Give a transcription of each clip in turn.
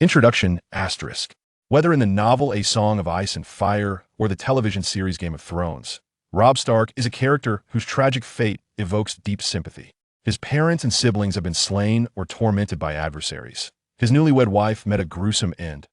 Introduction asterisk. Whether in the novel A Song of Ice and Fire or the television series Game of Thrones, Robb Stark is a character whose tragic fate evokes deep sympathy. His parents and siblings have been slain or tormented by adversaries. His newlywed wife met a gruesome end.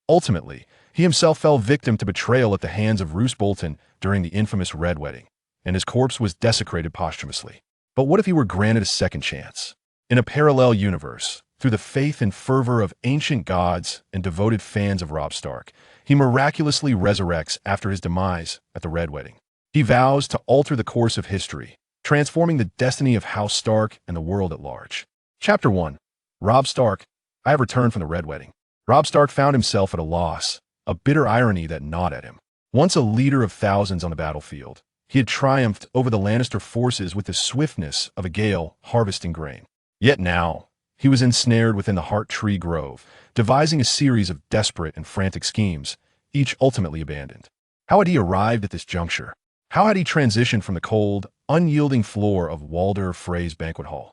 Ultimately, he himself fell victim to betrayal at the hands of Roose Bolton during the infamous Red Wedding, and his corpse was desecrated posthumously. But what if he were granted a second chance? In a parallel universe, through the faith and fervor of ancient gods and devoted fans of Robb Stark, he miraculously resurrects after his demise at the Red Wedding. He vows to alter the course of history, transforming the destiny of House Stark and the world at large. Chapter 1. Robb Stark. I have returned from the Red Wedding. Robb Stark found himself at a loss, a bitter irony that gnawed at him. Once a leader of thousands on the battlefield, he had triumphed over the Lannister forces with the swiftness of a gale harvesting grain. Yet now, he was ensnared within the Heart Tree Grove, devising a series of desperate and frantic schemes, each ultimately abandoned. How had he arrived at this juncture? How had he transitioned from the cold, unyielding floor of Walder Frey's banquet hall,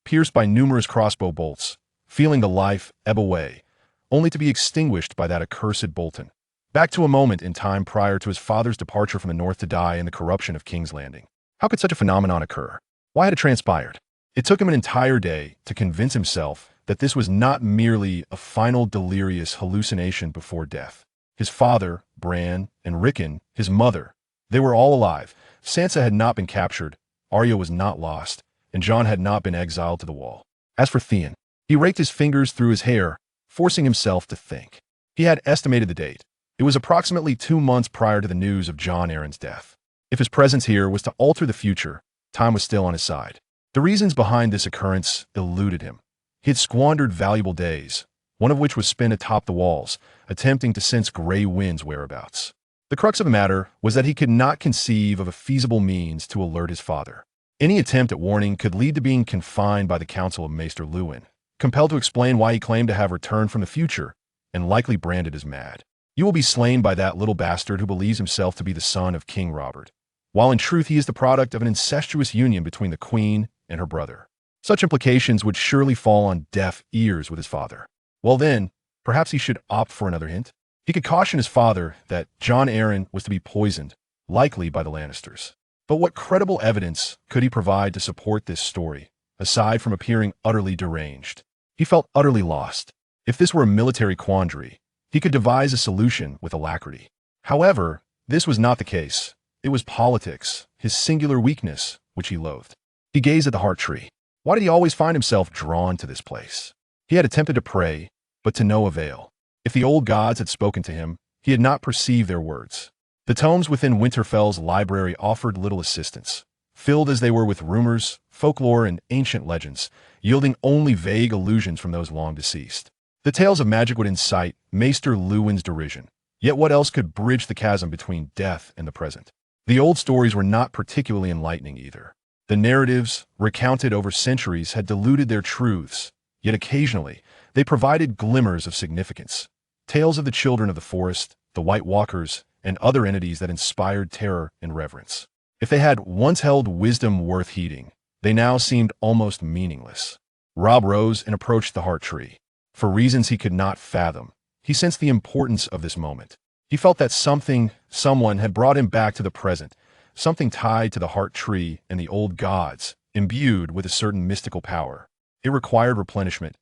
pierced by numerous crossbow bolts, feeling the life ebb away, only to be extinguished by that accursed Bolton? Back to a moment in time prior to his father's departure from the north to die in the corruption of King's Landing. How could such a phenomenon occur? Why had it transpired? It took him an entire day to convince himself that this was not merely a final delirious hallucination before death. His father, Bran, and Rickon, his mother, they were all alive. Sansa had not been captured, Arya was not lost, and Jon had not been exiled to the Wall. As for Theon, he raked his fingers through his hair, forcing himself to think. He had estimated the date. It was approximately 2 months prior to the news of Jon Arryn's death. If his presence here was to alter the future, time was still on his side. The reasons behind this occurrence eluded him. He had squandered valuable days, one of which was spent atop the walls, attempting to sense Grey Wind's whereabouts. The crux of the matter was that he could not conceive of a feasible means to alert his father. Any attempt at warning could lead to being confined by the council of Maester Luwin, compelled to explain why he claimed to have returned from the future, and likely branded as mad. You will be slain by that little bastard who believes himself to be the son of King Robert, while in truth he is the product of an incestuous union between the Queen and her brother. Such implications would surely fall on deaf ears with his father. Well then, perhaps he should opt for another hint. He could caution his father that Jon Arryn was to be poisoned, likely by the Lannisters. But what credible evidence could he provide to support this story, aside from appearing utterly deranged? He felt utterly lost. If this were a military quandary, he could devise a solution with alacrity. However, this was not the case. It was politics, his singular weakness, which he loathed. He gazed at the Heart Tree. Why did he always find himself drawn to this place? He had attempted to pray, but to no avail. If the old gods had spoken to him, he had not perceived their words. The tomes within Winterfell's library offered little assistance, filled as they were with rumors, folklore, and ancient legends, yielding only vague allusions from those long deceased. The tales of magic would incite Maester Luwin's derision. Yet what else could bridge the chasm between death and the present? The old stories were not particularly enlightening either. The narratives, recounted over centuries, had diluted their truths, yet occasionally they provided glimmers of significance. Tales of the children of the forest, the White Walkers, and other entities that inspired terror and reverence. If they had once held wisdom worth heeding, they now seemed almost meaningless. Robb rose and approached the Heart Tree. For reasons he could not fathom, he sensed the importance of this moment. He felt that someone had brought him back to the present, something tied to the Heart Tree and the old gods, imbued with a certain mystical power. It required replenishment,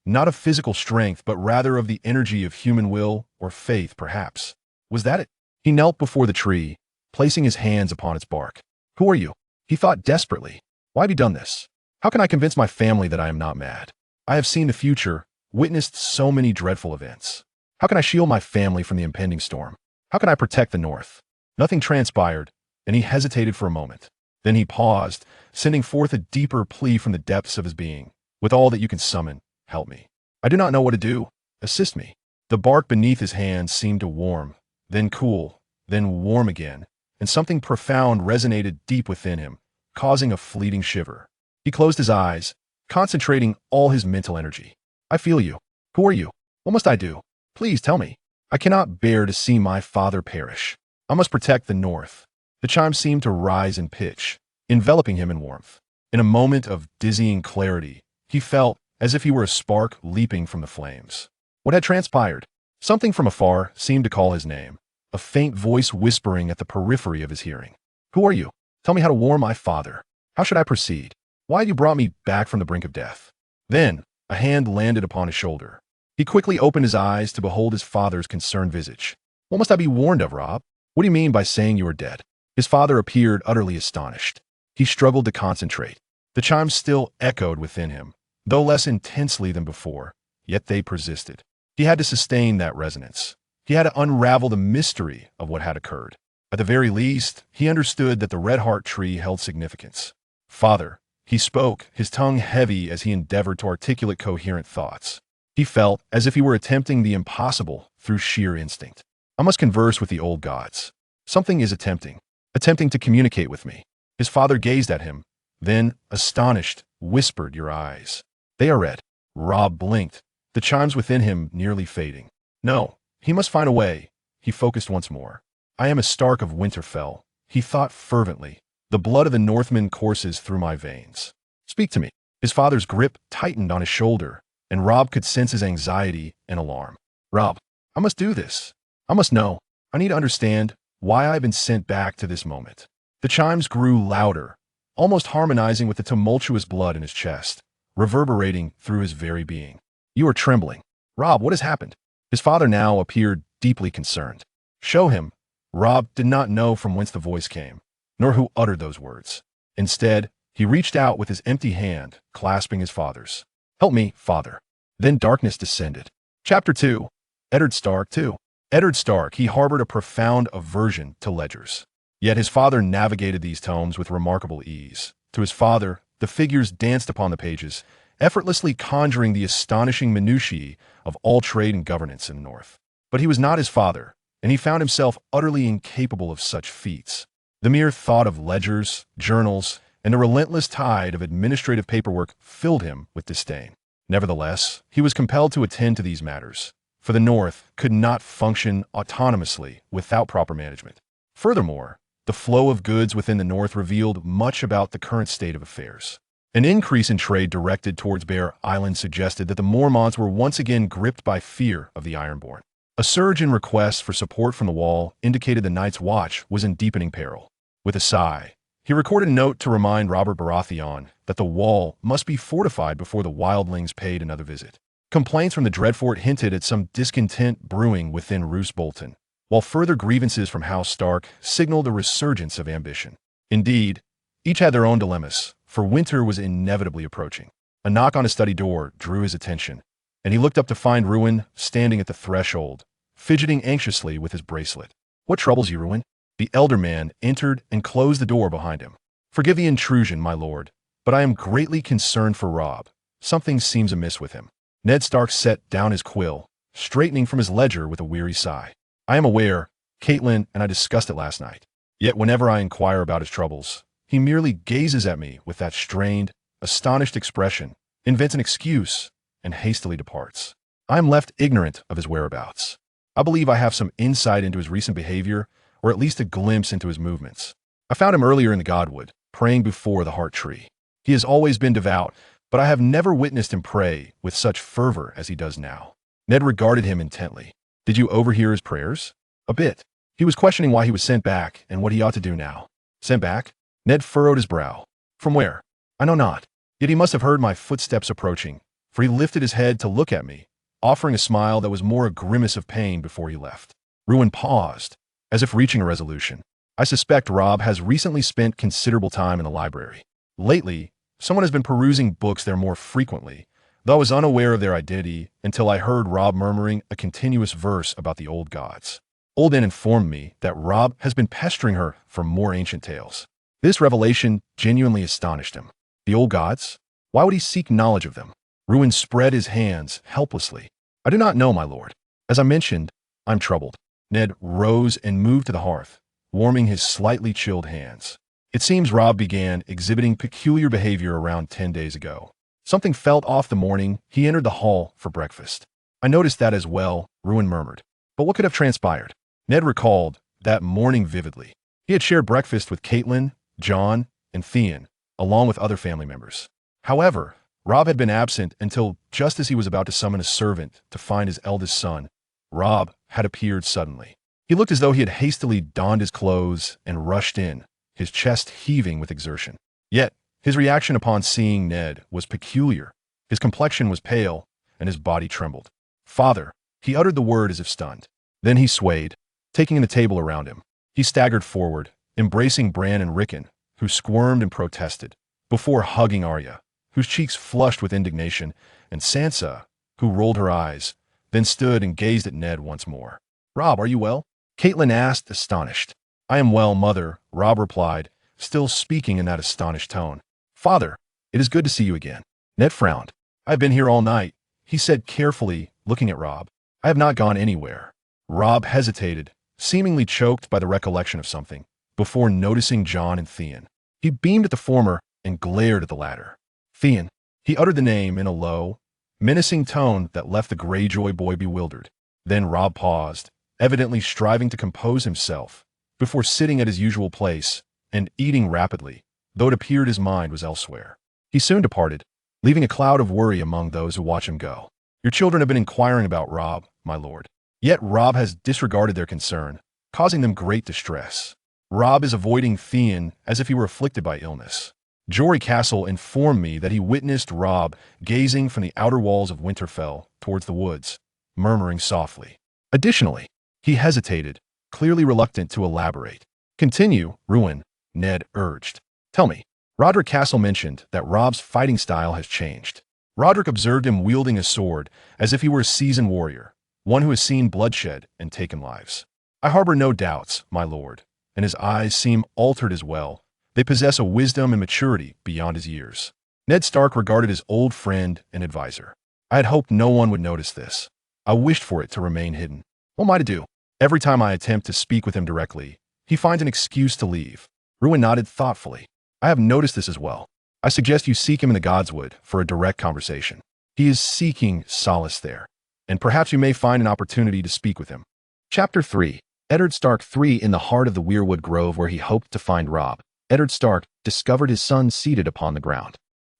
not of physical strength, but rather of the energy of human will or faith, perhaps. Was that it? He knelt before the tree, placing his hands upon its bark. Who are you? He thought desperately. Why have you done this? How can I convince my family that I am not mad? I have seen the future, witnessed so many dreadful events. How can I shield my family from the impending storm? How can I protect the North? Nothing transpired, and he hesitated for a moment. Then he paused, sending forth a deeper plea from the depths of his being. With all that you can summon, help me. I do not know what to do. Assist me. The bark beneath his hands seemed to warm, then cool, then warm again, and something profound resonated deep within him, causing a fleeting shiver. He closed his eyes, concentrating all his mental energy. I feel you. Who are you? What must I do? Please tell me. I cannot bear to see my father perish. I must protect the North. The chimes seemed to rise in pitch, enveloping him in warmth. In a moment of dizzying clarity, he felt as if he were a spark leaping from the flames. What had transpired? Something from afar seemed to call his name, a faint voice whispering at the periphery of his hearing. Who are you? Tell me how to warn my father. How should I proceed? Why had you brought me back from the brink of death? Then, a hand landed upon his shoulder. He quickly opened his eyes to behold his father's concerned visage. What must I be warned of, Robb? What do you mean by saying you are dead? His father appeared utterly astonished. He struggled to concentrate. The chimes still echoed within him, though less intensely than before, yet they persisted. He had to sustain that resonance. He had to unravel the mystery of what had occurred. At the very least, he understood that the red heart tree held significance. Father, he spoke, his tongue heavy as he endeavored to articulate coherent thoughts. He felt as if he were attempting the impossible through sheer instinct. I must converse with the old gods. Something is attempting to communicate with me. His father gazed at him, then, astonished, whispered, Your eyes. They are red. Robb blinked, the chimes within him nearly fading. No, he must find a way. He focused once more. I am a Stark of Winterfell, he thought fervently. The blood of the Northmen courses through my veins. Speak to me. His father's grip tightened on his shoulder, and Robb could sense his anxiety and alarm. Robb, I must do this. I must know. I need to understand why I've been sent back to this moment. The chimes grew louder, almost harmonizing with the tumultuous blood in his chest, reverberating through his very being. You are trembling. Robb, what has happened? His father now appeared deeply concerned. Show him. Robb did not know from whence the voice came, nor who uttered those words. Instead, he reached out with his empty hand, clasping his father's. Help me, father. Then darkness descended. Chapter 2. Eddard Stark 2. Eddard Stark, he harbored a profound aversion to ledgers. Yet his father navigated these tomes with remarkable ease. To his father, the figures danced upon the pages, effortlessly conjuring the astonishing minutiae of all trade and governance in the North. But he was not his father, and he found himself utterly incapable of such feats. The mere thought of ledgers, journals, and the relentless tide of administrative paperwork filled him with disdain. Nevertheless, he was compelled to attend to these matters, for the North could not function autonomously without proper management. Furthermore, the flow of goods within the North revealed much about the current state of affairs. An increase in trade directed towards Bear Island suggested that the Mormonts were once again gripped by fear of the Ironborn. A surge in requests for support from the Wall indicated the Night's Watch was in deepening peril. With a sigh, he recorded a note to remind Robert Baratheon that the Wall must be fortified before the wildlings paid another visit. Complaints from the Dreadfort hinted at some discontent brewing within Roose Bolton, while further grievances from House Stark signaled a resurgence of ambition. Indeed, each had their own dilemmas, for winter was inevitably approaching. A knock on his study door drew his attention, and he looked up to find Ruin standing at the threshold, fidgeting anxiously with his bracelet. What troubles you, Ruin? The elder man entered and closed the door behind him. Forgive the intrusion, my lord, but I am greatly concerned for Robb. Something seems amiss with him. Ned Stark set down his quill, straightening from his ledger with a weary sigh. I am aware, Catelyn and I discussed it last night. Yet whenever I inquire about his troubles, he merely gazes at me with that strained, astonished expression, invents an excuse, and hastily departs. I am left ignorant of his whereabouts. I believe I have some insight into his recent behavior, or at least a glimpse into his movements. I found him earlier in the Godwood, praying before the heart tree. He has always been devout, but I have never witnessed him pray with such fervor as he does now. Ned regarded him intently. Did you overhear his prayers? A bit. He was questioning why he was sent back and what he ought to do now. Sent back? Ned furrowed his brow. From where? I know not. Yet he must have heard my footsteps approaching, for he lifted his head to look at me, offering a smile that was more a grimace of pain before he left. Ruin paused, as if reaching a resolution. I suspect Robb has recently spent considerable time in the library. Lately, someone has been perusing books there more frequently, though I was unaware of their identity until I heard Robb murmuring a continuous verse about the old gods. Old Ann informed me that Robb has been pestering her for more ancient tales. This revelation genuinely astonished him. The old gods? Why would he seek knowledge of them? Ruin spread his hands helplessly. I do not know, my lord. As I mentioned, I'm troubled. Ned rose and moved to the hearth, warming his slightly chilled hands. It seems Robb began exhibiting peculiar behavior around 10 days ago. Something felt off the morning he entered the hall for breakfast. I noticed that as well, Ruin murmured. But what could have transpired? Ned recalled that morning vividly. He had shared breakfast with Catelyn, Jon, and Theon, along with other family members. However, Robb had been absent until just as he was about to summon a servant to find his eldest son. Robb had appeared suddenly. He looked as though he had hastily donned his clothes and rushed in, his chest heaving with exertion. Yet, his reaction upon seeing Ned was peculiar. His complexion was pale, and his body trembled. "Father," he uttered the word as if stunned. Then he swayed, taking in the table around him. He staggered forward, embracing Bran and Rickon, who squirmed and protested, before hugging Arya, whose cheeks flushed with indignation, and Sansa, who rolled her eyes, then stood and gazed at Ned once more. "Robb, are you well?" Catelyn asked, astonished. "I am well, mother," Robb replied, still speaking in that astonished tone. "Father, it is good to see you again." Ned frowned. "I've been here all night," he said carefully, looking at Robb. "I have not gone anywhere." Robb hesitated, seemingly choked by the recollection of something, before noticing Jon and Theon. He beamed at the former and glared at the latter. "Theon," he uttered the name in a low, menacing tone that left the Greyjoy boy bewildered. Then Robb paused, evidently striving to compose himself, before sitting at his usual place and eating rapidly, though it appeared his mind was elsewhere. He soon departed, leaving a cloud of worry among those who watch him go. "Your children have been inquiring about Robb, my lord." Yet Robb has disregarded their concern, causing them great distress. Robb is avoiding Theon as if he were afflicted by illness. Jory Castle informed me that he witnessed Robb gazing from the outer walls of Winterfell towards the woods, murmuring softly. Additionally, he hesitated, clearly reluctant to elaborate. "Continue, Ruin," Ned urged. "Tell me." Roderick Castle mentioned that Robb's fighting style has changed. Roderick observed him wielding a sword as if he were a seasoned warrior, one who has seen bloodshed and taken lives. "I harbor no doubts, my lord, and his eyes seem altered as well. They possess a wisdom and maturity beyond his years." Ned Stark regarded his old friend and advisor. "I had hoped no one would notice this. I wished for it to remain hidden. What am I to do? Every time I attempt to speak with him directly, he finds an excuse to leave." Ruin nodded thoughtfully. "I have noticed this as well. I suggest you seek him in the godswood for a direct conversation. He is seeking solace there, and perhaps you may find an opportunity to speak with him." Chapter 3. Eddard Stark 3. In the heart of the Weirwood Grove where he hoped to find Robb, Eddard Stark discovered his son seated upon the ground,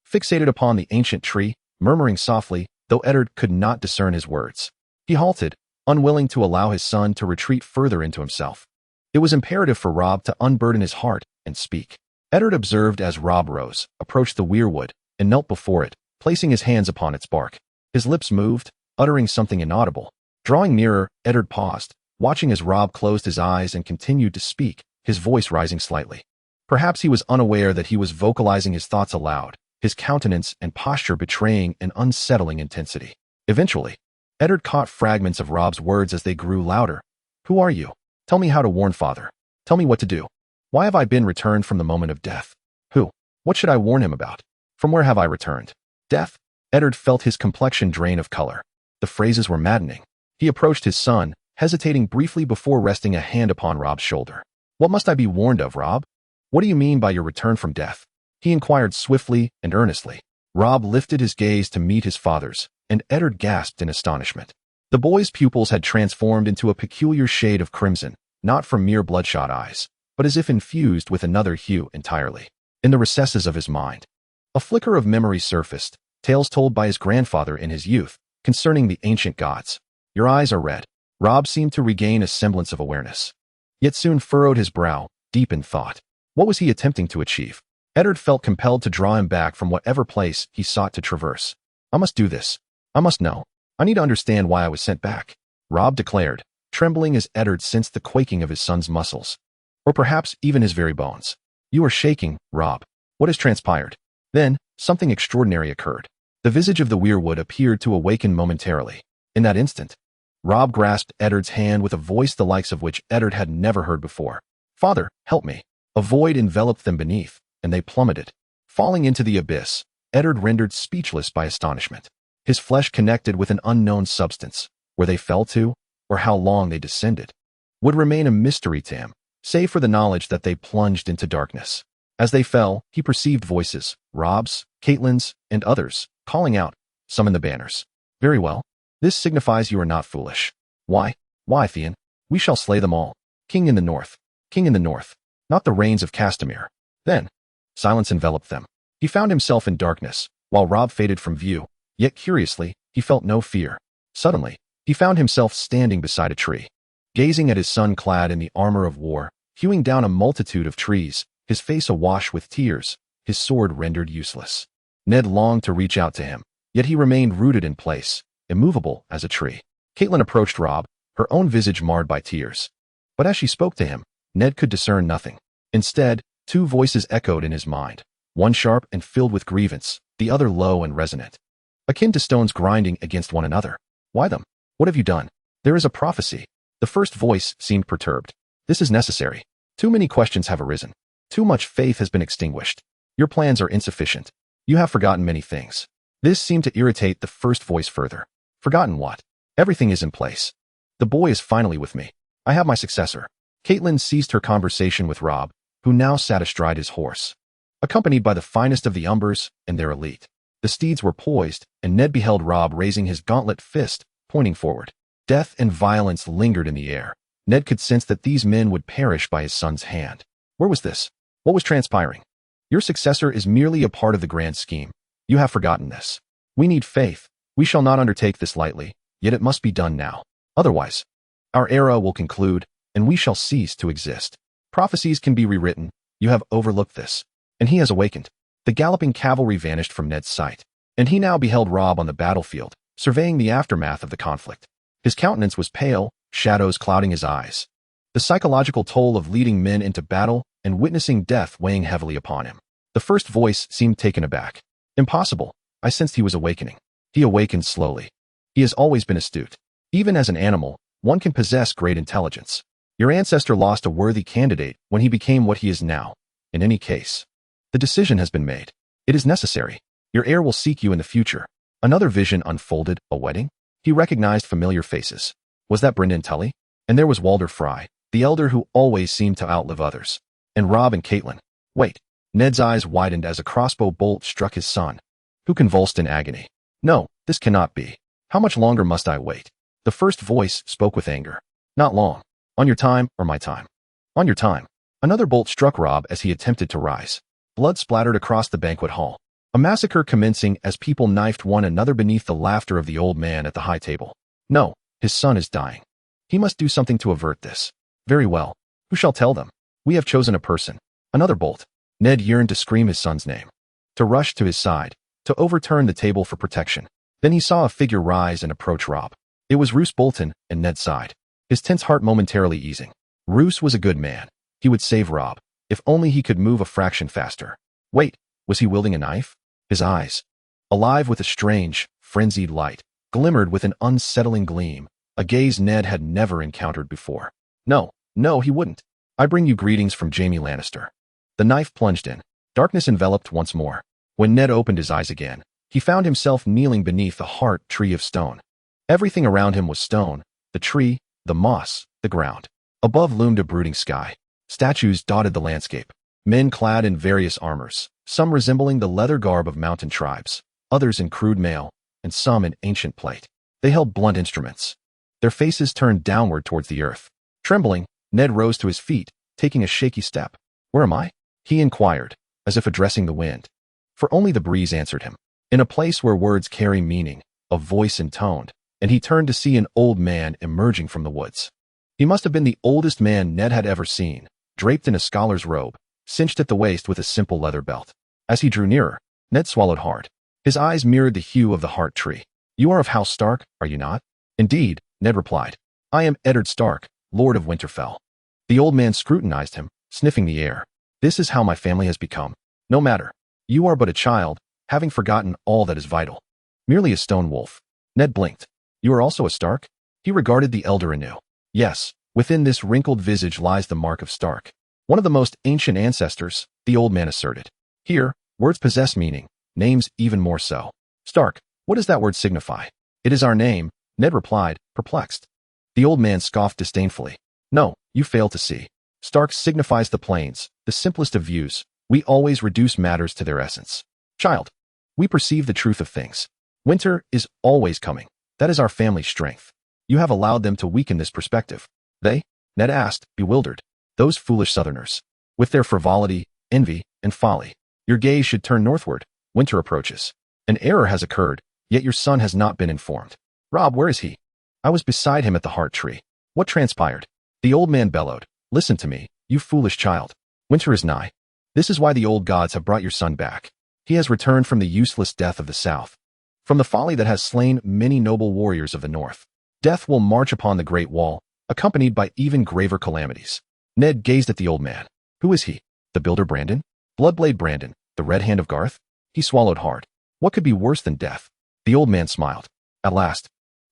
fixated upon the ancient tree, murmuring softly, though Eddard could not discern his words. He halted, unwilling to allow his son to retreat further into himself. It was imperative for Robb to unburden his heart and speak. Eddard observed as Robb rose, approached the weirwood, and knelt before it, placing his hands upon its bark. His lips moved, uttering something inaudible. Drawing nearer, Eddard paused, watching as Robb closed his eyes and continued to speak, his voice rising slightly. Perhaps he was unaware that he was vocalizing his thoughts aloud, his countenance and posture betraying an unsettling intensity. Eventually, Eddard caught fragments of Robb's words as they grew louder. "Who are you? Tell me how to warn father. Tell me what to do. Why have I been returned from the moment of death? Who? What should I warn him about? From where have I returned? Death?" Eddard felt his complexion drain of color. The phrases were maddening. He approached his son, hesitating briefly before resting a hand upon Robb's shoulder. "What must I be warned of, Robb? What do you mean by your return from death?" he inquired swiftly and earnestly. Robb lifted his gaze to meet his father's, and Eddard gasped in astonishment. The boy's pupils had transformed into a peculiar shade of crimson, not from mere bloodshot eyes, but as if infused with another hue entirely. In the recesses of his mind, a flicker of memory surfaced, tales told by his grandfather in his youth, concerning the ancient gods. "Your eyes are red." Robb seemed to regain a semblance of awareness, yet soon furrowed his brow, deep in thought. What was he attempting to achieve? Eddard felt compelled to draw him back from whatever place he sought to traverse. "I must do this. I must know. I need to understand why I was sent back," Robb declared, trembling as Eddard sensed the quaking of his son's muscles, or perhaps even his very bones. "You are shaking, Robb. What has transpired?" Then, something extraordinary occurred. The visage of the weirwood appeared to awaken momentarily. In that instant, Robb grasped Eddard's hand with a voice the likes of which Eddard had never heard before. "Father, help me." A void enveloped them beneath, and they plummeted. Falling into the abyss, Eddard rendered speechless by astonishment. His flesh connected with an unknown substance. Where they fell to, or how long they descended, would remain a mystery to him, save for the knowledge that they plunged into darkness. As they fell, he perceived voices, Robb's, Catelyn's, and others, calling out, "Summon the banners." "Very well. This signifies you are not foolish." Why, Theon? We shall slay them all. King in the north. King in the north. Not the reigns of Castamere." Then, silence enveloped them. He found himself in darkness, while Robb faded from view. Yet curiously, he felt no fear. Suddenly, he found himself standing beside a tree, gazing at his son clad in the armor of war, hewing down a multitude of trees, his face awash with tears, his sword rendered useless. Ned longed to reach out to him, yet he remained rooted in place, immovable as a tree. Catelyn approached Robb, her own visage marred by tears. But as she spoke to him, Ned could discern nothing. Instead, two voices echoed in his mind, one sharp and filled with grievance, the other low and resonant, akin to stones grinding against one another. Why them? What have you done? There is a prophecy. The first voice seemed perturbed. This is necessary. Too many questions have arisen. Too much faith has been extinguished. Your plans are insufficient. You have forgotten many things. This seemed to irritate the first voice further. Forgotten what? Everything is in place. The boy is finally with me. I have my successor. Catelyn ceased her conversation with Robb, who now sat astride his horse, accompanied by the finest of the Umbers and their elite. The steeds were poised, and Ned beheld Robb raising his gauntlet fist, pointing forward. Death and violence lingered in the air. Ned could sense that these men would perish by his son's hand. Where was this? What was transpiring? Your successor is merely a part of the grand scheme. You have forgotten this. We need faith. We shall not undertake this lightly, yet it must be done now. Otherwise, our era will conclude, and we shall cease to exist. Prophecies can be rewritten. You have overlooked this. And he has awakened. The galloping cavalry vanished from Ned's sight, and he now beheld Robb on the battlefield, surveying the aftermath of the conflict. His countenance was pale, shadows clouding his eyes. The psychological toll of leading men into battle and witnessing death weighing heavily upon him. The first voice seemed taken aback. Impossible. I sensed he was awakening. He awakened slowly. He has always been astute. Even as an animal, one can possess great intelligence. Your ancestor lost a worthy candidate when he became what he is now. In any case, the decision has been made. It is necessary. Your heir will seek you in the future. Another vision unfolded, a wedding? He recognized familiar faces. Was that Brynden Tully? And there was Walder Frey, the elder who always seemed to outlive others. And Robb and Catelyn. Wait. Ned's eyes widened as a crossbow bolt struck his son, who convulsed in agony. No, this cannot be. How much longer must I wait? The first voice spoke with anger. Not long. On your time or my time? On your time. Another bolt struck Robb as he attempted to rise. Blood splattered across the banquet hall. A massacre commencing as people knifed one another beneath the laughter of the old man at the high table. No, his son is dying. He must do something to avert this. Very well. Who shall tell them? We have chosen a person. Another bolt. Ned yearned to scream his son's name, to rush to his side, to overturn the table for protection. Then he saw a figure rise and approach Robb. It was Roose Bolton, and Ned sighed, his tense heart momentarily easing. Roose was a good man. He would save Robb, if only he could move a fraction faster. Wait, was he wielding a knife? His eyes, alive with a strange, frenzied light, glimmered with an unsettling gleam, a gaze Ned had never encountered before. No, he wouldn't. I bring you greetings from Jaime Lannister. The knife plunged in. Darkness enveloped once more. When Ned opened his eyes again, he found himself kneeling beneath a heart tree of stone. Everything around him was stone, the tree, the moss, the ground. Above loomed a brooding sky. Statues dotted the landscape. Men clad in various armors, some resembling the leather garb of mountain tribes, others in crude mail, and some in ancient plate. They held blunt instruments. Their faces turned downward towards the earth. Trembling, Ned rose to his feet, taking a shaky step. Where am I? He inquired, as if addressing the wind. For only the breeze answered him. In a place where words carry meaning, of voice intoned, and he turned to see an old man emerging from the woods. He must have been the oldest man Ned had ever seen, draped in a scholar's robe, cinched at the waist with a simple leather belt. As he drew nearer, Ned swallowed hard. His eyes mirrored the hue of the heart tree. You are of House Stark, are you not? Indeed, Ned replied. I am Eddard Stark, Lord of Winterfell. The old man scrutinized him, sniffing the air. This is how my family has become. No matter. You are but a child, having forgotten all that is vital. Merely a stone wolf. Ned blinked. You are also a Stark? He regarded the elder anew. Yes, within this wrinkled visage lies the mark of Stark. One of the most ancient ancestors, the old man asserted. Here, words possess meaning, names even more so. Stark, what does that word signify? It is our name, Ned replied, perplexed. The old man scoffed disdainfully. No, you fail to see. Stark signifies the plains, the simplest of views. We always reduce matters to their essence. Child, we perceive the truth of things. Winter is always coming. That is our family's strength. You have allowed them to weaken this perspective. They? Ned asked, bewildered. Those foolish southerners. With their frivolity, envy, and folly. Your gaze should turn northward. Winter approaches. An error has occurred, yet your son has not been informed. Robb, where is he? I was beside him at the heart tree. What transpired? The old man bellowed. Listen to me, you foolish child. Winter is nigh. This is why the old gods have brought your son back. He has returned from the useless death of the south, from the folly that has slain many noble warriors of the north. Death will march upon the great wall, accompanied by even graver calamities. Ned gazed at the old man. Who is he? The builder Brandon? Bloodblade Brandon, the red hand of Garth? He swallowed hard. What could be worse than death? The old man smiled. At last.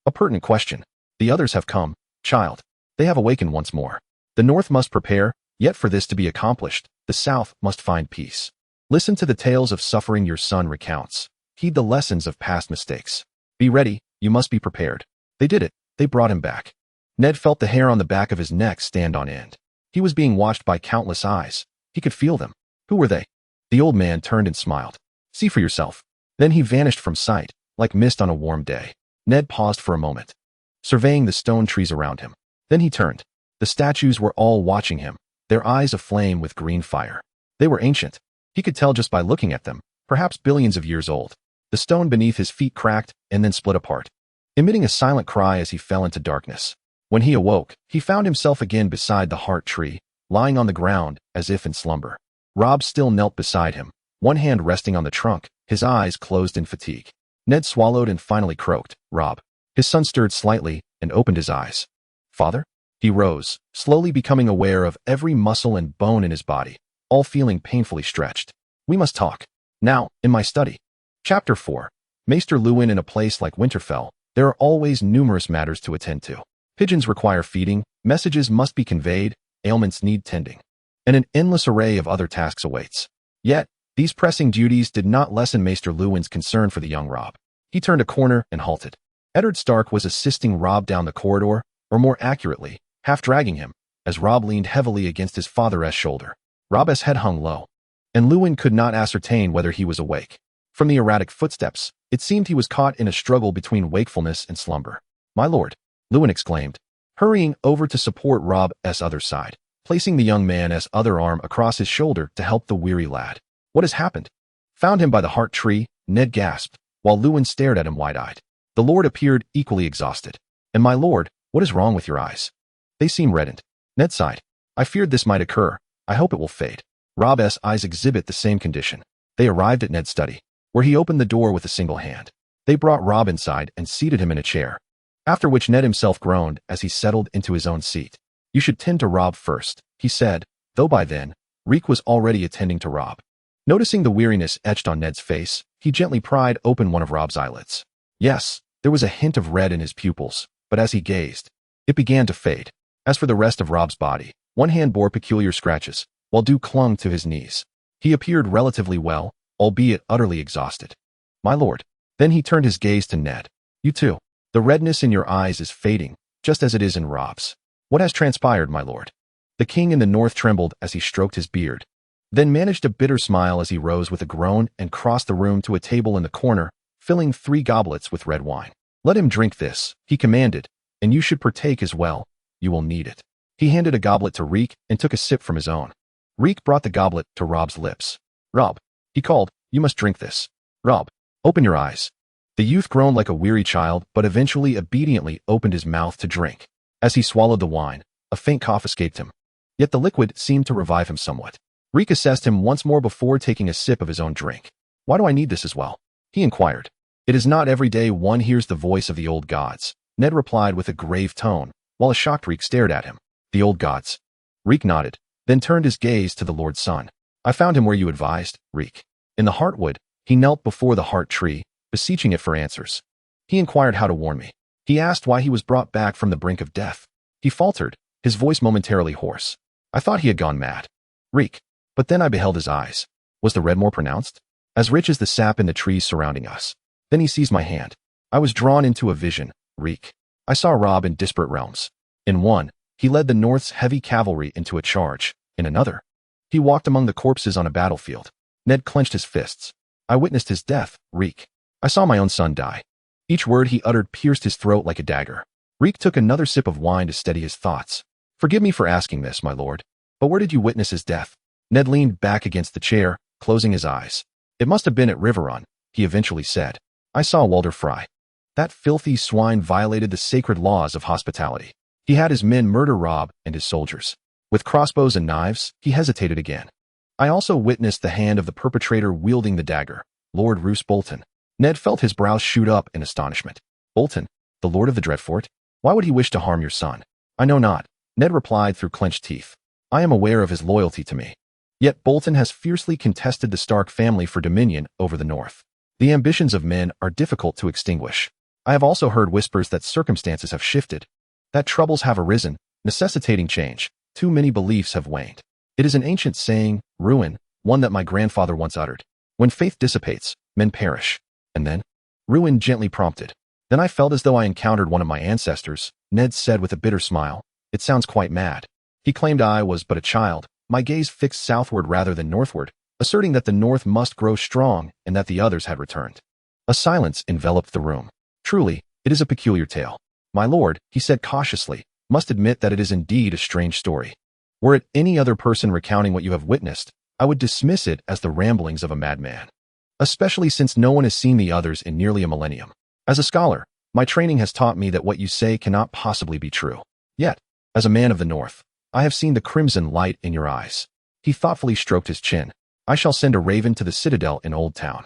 A pertinent question. The others have come, child. They have awakened once more. The north must prepare, yet for this to be accomplished, the south must find peace. Listen to the tales of suffering your son recounts. Heed the lessons of past mistakes. Be ready, you must be prepared. They did it. They brought him back. Ned felt the hair on the back of his neck stand on end. He was being watched by countless eyes. He could feel them. Who were they? The old man turned and smiled. See for yourself. Then he vanished from sight, like mist on a warm day. Ned paused for a moment, surveying the stone trees around him. Then he turned. The statues were all watching him, their eyes aflame with green fire. They were ancient. He could tell just by looking at them, perhaps billions of years old. The stone beneath his feet cracked and then split apart, emitting a silent cry as he fell into darkness. When he awoke, he found himself again beside the heart tree, lying on the ground as if in slumber. Robb still knelt beside him, one hand resting on the trunk, his eyes closed in fatigue. Ned swallowed and finally croaked, Robb. His son stirred slightly and opened his eyes. Father? He rose, slowly becoming aware of every muscle and bone in his body, all feeling painfully stretched. We must talk. Now, in my study. Chapter 4. Maester Luwin. In a place like Winterfell, there are always numerous matters to attend to. Pigeons require feeding, messages must be conveyed, ailments need tending, and an endless array of other tasks awaits. Yet, these pressing duties did not lessen Maester Luwin's concern for the young Robb. He turned a corner and halted. Eddard Stark was assisting Robb down the corridor, or more accurately, half dragging him, as Robb leaned heavily against his father's shoulder. Robb's head hung low, and Luwin could not ascertain whether he was awake. From the erratic footsteps, it seemed he was caught in a struggle between wakefulness and slumber. My lord, Luwin exclaimed, hurrying over to support Robb's other side, placing the young man's other arm across his shoulder to help the weary lad. What has happened? Found him by the heart tree, Ned gasped, while Luwin stared at him wide-eyed. The lord appeared equally exhausted. And my lord, what is wrong with your eyes? They seem reddened. Ned sighed. I feared this might occur. I hope it will fade. Robb's eyes exhibit the same condition. They arrived at Ned's study, where he opened the door with a single hand. They brought Robb inside and seated him in a chair, after which Ned himself groaned as he settled into his own seat. You should tend to Robb first, he said, though by then, Reek was already attending to Robb. Noticing the weariness etched on Ned's face, he gently pried open one of Robb's eyelids. Yes, there was a hint of red in his pupils, but as he gazed, it began to fade. As for the rest of Robb's body, one hand bore peculiar scratches, while dew clung to his knees. He appeared relatively well, albeit utterly exhausted. My lord. Then he turned his gaze to Ned. You too. The redness in your eyes is fading, just as it is in Robb's. What has transpired, my lord? The king in the north trembled as he stroked his beard, then managed a bitter smile as he rose with a groan and crossed the room to a table in the corner, filling 3 goblets with red wine. Let him drink this, he commanded, and you should partake as well. You will need it. He handed a goblet to Reek and took a sip from his own. Reek brought the goblet to Robb's lips. Robb, he called, you must drink this. Robb, open your eyes. The youth groaned like a weary child, but eventually obediently opened his mouth to drink. As he swallowed the wine, a faint cough escaped him. Yet the liquid seemed to revive him somewhat. Reek assessed him once more before taking a sip of his own drink. Why do I need this as well? He inquired. It is not every day one hears the voice of the old gods, Ned replied with a grave tone, while a shocked Reek stared at him. The old gods. Reek nodded, then turned his gaze to the Lord's son. I found him where you advised, Reek. In the heartwood, he knelt before the heart tree, beseeching it for answers. He inquired how to warn me. He asked why he was brought back from the brink of death. He faltered, his voice momentarily hoarse. I thought he had gone mad. Reek. But then I beheld his eyes. Was the red more pronounced? As rich as the sap in the trees surrounding us. Then he seized my hand. I was drawn into a vision, Reek. I saw Robb in disparate realms. In one, he led the North's heavy cavalry into a charge. In another, he walked among the corpses on a battlefield. Ned clenched his fists. I witnessed his death, Reek. I saw my own son die. Each word he uttered pierced his throat like a dagger. Reek took another sip of wine to steady his thoughts. Forgive me for asking this, my lord, but where did you witness his death? Ned leaned back against the chair, closing his eyes. It must have been at Riverrun, he eventually said. I saw Walder Frey. That filthy swine violated the sacred laws of hospitality. He had his men murder Robb and his soldiers. With crossbows and knives, he hesitated again. I also witnessed the hand of the perpetrator wielding the dagger, Lord Roose Bolton. Ned felt his brows shoot up in astonishment. Bolton, the Lord of the Dreadfort? Why would he wish to harm your son? I know not, Ned replied through clenched teeth. I am aware of his loyalty to me. Yet Bolton has fiercely contested the Stark family for dominion over the North. The ambitions of men are difficult to extinguish. I have also heard whispers that circumstances have shifted, that troubles have arisen, necessitating change. Too many beliefs have waned. It is an ancient saying, ruin, one that my grandfather once uttered. When faith dissipates, men perish. And then? Ruin gently prompted. Then I felt as though I encountered one of my ancestors, Ned said with a bitter smile. It sounds quite mad. He claimed I was but a child, my gaze fixed southward rather than northward, asserting that the North must grow strong and that the others had returned. A silence enveloped the room. Truly, it is a peculiar tale. My lord, he said cautiously, must admit that it is indeed a strange story. Were it any other person recounting what you have witnessed, I would dismiss it as the ramblings of a madman. Especially since no one has seen the others in nearly a millennium. As a scholar, my training has taught me that what you say cannot possibly be true. Yet, as a man of the North, I have seen the crimson light in your eyes. He thoughtfully stroked his chin. I shall send a raven to the citadel in Old Town,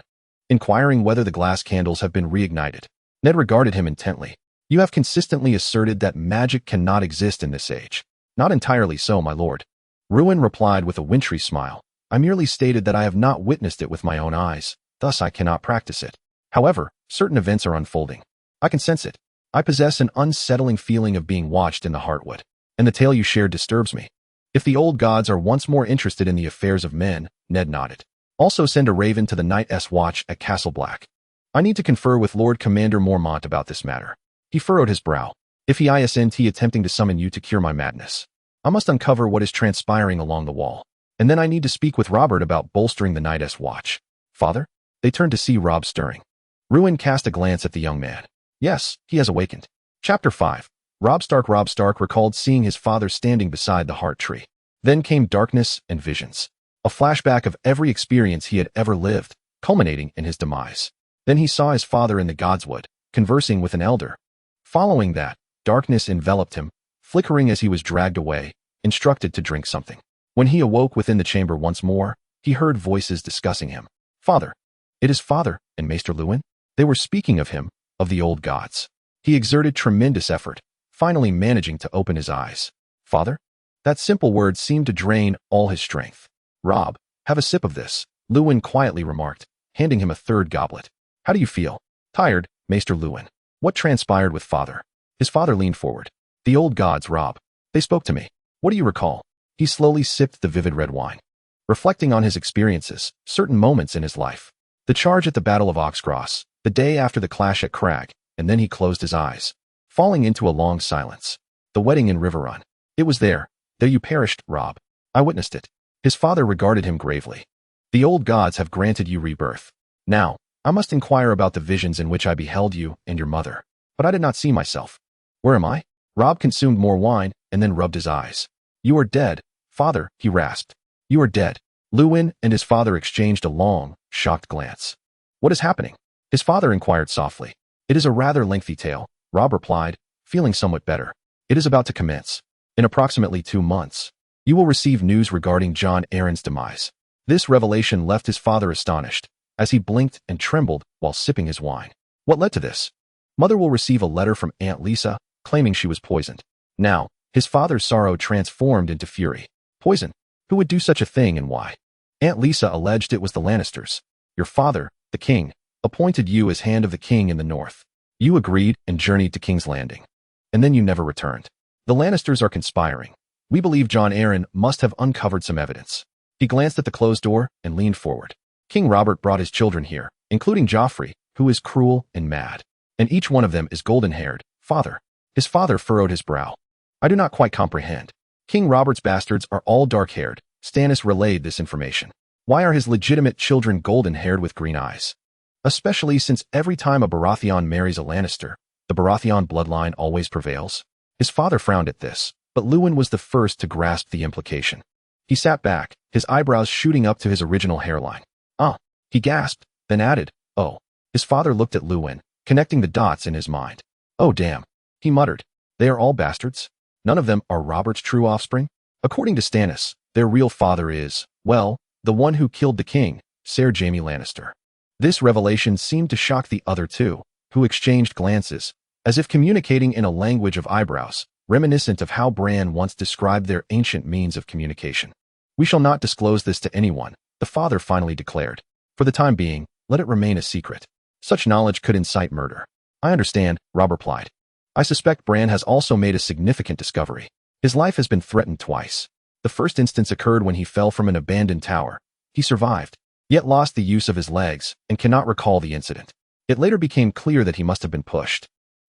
inquiring whether the glass candles have been reignited. Ned regarded him intently. You have consistently asserted that magic cannot exist in this age. Not entirely so, my lord. Ruin replied with a wintry smile. I merely stated that I have not witnessed it with my own eyes, thus I cannot practice it. However, certain events are unfolding. I can sense it. I possess an unsettling feeling of being watched in the Heartwood, and the tale you shared disturbs me. If the old gods are once more interested in the affairs of men, Ned nodded. Also send a raven to the Night's Watch at Castle Black. I need to confer with Lord Commander Mormont about this matter. He furrowed his brow. If he isn't attempting to summon you to cure my madness, I must uncover what is transpiring along the wall. And then I need to speak with Robert about bolstering the Night's Watch. Father? They turned to see Robb stirring. Ruin cast a glance at the young man. Yes, he has awakened. Chapter 5. Robb Stark recalled seeing his father standing beside the heart tree. Then came darkness and visions. A flashback of every experience he had ever lived, culminating in his demise. Then he saw his father in the godswood, conversing with an elder. Following that, darkness enveloped him, flickering as he was dragged away, instructed to drink something. When he awoke within the chamber once more, he heard voices discussing him. Father. It is father, and Maester Luwin? They were speaking of him, of the old gods. He exerted tremendous effort, finally managing to open his eyes. Father? That simple word seemed to drain all his strength. Robb, have a sip of this, Luwin quietly remarked, handing him a third goblet. How do you feel? Tired, Maester Luwin. What transpired with father? His father leaned forward. The old gods, Robb. They spoke to me. What do you recall? He slowly sipped the vivid red wine, reflecting on his experiences, certain moments in his life. The charge at the Battle of Oxcross, the day after the clash at Crag, and then he closed his eyes, falling into a long silence. The wedding in Riverrun. It was there. There you perished, Robb. I witnessed it. His father regarded him gravely. The old gods have granted you rebirth. Now, I must inquire about the visions in which I beheld you and your mother. But I did not see myself. Where am I? Robb consumed more wine and then rubbed his eyes. You are dead, father, he rasped. You are dead. Luwin and his father exchanged a long, shocked glance. What is happening? His father inquired softly. It is a rather lengthy tale, Robb replied, feeling somewhat better. It is about to commence. In approximately 2 months, you will receive news regarding Jon Arryn's demise. This revelation left his father astonished, as he blinked and trembled while sipping his wine. What led to this? Mother will receive a letter from Aunt Lisa, claiming she was poisoned. Now, his father's sorrow transformed into fury. Poison? Who would do such a thing and why? Aunt Lisa alleged it was the Lannisters. Your father, the king, appointed you as hand of the king in the north. You agreed and journeyed to King's Landing. And then you never returned. The Lannisters are conspiring. We believe Jon Arryn must have uncovered some evidence. He glanced at the closed door and leaned forward. King Robert brought his children here, including Joffrey, who is cruel and mad. And each one of them is golden-haired. Father. His father furrowed his brow. I do not quite comprehend. King Robert's bastards are all dark-haired. Stannis relayed this information. Why are his legitimate children golden-haired with green eyes? Especially since every time a Baratheon marries a Lannister, the Baratheon bloodline always prevails. His father frowned at this, but Luwin was the first to grasp the implication. He sat back, his eyebrows shooting up to his original hairline. Ah, he gasped, then added, Oh. His father looked at Luwin, connecting the dots in his mind. Oh damn. He muttered. They are all bastards? None of them are Robert's true offspring? According to Stannis, their real father is, well, the one who killed the king, Ser Jaime Lannister. This revelation seemed to shock the other two, who exchanged glances, as if communicating in a language of eyebrows, reminiscent of how Bran once described their ancient means of communication. We shall not disclose this to anyone, the father finally declared. For the time being, let it remain a secret. Such knowledge could incite murder. I understand, Robb replied. I suspect Bran has also made a significant discovery. His life has been threatened twice. The first instance occurred when he fell from an abandoned tower. He survived, yet lost the use of his legs and cannot recall the incident. It later became clear that he must have been pushed.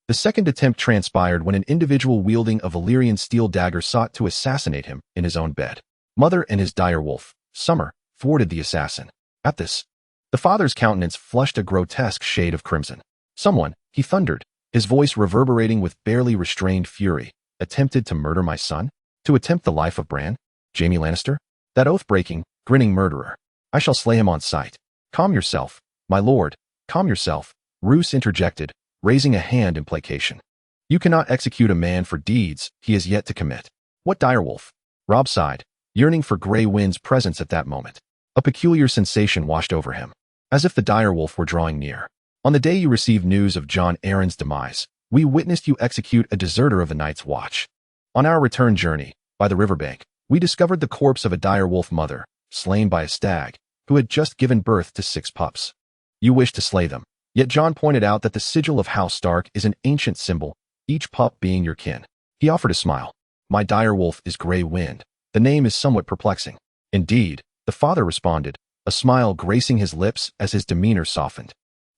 The second attempt transpired when an individual wielding a Valyrian steel dagger sought to assassinate him in his own bed. Mother and his direwolf, Summer, thwarted the assassin. At this, the father's countenance flushed a grotesque shade of crimson. Someone, he thundered, his voice reverberating with barely restrained fury, attempted to murder my son? To attempt the life of Bran? Jaime Lannister? That oath-breaking, grinning murderer. I shall slay him on sight. Calm yourself, my lord, calm yourself, Roose interjected, raising a hand in placation. You cannot execute a man for deeds he has yet to commit. What direwolf? Robb sighed, yearning for Grey Wind's presence at that moment. A peculiar sensation washed over him, as if the direwolf were drawing near. On the day you received news of Jon Arryn's demise, we witnessed you execute a deserter of the Night's Watch. On our return journey, by the riverbank, we discovered the corpse of a direwolf mother, slain by a stag, who had just given birth to 6 pups. You wished to slay them, yet Jon pointed out that the sigil of House Stark is an ancient symbol, each pup being your kin. He offered a smile. My direwolf is Grey Wind. The name is somewhat perplexing. Indeed, the father responded, a smile gracing his lips as his demeanor softened.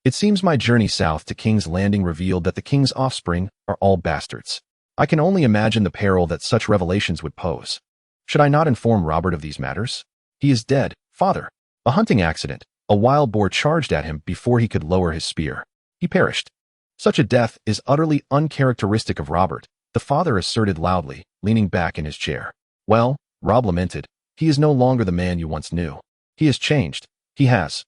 It seems my journey south to King's Landing revealed that the king's offspring are all bastards. I can only imagine the peril that such revelations would pose. Should I not inform Robert of these matters? He is dead, father. A hunting accident. A wild boar charged at him before he could lower his spear. He perished. Such a death is utterly uncharacteristic of Robert, the father asserted loudly, leaning back in his chair. Well, Robb lamented, he is no longer the man you once knew. He has changed. He has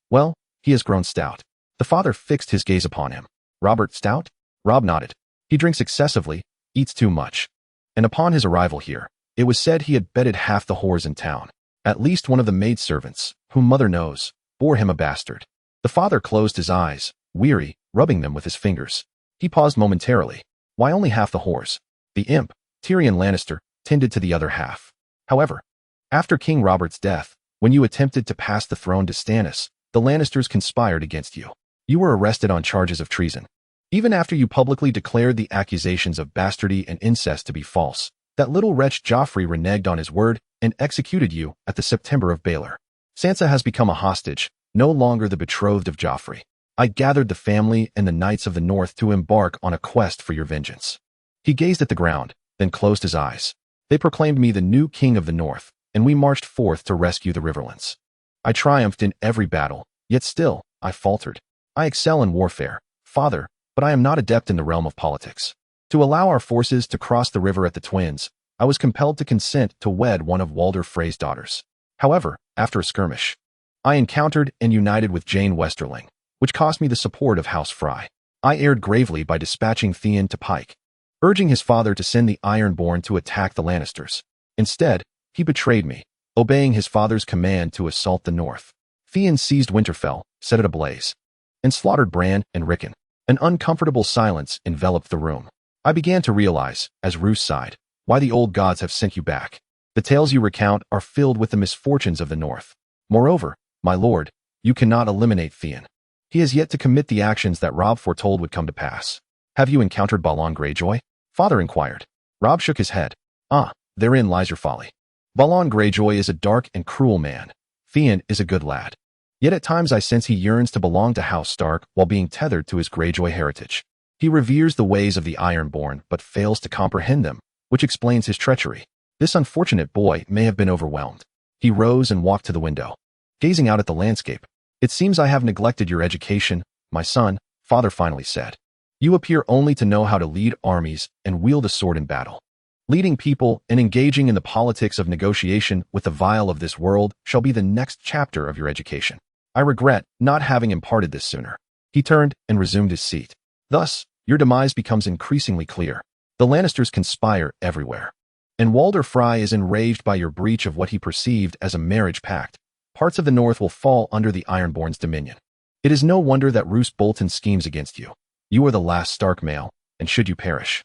grown stout. The father fixed his gaze upon him. Robert stout? Robb nodded. He drinks excessively, eats too much. And upon his arrival here, it was said he had bedded half the whores in town. At least one of the maidservants, whom mother knows, bore him a bastard. The father closed his eyes, weary, rubbing them with his fingers. He paused momentarily. Why only half the whores? The imp, Tyrion Lannister, tended to the other half. However, after King Robert's death, when you attempted to pass the throne to Stannis, the Lannisters conspired against you. You were arrested on charges of treason. Even after you publicly declared the accusations of bastardy and incest to be false, that little wretch Joffrey reneged on his word and executed you at the September of Baelor. Sansa has become a hostage, no longer the betrothed of Joffrey. I gathered the family and the knights of the north to embark on a quest for your vengeance. He gazed at the ground, then closed his eyes. They proclaimed me the new king of the north, and we marched forth to rescue the Riverlands. I triumphed in every battle, yet still, I faltered. I excel in warfare, father, but I am not adept in the realm of politics. To allow our forces to cross the river at the Twins, I was compelled to consent to wed one of Walder Frey's daughters. However, after a skirmish, I encountered and united with Jane Westerling, which cost me the support of House Frey. I erred gravely by dispatching Theon to Pike, urging his father to send the Ironborn to attack the Lannisters. Instead, he betrayed me, obeying his father's command to assault the north. Theon seized Winterfell, set it ablaze, and slaughtered Bran and Rickon. An uncomfortable silence enveloped the room. I began to realize, as Roose sighed, why the old gods have sent you back. The tales you recount are filled with the misfortunes of the north. Moreover, my lord, you cannot eliminate Theon. He has yet to commit the actions that Robb foretold would come to pass. Have you encountered Balon Greyjoy? Father inquired. Robb shook his head. Ah, therein lies your folly. Balon Greyjoy is a dark and cruel man. Theon is a good lad. Yet at times I sense he yearns to belong to House Stark while being tethered to his Greyjoy heritage. He reveres the ways of the Ironborn but fails to comprehend them, which explains his treachery. This unfortunate boy may have been overwhelmed. He rose and walked to the window, gazing out at the landscape. It seems I have neglected your education, my son, father finally said. You appear only to know how to lead armies and wield a sword in battle. Leading people and engaging in the politics of negotiation with the vile of this world shall be the next chapter of your education. I regret not having imparted this sooner. He turned and resumed his seat. Thus, your demise becomes increasingly clear. The Lannisters conspire everywhere. And Walder Frey is enraged by your breach of what he perceived as a marriage pact. Parts of the North will fall under the Ironborn's dominion. It is no wonder that Roose Bolton schemes against you. You are the last Stark male, and should you perish.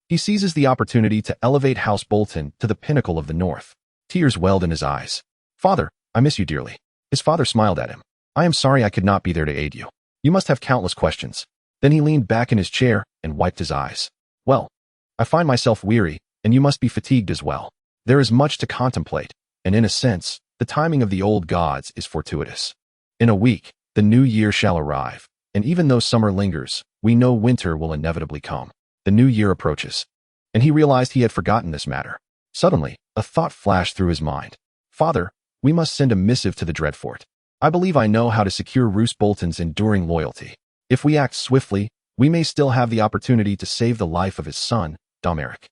He seizes the opportunity to elevate House Bolton to the pinnacle of the North. Tears welled in his eyes. Father, I miss you dearly. His father smiled at him. I am sorry I could not be there to aid you. You must have countless questions. Then he leaned back in his chair and wiped his eyes. Well, I find myself weary, and you must be fatigued as well. There is much to contemplate, and in a sense, the timing of the old gods is fortuitous. In a week, the new year shall arrive, and even though summer lingers, we know winter will inevitably come. The new year approaches, and he realized he had forgotten this matter. Suddenly, a thought flashed through his mind. Father, we must send a missive to the Dreadfort. I believe I know how to secure Roose Bolton's enduring loyalty. If we act swiftly, we may still have the opportunity to save the life of his son, Domeric.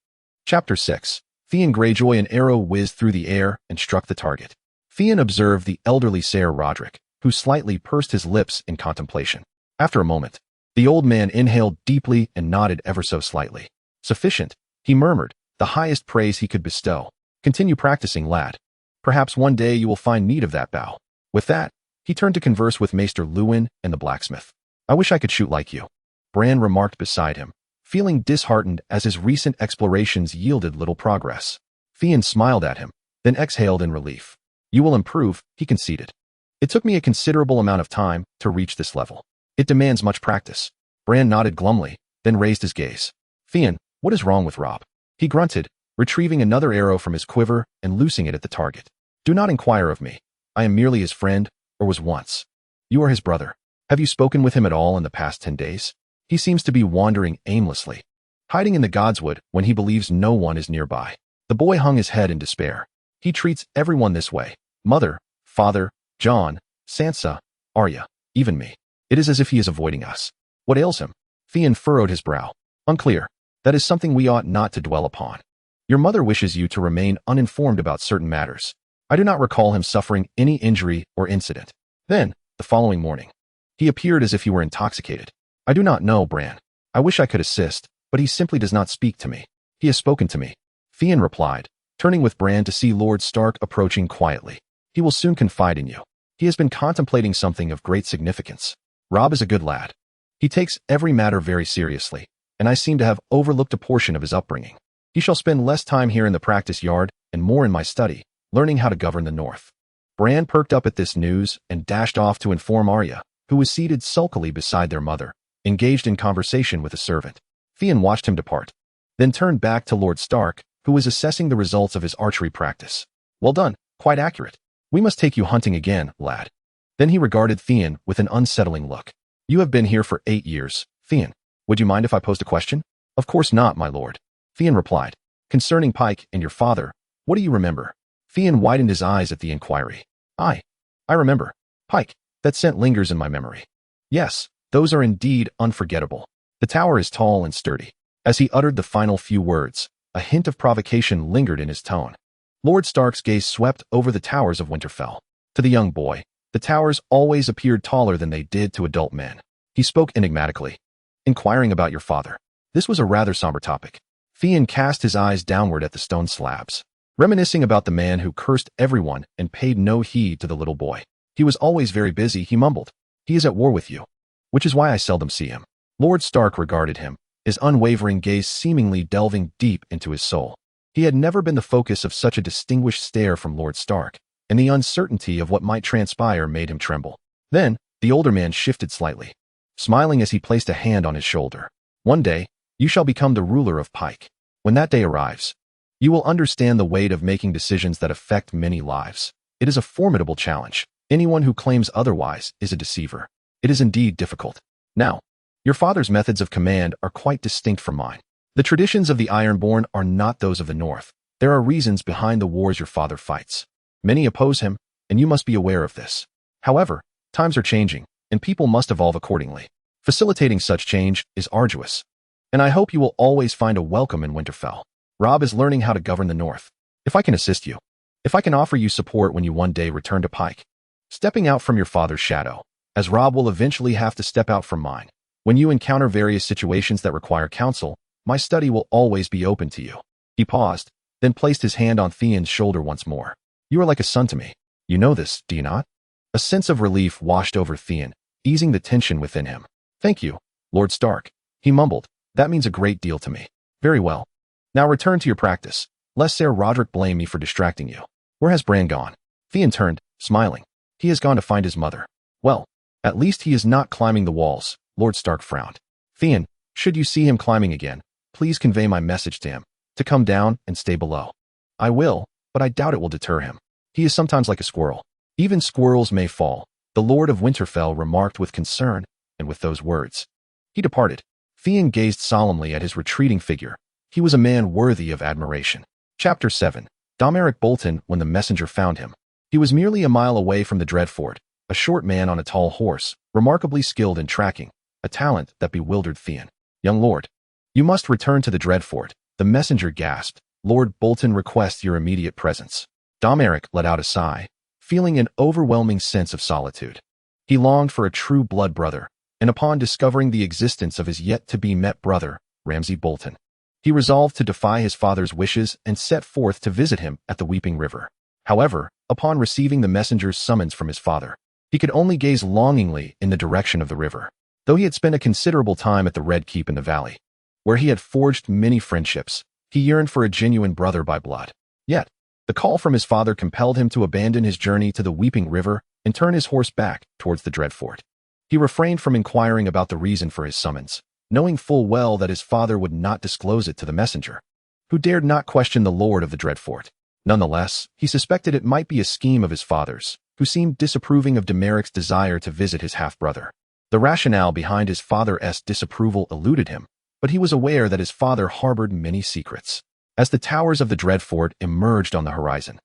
Chapter 6. Theon Greyjoy. An arrow whizzed through the air and struck the target. Theon observed the elderly Ser Roderick, who slightly pursed his lips in contemplation. After a moment, the old man inhaled deeply and nodded ever so slightly. Sufficient, he murmured, the highest praise he could bestow. Continue practicing, lad. Perhaps one day you will find need of that bow. With that, he turned to converse with Maester Luwin and the blacksmith. I wish I could shoot like you, Bran remarked beside him, feeling disheartened as his recent explorations yielded little progress. Theon smiled at him, then exhaled in relief. You will improve, he conceded. It took me a considerable amount of time to reach this level. It demands much practice. Bran nodded glumly, then raised his gaze. Theon, what is wrong with Robb? He grunted, retrieving another arrow from his quiver and loosing it at the target. Do not inquire of me. I am merely his friend, or was once. You are his brother. Have you spoken with him at all in the past 10 days? He seems to be wandering aimlessly, hiding in the godswood when he believes no one is nearby. The boy hung his head in despair. He treats everyone this way. Mother, father, Jon, Sansa, Arya, even me. It is as if he is avoiding us. What ails him? Theon furrowed his brow. Unclear. That is something we ought not to dwell upon. Your mother wishes you to remain uninformed about certain matters. I do not recall him suffering any injury or incident. Then, the following morning, he appeared as if he were intoxicated. I do not know, Bran. I wish I could assist, but he simply does not speak to me. He has spoken to me, Theon replied, turning with Bran to see Lord Stark approaching quietly. He will soon confide in you. He has been contemplating something of great significance. Robb is a good lad. He takes every matter very seriously, and I seem to have overlooked a portion of his upbringing. He shall spend less time here in the practice yard and more in my study, learning how to govern the North. Bran perked up at this news and dashed off to inform Arya, who was seated sulkily beside their mother, engaged in conversation with a servant. Theon watched him depart, then turned back to Lord Stark, who was assessing the results of his archery practice. Well done, quite accurate. We must take you hunting again, lad. Then he regarded Theon with an unsettling look. You have been here for 8 years, Theon. Would you mind if I posed a question? Of course not, my lord. Theon replied. Concerning Pike and your father, what do you remember? Theon widened his eyes at the inquiry. I remember. Pike, that scent lingers in my memory. Yes, those are indeed unforgettable. The tower is tall and sturdy. As he uttered the final few words, a hint of provocation lingered in his tone. Lord Stark's gaze swept over the towers of Winterfell. To the young boy, the towers always appeared taller than they did to adult men. He spoke enigmatically. Inquiring about your father. This was a rather somber topic. Theon cast his eyes downward at the stone slabs, reminiscing about the man who cursed everyone and paid no heed to the little boy. He was always very busy, he mumbled. He is at war with you, which is why I seldom see him. Lord Stark regarded him, his unwavering gaze seemingly delving deep into his soul. He had never been the focus of such a distinguished stare from Lord Stark, and the uncertainty of what might transpire made him tremble. Then, the older man shifted slightly, smiling as he placed a hand on his shoulder. One day, you shall become the ruler of Pike. When that day arrives, you will understand the weight of making decisions that affect many lives. It is a formidable challenge. Anyone who claims otherwise is a deceiver. It is indeed difficult. Now, your father's methods of command are quite distinct from mine. The traditions of the Ironborn are not those of the North. There are reasons behind the wars your father fights. Many oppose him, and you must be aware of this. However, times are changing, and people must evolve accordingly. Facilitating such change is arduous, and I hope you will always find a welcome in Winterfell. Robb is learning how to govern the North. If I can assist you, if I can offer you support when you one day return to Pike, stepping out from your father's shadow, as Robb will eventually have to step out from mine. When you encounter various situations that require counsel, my study will always be open to you." He paused, then placed his hand on Theon's shoulder once more. "You are like a son to me. You know this, do you not?" A sense of relief washed over Theon, easing the tension within him. "Thank you, Lord Stark," he mumbled. "That means a great deal to me." "Very well. Now return to your practice, lest Ser Roderick blame me for distracting you. Where has Bran gone?" Theon turned, smiling. "He has gone to find his mother." "Well, at least he is not climbing the walls," Lord Stark frowned. "Theon, should you see him climbing again, please convey my message to him, to come down and stay below." "I will, but I doubt it will deter him. He is sometimes like a squirrel. Even squirrels may fall," the Lord of Winterfell remarked with concern, and with those words, he departed. Theon gazed solemnly at his retreating figure. He was a man worthy of admiration. Chapter 7. Dom Eric Bolton when the messenger found him. He was merely a mile away from the Dreadfort, a short man on a tall horse, remarkably skilled in tracking, a talent that bewildered Theon. "Young lord, you must return to the Dreadfort," the messenger gasped. "Lord Bolton requests your immediate presence." Dom Eric let out a sigh, feeling an overwhelming sense of solitude. He longed for a true blood brother, and upon discovering the existence of his yet-to-be-met brother, Ramsay Bolton, he resolved to defy his father's wishes and set forth to visit him at the Weeping River. However, upon receiving the messenger's summons from his father, he could only gaze longingly in the direction of the river. Though he had spent a considerable time at the Red Keep in the valley, where he had forged many friendships, he yearned for a genuine brother by blood. Yet, the call from his father compelled him to abandon his journey to the Weeping River and turn his horse back towards the Dreadfort. He refrained from inquiring about the reason for his summons, knowing full well that his father would not disclose it to the messenger, who dared not question the lord of the Dreadfort. Nonetheless, he suspected it might be a scheme of his father's, who seemed disapproving of Demeric's desire to visit his half-brother. The rationale behind his father's disapproval eluded him, but he was aware that his father harbored many secrets. As the towers of the Dreadfort emerged on the horizon,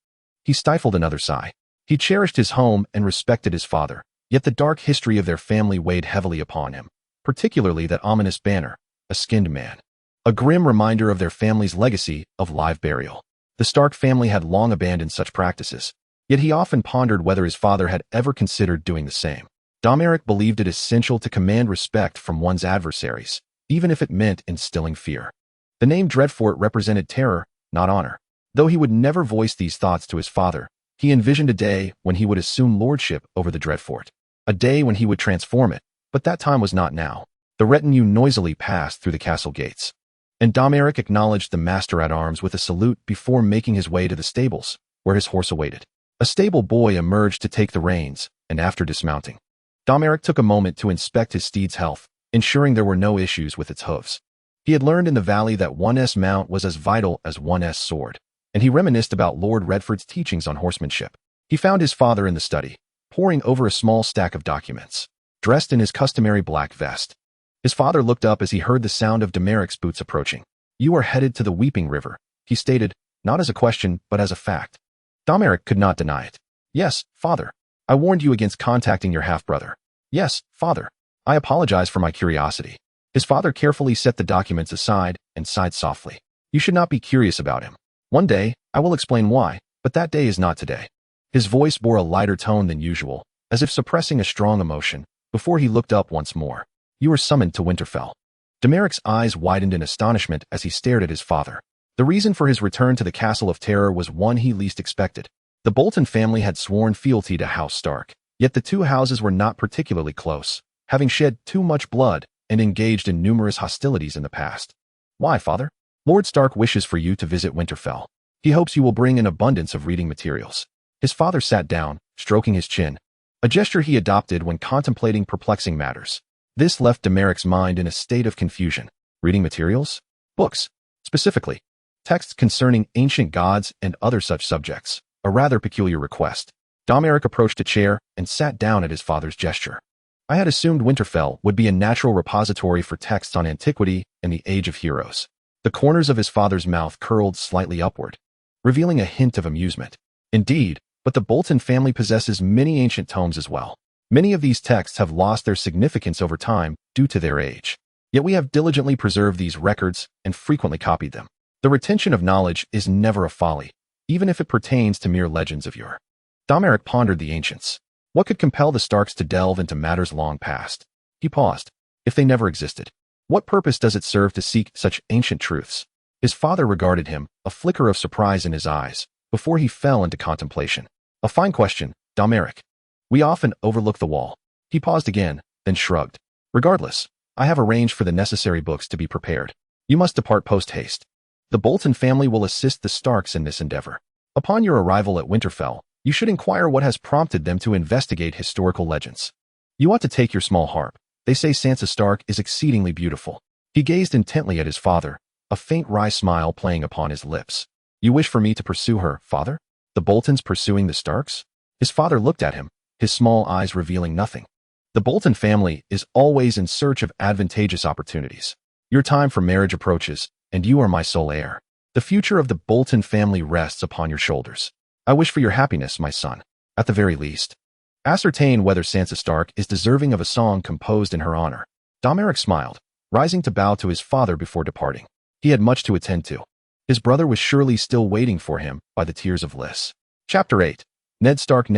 he stifled another sigh. He cherished his home and respected his father, yet the dark history of their family weighed heavily upon him, particularly that ominous banner, a skinned man, a grim reminder of their family's legacy of live burial. The Stark family had long abandoned such practices, yet he often pondered whether his father had ever considered doing the same. Dom Eric believed it essential to command respect from one's adversaries, even if it meant instilling fear. The name Dreadfort represented terror, not honor. Though he would never voice these thoughts to his father, he envisioned a day when he would assume lordship over the Dreadfort, a day when he would transform it, but that time was not now. The retinue noisily passed through the castle gates, and Dom Eric acknowledged the master-at-arms with a salute before making his way to the stables, where his horse awaited. A stable boy emerged to take the reins, and after dismounting, Dom Eric took a moment to inspect his steed's health, ensuring there were no issues with its hooves. He had learned in the valley that one's mount was as vital as one's sword, and he reminisced about Lord Redford's teachings on horsemanship. He found his father in the study, poring over a small stack of documents, dressed in his customary black vest. His father looked up as he heard the sound of Demeric's boots approaching. "You are headed to the Weeping River," he stated, not as a question, but as a fact. Dom Eric could not deny it. "Yes, father. I warned you against contacting your half-brother." "Yes, father. I apologize for my curiosity." His father carefully set the documents aside and sighed softly. "You should not be curious about him. One day, I will explain why, but that day is not today." His voice bore a lighter tone than usual, as if suppressing a strong emotion, before he looked up once more. "You are summoned to Winterfell." Demeric's eyes widened in astonishment as he stared at his father. The reason for his return to the Castle of Terror was one he least expected. The Bolton family had sworn fealty to House Stark, yet the two houses were not particularly close, having shed too much blood and engaged in numerous hostilities in the past. "Why, father?" "Lord Stark wishes for you to visit Winterfell. He hopes you will bring an abundance of reading materials." His father sat down, stroking his chin, a gesture he adopted when contemplating perplexing matters. This left Demeric's mind in a state of confusion. Reading materials? Books. Specifically, texts concerning ancient gods and other such subjects. A rather peculiar request. Dom Eric approached a chair and sat down at his father's gesture. "I had assumed Winterfell would be a natural repository for texts on antiquity and the Age of Heroes." The corners of his father's mouth curled slightly upward, revealing a hint of amusement. "Indeed, but the Bolton family possesses many ancient tomes as well. Many of these texts have lost their significance over time due to their age. Yet we have diligently preserved these records and frequently copied them. The retention of knowledge is never a folly, even if it pertains to mere legends of yore." Dom Eric pondered the ancients. What could compel the Starks to delve into matters long past? He paused. If they never existed, what purpose does it serve to seek such ancient truths? His father regarded him, a flicker of surprise in his eyes, before he fell into contemplation. A fine question, Domeric. We often overlook the wall. He paused again, then shrugged. Regardless, I have arranged for the necessary books to be prepared. You must depart post-haste. The Bolton family will assist the Starks in this endeavor. Upon your arrival at Winterfell, you should inquire what has prompted them to investigate historical legends. You ought to take your small harp. They say Sansa Stark is exceedingly beautiful. He gazed intently at his father, a faint wry smile playing upon his lips. You wish for me to pursue her, father? The Boltons pursuing the Starks? His father looked at him, his small eyes revealing nothing. The Bolton family is always in search of advantageous opportunities. Your time for marriage approaches, and you are my sole heir. The future of the Bolton family rests upon your shoulders. I wish for your happiness, my son. At the very least, ascertain whether Sansa Stark is deserving of a song composed in her honor. Domeric smiled, rising to bow to his father before departing. He had much to attend to. His brother was surely still waiting for him by the Tears of Lys. Chapter 8. Ned Stark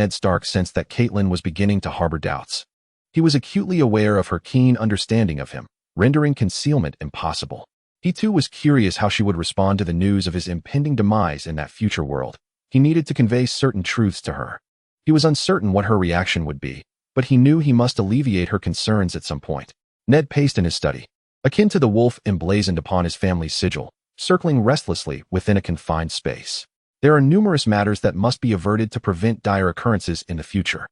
sensed that Catelyn was beginning to harbor doubts. He was acutely aware of her keen understanding of him, rendering concealment impossible. He too was curious how she would respond to the news of his impending demise in that future world. He needed to convey certain truths to her. He was uncertain what her reaction would be, but he knew he must alleviate her concerns at some point. Ned paced in his study, akin to the wolf emblazoned upon his family's sigil, circling restlessly within a confined space. There are numerous matters that must be averted to prevent dire occurrences in the future.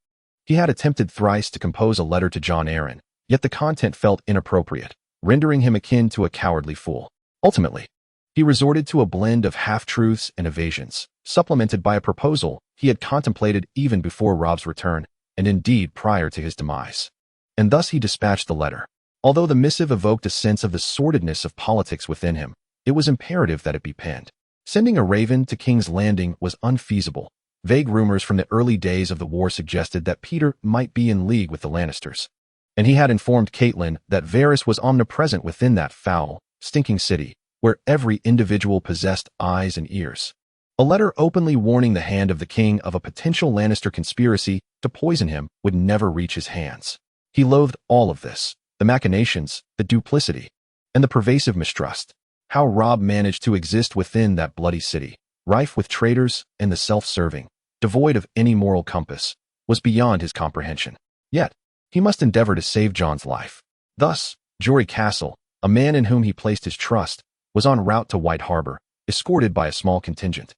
He had attempted thrice to compose a letter to Jon Arryn, yet the content felt inappropriate, rendering him akin to a cowardly fool. Ultimately, he resorted to a blend of half-truths and evasions, supplemented by a proposal he had contemplated even before Robb's return, and indeed prior to his demise. And thus he dispatched the letter. Although the missive evoked a sense of the sordidness of politics within him, it was imperative that it be penned. Sending a raven to King's Landing was unfeasible. Vague rumors from the early days of the war suggested that Peter might be in league with the Lannisters, and he had informed Catelyn that Varys was omnipresent within that foul, stinking city, where every individual possessed eyes and ears. A letter openly warning the hand of the king of a potential Lannister conspiracy to poison him would never reach his hands. He loathed all of this, the machinations, the duplicity, and the pervasive mistrust. How Robb managed to exist within that bloody city, rife with traitors and the self-serving, devoid of any moral compass, was beyond his comprehension. Yet, he must endeavor to save Jon's life. Thus, Jory Castle, a man in whom he placed his trust, was en route to White Harbor, escorted by a small contingent.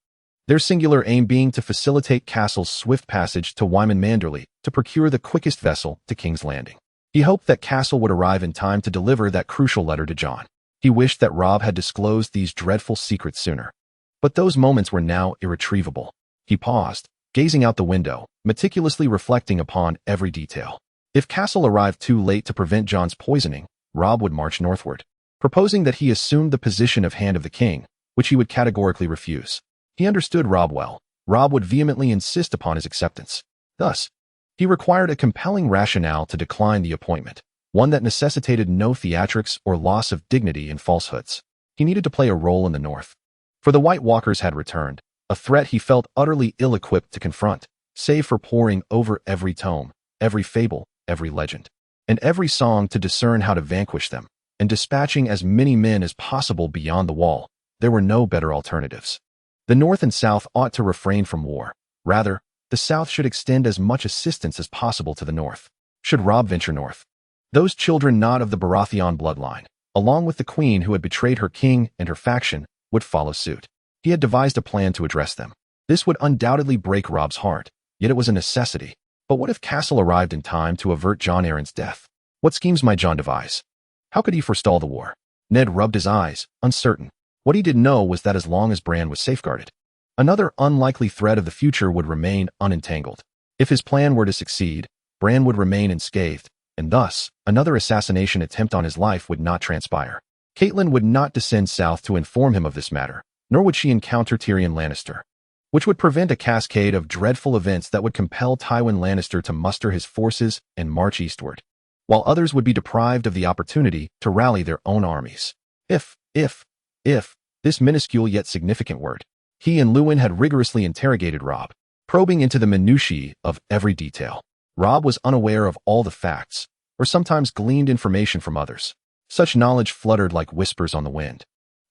Their singular aim being to facilitate Castle's swift passage to Wyman Manderley to procure the quickest vessel to King's Landing. He hoped that Castle would arrive in time to deliver that crucial letter to Jon. He wished that Robb had disclosed these dreadful secrets sooner. But those moments were now irretrievable. He paused, gazing out the window, meticulously reflecting upon every detail. If Castle arrived too late to prevent Jon's poisoning, Robb would march northward, proposing that he assumed the position of Hand of the King, which he would categorically refuse. He understood Robb well. Robb would vehemently insist upon his acceptance. Thus, he required a compelling rationale to decline the appointment, one that necessitated no theatrics or loss of dignity in falsehoods. He needed to play a role in the North. For the White Walkers had returned, a threat he felt utterly ill-equipped to confront, save for poring over every tome, every fable, every legend, and every song to discern how to vanquish them, and dispatching as many men as possible beyond the wall. There were no better alternatives. The North and South ought to refrain from war. Rather, the South should extend as much assistance as possible to the North. Should Robb venture north, those children not of the Baratheon bloodline, along with the queen who had betrayed her king and her faction, would follow suit. He had devised a plan to address them. This would undoubtedly break Robb's heart, yet it was a necessity. But what if Castle arrived in time to avert Jon Arryn's death? What schemes might Jon devise? How could he forestall the war? Ned rubbed his eyes, uncertain. What he didn't know was that as long as Bran was safeguarded, another unlikely threat of the future would remain unentangled. If his plan were to succeed, Bran would remain unscathed, and thus, another assassination attempt on his life would not transpire. Catelyn would not descend south to inform him of this matter, nor would she encounter Tyrion Lannister, which would prevent a cascade of dreadful events that would compel Tywin Lannister to muster his forces and march eastward, while others would be deprived of the opportunity to rally their own armies. If, this minuscule yet significant word. He and Lewin had rigorously interrogated Robb, probing into the minutiae of every detail. Robb was unaware of all the facts, or sometimes gleaned information from others. Such knowledge fluttered like whispers on the wind,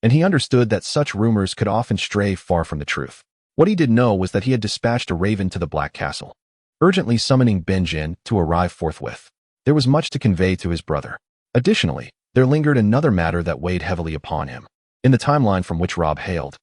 and he understood that such rumors could often stray far from the truth. What he did know was that he had dispatched a raven to the Black Castle, urgently summoning Benjen to arrive forthwith. There was much to convey to his brother. Additionally, there lingered another matter that weighed heavily upon him. In the timeline from which Robb hailed,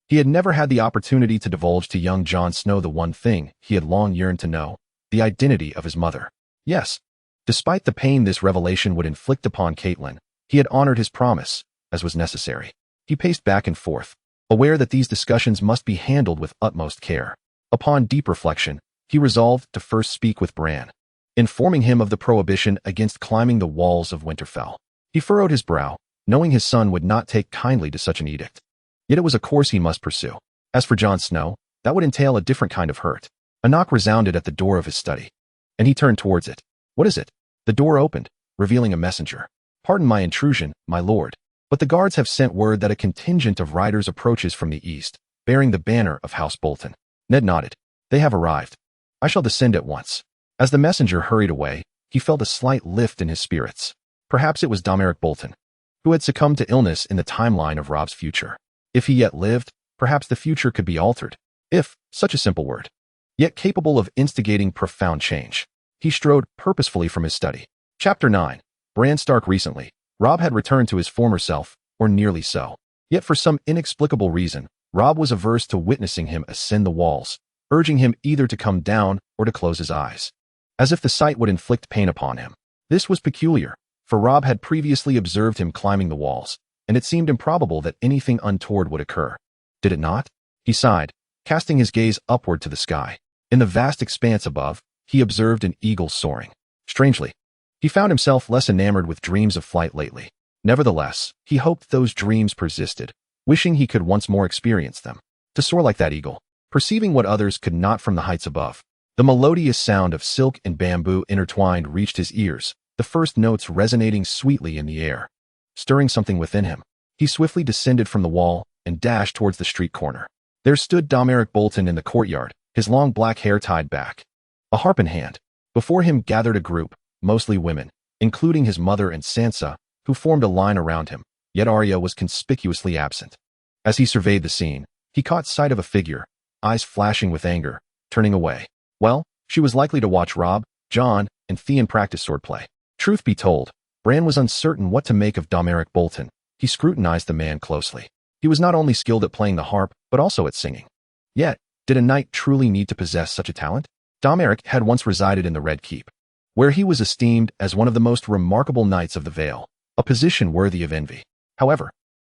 he had never had the opportunity to divulge to young Jon Snow the one thing he had long yearned to know, the identity of his mother. Yes, despite the pain this revelation would inflict upon Catelyn, he had honored his promise, as was necessary. He paced back and forth, aware that these discussions must be handled with utmost care. Upon deep reflection, he resolved to first speak with Bran, informing him of the prohibition against climbing the walls of Winterfell. He furrowed his brow, knowing his son would not take kindly to such an edict. Yet it was a course he must pursue. As for Jon Snow, that would entail a different kind of hurt. A knock resounded at the door of his study, and he turned towards it. "What is it?" The door opened, revealing a messenger. "Pardon my intrusion, my lord, but the guards have sent word that a contingent of riders approaches from the east, bearing the banner of House Bolton." Ned nodded. "They have arrived. I shall descend at once." As the messenger hurried away, he felt a slight lift in his spirits. Perhaps it was Domeric Bolton, who had succumbed to illness in the timeline of Robb's future. If he yet lived, perhaps the future could be altered. If, such a simple word, yet capable of instigating profound change. He strode purposefully from his study. Chapter 9. Bran Stark. Recently, Robb had returned to his former self, or nearly so. Yet for some inexplicable reason, Robb was averse to witnessing him ascend the walls, urging him either to come down or to close his eyes, as if the sight would inflict pain upon him. This was peculiar, for Robb had previously observed him climbing the walls, and it seemed improbable that anything untoward would occur. Did it not? He sighed, casting his gaze upward to the sky. In the vast expanse above, he observed an eagle soaring. Strangely, he found himself less enamored with dreams of flight lately. Nevertheless, he hoped those dreams persisted, wishing he could once more experience them. To soar like that eagle, perceiving what others could not from the heights above. The melodious sound of silk and bamboo intertwined reached his ears, the first notes resonating sweetly in the air, stirring something within him. He swiftly descended from the wall and dashed towards the street corner. There stood Domeric Bolton in the courtyard, his long black hair tied back, a harp in hand. Before him gathered a group, mostly women, including his mother and Sansa, who formed a line around him, yet Arya was conspicuously absent. As he surveyed the scene, he caught sight of a figure, eyes flashing with anger, turning away. Well, she was likely to watch Robb, Jon, and Theon practice swordplay. Truth be told, Bran was uncertain what to make of Domeric Bolton. He scrutinized the man closely. He was not only skilled at playing the harp, but also at singing. Yet, did a knight truly need to possess such a talent? Domeric had once resided in the Red Keep, where he was esteemed as one of the most remarkable knights of the Vale, a position worthy of envy. However,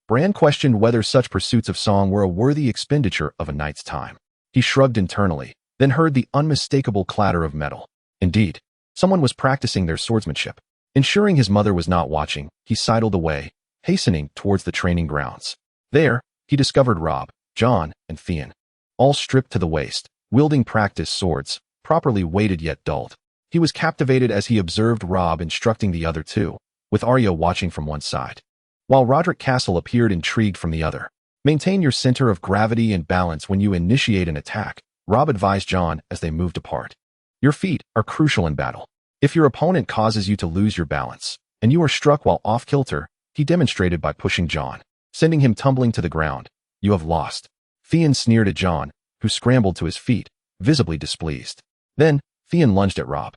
Bran questioned whether such pursuits of song were a worthy expenditure of a knight's time. He shrugged internally, then heard the unmistakable clatter of metal. Indeed, someone was practicing their swordsmanship. Ensuring his mother was not watching, he sidled away, hastening towards the training grounds. There, he discovered Robb, Jon, and Theon, all stripped to the waist, wielding practice swords, properly weighted yet dulled. He was captivated as he observed Robb instructing the other two, with Arya watching from one side, while Roderick Castle appeared intrigued from the other. Maintain your center of gravity and balance when you initiate an attack, Robb advised Jon as they moved apart. Your feet are crucial in battle. If your opponent causes you to lose your balance, and you are struck while off-kilter, he demonstrated by pushing Jon, sending him tumbling to the ground. You have lost. Theon sneered at Jon, who scrambled to his feet, visibly displeased. Then, Theon lunged at Robb,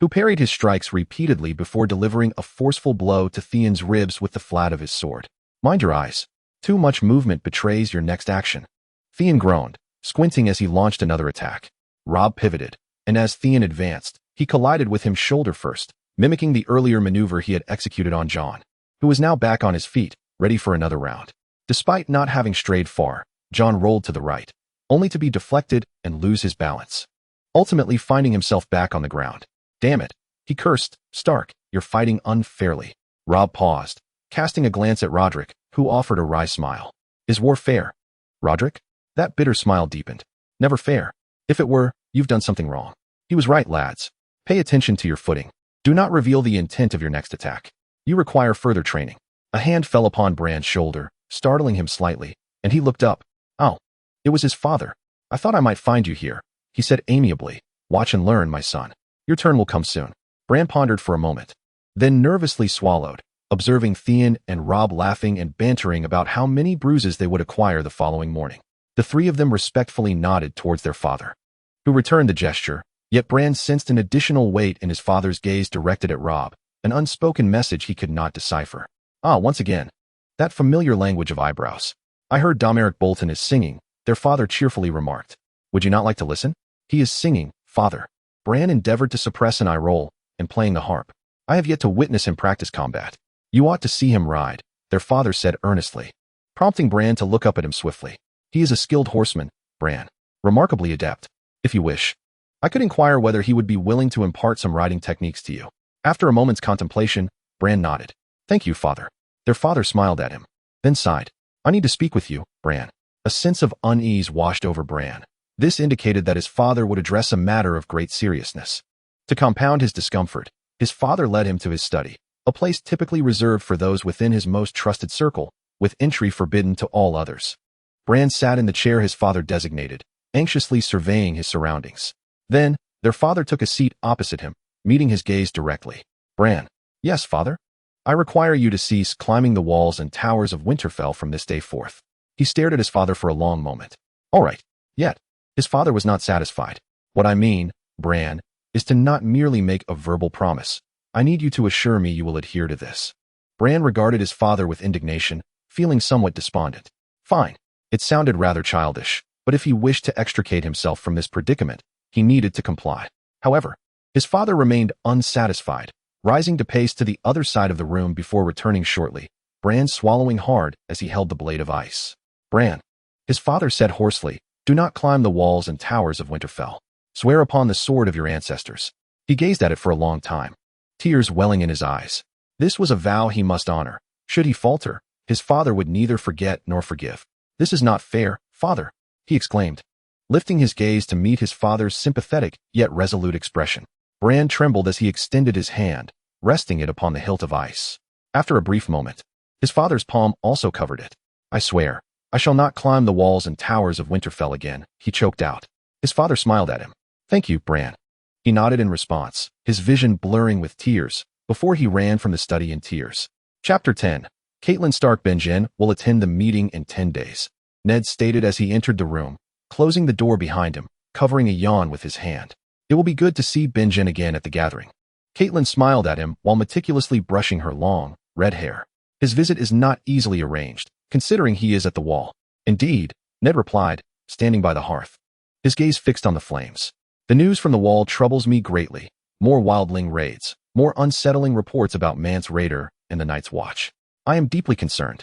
who parried his strikes repeatedly before delivering a forceful blow to Theon's ribs with the flat of his sword. Mind your eyes. Too much movement betrays your next action. Theon groaned, squinting as he launched another attack. Robb pivoted, and as Theon advanced, he collided with him shoulder first, mimicking the earlier maneuver he had executed on Jon, who was now back on his feet, ready for another round. Despite not having strayed far, Jon rolled to the right, only to be deflected and lose his balance, ultimately finding himself back on the ground. Damn it, he cursed. Stark, you're fighting unfairly. Robb paused, casting a glance at Roderick, who offered a wry smile. Is war fair? Roderick? That bitter smile deepened. Never fair. If it were, you've done something wrong. He was right, lads. Pay attention to your footing. Do not reveal the intent of your next attack. You require further training. A hand fell upon Bran's shoulder, startling him slightly, and he looked up. Oh, it was his father. I thought I might find you here, he said amiably. Watch and learn, my son. Your turn will come soon. Bran pondered for a moment, then nervously swallowed, observing Theon and Robb laughing and bantering about how many bruises they would acquire the following morning. The three of them respectfully nodded towards their father, who returned the gesture, yet Bran sensed an additional weight in his father's gaze directed at Robb, an unspoken message he could not decipher. Once again, that familiar language of eyebrows. I heard Domeric Bolton is singing, their father cheerfully remarked. Would you not like to listen? He is singing, father. Bran endeavored to suppress an eye roll, and playing the harp. I have yet to witness him practice combat. You ought to see him ride, their father said earnestly, prompting Bran to look up at him swiftly. He is a skilled horseman, Bran. Remarkably adept. If you wish, I could inquire whether he would be willing to impart some riding techniques to you. After a moment's contemplation, Bran nodded. Thank you, father. Their father smiled at him, then sighed. I need to speak with you, Bran. A sense of unease washed over Bran. This indicated that his father would address a matter of great seriousness. To compound his discomfort, his father led him to his study, a place typically reserved for those within his most trusted circle, with entry forbidden to all others. Bran sat in the chair his father designated, anxiously surveying his surroundings. Then, their father took a seat opposite him, meeting his gaze directly. Bran. Yes, father? I require you to cease climbing the walls and towers of Winterfell from this day forth. He stared at his father for a long moment. All right. Yet, his father was not satisfied. What I mean, Bran, is to not merely make a verbal promise. I need you to assure me you will adhere to this. Bran regarded his father with indignation, feeling somewhat despondent. Fine. It sounded rather childish, but if he wished to extricate himself from this predicament, he needed to comply. However, his father remained unsatisfied, rising to pace to the other side of the room before returning shortly, Bran swallowing hard as he held the blade of ice. Bran, his father said hoarsely, do not climb the walls and towers of Winterfell. Swear upon the sword of your ancestors. He gazed at it for a long time, tears welling in his eyes. This was a vow he must honor. Should he falter, his father would neither forget nor forgive. This is not fair, father, he exclaimed, lifting his gaze to meet his father's sympathetic yet resolute expression. Bran trembled as he extended his hand, resting it upon the hilt of ice. After a brief moment, his father's palm also covered it. I swear, I shall not climb the walls and towers of Winterfell again, he choked out. His father smiled at him. Thank you, Bran. He nodded in response, his vision blurring with tears, before he ran from the study in tears. Chapter 10. Catelyn Stark Benjen will attend the meeting in 10 days. Ned stated as he entered the room, closing the door behind him, covering a yawn with his hand. It will be good to see Benjen again at the gathering. Catelyn smiled at him while meticulously brushing her long, red hair. His visit is not easily arranged, considering he is at the wall. Indeed, Ned replied, standing by the hearth, his gaze fixed on the flames. The news from the wall troubles me greatly. More wildling raids, more unsettling reports about Mance Rayder and the Night's Watch. I am deeply concerned.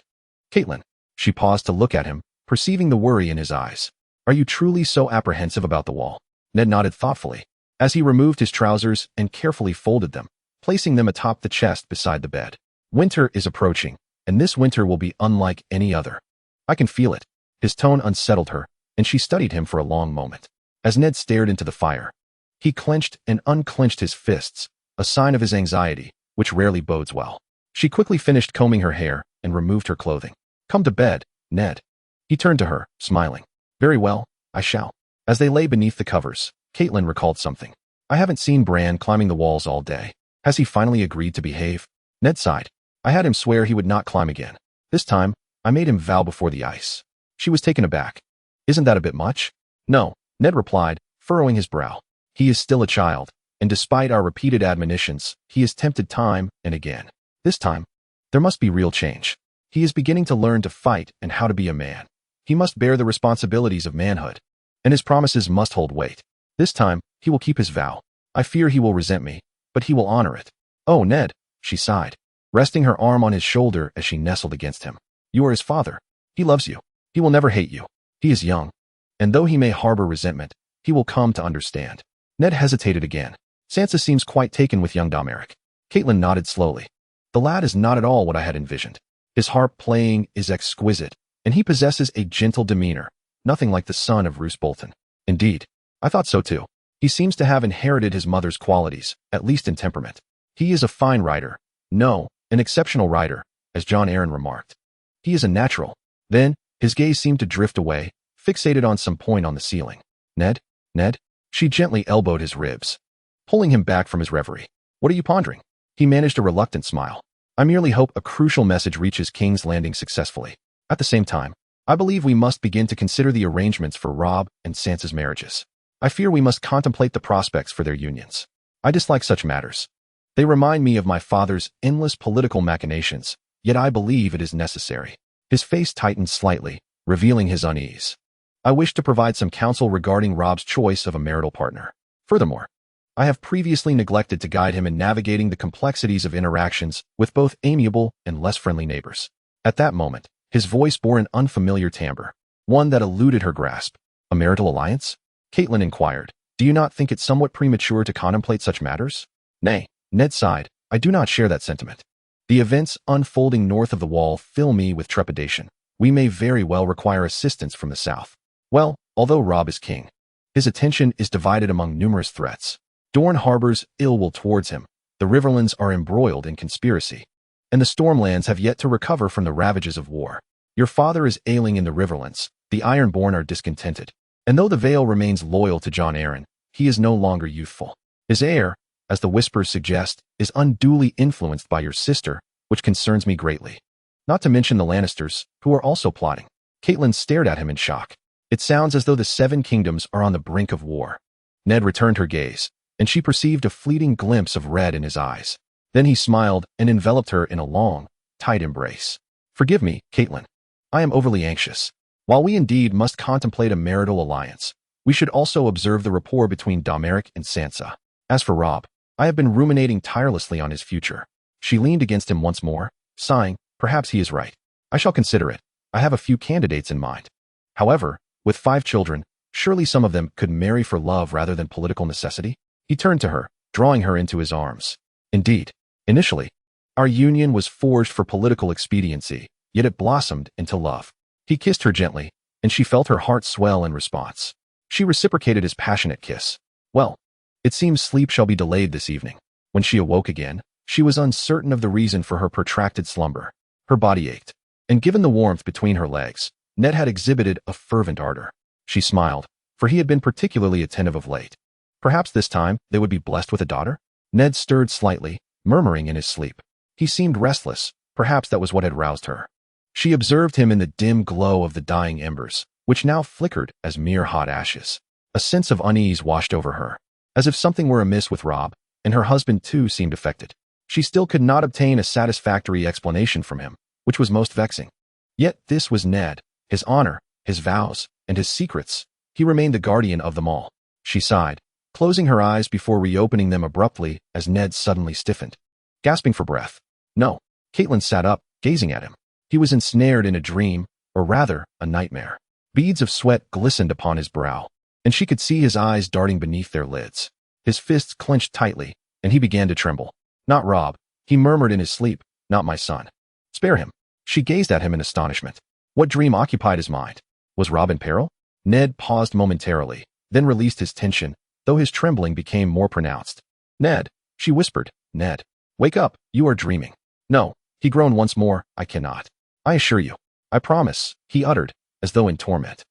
Catelyn. She paused to look at him, perceiving the worry in his eyes. Are you truly so apprehensive about the wall? Ned nodded thoughtfully, as he removed his trousers and carefully folded them, placing them atop the chest beside the bed. Winter is approaching, and this winter will be unlike any other. I can feel it. His tone unsettled her, and she studied him for a long moment. As Ned stared into the fire, he clenched and unclenched his fists, a sign of his anxiety, which rarely bodes well. She quickly finished combing her hair and removed her clothing. Come to bed, Ned. He turned to her, smiling. Very well, I shall. As they lay beneath the covers, Catelyn recalled something. I haven't seen Bran climbing the walls all day. Has he finally agreed to behave? Ned sighed. I had him swear he would not climb again. This time, I made him vow before the ice. She was taken aback. Isn't that a bit much? No, Ned replied, furrowing his brow. He is still a child, and despite our repeated admonitions, he is tempted time and again. This time, there must be real change. He is beginning to learn to fight and how to be a man. He must bear the responsibilities of manhood, and his promises must hold weight. This time, he will keep his vow. I fear he will resent me, but he will honor it. Oh, Ned, she sighed, resting her arm on his shoulder as she nestled against him. You are his father. He loves you. He will never hate you. He is young, and though he may harbor resentment, he will come to understand. Ned hesitated again. Sansa seems quite taken with young Domeric. Catelyn nodded slowly. The lad is not at all what I had envisioned. His harp playing is exquisite, and he possesses a gentle demeanor, nothing like the son of Roose Bolton. Indeed, I thought so too. He seems to have inherited his mother's qualities, at least in temperament. He is a fine rider. No, an exceptional rider, as Jon Arryn remarked. He is a natural. Then, his gaze seemed to drift away, fixated on some point on the ceiling. Ned? Ned? She gently elbowed his ribs. pulling him back from his reverie. What are you pondering? He managed a reluctant smile. I merely hope a crucial message reaches King's Landing successfully. At the same time, I believe we must begin to consider the arrangements for Robb and Sansa's marriages. I fear we must contemplate the prospects for their unions. I dislike such matters. They remind me of my father's endless political machinations, yet I believe it is necessary. His face tightened slightly, revealing his unease. I wish to provide some counsel regarding Robb's choice of a marital partner. Furthermore, I have previously neglected to guide him in navigating the complexities of interactions with both amiable and less friendly neighbors. At that moment, his voice bore an unfamiliar timbre, one that eluded her grasp. A marital alliance? Catelyn inquired. Do you not think it somewhat premature to contemplate such matters? Nay, Ned sighed. I do not share that sentiment. The events unfolding north of the wall fill me with trepidation. We may very well require assistance from the south. Well, although Robb is king, his attention is divided among numerous threats. Dorne harbors ill will towards him, the Riverlands are embroiled in conspiracy, and the Stormlands have yet to recover from the ravages of war. Your father is ailing in the Riverlands, the Ironborn are discontented, and though the Vale remains loyal to Jon Arryn, he is no longer youthful. His heir, as the whispers suggest, is unduly influenced by your sister, which concerns me greatly. Not to mention the Lannisters, who are also plotting. Catelyn stared at him in shock. It sounds as though the Seven Kingdoms are on the brink of war. Ned returned her gaze, and she perceived a fleeting glimpse of red in his eyes. Then he smiled and enveloped her in a long, tight embrace. Forgive me, Catelyn. I am overly anxious. While we indeed must contemplate a marital alliance, we should also observe the rapport between Domeric and Sansa. As for Robb, I have been ruminating tirelessly on his future. She leaned against him once more, sighing. Perhaps he is right. I shall consider it. I have a few candidates in mind. However, with 5 children, surely some of them could marry for love rather than political necessity? He turned to her, drawing her into his arms. Indeed, initially, our union was forged for political expediency, yet it blossomed into love. He kissed her gently, and she felt her heart swell in response. She reciprocated his passionate kiss. Well, it seems sleep shall be delayed this evening. When she awoke again, she was uncertain of the reason for her protracted slumber. Her body ached, and given the warmth between her legs, Ned had exhibited a fervent ardor. She smiled, for he had been particularly attentive of late. Perhaps this time they would be blessed with a daughter? Ned stirred slightly, murmuring in his sleep. He seemed restless. Perhaps that was what had roused her. She observed him in the dim glow of the dying embers, which now flickered as mere hot ashes. A sense of unease washed over her, as if something were amiss with Robb, and her husband too seemed affected. She still could not obtain a satisfactory explanation from him, which was most vexing. Yet this was Ned, his honor, his vows, and his secrets. He remained the guardian of them all. She sighed, closing her eyes before reopening them abruptly as Ned suddenly stiffened. Gasping for breath. No. Catelyn sat up, gazing at him. He was ensnared in a dream, or rather, a nightmare. Beads of sweat glistened upon his brow, and she could see his eyes darting beneath their lids. His fists clenched tightly, and he began to tremble. Not Robb, he murmured in his sleep, not my son. Spare him. She gazed at him in astonishment. What dream occupied his mind? Was Robb in peril? Ned paused momentarily, then released his tension, though his trembling became more pronounced. Ned, she whispered, Ned, wake up, you are dreaming. No, he groaned once more, I cannot. I assure you. I promise, he uttered, as though in torment.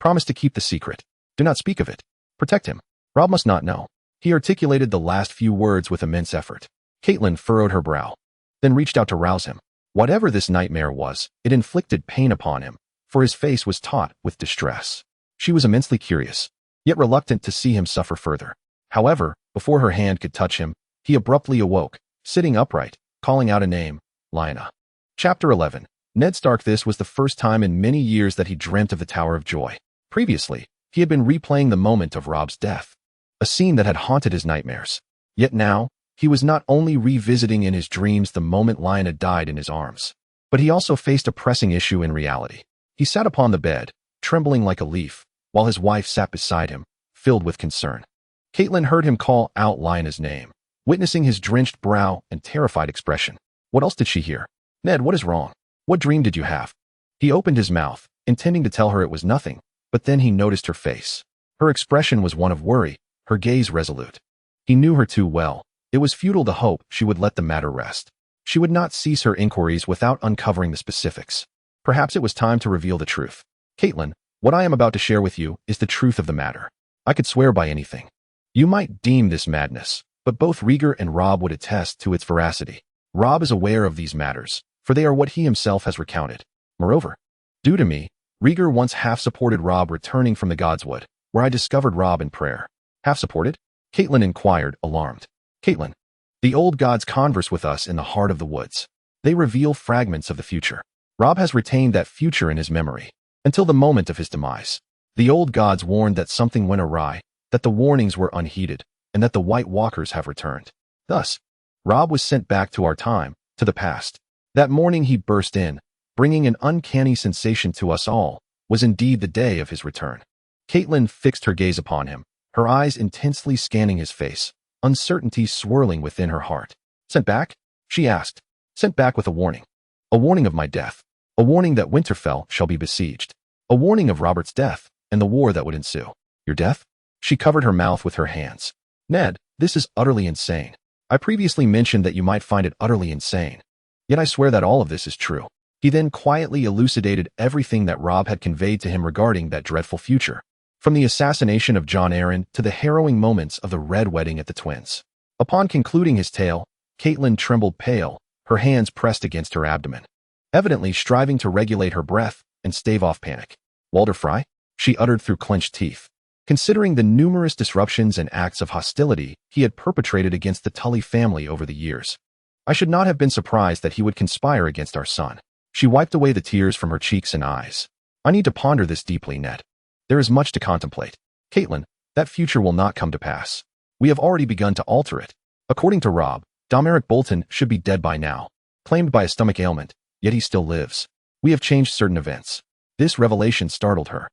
Promise to keep the secret. Do not speak of it. Protect him. Robb must not know. He articulated the last few words with immense effort. Catelyn furrowed her brow, then reached out to rouse him. Whatever this nightmare was, it inflicted pain upon him, for his face was taut with distress. She was immensely curious, yet reluctant to see him suffer further. However, before her hand could touch him, he abruptly awoke, sitting upright, calling out a name, Lyanna. Chapter 11. Ned Stark. This was the first time in many years that he dreamt of the Tower of Joy. Previously, he had been replaying the moment of Robb's death, a scene that had haunted his nightmares. Yet now, he was not only revisiting in his dreams the moment Lyanna died in his arms, but he also faced a pressing issue in reality. He sat upon the bed, trembling like a leaf, while his wife sat beside him, filled with concern. Catelyn heard him call out Lyanna's name, witnessing his drenched brow and terrified expression. What else did she hear? Ned, what is wrong? What dream did you have? He opened his mouth, intending to tell her it was nothing, but then he noticed her face. Her expression was one of worry, her gaze resolute. He knew her too well. It was futile to hope she would let the matter rest. She would not cease her inquiries without uncovering the specifics. Perhaps it was time to reveal the truth. Catelyn, what I am about to share with you is the truth of the matter. I could swear by anything. You might deem this madness, but both Rhaegar and Robb would attest to its veracity. Robb is aware of these matters, for they are what he himself has recounted. Moreover, due to me, Rhaegar once half-supported Robb returning from the godswood, where I discovered Robb in prayer. Half-supported? Catelyn inquired, alarmed. Catelyn, the old gods converse with us in the heart of the woods. They reveal fragments of the future. Robb has retained that future in his memory, until the moment of his demise. The old gods warned that something went awry, that the warnings were unheeded, and that the White Walkers have returned. Thus, Robb was sent back to our time, to the past. That morning he burst in, bringing an uncanny sensation to us all, was indeed the day of his return. Catelyn fixed her gaze upon him, her eyes intensely scanning his face, uncertainty swirling within her heart. Sent back? She asked. Sent back with a warning. A warning of my death. A warning that Winterfell shall be besieged. A warning of Robert's death, and the war that would ensue. Your death? She covered her mouth with her hands. Ned, this is utterly insane. I previously mentioned that you might find it utterly insane. Yet I swear that all of this is true. He then quietly elucidated everything that Robb had conveyed to him regarding that dreadful future, from the assassination of Jon Arryn to the harrowing moments of the Red Wedding at the Twins. Upon concluding his tale, Catelyn trembled pale, her hands pressed against her abdomen, evidently striving to regulate her breath and stave off panic. Walder Frey? She uttered through clenched teeth. Considering the numerous disruptions and acts of hostility he had perpetrated against the Tully family over the years, I should not have been surprised that he would conspire against our son. She wiped away the tears from her cheeks and eyes. I need to ponder this deeply, Ned. There is much to contemplate. Catelyn, that future will not come to pass. We have already begun to alter it. According to Robb, Domeric Bolton should be dead by now, claimed by a stomach ailment, yet he still lives. We have changed certain events. This revelation startled her,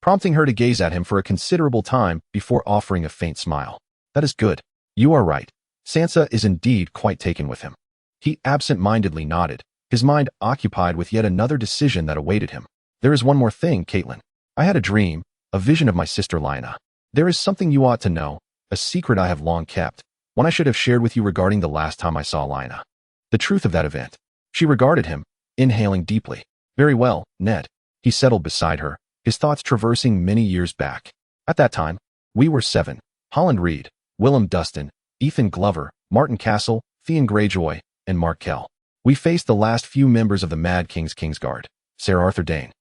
prompting her to gaze at him for a considerable time before offering a faint smile. That is good. You are right. Sansa is indeed quite taken with him. He absent-mindedly nodded, his mind occupied with yet another decision that awaited him. There is one more thing, Catelyn. I had a dream, a vision of my sister Lyanna. There is something you ought to know, a secret I have long kept, one I should have shared with you regarding the last time I saw Lyanna. The truth of that event. She regarded him, inhaling deeply. Very well, Ned. He settled beside her, his thoughts traversing many years back. At that time, we were 7. Holland Reed, Willem Dustin, Ethan Glover, Martin Castle, Theon Greyjoy, and Mark Kell. We faced the last few members of the Mad King's Kingsguard, Sir Arthur Dayne,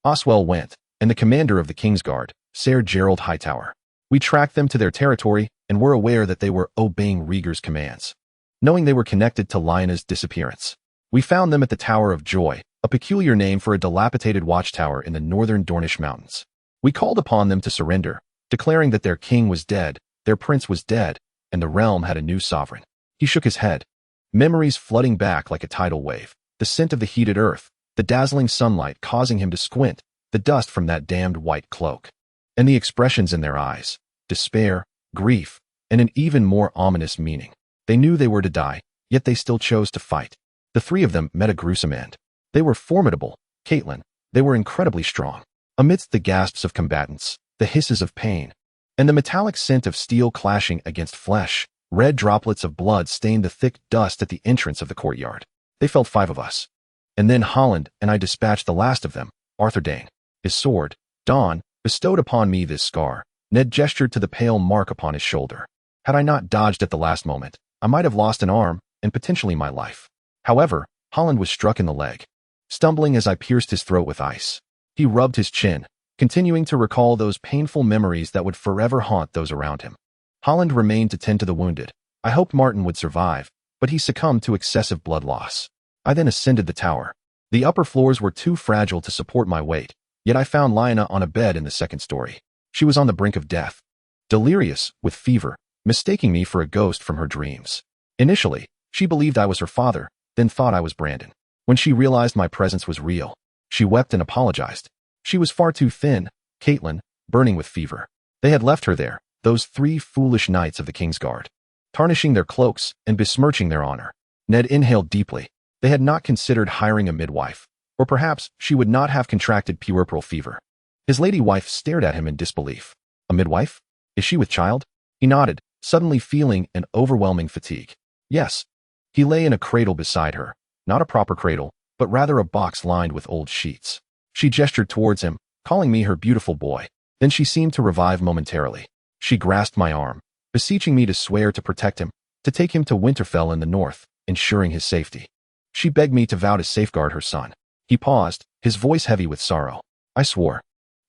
Oswell Went, and the commander of the Kingsguard, Sir Gerald Hightower. We tracked them to their territory and were aware that they were obeying Rhaegar's commands, knowing they were connected to Lyanna's disappearance. We found them at the Tower of Joy, a peculiar name for a dilapidated watchtower in the northern Dornish mountains. We called upon them to surrender, declaring that their king was dead, their prince was dead, and the realm had a new sovereign. He shook his head, memories flooding back like a tidal wave, the scent of the heated earth, the dazzling sunlight causing him to squint, the dust from that damned white cloak, and the expressions in their eyes, despair, grief, and an even more ominous meaning. They knew they were to die, yet they still chose to fight. The 3 of them met a gruesome end. They were formidable, Catelyn. They were incredibly strong. Amidst the gasps of combatants, the hisses of pain, and the metallic scent of steel clashing against flesh, red droplets of blood stained the thick dust at the entrance of the courtyard. They felled 5 of us. And then Holland and I dispatched the last of them, Arthur Dayne. His sword, Dawn, bestowed upon me this scar. Ned gestured to the pale mark upon his shoulder. Had I not dodged at the last moment, I might have lost an arm, and potentially my life. However, Holland was struck in the leg, stumbling as I pierced his throat with ice. He rubbed his chin, continuing to recall those painful memories that would forever haunt those around him. Holland remained to tend to the wounded. I hoped Martin would survive, but he succumbed to excessive blood loss. I then ascended the tower. The upper floors were too fragile to support my weight, yet I found Lyanna on a bed in the 2nd story. She was on the brink of death, delirious, with fever, mistaking me for a ghost from her dreams. Initially, she believed I was her father, then thought I was Brandon. When she realized my presence was real, she wept and apologized. She was far too thin, Catelyn, burning with fever. They had left her there, those 3 foolish knights of the Kingsguard, tarnishing their cloaks and besmirching their honor. Ned inhaled deeply. They had not considered hiring a midwife, or perhaps she would not have contracted puerperal fever. His lady wife stared at him in disbelief. A midwife? Is she with child? He nodded, suddenly feeling an overwhelming fatigue. Yes. He lay in a cradle beside her, not a proper cradle, but rather a box lined with old sheets. She gestured towards him, calling me her beautiful boy. Then she seemed to revive momentarily. She grasped my arm, beseeching me to swear to protect him, to take him to Winterfell in the north, ensuring his safety. She begged me to vow to safeguard her son. He paused, his voice heavy with sorrow. I swore.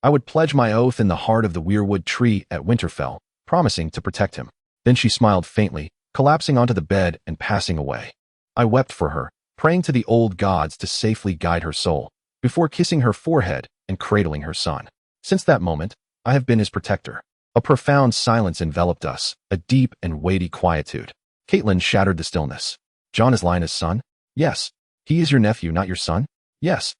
I would pledge my oath in the heart of the weirwood tree at Winterfell, promising to protect him. Then she smiled faintly, collapsing onto the bed and passing away. I wept for her, praying to the old gods to safely guide her soul, before kissing her forehead and cradling her son. Since that moment, I have been his protector. A profound silence enveloped us, a deep and weighty quietude. Catelyn shattered the stillness. Jon is Lyanna's son? Yes. He is your nephew, not your son? Yes.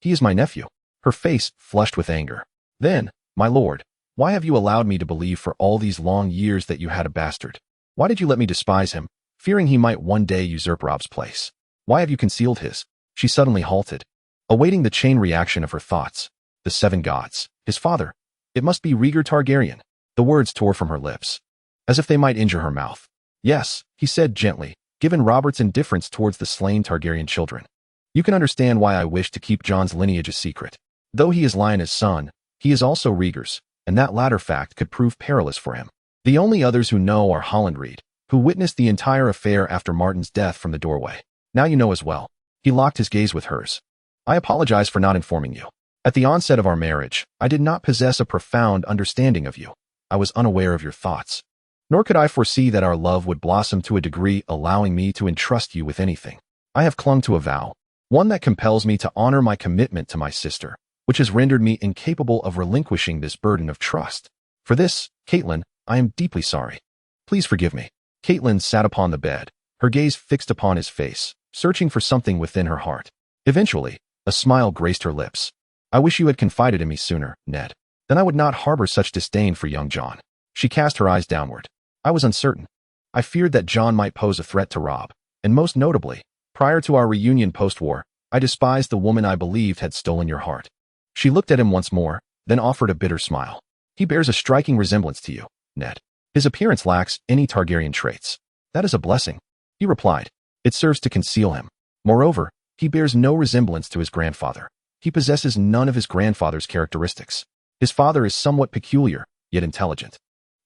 He is my nephew. Her face flushed with anger. Then, my lord, why have you allowed me to believe for all these long years that you had a bastard? Why did you let me despise him, fearing he might one day usurp Robb's place? Why have you concealed his? She suddenly halted, awaiting the chain reaction of her thoughts. The seven gods. His father. It must be Rhaegar Targaryen. The words tore from her lips, as if they might injure her mouth. Yes, he said gently, given Robert's indifference towards the slain Targaryen children. You can understand why I wish to keep Jon's lineage a secret. Though he is Lyanna's son, he is also Rhaegar's, and that latter fact could prove perilous for him. The only others who know are Hollandreed, who witnessed the entire affair after Martin's death from the doorway. Now you know as well. He locked his gaze with hers. I apologize for not informing you. At the onset of our marriage, I did not possess a profound understanding of you. I was unaware of your thoughts. Nor could I foresee that our love would blossom to a degree allowing me to entrust you with anything. I have clung to a vow, one that compels me to honor my commitment to my sister, which has rendered me incapable of relinquishing this burden of trust. For this, Catelyn, I am deeply sorry. Please forgive me. Catelyn sat upon the bed, her gaze fixed upon his face, searching for something within her heart. Eventually, a smile graced her lips. I wish you had confided in me sooner, Ned. Then I would not harbor such disdain for young Jon. She cast her eyes downward. I was uncertain. I feared that Jon might pose a threat to Robb, and most notably, prior to our reunion post-war, I despised the woman I believed had stolen your heart. She looked at him once more, then offered a bitter smile. He bears a striking resemblance to you, Ned. His appearance lacks any Targaryen traits. That is a blessing. He replied. It serves to conceal him. Moreover, he bears no resemblance to his grandfather. He possesses none of his grandfather's characteristics. His father is somewhat peculiar, yet intelligent.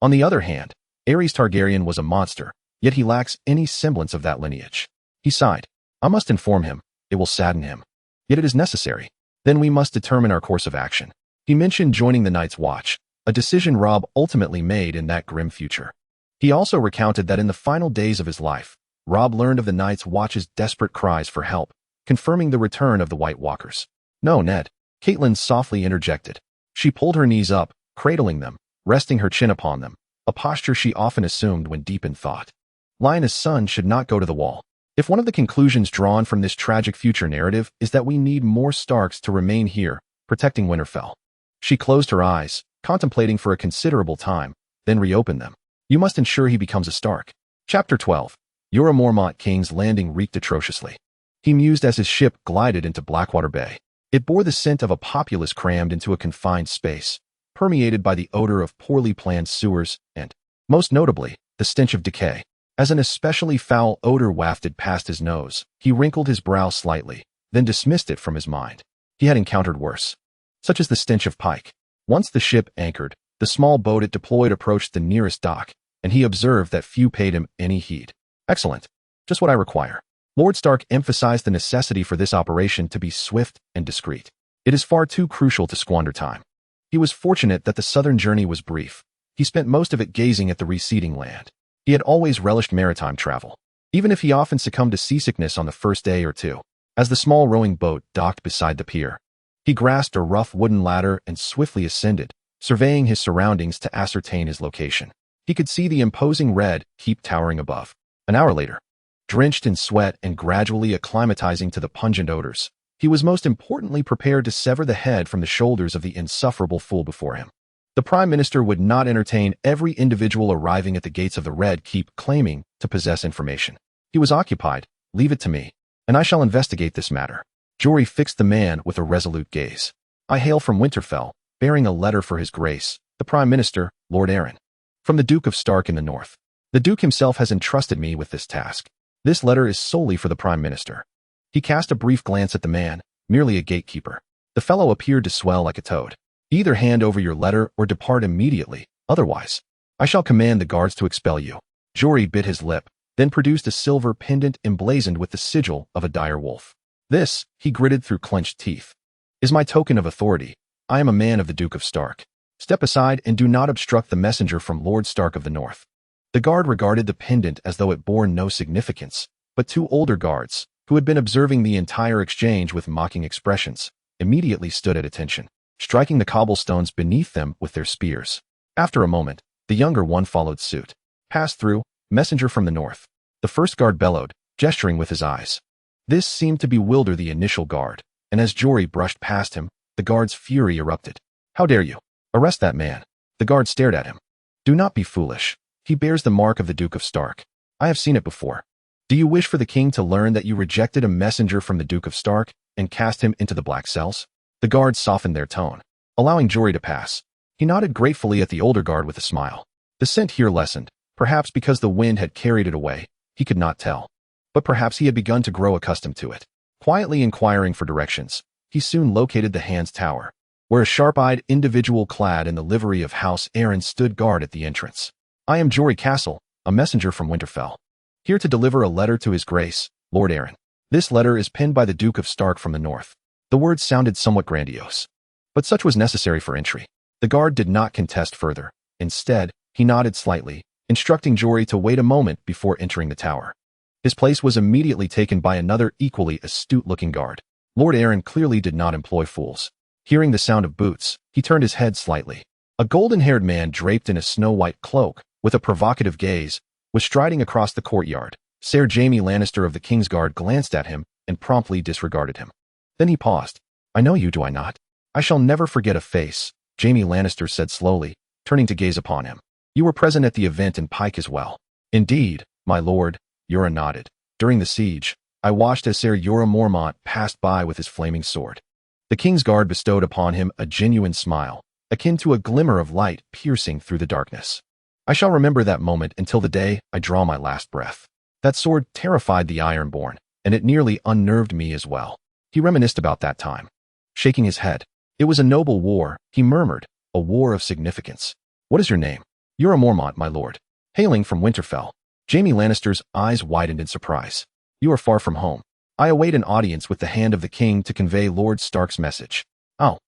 On the other hand, Aerys Targaryen was a monster, yet he lacks any semblance of that lineage. He sighed. I must inform him. It will sadden him. Yet it is necessary. Then we must determine our course of action. He mentioned joining the Night's Watch, a decision Robb ultimately made in that grim future. He also recounted that in the final days of his life, Robb learned of the Night's Watch's desperate cries for help, confirming the return of the White Walkers. No, Ned. Catelyn softly interjected. She pulled her knees up, cradling them, resting her chin upon them, a posture she often assumed when deep in thought. Lyanna's son should not go to the wall. If one of the conclusions drawn from this tragic future narrative is that we need more Starks to remain here, protecting Winterfell. She closed her eyes, contemplating for a considerable time, then reopened them. You must ensure he becomes a Stark. Chapter 12. Jorah Mormont King's landing reeked atrociously. He mused as his ship glided into Blackwater Bay. It bore the scent of a populace crammed into a confined space, permeated by the odor of poorly planned sewers and, most notably, the stench of decay. As an especially foul odor wafted past his nose, he wrinkled his brow slightly, then dismissed it from his mind. He had encountered worse, such as the stench of pike. Once the ship anchored, the small boat it deployed approached the nearest dock, and he observed that few paid him any heed. Excellent. Just what I require. Lord Stark emphasized the necessity for this operation to be swift and discreet. It is far too crucial to squander time. He was fortunate that the southern journey was brief. He spent most of it gazing at the receding land. He had always relished maritime travel, even if he often succumbed to seasickness on the first day or two. As the small rowing boat docked beside the pier, he grasped a rough wooden ladder and swiftly ascended, surveying his surroundings to ascertain his location. He could see the imposing red keep towering above. An hour later, drenched in sweat and gradually acclimatizing to the pungent odors, he was most importantly prepared to sever the head from the shoulders of the insufferable fool before him. The Prime Minister would not entertain every individual arriving at the gates of the Red Keep claiming to possess information. He was occupied. Leave it to me, and I shall investigate this matter. Jory fixed the man with a resolute gaze. I hail from Winterfell, bearing a letter for His Grace, the Prime Minister, Lord Arryn. From the Duke of Stark in the north. The Duke himself has entrusted me with this task. This letter is solely for the Prime Minister. He cast a brief glance at the man, merely a gatekeeper. The fellow appeared to swell like a toad. Either hand over your letter or depart immediately, otherwise, I shall command the guards to expel you." Jory bit his lip, then produced a silver pendant emblazoned with the sigil of a direwolf. "This," he gritted through clenched teeth, "is my token of authority. I am a man of the Duke of Stark. Step aside and do not obstruct the messenger from Lord Stark of the North." The guard regarded the pendant as though it bore no significance, but two older guards, who had been observing the entire exchange with mocking expressions, immediately stood at attention, striking the cobblestones beneath them with their spears. After a moment, the younger one followed suit. "Pass through, messenger from the north," the first guard bellowed, gesturing with his eyes. This seemed to bewilder the initial guard, and as Jory brushed past him, the guard's fury erupted. "How dare you? Arrest that man." The guard stared at him. "Do not be foolish. He bears the mark of the Duke of Stark. I have seen it before. Do you wish for the king to learn that you rejected a messenger from the Duke of Stark and cast him into the black cells?" The guards softened their tone, allowing Jory to pass. He nodded gratefully at the older guard with a smile. The scent here lessened, perhaps because the wind had carried it away, he could not tell. But perhaps he had begun to grow accustomed to it. Quietly inquiring for directions, he soon located the Hand's Tower, where a sharp-eyed individual clad in the livery of House Arryn stood guard at the entrance. "I am Jory Castle, a messenger from Winterfell, here to deliver a letter to His Grace, Lord Arryn. This letter is penned by the Duke of Stark from the north." The words sounded somewhat grandiose, but such was necessary for entry. The guard did not contest further. Instead, he nodded slightly, instructing Jory to wait a moment before entering the tower. His place was immediately taken by another equally astute-looking guard. Lord Arryn clearly did not employ fools. Hearing the sound of boots, he turned his head slightly. A golden-haired man draped in a snow-white cloak, with a provocative gaze, was striding across the courtyard. Ser Jaime Lannister of the Kingsguard glanced at him and promptly disregarded him. Then he paused. "I know you, do I not? I shall never forget a face," Jaime Lannister said slowly, turning to gaze upon him. "You were present at the event in Pike as well." "Indeed, my lord," Jorah nodded. "During the siege, I watched as Ser Jorah Mormont passed by with his flaming sword." The Kingsguard bestowed upon him a genuine smile, akin to a glimmer of light piercing through the darkness. "I shall remember that moment until the day I draw my last breath. That sword terrified the Ironborn, and it nearly unnerved me as well." He reminisced about that time, shaking his head. "It was a noble war," he murmured, "a war of significance." "What is your name?" "Jorah Mormont, my lord. Hailing from Winterfell." Jaime Lannister's eyes widened in surprise. "You are far from home. I await an audience with the Hand of the King to convey Lord Stark's message." "Oh."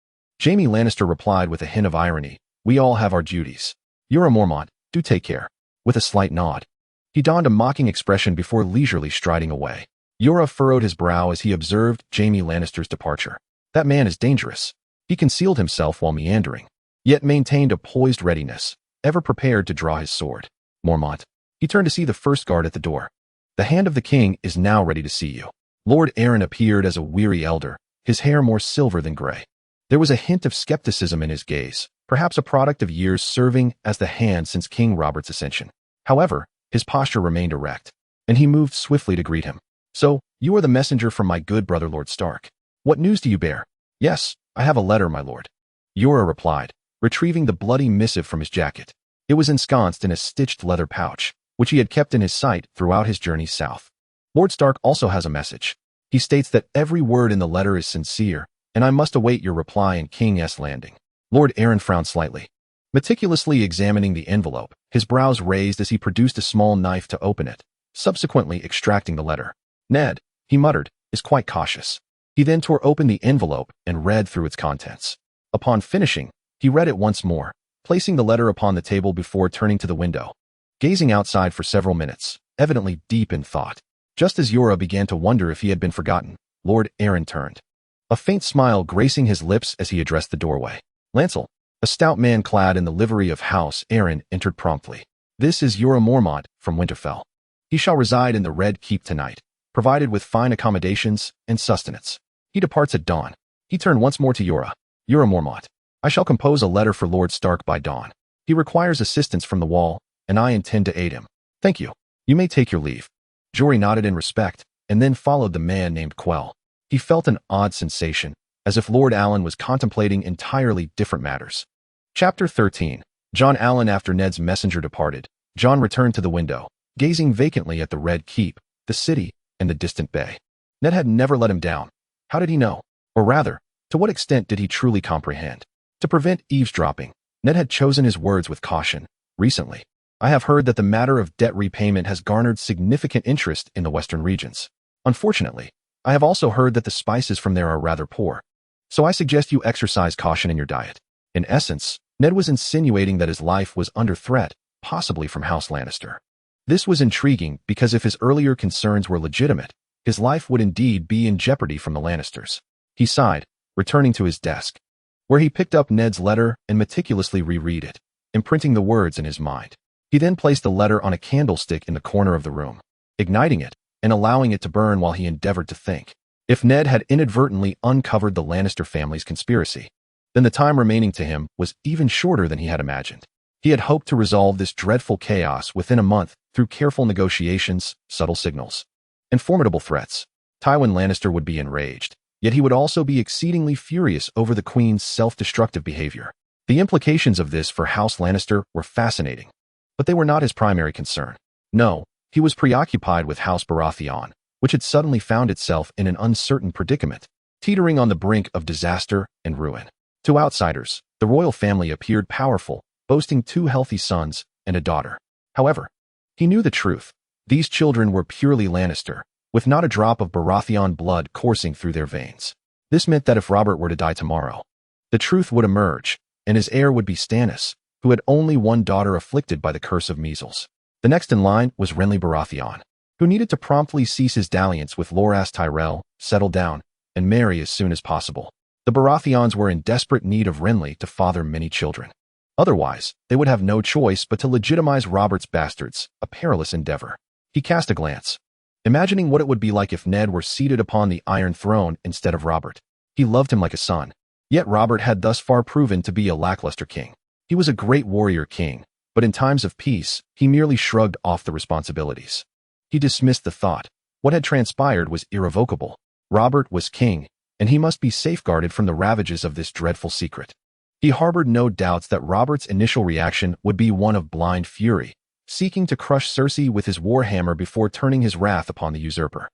Jaime Lannister replied with a hint of irony. "We all have our duties. Jorah Mormont, do take care." With a slight nod, he donned a mocking expression before leisurely striding away. Jorah furrowed his brow as he observed Jaime Lannister's departure. That man is dangerous. He concealed himself while meandering, yet maintained a poised readiness, ever prepared to draw his sword. "Mormont." He turned to see the first guard at the door. "The Hand of the King is now ready to see you." Lord Arryn appeared as a weary elder, his hair more silver than gray. There was a hint of skepticism in his gaze, perhaps a product of years serving as the Hand since King Robert's ascension. However, his posture remained erect, and he moved swiftly to greet him. "So, you are the messenger from my good brother Lord Stark. What news do you bear?" "Yes, I have a letter, my lord," Jorah replied, retrieving the bloody missive from his jacket. It was ensconced in a stitched leather pouch, which he had kept in his sight throughout his journey south. "Lord Stark also has a message. He states that every word in the letter is sincere, and I must await your reply in King's Landing." Lord Arryn frowned slightly, meticulously examining the envelope, his brows raised as he produced a small knife to open it, subsequently extracting the letter. "Ned," he muttered, "is quite cautious." He then tore open the envelope and read through its contents. Upon finishing, he read it once more, placing the letter upon the table before turning to the window, gazing outside for several minutes, evidently deep in thought. Just as Jorah began to wonder if he had been forgotten, Lord Arryn turned, a faint smile gracing his lips as he addressed the doorway. Lancel, a stout man clad in the livery of House Arryn, entered promptly. "This is Jorah Mormont from Winterfell. He shall reside in the Red Keep tonight, provided with fine accommodations and sustenance. He departs at dawn." He turned once more to Jorah. "Jorah Mormont, I shall compose a letter for Lord Stark by dawn. He requires assistance from the wall, and I intend to aid him." "Thank you. You may take your leave." Jory nodded in respect, and then followed the man named Quell. He felt an odd sensation, as if Lord Allen was contemplating entirely different matters. Chapter 13. Jon Arryn. After Ned's messenger departed, Jon returned to the window, gazing vacantly at the Red Keep, the city, and the distant bay. Ned had never let him down. How did he know? Or rather, to what extent did he truly comprehend? To prevent eavesdropping, Ned had chosen his words with caution, Recently, I have heard that the matter of debt repayment has garnered significant interest in the western regions. Unfortunately, I have also heard that the spices from there are rather poor. So I suggest you exercise caution in your diet. In essence, Ned was insinuating that his life was under threat, possibly from House Lannister. This was intriguing because if his earlier concerns were legitimate, his life would indeed be in jeopardy from the Lannisters. He sighed, returning to his desk, where he picked up Ned's letter and meticulously reread it, imprinting the words in his mind. He then placed the letter on a candlestick in the corner of the room, igniting it and allowing it to burn while he endeavored to think. If Ned had inadvertently uncovered the Lannister family's conspiracy, then the time remaining to him was even shorter than he had imagined. He had hoped to resolve this dreadful chaos within a month through careful negotiations, subtle signals, and formidable threats. Tywin Lannister would be enraged, yet he would also be exceedingly furious over the Queen's self-destructive behavior. The implications of this for House Lannister were fascinating, but they were not his primary concern. No, he was preoccupied with House Baratheon, which had suddenly found itself in an uncertain predicament, teetering on the brink of disaster and ruin. To outsiders, the royal family appeared powerful, boasting 2 healthy sons and a daughter. However, he knew the truth. These children were purely Lannister, with not a drop of Baratheon blood coursing through their veins. This meant that if Robert were to die tomorrow, the truth would emerge, and his heir would be Stannis, who had only one daughter afflicted by the curse of measles. The next in line was Renly Baratheon, who needed to promptly cease his dalliance with Loras Tyrell, settle down, and marry as soon as possible. The Baratheons were in desperate need of Renly to father many children. Otherwise, they would have no choice but to legitimize Robert's bastards, a perilous endeavor. He cast a glance, imagining what it would be like if Ned were seated upon the Iron Throne instead of Robert. He loved him like a son, yet Robert had thus far proven to be a lackluster king. He was a great warrior king, but in times of peace, he merely shrugged off the responsibilities. He dismissed the thought. What had transpired was irrevocable. Robert was king, and he must be safeguarded from the ravages of this dreadful secret. He harbored no doubts that Robert's initial reaction would be one of blind fury, seeking to crush Cersei with his warhammer before turning his wrath upon the usurper.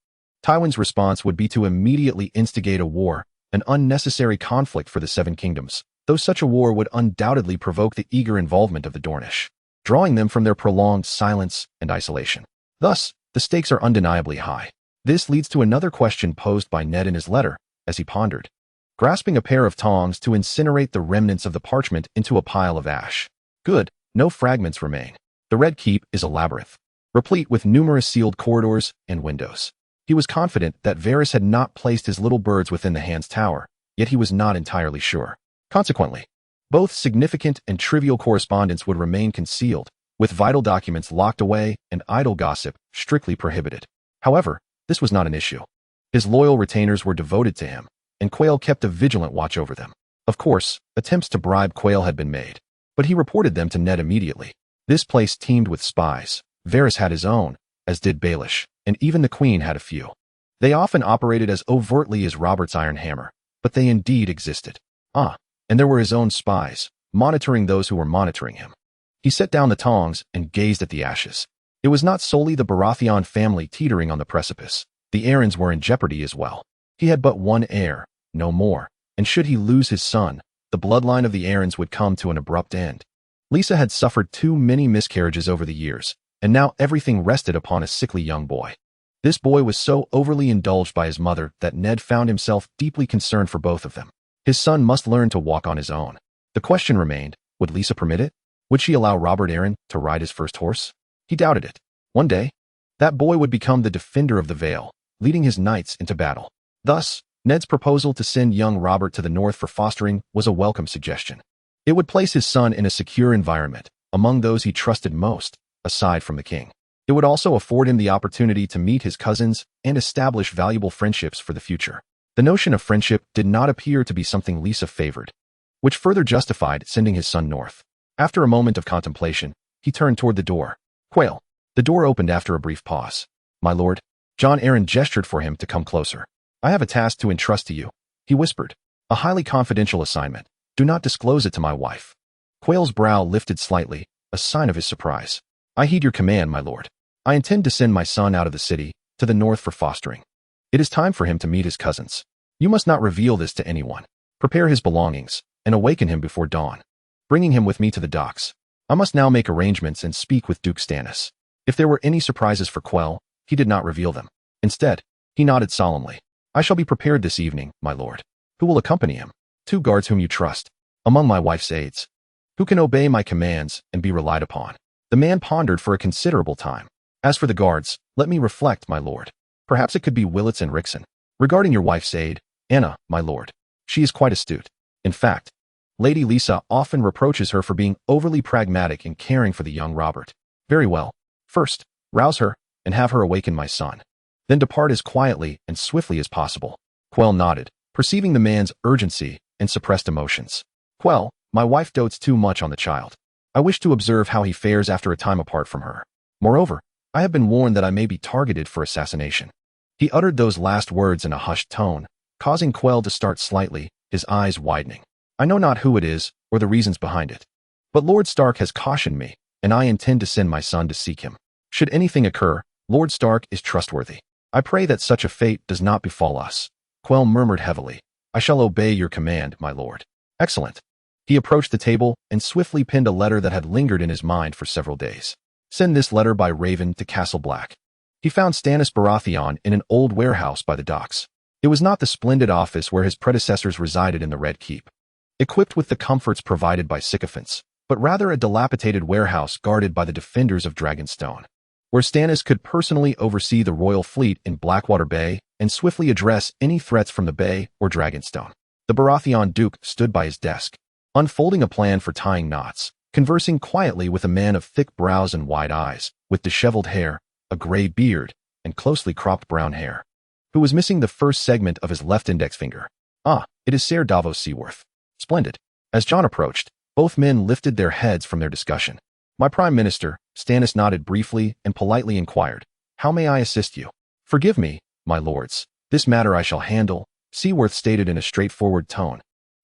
Tywin's response would be to immediately instigate a war, an unnecessary conflict for the Seven Kingdoms, though such a war would undoubtedly provoke the eager involvement of the Dornish, drawing them from their prolonged silence and isolation. Thus, the stakes are undeniably high. This leads to another question posed by Ned in his letter, as he pondered, grasping a pair of tongs to incinerate the remnants of the parchment into a pile of ash. Good, no fragments remain. The Red Keep is a labyrinth, replete with numerous sealed corridors and windows. He was confident that Varys had not placed his little birds within the Hand's Tower, yet he was not entirely sure. Consequently, both significant and trivial correspondence would remain concealed, with vital documents locked away and idle gossip strictly prohibited. However, this was not an issue. His loyal retainers were devoted to him, and Quayle kept a vigilant watch over them. Of course, attempts to bribe Quayle had been made, but he reported them to Ned immediately. This place teemed with spies. Varys had his own, as did Baelish, and even the Queen had a few. They often operated as overtly as Robert's Iron Hammer, but they indeed existed. And there were his own spies, monitoring those who were monitoring him. He set down the tongs and gazed at the ashes. It was not solely the Baratheon family teetering on the precipice. The Arryns were in jeopardy as well. He had but one heir, no more, and should he lose his son, the bloodline of the Arryns would come to an abrupt end. Lisa had suffered too many miscarriages over the years, and now everything rested upon a sickly young boy. This boy was so overly indulged by his mother that Ned found himself deeply concerned for both of them. His son must learn to walk on his own. The question remained, would Lisa permit it? Would she allow Robert Arryn to ride his first horse? He doubted it. One day, that boy would become the defender of the Vale, leading his knights into battle. Thus, Ned's proposal to send young Robert to the north for fostering was a welcome suggestion. It would place his son in a secure environment, among those he trusted most, aside from the king. It would also afford him the opportunity to meet his cousins and establish valuable friendships for the future. The notion of friendship did not appear to be something Lisa favored, which further justified sending his son north. After a moment of contemplation, he turned toward the door. Quayle. The door opened after a brief pause. My lord. Jon Arryn gestured for him to come closer. I have a task to entrust to you, he whispered. A highly confidential assignment. Do not disclose it to my wife. Quayle's brow lifted slightly, a sign of his surprise. I heed your command, my lord. I intend to send my son out of the city, to the north for fostering. It is time for him to meet his cousins. You must not reveal this to anyone. Prepare his belongings, and awaken him before dawn, bringing him with me to the docks. I must now make arrangements and speak with Duke Stannis. If there were any surprises for Quell, he did not reveal them. Instead, he nodded solemnly. I shall be prepared this evening, my lord. Who will accompany him? 2 guards whom you trust, among my wife's aides, who can obey my commands and be relied upon. The man pondered for a considerable time. As for the guards, let me reflect, my lord. Perhaps it could be Willits and Rickson. Regarding your wife's aide, Anna, my lord, she is quite astute. In fact, Lady Lisa often reproaches her for being overly pragmatic in caring for the young Robert. Very well. First, rouse her and have her awaken my son. Then depart as quietly and swiftly as possible. Quell nodded, perceiving the man's urgency and suppressed emotions. Quell, my wife dotes too much on the child. I wish to observe how he fares after a time apart from her. Moreover, I have been warned that I may be targeted for assassination. He uttered those last words in a hushed tone, causing Quell to start slightly, his eyes widening. I know not who it is or the reasons behind it, but Lord Stark has cautioned me, and I intend to send my son to seek him. Should anything occur, Lord Stark is trustworthy. I pray that such a fate does not befall us. Quell murmured heavily. I shall obey your command, my lord. Excellent. He approached the table and swiftly penned a letter that had lingered in his mind for several days. Send this letter by Raven to Castle Black. He found Stannis Baratheon in an old warehouse by the docks. It was not the splendid office where his predecessors resided in the Red Keep, equipped with the comforts provided by sycophants, but rather a dilapidated warehouse guarded by the defenders of Dragonstone, where Stannis could personally oversee the royal fleet in Blackwater Bay and swiftly address any threats from the Bay or Dragonstone. The Baratheon Duke stood by his desk, unfolding a plan for tying knots, conversing quietly with a man of thick brows and wide eyes, with disheveled hair, a gray beard, and closely cropped brown hair, who was missing the first segment of his left index finger. Ah, it is Ser Davos Seaworth. Splendid. As Jon approached, both men lifted their heads from their discussion. My Prime Minister, Stannis nodded briefly and politely inquired, how may I assist you? Forgive me, my lords. This matter I shall handle, Seaworth stated in a straightforward tone,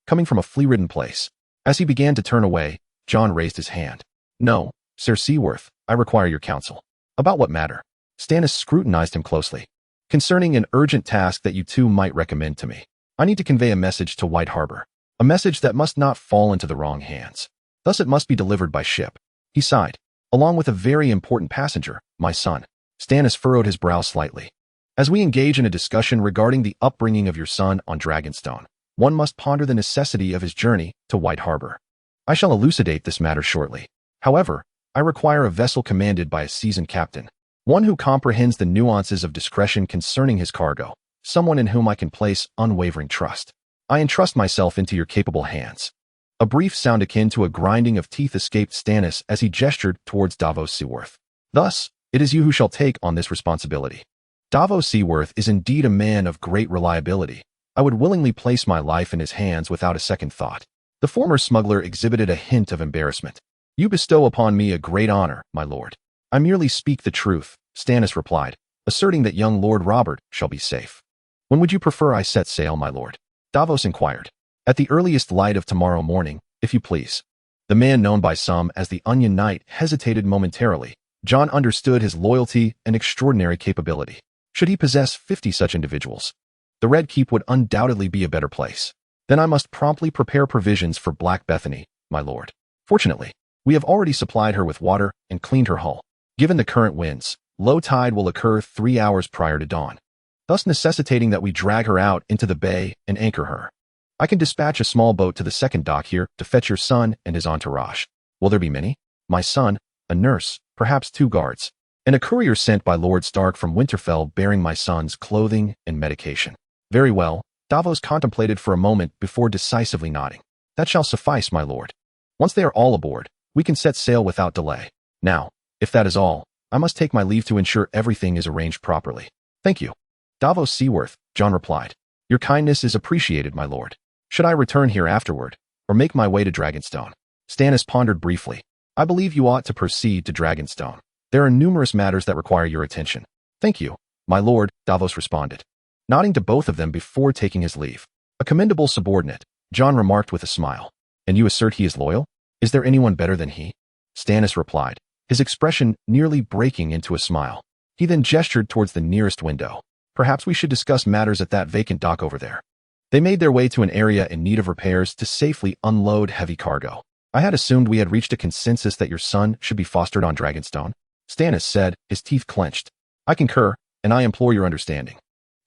coming from a flea-ridden place. As he began to turn away, Jon raised his hand. No, Sir Seaworth, I require your counsel. About what matter? Stannis scrutinized him closely. Concerning an urgent task that you two might recommend to me. I need to convey a message to White Harbor. A message that must not fall into the wrong hands. Thus it must be delivered by ship. He sighed. Along with a very important passenger, my son. Stannis furrowed his brow slightly. As we engage in a discussion regarding the upbringing of your son on Dragonstone, one must ponder the necessity of his journey to White Harbor. I shall elucidate this matter shortly. However, I require a vessel commanded by a seasoned captain, one who comprehends the nuances of discretion concerning his cargo, someone in whom I can place unwavering trust. I entrust myself into your capable hands. A brief sound akin to a grinding of teeth escaped Stannis as he gestured towards Davos Seaworth. Thus, it is you who shall take on this responsibility. Davos Seaworth is indeed a man of great reliability. I would willingly place my life in his hands without a second thought. The former smuggler exhibited a hint of embarrassment. You bestow upon me a great honor, my lord. I merely speak the truth, Stannis replied, asserting that young Lord Robert shall be safe. When would you prefer I set sail, my lord? Davos inquired. At the earliest light of tomorrow morning, if you please. The man known by some as the Onion Knight hesitated momentarily. Jon understood his loyalty and extraordinary capability. Should he possess 50 such individuals, the Red Keep would undoubtedly be a better place. Then I must promptly prepare provisions for Black Bethany, my lord. Fortunately, we have already supplied her with water and cleaned her hull. Given the current winds, low tide will occur 3 hours prior to dawn, thus necessitating that we drag her out into the bay and anchor her. I can dispatch a small boat to the second dock here to fetch your son and his entourage. Will there be many? My son, a nurse, perhaps 2 guards, and a courier sent by Lord Stark from Winterfell bearing my son's clothing and medication. Very well, Davos contemplated for a moment before decisively nodding. That shall suffice, my lord. Once they are all aboard, we can set sail without delay. Now, if that is all, I must take my leave to ensure everything is arranged properly. Thank you. Davos Seaworth, Jon replied. Your kindness is appreciated, my lord. Should I return here afterward, or make my way to Dragonstone? Stannis pondered briefly. I believe you ought to proceed to Dragonstone. There are numerous matters that require your attention. Thank you, my lord, Davos responded, nodding to both of them before taking his leave. A commendable subordinate, Jon remarked with a smile. And you assert he is loyal? Is there anyone better than he? Stannis replied, his expression nearly breaking into a smile. He then gestured towards the nearest window. Perhaps we should discuss matters at that vacant dock over there. They made their way to an area in need of repairs to safely unload heavy cargo. I had assumed we had reached a consensus that your son should be fostered on Dragonstone, Stannis said, his teeth clenched. I concur, and I implore your understanding.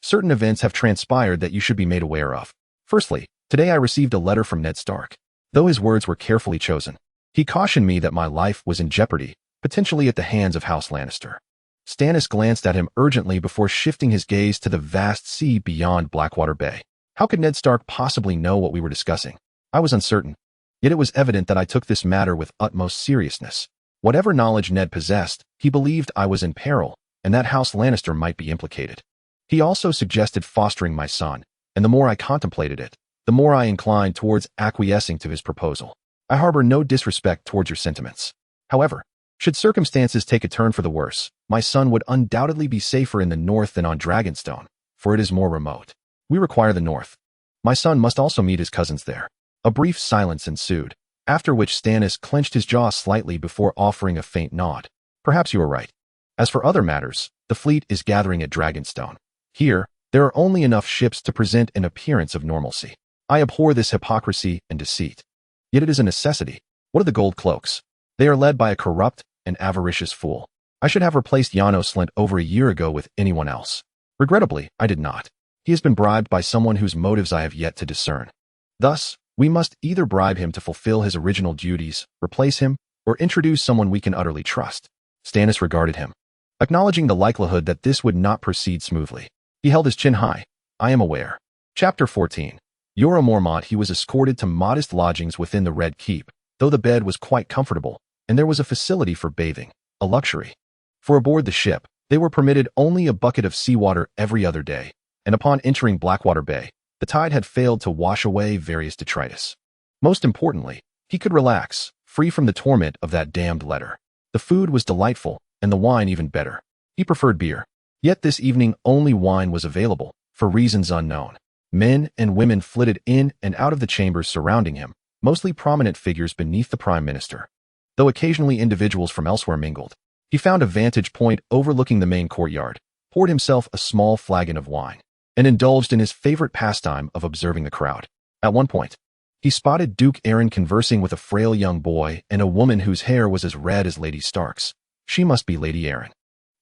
Certain events have transpired that you should be made aware of. Firstly, today I received a letter from Ned Stark. Though his words were carefully chosen, he cautioned me that my life was in jeopardy, potentially at the hands of House Lannister. Stannis glanced at him urgently before shifting his gaze to the vast sea beyond Blackwater Bay. How could Ned Stark possibly know what we were discussing? I was uncertain. Yet it was evident that I took this matter with utmost seriousness. Whatever knowledge Ned possessed, he believed I was in peril, and that House Lannister might be implicated. He also suggested fostering my son, and the more I contemplated it, the more I inclined towards acquiescing to his proposal. I harbor no disrespect towards your sentiments. However, should circumstances take a turn for the worse, my son would undoubtedly be safer in the north than on Dragonstone, for it is more remote. We require the north. My son must also meet his cousins there. A brief silence ensued, after which Stannis clenched his jaw slightly before offering a faint nod. Perhaps you are right. As for other matters, the fleet is gathering at Dragonstone. Here, there are only enough ships to present an appearance of normalcy. I abhor this hypocrisy and deceit. Yet it is a necessity. What of the gold cloaks? They are led by a corrupt and avaricious fool. I should have replaced Janos Slint over a year ago with anyone else. Regrettably, I did not. He has been bribed by someone whose motives I have yet to discern. Thus, we must either bribe him to fulfill his original duties, replace him, or introduce someone we can utterly trust. Stannis regarded him, acknowledging the likelihood that this would not proceed smoothly. He held his chin high. I am aware. Chapter 14. Jorah Mormont. He was escorted to modest lodgings within the Red Keep, though the bed was quite comfortable, and there was a facility for bathing, a luxury. For aboard the ship, they were permitted only a bucket of seawater every other day, and upon entering Blackwater Bay, the tide had failed to wash away various detritus. Most importantly, he could relax, free from the torment of that damned letter. The food was delightful, and the wine even better. He preferred beer. Yet this evening only wine was available, for reasons unknown. Men and women flitted in and out of the chambers surrounding him, mostly prominent figures beneath the Prime Minister. Though occasionally individuals from elsewhere mingled, he found a vantage point overlooking the main courtyard, poured himself a small flagon of wine, and indulged in his favorite pastime of observing the crowd. At one point, he spotted Duke Arryn conversing with a frail young boy and a woman whose hair was as red as Lady Stark's. She must be Lady Arryn.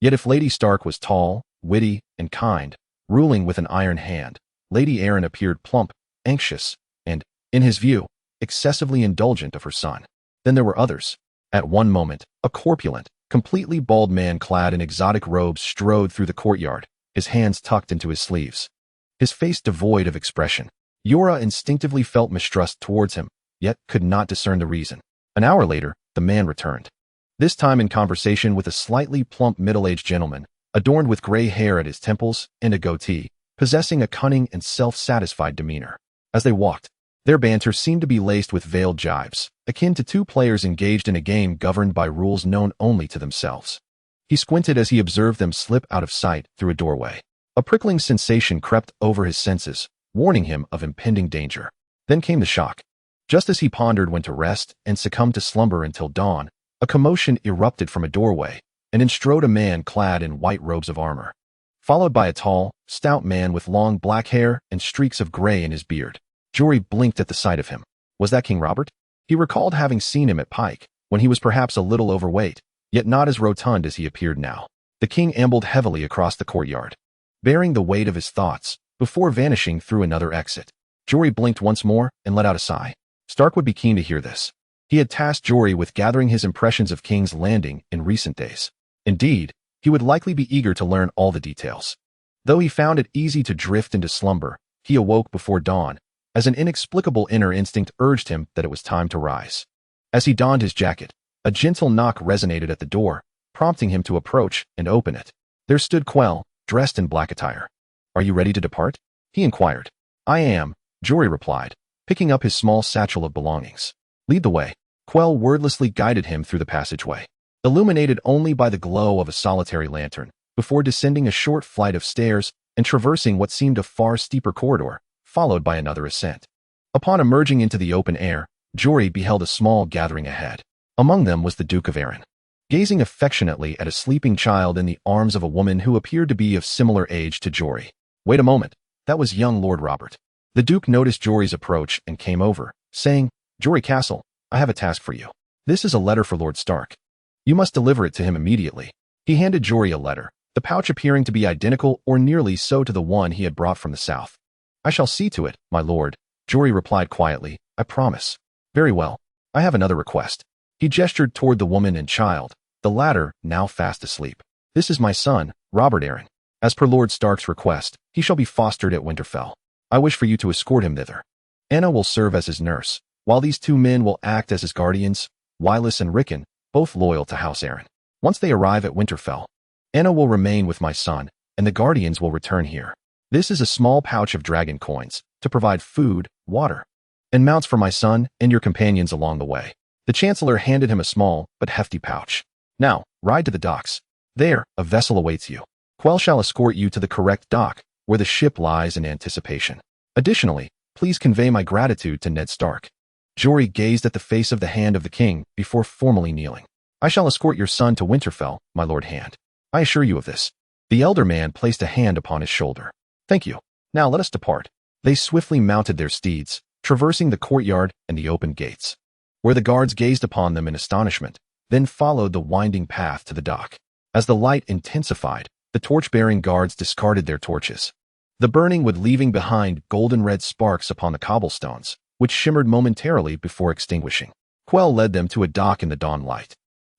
Yet if Lady Stark was tall, witty, and kind, ruling with an iron hand, Lady Arryn appeared plump, anxious, and, in his view, excessively indulgent of her son. Then there were others. At one moment, a corpulent, completely bald man clad in exotic robes strode through the courtyard, his hands tucked into his sleeves. His face devoid of expression. Jorah instinctively felt mistrust towards him, yet could not discern the reason. An hour later, the man returned. This time in conversation with a slightly plump middle-aged gentleman, adorned with gray hair at his temples and a goatee, possessing a cunning and self-satisfied demeanor. As they walked, their banter seemed to be laced with veiled jibes, akin to two players engaged in a game governed by rules known only to themselves. He squinted as he observed them slip out of sight through a doorway. A prickling sensation crept over his senses, warning him of impending danger. Then came the shock. Just as he pondered when to rest and succumb to slumber until dawn, a commotion erupted from a doorway, and in strode a man clad in white robes of armor, followed by a tall, stout man with long black hair and streaks of gray in his beard. Jory blinked at the sight of him. Was that King Robert? He recalled having seen him at Pike, when he was perhaps a little overweight, yet not as rotund as he appeared now. The king ambled heavily across the courtyard, bearing the weight of his thoughts, before vanishing through another exit. Jory blinked once more and let out a sigh. Stark would be keen to hear this. He had tasked Jory with gathering his impressions of King's Landing in recent days. Indeed, he would likely be eager to learn all the details. Though he found it easy to drift into slumber, he awoke before dawn, as an inexplicable inner instinct urged him that it was time to rise. As he donned his jacket, a gentle knock resonated at the door, prompting him to approach and open it. There stood Quell, dressed in black attire. Are you ready to depart? He inquired. I am, Jory replied, picking up his small satchel of belongings. Lead the way. Quell wordlessly guided him through the passageway, illuminated only by the glow of a solitary lantern, before descending a short flight of stairs and traversing what seemed a far steeper corridor, followed by another ascent. Upon emerging into the open air, Jory beheld a small gathering ahead. Among them was the Duke of Arryn, gazing affectionately at a sleeping child in the arms of a woman who appeared to be of similar age to Jory. Wait a moment, that was young Lord Robert. The Duke noticed Jory's approach and came over, saying, Jory Castle, I have a task for you. This is a letter for Lord Stark. You must deliver it to him immediately. He handed Jory a letter, the pouch appearing to be identical or nearly so to the one he had brought from the south. I shall see to it, my lord, Jory replied quietly. I promise. Very well. I have another request. He gestured toward the woman and child, the latter now fast asleep. This is my son, Robert Arryn. As per Lord Stark's request, he shall be fostered at Winterfell. I wish for you to escort him thither. Anna will serve as his nurse, while these two men will act as his guardians, Wylis and Rickon, both loyal to House Arryn. Once they arrive at Winterfell, Anna will remain with my son, and the guardians will return here. This is a small pouch of dragon coins, to provide food, water, and mounts for my son and your companions along the way. The Chancellor handed him a small, but hefty pouch. Now, ride to the docks. There, a vessel awaits you. Quell shall escort you to the correct dock, where the ship lies in anticipation. Additionally, please convey my gratitude to Ned Stark. Jory gazed at the face of the Hand of the King before formally kneeling. I shall escort your son to Winterfell, my Lord Hand. I assure you of this. The elder man placed a hand upon his shoulder. Thank you. Now let us depart. They swiftly mounted their steeds, traversing the courtyard and the open gates, where the guards gazed upon them in astonishment, then followed the winding path to the dock. As the light intensified, the torch-bearing guards discarded their torches. The burning wood leaving behind golden-red sparks upon the cobblestones, which shimmered momentarily before extinguishing. Quell led them to a dock in the dawn light,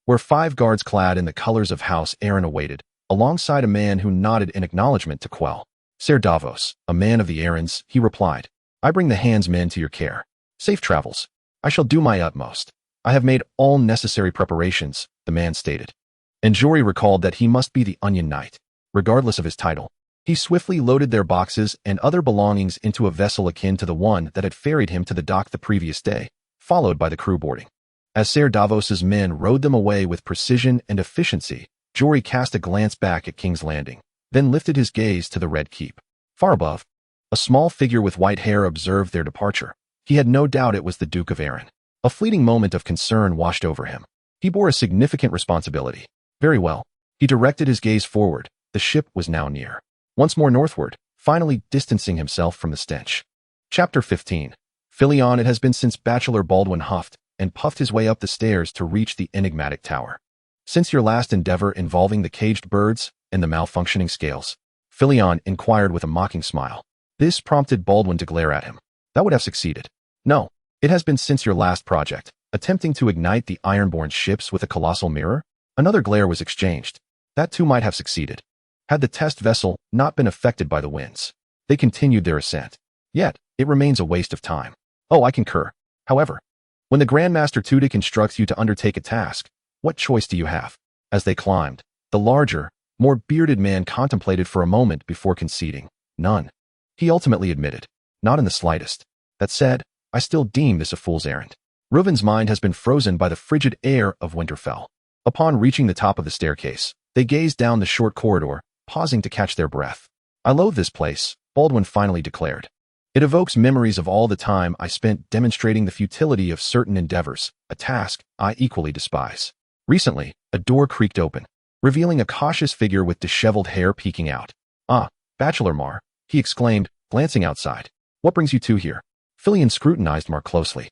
where 5 guards clad in the colors of House Arryn awaited, alongside a man who nodded in acknowledgement to Quell. Ser Davos, a man of the Arryns, he replied. I bring the Hand's men to your care. Safe travels. I shall do my utmost. I have made all necessary preparations, the man stated. And Jory recalled that he must be the Onion Knight, regardless of his title. He swiftly loaded their boxes and other belongings into a vessel akin to the one that had ferried him to the dock the previous day, followed by the crew boarding. As Ser Davos's men rowed them away with precision and efficiency, Jory cast a glance back at King's Landing, then lifted his gaze to the Red Keep. Far above, a small figure with white hair observed their departure. He had no doubt it was the Duke of Arryn. A fleeting moment of concern washed over him. He bore a significant responsibility. Very well. He directed his gaze forward. The ship was now near. Once more northward, finally distancing himself from the stench. Chapter 15. Theon. It has been since Bachelor Baldwin huffed and puffed his way up the stairs to reach the enigmatic tower. Since your last endeavor involving the caged birds and the malfunctioning scales, Theon inquired with a mocking smile. This prompted Baldwin to glare at him. That would have succeeded. No, it has been since your last project, attempting to ignite the Ironborn ships with a colossal mirror. Another glare was exchanged. That too might have succeeded, had the test vessel not been affected by the winds. They continued their ascent. Yet, it remains a waste of time. Oh, I concur. However, when the Grandmaster Tudyk instructs you to undertake a task, what choice do you have? As they climbed, the larger, more bearded man contemplated for a moment before conceding. None. He ultimately admitted. Not in the slightest. That said, I still deem this a fool's errand. Reuven's mind has been frozen by the frigid air of Winterfell. Upon reaching the top of the staircase, they gazed down the short corridor, pausing to catch their breath. I loathe this place, Baldwin finally declared. It evokes memories of all the time I spent demonstrating the futility of certain endeavors, a task I equally despise. Recently, a door creaked open, revealing a cautious figure with disheveled hair peeking out. Ah, Bachelor Mar, he exclaimed, glancing outside. What brings you two here? Theon scrutinized Mar closely.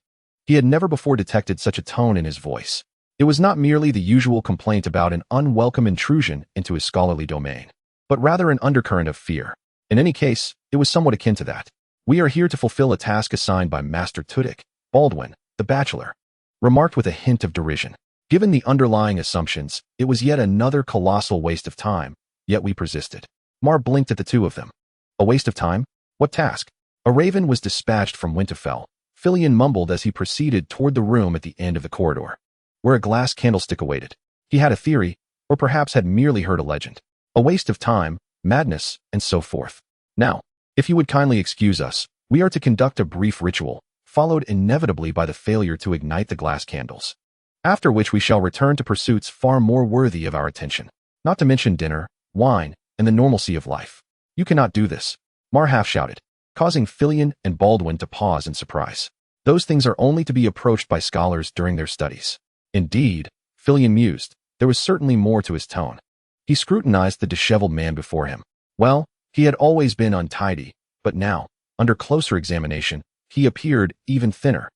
He had never before detected such a tone in his voice. It was not merely the usual complaint about an unwelcome intrusion into his scholarly domain, but rather an undercurrent of fear. In any case, it was somewhat akin to that. We are here to fulfill a task assigned by Master Tudyk, Baldwin, the Bachelor, remarked with a hint of derision. Given the underlying assumptions, it was yet another colossal waste of time, yet we persisted. Mar blinked at the two of them. A waste of time? What task? A raven was dispatched from Winterfell, Theon mumbled as he proceeded toward the room at the end of the corridor, where a glass candlestick awaited. He had a theory, or perhaps had merely heard a legend. A waste of time, madness, and so forth. Now, if you would kindly excuse us, we are to conduct a brief ritual, followed inevitably by the failure to ignite the glass candles. After which we shall return to pursuits far more worthy of our attention. Not to mention dinner, wine, and the normalcy of life. You cannot do this, Mar half shouted, causing Theon and Baldwin to pause in surprise. Those things are only to be approached by scholars during their studies. Indeed, Theon mused, there was certainly more to his tone. He scrutinized the disheveled man before him. Well, he had always been untidy, but now, under closer examination, he appeared even thinner.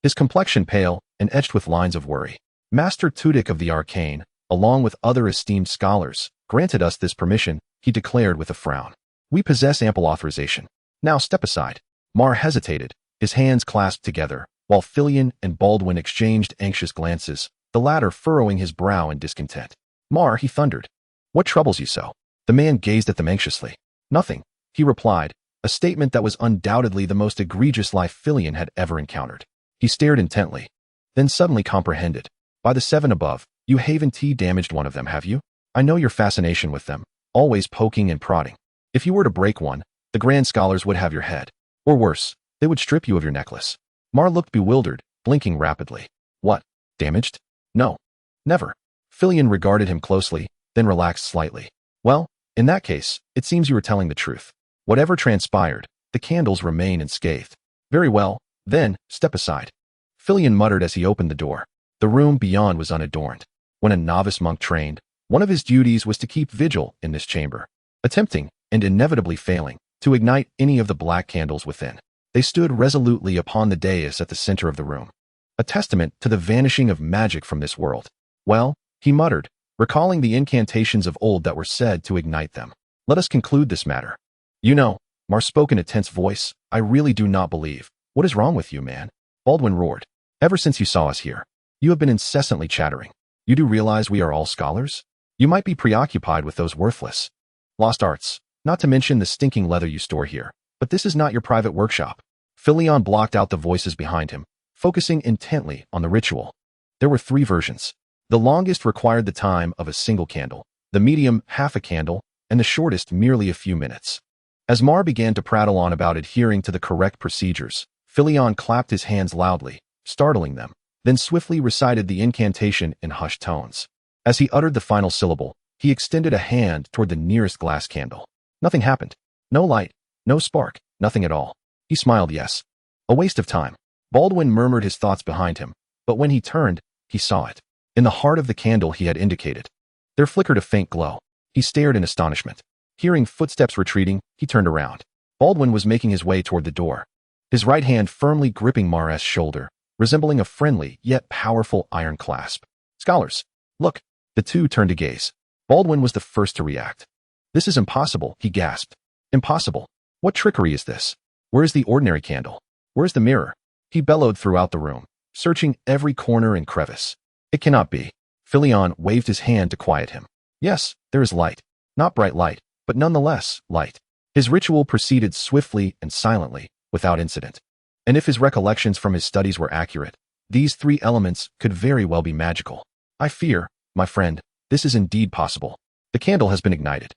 his complexion pale and etched with lines of worry. Master Tudyk of the Arcane, along with other esteemed scholars, granted us this permission, he declared with a frown. We possess ample authorization. Now step aside. Mar hesitated, his hands clasped together, while Theon and Baldwin exchanged anxious glances, the latter furrowing his brow in discontent. Mar, he thundered. What troubles you so? The man gazed at them anxiously. Nothing, he replied, a statement that was undoubtedly the most egregious lie Theon had ever encountered. He stared intently, then suddenly comprehended. By the seven above, you haven't damaged one of them, have you? I know your fascination with them, always poking and prodding. If you were to break one, the Grand Scholars would have your head. Or worse, they would strip you of your necklace. Mar looked bewildered, blinking rapidly. What? Damaged? No. Never. Theon regarded him closely, then relaxed slightly. Well, in that case, it seems you were telling the truth. Whatever transpired, the candles remain unscathed. Very well, then, step aside. Theon muttered as he opened the door. The room beyond was unadorned. When a novice monk trained, one of his duties was to keep vigil in this chamber, attempting, and inevitably failing, to ignite any of the black candles within. They stood resolutely upon the dais at the center of the room, a testament to the vanishing of magic from this world. Well, he muttered, recalling the incantations of old that were said to ignite them. Let us conclude this matter. You know, Mar spoke in a tense voice, I really do not believe. What is wrong with you, man? Baldwin roared. Ever since you saw us here, you have been incessantly chattering. You do realize we are all scholars? You might be preoccupied with those worthless lost arts, not to mention the stinking leather you store here, but this is not your private workshop. Theon blocked out the voices behind him, focusing intently on the ritual. There were 3 versions. The longest required the time of a single candle, the medium half a candle, and the shortest merely a few minutes. As Mar began to prattle on about adhering to the correct procedures, Theon clapped his hands loudly, startling them, then swiftly recited the incantation in hushed tones. As he uttered the final syllable, he extended a hand toward the nearest glass candle. Nothing happened. No light, no spark, nothing at all. He smiled, yes. A waste of time. Baldwin murmured his thoughts behind him, but when he turned, he saw it. In the heart of the candle he had indicated, there flickered a faint glow. He stared in astonishment. Hearing footsteps retreating, he turned around. Baldwin was making his way toward the door, his right hand firmly gripping Mar's shoulder, resembling a friendly yet powerful iron clasp. Scholars, look. The two turned to gaze. Baldwin was the first to react. This is impossible, he gasped. Impossible. What trickery is this? Where is the ordinary candle? Where's the mirror? He bellowed throughout the room, searching every corner and crevice. It cannot be. Theon waved his hand to quiet him. Yes, there is light. Not bright light, but nonetheless, light. His ritual proceeded swiftly and silently, without incident. And if his recollections from his studies were accurate, these 3 elements could very well be magical. I fear, my friend, this is indeed possible. The candle has been ignited.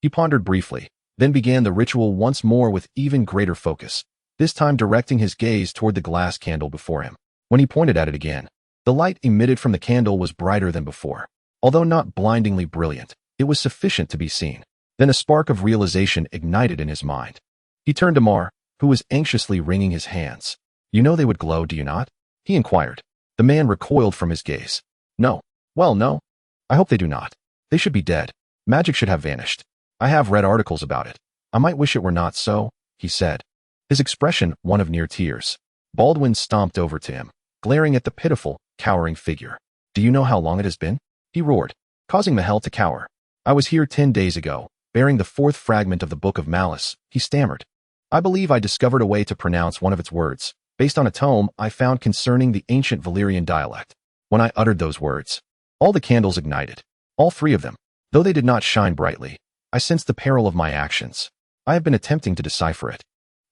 He pondered briefly, then began the ritual once more with even greater focus, this time directing his gaze toward the glass candle before him. When he pointed at it again, the light emitted from the candle was brighter than before. Although not blindingly brilliant, it was sufficient to be seen. Then a spark of realization ignited in his mind. He turned to Mar, who was anxiously wringing his hands. You know they would glow, do you not? He inquired. The man recoiled from his gaze. No. Well, no. I hope they do not. They should be dead. Magic should have vanished. I have read articles about it. I might wish it were not so, he said, his expression one of near tears. Baldwin stomped over to him, glaring at the pitiful, cowering figure. Do you know how long it has been? He roared, causing Mahel to cower. I was here 10 days ago, bearing the 4th fragment of the Book of Malice, he stammered. I believe I discovered a way to pronounce one of its words, based on a tome I found concerning the ancient Valyrian dialect. When I uttered those words, all the candles ignited. All 3 of them. Though they did not shine brightly, I sensed the peril of my actions. I have been attempting to decipher it,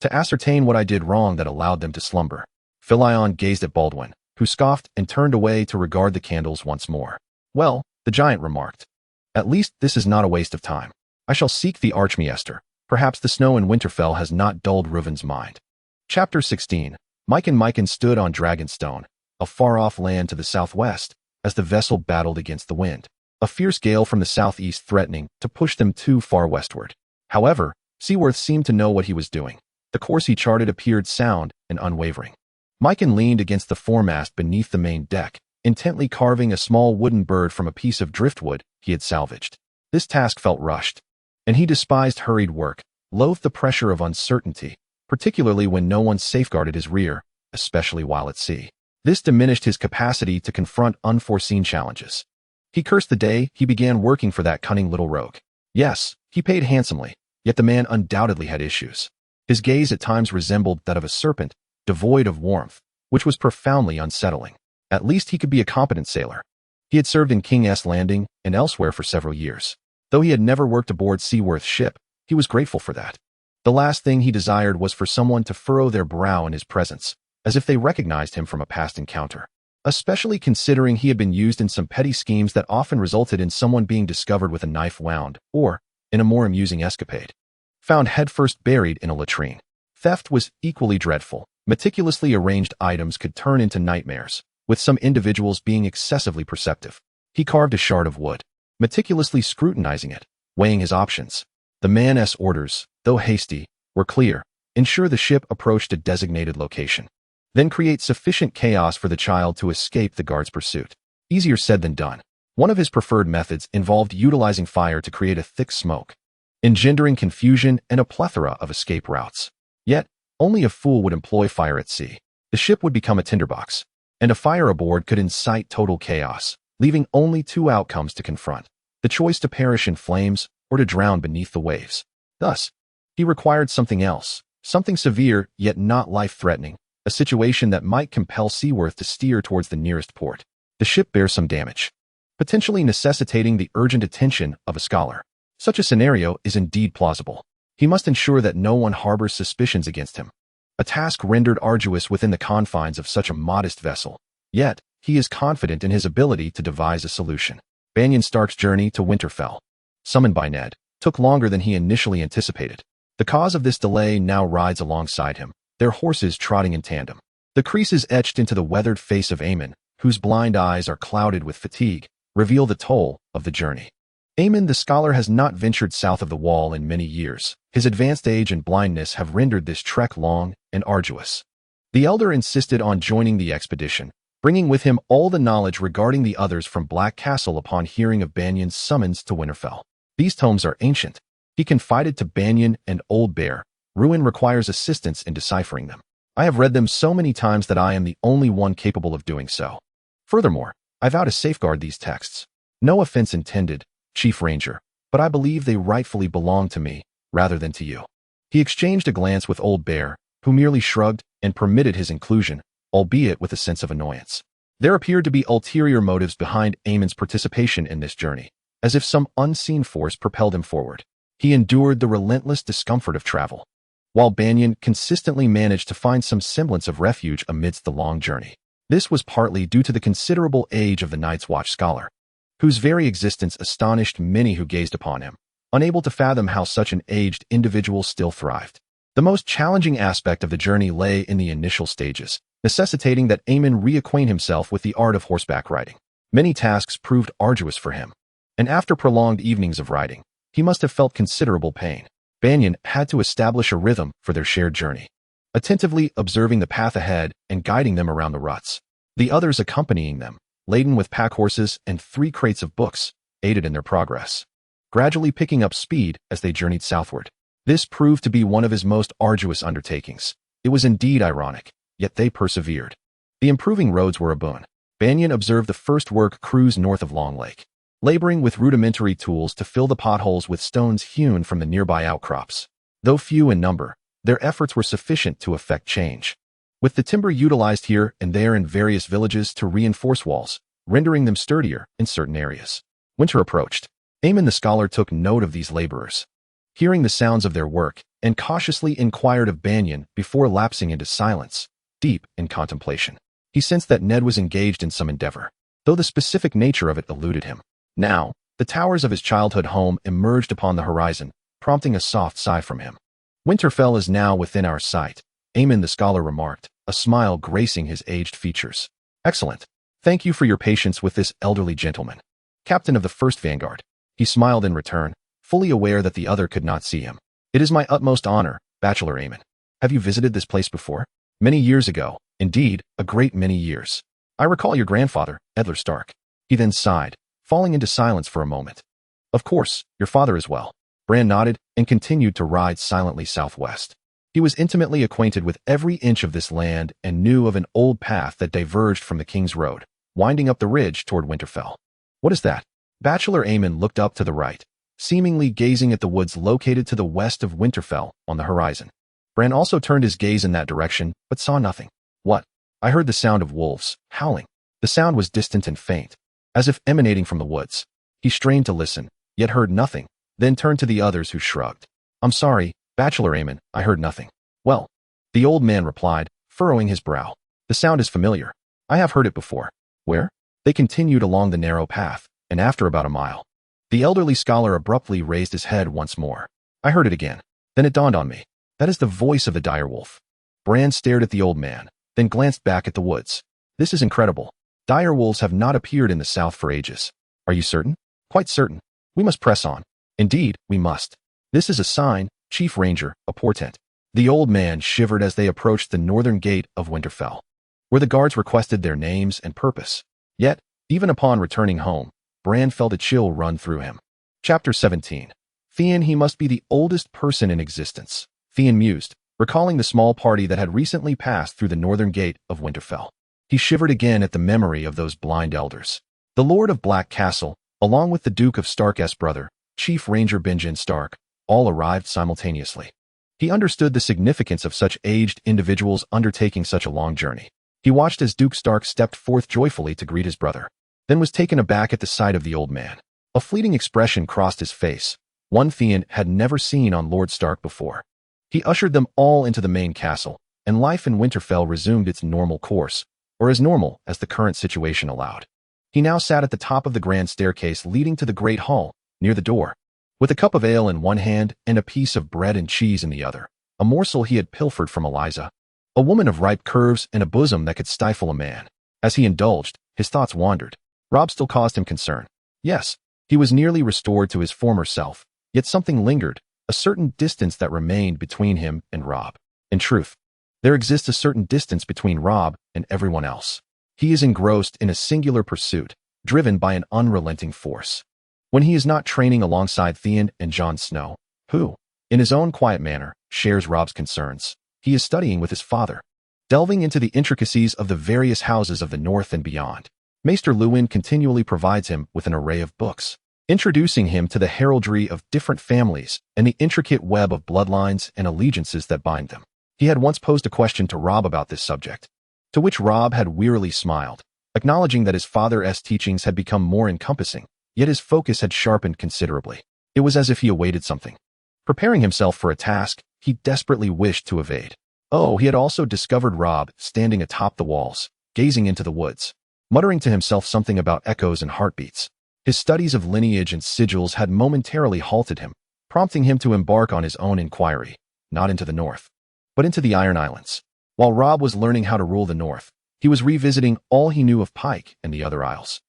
to ascertain what I did wrong that allowed them to slumber. Theon gazed at Baldwin, who scoffed and turned away to regard the candles once more. Well, the giant remarked, at least this is not a waste of time. I shall seek the Archmaester. Perhaps the snow in Winterfell has not dulled Reuven's mind. Chapter 16. Mycon stood on Dragonstone, a far-off land to the southwest, as the vessel battled against the wind, a fierce gale from the southeast threatening to push them too far westward. However, Seaworth seemed to know what he was doing. The course he charted appeared sound and unwavering. Mycon leaned against the foremast beneath the main deck, intently carving a small wooden bird from a piece of driftwood he had salvaged. This task felt rushed, and he despised hurried work, loathed the pressure of uncertainty, particularly when no one safeguarded his rear, especially while at sea. This diminished his capacity to confront unforeseen challenges. He cursed the day he began working for that cunning little rogue. Yes, he paid handsomely, yet the man undoubtedly had issues. His gaze at times resembled that of a serpent, devoid of warmth, which was profoundly unsettling. At least he could be a competent sailor. He had served in King's Landing and elsewhere for several years. Though he had never worked aboard Seaworth's ship, he was grateful for that. The last thing he desired was for someone to furrow their brow in his presence, as if they recognized him from a past encounter. Especially considering he had been used in some petty schemes that often resulted in someone being discovered with a knife wound, or, in a more amusing escapade, found headfirst buried in a latrine. Theft was equally dreadful. Meticulously arranged items could turn into nightmares, with some individuals being excessively perceptive. He carved a shard of wood, meticulously scrutinizing it, weighing his options. The man's orders, though hasty, were clear: ensure the ship approached a designated location. Then create sufficient chaos for the child to escape the guard's pursuit. Easier said than done. One of his preferred methods involved utilizing fire to create a thick smoke, engendering confusion and a plethora of escape routes. Yet, only a fool would employ fire at sea. The ship would become a tinderbox, and a fire aboard could incite total chaos, leaving only two outcomes to confront: the choice to perish in flames or to drown beneath the waves. Thus, he required something else, something severe yet not life-threatening, a situation that might compel Seaworth to steer towards the nearest port. The ship bears some damage, potentially necessitating the urgent attention of a scholar. Such a scenario is indeed plausible. He must ensure that no one harbors suspicions against him. A task rendered arduous within the confines of such a modest vessel. Yet, he is confident in his ability to devise a solution. Banyon Stark's journey to Winterfell, summoned by Ned, took longer than he initially anticipated. The cause of this delay now rides alongside him, their horses trotting in tandem. The creases etched into the weathered face of Aemon, whose blind eyes are clouded with fatigue, reveal the toll of the journey. Aemon the scholar has not ventured south of the wall in many years. His advanced age and blindness have rendered this trek long and arduous. The elder insisted on joining the expedition, bringing with him all the knowledge regarding the others from Black Castle upon hearing of Banyon's summons to Winterfell. These tomes are ancient. He confided to Banyon and Old Bear, Ruin requires assistance in deciphering them. I have read them so many times that I am the only one capable of doing so. Furthermore, I vow to safeguard these texts. No offense intended, Chief Ranger, but I believe they rightfully belong to me, rather than to you. He exchanged a glance with Old Bear, who merely shrugged and permitted his inclusion, albeit with a sense of annoyance. There appeared to be ulterior motives behind Aemon's participation in this journey, as if some unseen force propelled him forward. He endured the relentless discomfort of travel, while Banyon consistently managed to find some semblance of refuge amidst the long journey. This was partly due to the considerable age of the Night's Watch scholar, whose very existence astonished many who gazed upon him, unable to fathom how such an aged individual still thrived. The most challenging aspect of the journey lay in the initial stages, necessitating that Aemon reacquaint himself with the art of horseback riding. Many tasks proved arduous for him, and after prolonged evenings of riding, he must have felt considerable pain. Banyon had to establish a rhythm for their shared journey, attentively observing the path ahead and guiding them around the ruts. The others accompanying them, laden with pack horses and 3 crates of books, aided in their progress, gradually picking up speed as they journeyed southward. This proved to be one of his most arduous undertakings. It was indeed ironic, yet they persevered. The improving roads were a boon. Banyon observed the first work crews north of Long Lake, laboring with rudimentary tools to fill the potholes with stones hewn from the nearby outcrops. Though few in number, their efforts were sufficient to effect change, with the timber utilized here and there in various villages to reinforce walls, rendering them sturdier in certain areas. Winter approached. Aemon the scholar took note of these laborers, hearing the sounds of their work, and cautiously inquired of Banyon before lapsing into silence, deep in contemplation. He sensed that Ned was engaged in some endeavor, though the specific nature of it eluded him. Now, the towers of his childhood home emerged upon the horizon, prompting a soft sigh from him. Winterfell is now within our sight, Aemon the scholar remarked, a smile gracing his aged features. Excellent. Thank you for your patience with this elderly gentleman, captain of the 1st Vanguard. He smiled in return, fully aware that the other could not see him. It is my utmost honor, Bachelor Aemon. Have you visited this place before? Many years ago, indeed, a great many years. I recall your grandfather, Edler Stark. He then sighed, falling into silence for a moment. Of course, your father as well. Bran nodded and continued to ride silently southwest. He was intimately acquainted with every inch of this land and knew of an old path that diverged from the King's Road, winding up the ridge toward Winterfell. What is that? Bachelor Aemon looked up to the right, seemingly gazing at the woods located to the west of Winterfell on the horizon. Bran also turned his gaze in that direction, but saw nothing. What? I heard the sound of wolves, howling. The sound was distant and faint, as if emanating from the woods. He strained to listen, yet heard nothing, then turned to the others who shrugged. I'm sorry, Bachelor Aemon, I heard nothing. Well, the old man replied, furrowing his brow. The sound is familiar. I have heard it before. Where? They continued along the narrow path, and after about a mile, the elderly scholar abruptly raised his head once more. I heard it again. Then it dawned on me. That is the voice of the direwolf. Bran stared at the old man, then glanced back at the woods. This is incredible. Direwolves have not appeared in the south for ages. Are you certain? Quite certain. We must press on. Indeed, we must. This is a sign, Chief Ranger, a portent. The old man shivered as they approached the northern gate of Winterfell, where the guards requested their names and purpose. Yet, even upon returning home, Bran felt a chill run through him. Chapter 17. Theon, he must be the oldest person in existence. Theon mused, recalling the small party that had recently passed through the northern gate of Winterfell. He shivered again at the memory of those blind elders. The Lord of Black Castle, along with the Duke of Stark's brother, Chief Ranger Benjen Stark, all arrived simultaneously. He understood the significance of such aged individuals undertaking such a long journey. He watched as Duke Stark stepped forth joyfully to greet his brother, then was taken aback at the sight of the old man. A fleeting expression crossed his face, one Theon had never seen on Lord Stark before. He ushered them all into the main castle, and life in Winterfell resumed its normal course, or as normal as the current situation allowed. He now sat at the top of the grand staircase leading to the great hall, near the door, with a cup of ale in one hand and a piece of bread and cheese in the other, a morsel he had pilfered from Eliza, a woman of ripe curves and a bosom that could stifle a man. As he indulged, his thoughts wandered. Robb still caused him concern. Yes, he was nearly restored to his former self, yet something lingered, a certain distance that remained between him and Robb. In truth, there exists a certain distance between Robb and everyone else. He is engrossed in a singular pursuit, driven by an unrelenting force. When he is not training alongside Theon and Jon Snow, who, in his own quiet manner, shares Robb's concerns, he is studying with his father, delving into the intricacies of the various houses of the north and beyond. Maester Luwin continually provides him with an array of books, introducing him to the heraldry of different families and the intricate web of bloodlines and allegiances that bind them. He had once posed a question to Robb about this subject, to which Robb had wearily smiled, acknowledging that his father's teachings had become more encompassing, yet his focus had sharpened considerably. It was as if he awaited something. Preparing himself for a task he desperately wished to evade. Oh, he had also discovered Robb standing atop the walls, gazing into the woods, muttering to himself something about echoes and heartbeats. His studies of lineage and sigils had momentarily halted him, prompting him to embark on his own inquiry, not into the north, but into the Iron Islands. While Robb was learning how to rule the north, he was revisiting all he knew of Pike and the other isles,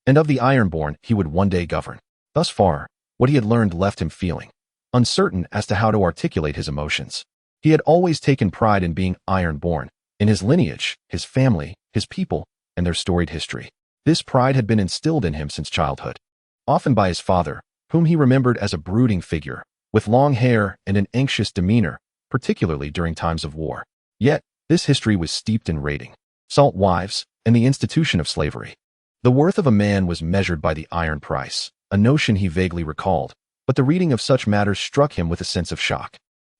and of the Ironborn he would one day govern. Thus far, what he had learned left him feeling uncertain as to how to articulate his emotions. He had always taken pride in being Ironborn, in his lineage, his family, his people, and their storied history. This pride had been instilled in him since childhood, often by his father, whom he remembered as a brooding figure, with long hair and an anxious demeanor, particularly during times of war. Yet, this history was steeped in raiding, salt wives, and the institution of slavery. The worth of a man was measured by the iron price, a notion he vaguely recalled, but the reading of such matters struck him with a sense of shock.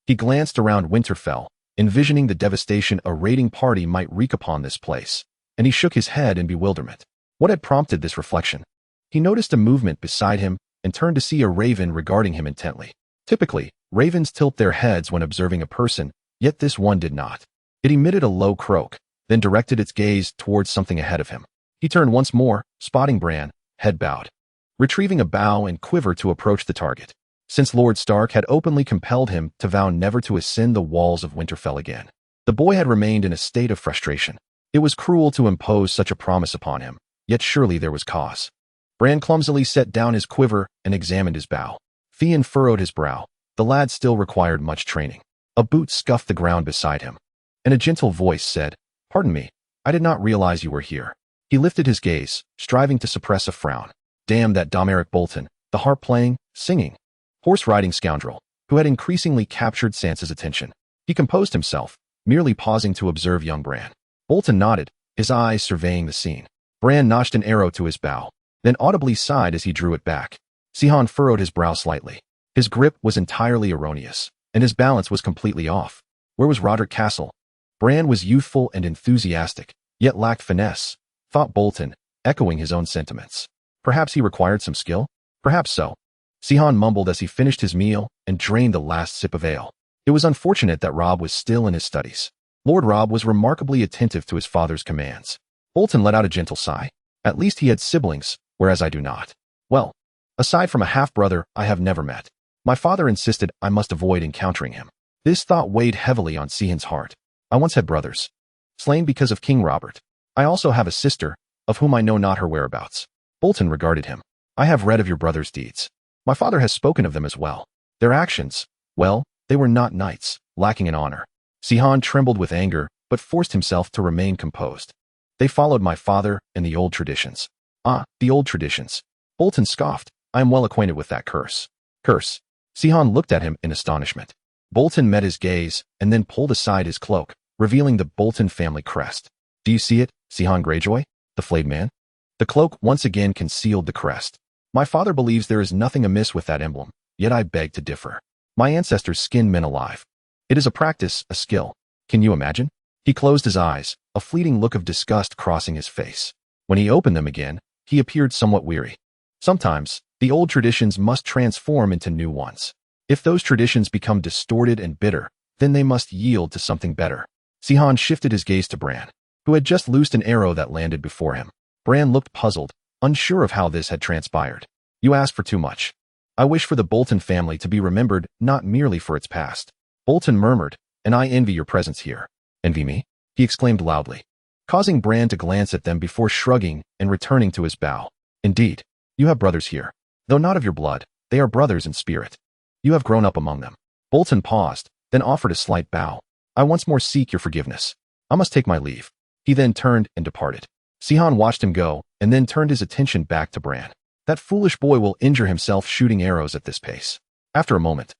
He glanced around Winterfell, envisioning the devastation a raiding party might wreak upon this place, and he shook his head in bewilderment. What had prompted this reflection? He noticed a movement beside him and turned to see a raven regarding him intently. Typically, ravens tilt their heads when observing a person, yet this one did not. It emitted a low croak, then directed its gaze towards something ahead of him. He turned once more, spotting Bran, head bowed, retrieving a bow and quiver to approach the target, since Lord Stark had openly compelled him to vow never to ascend the walls of Winterfell again. The boy had remained in a state of frustration. It was cruel to impose such a promise upon him, yet surely there was cause. Bran clumsily set down his quiver and examined his bow. Theon furrowed his brow. The lad still required much training. A boot scuffed the ground beside him, and a gentle voice said, "Pardon me, I did not realize you were here." He lifted his gaze, striving to suppress a frown. Damn that Domeric Bolton, the harp-playing, singing, horse-riding scoundrel, who had increasingly captured Sansa's attention. He composed himself, merely pausing to observe young Bran. Bolton nodded, his eyes surveying the scene. Bran notched an arrow to his bow, then audibly sighed as he drew it back. Theon furrowed his brow slightly. His grip was entirely erroneous, and his balance was completely off. Where was Roderick Castle? Bran was youthful and enthusiastic, yet lacked finesse, thought Bolton, echoing his own sentiments. Perhaps he required some skill? Perhaps so. Theon mumbled as he finished his meal and drained the last sip of ale. It was unfortunate that Robb was still in his studies. Lord Robb was remarkably attentive to his father's commands. Bolton let out a gentle sigh. At least he had siblings, whereas I do not. Well, aside from a half-brother I have never met. My father insisted I must avoid encountering him. This thought weighed heavily on Theon's heart. I once had brothers, slain because of King Robert. I also have a sister, of whom I know not her whereabouts. Bolton regarded him. I have read of your brother's deeds. My father has spoken of them as well. Their actions, well, they were not knights, lacking in honor. Theon trembled with anger, but forced himself to remain composed. They followed my father and the old traditions. Ah, the old traditions. Bolton scoffed. I am well acquainted with that curse. Curse. Theon looked at him in astonishment. Bolton met his gaze and then pulled aside his cloak, revealing the Bolton family crest. Do you see it, Theon Greyjoy? The flayed man? The cloak once again concealed the crest. My father believes there is nothing amiss with that emblem, yet I beg to differ. My ancestors skinned men alive. It is a practice, a skill. Can you imagine? He closed his eyes, a fleeting look of disgust crossing his face. When he opened them again, he appeared somewhat weary. Sometimes, the old traditions must transform into new ones. If those traditions become distorted and bitter, then they must yield to something better. Theon shifted his gaze to Bran, who had just loosed an arrow that landed before him. Bran looked puzzled, unsure of how this had transpired. You ask for too much. I wish for the Bolton family to be remembered not merely for its past. Bolton murmured, and I envy your presence here. Envy me? He exclaimed loudly, causing Bran to glance at them before shrugging and returning to his bow. Indeed, you have brothers here. Though not of your blood, they are brothers in spirit. You have grown up among them. Bolton paused, then offered a slight bow. I once more seek your forgiveness. I must take my leave. He then turned and departed. Theon watched him go, and then turned his attention back to Bran. That foolish boy will injure himself shooting arrows at this pace. After a moment,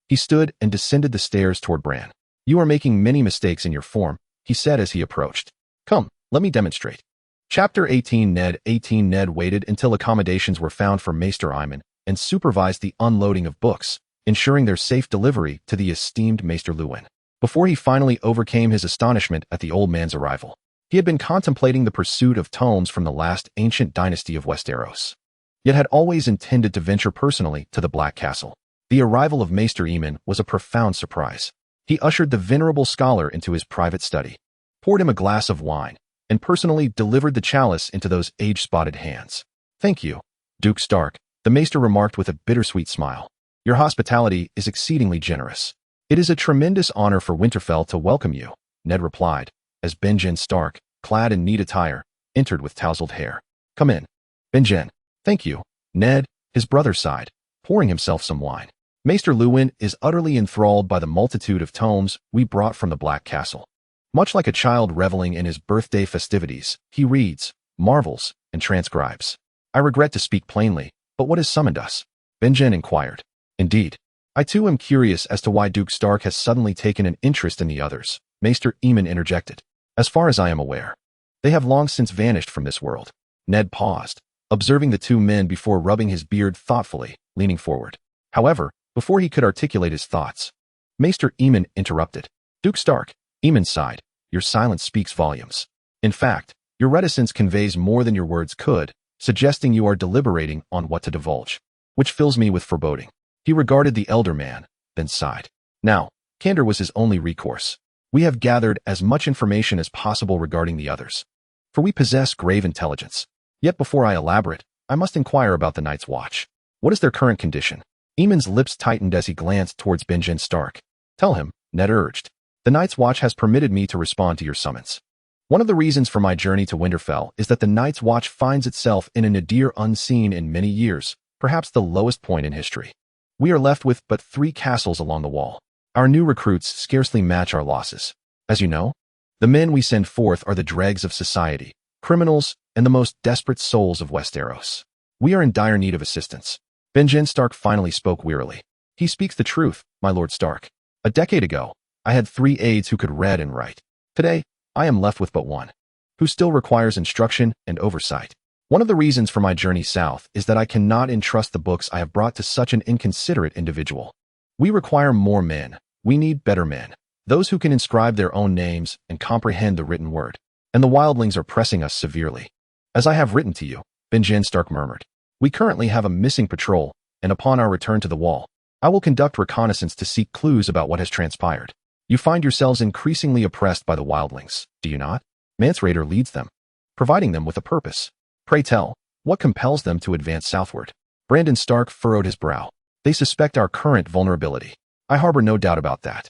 he stood and descended the stairs toward Bran. You are making many mistakes in your form, he said as he approached. Come, let me demonstrate. Chapter 18 Ned waited until accommodations were found for Maester Aemon and supervised the unloading of books, ensuring their safe delivery to the esteemed Maester Luwin. Before he finally overcame his astonishment at the old man's arrival, he had been contemplating the pursuit of tomes from the last ancient dynasty of Westeros, yet had always intended to venture personally to the Black Castle. The arrival of Maester Aemon was a profound surprise. He ushered the venerable scholar into his private study, poured him a glass of wine, and personally delivered the chalice into those age-spotted hands. Thank you, Duke Stark, the Maester remarked with a bittersweet smile. Your hospitality is exceedingly generous. It is a tremendous honor for Winterfell to welcome you, Ned replied, as Benjen Stark, clad in neat attire, entered with tousled hair. Come in. Benjen. Thank you, Ned, his brother sighed, pouring himself some wine. Maester Luwin is utterly enthralled by the multitude of tomes we brought from the Black Castle. Much like a child reveling in his birthday festivities, he reads, marvels, and transcribes. I regret to speak plainly, but what has summoned us? Benjen inquired. Indeed, I too am curious as to why Duke Stark has suddenly taken an interest in the others, Maester Aemon interjected. As far as I am aware, they have long since vanished from this world. Ned paused, observing the two men before rubbing his beard thoughtfully, leaning forward. However, before he could articulate his thoughts, Maester Aemon interrupted. Duke Stark, Aemon sighed, your silence speaks volumes. In fact, your reticence conveys more than your words could, suggesting you are deliberating on what to divulge, which fills me with foreboding. He regarded the elder man, then sighed. Now, candor was his only recourse. We have gathered as much information as possible regarding the others, for we possess grave intelligence. Yet before I elaborate, I must inquire about the Night's Watch. What is their current condition? Aemon's lips tightened as he glanced towards Benjen Stark. Tell him, Ned urged. The Night's Watch has permitted me to respond to your summons. One of the reasons for my journey to Winterfell is that the Night's Watch finds itself in a nadir unseen in many years, perhaps the lowest point in history. We are left with but 3 castles along the wall. Our new recruits scarcely match our losses. As you know, the men we send forth are the dregs of society, criminals, and the most desperate souls of Westeros. We are in dire need of assistance. Benjen Stark finally spoke wearily. He speaks the truth, my Lord Stark. A decade ago, I had 3 aides who could read and write. Today, I am left with but one, who still requires instruction and oversight. One of the reasons for my journey south is that I cannot entrust the books I have brought to such an inconsiderate individual. We require more men. We need better men. Those who can inscribe their own names and comprehend the written word. And the wildlings are pressing us severely. As I have written to you, Jon Stark murmured. We currently have a missing patrol, and upon our return to the wall, I will conduct reconnaissance to seek clues about what has transpired. You find yourselves increasingly oppressed by the wildlings, do you not? Mance Rayder leads them, providing them with a purpose. Pray tell, what compels them to advance southward? Brandon Stark furrowed his brow. They suspect our current vulnerability. I harbor no doubt about that.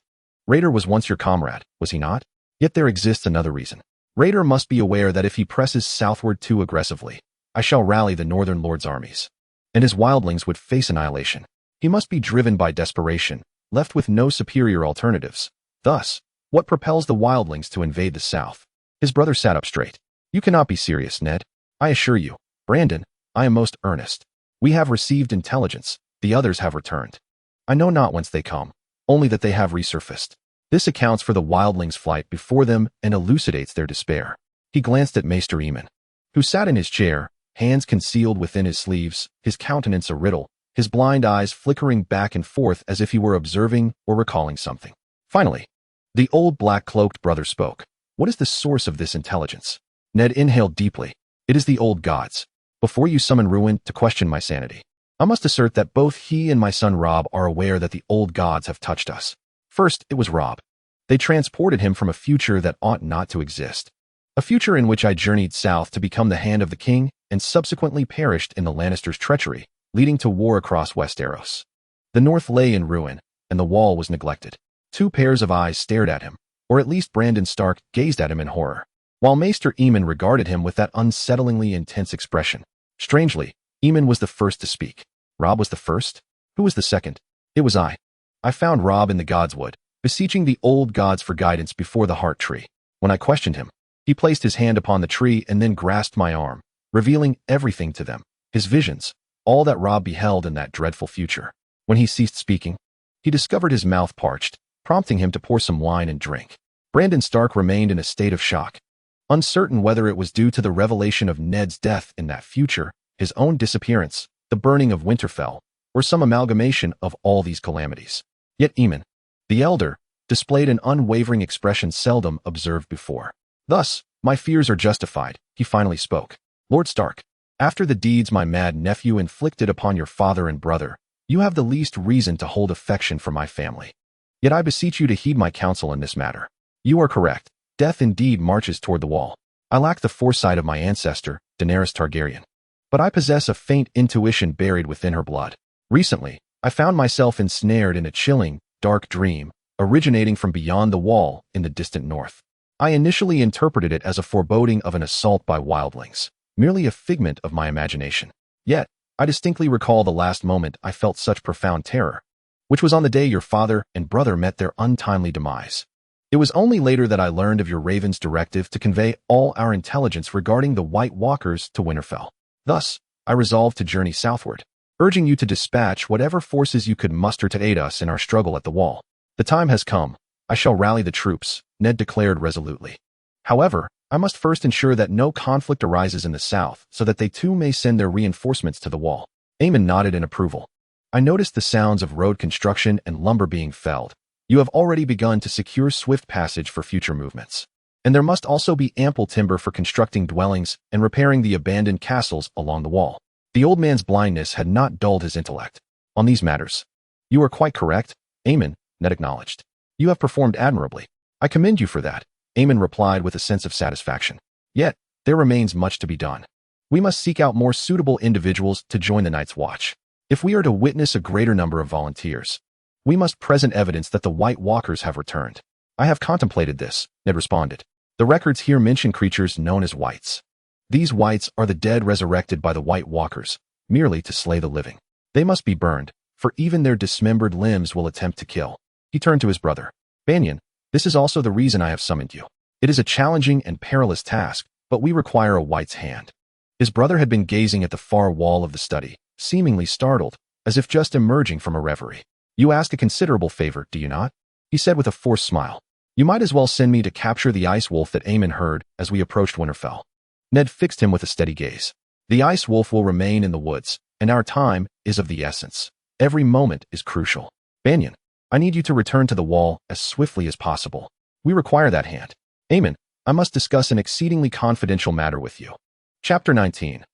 Rayder was once your comrade, was he not? Yet there exists another reason. Rayder must be aware that if he presses southward too aggressively, I shall rally the Northern Lord's armies, and his wildlings would face annihilation. He must be driven by desperation, left with no superior alternatives. Thus, what propels the wildlings to invade the south? His brother sat up straight. You cannot be serious, Ned. I assure you, Brandon, I am most earnest. We have received intelligence. The others have returned. I know not whence they come, only that they have resurfaced. This accounts for the wildlings' flight before them and elucidates their despair. He glanced at Maester Aemon, who sat in his chair, hands concealed within his sleeves, his countenance a riddle, his blind eyes flickering back and forth as if he were observing or recalling something. Finally, the old black-cloaked brother spoke. What is the source of this intelligence? Ned inhaled deeply. It is the old gods. Before you summon ruin to question my sanity, I must assert that both he and my son Robb are aware that the old gods have touched us. First, it was Robb. They transported him from a future that ought not to exist. A future in which I journeyed south to become the hand of the king and subsequently perished in the Lannisters' treachery, leading to war across Westeros. The north lay in ruin, and the wall was neglected. 2 pairs of eyes stared at him, or at least Brandon Stark gazed at him in horror, while Maester Aemon regarded him with that unsettlingly intense expression. Strangely, Aemon was the first to speak. Robb was the first? Who was the second? It was I. I found Robb in the godswood, beseeching the old gods for guidance before the heart tree. When I questioned him, he placed his hand upon the tree and then grasped my arm, revealing everything to them, his visions, all that Robb beheld in that dreadful future. When he ceased speaking, he discovered his mouth parched, prompting him to pour some wine and drink. Brandon Stark remained in a state of shock, uncertain whether it was due to the revelation of Ned's death in that future, his own disappearance, the burning of Winterfell, or some amalgamation of all these calamities. Yet Aemon, the elder, displayed an unwavering expression seldom observed before. Thus, my fears are justified, he finally spoke. Lord Stark, after the deeds my mad nephew inflicted upon your father and brother, you have the least reason to hold affection for my family. Yet I beseech you to heed my counsel in this matter. You are correct. Death indeed marches toward the wall. I lack the foresight of my ancestor, Daenerys Targaryen. But I possess a faint intuition buried within her blood. Recently, I found myself ensnared in a chilling, dark dream, originating from beyond the wall in the distant north. I initially interpreted it as a foreboding of an assault by wildlings, merely a figment of my imagination. Yet, I distinctly recall the last moment I felt such profound terror, which was on the day your father and brother met their untimely demise. It was only later that I learned of your Raven's directive to convey all our intelligence regarding the White Walkers to Winterfell. Thus, I resolved to journey southward, urging you to dispatch whatever forces you could muster to aid us in our struggle at the wall. The time has come. I shall rally the troops, Ned declared resolutely. However, I must first ensure that no conflict arises in the south so that they too may send their reinforcements to the wall. Aemon nodded in approval. I noticed the sounds of road construction and lumber being felled. You have already begun to secure swift passage for future movements. And there must also be ample timber for constructing dwellings and repairing the abandoned castles along the wall. The old man's blindness had not dulled his intellect on these matters. You are quite correct, Aemon, Ned acknowledged. You have performed admirably. I commend you for that, Aemon replied with a sense of satisfaction. Yet, there remains much to be done. We must seek out more suitable individuals to join the Night's Watch. If we are to witness a greater number of volunteers, we must present evidence that the White Walkers have returned. I have contemplated this, Ned responded. The records here mention creatures known as Whites. These Whites are the dead resurrected by the White Walkers, merely to slay the living. They must be burned, for even their dismembered limbs will attempt to kill. He turned to his brother. Banyan, this is also the reason I have summoned you. It is a challenging and perilous task, but we require a White's hand. His brother had been gazing at the far wall of the study, seemingly startled, as if just emerging from a reverie. You ask a considerable favor, do you not? He he said with a forced smile. You might as well send me to capture the ice wolf that Aemon heard as we approached Winterfell. Ned fixed him with a steady gaze. The ice wolf will remain in the woods, and our time is of the essence. Every moment is crucial. Banyan, I need you to return to the wall as swiftly as possible. We require that hand. Aemon, I must discuss an exceedingly confidential matter with you. Chapter 19.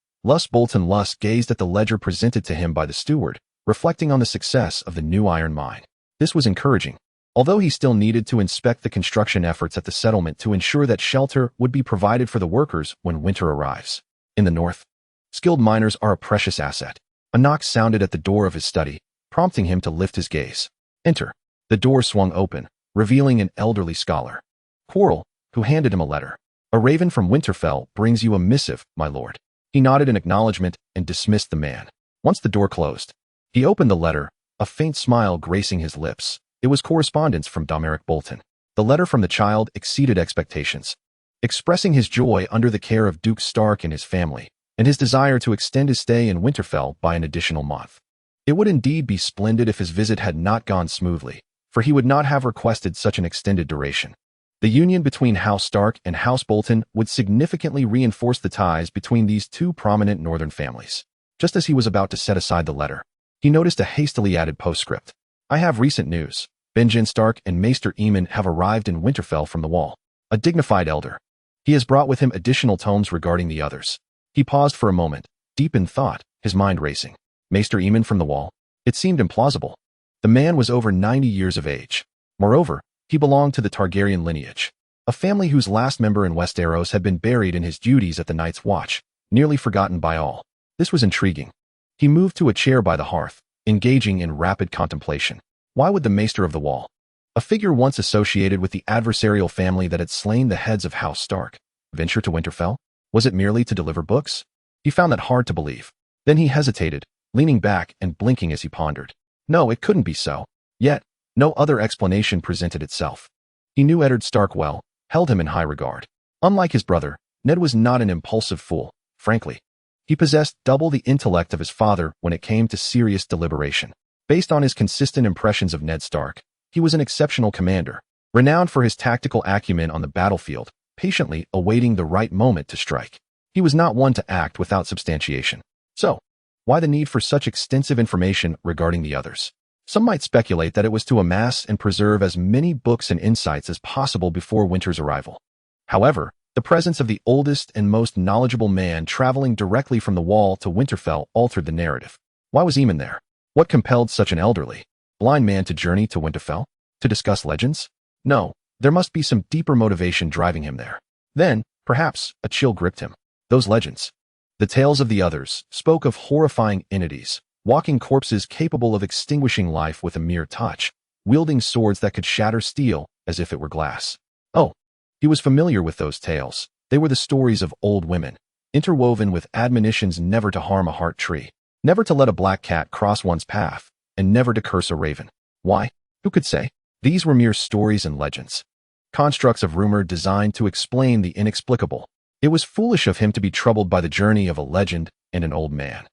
Bolton Luss gazed at the ledger presented to him by the steward, reflecting on the success of the new iron mine. This was encouraging, although he still needed to inspect the construction efforts at the settlement to ensure that shelter would be provided for the workers when winter arrives. In the north, skilled miners are a precious asset. A knock sounded at the door of his study, prompting him to lift his gaze. Enter. The door swung open, revealing an elderly scholar, Quarrel, who handed him a letter. A raven from Winterfell brings you a missive, my lord. He nodded in acknowledgement and dismissed the man. Once the door closed, he opened the letter, a faint smile gracing his lips. It was correspondence from Domeric Bolton. The letter from the child exceeded expectations, expressing his joy under the care of Duke Stark and his family, and his desire to extend his stay in Winterfell by an additional month. It would indeed be splendid if his visit had not gone smoothly, for he would not have requested such an extended duration. The union between House Stark and House Bolton would significantly reinforce the ties between these two prominent northern families. Just as he was about to set aside the letter, he noticed a hastily added postscript. I have recent news. Benjen Stark and Maester Aemon have arrived in Winterfell from the Wall. A dignified elder. He has brought with him additional tomes regarding the others. He paused for a moment, deep in thought, his mind racing. Maester Aemon from the Wall? It seemed implausible. The man was over 90 years of age. Moreover, he belonged to the Targaryen lineage, a family whose last member in Westeros had been buried in his duties at the Night's Watch, nearly forgotten by all. This was intriguing. He moved to a chair by the hearth, engaging in rapid contemplation. Why would the Maester of the Wall, a figure once associated with the adversarial family that had slain the heads of House Stark, venture to Winterfell? Was it merely to deliver books? He found that hard to believe. Then he hesitated, leaning back and blinking as he pondered. No, it couldn't be so. Yet, no other explanation presented itself. He knew Eddard Stark well, held him in high regard. Unlike his brother, Ned was not an impulsive fool, frankly. He possessed double the intellect of his father when it came to serious deliberation. Based on his consistent impressions of Ned Stark, he was an exceptional commander, renowned for his tactical acumen on the battlefield, patiently awaiting the right moment to strike. He was not one to act without substantiation. So, why the need for such extensive information regarding the others? Some might speculate that it was to amass and preserve as many books and insights as possible before winter's arrival. However, the presence of the oldest and most knowledgeable man traveling directly from the Wall to Winterfell altered the narrative. Why was Aemon there? What compelled such an elderly, blind man to journey to Winterfell? To discuss legends? No, there must be some deeper motivation driving him there. Then, perhaps, a chill gripped him. Those legends. The tales of the others spoke of horrifying entities, walking corpses capable of extinguishing life with a mere touch, wielding swords that could shatter steel as if it were glass. Oh, he was familiar with those tales. They were the stories of old women, interwoven with admonitions never to harm a heart tree, never to let a black cat cross one's path, and never to curse a raven. Why? Who could say? These were mere stories and legends, constructs of rumor designed to explain the inexplicable. It was foolish of him to be troubled by the journey of a legend and an old man,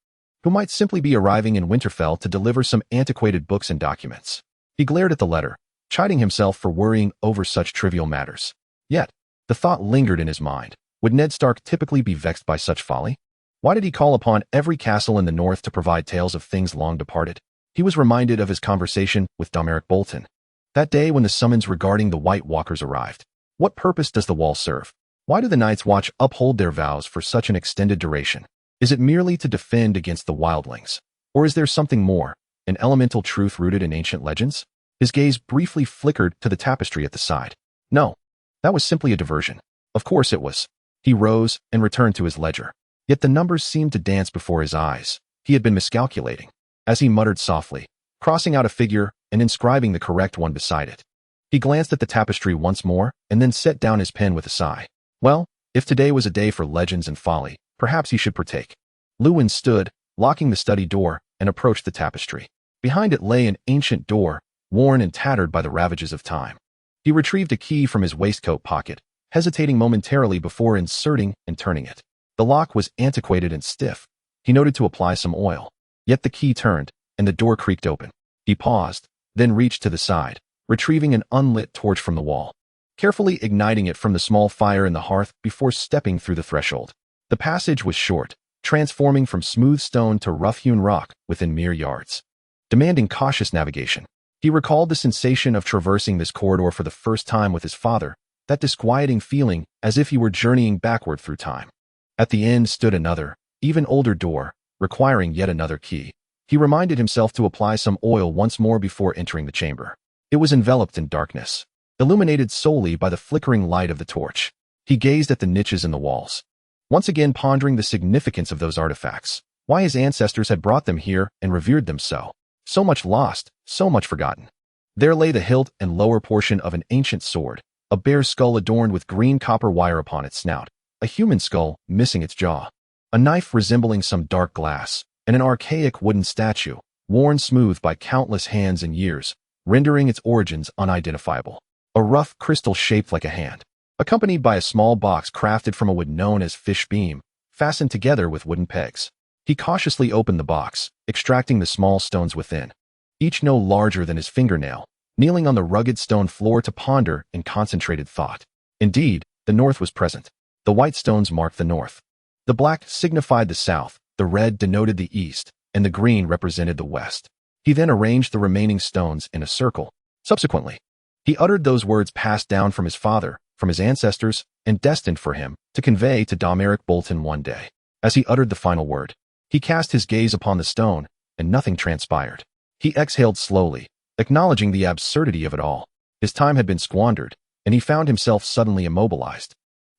who might simply be arriving in Winterfell to deliver some antiquated books and documents. He glared at the letter, chiding himself for worrying over such trivial matters. Yet, the thought lingered in his mind. Would Ned Stark typically be vexed by such folly? Why did he call upon every castle in the north to provide tales of things long departed? He was reminded of his conversation with Domeric Bolton, that day when the summons regarding the White Walkers arrived. What purpose does the Wall serve? Why do the Night's Watch uphold their vows for such an extended duration? Is it merely to defend against the wildlings? Or is there something more, an elemental truth rooted in ancient legends? His gaze briefly flickered to the tapestry at the side. No, that was simply a diversion. Of course it was. He rose and returned to his ledger. Yet the numbers seemed to dance before his eyes. He had been miscalculating. As he muttered softly, crossing out a figure and inscribing the correct one beside it. He glanced at the tapestry once more and then set down his pen with a sigh. Well, if today was a day for legends and folly, perhaps he should partake. Luwin stood, locking the study door, and approached the tapestry. Behind it lay an ancient door, worn and tattered by the ravages of time. He retrieved a key from his waistcoat pocket, hesitating momentarily before inserting and turning it. The lock was antiquated and stiff. He noted to apply some oil. Yet the key turned, and the door creaked open. He paused, then reached to the side, retrieving an unlit torch from the wall, carefully igniting it from the small fire in the hearth before stepping through the threshold. The passage was short, transforming from smooth stone to rough-hewn rock within mere yards, demanding cautious navigation. He recalled the sensation of traversing this corridor for the first time with his father, that disquieting feeling as if he were journeying backward through time. At the end stood another, even older door, requiring yet another key. He reminded himself to apply some oil once more before entering the chamber. It was enveloped in darkness, illuminated solely by the flickering light of the torch. He gazed at the niches in the walls, once again pondering the significance of those artifacts, why his ancestors had brought them here and revered them so. So much lost, so much forgotten. There lay the hilt and lower portion of an ancient sword, a bare skull adorned with green copper wire upon its snout, a human skull missing its jaw, a knife resembling some dark glass, and an archaic wooden statue, worn smooth by countless hands and years, rendering its origins unidentifiable. A rough crystal shaped like a hand, accompanied by a small box crafted from a wood known as fish beam, fastened together with wooden pegs. He cautiously opened the box, extracting the small stones within, each no larger than his fingernail, kneeling on the rugged stone floor to ponder in concentrated thought. Indeed, the north was present. The white stones marked the north. The black signified the south, the red denoted the east, and the green represented the west. He then arranged the remaining stones in a circle. Subsequently, he uttered those words passed down from his father, from his ancestors, and destined for him to convey to Domeric Bolton one day. As he uttered the final word, he cast his gaze upon the stone, and nothing transpired. He exhaled slowly, acknowledging the absurdity of it all. His time had been squandered, and he found himself suddenly immobilized,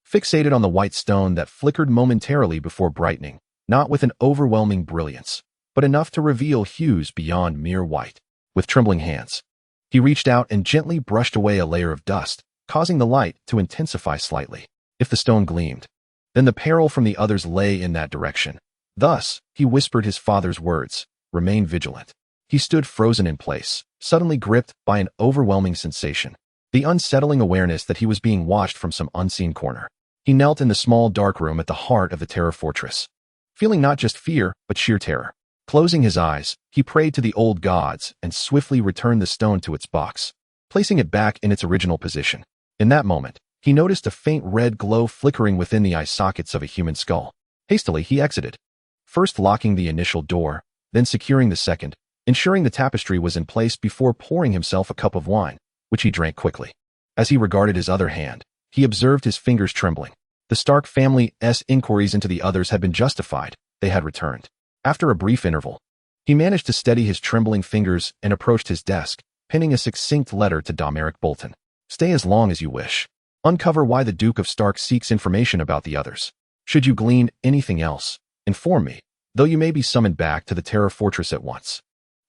fixated on the white stone that flickered momentarily before brightening, not with an overwhelming brilliance, but enough to reveal hues beyond mere white. With trembling hands, he reached out and gently brushed away a layer of dust, causing the light to intensify slightly. If the stone gleamed, then the peril from the others lay in that direction. Thus, he whispered his father's words, "Remain vigilant." He stood frozen in place, suddenly gripped by an overwhelming sensation, the unsettling awareness that he was being watched from some unseen corner. He knelt in the small dark room at the heart of the Terror Fortress, feeling not just fear, but sheer terror. Closing his eyes, he prayed to the old gods and swiftly returned the stone to its box, placing it back in its original position. In that moment, he noticed a faint red glow flickering within the eye sockets of a human skull. Hastily, he exited, first locking the initial door, then securing the second, ensuring the tapestry was in place before pouring himself a cup of wine, which he drank quickly. As he regarded his other hand, he observed his fingers trembling. The Stark family's inquiries into the others had been justified. They had returned. After a brief interval, he managed to steady his trembling fingers and approached his desk, penning a succinct letter to Domeric Bolton. "Stay as long as you wish. Uncover why the Duke of Stark seeks information about the others. Should you glean anything else, inform me, though you may be summoned back to the Terror Fortress at once.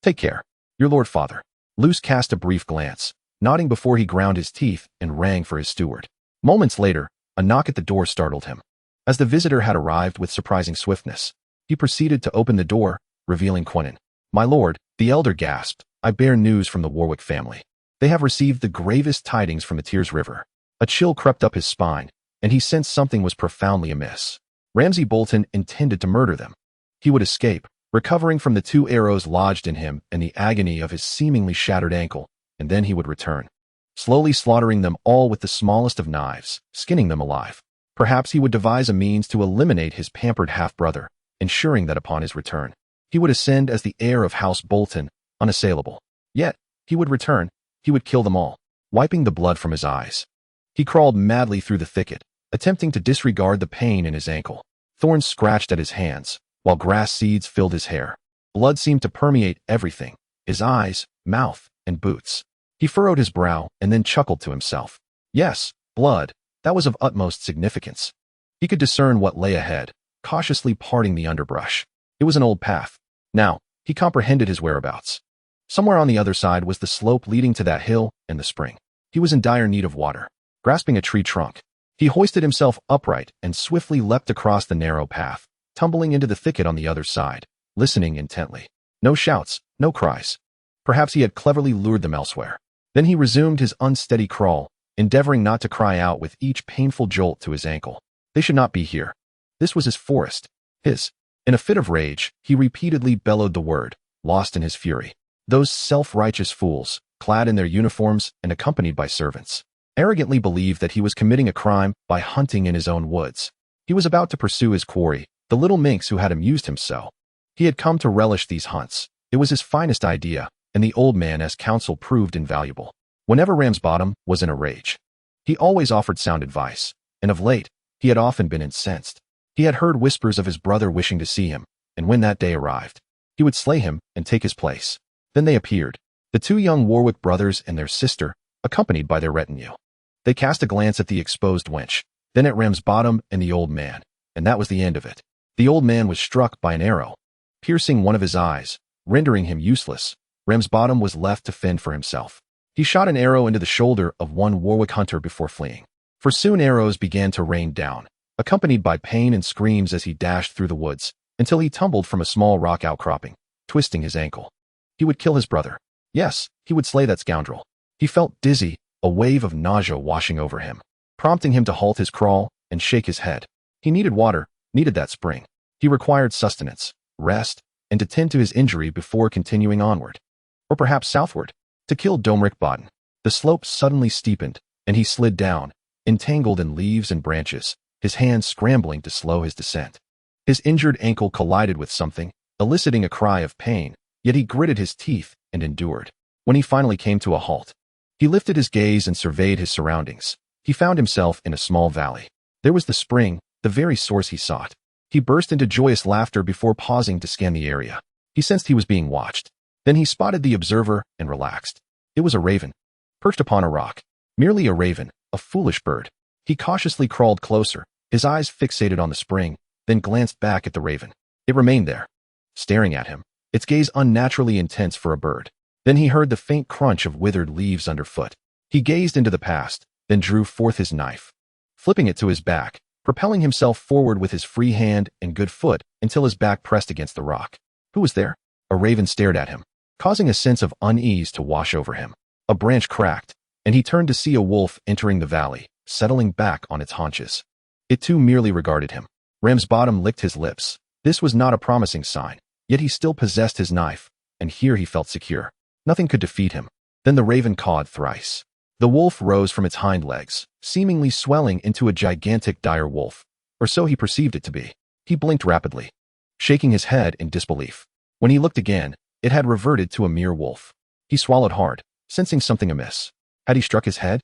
Take care. Your Lord Father." Luce cast a brief glance, nodding before he ground his teeth and rang for his steward. Moments later, a knock at the door startled him. As the visitor had arrived with surprising swiftness, he proceeded to open the door, revealing Quentin. "My lord," the elder gasped, "I bear news from the Warwick family. They have received the gravest tidings from the Tears River." A chill crept up his spine, and he sensed something was profoundly amiss. Ramsay Bolton intended to murder them. He would escape, recovering from the 2 arrows lodged in him and the agony of his seemingly shattered ankle, and then he would return, slowly slaughtering them all with the smallest of knives, skinning them alive. Perhaps he would devise a means to eliminate his pampered half-brother, ensuring that upon his return, he would ascend as the heir of House Bolton, unassailable. Yet, he would return, he would kill them all, wiping the blood from his eyes. He crawled madly through the thicket, attempting to disregard the pain in his ankle. Thorns scratched at his hands, while grass seeds filled his hair. Blood seemed to permeate everything, his eyes, mouth, and boots. He furrowed his brow and then chuckled to himself. Yes, blood, that was of utmost significance. He could discern what lay ahead, cautiously parting the underbrush. It was an old path. Now, he comprehended his whereabouts. Somewhere on the other side was the slope leading to that hill and the spring. He was in dire need of water. Grasping a tree trunk, he hoisted himself upright and swiftly leapt across the narrow path, tumbling into the thicket on the other side, listening intently. No shouts, no cries. Perhaps he had cleverly lured them elsewhere. Then he resumed his unsteady crawl, endeavoring not to cry out with each painful jolt to his ankle. They should not be here. This was his forest. His. In a fit of rage, he repeatedly bellowed the word, lost in his fury. Those self-righteous fools, clad in their uniforms and accompanied by servants, arrogantly believed that he was committing a crime by hunting in his own woods. He was about to pursue his quarry, the little minx who had amused him so. He had come to relish these hunts. It was his finest idea, and the old man as counsel proved invaluable. Whenever Ramsbottom was in a rage, he always offered sound advice, and of late, he had often been incensed. He had heard whispers of his brother wishing to see him, and when that day arrived, he would slay him and take his place. Then they appeared, the two young Warwick brothers and their sister, accompanied by their retinue. They cast a glance at the exposed wench, then at Ramsbottom and the old man, and that was the end of it. The old man was struck by an arrow, piercing one of his eyes, rendering him useless. Ramsbottom was left to fend for himself. He shot an arrow into the shoulder of one Warwick hunter before fleeing. For soon arrows began to rain down, accompanied by pain and screams as he dashed through the woods, until he tumbled from a small rock outcropping, twisting his ankle. He would kill his brother. Yes, he would slay that scoundrel. He felt dizzy, a wave of nausea washing over him, prompting him to halt his crawl and shake his head. He needed water, needed that spring. He required sustenance, rest, and to tend to his injury before continuing onward. Or perhaps southward, to kill Domric Bodden. The slope suddenly steepened, and he slid down, entangled in leaves and branches, his hands scrambling to slow his descent. His injured ankle collided with something, eliciting a cry of pain, yet he gritted his teeth and endured. When he finally came to a halt, he lifted his gaze and surveyed his surroundings. He found himself in a small valley. There was the spring, the very source he sought. He burst into joyous laughter before pausing to scan the area. He sensed he was being watched. Then he spotted the observer and relaxed. It was a raven, perched upon a rock. Merely a raven, a foolish bird. He cautiously crawled closer, his eyes fixated on the spring, then glanced back at the raven. It remained there, staring at him, its gaze unnaturally intense for a bird. Then he heard the faint crunch of withered leaves underfoot. He gazed into the past, then drew forth his knife, flipping it to his back, propelling himself forward with his free hand and good foot until his back pressed against the rock. Who was there? A raven stared at him, causing a sense of unease to wash over him. A branch cracked, and he turned to see a wolf entering the valley, settling back on its haunches. It too merely regarded him. Ramsbottom licked his lips. This was not a promising sign, yet he still possessed his knife, and here he felt secure. Nothing could defeat him. Then the raven cawed thrice. The wolf rose from its hind legs, seemingly swelling into a gigantic dire wolf, or so he perceived it to be. He blinked rapidly, shaking his head in disbelief. When he looked again, it had reverted to a mere wolf. He swallowed hard, sensing something amiss. Had he struck his head?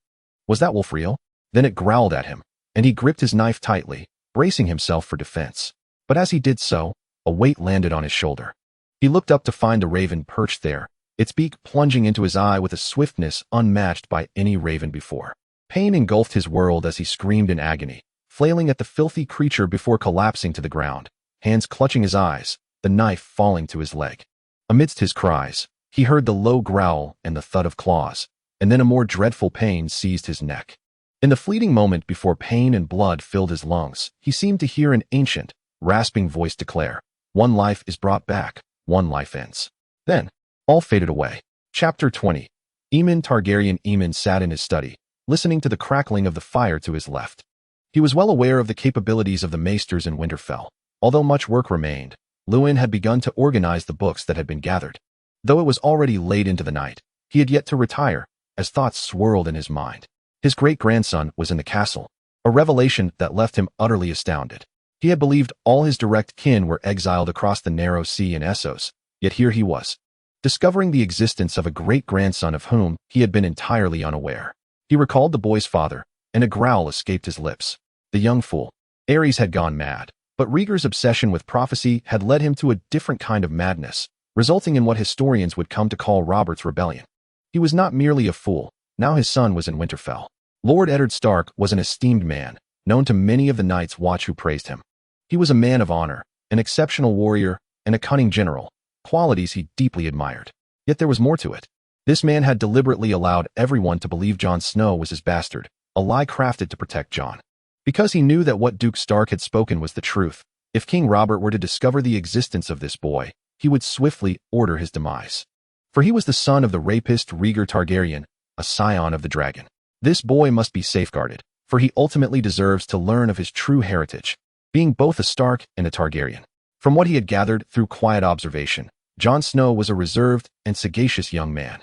Was that wolf real? Then it growled at him, and he gripped his knife tightly, bracing himself for defense. But as he did so, a weight landed on his shoulder. He looked up to find the raven perched there, its beak plunging into his eye with a swiftness unmatched by any raven before. Pain engulfed his world as he screamed in agony, flailing at the filthy creature before collapsing to the ground, hands clutching his eyes, the knife falling to his leg. Amidst his cries, he heard the low growl and the thud of claws, and then a more dreadful pain seized his neck. In the fleeting moment before pain and blood filled his lungs, he seemed to hear an ancient, rasping voice declare, "One life is brought back, one life ends." Then, all faded away. Chapter 20. Aemon Targaryen. Aemon sat in his study, listening to the crackling of the fire to his left. He was well aware of the capabilities of the maesters in Winterfell. Although much work remained, Lewin had begun to organize the books that had been gathered. Though it was already late into the night, he had yet to retire, as thoughts swirled in his mind. His great-grandson was in the castle, a revelation that left him utterly astounded. He had believed all his direct kin were exiled across the narrow sea in Essos, yet here he was, discovering the existence of a great-grandson of whom he had been entirely unaware. He recalled the boy's father, and a growl escaped his lips. The young fool. Ares had gone mad, but Rhaegar's obsession with prophecy had led him to a different kind of madness, resulting in what historians would come to call Robert's Rebellion. He was not merely a fool, now his son was in Winterfell. Lord Eddard Stark was an esteemed man, known to many of the Night's Watch who praised him. He was a man of honor, an exceptional warrior, and a cunning general, qualities he deeply admired. Yet there was more to it. This man had deliberately allowed everyone to believe Jon Snow was his bastard, a lie crafted to protect Jon. Because he knew that what Duke Stark had spoken was the truth, if King Robert were to discover the existence of this boy, he would swiftly order his demise. For he was the son of the rapist Rhaegar Targaryen, a scion of the dragon. This boy must be safeguarded, for he ultimately deserves to learn of his true heritage, being both a Stark and a Targaryen. From what he had gathered through quiet observation, Jon Snow was a reserved and sagacious young man.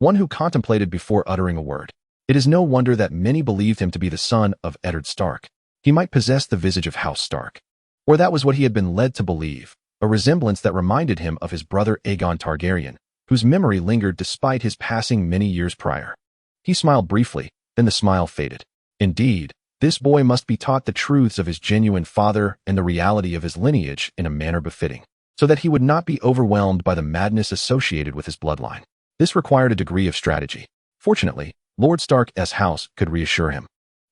one who contemplated before uttering a word. It is no wonder that many believed him to be the son of Eddard Stark. He might possess the visage of House Stark. Or that was what he had been led to believe, a resemblance that reminded him of his brother Aegon Targaryen, whose memory lingered despite his passing many years prior. He smiled briefly, then the smile faded. Indeed, this boy must be taught the truths of his genuine father and the reality of his lineage in a manner befitting, so that he would not be overwhelmed by the madness associated with his bloodline. This required a degree of strategy. Fortunately, Lord Stark's house could reassure him,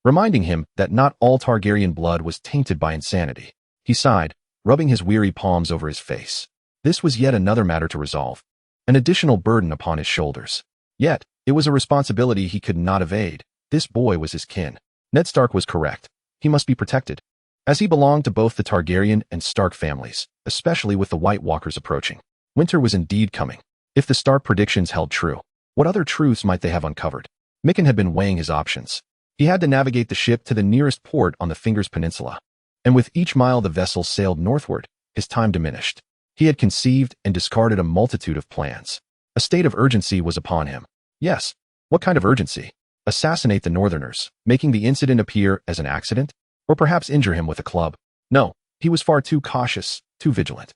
reminding him that not all Targaryen blood was tainted by insanity. He sighed, rubbing his weary palms over his face. This was yet another matter to resolve, an additional burden upon his shoulders. Yet, it was a responsibility he could not evade. This boy was his kin. Ned Stark was correct. He must be protected, as he belonged to both the Targaryen and Stark families, especially with the White Walkers approaching. Winter was indeed coming. If the Stark predictions held true, what other truths might they have uncovered? Mikken had been weighing his options. He had to navigate the ship to the nearest port on the Fingers Peninsula, and with each mile the vessel sailed northward, his time diminished. He had conceived and discarded a multitude of plans. A state of urgency was upon him. Yes, what kind of urgency? Assassinate the Northerners, making the incident appear as an accident? Or perhaps injure him with a club? No, he was far too cautious, too vigilant.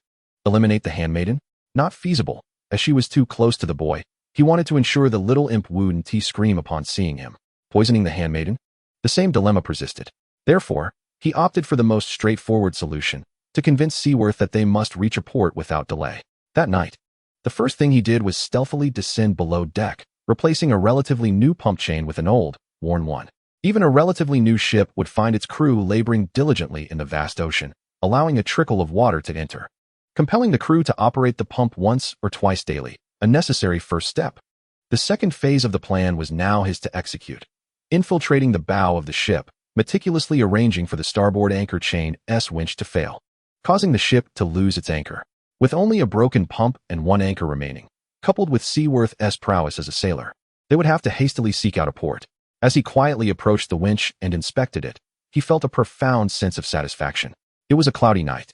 Eliminate the handmaiden? Not feasible, as she was too close to the boy. He wanted to ensure the little imp wouldn't scream upon seeing him. Poisoning the handmaiden? The same dilemma persisted. Therefore, he opted for the most straightforward solution, to convince Seaworth that they must reach a port without delay. That night, the first thing he did was stealthily descend below deck, replacing a relatively new pump chain with an old, worn one. Even a relatively new ship would find its crew laboring diligently in the vast ocean, allowing a trickle of water to enter, compelling the crew to operate the pump once or twice daily, a necessary first step. The second phase of the plan was now his to execute, infiltrating the bow of the ship, meticulously arranging for the starboard anchor chain's winch to fail, causing the ship to lose its anchor. With only a broken pump and one anchor remaining, coupled with Seaworth's prowess as a sailor, they would have to hastily seek out a port. As he quietly approached the winch and inspected it, he felt a profound sense of satisfaction. It was a cloudy night,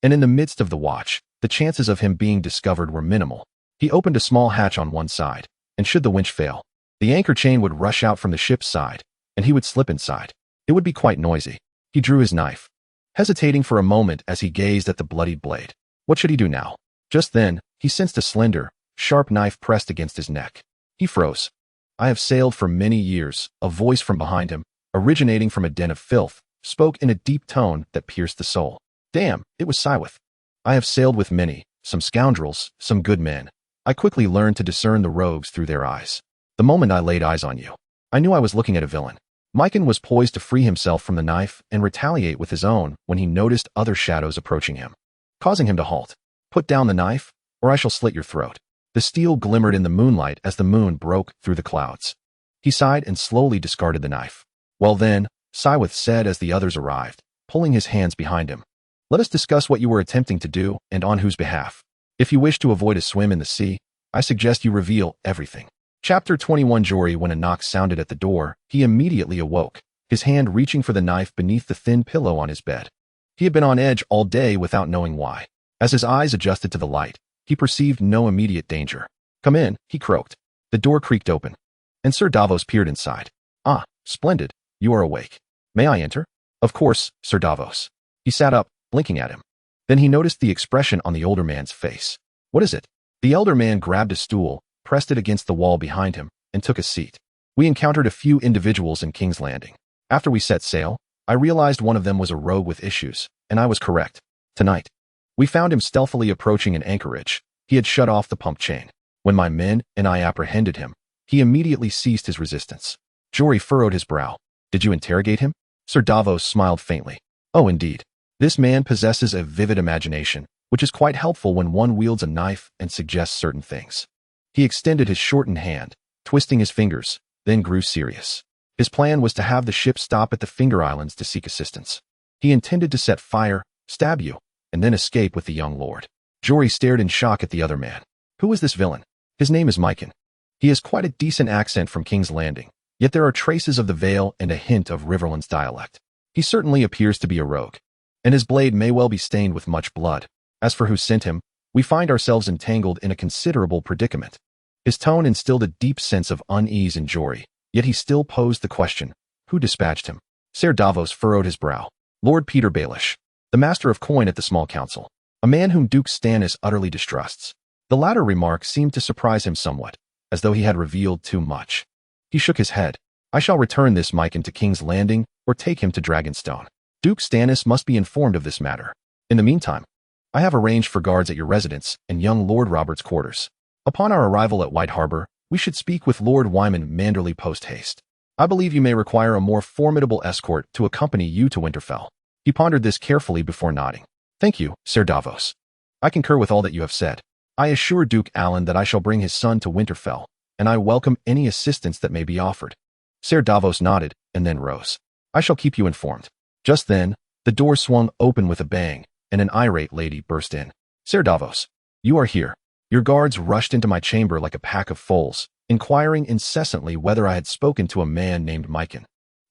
and in the midst of the watch, the chances of him being discovered were minimal. He opened a small hatch on one side, and should the winch fail, the anchor chain would rush out from the ship's side, and he would slip inside. It would be quite noisy. He drew his knife, hesitating for a moment as he gazed at the bloodied blade. What should he do now? Just then, he sensed a slender, sharp knife pressed against his neck. He froze. I have sailed for many years, a voice from behind him, originating from a den of filth, spoke in a deep tone that pierced the soul. Damn, it was Seaworth. I have sailed with many, some scoundrels, some good men. I quickly learned to discern the rogues through their eyes. The moment I laid eyes on you, I knew I was looking at a villain. Mikken was poised to free himself from the knife and retaliate with his own when he noticed other shadows approaching him, causing him to halt. Put down the knife, or I shall slit your throat. The steel glimmered in the moonlight as the moon broke through the clouds. He sighed and slowly discarded the knife. Well then, Seaworth said as the others arrived, pulling his hands behind him. Let us discuss what you were attempting to do and on whose behalf. If you wish to avoid a swim in the sea, I suggest you reveal everything. Chapter 21. Jory. When a knock sounded at the door, he immediately awoke, his hand reaching for the knife beneath the thin pillow on his bed. He had been on edge all day without knowing why. As his eyes adjusted to the light, he perceived no immediate danger. Come in, he croaked. The door creaked open, and Sir Davos peered inside. Ah, splendid, you are awake. May I enter? Of course, Sir Davos. He sat up, blinking at him. Then he noticed the expression on the older man's face. What is it? The elder man grabbed a stool, pressed it against the wall behind him, and took a seat. We encountered a few individuals in King's Landing. After we set sail, I realized one of them was a rogue with issues, and I was correct. Tonight, we found him stealthily approaching an anchorage. He had shut off the pump chain. When my men and I apprehended him, he immediately ceased his resistance. Jory furrowed his brow. Did you interrogate him? Sir Davos smiled faintly. Oh, indeed. This man possesses a vivid imagination, which is quite helpful when one wields a knife and suggests certain things. He extended his shortened hand, twisting his fingers, then grew serious. His plan was to have the ship stop at the Finger Islands to seek assistance. He intended to set fire, stab you, and then escape with the young lord. Jory stared in shock at the other man. Who is this villain? His name is Mikken. He has quite a decent accent from King's Landing, yet there are traces of the Vale and a hint of Riverland's dialect. He certainly appears to be a rogue, and his blade may well be stained with much blood. As for who sent him, we find ourselves entangled in a considerable predicament. His tone instilled a deep sense of unease in Jory, yet he still posed the question, who dispatched him? Ser Davos furrowed his brow. Lord Peter Baelish, the master of coin at the small council, a man whom Duke Stannis utterly distrusts. The latter remark seemed to surprise him somewhat, as though he had revealed too much. He shook his head. I shall return this Mycon to King's Landing or take him to Dragonstone. Duke Stannis must be informed of this matter. In the meantime, I have arranged for guards at your residence and young Lord Robert's quarters. Upon our arrival at White Harbor, we should speak with Lord Wyman Manderly post-haste. I believe you may require a more formidable escort to accompany you to Winterfell. He pondered this carefully before nodding. Thank you, Ser Davos. I concur with all that you have said. I assure Duke Alan that I shall bring his son to Winterfell, and I welcome any assistance that may be offered. Ser Davos nodded and then rose. I shall keep you informed. Just then, the door swung open with a bang, and an irate lady burst in. Ser Davos, you are here. Your guards rushed into my chamber like a pack of foals, inquiring incessantly whether I had spoken to a man named Mycon.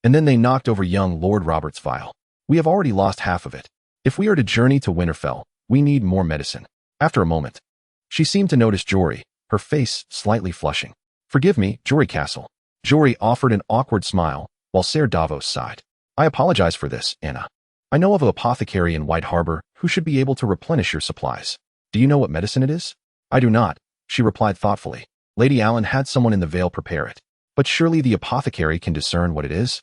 And then they knocked over young Lord Robert's vial. We have already lost half of it. If we are to journey to Winterfell, we need more medicine. After a moment, she seemed to notice Jory, her face slightly flushing. Forgive me, Jory Castle. Jory offered an awkward smile, while Ser Davos sighed. I apologize for this, Anna. I know of an apothecary in White Harbor who should be able to replenish your supplies. Do you know what medicine it is? I do not, she replied thoughtfully. Lady Allen had someone in the Vale prepare it. But surely the apothecary can discern what it is?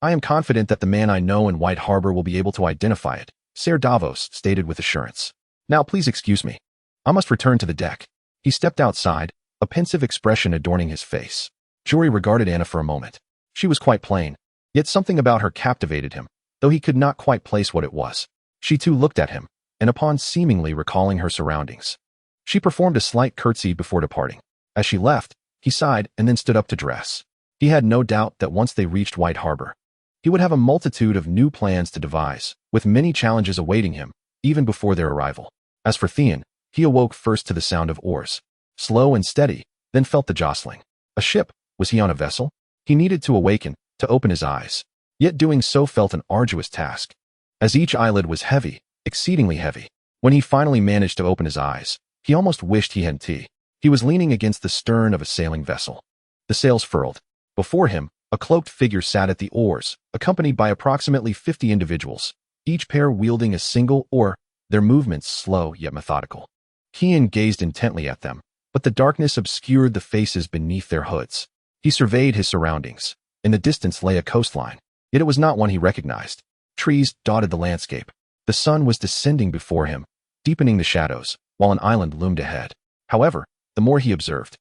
I am confident that the man I know in White Harbor will be able to identify it, Ser Davos stated with assurance. Now please excuse me. I must return to the deck. He stepped outside, a pensive expression adorning his face. Jory regarded Anna for a moment. She was quite plain, yet something about her captivated him, though he could not quite place what it was. She too looked at him, and upon seemingly recalling her surroundings, she performed a slight curtsy before departing. As she left, he sighed and then stood up to dress. He had no doubt that once they reached White Harbor, he would have a multitude of new plans to devise, with many challenges awaiting him, even before their arrival. As for Theon, he awoke first to the sound of oars. Slow and steady, then felt the jostling. A ship? Was he on a vessel? He needed to awaken, to open his eyes. Yet doing so felt an arduous task, as each eyelid was heavy, exceedingly heavy. When he finally managed to open his eyes, he almost wished he had tea. He was leaning against the stern of a sailing vessel. The sails furled. Before him, a cloaked figure sat at the oars, accompanied by approximately 50 individuals, each pair wielding a single oar, their movements slow yet methodical. Theon gazed intently at them, but the darkness obscured the faces beneath their hoods. He surveyed his surroundings. In the distance lay a coastline, yet it was not one he recognized. Trees dotted the landscape. The sun was descending before him, deepening the shadows, while an island loomed ahead. However, the more he observed,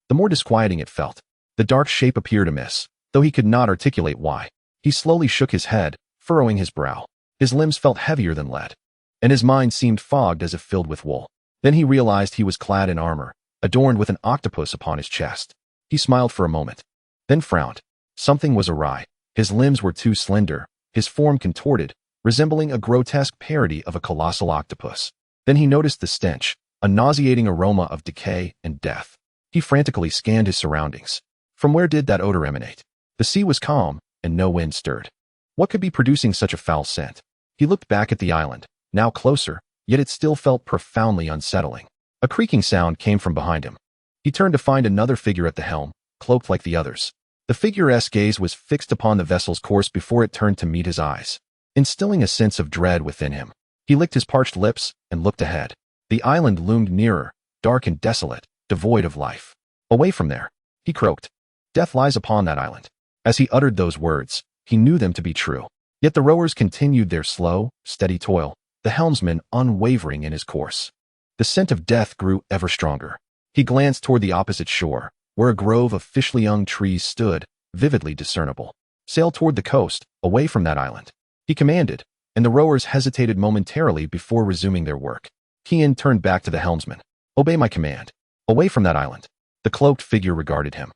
the more disquieting it felt. The dark shape appeared amiss, though he could not articulate why. He slowly shook his head, furrowing his brow. His limbs felt heavier than lead, and his mind seemed fogged as if filled with wool. Then he realized he was clad in armor, adorned with an octopus upon his chest. He smiled for a moment, then frowned. Something was awry. His limbs were too slender, his form contorted, resembling a grotesque parody of a colossal octopus. Then he noticed the stench, a nauseating aroma of decay and death. He frantically scanned his surroundings. From where did that odor emanate? The sea was calm, and no wind stirred. What could be producing such a foul scent? He looked back at the island, now closer, yet it still felt profoundly unsettling. A creaking sound came from behind him. He turned to find another figure at the helm, cloaked like the others. The figure's gaze was fixed upon the vessel's course before it turned to meet his eyes, instilling a sense of dread within him. He licked his parched lips and looked ahead. The island loomed nearer, dark and desolate, devoid of life. Away from there, he croaked. Death lies upon that island. As he uttered those words, he knew them to be true. Yet the rowers continued their slow, steady toil, the helmsman unwavering in his course. The scent of death grew ever stronger. He glanced toward the opposite shore, where a grove of fishly young trees stood, vividly discernible. Sail toward the coast, away from that island, he commanded, and the rowers hesitated momentarily before resuming their work. Theon turned back to the helmsman. Obey my command. Away from that island. The cloaked figure regarded him,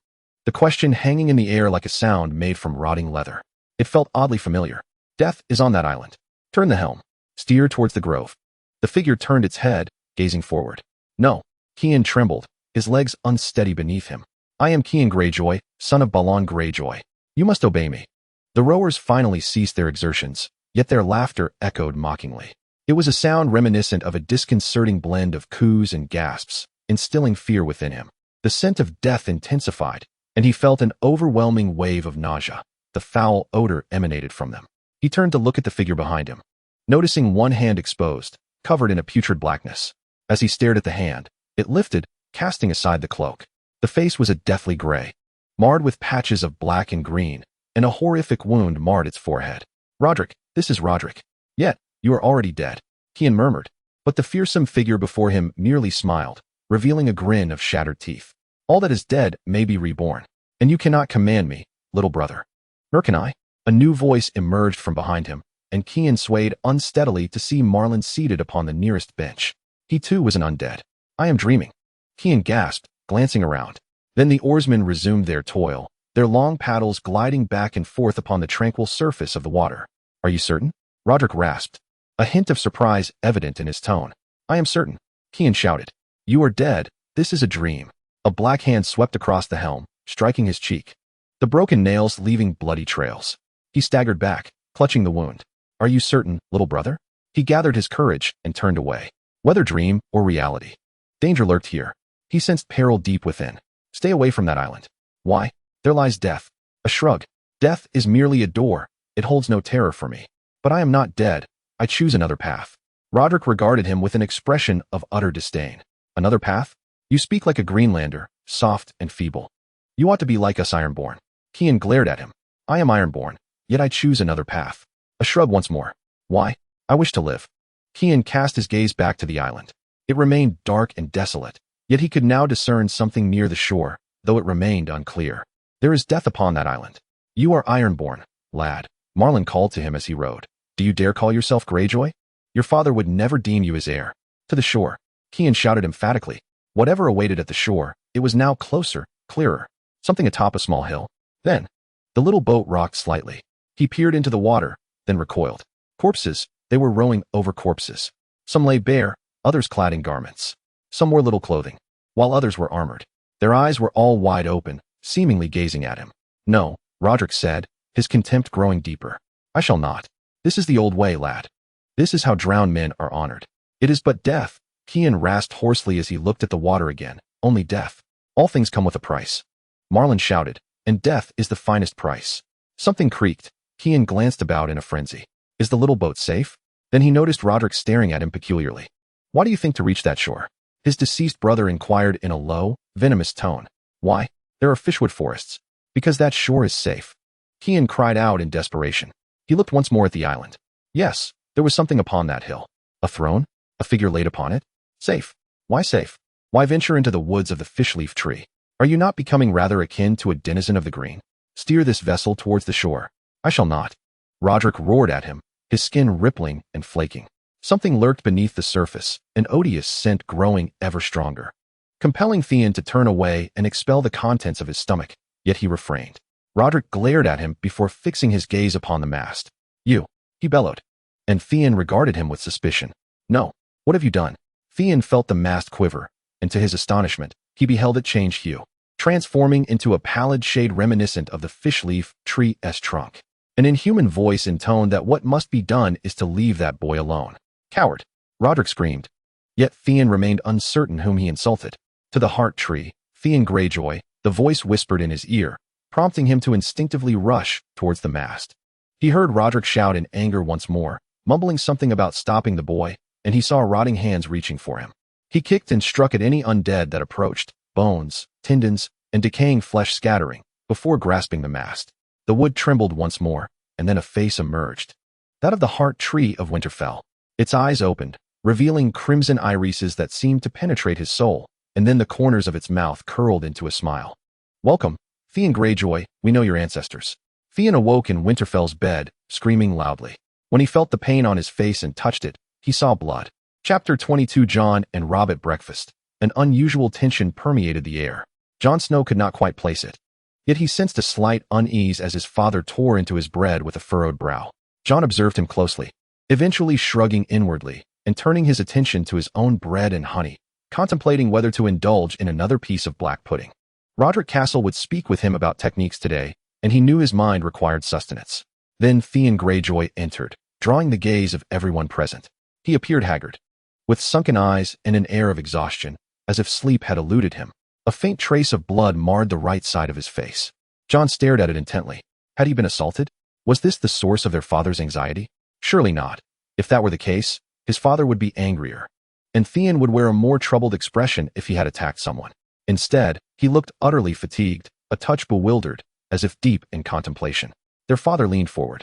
the question hanging in the air like a sound made from rotting leather. It felt oddly familiar. Death is on that island. Turn the helm. Steer towards the grove. The figure turned its head, gazing forward. No. Theon trembled, his legs unsteady beneath him. I am Theon Greyjoy, son of Balon Greyjoy. You must obey me. The rowers finally ceased their exertions, yet their laughter echoed mockingly. It was a sound reminiscent of a disconcerting blend of coos and gasps, instilling fear within him. The scent of death intensified, and he felt an overwhelming wave of nausea. The foul odor emanated from them. He turned to look at the figure behind him, noticing one hand exposed, covered in a putrid blackness. As he stared at the hand, it lifted, casting aside the cloak. The face was a deathly gray, marred with patches of black and green, and a horrific wound marred its forehead. "Rodrik, this is Rodrik. Yet, you are already dead," Theon murmured, but the fearsome figure before him merely smiled, revealing a grin of shattered teeth. "All that is dead may be reborn, and you cannot command me, little brother." "Nor can I." A new voice emerged from behind him, and Theon swayed unsteadily to see Marlon seated upon the nearest bench. He too was an undead. "I am dreaming," Theon gasped, glancing around. Then the oarsmen resumed their toil, their long paddles gliding back and forth upon the tranquil surface of the water. "Are you certain?" Rodrik rasped, a hint of surprise evident in his tone. "I am certain," Theon shouted. "You are dead. This is a dream." A black hand swept across the helm, striking his cheek, the broken nails leaving bloody trails. He staggered back, clutching the wound. "Are you certain, little brother?" He gathered his courage and turned away. Whether dream or reality, danger lurked here. He sensed peril deep within. "Stay away from that island." "Why? There lies death." A shrug. "Death is merely a door. It holds no terror for me. But I am not dead. I choose another path." Rodrik regarded him with an expression of utter disdain. "Another path? You speak like a Greenlander, soft and feeble. You ought to be like us Ironborn." Theon glared at him. "I am Ironborn, yet I choose another path." A shrug once more. "Why? I wish to live." Theon cast his gaze back to the island. It remained dark and desolate, yet he could now discern something near the shore, though it remained unclear. "There is death upon that island. You are Ironborn, lad," Marlon called to him as he rowed. "Do you dare call yourself Greyjoy? Your father would never deem you his heir." "To the shore," Theon shouted emphatically. Whatever awaited at the shore, it was now closer, clearer, something atop a small hill. Then, the little boat rocked slightly. He peered into the water, then recoiled. Corpses, they were rowing over corpses. Some lay bare, others clad in garments. Some wore little clothing, while others were armored. Their eyes were all wide open, seemingly gazing at him. "No," Rodrik said, his contempt growing deeper. "I shall not. This is the old way, lad. This is how drowned men are honored. It is but death." Theon rasped hoarsely as he looked at the water again. "Only death. All things come with a price." Marlon shouted, "And death is the finest price." Something creaked. Theon glanced about in a frenzy. "Is the little boat safe?" Then he noticed Rodrik staring at him peculiarly. "Why do you think to reach that shore?" His deceased brother inquired in a low, venomous tone. "Why? There are fishwood forests." "Because that shore is safe." Theon cried out in desperation. He looked once more at the island. Yes, there was something upon that hill. A throne? A figure laid upon it? Safe. Why safe? Why venture into the woods of the fishleaf tree? Are you not becoming rather akin to a denizen of the green? Steer this vessel towards the shore." "I shall not." Rodrik roared at him, his skin rippling and flaking. Something lurked beneath the surface, an odious scent growing ever stronger, compelling Theon to turn away and expel the contents of his stomach, yet he refrained. Rodrik glared at him before fixing his gaze upon the mast. "You," he bellowed, and Theon regarded him with suspicion. "No. What have you done?" Theon felt the mast quiver, and to his astonishment, he beheld it change hue, transforming into a pallid shade reminiscent of the fishleaf tree's trunk. An inhuman voice intoned that what must be done is to leave that boy alone. "Coward!" Rodrik screamed. Yet Theon remained uncertain whom he insulted. "To the heart tree, Theon Greyjoy," the voice whispered in his ear, prompting him to instinctively rush towards the mast. He heard Rodrik shout in anger once more, mumbling something about stopping the boy, and he saw rotting hands reaching for him. He kicked and struck at any undead that approached, bones, tendons, and decaying flesh scattering, before grasping the mast. The wood trembled once more, and then a face emerged. That of the heart tree of Winterfell. Its eyes opened, revealing crimson irises that seemed to penetrate his soul, and then the corners of its mouth curled into a smile. "Welcome, Theon Greyjoy, we know your ancestors." Theon awoke in Winterfell's bed, screaming loudly. When he felt the pain on his face and touched it, he saw blood. Chapter 22. Jon and Robb at breakfast. An unusual tension permeated the air. Jon Snow could not quite place it. Yet he sensed a slight unease as his father tore into his bread with a furrowed brow. Jon observed him closely, eventually shrugging inwardly and turning his attention to his own bread and honey, contemplating whether to indulge in another piece of black pudding. Rodrik Castle would speak with him about techniques today, and he knew his mind required sustenance. Then Theon Greyjoy entered, drawing the gaze of everyone present. He appeared haggard, with sunken eyes and an air of exhaustion, as if sleep had eluded him. A faint trace of blood marred the right side of his face. Jon stared at it intently. Had he been assaulted? Was this the source of their father's anxiety? Surely not. If that were the case, his father would be angrier. And Theon would wear a more troubled expression if he had attacked someone. Instead, he looked utterly fatigued, a touch bewildered, as if deep in contemplation. Their father leaned forward.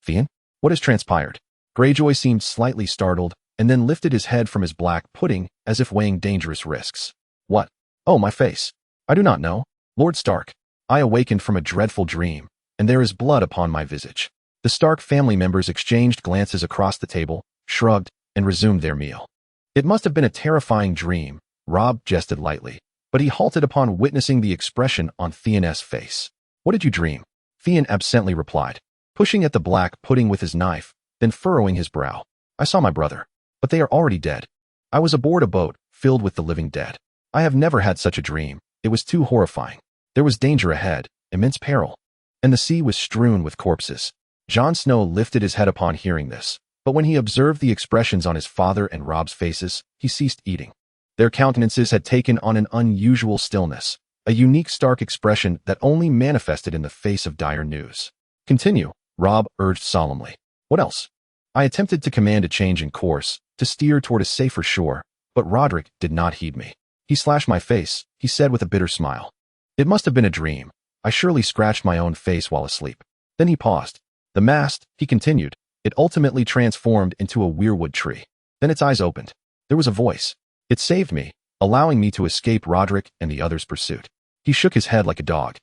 Theon? What has transpired? Greyjoy seemed slightly startled, and then lifted his head from his black pudding as if weighing dangerous risks. What? Oh, my face. I do not know. Lord Stark. I awakened from a dreadful dream, and there is blood upon my visage. The Stark family members exchanged glances across the table, shrugged, and resumed their meal. It must have been a terrifying dream, Robb jested lightly, but he halted upon witnessing the expression on Theon's face. What did you dream? Theon absently replied, pushing at the black pudding with his knife, then furrowing his brow. I saw my brother, but they are already dead. I was aboard a boat filled with the living dead. I have never had such a dream. It was too horrifying. There was danger ahead, immense peril, and the sea was strewn with corpses. Jon Snow lifted his head upon hearing this, but when he observed the expressions on his father and Robb's faces, he ceased eating. Their countenances had taken on an unusual stillness, a unique Stark expression that only manifested in the face of dire news. Continue, Robb urged solemnly. What else? I attempted to command a change in course, to steer toward a safer shore, but Roderick did not heed me. He slashed my face, he said with a bitter smile. It must have been a dream. I surely scratched my own face while asleep. Then he paused. The mast, he continued, it ultimately transformed into a weirwood tree. Then its eyes opened. There was a voice. It saved me, allowing me to escape Roderick and the others' pursuit. He shook his head like a dog,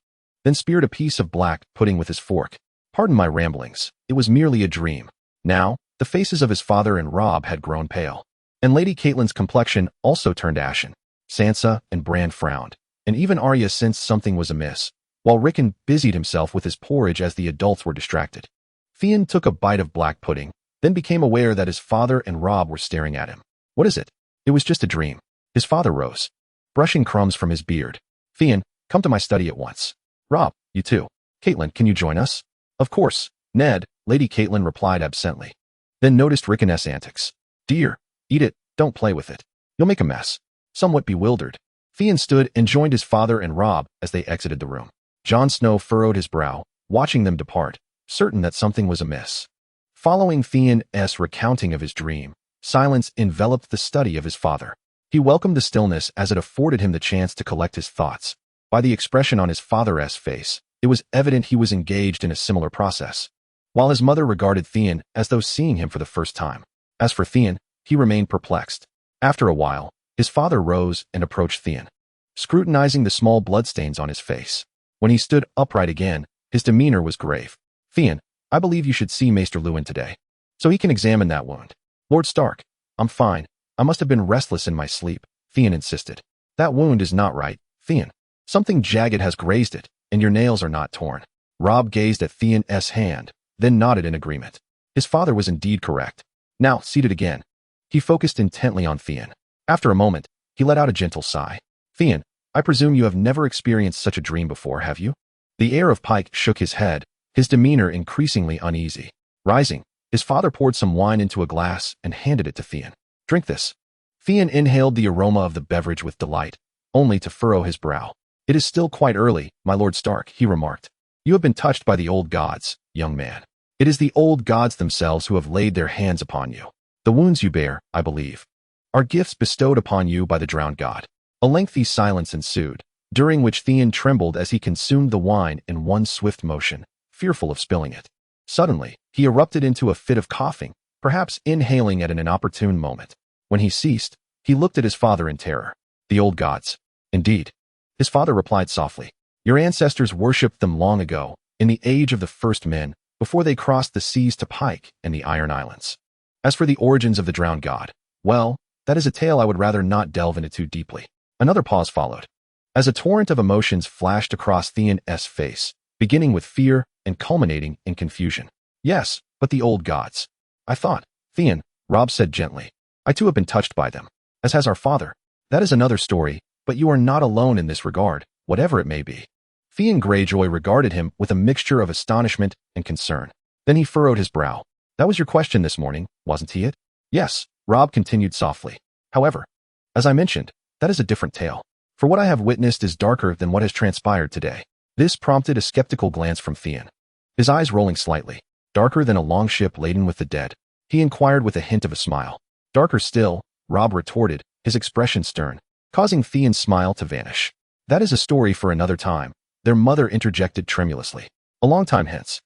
then speared a piece of black pudding with his fork. Pardon my ramblings. It was merely a dream. Now, the faces of his father and Robb had grown pale, and Lady Catelyn's complexion also turned ashen. Sansa and Bran frowned, and even Arya sensed something was amiss, while Rickon busied himself with his porridge as the adults were distracted. Theon took a bite of black pudding, then became aware that his father and Robb were staring at him. What is it? It was just a dream. His father rose, brushing crumbs from his beard. Theon, come to my study at once. Robb, you too. Catelyn, can you join us? Of course, Ned, Lady Catelyn replied absently. Then noticed Rickon's antics. Dear, eat it, don't play with it. You'll make a mess. Somewhat bewildered, Theon stood and joined his father and Robb as they exited the room. Jon Snow furrowed his brow, watching them depart, certain that something was amiss. Following Theon's recounting of his dream, silence enveloped the study of his father. He welcomed the stillness as it afforded him the chance to collect his thoughts. By the expression on his father's face, it was evident he was engaged in a similar process, while his mother regarded Theon as though seeing him for the first time. As for Theon, he remained perplexed. After a while, his father rose and approached Theon, scrutinizing the small bloodstains on his face. When he stood upright again, his demeanor was grave. Theon, I believe you should see Maester Luwin today, so he can examine that wound. Lord Stark, I'm fine. I must have been restless in my sleep, Theon insisted. That wound is not right, Theon. Something jagged has grazed it, and your nails are not torn. Robb gazed at Theon's hand, then nodded in agreement. His father was indeed correct. Now, seated again, he focused intently on Theon. After a moment, he let out a gentle sigh. Theon, I presume you have never experienced such a dream before, have you? The heir of Pike shook his head, his demeanor increasingly uneasy. Rising, his father poured some wine into a glass and handed it to Theon. Drink this. Theon inhaled the aroma of the beverage with delight, only to furrow his brow. It is still quite early, my Lord Stark, he remarked. You have been touched by the old gods, young man. It is the old gods themselves who have laid their hands upon you. The wounds you bear, I believe, are gifts bestowed upon you by the drowned god. A lengthy silence ensued, during which Theon trembled as he consumed the wine in one swift motion, fearful of spilling it. Suddenly, he erupted into a fit of coughing, perhaps inhaling at an inopportune moment. When he ceased, he looked at his father in terror. The old gods. Indeed. His father replied softly. Your ancestors worshipped them long ago, in the age of the first men, before they crossed the seas to Pike and the Iron Islands. As for the origins of the drowned god, well, that is a tale I would rather not delve into too deeply. Another pause followed, as a torrent of emotions flashed across Theon's face, beginning with fear and culminating in confusion. Yes, but the old gods. I thought, Theon, Robb said gently. I too have been touched by them, as has our father. That is another story, but you are not alone in this regard, whatever it may be. Theon Greyjoy regarded him with a mixture of astonishment and concern. Then he furrowed his brow. That was your question this morning, wasn't he it? Yes, Robb continued softly. However, as I mentioned, that is a different tale. For what I have witnessed is darker than what has transpired today. This prompted a skeptical glance from Theon, his eyes rolling slightly. Darker than a long ship laden with the dead, he inquired with a hint of a smile. Darker still, Robb retorted, his expression stern, causing Theon's smile to vanish. That is a story for another time, their mother interjected tremulously. A long time hence.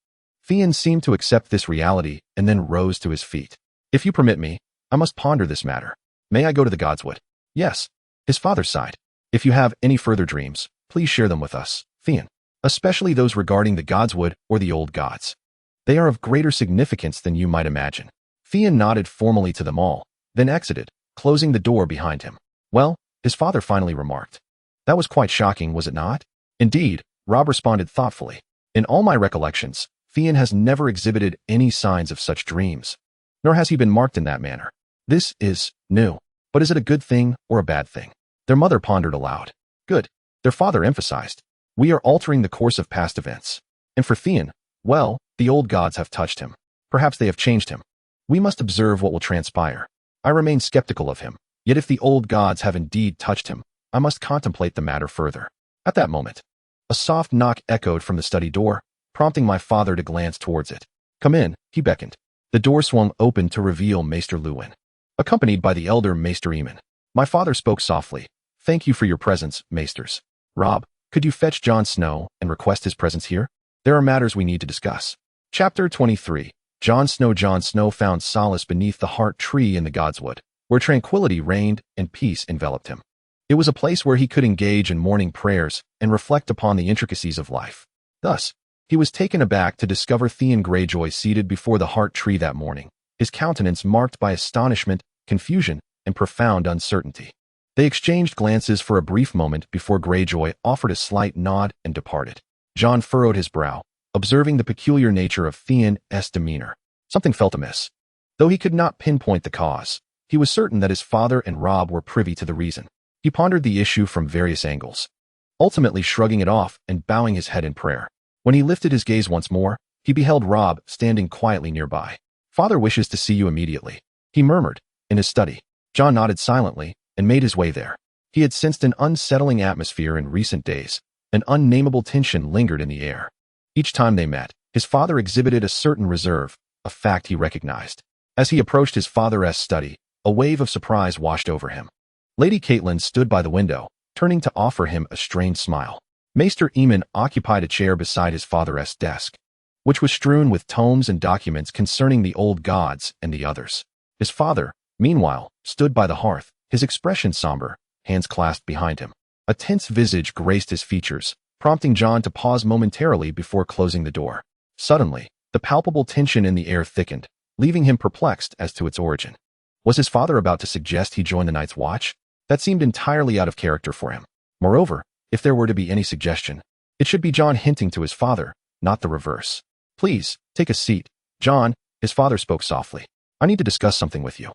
Theon seemed to accept this reality and then rose to his feet. If you permit me, I must ponder this matter. May I go to the godswood? Yes. His father sighed. If you have any further dreams, please share them with us, Theon. Especially those regarding the godswood or the old gods. They are of greater significance than you might imagine. Theon nodded formally to them all, then exited, closing the door behind him. Well, his father finally remarked. That was quite shocking, was it not? Indeed, Robb responded thoughtfully. In all my recollections, Theon has never exhibited any signs of such dreams. Nor has he been marked in that manner. This is new. But is it a good thing or a bad thing? Their mother pondered aloud. Good. Their father emphasized. We are altering the course of past events. And for Theon, well, the old gods have touched him. Perhaps they have changed him. We must observe what will transpire. I remain skeptical of him. Yet if the old gods have indeed touched him, I must contemplate the matter further. At that moment, a soft knock echoed from the study door, prompting my father to glance towards it. Come in, he beckoned. The door swung open to reveal Maester Luwin, accompanied by the elder Maester Aemon. My father spoke softly. Thank you for your presence, Maesters. Robb, could you fetch Jon Snow and request his presence here? There are matters we need to discuss. Chapter 23. Jon Snow found solace beneath the heart tree in the godswood, where tranquility reigned and peace enveloped him. It was a place where he could engage in morning prayers and reflect upon the intricacies of life. Thus, he was taken aback to discover Theon Greyjoy seated before the heart tree that morning, his countenance marked by astonishment, confusion, and profound uncertainty. They exchanged glances for a brief moment before Greyjoy offered a slight nod and departed. Jon furrowed his brow, observing the peculiar nature of Theon's demeanor. Something felt amiss. Though he could not pinpoint the cause, he was certain that his father and Robb were privy to the reason. He pondered the issue from various angles, ultimately shrugging it off and bowing his head in prayer. When he lifted his gaze once more, he beheld Robb standing quietly nearby. Father wishes to see you immediately, he murmured, in his study. Jon nodded silently and made his way there. He had sensed an unsettling atmosphere in recent days. An unnameable tension lingered in the air. Each time they met, his father exhibited a certain reserve, a fact he recognized. As he approached his father's study, a wave of surprise washed over him. Lady Catelyn stood by the window, turning to offer him a strained smile. Maester Aemon occupied a chair beside his father's desk, which was strewn with tomes and documents concerning the old gods and the others. His father, meanwhile, stood by the hearth, his expression somber, hands clasped behind him. A tense visage graced his features, prompting Jon to pause momentarily before closing the door. Suddenly, the palpable tension in the air thickened, leaving him perplexed as to its origin. Was his father about to suggest he join the Night's Watch? That seemed entirely out of character for him. Moreover, if there were to be any suggestion, it should be Jon hinting to his father, not the reverse. Please, take a seat. Jon, his father spoke softly. I need to discuss something with you.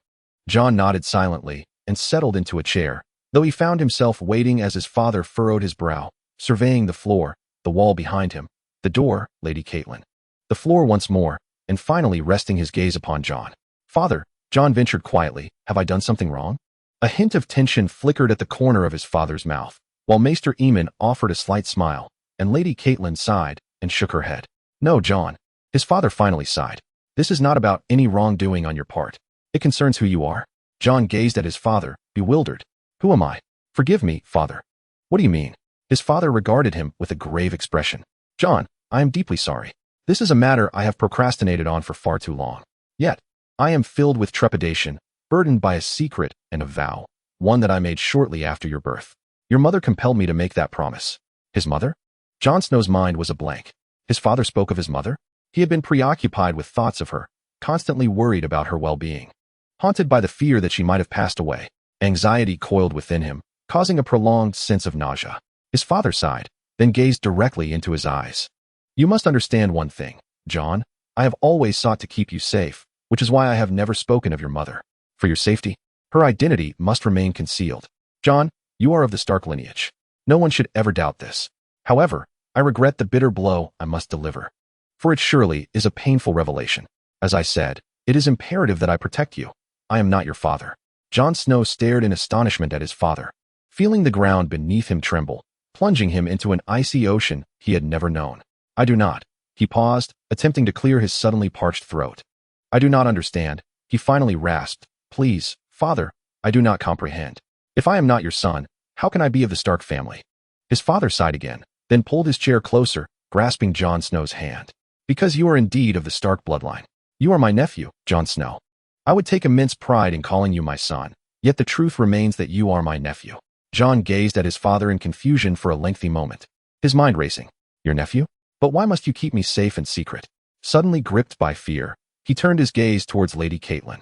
Jon nodded silently and settled into a chair, though he found himself waiting as his father furrowed his brow, surveying the floor, the wall behind him, the door, Lady Catelyn, the floor once more, and finally resting his gaze upon Jon. Father, Jon ventured quietly, have I done something wrong? A hint of tension flickered at the corner of his father's mouth, while Maester Aemon offered a slight smile, and Lady Catelyn sighed and shook her head. No, Jon. His father finally sighed. This is not about any wrongdoing on your part. It concerns who you are. Jon gazed at his father, bewildered. Who am I? Forgive me, father. What do you mean? His father regarded him with a grave expression. Jon, I am deeply sorry. This is a matter I have procrastinated on for far too long. Yet, I am filled with trepidation, burdened by a secret and a vow, one that I made shortly after your birth. Your mother compelled me to make that promise. His mother? Jon Snow's mind was a blank. His father spoke of his mother? He had been preoccupied with thoughts of her, constantly worried about her well-being. Haunted by the fear that she might have passed away, anxiety coiled within him, causing a prolonged sense of nausea. His father sighed, then gazed directly into his eyes. You must understand one thing, Jon. I have always sought to keep you safe, which is why I have never spoken of your mother. For your safety, her identity must remain concealed. Jon, you are of the Stark lineage. No one should ever doubt this. However, I regret the bitter blow I must deliver. For it surely is a painful revelation. As I said, it is imperative that I protect you. I am not your father. Jon Snow stared in astonishment at his father. feeling the ground beneath him tremble, plunging him into an icy ocean he had never known. I do not. He paused, attempting to clear his suddenly parched throat. I do not understand, he finally rasped. Please, father, I do not comprehend. If I am not your son, how can I be of the Stark family? His father sighed again, then pulled his chair closer, grasping Jon Snow's hand. Because you are indeed of the Stark bloodline. You are my nephew, Jon Snow. I would take immense pride in calling you my son, yet the truth remains that you are my nephew. Jon gazed at his father in confusion for a lengthy moment, his mind racing. Your nephew? But why must you keep me safe and secret? Suddenly gripped by fear, he turned his gaze towards Lady Catelyn.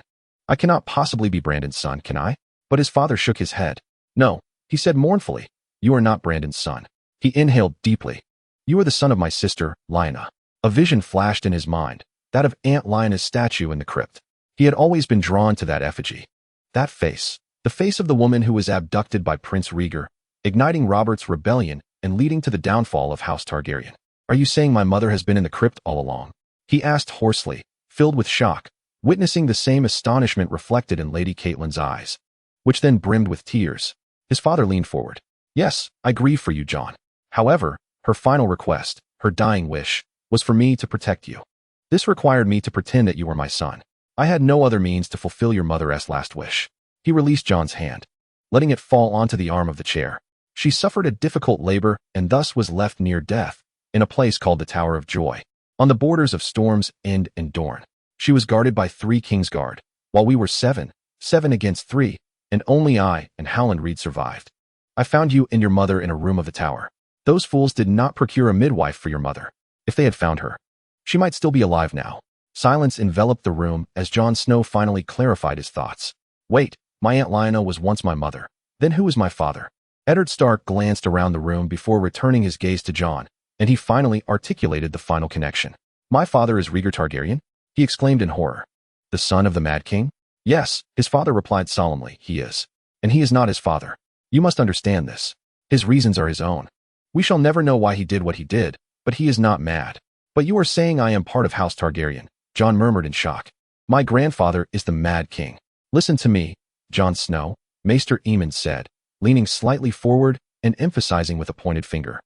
I cannot possibly be Brandon's son, can I? But his father shook his head. No, he said mournfully. You are not Brandon's son. He inhaled deeply. You are the son of my sister, Lyanna. A vision flashed in his mind, that of Aunt Lyanna's statue in the crypt. He had always been drawn to that effigy. That face, the face of the woman who was abducted by Prince Rhaegar, igniting Robert's rebellion and leading to the downfall of House Targaryen. Are you saying my mother has been in the crypt all along? He asked hoarsely, filled with shock, witnessing the same astonishment reflected in Lady Catelyn's eyes, which then brimmed with tears. His father leaned forward. Yes, I grieve for you, Jon. However, her final request, her dying wish, was for me to protect you. This required me to pretend that you were my son. I had no other means to fulfill your mother's last wish. He released Jon's hand, letting it fall onto the arm of the chair. She suffered a difficult labor and thus was left near death, in a place called the Tower of Joy, on the borders of Storm's End and Dorne. She was guarded by 3 Kingsguard, while we were 7 against 3, and only I and Howland Reed survived. I found you and your mother in a room of the tower. Those fools did not procure a midwife for your mother. If they had found her, she might still be alive now. Silence enveloped the room as Jon Snow finally clarified his thoughts. Wait, my Aunt Lyanna was once my mother. Then who was my father? Eddard Stark glanced around the room before returning his gaze to Jon, and he finally articulated the final connection. My father is Rhaegar Targaryen? He exclaimed in horror. The son of the Mad King? Yes, his father replied solemnly, he is. And he is not his father. You must understand this. His reasons are his own. We shall never know why he did what he did, but he is not mad. But you are saying I am part of House Targaryen, Jon murmured in shock. My grandfather is the Mad King. Listen to me, Jon Snow, Maester Aemon said, leaning slightly forward and emphasizing with a pointed finger.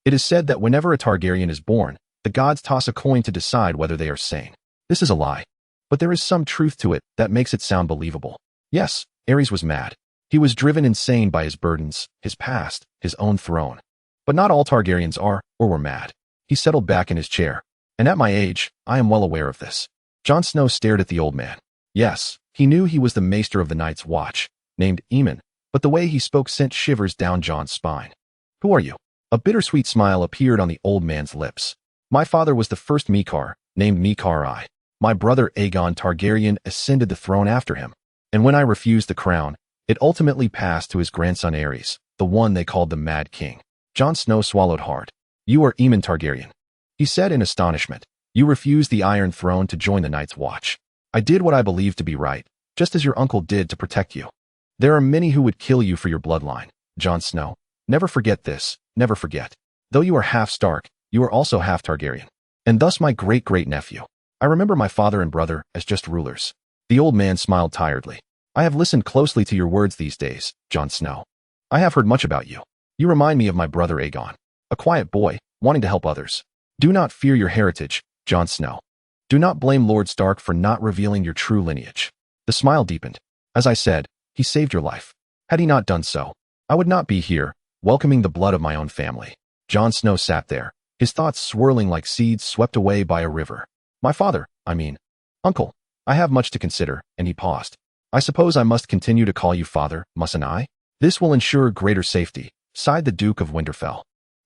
It is said that whenever a Targaryen is born, the gods toss a coin to decide whether they are sane. This is a lie. But there is some truth to it that makes it sound believable. Yes, Aerys was mad. He was driven insane by his burdens, his past, his own throne. But not all Targaryens are, or were mad. He settled back in his chair. And at my age, I am well aware of this. Jon Snow stared at the old man. Yes, he knew he was the Maester of the Night's Watch, named Aemon, but the way he spoke sent shivers down Jon's spine. Who are you? A bittersweet smile appeared on the old man's lips. My father was the first Mikar, named Mikar I. My brother Aegon Targaryen ascended the throne after him. And when I refused the crown, it ultimately passed to his grandson Aerys, the one they called the Mad King. Jon Snow swallowed hard. You are Aemon Targaryen, he said in astonishment. You refused the Iron Throne to join the Night's Watch. I did what I believed to be right, just as your uncle did to protect you. There are many who would kill you for your bloodline, Jon Snow. Never forget this, never forget. Though you are half Stark, you are also half Targaryen. And thus my great-great-nephew. I remember my father and brother as just rulers. The old man smiled tiredly. I have listened closely to your words these days, Jon Snow. I have heard much about you. You remind me of my brother Aegon, a quiet boy, wanting to help others. Do not fear your heritage, Jon Snow. Do not blame Lord Stark for not revealing your true lineage. The smile deepened. As I said, he saved your life. Had he not done so, I would not be here, welcoming the blood of my own family. Jon Snow sat there, his thoughts swirling like seeds swept away by a river. My father, Uncle, I have much to consider, and he paused. I suppose I must continue to call you father, mustn't I? This will ensure greater safety, sighed the Duke of Winterfell,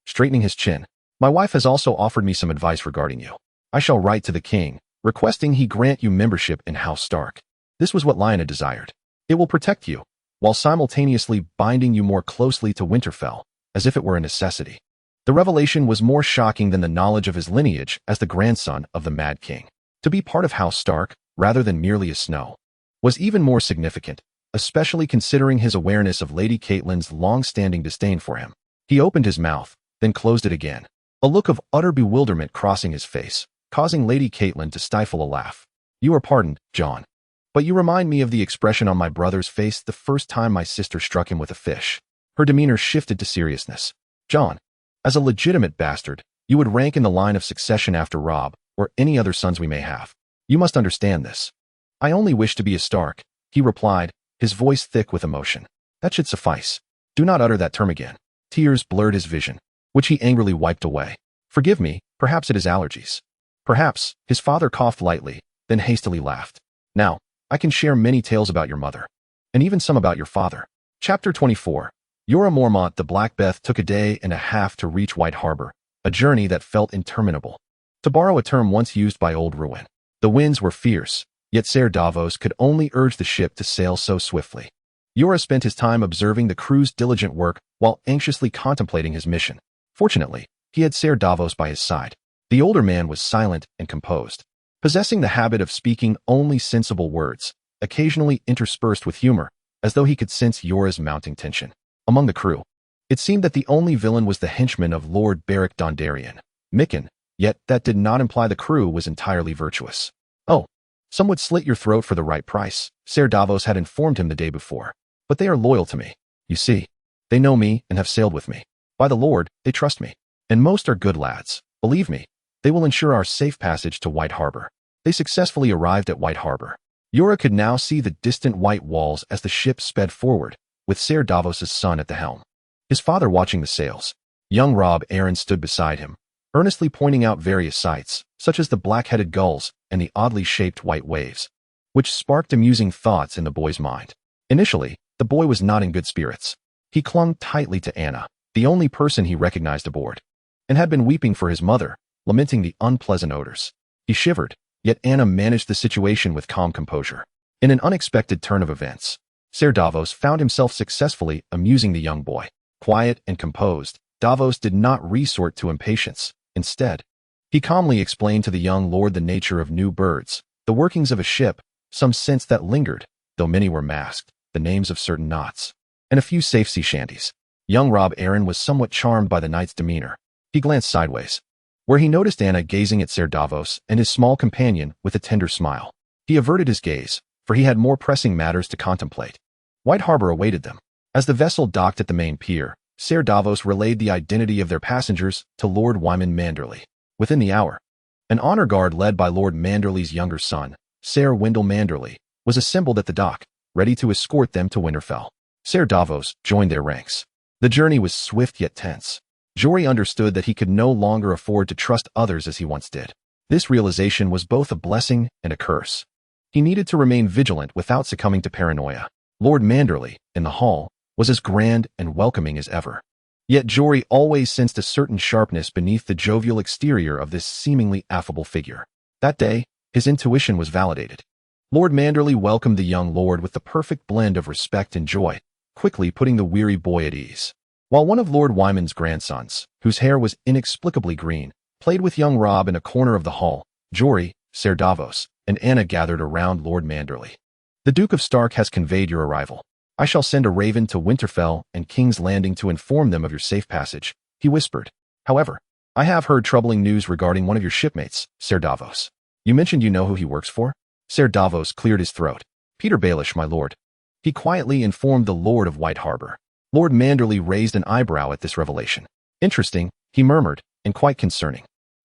straightening his chin. My wife has also offered me some advice regarding you. I shall write to the king, requesting he grant you membership in House Stark. This was what Lyanna desired. It will protect you, while simultaneously binding you more closely to Winterfell, as if it were a necessity. The revelation was more shocking than the knowledge of his lineage as the grandson of the Mad King. To be part of House Stark, rather than merely a Snow, was even more significant, especially considering his awareness of Lady Catelyn's long-standing disdain for him. He opened his mouth, then closed it again, a look of utter bewilderment crossing his face, causing Lady Catelyn to stifle a laugh. You are pardoned, Jon. But you remind me of the expression on my brother's face the first time my sister struck him with a fish. Her demeanor shifted to seriousness. Jon, as a legitimate bastard, you would rank in the line of succession after Robb, or any other sons we may have. You must understand this. I only wish to be a Stark, he replied, his voice thick with emotion. That should suffice. Do not utter that term again. Tears blurred his vision, which he angrily wiped away. Forgive me, perhaps it is allergies. Perhaps, his father coughed lightly, then hastily laughed. Now, I can share many tales about your mother, and even some about your father. Chapter 24. Jorah Mormont the Black Beth took a day and a half to reach White Harbor, a journey that felt interminable. To borrow a term once used by Old Ruin, the winds were fierce, yet Ser Davos could only urge the ship to sail so swiftly. Jorah spent his time observing the crew's diligent work while anxiously contemplating his mission. Fortunately, he had Ser Davos by his side. The older man was silent and composed, possessing the habit of speaking only sensible words, occasionally interspersed with humor, as though he could sense Jorah's mounting tension. Among the crew, it seemed that the only villain was the henchman of Lord Beric Dondarrion, Mikken, yet that did not imply the crew was entirely virtuous. Oh, some would slit your throat for the right price, Ser Davos had informed him the day before. But they are loyal to me. You see, they know me and have sailed with me. By the Lord, they trust me. And most are good lads. Believe me, they will ensure our safe passage to White Harbor. They successfully arrived at White Harbor. Jorah could now see the distant white walls as the ship sped forward, with Ser Davos' son at the helm, his father watching the sails. Young Robb Arryn stood beside him, earnestly pointing out various sights, such as the black-headed gulls and the oddly shaped white waves, which sparked amusing thoughts in the boy's mind. Initially, the boy was not in good spirits. He clung tightly to Anna, the only person he recognized aboard, and had been weeping for his mother, lamenting the unpleasant odors. He shivered, yet Anna managed the situation with calm composure. In an unexpected turn of events, Ser Davos found himself successfully amusing the young boy. Quiet and composed, Davos did not resort to impatience. Instead, he calmly explained to the young lord the nature of new birds, the workings of a ship, some scents that lingered, though many were masked, the names of certain knots, and a few safe sea shanties. Young Robb Arryn was somewhat charmed by the knight's demeanor. He glanced sideways, where he noticed Anna gazing at Ser Davos and his small companion with a tender smile. He averted his gaze, for he had more pressing matters to contemplate. White Harbor awaited them. As the vessel docked at the main pier, Ser Davos relayed the identity of their passengers to Lord Wyman Manderly. Within the hour, an honor guard led by Lord Manderly's younger son, Ser Wendell Manderly, was assembled at the dock, ready to escort them to Winterfell. Ser Davos joined their ranks. The journey was swift yet tense. Jorah understood that he could no longer afford to trust others as he once did. This realization was both a blessing and a curse. He needed to remain vigilant without succumbing to paranoia. Lord Manderly, in the hall, was as grand and welcoming as ever. Yet Jorah always sensed a certain sharpness beneath the jovial exterior of this seemingly affable figure. That day, his intuition was validated. Lord Manderly welcomed the young lord with the perfect blend of respect and joy, quickly putting the weary boy at ease. While one of Lord Wyman's grandsons, whose hair was inexplicably green, played with young Robb in a corner of the hall, Jorah, Ser Davos, and Anna gathered around Lord Manderly. The Duke of Stark has conveyed your arrival. I shall send a raven to Winterfell and King's Landing to inform them of your safe passage, he whispered. However, I have heard troubling news regarding one of your shipmates, Ser Davos. You mentioned you know who he works for? Ser Davos cleared his throat. Peter Baelish, my lord. He quietly informed the Lord of White Harbor. Lord Manderly raised an eyebrow at this revelation. Interesting, he murmured, and quite concerning.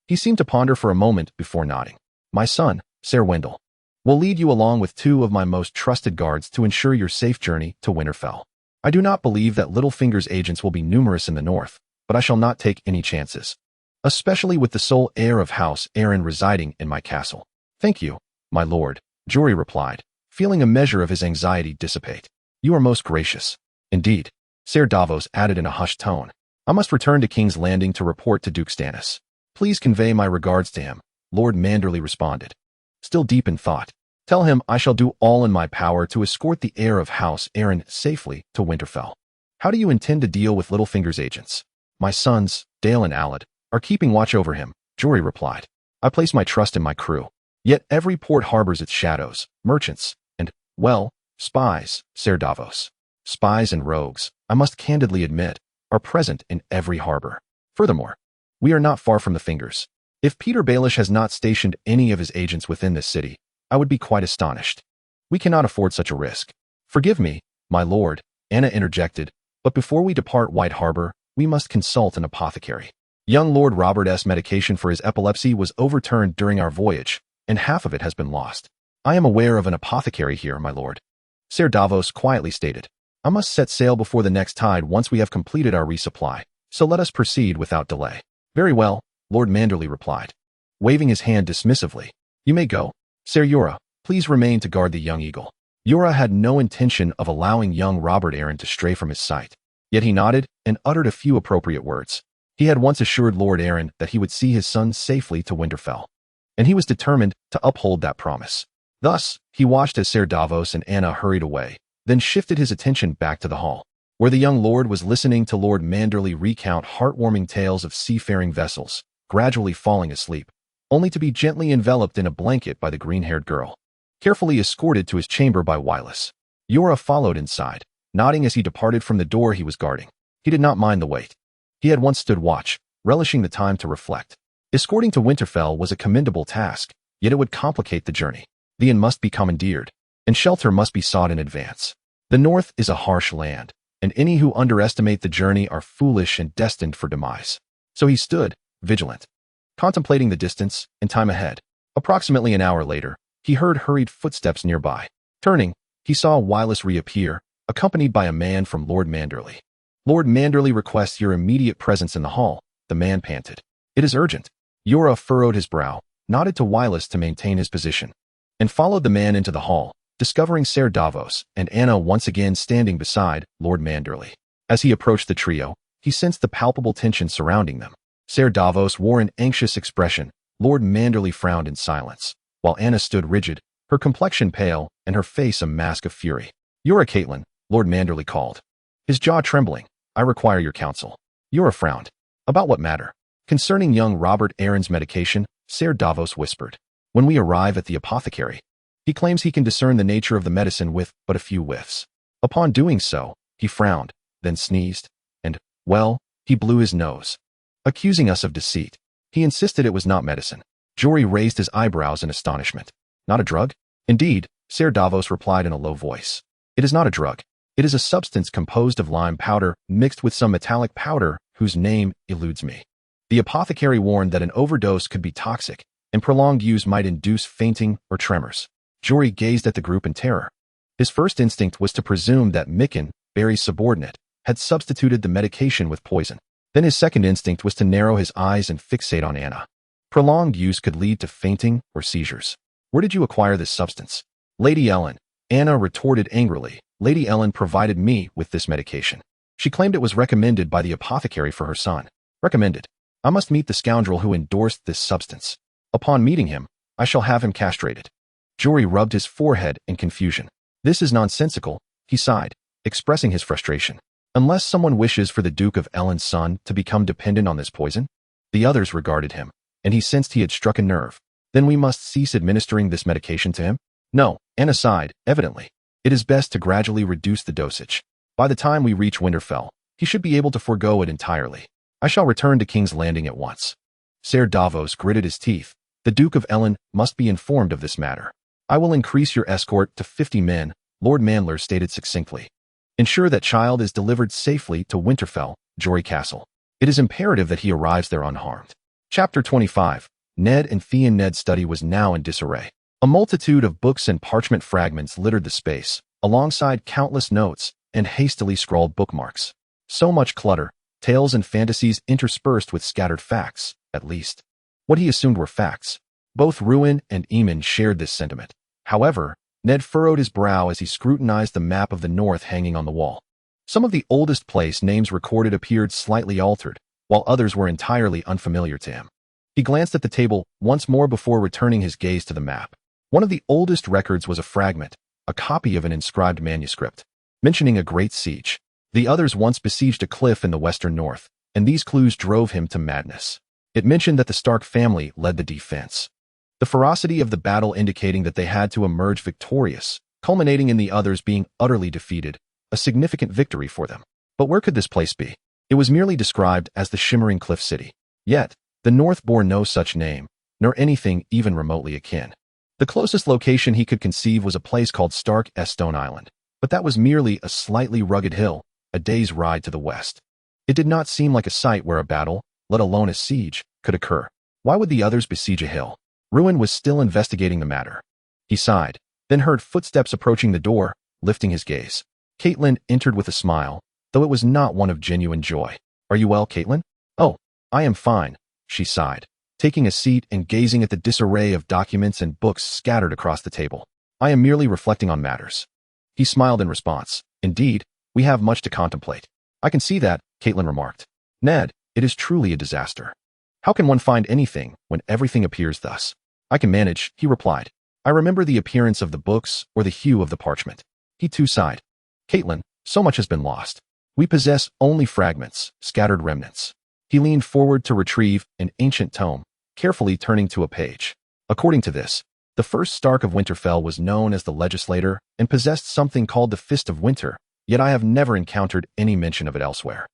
He seemed to ponder for a moment before nodding. My son, Ser Wendell, will lead you along with two of my most trusted guards to ensure your safe journey to Winterfell. I do not believe that Littlefinger's agents will be numerous in the north, but I shall not take any chances, especially with the sole heir of House Arryn residing in my castle. Thank you, my lord, Jorah replied, feeling a measure of his anxiety dissipate. You are most gracious. Indeed, Ser Davos added in a hushed tone. I must return to King's Landing to report to Duke Stannis. Please convey my regards to him, Lord Manderly responded. Still deep in thought, tell him I shall do all in my power to escort the heir of House Arryn safely to Winterfell. How do you intend to deal with Littlefinger's agents? My sons, Dale and Alad, are keeping watch over him, Jorah replied. I place my trust in my crew. Yet every port harbors its shadows, merchants, and, well, spies, Ser Davos. Spies and rogues, I must candidly admit, are present in every harbor. Furthermore, we are not far from the Fingers. If Peter Baelish has not stationed any of his agents within this city, I would be quite astonished. We cannot afford such a risk. Forgive me, my lord, Anna interjected, But before we depart White Harbor, we must consult an apothecary. Young Lord Robert's medication for his epilepsy was overturned during our voyage, and half of it has been lost. I am aware of an apothecary here, my lord. Ser Davos quietly stated. I must set sail before the next tide once we have completed our resupply, so let us proceed without delay. Very well, Lord Manderley replied, waving his hand dismissively. You may go. Ser Jorah, please remain to guard the young eagle. Jorah had no intention of allowing young Robert Arryn to stray from his sight, yet he nodded and uttered a few appropriate words. He had once assured Lord Arryn that he would see his son safely to Winterfell, and he was determined to uphold that promise. Thus, he watched as Ser Davos and Anna hurried away, then shifted his attention back to the hall, where the young lord was listening to Lord Manderley recount heartwarming tales of seafaring vessels, gradually falling asleep, only to be gently enveloped in a blanket by the green-haired girl, carefully escorted to his chamber by Wylis. Jorah followed inside, nodding as he departed from the door he was guarding. He did not mind the wait. He had once stood watch, relishing the time to reflect. Escorting to Winterfell was a commendable task, yet it would complicate the journey. Theon must be commandeered, and shelter must be sought in advance. The north is a harsh land, and any who underestimate the journey are foolish and destined for demise. So he stood, vigilant, contemplating the distance and time ahead. Approximately an hour later, he heard hurried footsteps nearby. Turning, he saw Wylis reappear, accompanied by a man from Lord Manderley. Lord Manderley requests your immediate presence in the hall, the man panted. It is urgent. Jorah furrowed his brow, nodded to Wylis to maintain his position, and followed the man into the hall, discovering Ser Davos and Anna once again standing beside Lord Manderley. As he approached the trio, he sensed the palpable tension surrounding them. Ser Davos wore an anxious expression. Lord Manderley frowned in silence, while Anna stood rigid, her complexion pale and her face a mask of fury. Jorah Catelyn, Lord Manderley called, his jaw trembling. I require your counsel. Jorah frowned. About what matter? Concerning young Robert Arryn's medication, Ser Davos whispered. When we arrive at the apothecary, he claims he can discern the nature of the medicine with but a few whiffs. Upon doing so, he frowned, then sneezed, and, well, he blew his nose, accusing us of deceit. He insisted it was not medicine. Jory raised his eyebrows in astonishment. Not a drug? Indeed, Ser Davos replied in a low voice. It is not a drug. It is a substance composed of lime powder mixed with some metallic powder whose name eludes me. The apothecary warned that an overdose could be toxic, and prolonged use might induce fainting or tremors. Jory gazed at the group in terror. His first instinct was to presume that Mikken, Barry's subordinate, had substituted the medication with poison. Then his second instinct was to narrow his eyes and fixate on Anna. Prolonged use could lead to fainting or seizures. Where did you acquire this substance? Lady Ellen, Anna retorted angrily. Lady Ellen provided me with this medication. She claimed it was recommended by the apothecary for her son. Recommended. I must meet the scoundrel who endorsed this substance. Upon meeting him, I shall have him castrated. Jory rubbed his forehead in confusion. This is nonsensical, he sighed, expressing his frustration. Unless someone wishes for the Duke of Ellen's son to become dependent on this poison? The others regarded him, and he sensed he had struck a nerve. Then we must cease administering this medication to him? No, Anna sighed, evidently. It is best to gradually reduce the dosage. By the time we reach Winterfell, he should be able to forego it entirely. I shall return to King's Landing at once. Ser Davos gritted his teeth. The Duke of Ellen must be informed of this matter. I will increase your escort to 50 men, Lord Mandler stated succinctly. Ensure that child is delivered safely to Winterfell, Jory Castle. It is imperative that he arrives there unharmed. Chapter 25. Ned and Theon. Ned's study was now in disarray. A multitude of books and parchment fragments littered the space, alongside countless notes and hastily scrawled bookmarks. So much clutter, tales and fantasies interspersed with scattered facts, at least. What he assumed were facts. Both Ruin and Eamon shared this sentiment. However, Ned furrowed his brow as he scrutinized the map of the north hanging on the wall. Some of the oldest place names recorded appeared slightly altered, while others were entirely unfamiliar to him. He glanced at the table once more before returning his gaze to the map. One of the oldest records was a fragment, a copy of an inscribed manuscript, mentioning a great siege. The others once besieged a cliff in the western north, and these clues drove him to madness. It mentioned that the Stark family led the defense, the ferocity of the battle indicating that they had to emerge victorious, culminating in the others being utterly defeated, a significant victory for them. But where could this place be? It was merely described as the Shimmering Cliff City. Yet, the north bore no such name, nor anything even remotely akin. The closest location he could conceive was a place called Stark Stone Island, but that was merely a slightly rugged hill, a day's ride to the west. It did not seem like a site where a battle, let alone a siege, could occur. Why would the others besiege a hill? Ruin was still investigating the matter. He sighed, then heard footsteps approaching the door, lifting his gaze. Catelyn entered with a smile, though it was not one of genuine joy. "Are you well, Catelyn?" "Oh, I am fine," she sighed, taking a seat and gazing at the disarray of documents and books scattered across the table. "I am merely reflecting on matters." He smiled in response. "Indeed, we have much to contemplate." "I can see that," Catelyn remarked. "Ned, it is truly a disaster. How can one find anything when everything appears thus?" "I can manage," he replied. "I remember the appearance of the books or the hue of the parchment." He too sighed. "Catelyn, so much has been lost. We possess only fragments, scattered remnants." He leaned forward to retrieve an ancient tome, carefully turning to a page. According to this, the first Stark of Winterfell was known as the Legislator and possessed something called the Fist of Winter, yet I have never encountered any mention of it elsewhere.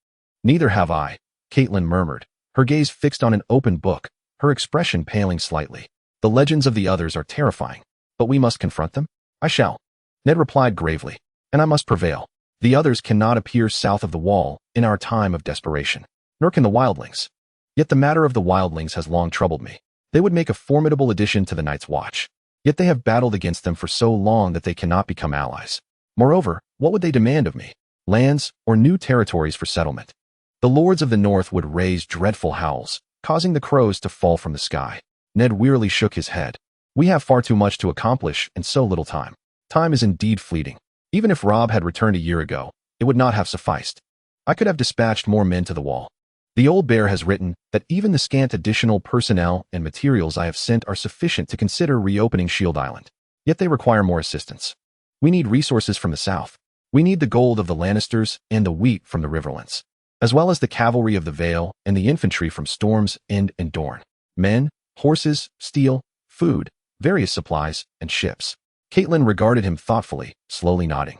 "Neither have I," Catelyn murmured, her gaze fixed on an open book, her expression paling slightly. "The legends of the others are terrifying, but we must confront them." "I shall," Ned replied gravely, "and I must prevail. The others cannot appear south of the wall in our time of desperation, nor can the wildlings. Yet the matter of the wildlings has long troubled me. They would make a formidable addition to the Night's Watch, yet they have battled against them for so long that they cannot become allies. Moreover, what would they demand of me? Lands or new territories for settlement? The lords of the north would raise dreadful howls, causing the crows to fall from the sky." Ned wearily shook his head. "We have far too much to accomplish in so little time. Time is indeed fleeting. Even if Robb had returned a year ago, it would not have sufficed. I could have dispatched more men to the wall. The old bear has written that even the scant additional personnel and materials I have sent are sufficient to consider reopening Shield Island. Yet they require more assistance. We need resources from the south. We need the gold of the Lannisters and the wheat from the Riverlands, as well as the cavalry of the Vale and the infantry from Storm's End and Dorne. Men, horses, steel, food, various supplies, and ships." Catelyn regarded him thoughtfully, slowly nodding,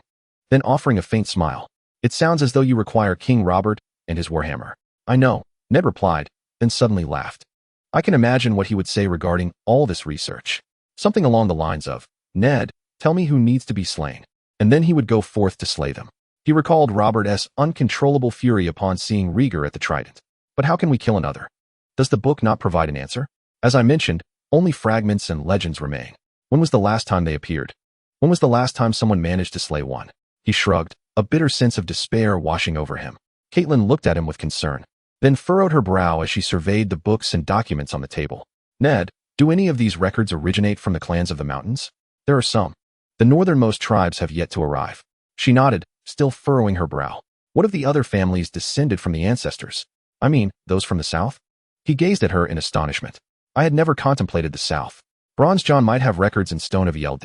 then offering a faint smile. "It sounds as though you require King Robert and his warhammer." "I know," Ned replied, then suddenly laughed. "I can imagine what he would say regarding all this research. Something along the lines of, 'Ned, tell me who needs to be slain,' and then he would go forth to slay them." He recalled Robert's uncontrollable fury upon seeing Rhaegar at the Trident. "But how can we kill another? Does the book not provide an answer? As I mentioned, only fragments and legends remain. When was the last time they appeared? When was the last time someone managed to slay one?" He shrugged, a bitter sense of despair washing over him. Catelyn looked at him with concern, then furrowed her brow as she surveyed the books and documents on the table. "Ned, do any of these records originate from the clans of the mountains?" "There are some. The northernmost tribes have yet to arrive." She nodded, still furrowing her brow. "What of the other families descended from the ancestors? I mean, those from the south?" He gazed at her in astonishment. "I had never contemplated the south. Bronze John might have records in Stone of Eld,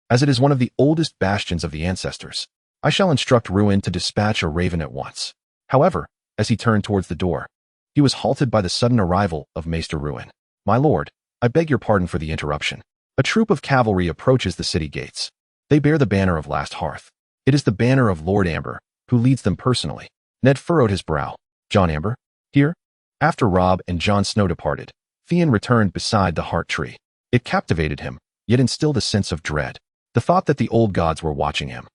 as it is one of the oldest bastions of the ancestors. I shall instruct Ruin to dispatch a raven at once." However, as he turned towards the door, he was halted by the sudden arrival of Maester Ruin. "My lord, I beg your pardon for the interruption. A troop of cavalry approaches the city gates. They bear the banner of Last Hearth. It is the banner of Lord Amber, who leads them personally." Ned furrowed his brow. "Jon Amber? Here?" After Robb and Jon Snow departed, Theon returned beside the heart tree. It captivated him, yet instilled a sense of dread. The thought that the old gods were watching him,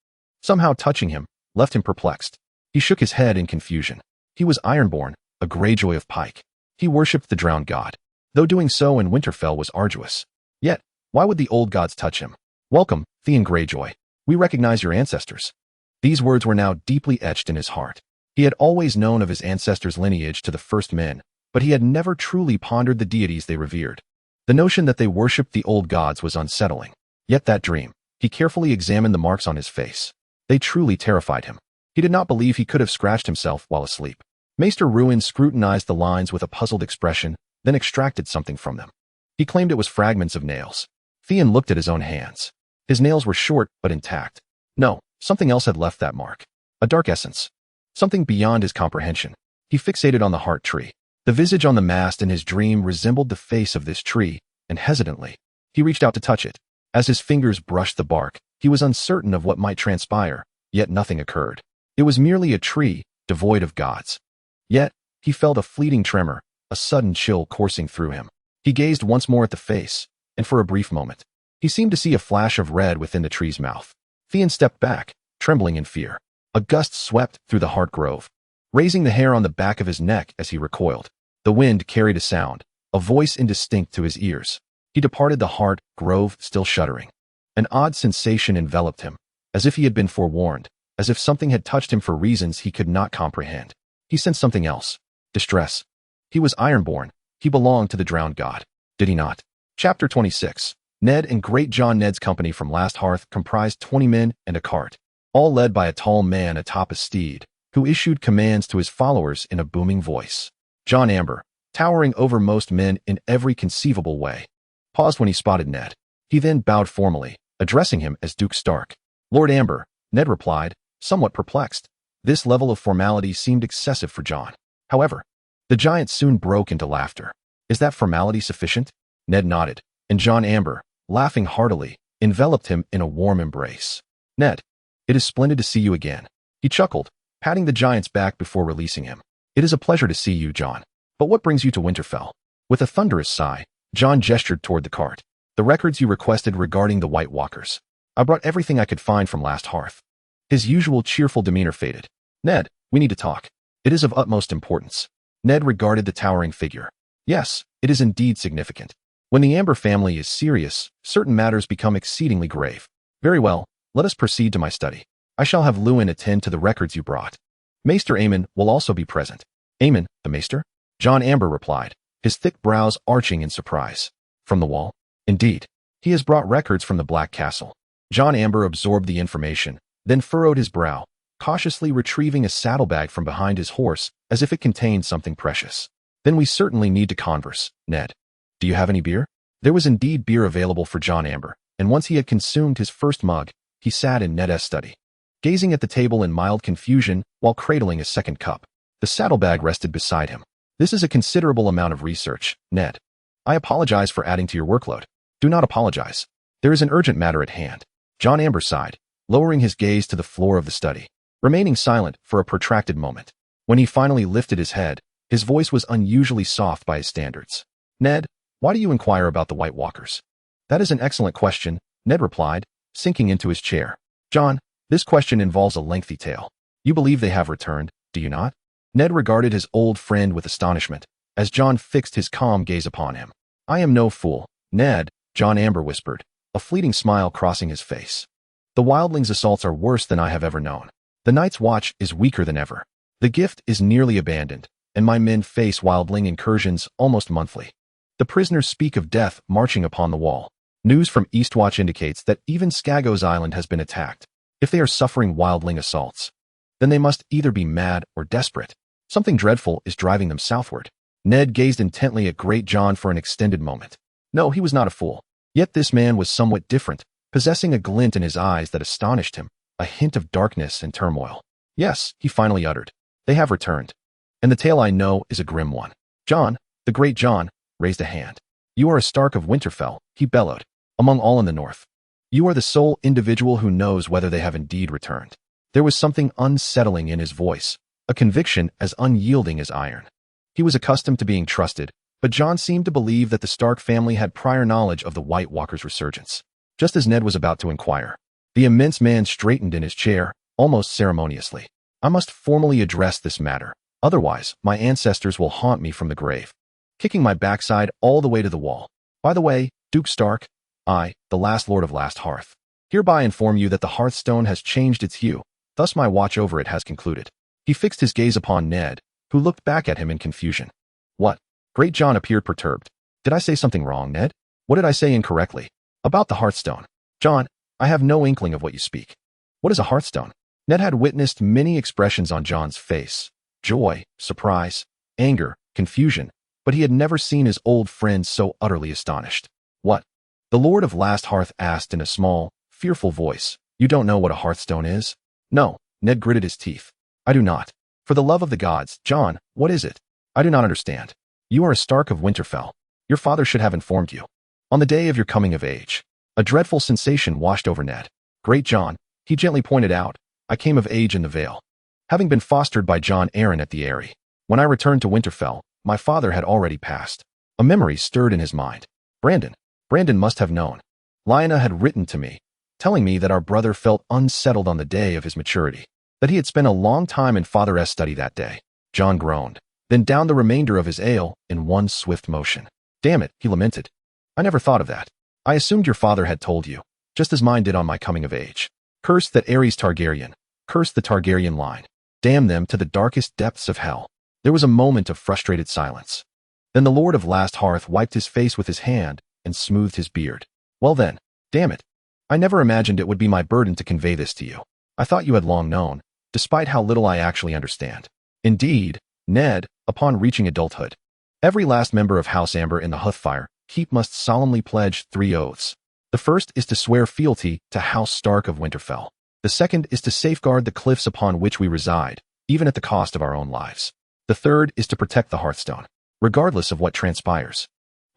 somehow touching him, left him perplexed. He shook his head in confusion. He was Ironborn, a Greyjoy of Pike. He worshipped the drowned god, though doing so in Winterfell was arduous. Yet, why would the old gods touch him? "Welcome, Theon Greyjoy. We recognize your ancestors." These words were now deeply etched in his heart. He had always known of his ancestors' lineage to the first men, but he had never truly pondered the deities they revered. The notion that they worshipped the old gods was unsettling. Yet that dream, he carefully examined the marks on his face. They truly terrified him. He did not believe he could have scratched himself while asleep. Maester Ruin scrutinized the lines with a puzzled expression, then extracted something from them. He claimed it was fragments of nails. Theon looked at his own hands. His nails were short but intact. No, something else had left that mark. A dark essence. Something beyond his comprehension. He fixated on the heart tree. The visage on the mast in his dream resembled the face of this tree, and hesitantly, he reached out to touch it. As his fingers brushed the bark, he was uncertain of what might transpire, yet nothing occurred. It was merely a tree, devoid of gods. Yet, he felt a fleeting tremor, a sudden chill coursing through him. He gazed once more at the face, and for a brief moment, he seemed to see a flash of red within the tree's mouth. Theon stepped back, trembling in fear. A gust swept through the heart grove, raising the hair on the back of his neck as he recoiled. The wind carried a sound, a voice indistinct to his ears. He departed the heart grove still shuddering. An odd sensation enveloped him, as if he had been forewarned, as if something had touched him for reasons he could not comprehend. He sensed something else. Distress. He was Ironborn. He belonged to the drowned god. Did he not? Chapter 26. Ned and Great Jon. Ned's company from Last Hearth comprised 20 men and a cart, all led by a tall man atop a steed, who issued commands to his followers in a booming voice. Jon Arryn, towering over most men in every conceivable way, paused when he spotted Ned. He then bowed formally, addressing him as Duke Stark. Lord Arryn, Ned replied, somewhat perplexed. This level of formality seemed excessive for Jon. However, the giant soon broke into laughter. Is that formality sufficient? Ned nodded, and Jon Arryn, laughing heartily, enveloped him in a warm embrace. Ned, it is splendid to see you again. He chuckled, patting the giant's back before releasing him. It is a pleasure to see you, Jon. But what brings you to Winterfell? With a thunderous sigh, Jon gestured toward the cart. The records you requested regarding the White Walkers. I brought everything I could find from Last Hearth. His usual cheerful demeanor faded. Ned, we need to talk. It is of utmost importance. Ned regarded the towering figure. Yes, it is indeed significant. When the Amber family is serious, certain matters become exceedingly grave. Very well, let us proceed to my study. I shall have Lewin attend to the records you brought. Maester Aemon will also be present. Aemon, the maester? Jon Arryn replied, his thick brows arching in surprise. From the wall? Indeed. He has brought records from the Black Castle. Jon Arryn absorbed the information, then furrowed his brow, cautiously retrieving a saddlebag from behind his horse as if it contained something precious. Then we certainly need to converse, Ned. Do you have any beer? There was indeed beer available for Jon Arryn, and once he had consumed his first mug, he sat in Ned's study, gazing at the table in mild confusion while cradling a second cup. The saddlebag rested beside him. This is a considerable amount of research, Ned. I apologize for adding to your workload. Do not apologize. There is an urgent matter at hand. Jon Arryn sighed, lowering his gaze to the floor of the study, remaining silent for a protracted moment. When he finally lifted his head, his voice was unusually soft by his standards. Ned, why do you inquire about the White Walkers? That is an excellent question, Ned replied, sinking into his chair. Jon, this question involves a lengthy tale. You believe they have returned, do you not? Ned regarded his old friend with astonishment, as Jon fixed his calm gaze upon him. I am no fool, Ned, Jon Arryn whispered, a fleeting smile crossing his face. The wildlings' assaults are worse than I have ever known. The Night's Watch is weaker than ever. The gift is nearly abandoned, and my men face wildling incursions almost monthly. The prisoners speak of death marching upon the wall. News from Eastwatch indicates that even Skagos Island has been attacked. If they are suffering wildling assaults, then they must either be mad or desperate. Something dreadful is driving them southward. Ned gazed intently at Great Jon for an extended moment. No, he was not a fool. Yet this man was somewhat different, possessing a glint in his eyes that astonished him, a hint of darkness and turmoil. Yes, he finally uttered. They have returned. And the tale I know is a grim one. Jon, the Great Jon, raised a hand. You are a Stark of Winterfell, he bellowed, among all in the north. You are the sole individual who knows whether they have indeed returned. There was something unsettling in his voice, a conviction as unyielding as iron. He was accustomed to being trusted, but Jon seemed to believe that the Stark family had prior knowledge of the White Walkers' resurgence. Just as Ned was about to inquire, the immense man straightened in his chair, almost ceremoniously. I must formally address this matter, otherwise my ancestors will haunt me from the grave, kicking my backside all the way to the wall. By the way, Duke Stark, I, the last Lord of Last Hearth, hereby inform you that the Hearthstone has changed its hue, thus my watch over it has concluded. He fixed his gaze upon Ned, who looked back at him in confusion. What? Great Jon appeared perturbed. Did I say something wrong, Ned? What did I say incorrectly? About the Hearthstone. Jon, I have no inkling of what you speak. What is a Hearthstone? Ned had witnessed many expressions on Jon's face. Joy, surprise, anger, confusion, but he had never seen his old friend so utterly astonished. What? The Lord of Last Hearth asked in a small, fearful voice. You don't know what a Hearthstone is? No, Ned gritted his teeth. I do not. For the love of the gods, Jon, what is it? I do not understand. You are a Stark of Winterfell. Your father should have informed you. On the day of your coming of age, a dreadful sensation washed over Ned. Great Jon, he gently pointed out, I came of age in the Vale. Having been fostered by Jon Arryn at the Eyrie, when I returned to Winterfell, my father had already passed. A memory stirred in his mind. Brandon must have known. Lyanna had written to me, telling me that our brother felt unsettled on the day of his maturity. that he had spent a long time in Father S. study that day. Jon groaned, then downed the remainder of his ale in one swift motion. Damn it, he lamented. I never thought of that. I assumed your father had told you, just as mine did on my coming of age. Curse that Aerys Targaryen. Curse the Targaryen line. Damn them to the darkest depths of hell. There was a moment of frustrated silence. Then the Lord of Last Hearth wiped his face with his hand and smoothed his beard. Well then, damn it. I never imagined it would be my burden to convey this to you. I thought you had long known, despite how little I actually understand. Indeed, Ned, upon reaching adulthood, every last member of House Amber in the Hearthfire Keep must solemnly pledge 3 oaths. The first is to swear fealty to House Stark of Winterfell. The second is to safeguard the cliffs upon which we reside, even at the cost of our own lives. The third is to protect the Hearthstone, regardless of what transpires.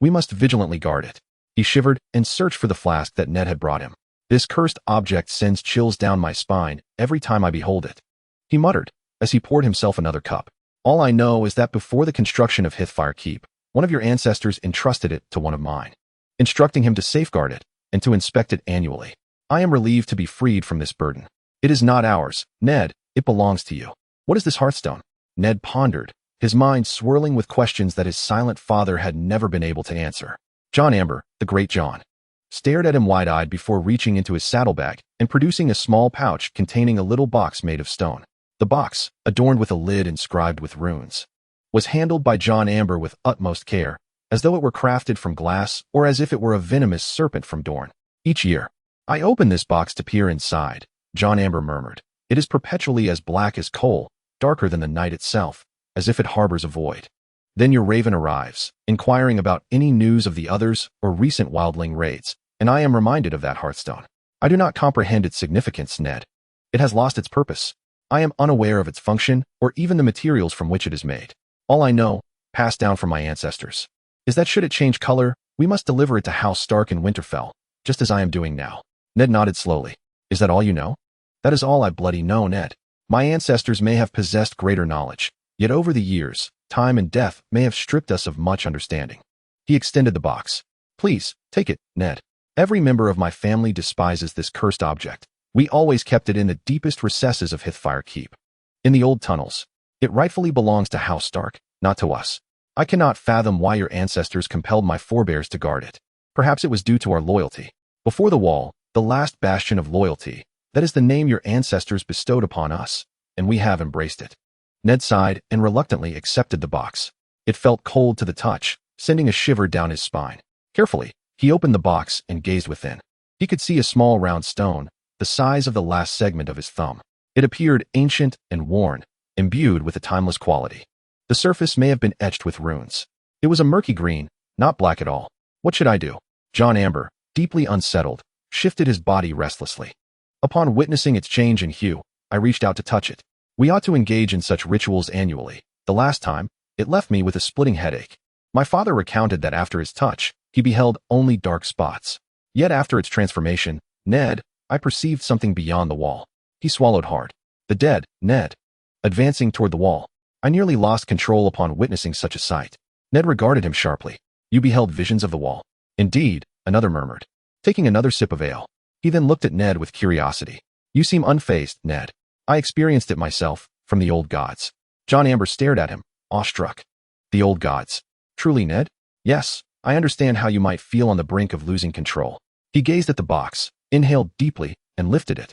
We must vigilantly guard it. He shivered and searched for the flask that Ned had brought him. This cursed object sends chills down my spine every time I behold it. He muttered, as he poured himself another cup. All I know is that before the construction of Hearthfire Keep, one of your ancestors entrusted it to one of mine, instructing him to safeguard it and to inspect it annually. I am relieved to be freed from this burden. It is not ours, Ned, it belongs to you. What is this Hearthstone? Ned pondered, his mind swirling with questions that his silent father had never been able to answer. Jon Amber, the great Jon, stared at him wide-eyed before reaching into his saddlebag and producing a small pouch containing a little box made of stone. The box, adorned with a lid inscribed with runes, was handled by Jon Amber with utmost care, as though it were crafted from glass or as if it were a venomous serpent from Dorne. Each year, I open this box to peer inside, Jon Amber murmured. It is perpetually as black as coal, darker than the night itself, as if it harbors a void. Then your raven arrives, inquiring about any news of the others or recent wildling raids, and I am reminded of that Hearthstone. I do not comprehend its significance, Ned. It has lost its purpose. I am unaware of its function or even the materials from which it is made. All I know, passed down from my ancestors, is that should it change color, we must deliver it to House Stark in Winterfell, just as I am doing now. Ned nodded slowly. Is that all you know? That is all I bloody know, Ned. My ancestors may have possessed greater knowledge, yet over the years, time and death may have stripped us of much understanding. He extended the box. Please, take it, Ned. Every member of my family despises this cursed object. We always kept it in the deepest recesses of Hearthfire Keep. In the old tunnels. It rightfully belongs to House Stark, not to us. I cannot fathom why your ancestors compelled my forebears to guard it. Perhaps it was due to our loyalty. Before the wall, the last bastion of loyalty, that is the name your ancestors bestowed upon us, and we have embraced it. Ned sighed and reluctantly accepted the box. It felt cold to the touch, sending a shiver down his spine. Carefully, he opened the box and gazed within. He could see a small round stone, the size of the last segment of his thumb. It appeared ancient and worn, imbued with a timeless quality. The surface may have been etched with runes. It was a murky green, not black at all. What should I do? Jon Amber, deeply unsettled, shifted his body restlessly. Upon witnessing its change in hue, I reached out to touch it. We ought to engage in such rituals annually. The last time, it left me with a splitting headache. My father recounted that after his touch, he beheld only dark spots. Yet after its transformation, Ned, I perceived something beyond the wall. He swallowed hard. The dead, Ned. Advancing toward the wall. I nearly lost control upon witnessing such a sight. Ned regarded him sharply. You beheld visions of the wall. Indeed, another murmured, taking another sip of ale. He then looked at Ned with curiosity. You seem unfazed, Ned. I experienced it myself, from the old gods. Jon Amber stared at him, awestruck. The old gods. Truly, Ned? Yes, I understand how you might feel on the brink of losing control. He gazed at the box, inhaled deeply, and lifted it.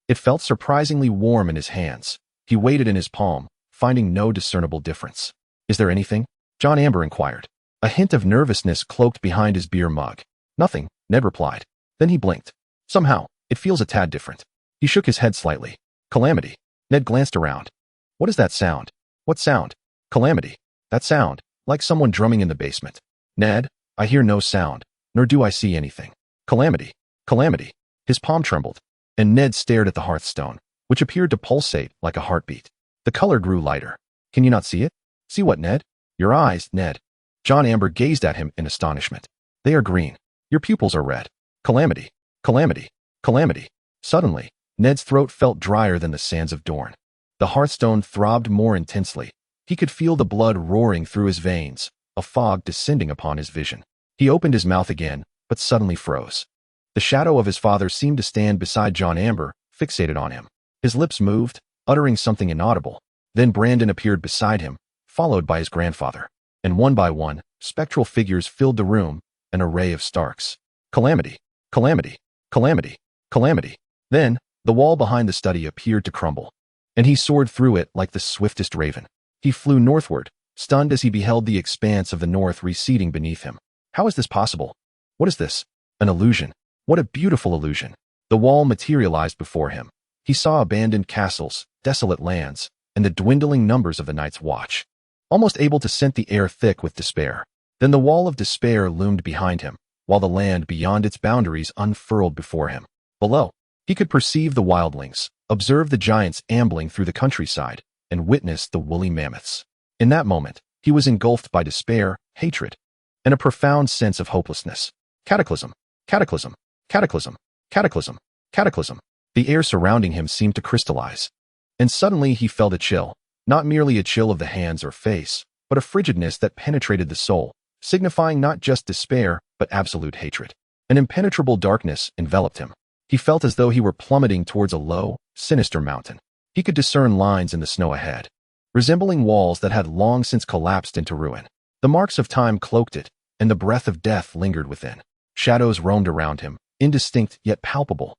It felt surprisingly warm in his hands. He weighed it in his palm, finding no discernible difference. Is there anything? Jon Amber inquired. A hint of nervousness cloaked behind his beer mug. Nothing, Ned replied. Then he blinked. Somehow, it feels a tad different. He shook his head slightly. Calamity. Ned glanced around. What is that sound? What sound? Calamity. That sound, like someone drumming in the basement. Ned, I hear no sound, nor do I see anything. Calamity. Calamity. His palm trembled, and Ned stared at the hearthstone, which appeared to pulsate like a heartbeat. The color grew lighter. Can you not see it? See what, Ned? Your eyes, Ned. Jon Amber gazed at him in astonishment. They are green. Your pupils are red. Calamity. Calamity. Calamity. Suddenly, Ned's throat felt drier than the sands of Dorne. The hearthstone throbbed more intensely. He could feel the blood roaring through his veins, a fog descending upon his vision. He opened his mouth again, but suddenly froze. The shadow of his father seemed to stand beside Jon Amber, fixated on him. His lips moved, uttering something inaudible. Then Brandon appeared beside him, followed by his grandfather. And one by one, spectral figures filled the room, an array of Starks. Calamity, calamity, calamity, calamity. Then, the wall behind the study appeared to crumble, and he soared through it like the swiftest raven. He flew northward, stunned as he beheld the expanse of the north receding beneath him. How is this possible? What is this? An illusion. What a beautiful illusion. The wall materialized before him. He saw abandoned castles, desolate lands, and the dwindling numbers of the Night's Watch, almost able to scent the air thick with despair. Then the wall of despair loomed behind him, while the land beyond its boundaries unfurled before him. Below, he could perceive the wildlings, observe the giants ambling through the countryside, and witness the woolly mammoths. In that moment, he was engulfed by despair, hatred, and a profound sense of hopelessness. Cataclysm, cataclysm, cataclysm, cataclysm, cataclysm. The air surrounding him seemed to crystallize. And suddenly he felt a chill, not merely a chill of the hands or face, but a frigidness that penetrated the soul, signifying not just despair, but absolute hatred. An impenetrable darkness enveloped him. He felt as though he were plummeting towards a low, sinister mountain. He could discern lines in the snow ahead, resembling walls that had long since collapsed into ruin. The marks of time cloaked it, and the breath of death lingered within. Shadows roamed around him, indistinct yet palpable,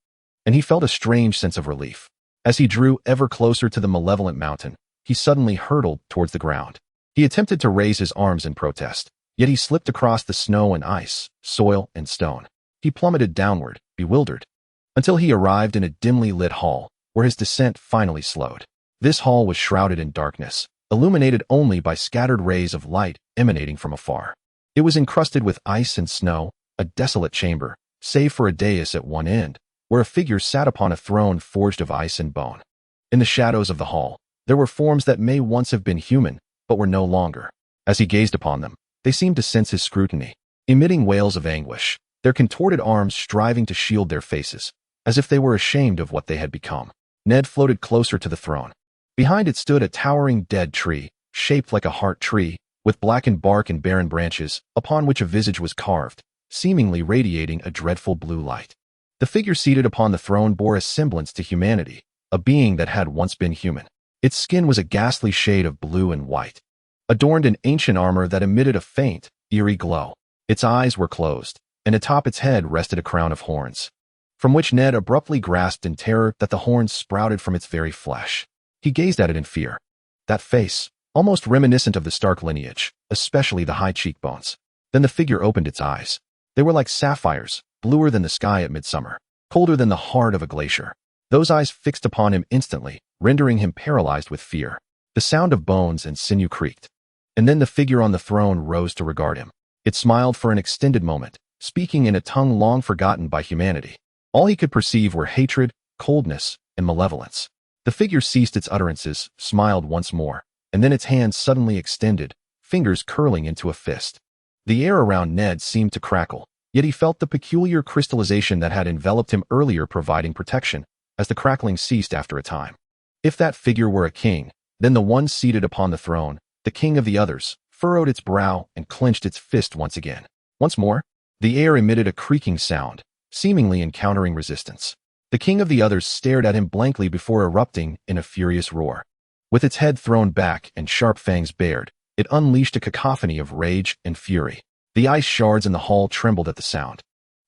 and he felt a strange sense of relief. As he drew ever closer to the malevolent mountain, he suddenly hurtled towards the ground. He attempted to raise his arms in protest, yet he slipped across the snow and ice, soil and stone. He plummeted downward, bewildered, until he arrived in a dimly lit hall, where his descent finally slowed. This hall was shrouded in darkness, illuminated only by scattered rays of light emanating from afar. It was encrusted with ice and snow, a desolate chamber, save for a dais at one end, where a figure sat upon a throne forged of ice and bone. In the shadows of the hall, there were forms that may once have been human, but were no longer. As he gazed upon them, they seemed to sense his scrutiny, emitting wails of anguish, their contorted arms striving to shield their faces, as if they were ashamed of what they had become. Ned floated closer to the throne. Behind it stood a towering dead tree, shaped like a heart tree, with blackened bark and barren branches, upon which a visage was carved, seemingly radiating a dreadful blue light. The figure seated upon the throne bore a semblance to humanity, a being that had once been human. Its skin was a ghastly shade of blue and white, adorned in ancient armor that emitted a faint, eerie glow. Its eyes were closed, and atop its head rested a crown of horns, from which Ned abruptly grasped in terror that the horns sprouted from its very flesh. He gazed at it in fear. That face, almost reminiscent of the Stark lineage, especially the high cheekbones. Then the figure opened its eyes. They were like sapphires, bluer than the sky at midsummer, colder than the heart of a glacier. Those eyes fixed upon him instantly, rendering him paralyzed with fear. The sound of bones and sinew creaked. And then the figure on the throne rose to regard him. It smiled for an extended moment, speaking in a tongue long forgotten by humanity. All he could perceive were hatred, coldness, and malevolence. The figure ceased its utterances, smiled once more, and then its hands suddenly extended, fingers curling into a fist. The air around Ned seemed to crackle, yet he felt the peculiar crystallization that had enveloped him earlier providing protection, as the crackling ceased after a time. If that figure were a king, then the one seated upon the throne, the king of the others, furrowed its brow and clenched its fist once again. Once more, the air emitted a creaking sound, seemingly encountering resistance. The king of the others stared at him blankly before erupting in a furious roar. With its head thrown back and sharp fangs bared, it unleashed a cacophony of rage and fury. The ice shards in the hall trembled at the sound,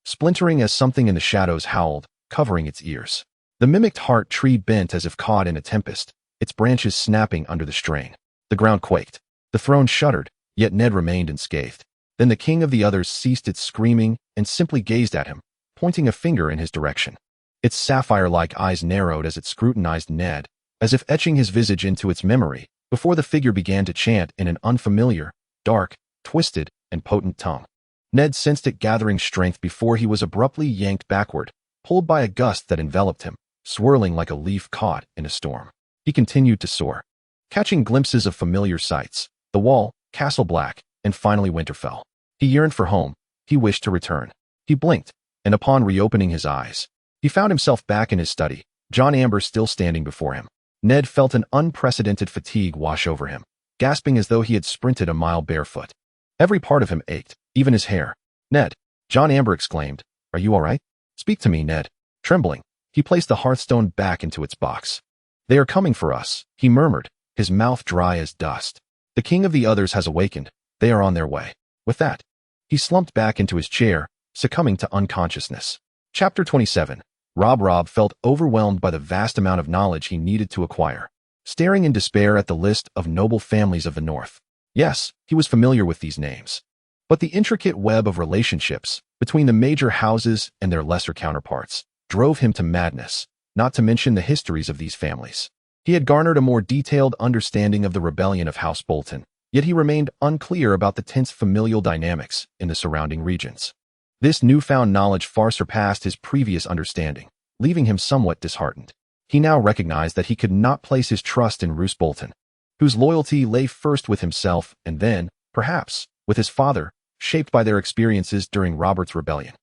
splintering as something in the shadows howled, covering its ears. The mimicked heart tree bent as if caught in a tempest, its branches snapping under the strain. The ground quaked. The throne shuddered, yet Ned remained unscathed. Then the king of the others ceased its screaming and simply gazed at him, pointing a finger in his direction. Its sapphire-like eyes narrowed as it scrutinized Ned, as if etching his visage into its memory, before the figure began to chant in an unfamiliar, dark, twisted, and potent tongue. Ned sensed it gathering strength before he was abruptly yanked backward, pulled by a gust that enveloped him, swirling like a leaf caught in a storm. He continued to soar, catching glimpses of familiar sights, the wall, Castle Black, and finally Winterfell. He yearned for home. He wished to return. He blinked, and upon reopening his eyes, he found himself back in his study, Jon Arryn still standing before him. Ned felt an unprecedented fatigue wash over him, gasping as though he had sprinted a mile barefoot. Every part of him ached, even his hair. "Ned," Jon Arryn exclaimed, "are you all right? Speak to me, Ned." Trembling, he placed the hearthstone back into its box. "They are coming for us," he murmured, his mouth dry as dust. "The king of the others has awakened. They are on their way." With that, he slumped back into his chair, succumbing to unconsciousness. Chapter 27. Robb felt overwhelmed by the vast amount of knowledge he needed to acquire, staring in despair at the list of noble families of the North. Yes, he was familiar with these names, but the intricate web of relationships between the major houses and their lesser counterparts drove him to madness, not to mention the histories of these families. He had garnered a more detailed understanding of the rebellion of House Bolton, yet he remained unclear about the tense familial dynamics in the surrounding regions. This newfound knowledge far surpassed his previous understanding, leaving him somewhat disheartened. He now recognized that he could not place his trust in Roose Bolton, whose loyalty lay first with himself and then, perhaps, with his father, shaped by their experiences during Robert's rebellion.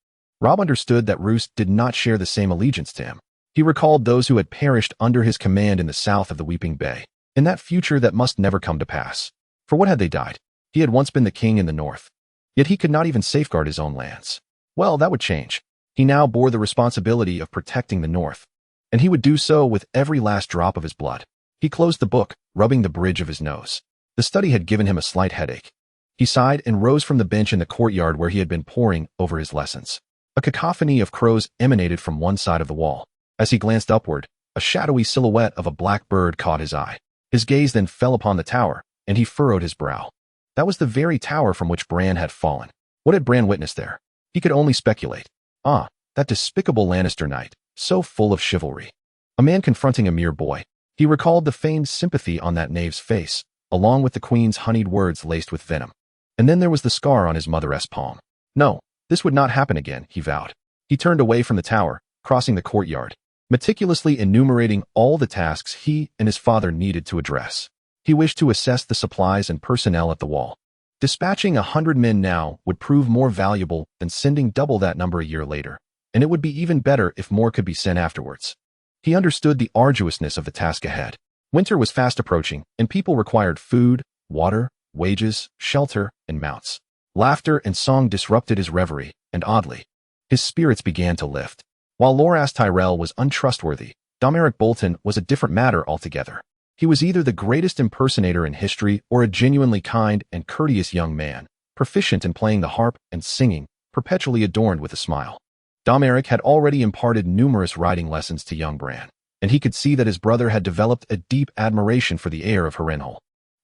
Robb understood that Roose did not share the same allegiance to him. He recalled those who had perished under his command in the south of the Weeping Bay, in that future that must never come to pass. For what had they died? He had once been the king in the north, yet he could not even safeguard his own lands. Well, that would change. He now bore the responsibility of protecting the north, and he would do so with every last drop of his blood. He closed the book, rubbing the bridge of his nose. The study had given him a slight headache. He sighed and rose from the bench in the courtyard where he had been poring over his lessons. A cacophony of crows emanated from one side of the wall. As he glanced upward, a shadowy silhouette of a black bird caught his eye. His gaze then fell upon the tower, and he furrowed his brow. That was the very tower from which Bran had fallen. What had Bran witnessed there? He could only speculate. Ah, that despicable Lannister knight, so full of chivalry. A man confronting a mere boy. He recalled the feigned sympathy on that knave's face, along with the queen's honeyed words laced with venom. And then there was the scar on his mother's palm. No, this would not happen again, he vowed. He turned away from the tower, crossing the courtyard, meticulously enumerating all the tasks he and his father needed to address. He wished to assess the supplies and personnel at the wall. Dispatching 100 men now would prove more valuable than sending double that number a year later, and it would be even better if more could be sent afterwards. He understood the arduousness of the task ahead. Winter was fast approaching, and people required food, water, wages, shelter, and mounts. Laughter and song disrupted his reverie, and oddly, his spirits began to lift. While Loras Tyrell was untrustworthy, Domeric Bolton was a different matter altogether. He was either the greatest impersonator in history or a genuinely kind and courteous young man, proficient in playing the harp and singing, perpetually adorned with a smile. Domeric had already imparted numerous riding lessons to young Bran, and he could see that his brother had developed a deep admiration for the heir of Harrenhal.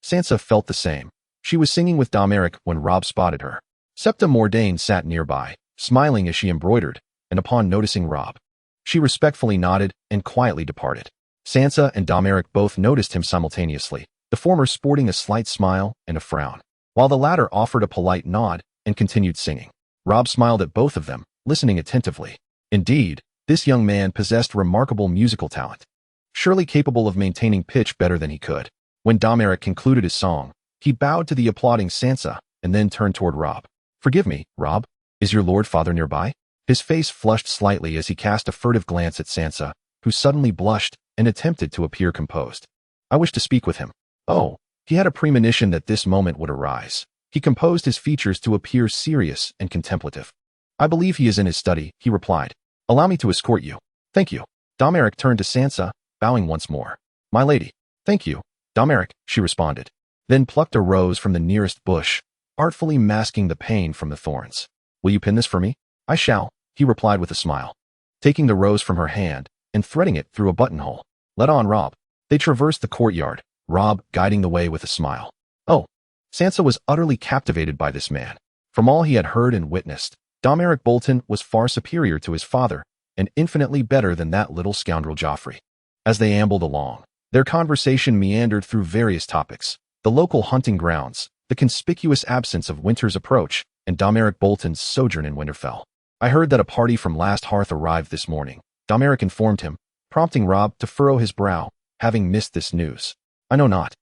Sansa felt the same. She was singing with Domeric when Robb spotted her. Septa Mordane sat nearby, smiling as she embroidered, and upon noticing Robb, she respectfully nodded and quietly departed. Sansa and Domeric both noticed him simultaneously, the former sporting a slight smile and a frown, while the latter offered a polite nod and continued singing. Robb smiled at both of them, listening attentively. Indeed, this young man possessed remarkable musical talent, surely capable of maintaining pitch better than he could. When Domeric concluded his song, he bowed to the applauding Sansa and then turned toward Robb. "Forgive me, Robb, is your lord father nearby?" His face flushed slightly as he cast a furtive glance at Sansa, who suddenly blushed and attempted to appear composed. "I wish to speak with him." Oh, he had a premonition that this moment would arise. He composed his features to appear serious and contemplative. "I believe he is in his study," he replied. "Allow me to escort you." "Thank you." Domeric turned to Sansa, bowing once more. "My lady." "Thank you, Domeric," she responded, then plucked a rose from the nearest bush, artfully masking the pain from the thorns. "Will you pin this for me?" "I shall," he replied with a smile, taking the rose from her hand and threading it through a buttonhole. "Let on, Robb." They traversed the courtyard, Robb guiding the way with a smile. Oh, Sansa was utterly captivated by this man. From all he had heard and witnessed, Domeric Bolton was far superior to his father, and infinitely better than that little scoundrel Joffrey. As they ambled along, their conversation meandered through various topics: the local hunting grounds, the conspicuous absence of winter's approach, and Domeric Bolton's sojourn in Winterfell. "I heard that a party from Last Hearth arrived this morning," Domeric informed him, prompting Robb to furrow his brow, having missed this news. "I know not,"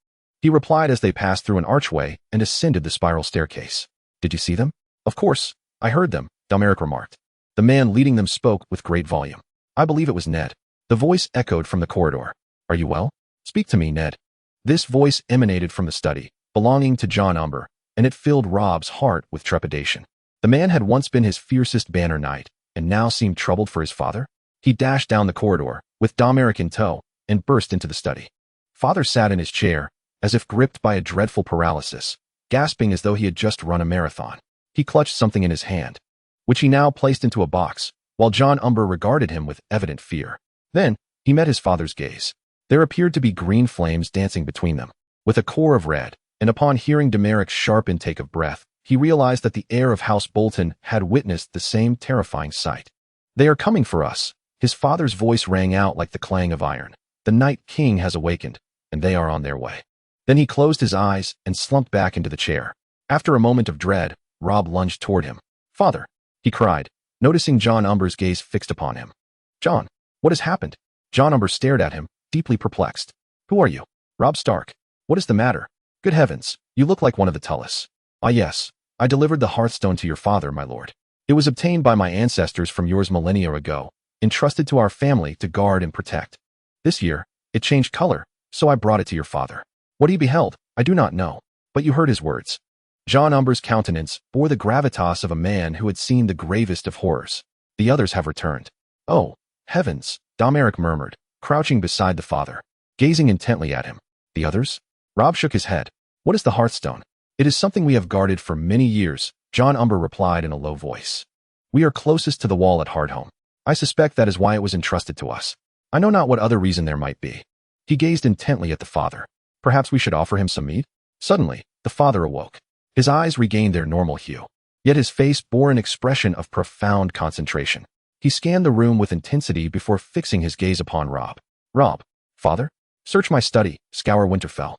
he replied as they passed through an archway and ascended the spiral staircase. "Did you see them?" "Of course, I heard them," Domeric remarked. The man leading them spoke with great volume. "I believe it was Ned." The voice echoed from the corridor. "Are you well? Speak to me, Ned." This voice emanated from the study, belonging to Jon Arryn, and it filled Robb's heart with trepidation. The man had once been his fiercest banner knight, and now seemed troubled for his father. He dashed down the corridor, with Domeric in tow, and burst into the study. Father sat in his chair, as if gripped by a dreadful paralysis, gasping as though he had just run a marathon. He clutched something in his hand, which he now placed into a box, while Jon Arryn regarded him with evident fear. Then, he met his father's gaze. There appeared to be green flames dancing between them, with a core of red, and upon hearing Daeneric's sharp intake of breath, he realized that the heir of House Bolton had witnessed the same terrifying sight. "They are coming for us." His father's voice rang out like the clang of iron. "The Night King has awakened, and they are on their way." Then he closed his eyes and slumped back into the chair. After a moment of dread, Robb lunged toward him. "Father," he cried, noticing Jon Arryn's gaze fixed upon him. "Jon, what has happened?" Jon Arryn stared at him, deeply perplexed. "Who are you?" "Robb Stark." "What is the matter?" "Good heavens, you look like one of the Tullus." "Ah yes, I delivered the Hearthstone to your father, my lord. It was obtained by my ancestors from yours millennia ago, entrusted to our family to guard and protect. This year, it changed color, so I brought it to your father. What he beheld, I do not know, but you heard his words." Jon Arryn's countenance bore the gravitas of a man who had seen the gravest of horrors. "The others have returned." "Oh, heavens," Daemeric murmured, crouching beside the father, gazing intently at him. "The others?" Robb shook his head. "What is the Hearthstone?" "It is something we have guarded for many years," Jon Arryn replied in a low voice. "We are closest to the wall at Hardhome. I suspect that is why it was entrusted to us. I know not what other reason there might be." He gazed intently at the father. "Perhaps we should offer him some meat?" Suddenly, the father awoke. His eyes regained their normal hue, yet his face bore an expression of profound concentration. He scanned the room with intensity before fixing his gaze upon Robb. "Robb, father? Search my study, scour Winterfell,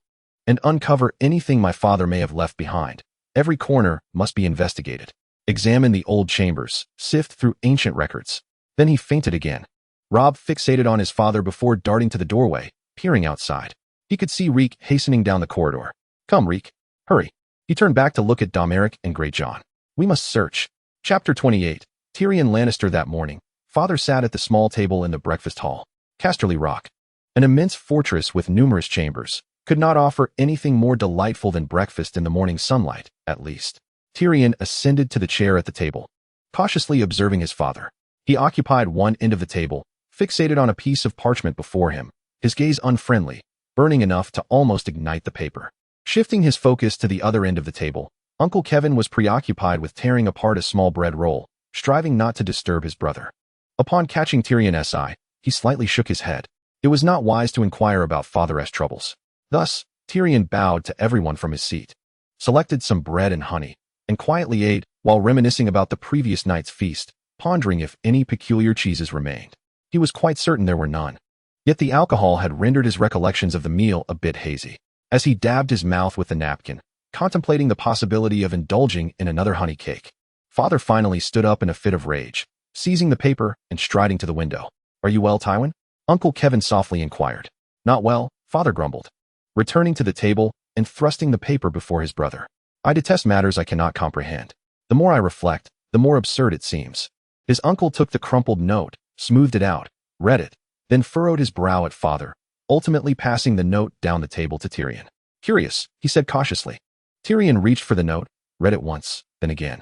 and uncover anything my father may have left behind. Every corner must be investigated. Examine the old chambers, sift through ancient records." Then he fainted again. Robb fixated on his father before darting to the doorway, peering outside. He could see Reek hastening down the corridor. "Come, Reek. Hurry." He turned back to look at Daemeric and Greyjohn. "We must search." Chapter 28. Tyrion Lannister. That morning, father sat at the small table in the breakfast hall. Casterly Rock, an immense fortress with numerous chambers, could not offer anything more delightful than breakfast in the morning sunlight, at least. Tyrion ascended to the chair at the table, cautiously observing his father. He occupied one end of the table, fixated on a piece of parchment before him, his gaze unfriendly, burning enough to almost ignite the paper. Shifting his focus to the other end of the table, Uncle Kevin was preoccupied with tearing apart a small bread roll, striving not to disturb his brother. Upon catching Tyrion's eye, he slightly shook his head. It was not wise to inquire about father's troubles. Thus, Tyrion bowed to everyone from his seat, selected some bread and honey, and quietly ate while reminiscing about the previous night's feast, pondering if any peculiar cheeses remained. He was quite certain there were none. Yet the alcohol had rendered his recollections of the meal a bit hazy. As he dabbed his mouth with the napkin, contemplating the possibility of indulging in another honey cake, father finally stood up in a fit of rage, seizing the paper and striding to the window. "Are you well, Tywin?" Uncle Kevin softly inquired. "Not well," father grumbled, returning to the table and thrusting the paper before his brother. "I detest matters I cannot comprehend. The more I reflect, the more absurd it seems." His uncle took the crumpled note, smoothed it out, read it, then furrowed his brow at father, ultimately passing the note down the table to Tyrion. "Curious," he said cautiously. Tyrion reached for the note, read it once, then again,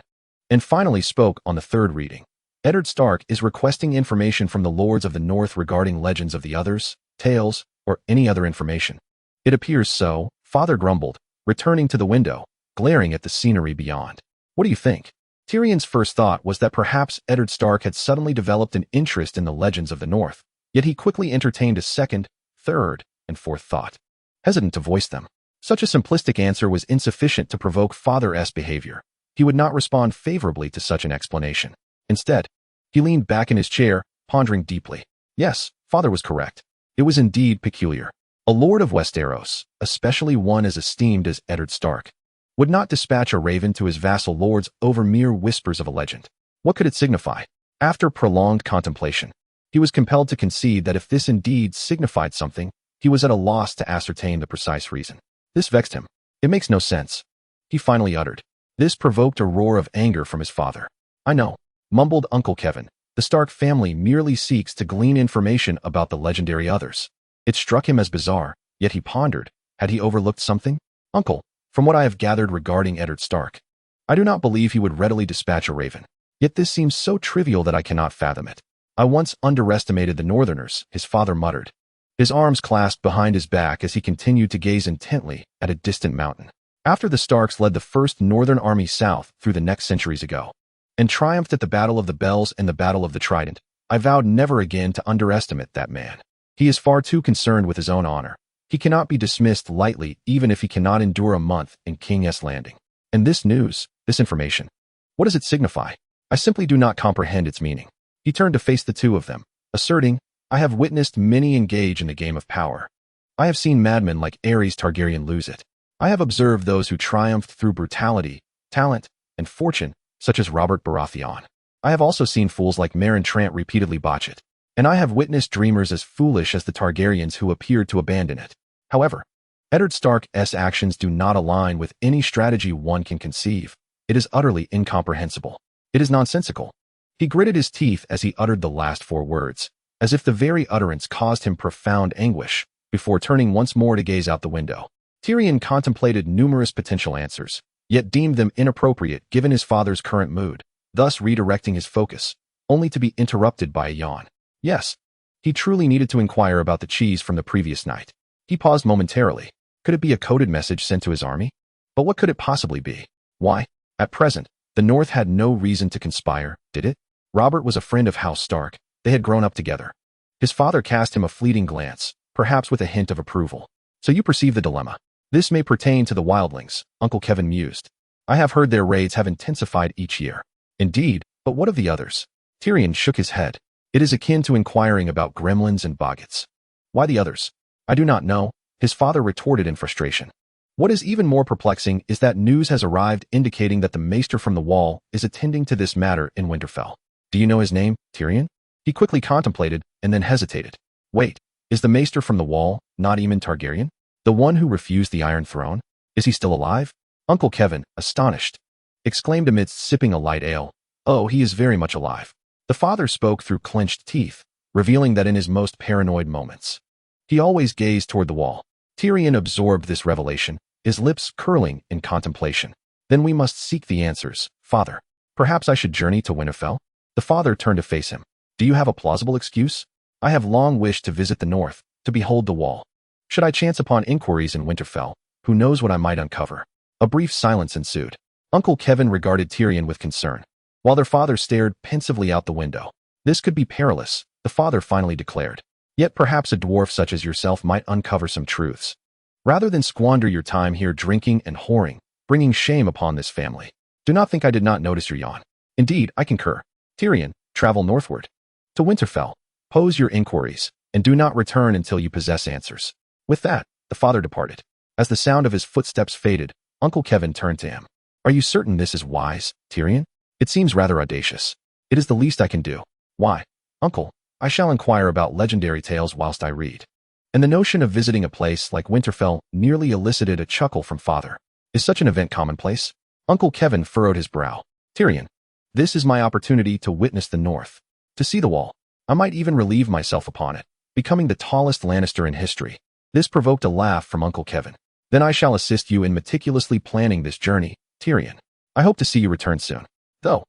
and finally spoke on the third reading. "Eddard Stark is requesting information from the Lords of the North regarding legends of the others, tales, or any other information." "It appears so," father grumbled, returning to the window, glaring at the scenery beyond. "What do you think?" Tyrion's first thought was that perhaps Eddard Stark had suddenly developed an interest in the legends of the North, yet he quickly entertained a second, third, and fourth thought, hesitant to voice them. Such a simplistic answer was insufficient to provoke father's behavior. He would not respond favorably to such an explanation. Instead, he leaned back in his chair, pondering deeply. Yes, father was correct. It was indeed peculiar. A lord of Westeros, especially one as esteemed as Eddard Stark, would not dispatch a raven to his vassal lords over mere whispers of a legend. What could it signify? After prolonged contemplation, he was compelled to concede that if this indeed signified something, he was at a loss to ascertain the precise reason. This vexed him. "It makes no sense," he finally uttered. This provoked a roar of anger from his father. "I know," mumbled Uncle Kevin. "The Stark family merely seeks to glean information about the legendary others." It struck him as bizarre, yet he pondered, had he overlooked something? "Uncle, from what I have gathered regarding Eddard Stark, I do not believe he would readily dispatch a raven. Yet this seems so trivial that I cannot fathom it. I once underestimated the Northerners," his father muttered. his arms clasped behind his back as he continued to gaze intently at a distant mountain. After the Starks led the first northern army south through the next centuries ago, and triumphed at the Battle of the Bells and the Battle of the Trident, I vowed never again to underestimate that man. He is far too concerned with his own honor. He cannot be dismissed lightly even if he cannot endure a month in King's Landing. And this news, this information, what does it signify? I simply do not comprehend its meaning. He turned to face the two of them, asserting, I have witnessed many engage in the game of power. I have seen madmen like Aerys Targaryen lose it. I have observed those who triumphed through brutality, talent, and fortune, such as Robert Baratheon. I have also seen fools like Meryn Trant repeatedly botch it. And I have witnessed dreamers as foolish as the Targaryens who appeared to abandon it. However, Eddard Stark's actions do not align with any strategy one can conceive. It is utterly incomprehensible. It is nonsensical. He gritted his teeth as he uttered the last four words, as if the very utterance caused him profound anguish, before turning once more to gaze out the window. Tyrion contemplated numerous potential answers, yet deemed them inappropriate given his father's current mood, thus redirecting his focus, only to be interrupted by a yawn. Yes, he truly needed to inquire about the cheese from the previous night. He paused momentarily. Could it be a coded message sent to his army? But what could it possibly be? Why, at present, the North had no reason to conspire, did it? Robert was a friend of House Stark. They had grown up together. His father cast him a fleeting glance, perhaps with a hint of approval. So you perceive the dilemma. This may pertain to the wildlings, Uncle Kevin mused. I have heard their raids have intensified each year. Indeed, but what of the others? Tyrion shook his head. It is akin to inquiring about gremlins and boggots. Why the others? I do not know, his father retorted in frustration. What is even more perplexing is that news has arrived indicating that the Maester from the Wall is attending to this matter in Winterfell. Do you know his name, Tyrion? He quickly contemplated and then hesitated. Wait, is the Maester from the Wall not Aemon Targaryen? The one who refused the Iron Throne? Is he still alive? Uncle Kevin, astonished, exclaimed amidst sipping a light ale. Oh, he is very much alive. The father spoke through clenched teeth, revealing that in his most paranoid moments, he always gazed toward the wall. Tyrion absorbed this revelation, his lips curling in contemplation. Then we must seek the answers, father. Perhaps I should journey to Winterfell? The father turned to face him. Do you have a plausible excuse? I have long wished to visit the north, to behold the wall. Should I chance upon inquiries in Winterfell, who knows what I might uncover? A brief silence ensued. Uncle Kevin regarded Tyrion with concern, while their father stared pensively out the window. This could be perilous, the father finally declared. Yet perhaps a dwarf such as yourself might uncover some truths. Rather than squander your time here drinking and whoring, bringing shame upon this family. Do not think I did not notice your yawn. Indeed, I concur. Tyrion, travel northward. To Winterfell, pose your inquiries, and do not return until you possess answers. With that, the father departed. As the sound of his footsteps faded, Uncle Kevin turned to him. Are you certain this is wise, Tyrion? It seems rather audacious. It is the least I can do. Why, Uncle? I shall inquire about legendary tales whilst I read. And the notion of visiting a place like Winterfell nearly elicited a chuckle from father. Is such an event commonplace? Uncle Kevin furrowed his brow. Tyrion, this is my opportunity to witness the North, to see the wall. I might even relieve myself upon it, becoming the tallest Lannister in history. This provoked a laugh from Uncle Kevin. Then I shall assist you in meticulously planning this journey, Tyrion. I hope to see you return soon. Though,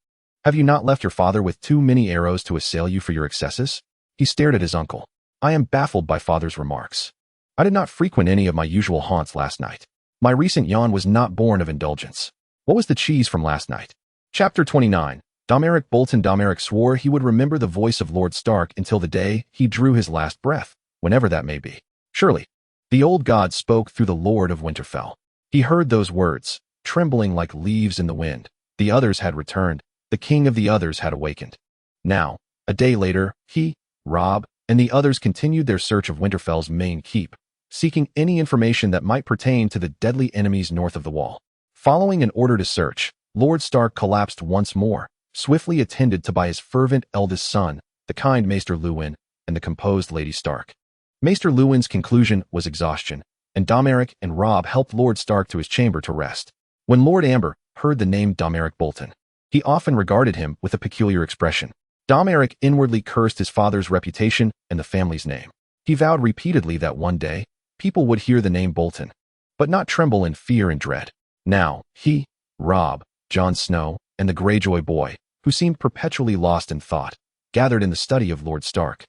have you not left your father with too many arrows to assail you for your excesses? He stared at his uncle. I am baffled by father's remarks. I did not frequent any of my usual haunts last night. My recent yawn was not born of indulgence. What was the cheese from last night? Chapter 29. Domeric Bolton. Domeric swore he would remember the voice of Lord Stark until the day he drew his last breath, whenever that may be. Surely, the old god spoke through the Lord of Winterfell. He heard those words, trembling like leaves in the wind. The others had returned. The king of the others had awakened. Now, a day later, he, Robb, and the others continued their search of Winterfell's main keep, seeking any information that might pertain to the deadly enemies north of the wall. Following an order to search, Lord Stark collapsed once more, swiftly attended to by his fervent eldest son, the kind Maester Luwin, and the composed Lady Stark. Maester Luwin's conclusion was exhaustion, and Domeric and Robb helped Lord Stark to his chamber to rest. When Lord Amber heard the name Domeric Bolton, he often regarded him with a peculiar expression. Domeric inwardly cursed his father's reputation and the family's name. He vowed repeatedly that one day, people would hear the name Bolton, but not tremble in fear and dread. Now, he, Robb, Jon Snow, and the Greyjoy boy, who seemed perpetually lost in thought, gathered in the study of Lord Stark.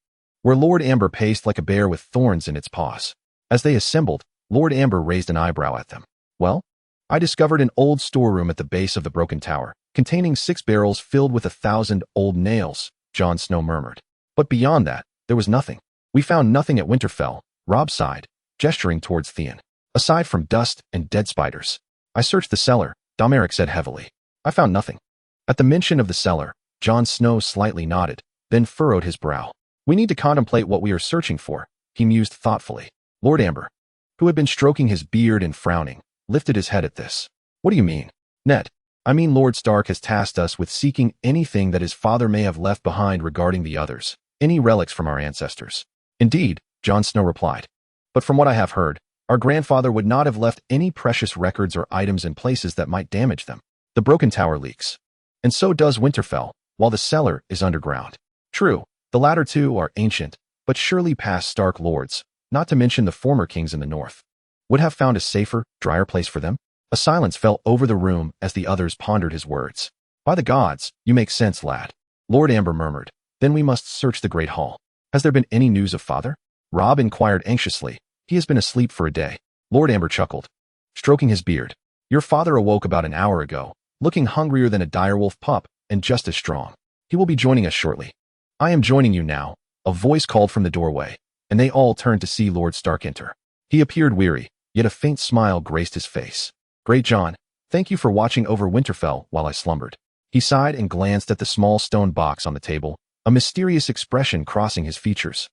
where Lord Amber paced like a bear with thorns in its paws. As they assembled, Lord Amber raised an eyebrow at them. Well, I discovered an old storeroom at the base of the broken tower, containing 6 barrels filled with 1,000 old nails, Jon Snow murmured. But beyond that, there was nothing. We found nothing at Winterfell, Robb sighed, gesturing towards Theon. Aside from dust and dead spiders. I searched the cellar, Domeric said heavily. I found nothing. At the mention of the cellar, Jon Snow slightly nodded, then furrowed his brow. We need to contemplate what we are searching for, he mused thoughtfully. Lord Amber, who had been stroking his beard and frowning, lifted his head at this. What do you mean? Ned, I mean Lord Stark has tasked us with seeking anything that his father may have left behind regarding the others, any relics from our ancestors. Indeed, Jon Snow replied. But from what I have heard, our grandfather would not have left any precious records or items in places that might damage them. The broken tower leaks. And so does Winterfell, while the cellar is underground. True, the latter two are ancient, but surely past Stark lords, not to mention the former kings in the north. Would have found a safer, drier place for them? A silence fell over the room as the others pondered his words. By the gods, you make sense, lad. Lord Amber murmured. Then we must search the Great Hall. Has there been any news of father? Robb inquired anxiously. He has been asleep for a day. Lord Amber chuckled, stroking his beard. Your father awoke about an hour ago, looking hungrier than a direwolf pup, and just as strong. He will be joining us shortly. I am joining you now, a voice called from the doorway, and they all turned to see Lord Stark enter. He appeared weary, yet a faint smile graced his face. Great Jon, thank you for watching over Winterfell while I slumbered. He sighed and glanced at the small stone box on the table, a mysterious expression crossing his features.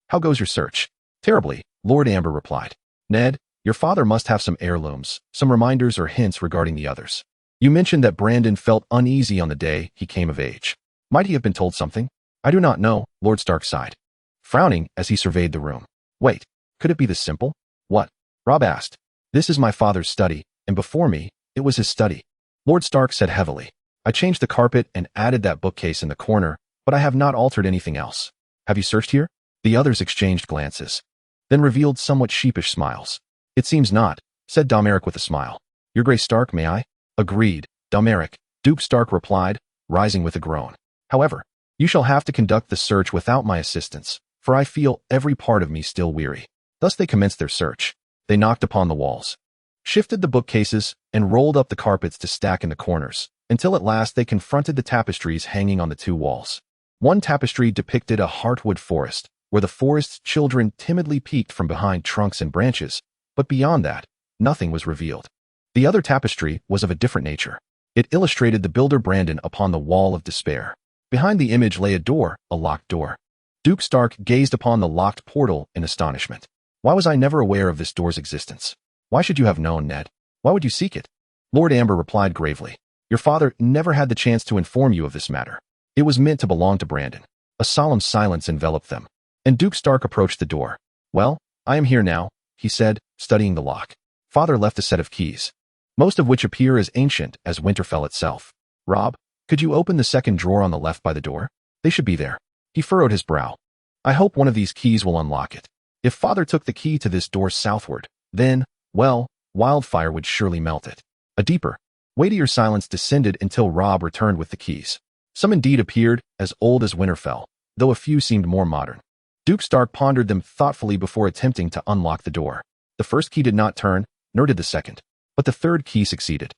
How goes your search? Terribly, Lord Amber replied. Ned, your father must have some heirlooms, some reminders or hints regarding the others. You mentioned that Brandon felt uneasy on the day he came of age. Might he have been told something? I do not know, Lord Stark sighed, frowning as he surveyed the room. Wait, could it be this simple? What? Robb asked. This is my father's study, and before me, it was his study. Lord Stark said heavily. I changed the carpet and added that bookcase in the corner, but I have not altered anything else. Have you searched here? The others exchanged glances, then revealed somewhat sheepish smiles. It seems not, said Domeric with a smile. Your Grace Stark, may I? Agreed, Domeric, Duke Stark replied, rising with a groan. However, you shall have to conduct the search without my assistance, for I feel every part of me still weary. Thus they commenced their search. They knocked upon the walls, shifted the bookcases, and rolled up the carpets to stack in the corners, until at last they confronted the tapestries hanging on the 2 walls. One tapestry depicted a heartwood forest, where the forest's children timidly peeked from behind trunks and branches, but beyond that, nothing was revealed. The other tapestry was of a different nature. It illustrated the builder Brandon upon the wall of despair. Behind the image lay a door, a locked door. Duke Stark gazed upon the locked portal in astonishment. Why was I never aware of this door's existence? Why should you have known, Ned? Why would you seek it? Lord Amber replied gravely. Your father never had the chance to inform you of this matter. It was meant to belong to Brandon. A solemn silence enveloped them, and Duke Stark approached the door. Well, I am here now, he said, studying the lock. Father left a set of keys, most of which appear as ancient as Winterfell itself. Robb, could you open the second drawer on the left by the door? They should be there. He furrowed his brow. I hope one of these keys will unlock it. If father took the key to this door southward, then, well, wildfire would surely melt it. A deeper, weightier silence descended until Robb returned with the keys. Some indeed appeared as old as Winterfell, though a few seemed more modern. Duke Stark pondered them thoughtfully before attempting to unlock the door. The first key did not turn, nor did the second, but the third key succeeded,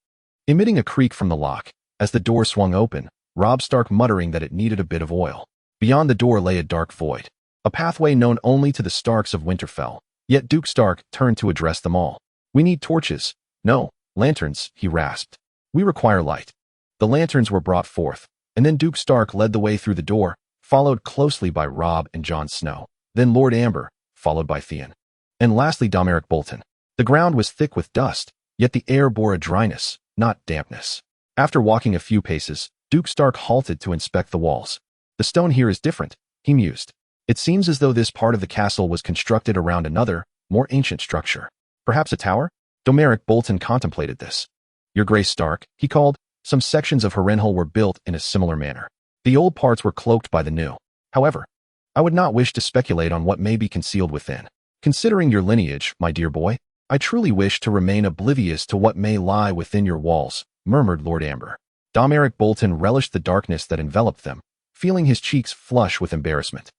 emitting a creak from the lock. As the door swung open, Robb Stark muttering that it needed a bit of oil. Beyond the door lay a dark void, a pathway known only to the Starks of Winterfell. Yet Duke Stark turned to address them all. We need torches. No, lanterns, he rasped. We require light. The lanterns were brought forth, and then Duke Stark led the way through the door, followed closely by Robb and Jon Snow, then Lord Amber, followed by Theon, and lastly Domeric Bolton. The ground was thick with dust, yet the air bore a dryness, not dampness. After walking a few paces, Duke Stark halted to inspect the walls. The stone here is different, he mused. It seems as though this part of the castle was constructed around another, more ancient structure. Perhaps a tower? Domeric Bolton contemplated this. Your Grace Stark, he called, some sections of Harrenhal were built in a similar manner. The old parts were cloaked by the new. However, I would not wish to speculate on what may be concealed within. Considering your lineage, my dear boy, I truly wish to remain oblivious to what may lie within your walls, murmured Lord Amber. Domeric Bolton relished the darkness that enveloped them, feeling his cheeks flush with embarrassment.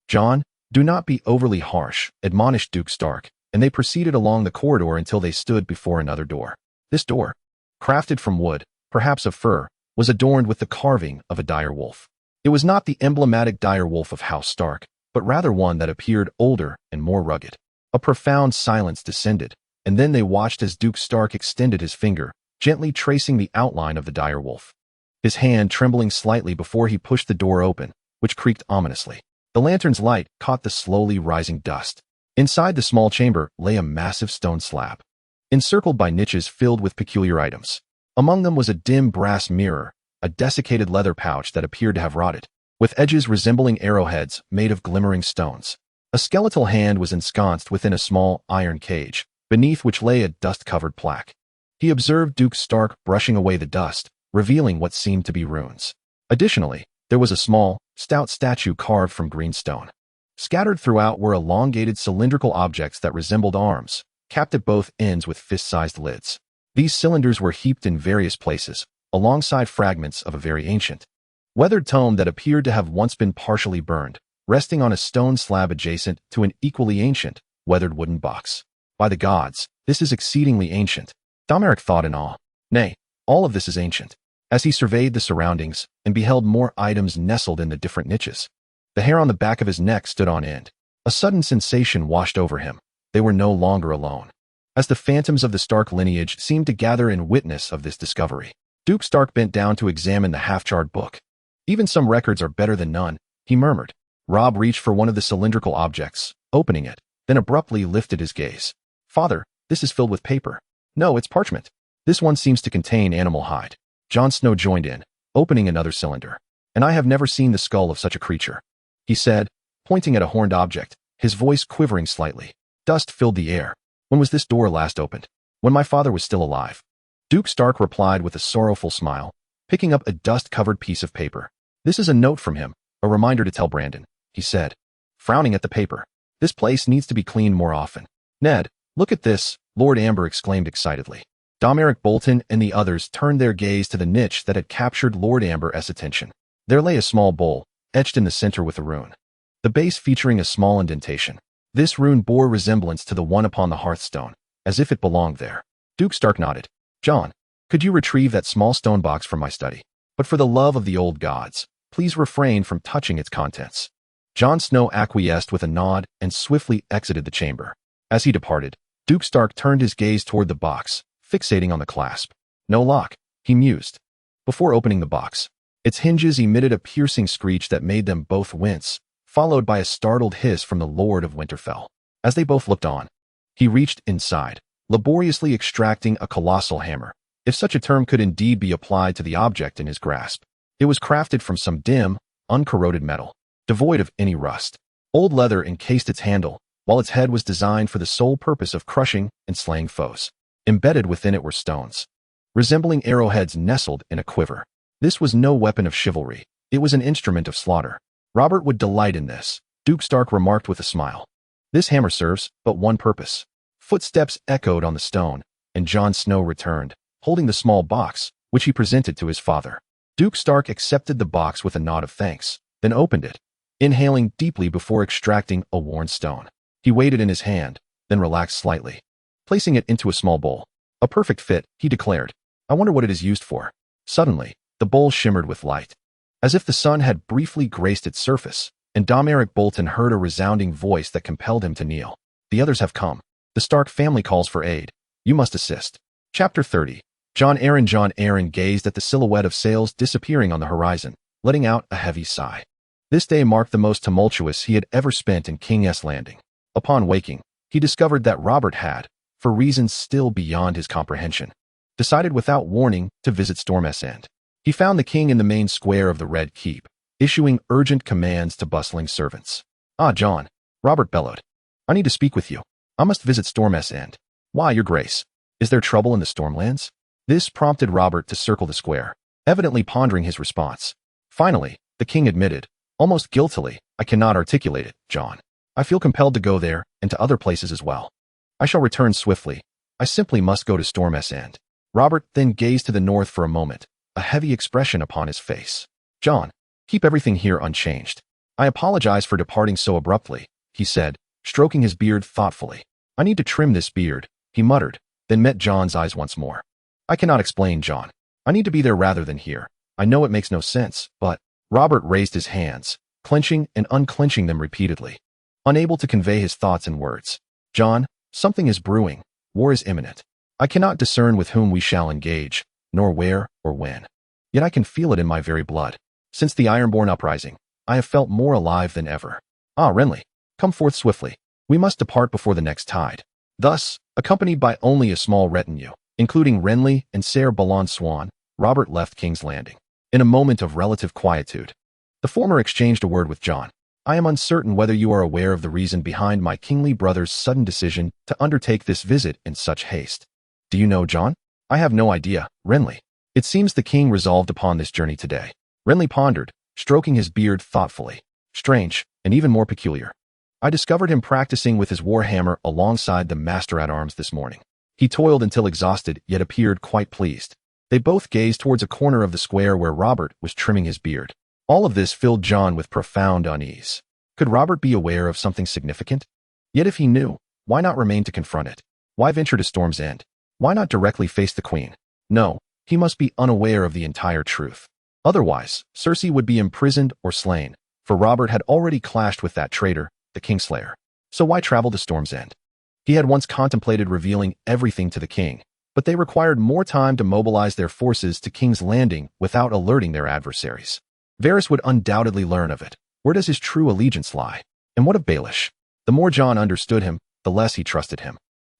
Jon, "Do not be overly harsh," admonished Duke Stark, and they proceeded along the corridor until they stood before another door. This door, crafted from wood, perhaps of fir, was adorned with the carving of a direwolf. It was not the emblematic direwolf of House Stark, but rather one that appeared older and more rugged. A profound silence descended, and then they watched as Duke Stark extended his finger, gently tracing the outline of the direwolf. His hand trembling slightly before he pushed the door open, which creaked ominously. The lantern's light caught the slowly rising dust. Inside the small chamber lay a massive stone slab, encircled by niches filled with peculiar items. Among them was a dim brass mirror, a desiccated leather pouch that appeared to have rotted, with edges resembling arrowheads made of glimmering stones. A skeletal hand was ensconced within a small iron cage, beneath which lay a dust-covered plaque. He observed Duke Stark brushing away the dust, revealing what seemed to be runes. Additionally, there was a small, stout statue carved from green stone. Scattered throughout were elongated cylindrical objects that resembled arms, capped at both ends with fist-sized lids. These cylinders were heaped in various places, alongside fragments of a very ancient, weathered tome that appeared to have once been partially burned, resting on a stone slab adjacent to an equally ancient, weathered wooden box. By the gods, this is exceedingly ancient, Jon Arryn thought in awe. Nay, all of this is ancient. As he surveyed the surroundings and beheld more items nestled in the different niches, the hair on the back of his neck stood on end. A sudden sensation washed over him. They were no longer alone. As the phantoms of the Stark lineage seemed to gather in witness of this discovery, Duke Stark bent down to examine the half-charred book. "Even some records are better than none," he murmured. Robb reached for one of the cylindrical objects, opening it, then abruptly lifted his gaze. "Father, this is filled with paper." "No, it's parchment. This one seems to contain animal hide." Jon Snow joined in, opening another cylinder. "And I have never seen the skull of such a creature," he said, pointing at a horned object, his voice quivering slightly. Dust filled the air. "When was this door last opened?" "When my father was still alive." Duke Stark replied with a sorrowful smile, picking up a dust-covered piece of paper. "This is a note from him, a reminder to tell Brandon," he said, frowning at the paper. "This place needs to be cleaned more often." "Ned, look at this," Lord Amber exclaimed excitedly. Domeric Bolton and the others turned their gaze to the niche that had captured Lord Amber's attention. There lay a small bowl, etched in the center with a rune, the base featuring a small indentation. This rune bore resemblance to the one upon the hearthstone, as if it belonged there. Duke Stark nodded. "Jon, could you retrieve that small stone box from my study? But for the love of the old gods, please refrain from touching its contents." Jon Snow acquiesced with a nod and swiftly exited the chamber. As he departed, Duke Stark turned his gaze toward the box, fixating on the clasp. "No lock," he mused, before opening the box. Its hinges emitted a piercing screech that made them both wince, followed by a startled hiss from the Lord of Winterfell. As they both looked on, he reached inside, laboriously extracting a colossal hammer, if such a term could indeed be applied to the object in his grasp. It was crafted from some dim, uncorroded metal, devoid of any rust. Old leather encased its handle, while its head was designed for the sole purpose of crushing and slaying foes. Embedded within it were stones, resembling arrowheads nestled in a quiver. This was no weapon of chivalry. It was an instrument of slaughter. "Robert would delight in this," Duke Stark remarked with a smile. "This hammer serves but one purpose." Footsteps echoed on the stone, and Jon Snow returned, holding the small box, which he presented to his father. Duke Stark accepted the box with a nod of thanks, then opened it, inhaling deeply before extracting a worn stone. He weighed it in his hand, then relaxed slightly, placing it into a small bowl. "A perfect fit," he declared. "I wonder what it is used for." Suddenly, the bowl shimmered with light, as if the sun had briefly graced its surface, and Domeric Bolton heard a resounding voice that compelled him to kneel. "The others have come. The Stark family calls for aid. You must assist." Chapter 30. Jon Arryn gazed at the silhouette of sails disappearing on the horizon, letting out a heavy sigh. This day marked the most tumultuous he had ever spent in King's Landing. Upon waking, he discovered that Robert had, for reasons still beyond his comprehension, decided without warning to visit Storm's End. He found the king in the main square of the Red Keep, issuing urgent commands to bustling servants. "Ah, Jon," Robert bellowed. "I need to speak with you. I must visit Storm's End." "Why, your grace? Is there trouble in the Stormlands?" This prompted Robert to circle the square, evidently pondering his response. Finally, the king admitted, almost guiltily, "I cannot articulate it, Jon. I feel compelled to go there and to other places as well. I shall return swiftly. I simply must go to Storm's End." Robert then gazed to the north for a moment, a heavy expression upon his face. "Jon, keep everything here unchanged. I apologize for departing so abruptly," he said, stroking his beard thoughtfully. I need to trim this beard, he muttered, then met Jon's eyes once more. I cannot explain, Jon. I need to be there rather than here. I know it makes no sense, but… Robert raised his hands, clenching and unclenching them repeatedly, unable to convey his thoughts in words. Jon, something is brewing. War is imminent. I cannot discern with whom we shall engage, nor where or when. Yet I can feel it in my very blood. Since the Ironborn uprising, I have felt more alive than ever. Ah, Renly, come forth swiftly. We must depart before the next tide. Thus, accompanied by only a small retinue, including Renly and Ser Balon Swan, Robert left King's Landing. In a moment of relative quietude, the former exchanged a word with Jon. I am uncertain whether you are aware of the reason behind my kingly brother's sudden decision to undertake this visit in such haste. Do you know, Jon? I have no idea, Renly. It seems the king resolved upon this journey today. Renly pondered, stroking his beard thoughtfully. Strange, and even more peculiar. I discovered him practicing with his warhammer alongside the master-at-arms this morning. He toiled until exhausted, yet appeared quite pleased. They both gazed towards a corner of the square where Robert was trimming his beard. All of this filled Jon with profound unease. Could Robert be aware of something significant? Yet if he knew, why not remain to confront it? Why venture to Storm's End? Why not directly face the queen? No, he must be unaware of the entire truth. Otherwise, Cersei would be imprisoned or slain, for Robert had already clashed with that traitor, the Kingslayer. So why travel to Storm's End? He had once contemplated revealing everything to the king, but they required more time to mobilize their forces to King's Landing without alerting their adversaries. Varys would undoubtedly learn of it. Where does his true allegiance lie? And what of Baelish? The more Jon understood him, the less he trusted him.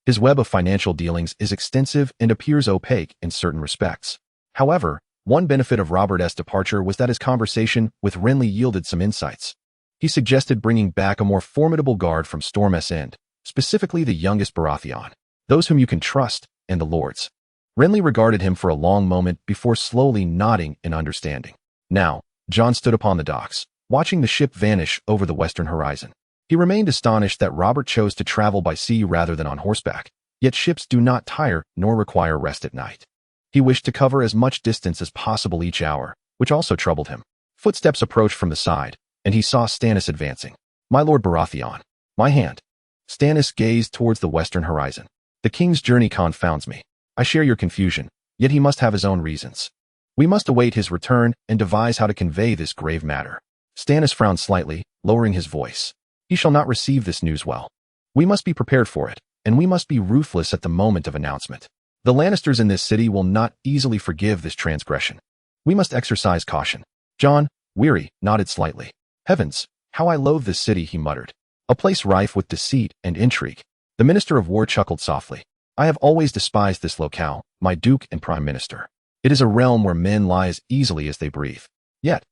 His web of financial dealings is extensive and appears opaque in certain respects. However, one benefit of Robert's departure was that his conversation with Renly yielded some insights. He suggested bringing back a more formidable guard from Storm's End, specifically the youngest Baratheon, those whom you can trust, and the lords. Renly regarded him for a long moment before slowly nodding in understanding. Now, Jon stood upon the docks, watching the ship vanish over the western horizon. He remained astonished that Robert chose to travel by sea rather than on horseback, yet ships do not tire nor require rest at night. He wished to cover as much distance as possible each hour, which also troubled him. Footsteps approached from the side, and he saw Stannis advancing. My lord Baratheon. My hand. Stannis gazed towards the western horizon. The king's journey confounds me. I share your confusion, yet he must have his own reasons. We must await his return and devise how to convey this grave matter. Stannis frowned slightly, lowering his voice. He shall not receive this news well. We must be prepared for it, and we must be ruthless at the moment of announcement. The Lannisters in this city will not easily forgive this transgression. We must exercise caution. Jon, weary, nodded slightly. Heavens, how I loathe this city, he muttered. A place rife with deceit and intrigue. The Minister of War chuckled softly. I have always despised this locale, my Duke and Prime Minister. It is a realm where men lie as easily as they breathe. Yet,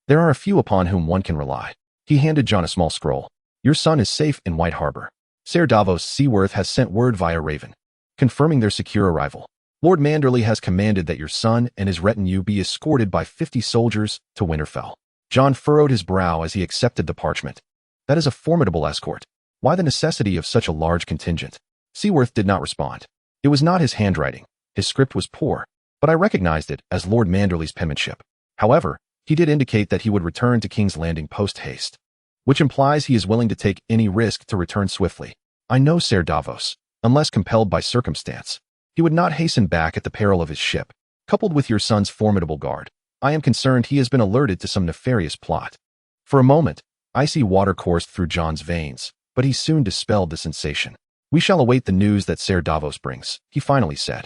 there are a few upon whom one can rely. He handed Jon a small scroll. Your son is safe in White Harbor. Ser Davos Seaworth has sent word via Raven, confirming their secure arrival. Lord Manderley has commanded that your son and his retinue be escorted by 50 soldiers to Winterfell. Jon furrowed his brow as he accepted the parchment. That is a formidable escort. Why the necessity of such a large contingent? Seaworth did not respond. It was not his handwriting. His script was poor, but I recognized it as Lord Manderley's penmanship. However, he did indicate that he would return to King's Landing post-haste, which implies he is willing to take any risk to return swiftly. I know Ser Davos. Unless compelled by circumstance, he would not hasten back at the peril of his ship. Coupled with your son's formidable guard, I am concerned he has been alerted to some nefarious plot. For a moment, icy water coursed through Jon's veins, but he soon dispelled the sensation. We shall await the news that Ser Davos brings, he finally said.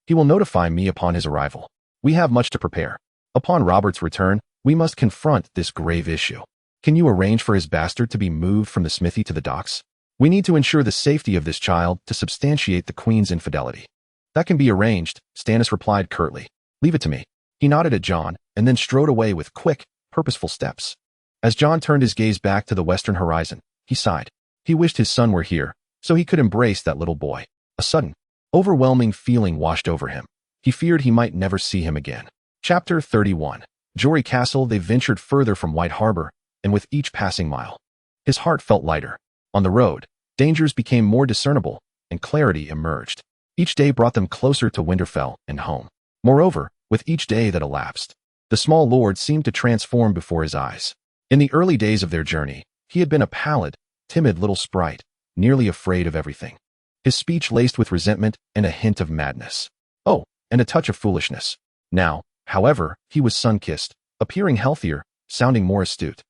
He will notify me upon his arrival. We have much to prepare. Upon Robert's return, we must confront this grave issue. Can you arrange for his bastard to be moved from the smithy to the docks? We need to ensure the safety of this child to substantiate the queen's infidelity. That can be arranged, Stannis replied curtly. Leave it to me. He nodded at Jon, and then strode away with quick, purposeful steps. As Jon turned his gaze back to the western horizon, he sighed. He wished his son were here, so he could embrace that little boy. A sudden, overwhelming feeling washed over him. He feared he might never see him again. Chapter 31. Jory Castle. They ventured further from White Harbor, and with each passing mile, his heart felt lighter. On the road, dangers became more discernible, and clarity emerged. Each day brought them closer to Winterfell and home. Moreover, with each day that elapsed, the small lord seemed to transform before his eyes. In the early days of their journey, he had been a pallid, timid little sprite, nearly afraid of everything. His speech laced with resentment and a hint of madness. Oh, and a touch of foolishness. Now, however, he was sun-kissed, appearing healthier, sounding more astute,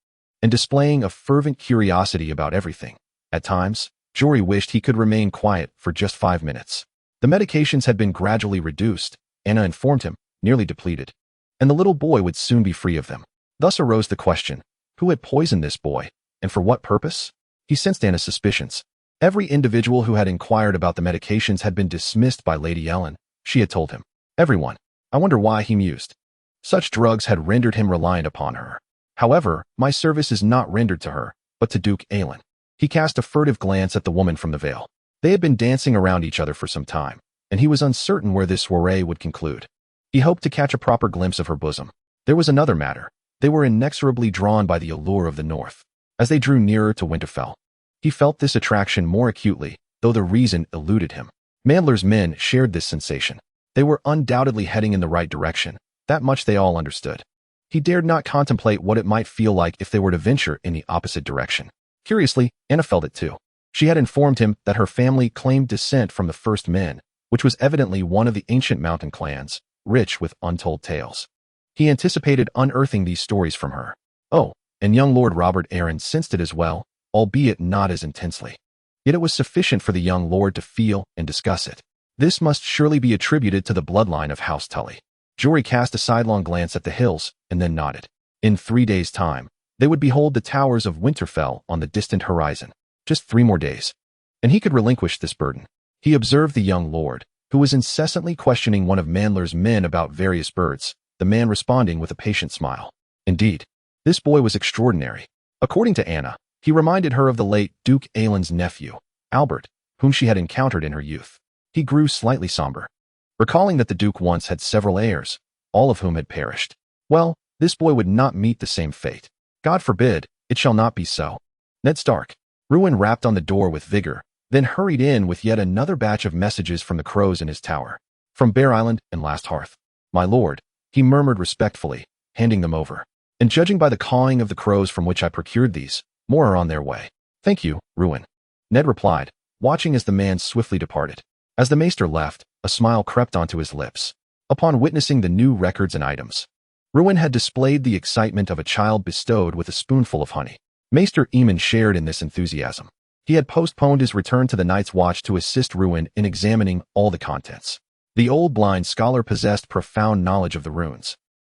and displaying a fervent curiosity about everything. At times, Jory wished he could remain quiet for just 5 minutes. The medications had been gradually reduced, Anna informed him, nearly depleted, and the little boy would soon be free of them. Thus arose the question, who had poisoned this boy, and for what purpose? He sensed Anna's suspicions. Every individual who had inquired about the medications had been dismissed by Lady Ellen, she had told him. Everyone. I wonder why, he mused. Such drugs had rendered him reliant upon her. However, my service is not rendered to her, but to Duke Aelin. He cast a furtive glance at the woman from the Vale. They had been dancing around each other for some time, and he was uncertain where this soiree would conclude. He hoped to catch a proper glimpse of her bosom. There was another matter. They were inexorably drawn by the allure of the north. As they drew nearer to Winterfell, he felt this attraction more acutely, though the reason eluded him. Mandler's men shared this sensation. They were undoubtedly heading in the right direction. That much they all understood. He dared not contemplate what it might feel like if they were to venture in the opposite direction. Curiously, Anna felt it too. She had informed him that her family claimed descent from the First Men, which was evidently one of the ancient mountain clans, rich with untold tales. He anticipated unearthing these stories from her. Oh, and young Lord Robert Arryn sensed it as well, albeit not as intensely. Yet it was sufficient for the young lord to feel and discuss it. This must surely be attributed to the bloodline of House Tully. Jory cast a sidelong glance at the hills and then nodded. In 3 days' time, they would behold the towers of Winterfell on the distant horizon. Just 3 more days, and he could relinquish this burden. He observed the young lord, who was incessantly questioning one of Mandler's men about various birds, the man responding with a patient smile. Indeed, this boy was extraordinary. According to Anna, he reminded her of the late Duke Aelin's nephew, Albert, whom she had encountered in her youth. He grew slightly somber, recalling that the Duke once had several heirs, all of whom had perished. Well, this boy would not meet the same fate. God forbid, it shall not be so. Ned Stark. Ruin rapped on the door with vigor, then hurried in with yet another batch of messages from the crows in his tower. From Bear Island and Last Hearth. My lord, he murmured respectfully, handing them over. And judging by the cawing of the crows from which I procured these, more are on their way. Thank you, Ruin. Ned replied, watching as the man swiftly departed. As the maester left, a smile crept onto his lips. Upon witnessing the new records and items, Ruin had displayed the excitement of a child bestowed with a spoonful of honey. Maester Aemon shared in this enthusiasm. He had postponed his return to the Night's Watch to assist Ruin in examining all the contents. The old blind scholar possessed profound knowledge of the runes,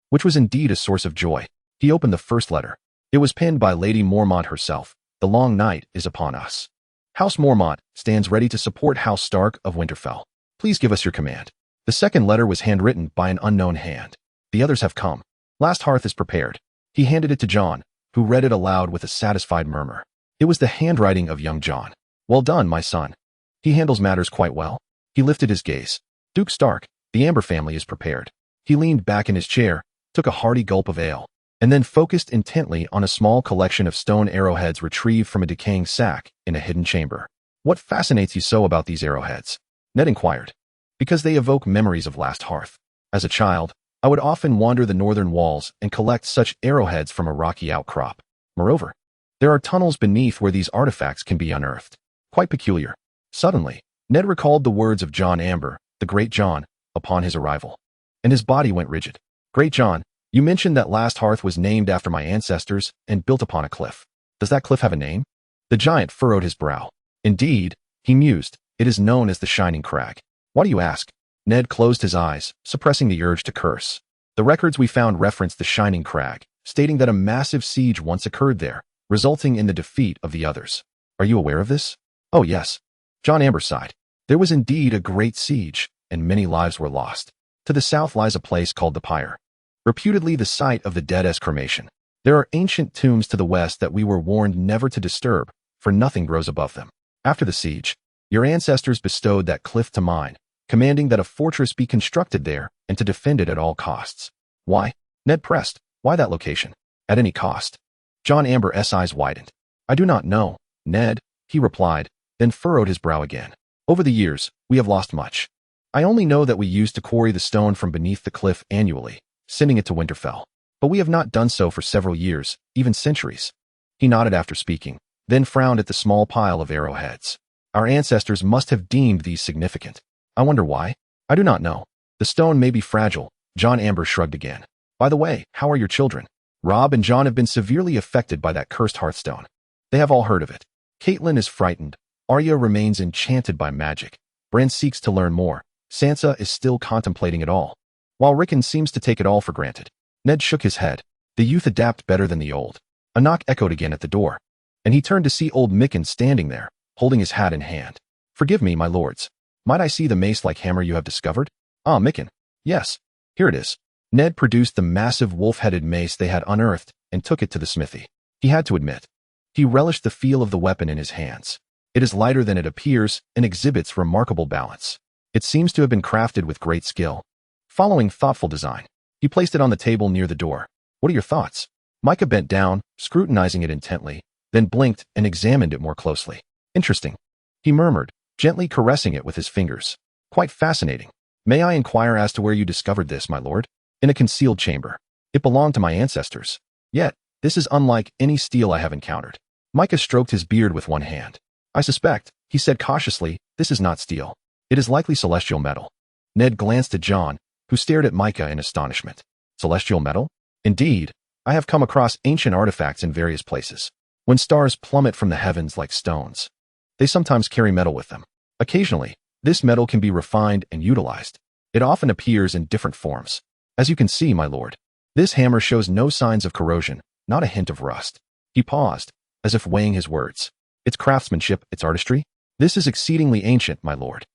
which was indeed a source of joy. He opened the first letter. It was penned by Lady Mormont herself. The long night is upon us. House Mormont stands ready to support House Stark of Winterfell. Please give us your command. The second letter was handwritten by an unknown hand. The others have come. Last Hearth is prepared. He handed it to Jon, who read it aloud with a satisfied murmur. It was the handwriting of young Jon. Well done, my son. He handles matters quite well. He lifted his gaze. Duke Stark, the Amber family is prepared. He leaned back in his chair, took a hearty gulp of ale, and then focused intently on a small collection of stone arrowheads retrieved from a decaying sack in a hidden chamber. What fascinates you so about these arrowheads? Ned inquired. Because they evoke memories of Last Hearth. As a child, I would often wander the northern walls and collect such arrowheads from a rocky outcrop. Moreover, there are tunnels beneath where these artifacts can be unearthed. Quite peculiar. Suddenly, Ned recalled the words of Jon Amber, the Great Jon, upon his arrival, and his body went rigid. Great Jon, you mentioned that Last Hearth was named after my ancestors and built upon a cliff. Does that cliff have a name? The giant furrowed his brow. Indeed, he mused, it is known as the Shining Crag. Why do you ask? Ned closed his eyes, suppressing the urge to curse. The records we found reference the Shining Crag, stating that a massive siege once occurred there, resulting in the defeat of the others. Are you aware of this? Oh yes. Jon Amber sighed. There was indeed a great siege, and many lives were lost. To the south lies a place called the Pyre, reputedly the site of the dead cremation. There are ancient tombs to the west that we were warned never to disturb, for nothing grows above them. After the siege, your ancestors bestowed that cliff to mine, commanding that a fortress be constructed there and to defend it at all costs. Why? Ned pressed. Why that location? At any cost. Jon Amber's eyes widened. I do not know, Ned, he replied, then furrowed his brow again. Over the years, we have lost much. I only know that we used to quarry the stone from beneath the cliff annually, sending it to Winterfell. But we have not done so for several years, even centuries. He nodded after speaking. then frowned at the small pile of arrowheads. Our ancestors must have deemed these significant. I wonder why? I do not know. The stone may be fragile. Jon Arryn shrugged again. By the way, how are your children? Robb and Jon have been severely affected by that cursed hearthstone. They have all heard of it. Catelyn is frightened. Arya remains enchanted by magic. Bran seeks to learn more. Sansa is still contemplating it all, while Rickon seems to take it all for granted. Ned shook his head. The youth adapt better than the old. A knock echoed again at the door, and he turned to see old Mickon standing there, holding his hat in hand. Forgive me, my lords. Might I see the mace-like hammer you have discovered? Ah, Mickon. Yes. Here it is. Ned produced the massive wolf-headed mace they had unearthed and took it to the smithy. He had to admit, he relished the feel of the weapon in his hands. It is lighter than it appears and exhibits remarkable balance. It seems to have been crafted with great skill. Following thoughtful design, he placed it on the table near the door. What are your thoughts? Micah bent down, scrutinizing it intently, then blinked and examined it more closely. Interesting, he murmured, gently caressing it with his fingers. Quite fascinating. May I inquire as to where you discovered this, my lord? In a concealed chamber. It belonged to my ancestors. Yet, this is unlike any steel I have encountered. Micah stroked his beard with one hand. I suspect, he said cautiously, this is not steel. It is likely celestial metal. Ned glanced at Jon, who stared at Micah in astonishment. Celestial metal? Indeed, I have come across ancient artifacts in various places. When stars plummet from the heavens like stones, they sometimes carry metal with them. Occasionally, this metal can be refined and utilized. It often appears in different forms. As you can see, my lord, this hammer shows no signs of corrosion, not a hint of rust. He paused, as if weighing his words. Its craftsmanship, its artistry? This is exceedingly ancient, my lord.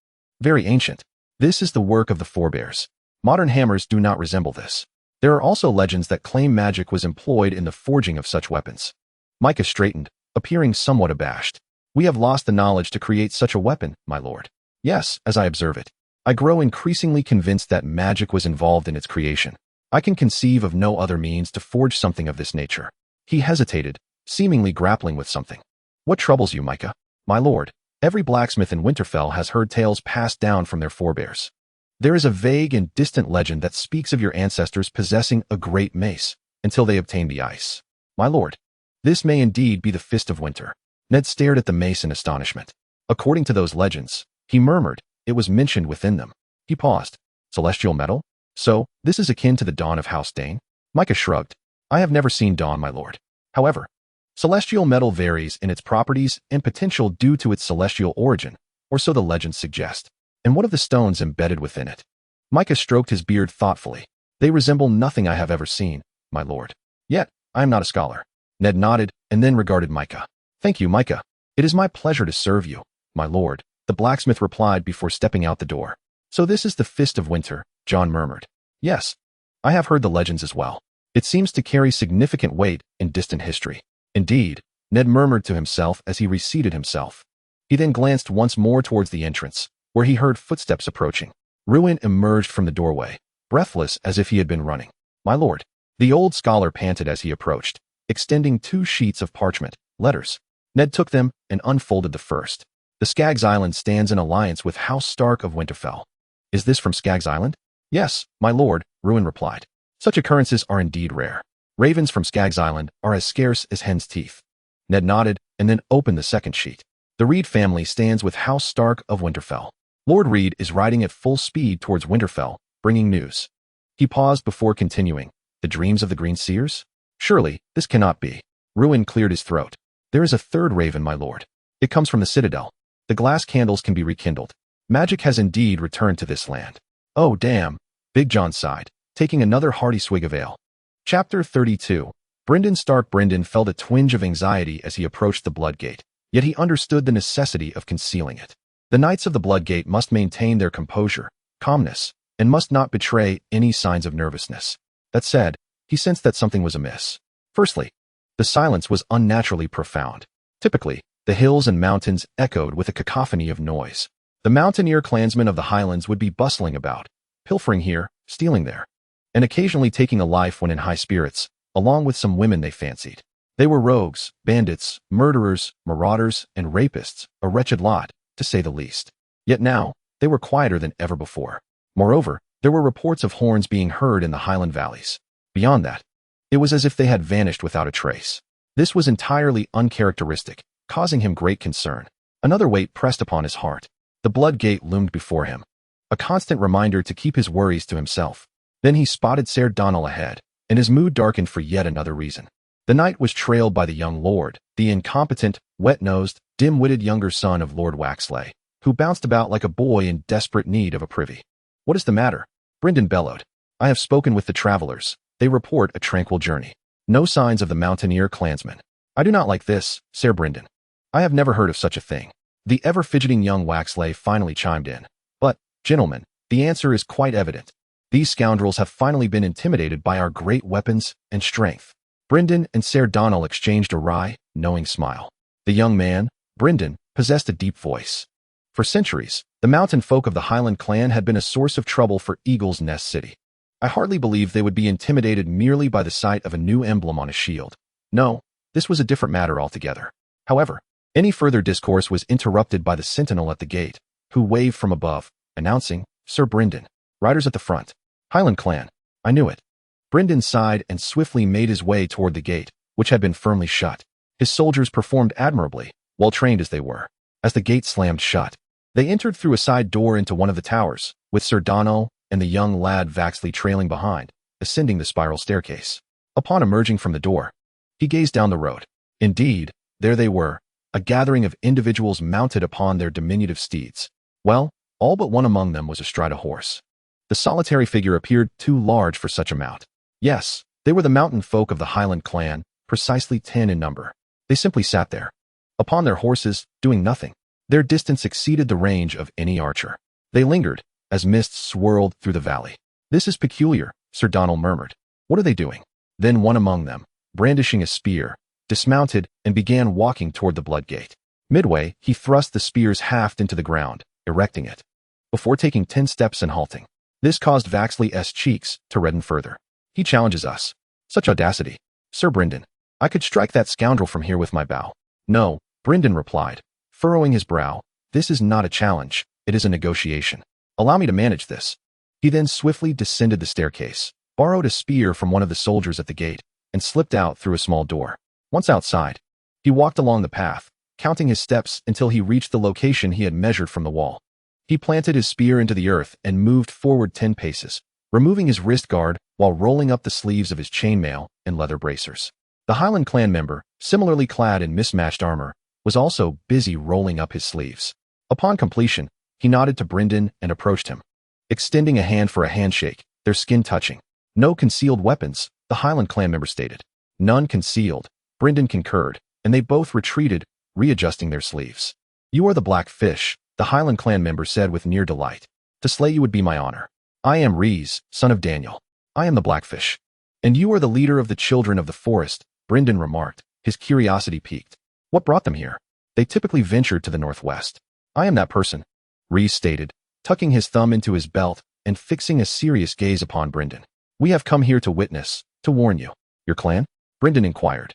Very ancient. This is the work of the forebears. Modern hammers do not resemble this. There are also legends that claim magic was employed in the forging of such weapons. Micah straightened, appearing somewhat abashed. We have lost the knowledge to create such a weapon, my lord. Yes, as I observe it. I grow increasingly convinced that magic was involved in its creation. I can conceive of no other means to forge something of this nature. He hesitated, seemingly grappling with something. What troubles you, Micah? My lord, every blacksmith in Winterfell has heard tales passed down from their forebears. There is a vague and distant legend that speaks of your ancestors possessing a great mace until they obtained the ice. My lord, this may indeed be the Fist of Winter. Ned stared at the mace in astonishment. According to those legends, he murmured, it was mentioned within them. He paused. Celestial metal? So, this is akin to the dawn of House Dane? Micah shrugged. I have never seen dawn, my lord. However, celestial metal varies in its properties and potential due to its celestial origin, or so the legends suggest. And what of the stones embedded within it? Micah stroked his beard thoughtfully. They resemble nothing I have ever seen, my lord. Yet, I am not a scholar. Ned nodded and then regarded Micah. Thank you, Micah. It is my pleasure to serve you, my lord, the blacksmith replied before stepping out the door. So this is the Fist of Winter, Jon murmured. Yes, I have heard the legends as well. It seems to carry significant weight in distant history. Indeed, Ned murmured to himself as he reseated himself. He then glanced once more towards the entrance, where he heard footsteps approaching. Ruin emerged from the doorway, breathless as if he had been running. My lord, the old scholar panted as he approached, extending 2 sheets of parchment, letters. Ned took them and unfolded the first. The Skaggs Island stands in alliance with House Stark of Winterfell. Is this from Skaggs Island? Yes, my lord, Ruin replied. Such occurrences are indeed rare. Ravens from Skaggs Island are as scarce as hen's teeth. Ned nodded and then opened the second sheet. The Reed family stands with House Stark of Winterfell. Lord Reed is riding at full speed towards Winterfell, bringing news. He paused before continuing. The dreams of the Green Seers? Surely, this cannot be. Ruin cleared his throat. There is a third raven, my lord. It comes from the Citadel. The glass candles can be rekindled. Magic has indeed returned to this land. Oh, damn, Big John sighed, taking another hearty swig of ale. Chapter 32. Brynden Stark. Brynden felt a twinge of anxiety as he approached the Bloodgate, yet he understood the necessity of concealing it. The Knights of the Bloodgate must maintain their composure, calmness, and must not betray any signs of nervousness. That said, he sensed that something was amiss. Firstly, the silence was unnaturally profound. Typically, the hills and mountains echoed with a cacophony of noise. The mountaineer clansmen of the Highlands would be bustling about, pilfering here, stealing there, and occasionally taking a life when in high spirits, along with some women they fancied. They were rogues, bandits, murderers, marauders, and rapists, a wretched lot, to say the least. Yet now, they were quieter than ever before. Moreover, there were reports of horns being heard in the highland valleys. Beyond that, it was as if they had vanished without a trace. This was entirely uncharacteristic, causing him great concern. Another weight pressed upon his heart. The blood gate loomed before him, a constant reminder to keep his worries to himself. Then he spotted Ser Donal ahead, and his mood darkened for yet another reason. The knight was trailed by the young lord, the incompetent, wet-nosed, dim-witted younger son of Lord Waxley, who bounced about like a boy in desperate need of a privy. "What is the matter?" Brynden bellowed. "I have spoken with the travelers. They report a tranquil journey. No signs of the mountaineer clansmen." "I do not like this, Ser Brynden. I have never heard of such a thing." The ever-fidgeting young Waxley finally chimed in. "But, gentlemen, the answer is quite evident. These scoundrels have finally been intimidated by our great weapons and strength." Brynden and Ser Donal exchanged a wry, knowing smile. The young man, Brynden, possessed a deep voice. For centuries, the mountain folk of the Highland clan had been a source of trouble for Eagle's Nest City. I hardly believed they would be intimidated merely by the sight of a new emblem on a shield. No, this was a different matter altogether. However, any further discourse was interrupted by the sentinel at the gate, who waved from above, announcing, "Sir Brynden, riders at the front. Highland clan." "I knew it." Brynden sighed and swiftly made his way toward the gate, which had been firmly shut. His soldiers performed admirably, well trained as they were. As the gate slammed shut, they entered through a side door into one of the towers, with Ser Donal and the young lad Vaxley trailing behind, ascending the spiral staircase. Upon emerging from the door, he gazed down the road. Indeed, there they were, a gathering of individuals mounted upon their diminutive steeds. Well, all but one among them was astride a horse. The solitary figure appeared too large for such a mount. Yes, they were the mountain folk of the Highland clan, precisely 10 in number. They simply sat there, upon their horses, doing nothing. Their distance exceeded the range of any archer. They lingered, as mists swirled through the valley. "This is peculiar," Ser Donal murmured. "What are they doing?" Then one among them, brandishing a spear, dismounted and began walking toward the blood gate. Midway, he thrust the spear's haft into the ground, erecting it, before taking 10 steps and halting. This caused Vaxley's cheeks to redden further. "He challenges us. Such audacity. Sir Brynden, I could strike that scoundrel from here with my bow." "No," Brynden replied, furrowing his brow. "This is not a challenge, it is a negotiation. Allow me to manage this." He then swiftly descended the staircase, borrowed a spear from one of the soldiers at the gate, and slipped out through a small door. Once outside, he walked along the path, counting his steps until he reached the location he had measured from the wall. He planted his spear into the earth and moved forward 10 paces, removing his wrist guard while rolling up the sleeves of his chainmail and leather bracers. The Highland clan member, similarly clad in mismatched armor, was also busy rolling up his sleeves. Upon completion, he nodded to Brynden and approached him, extending a hand for a handshake, their skin touching. "No concealed weapons," the Highland clan member stated. "None concealed," Brynden concurred, and they both retreated, readjusting their sleeves. "You are the Black Fish," the Highland clan member said with near delight. "To slay you would be my honor. I am Rhys, son of Daniel. I am the Blackfish." "And you are the leader of the children of the forest," Brynden remarked, his curiosity piqued. "What brought them here?" "They typically ventured to the northwest." "I am that person," Rhys stated, tucking his thumb into his belt and fixing a serious gaze upon Brynden. "We have come here to witness, to warn you." "Your clan?" Brynden inquired,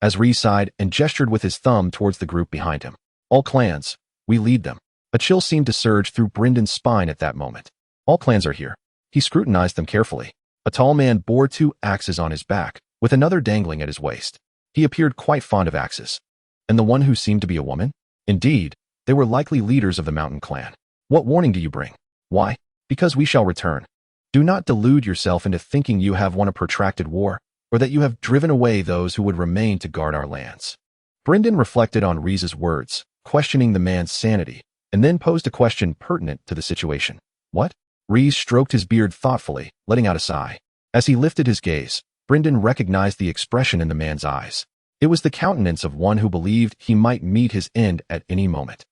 as Rhys sighed and gestured with his thumb towards the group behind him. "All clans. We lead them." A chill seemed to surge through Brendan's spine at that moment. "All clans are here." He scrutinized them carefully. A tall man bore 2 axes on his back, with another dangling at his waist. He appeared quite fond of axes. And the one who seemed to be a woman? Indeed, they were likely leaders of the mountain clan. "What warning do you bring?" "Why? Because we shall return. Do not delude yourself into thinking you have won a protracted war, or that you have driven away those who would remain to guard our lands." Brynden reflected on Rhys's words, questioning the man's sanity, and then posed a question pertinent to the situation. "What?" Rhys stroked his beard thoughtfully, letting out a sigh. As he lifted his gaze, Brynden recognized the expression in the man's eyes. It was the countenance of one who believed he might meet his end at any moment.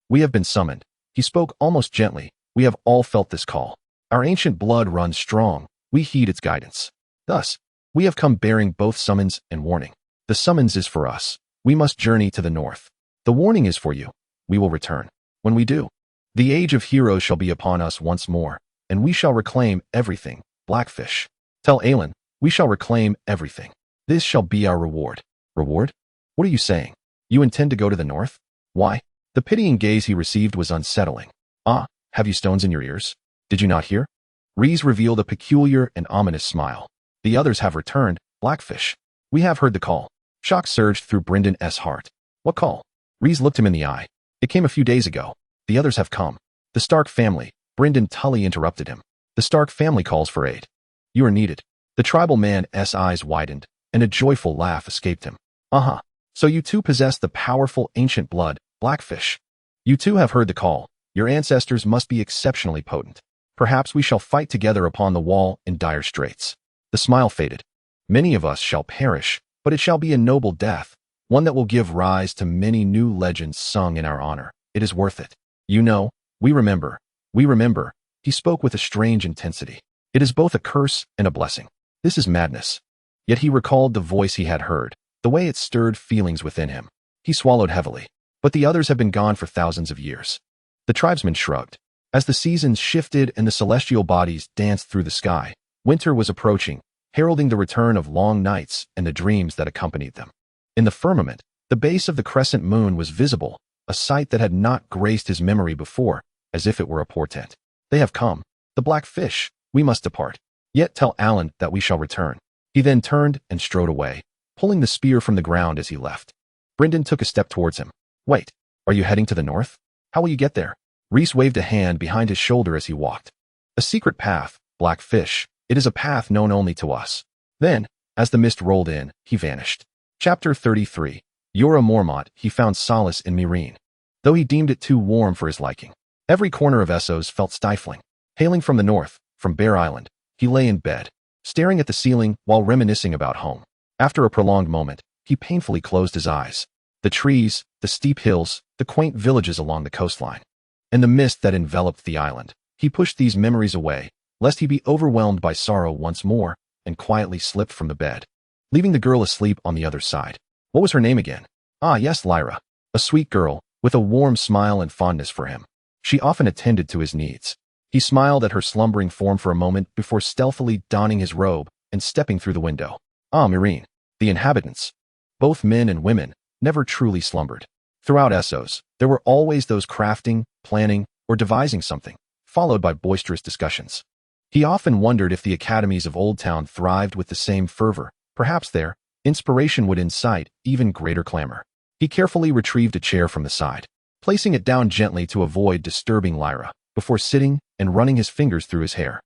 "We have been summoned." He spoke almost gently. "We have all felt this call. Our ancient blood runs strong. We heed its guidance. Thus, we have come bearing both summons and warning. The summons is for us. We must journey to the north. The warning is for you. We will return. When we do, the age of heroes shall be upon us once more, and we shall reclaim everything, Blackfish. Tell Aelin, we shall reclaim everything. This shall be our reward." "Reward? What are you saying? You intend to go to the north?" "Why?" The pitying gaze he received was unsettling. "Ah, have you stones in your ears? Did you not hear?" Rhys revealed a peculiar and ominous smile. "The others have returned, Blackfish. We have heard the call." Shock surged through Brendan's heart. "What call?" Rhys looked him in the eye. It came a few days ago. The others have come. The Stark family. Brynden Tully interrupted him. The Stark family calls for aid. You are needed. The tribal man's eyes widened, and a joyful laugh escaped him. Uh-huh. So you two possess the powerful ancient blood, Blackfish. You two have heard the call. Your ancestors must be exceptionally potent. Perhaps we shall fight together upon the wall in dire straits. The smile faded. Many of us shall perish, but it shall be a noble death, one that will give rise to many new legends sung in our honor. It is worth it. You know, we remember. We remember. He spoke with a strange intensity. It is both a curse and a blessing. This is madness. Yet he recalled the voice he had heard, the way it stirred feelings within him. He swallowed heavily. But the others have been gone for thousands of years. The tribesman shrugged. As the seasons shifted and the celestial bodies danced through the sky, winter was approaching, heralding the return of long nights and the dreams that accompanied them. In the firmament, the base of the crescent moon was visible, a sight that had not graced his memory before, as if it were a portent. They have come. The black fish. We must depart. Yet tell Alan that we shall return. He then turned and strode away, pulling the spear from the ground as he left. Brynden took a step towards him. Wait, are you heading to the north? How will you get there? Rhys waved a hand behind his shoulder as he walked. A secret path, Black Fish. It is a path known only to us. Then, as the mist rolled in, he vanished. Chapter 33. Jorah Mormont. He found solace in Meereen, though he deemed it too warm for his liking. Every corner of Essos felt stifling. Hailing from the north, from Bear Island, he lay in bed, staring at the ceiling while reminiscing about home. After a prolonged moment, he painfully closed his eyes. The trees, the steep hills, the quaint villages along the coastline, and the mist that enveloped the island. He pushed these memories away, lest he be overwhelmed by sorrow once more, and quietly slipped from the bed, leaving the girl asleep on the other side. What was her name again? Ah, yes, Lyra. A sweet girl, with a warm smile and fondness for him. She often attended to his needs. He smiled at her slumbering form for a moment before stealthily donning his robe and stepping through the window. Ah, Meereen. The inhabitants, both men and women, never truly slumbered. Throughout Essos, there were always those crafting, planning, or devising something, followed by boisterous discussions. He often wondered if the academies of Old Town thrived with the same fervor. Perhaps there, inspiration would incite even greater clamor. He carefully retrieved a chair from the side, placing it down gently to avoid disturbing Lyra, before sitting and running his fingers through his hair.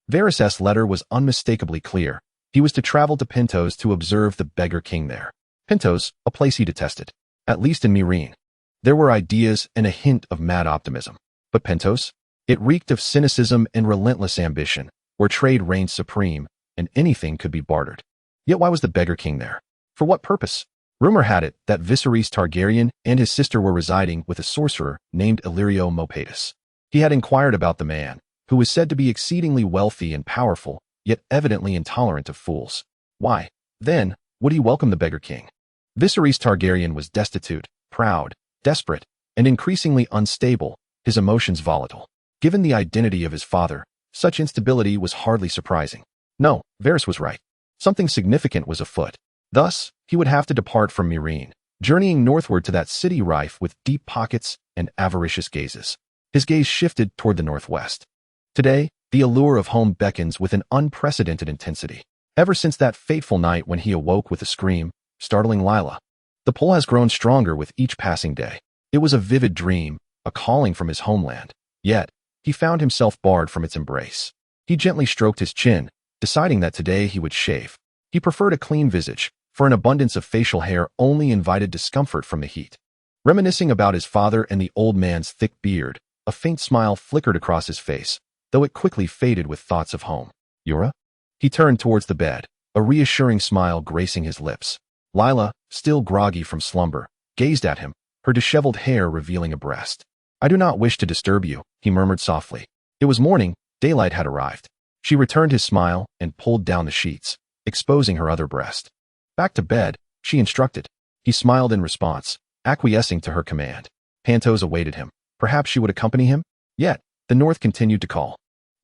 Varys' letter was unmistakably clear. He was to travel to Pentos to observe the Beggar King there. Pentos, a place he detested, at least in Meereen. There were ideas and a hint of mad optimism. But Pentos? It reeked of cynicism and relentless ambition, where trade reigned supreme, and anything could be bartered. Yet why was the Beggar King there? For what purpose? Rumor had it that Viserys Targaryen and his sister were residing with a sorcerer named Illyrio Mopatis. He had inquired about the man, who was said to be exceedingly wealthy and powerful, yet evidently intolerant of fools. Why, then, would he welcome the Beggar King? Viserys Targaryen was destitute, proud, desperate, and increasingly unstable, his emotions volatile. Given the identity of his father, such instability was hardly surprising. No, Varys was right. Something significant was afoot. Thus, he would have to depart from Meereen, journeying northward to that city rife with deep pockets and avaricious gazes. His gaze shifted toward the northwest. Today, the allure of home beckons with an unprecedented intensity. Ever since that fateful night when he awoke with a scream, startling Lila, the pull has grown stronger with each passing day. It was a vivid dream, a calling from his homeland. Yet, he found himself barred from its embrace. He gently stroked his chin, deciding that today he would shave. He preferred a clean visage, for an abundance of facial hair only invited discomfort from the heat. Reminiscing about his father and the old man's thick beard, a faint smile flickered across his face, though it quickly faded with thoughts of home. Jorah? He turned towards the bed, a reassuring smile gracing his lips. Lila, still groggy from slumber, gazed at him, her disheveled hair revealing a breast. I do not wish to disturb you, he murmured softly. It was morning, daylight had arrived. She returned his smile and pulled down the sheets, exposing her other breast. Back to bed, she instructed. He smiled in response, acquiescing to her command. Pentos awaited him. Perhaps she would accompany him? Yet, the north continued to call.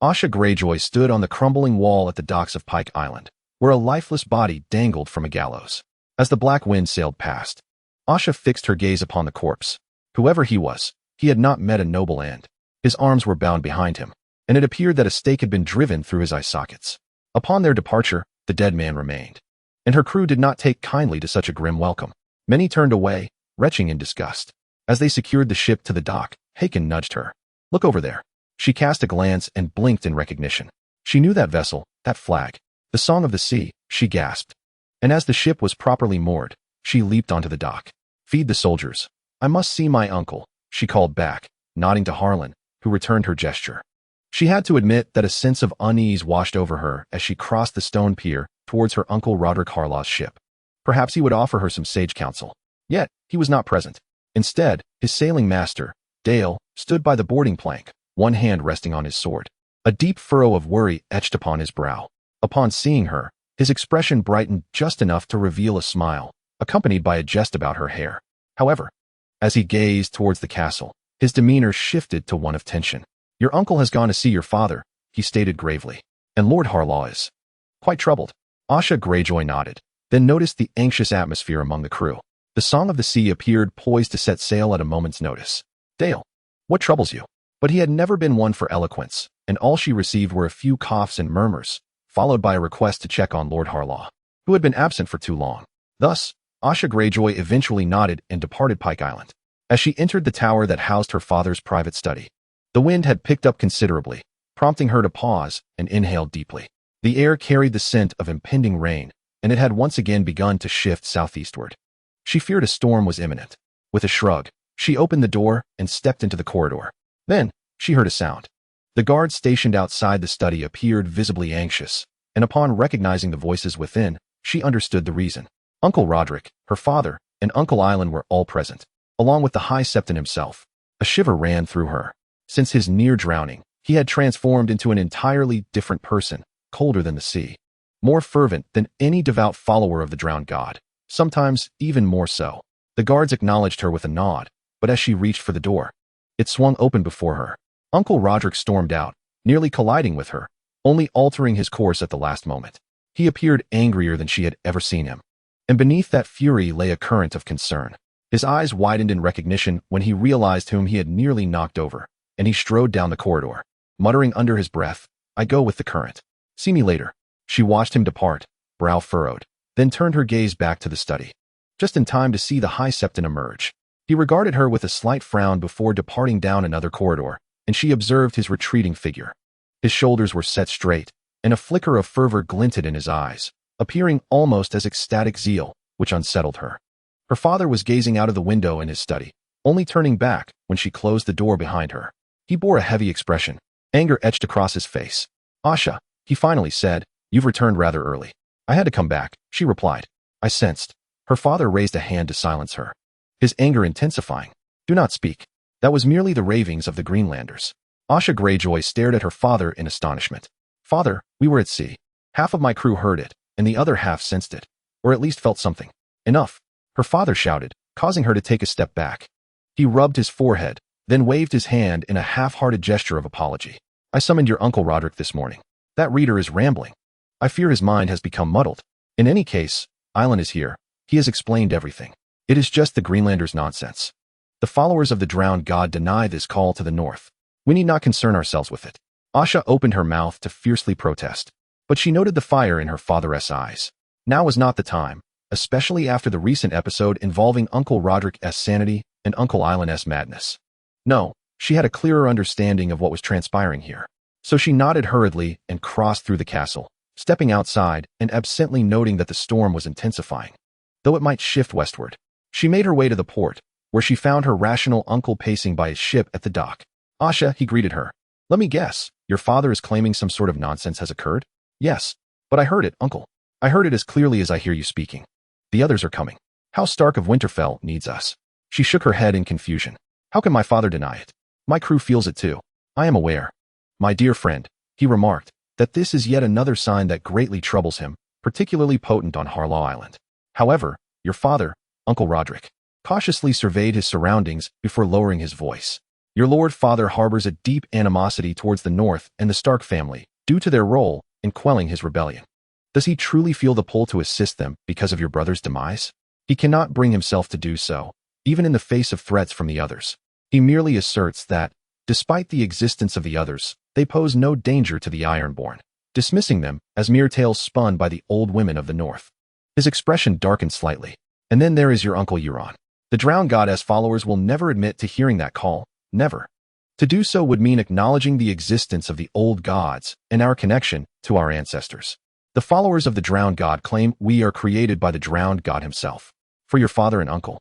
Asha Greyjoy stood on the crumbling wall at the docks of Pike Island, where a lifeless body dangled from a gallows. As the black wind sailed past, Asha fixed her gaze upon the corpse. Whoever he was, he had not met a noble end. His arms were bound behind him, and it appeared that a stake had been driven through his eye sockets. Upon their departure, the dead man remained, and her crew did not take kindly to such a grim welcome. Many turned away, retching in disgust. As they secured the ship to the dock, Haakon nudged her. "Look over there." She cast a glance and blinked in recognition. She knew that vessel, that flag. The Song of the Sea, she gasped. And as the ship was properly moored, she leaped onto the dock. "Feed the soldiers. I must see my uncle," she called back, nodding to Harlan, who returned her gesture. She had to admit that a sense of unease washed over her as she crossed the stone pier towards her uncle Roderick Harlaw's ship. Perhaps he would offer her some sage counsel. Yet, he was not present. Instead, his sailing master, Dale, stood by the boarding plank, one hand resting on his sword. A deep furrow of worry etched upon his brow. Upon seeing her, his expression brightened just enough to reveal a smile, accompanied by a jest about her hair. However, as he gazed towards the castle, his demeanor shifted to one of tension. "Your uncle has gone to see your father," he stated gravely, "and Lord Harlaw is quite troubled." Asha Greyjoy nodded, then noticed the anxious atmosphere among the crew. The Song of the Sea appeared poised to set sail at a moment's notice. "Dale, what troubles you?" But he had never been one for eloquence, and all she received were a few coughs and murmurs, followed by a request to check on Lord Harlaw, who had been absent for too long. Thus, Asha Greyjoy eventually nodded and departed Pike Island. As she entered the tower that housed her father's private study, the wind had picked up considerably, prompting her to pause and inhale deeply. The air carried the scent of impending rain, and it had once again begun to shift southeastward. She feared a storm was imminent. With a shrug, she opened the door and stepped into the corridor. Then, she heard a sound. The guards stationed outside the study appeared visibly anxious, and upon recognizing the voices within, she understood the reason. Uncle Roderick, her father, and Uncle Island were all present, along with the High Septon himself. A shiver ran through her. Since his near drowning, he had transformed into an entirely different person, colder than the sea, more fervent than any devout follower of the drowned god, sometimes even more so. The guards acknowledged her with a nod, but as she reached for the door, it swung open before her. Uncle Roderick stormed out, nearly colliding with her, only altering his course at the last moment. He appeared angrier than she had ever seen him, and beneath that fury lay a current of concern. His eyes widened in recognition when he realized whom he had nearly knocked over, and he strode down the corridor, muttering under his breath, "I go with the current. See me later." She watched him depart, brow furrowed, then turned her gaze back to the study, just in time to see the High Septon emerge. He regarded her with a slight frown before departing down another corridor, and she observed his retreating figure. His shoulders were set straight, and a flicker of fervor glinted in his eyes, appearing almost as ecstatic zeal, which unsettled her. Her father was gazing out of the window in his study, only turning back when she closed the door behind her. He bore a heavy expression, anger etched across his face. "Asha," he finally said, "you've returned rather early." "I had to come back," she replied. "I sensed." Her father raised a hand to silence her, his anger intensifying. "Do not speak. That was merely the ravings of the Greenlanders." Asha Greyjoy stared at her father in astonishment. "Father, we were at sea. Half of my crew heard it, and the other half sensed it, or at least felt something." "Enough," her father shouted, causing her to take a step back. He rubbed his forehead, then waved his hand in a half-hearted gesture of apology. "I summoned your Uncle Roderick this morning. That reader is rambling. I fear his mind has become muddled. In any case, Island is here. He has explained everything. It is just the Greenlanders' nonsense. The followers of the drowned god deny this call to the north. We need not concern ourselves with it." Asha opened her mouth to fiercely protest, but she noted the fire in her father's eyes. Now was not the time, especially after the recent episode involving Uncle Roderick's sanity and Uncle Island's madness. No, she had a clearer understanding of what was transpiring here. So she nodded hurriedly and crossed through the castle, stepping outside and absently noting that the storm was intensifying, though it might shift westward. She made her way to the port, where she found her rational uncle pacing by his ship at the dock. "Asha," he greeted her. "Let me guess, your father is claiming some sort of nonsense has occurred?" "Yes, but I heard it, uncle. I heard it as clearly as I hear you speaking. The others are coming. House Stark of Winterfell needs us." She shook her head in confusion. "How can my father deny it? My crew feels it too. I am aware." "My dear friend," he remarked, "that this is yet another sign that greatly troubles him, particularly potent on Harlaw Island. However, your father, Uncle Roderick, cautiously surveyed his surroundings before lowering his voice. Your Lord Father harbors a deep animosity towards the North and the Stark family, due to their role in quelling his rebellion. Does he truly feel the pull to assist them because of your brother's demise? He cannot bring himself to do so, even in the face of threats from the others. He merely asserts that, despite the existence of the others, they pose no danger to the Ironborn, dismissing them as mere tales spun by the old women of the North." His expression darkened slightly. "And then there is your Uncle Euron. The The drowned goddess followers will never admit to hearing that call, never. To do so would mean acknowledging the existence of the old gods and our connection to our ancestors. The followers of the drowned god claim we are created by the drowned god himself. For your father and uncle.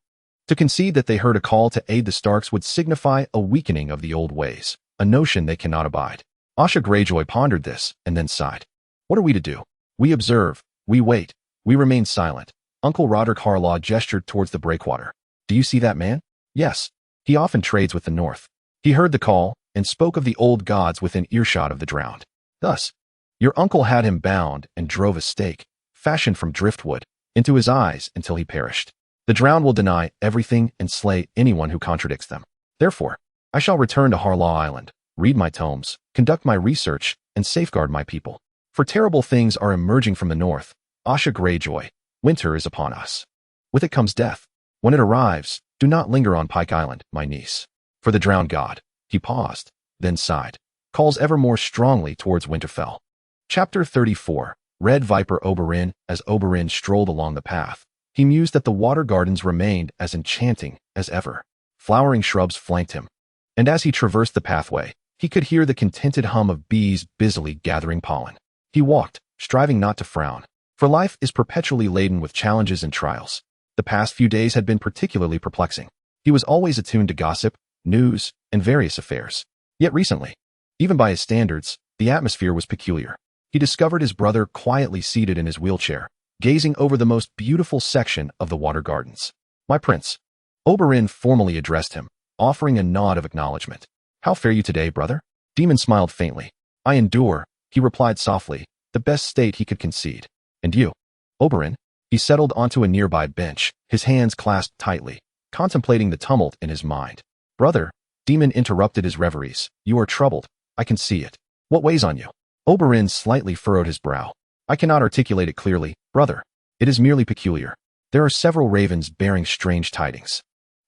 To concede that they heard a call to aid the Starks would signify a weakening of the old ways, a notion they cannot abide. Asha Greyjoy pondered this and then sighed. What are we to do? We observe, we wait, we remain silent. Uncle Roderick Harlaw gestured towards the breakwater. Do you see that man? Yes. He often trades with the North. He heard the call and spoke of the old gods within earshot of the drowned. Thus, your uncle had him bound and drove a stake, fashioned from driftwood, into his eyes until he perished. The drowned will deny everything and slay anyone who contradicts them. Therefore, I shall return to Harlaw Island, read my tomes, conduct my research, and safeguard my people. For terrible things are emerging from the north. Asha Greyjoy, winter is upon us. With it comes death. When it arrives, do not linger on Pike Island, my niece. For the drowned god, he paused, then sighed, calls ever more strongly towards Winterfell. Chapter 34. Red Viper Oberyn. As Oberyn strolled along the path, he mused that the water gardens remained as enchanting as ever. Flowering shrubs flanked him, and as he traversed the pathway, he could hear the contented hum of bees busily gathering pollen. He walked, striving not to frown, for life is perpetually laden with challenges and trials. The past few days had been particularly perplexing. He was always attuned to gossip, news, and various affairs. Yet recently, even by his standards, the atmosphere was peculiar. He discovered his brother quietly seated in his wheelchair, gazing over the most beautiful section of the water gardens. My prince. Oberyn formally addressed him, offering a nod of acknowledgement. How fare you today, brother? Demon smiled faintly. I endure, he replied softly, the best state he could concede. And you? Oberyn? He settled onto a nearby bench, his hands clasped tightly, contemplating the tumult in his mind. Brother, Demon interrupted his reveries. You are troubled. I can see it. What weighs on you? Oberyn slightly furrowed his brow. I cannot articulate it clearly, brother. It is merely peculiar. There are several ravens bearing strange tidings.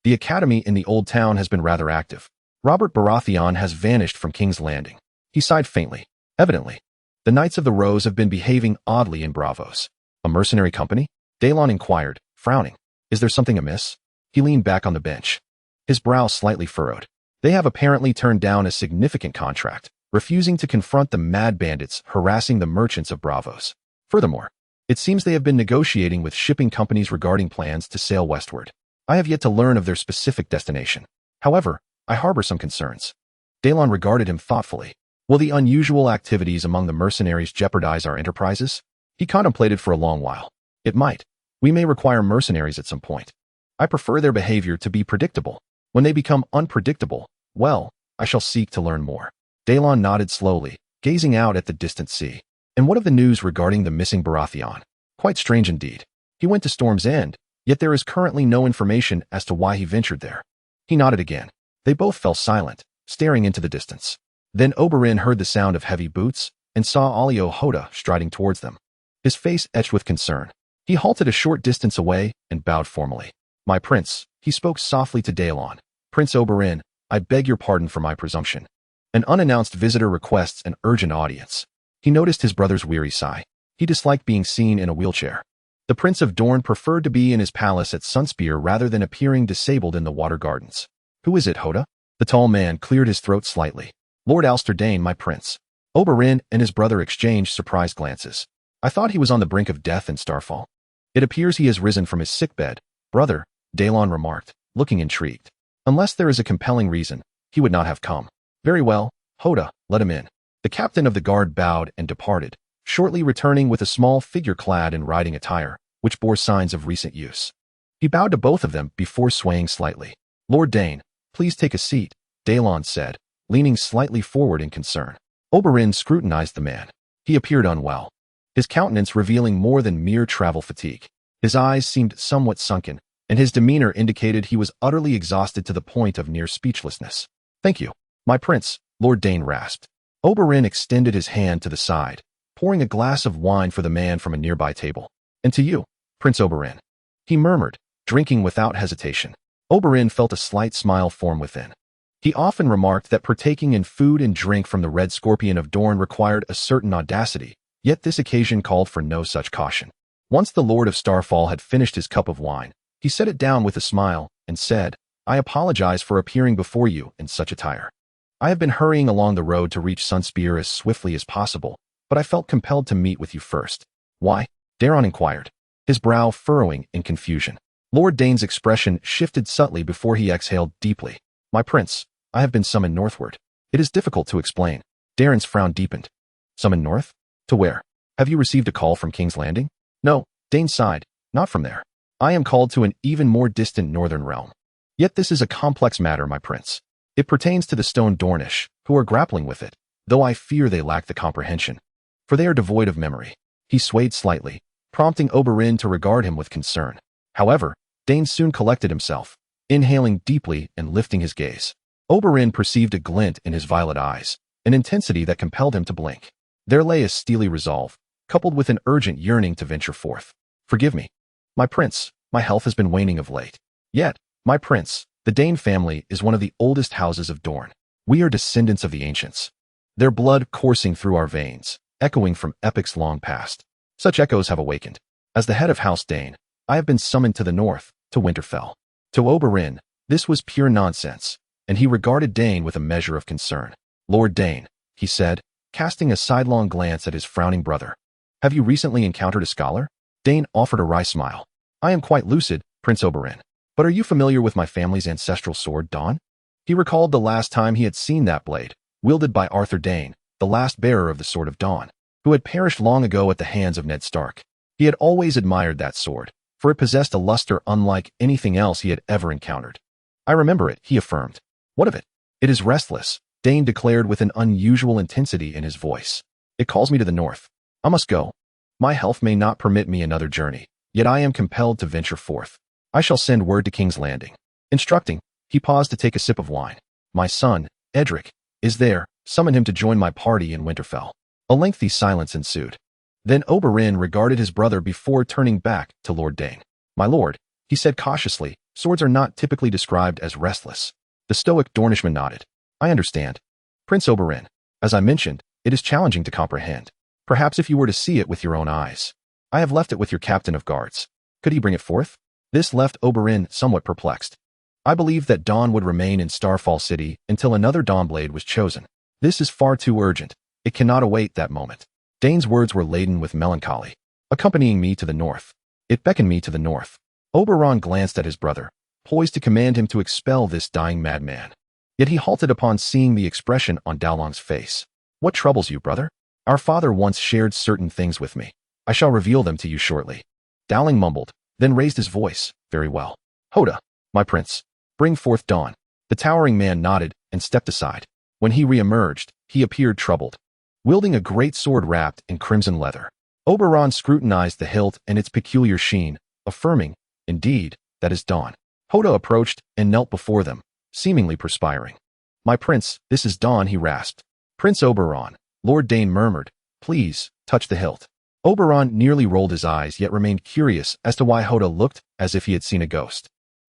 The academy in the old town has been rather active. Robert Baratheon has vanished from King's Landing. He sighed faintly. Evidently, the Knights of the Rose have been behaving oddly in Bravos. A mercenary company? Daelon inquired, frowning. Is there something amiss? He leaned back on the bench, his brow slightly furrowed. They have apparently turned down a significant contract, refusing to confront the mad bandits harassing the merchants of Bravos. Furthermore, it seems they have been negotiating with shipping companies regarding plans to sail westward. I have yet to learn of their specific destination. However, I harbor some concerns. Daelon regarded him thoughtfully. Will the unusual activities among the mercenaries jeopardize our enterprises? He contemplated for a long while. It might. We may require mercenaries at some point. I prefer their behavior to be predictable. When they become unpredictable, well, I shall seek to learn more. Daelon nodded slowly, gazing out at the distant sea. And what of the news regarding the missing Baratheon? Quite strange indeed. He went to Storm's End, yet there is currently no information as to why he ventured there. He nodded again. They both fell silent, staring into the distance. Then Oberyn heard the sound of heavy boots and saw Alio Hoda striding towards them. His face etched with concern. He halted a short distance away and bowed formally. My prince, he spoke softly to Daelon. Prince Oberyn, I beg your pardon for my presumption. An unannounced visitor requests an urgent audience. He noticed his brother's weary sigh. He disliked being seen in a wheelchair. The Prince of Dorne preferred to be in his palace at Sunspear rather than appearing disabled in the water gardens. Who is it, Hoda? The tall man cleared his throat slightly. Lord Alster Dane, my prince. Oberyn and his brother exchanged surprised glances. I thought he was on the brink of death in Starfall. It appears he has risen from his sickbed. Brother, Daelon remarked, looking intrigued. Unless there is a compelling reason, he would not have come. Very well, Hoda, let him in. The captain of the guard bowed and departed, shortly returning with a small figure clad in riding attire, which bore signs of recent use. He bowed to both of them before swaying slightly. Lord Dane, please take a seat, Daelon said, leaning slightly forward in concern. Oberyn scrutinized the man. He appeared unwell, his countenance revealing more than mere travel fatigue. His eyes seemed somewhat sunken, and his demeanor indicated he was utterly exhausted to the point of near speechlessness. Thank you, my prince, Lord Dane rasped. Oberyn extended his hand to the side, pouring a glass of wine for the man from a nearby table. And to you, Prince Oberyn, he murmured, drinking without hesitation. Oberyn felt a slight smile form within. He often remarked that partaking in food and drink from the Red Scorpion of Dorne required a certain audacity, yet this occasion called for no such caution. Once the Lord of Starfall had finished his cup of wine, he set it down with a smile, and said, "I apologize for appearing before you in such attire. I have been hurrying along the road to reach Sunspear as swiftly as possible, but I felt compelled to meet with you first." "Why?" Daeron inquired, his brow furrowing in confusion. Lord Dane's expression shifted subtly before he exhaled deeply. "My prince, I have been summoned northward. It is difficult to explain." Daeron's frown deepened. "Summoned north? To where? Have you received a call from King's Landing?" "No," Dane sighed, "not from there. I am called to an even more distant northern realm. Yet this is a complex matter, my prince. It pertains to the Stone Dornish, who are grappling with it, though I fear they lack the comprehension, for they are devoid of memory." He swayed slightly, prompting Oberyn to regard him with concern. However, Dane soon collected himself, inhaling deeply and lifting his gaze. Oberyn perceived a glint in his violet eyes, an intensity that compelled him to blink. There lay a steely resolve, coupled with an urgent yearning to venture forth. "Forgive me, my prince, my health has been waning of late. Yet, my prince, the Dane family is one of the oldest houses of Dorne. We are descendants of the ancients, their blood coursing through our veins, echoing from epochs long past. Such echoes have awakened. As the head of House Dane, I have been summoned to the north, to Winterfell." To Oberyn, this was pure nonsense, and he regarded Dane with a measure of concern. "Lord Dane," he said, casting a sidelong glance at his frowning brother, "have you recently encountered a scholar?" Dane offered a wry smile. "I am quite lucid, Prince Oberyn. But are you familiar with my family's ancestral sword, Dawn?" He recalled the last time he had seen that blade, wielded by Arthur Dane, the last bearer of the Sword of Dawn, who had perished long ago at the hands of Ned Stark. He had always admired that sword, for it possessed a luster unlike anything else he had ever encountered. "I remember it," he affirmed. "What of it?" "It is restless," Dane declared with an unusual intensity in his voice. "It calls me to the north. I must go. My health may not permit me another journey, yet I am compelled to venture forth. I shall send word to King's Landing." Instructing, he paused to take a sip of wine. "My son, Edric, is there. Summon him to join my party in Winterfell." A lengthy silence ensued. Then Oberyn regarded his brother before turning back to Lord Dane. "My lord," he said cautiously, "swords are not typically described as restless." The stoic Dornishman nodded. "I understand. Prince Oberyn, as I mentioned, it is challenging to comprehend. Perhaps if you were to see it with your own eyes. I have left it with your captain of guards. Could he bring it forth?" This left Oberyn somewhat perplexed. "I believe that Dawn would remain in Starfall City until another Dawnblade was chosen. This is far too urgent. It cannot await that moment." Dane's words were laden with melancholy. "Accompanying me to the north." It beckoned me to the north. Oberyn glanced at his brother, poised to command him to expel this dying madman. Yet he halted upon seeing the expression on Dowlong's face. "What troubles you, brother?" "Our father once shared certain things with me. I shall reveal them to you shortly." Dowling mumbled, then raised his voice. "Very well. Hoda, my prince, bring forth Dawn." The towering man nodded and stepped aside. When he re-emerged, he appeared troubled, wielding a great sword wrapped in crimson leather. Oberyn scrutinized the hilt and its peculiar sheen, affirming, "Indeed, that is Dawn." Hoda approached and knelt before them, seemingly perspiring. "My prince, this is Dawn," he rasped. "Prince Oberyn," Lord Dane murmured, "please, touch the hilt." Oberyn nearly rolled his eyes yet remained curious as to why Hoda looked as if he had seen a ghost.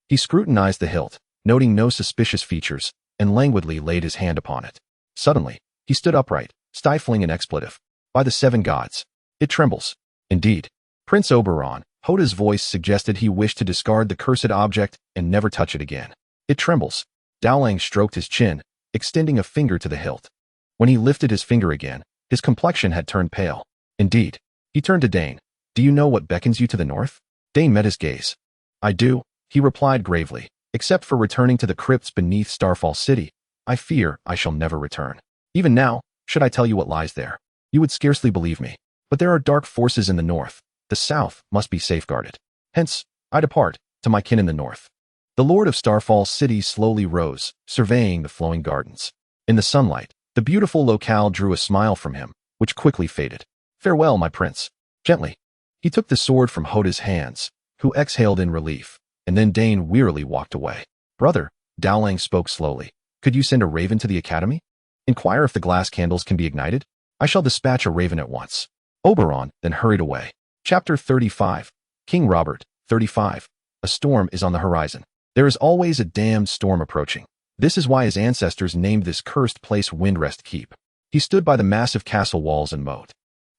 He scrutinized the hilt, noting no suspicious features, and languidly laid his hand upon it. Suddenly, he stood upright, stifling an expletive. "By the seven gods, it trembles." "Indeed." Prince Oberyn, Hoda's voice suggested he wished to discard the cursed object and never touch it again. "It trembles." Dowling stroked his chin, extending a finger to the hilt. When he lifted his finger again, his complexion had turned pale. "Indeed." He turned to Dane. "Do you know what beckons you to the north?" Dane met his gaze. "I do," he replied gravely. "Except for returning to the crypts beneath Starfall City, I fear I shall never return. Even now, should I tell you what lies there, you would scarcely believe me. But there are dark forces in the north. The south must be safeguarded. Hence, I depart, to my kin in the north." The Lord of Starfall City slowly rose, surveying the flowing gardens. In the sunlight, the beautiful locale drew a smile from him, which quickly faded. "Farewell, my prince." Gently, he took the sword from Hoda's hands, who exhaled in relief, and then Dane wearily walked away. "Brother," Dowling spoke slowly, "could you send a raven to the academy? Inquire if the glass candles can be ignited? I shall dispatch a raven at once." Oberyn then hurried away. Chapter 35. King Robert, 35. A storm is on the horizon. There is always a damned storm approaching. This is why his ancestors named this cursed place Windrest Keep. He stood by the massive castle walls and moat,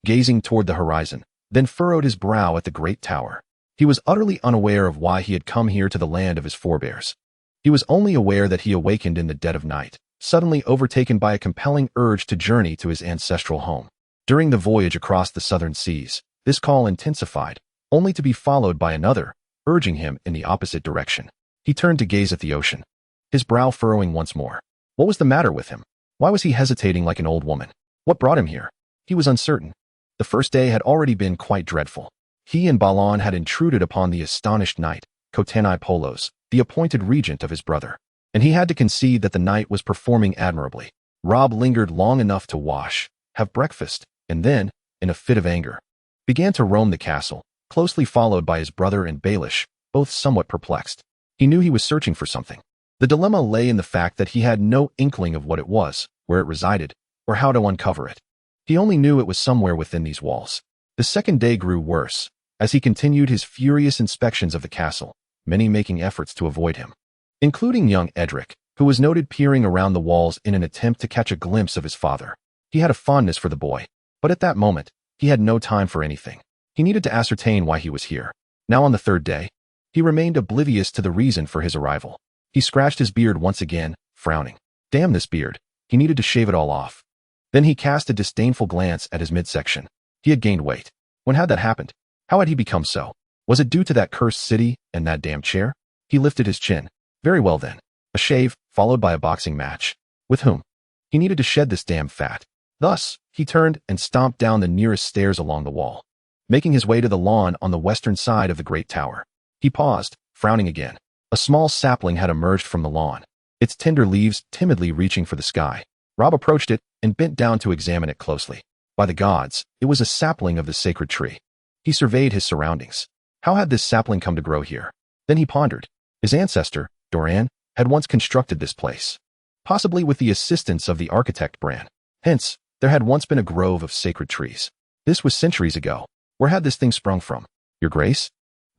gazing toward the horizon, then furrowed his brow at the great tower. He was utterly unaware of why he had come here to the land of his forebears. He was only aware that he awakened in the dead of night, suddenly overtaken by a compelling urge to journey to his ancestral home. During the voyage across the southern seas, this call intensified, only to be followed by another, urging him in the opposite direction. He turned to gaze at the ocean, his brow furrowing once more. What was the matter with him? Why was he hesitating like an old woman? What brought him here? He was uncertain. The first day had already been quite dreadful. He and Balan had intruded upon the astonished knight, Kotanai Polos, the appointed regent of his brother, and he had to concede that the knight was performing admirably. Robb lingered long enough to wash, have breakfast, and then, in a fit of anger, began to roam the castle, closely followed by his brother and Baelish, both somewhat perplexed. He knew he was searching for something. The dilemma lay in the fact that he had no inkling of what it was, where it resided, or how to uncover it. He only knew it was somewhere within these walls. The second day grew worse, as he continued his furious inspections of the castle, many making efforts to avoid him, including young Edric, who was noted peering around the walls in an attempt to catch a glimpse of his father. He had a fondness for the boy, but at that moment, he had no time for anything. He needed to ascertain why he was here. Now on the third day, he remained oblivious to the reason for his arrival. He scratched his beard once again, frowning. Damn this beard. He needed to shave it all off. Then he cast a disdainful glance at his midsection. He had gained weight. When had that happened? How had he become so? Was it due to that cursed city and that damn chair? He lifted his chin. Very well then. A shave, followed by a boxing match. With whom? He needed to shed this damn fat. Thus, he turned and stomped down the nearest stairs along the wall, making his way to the lawn on the western side of the great tower. He paused, frowning again. A small sapling had emerged from the lawn, its tender leaves timidly reaching for the sky. Robb approached it and bent down to examine it closely. By the gods, it was a sapling of the sacred tree. He surveyed his surroundings. How had this sapling come to grow here? Then he pondered. His ancestor, Doran, had once constructed this place, possibly with the assistance of the architect Bran. Hence, there had once been a grove of sacred trees. This was centuries ago. Where had this thing sprung from? Your Grace?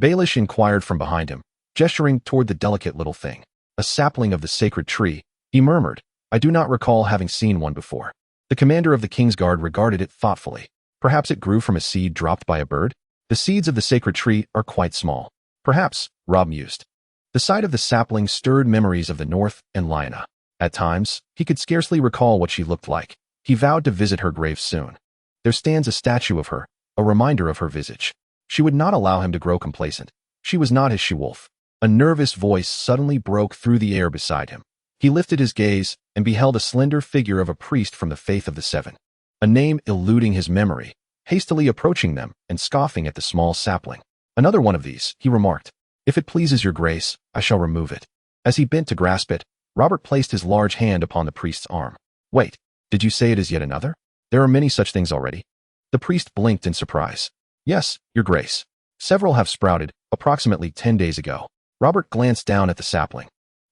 Baelish inquired from behind him, gesturing toward the delicate little thing. A sapling of the sacred tree, he murmured. I do not recall having seen one before. The commander of the Kingsguard regarded it thoughtfully. Perhaps it grew from a seed dropped by a bird? The seeds of the sacred tree are quite small. Perhaps, Robb mused. The sight of the sapling stirred memories of the North and Lyanna. At times, he could scarcely recall what she looked like. He vowed to visit her grave soon. There stands a statue of her, a reminder of her visage. She would not allow him to grow complacent. She was not his she-wolf. A nervous voice suddenly broke through the air beside him. He lifted his gaze and beheld a slender figure of a priest from the faith of the Seven, a name eluding his memory, hastily approaching them and scoffing at the small sapling. Another one of these, he remarked. If it pleases your grace, I shall remove it. As he bent to grasp it, Robert placed his large hand upon the priest's arm. Wait, did you say it is yet another? There are many such things already. The priest blinked in surprise. Yes, your grace. Several have sprouted, approximately 10 days ago. Robert glanced down at the sapling.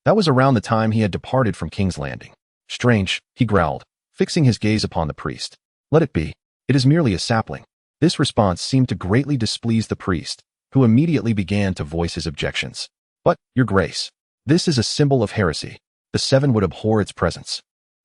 That was around the time he had departed from King's Landing. Strange, he growled, fixing his gaze upon the priest. Let it be. It is merely a sapling. This response seemed to greatly displease the priest, who immediately began to voice his objections. But, your grace, this is a symbol of heresy. The Seven would abhor its presence.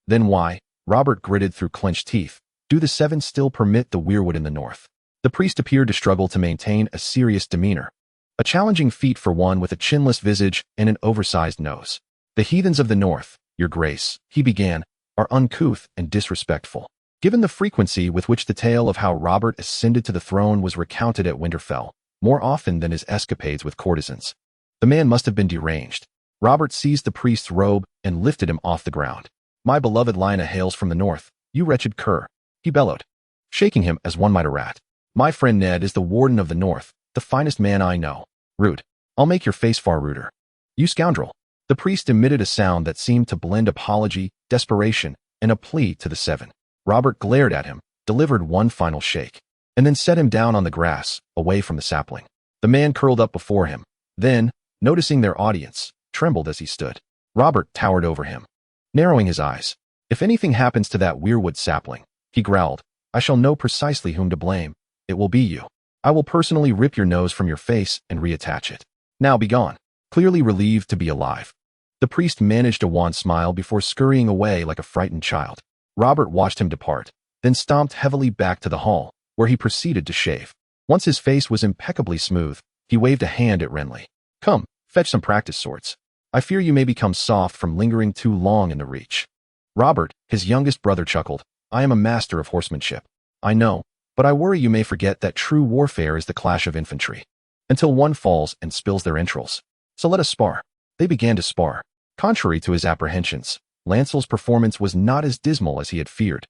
Then why, Robert gritted through clenched teeth, do the Seven still permit the weirwood in the north? The priest appeared to struggle to maintain a serious demeanor. A challenging feat for one with a chinless visage and an oversized nose. The heathens of the north, your grace, he began, are uncouth and disrespectful. Given the frequency with which the tale of how Robert ascended to the throne was recounted at Winterfell, more often than his escapades with courtesans, the man must have been deranged. Robert seized the priest's robe and lifted him off the ground. My beloved Lyanna hails from the north, you wretched cur, he bellowed, shaking him as one might a rat. My friend Ned is the warden of the north, the finest man I know. Rude. I'll make your face far ruder. You scoundrel. The priest emitted a sound that seemed to blend apology, desperation, and a plea to the Seven. Robert glared at him, delivered one final shake, and then set him down on the grass, away from the sapling. The man curled up before him. Then, noticing their audience, trembled as he stood. Robert towered over him, narrowing his eyes. If anything happens to that weirwood sapling, he growled, I shall know precisely whom to blame. It will be you. I will personally rip your nose from your face and reattach it. Now be gone. Clearly relieved to be alive, the priest managed a wan smile before scurrying away like a frightened child. Robert watched him depart, then stomped heavily back to the hall, where he proceeded to shave. Once his face was impeccably smooth, He waved a hand at Renly. Come, fetch some practice swords. I fear you may become soft from lingering too long in the reach. Robert, his youngest brother, chuckled. I am a master of horsemanship. I know, but I worry you may forget that true warfare is the clash of infantry, until one falls and spills their entrails. So let us spar. They began to spar. Contrary to his apprehensions, Lancel's performance was not as dismal as he had feared.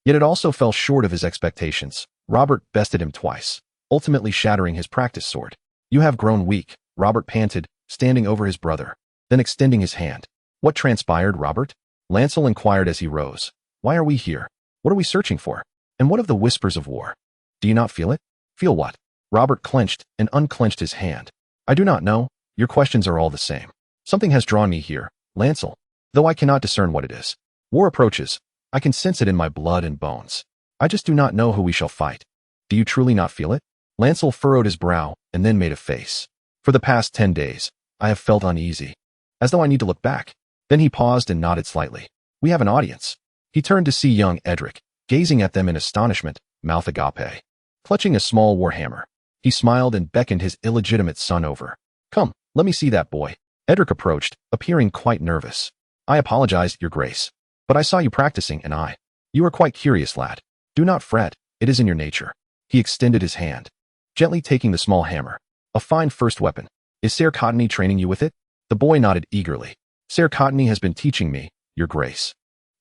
Yet it also fell short of his expectations. Robert bested him twice, ultimately shattering his practice sword. You have grown weak, Robert panted, standing over his brother, then extending his hand. What transpired, Robert? Lancel inquired as he rose. Why are we here? What are we searching for? And what of the whispers of war? Do you not feel it? Feel what? Robert clenched and unclenched his hand. I do not know. Your questions are all the same. Something has drawn me here, Lancel, though I cannot discern what it is. War approaches. I can sense it in my blood and bones. I just do not know who we shall fight. Do you truly not feel it? Lancel furrowed his brow and then made a face. For the past 10 days, I have felt uneasy, as though I need to look back. Then he paused and nodded slightly. We have an audience. He turned to see young Edric, gazing at them in astonishment, mouth agape. Clutching a small warhammer, he smiled and beckoned his illegitimate son over. Come, let me see that boy. Edric approached, appearing quite nervous. I apologize, Your Grace, but I saw you practicing and You are quite curious, lad. Do not fret, it is in your nature. He extended his hand, gently taking the small hammer. A fine first weapon. Is Ser Cottonee training you with it? The boy nodded eagerly. Ser Cottonee has been teaching me, Your Grace.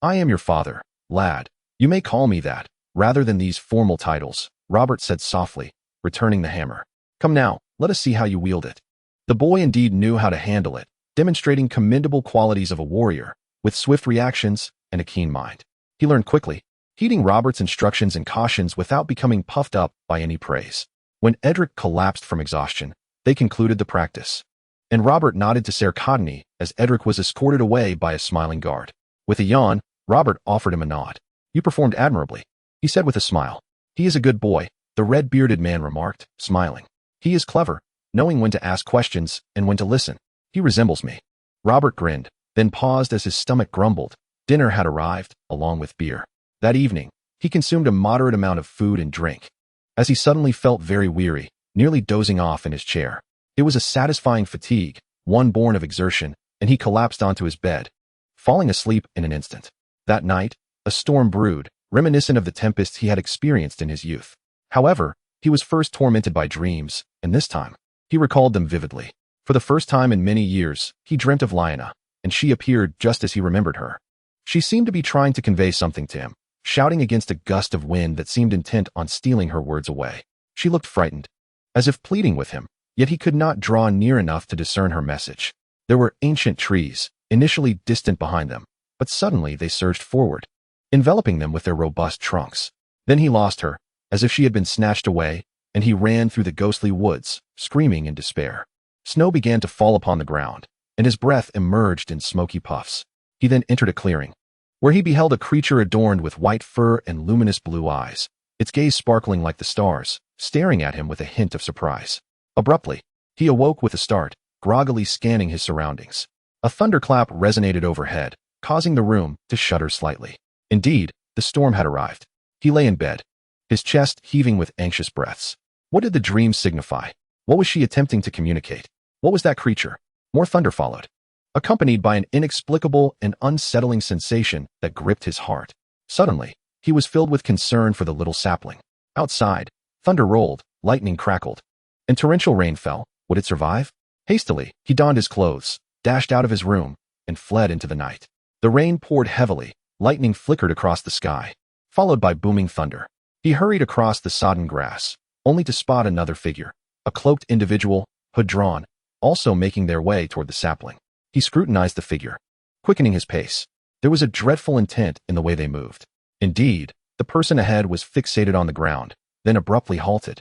I am your father, lad. You may call me that, rather than these formal titles, Robert said softly, returning the hammer. Come now, let us see how you wield it. The boy indeed knew how to handle it, demonstrating commendable qualities of a warrior, with swift reactions and a keen mind. He learned quickly, heeding Robert's instructions and cautions without becoming puffed up by any praise. When Edric collapsed from exhaustion, they concluded the practice, and Robert nodded to Ser Cottonee as Edric was escorted away by a smiling guard. With a yawn, Robert offered him a nod. You performed admirably, he said with a smile. He is a good boy, the red-bearded man remarked, smiling. He is clever, knowing when to ask questions and when to listen. He resembles me. Robert grinned, then paused as his stomach grumbled. Dinner had arrived, along with beer. That evening, he consumed a moderate amount of food and drink, as he suddenly felt very weary, nearly dozing off in his chair. It was a satisfying fatigue, one born of exertion, and he collapsed onto his bed, falling asleep in an instant. That night, a storm brewed, reminiscent of the tempest he had experienced in his youth. However, he was first tormented by dreams, and this time, he recalled them vividly. For the first time in many years, he dreamt of Lyanna, and she appeared just as he remembered her. She seemed to be trying to convey something to him, shouting against a gust of wind that seemed intent on stealing her words away. She looked frightened, as if pleading with him, yet he could not draw near enough to discern her message. There were ancient trees, initially distant behind them, but suddenly they surged forward, enveloping them with their robust trunks. Then he lost her, as if she had been snatched away, and he ran through the ghostly woods, screaming in despair. Snow began to fall upon the ground, and his breath emerged in smoky puffs. He then entered a clearing, where he beheld a creature adorned with white fur and luminous blue eyes, its gaze sparkling like the stars, staring at him with a hint of surprise. Abruptly, he awoke with a start, groggily scanning his surroundings. A thunderclap resonated overhead, causing the room to shudder slightly. Indeed, the storm had arrived. He lay in bed, his chest heaving with anxious breaths. What did the dream signify? What was she attempting to communicate? What was that creature? More thunder followed, accompanied by an inexplicable and unsettling sensation that gripped his heart. Suddenly, he was filled with concern for the little sapling. Outside, thunder rolled, lightning crackled, and torrential rain fell. Would it survive? Hastily, he donned his clothes, dashed out of his room, and fled into the night. The rain poured heavily, lightning flickered across the sky, followed by booming thunder. He hurried across the sodden grass, only to spot another figure, a cloaked individual, hood drawn, also making their way toward the sapling. He scrutinized the figure, quickening his pace. There was a dreadful intent in the way they moved. Indeed, the person ahead was fixated on the ground, then abruptly halted,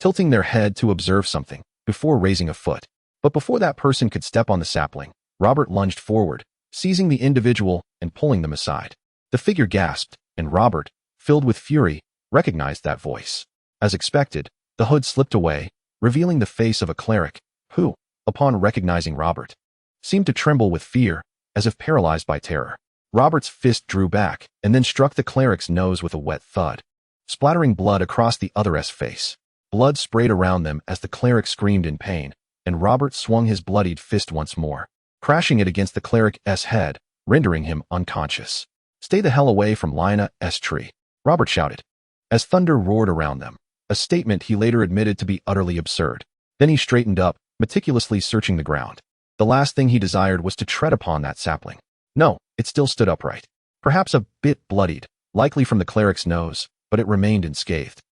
tilting their head to observe something, before raising a foot. But before that person could step on the sapling, Robert lunged forward, seizing the individual and pulling them aside. The figure gasped, and Robert, filled with fury, recognized that voice. As expected, the hood slipped away, revealing the face of a cleric, who, upon recognizing Robert, seemed to tremble with fear, as if paralyzed by terror. Robert's fist drew back, and then struck the cleric's nose with a wet thud, splattering blood across the other's face. Blood sprayed around them as the cleric screamed in pain, and Robert swung his bloodied fist once more, crashing it against the cleric's head, rendering him unconscious. "Stay the hell away from Lyanna's tree," Robert shouted, as thunder roared around them, a statement he later admitted to be utterly absurd. Then he straightened up, meticulously searching the ground. The last thing he desired was to tread upon that sapling. No, it still stood upright. Perhaps a bit bloodied, likely from the cleric's nose, but it remained unscathed.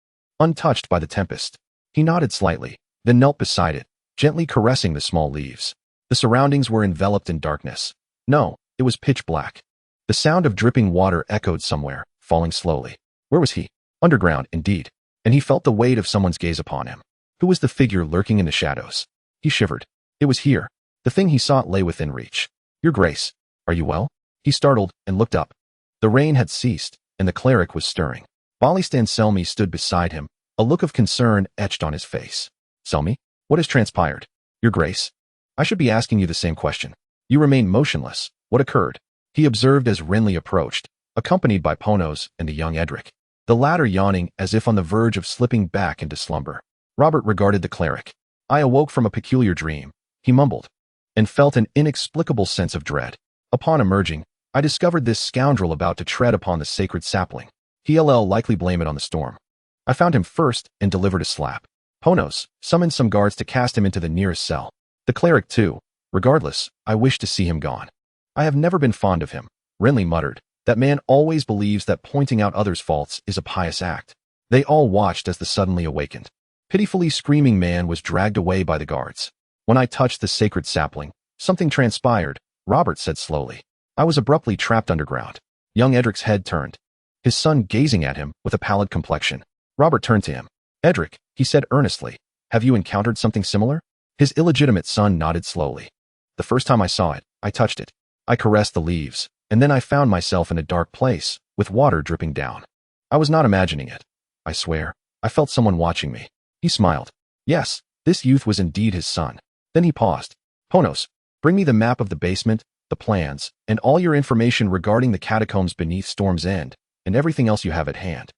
Untouched by the tempest. He nodded slightly, then knelt beside it, gently caressing the small leaves. The surroundings were enveloped in darkness. No, it was pitch black. The sound of dripping water echoed somewhere, falling slowly. Where was he? Underground, indeed. And he felt the weight of someone's gaze upon him. Who was the figure lurking in the shadows? He shivered. It was here. The thing he sought lay within reach. "Your Grace, are you well?" He startled and looked up. The rain had ceased, and the cleric was stirring. Balistan Selmy stood beside him, a look of concern etched on his face. "Selmy, what has transpired?" "Your Grace, I should be asking you the same question. You remain motionless. What occurred?" He observed as Renly approached, accompanied by Ponos and the young Edric, the latter yawning as if on the verge of slipping back into slumber. Robert regarded the cleric. "I awoke from a peculiar dream," he mumbled, and felt an inexplicable sense of dread. "Upon emerging, I discovered this scoundrel about to tread upon the sacred sapling. He'll likely blame it on the storm. I found him first and delivered a slap. Ponos summoned some guards to cast him into the nearest cell. The cleric too. Regardless, I wish to see him gone. I have never been fond of him," Renly muttered. "That man always believes that pointing out others' faults is a pious act." They all watched as the suddenly awakened, pitifully screaming man was dragged away by the guards. "When I touched the sacred sapling, something transpired," Robert said slowly. "I was abruptly trapped underground." Young Edric's head turned, his son gazing at him with a pallid complexion. Robert turned to him. "Edric," he said earnestly, "have you encountered something similar?" His illegitimate son nodded slowly. "The first time I saw it, I touched it. I caressed the leaves, and then I found myself in a dark place, with water dripping down. I was not imagining it. I swear, I felt someone watching me." He smiled. Yes, this youth was indeed his son. Then he paused. "Ponos, bring me the map of the basement, the plans, and all your information regarding the catacombs beneath Storm's End, and everything else you have at hand.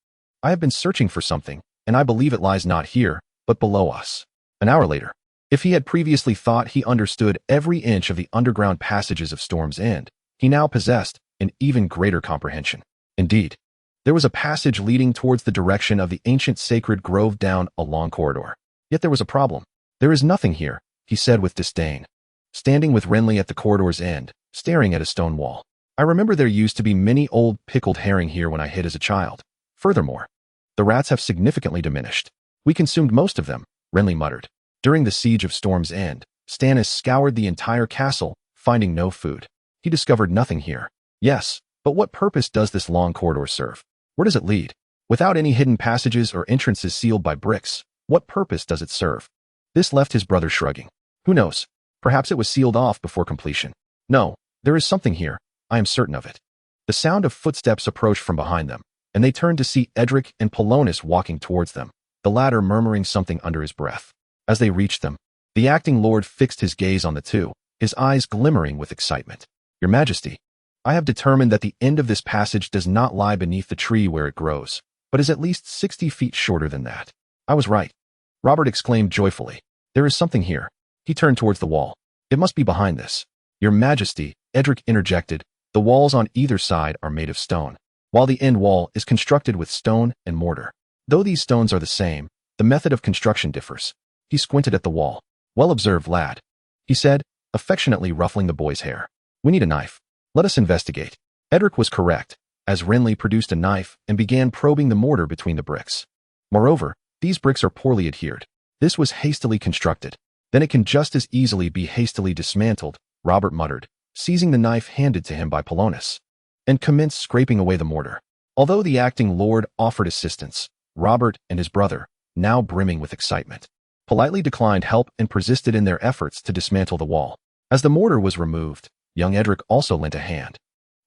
I have been searching for something, and I believe it lies not here, but below us." An hour later, if he had previously thought he understood every inch of the underground passages of Storm's End, he now possessed an even greater comprehension. Indeed, there was a passage leading towards the direction of the ancient sacred grove down a long corridor. Yet there was a problem. "There is nothing here," he said with disdain, standing with Renly at the corridor's end, staring at a stone wall. "I remember there used to be many old pickled herring here when I hid as a child. Furthermore, the rats have significantly diminished. We consumed most of them," Renly muttered. During the siege of Storm's End, Stannis scoured the entire castle, finding no food. He discovered nothing here. Yes, but what purpose does this long corridor serve? Where does it lead? Without any hidden passages or entrances sealed by bricks, what purpose does it serve?" This left his brother shrugging. "Who knows? Perhaps it was sealed off before completion. No, there is something here. I am certain of it." The sound of footsteps approached from behind them, and they turned to see Edric and Polonus walking towards them, the latter murmuring something under his breath. As they reached them, the acting lord fixed his gaze on the two, his eyes glimmering with excitement. "Your Majesty, I have determined that the end of this passage does not lie beneath the tree where it grows, but is at least 60 feet shorter than that." "I was right," Robert exclaimed joyfully. "There is something here." He turned towards the wall. "It must be behind this." "Your Majesty," Edric interjected, "the walls on either side are made of stone, while the end wall is constructed with stone and mortar. Though these stones are the same, the method of construction differs." He squinted at the wall. "Well observed, lad," he said, affectionately ruffling the boy's hair. "We need a knife. Let us investigate." Edric was correct, as Renly produced a knife and began probing the mortar between the bricks. "Moreover, these bricks are poorly adhered. This was hastily constructed. Then it can just as easily be hastily dismantled," Robert muttered, seizing the knife handed to him by Polonus, and commenced scraping away the mortar. Although the acting lord offered assistance, Robert and his brother, now brimming with excitement, politely declined help and persisted in their efforts to dismantle the wall. As the mortar was removed, young Edric also lent a hand.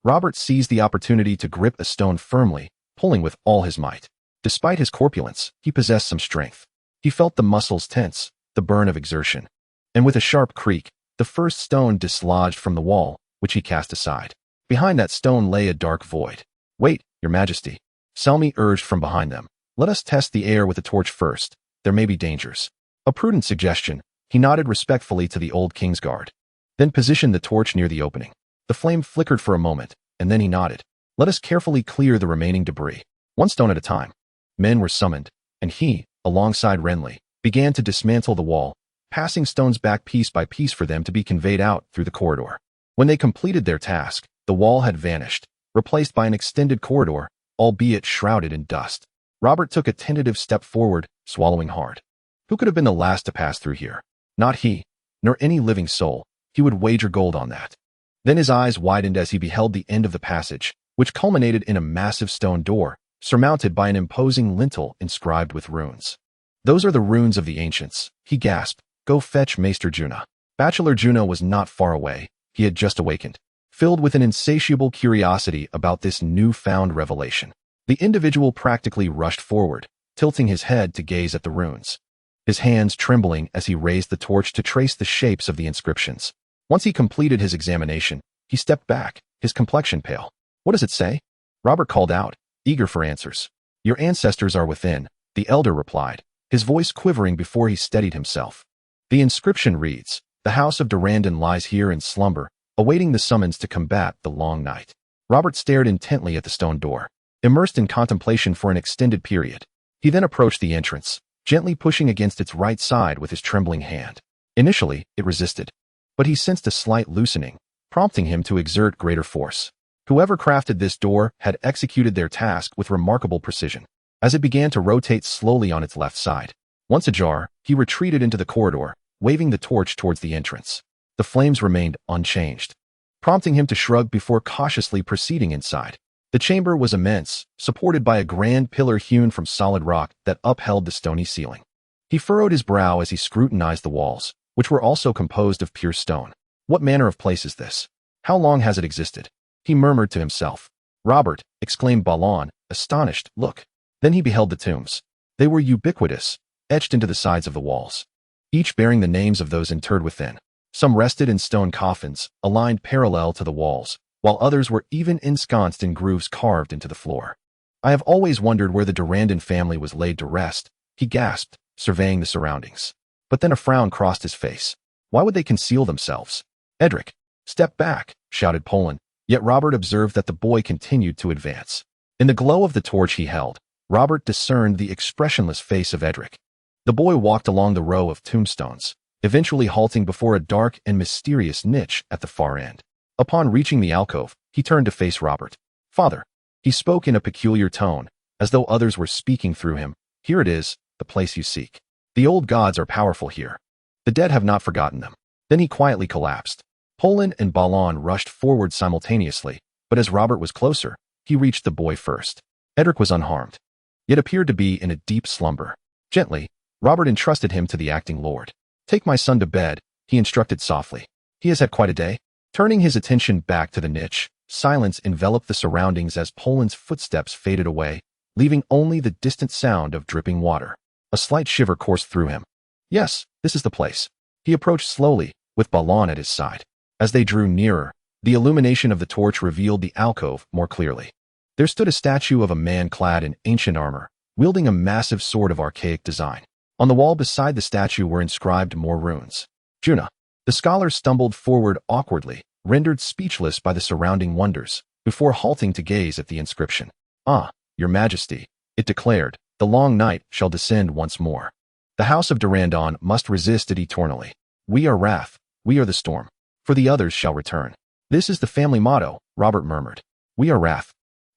Robert seized the opportunity to grip a stone firmly, pulling with all his might. Despite his corpulence, he possessed some strength. He felt the muscles tense, the burn of exertion, and with a sharp creak, the first stone dislodged from the wall, which he cast aside. Behind that stone lay a dark void. "Wait, Your Majesty," Selmy urged from behind them. "Let us test the air with a torch first." there may be dangers. A prudent suggestion. He nodded respectfully to the old Kingsguard, then positioned the torch near the opening. The flame flickered for a moment, and then he nodded. Let us carefully clear the remaining debris, one stone at a time. Men were summoned, and he, alongside Renly, began to dismantle the wall, passing stones back piece by piece for them to be conveyed out through the corridor. When they completed their task, the wall had vanished, replaced by an extended corridor, albeit shrouded in dust. Robert took a tentative step forward, swallowing hard. Who could have been the last to pass through here? Not he, nor any living soul. He would wager gold on that. Then his eyes widened as he beheld the end of the passage, which culminated in a massive stone door, surmounted by an imposing lintel inscribed with runes. Those are the runes of the ancients, he gasped. Go fetch Maester Juna. Bachelor Juno was not far away. He had just awakened, filled with an insatiable curiosity about this newfound revelation. The individual practically rushed forward, tilting his head to gaze at the runes, his hands trembling as he raised the torch to trace the shapes of the inscriptions. Once he completed his examination, he stepped back, his complexion pale. What does it say? Robert called out, eager for answers. Your ancestors are within, the elder replied, his voice quivering before he steadied himself. The inscription reads, the house of Durrandon lies here in slumber, awaiting the summons to combat the long night. Robert stared intently at the stone door, immersed in contemplation for an extended period. He then approached the entrance, gently pushing against its right side with his trembling hand. Initially, it resisted, but he sensed a slight loosening, prompting him to exert greater force. Whoever crafted this door had executed their task with remarkable precision. As it began to rotate slowly on its left side, once ajar, he retreated into the corridor, waving the torch towards the entrance. The flames remained unchanged, prompting him to shrug before cautiously proceeding inside. The chamber was immense, supported by a grand pillar hewn from solid rock that upheld the stony ceiling. He furrowed his brow as he scrutinized the walls, which were also composed of pure stone. What manner of place is this? How long has it existed? He murmured to himself. Robert, exclaimed Balon, astonished, look. Then he beheld the tombs. They were ubiquitous, etched into the sides of the walls, each bearing the names of those interred within. Some rested in stone coffins, aligned parallel to the walls, while others were even ensconced in grooves carved into the floor. I have always wondered where the Durrandon family was laid to rest, he gasped, surveying the surroundings. But then a frown crossed his face. Why would they conceal themselves? Edric, step back, shouted Poland, yet Robert observed that the boy continued to advance. In the glow of the torch he held, Robert discerned the expressionless face of Edric. The boy walked along the row of tombstones, eventually halting before a dark and mysterious niche at the far end. Upon reaching the alcove, he turned to face Robert. Father, he spoke in a peculiar tone, as though others were speaking through him. Here it is, the place you seek. The old gods are powerful here. The dead have not forgotten them. Then he quietly collapsed. Poland and Balon rushed forward simultaneously, but as Robert was closer, he reached the boy first. Edric was unharmed, yet appeared to be in a deep slumber. Gently, Robert entrusted him to the acting lord. Take my son to bed, he instructed softly. He has had quite a day. Turning his attention back to the niche, silence enveloped the surroundings as Poland's footsteps faded away, leaving only the distant sound of dripping water. A slight shiver coursed through him. Yes, this is the place. He approached slowly, with Balon at his side. As they drew nearer, the illumination of the torch revealed the alcove more clearly. There stood a statue of a man clad in ancient armor, wielding a massive sword of archaic design. On the wall beside the statue were inscribed more runes. Juna. The scholar stumbled forward awkwardly, rendered speechless by the surrounding wonders, before halting to gaze at the inscription. Ah, your majesty, it declared, the long night shall descend once more. The house of Durrandon must resist it eternally. We are wrath, we are the storm, for the others shall return. This is the family motto, Robert murmured. We are wrath.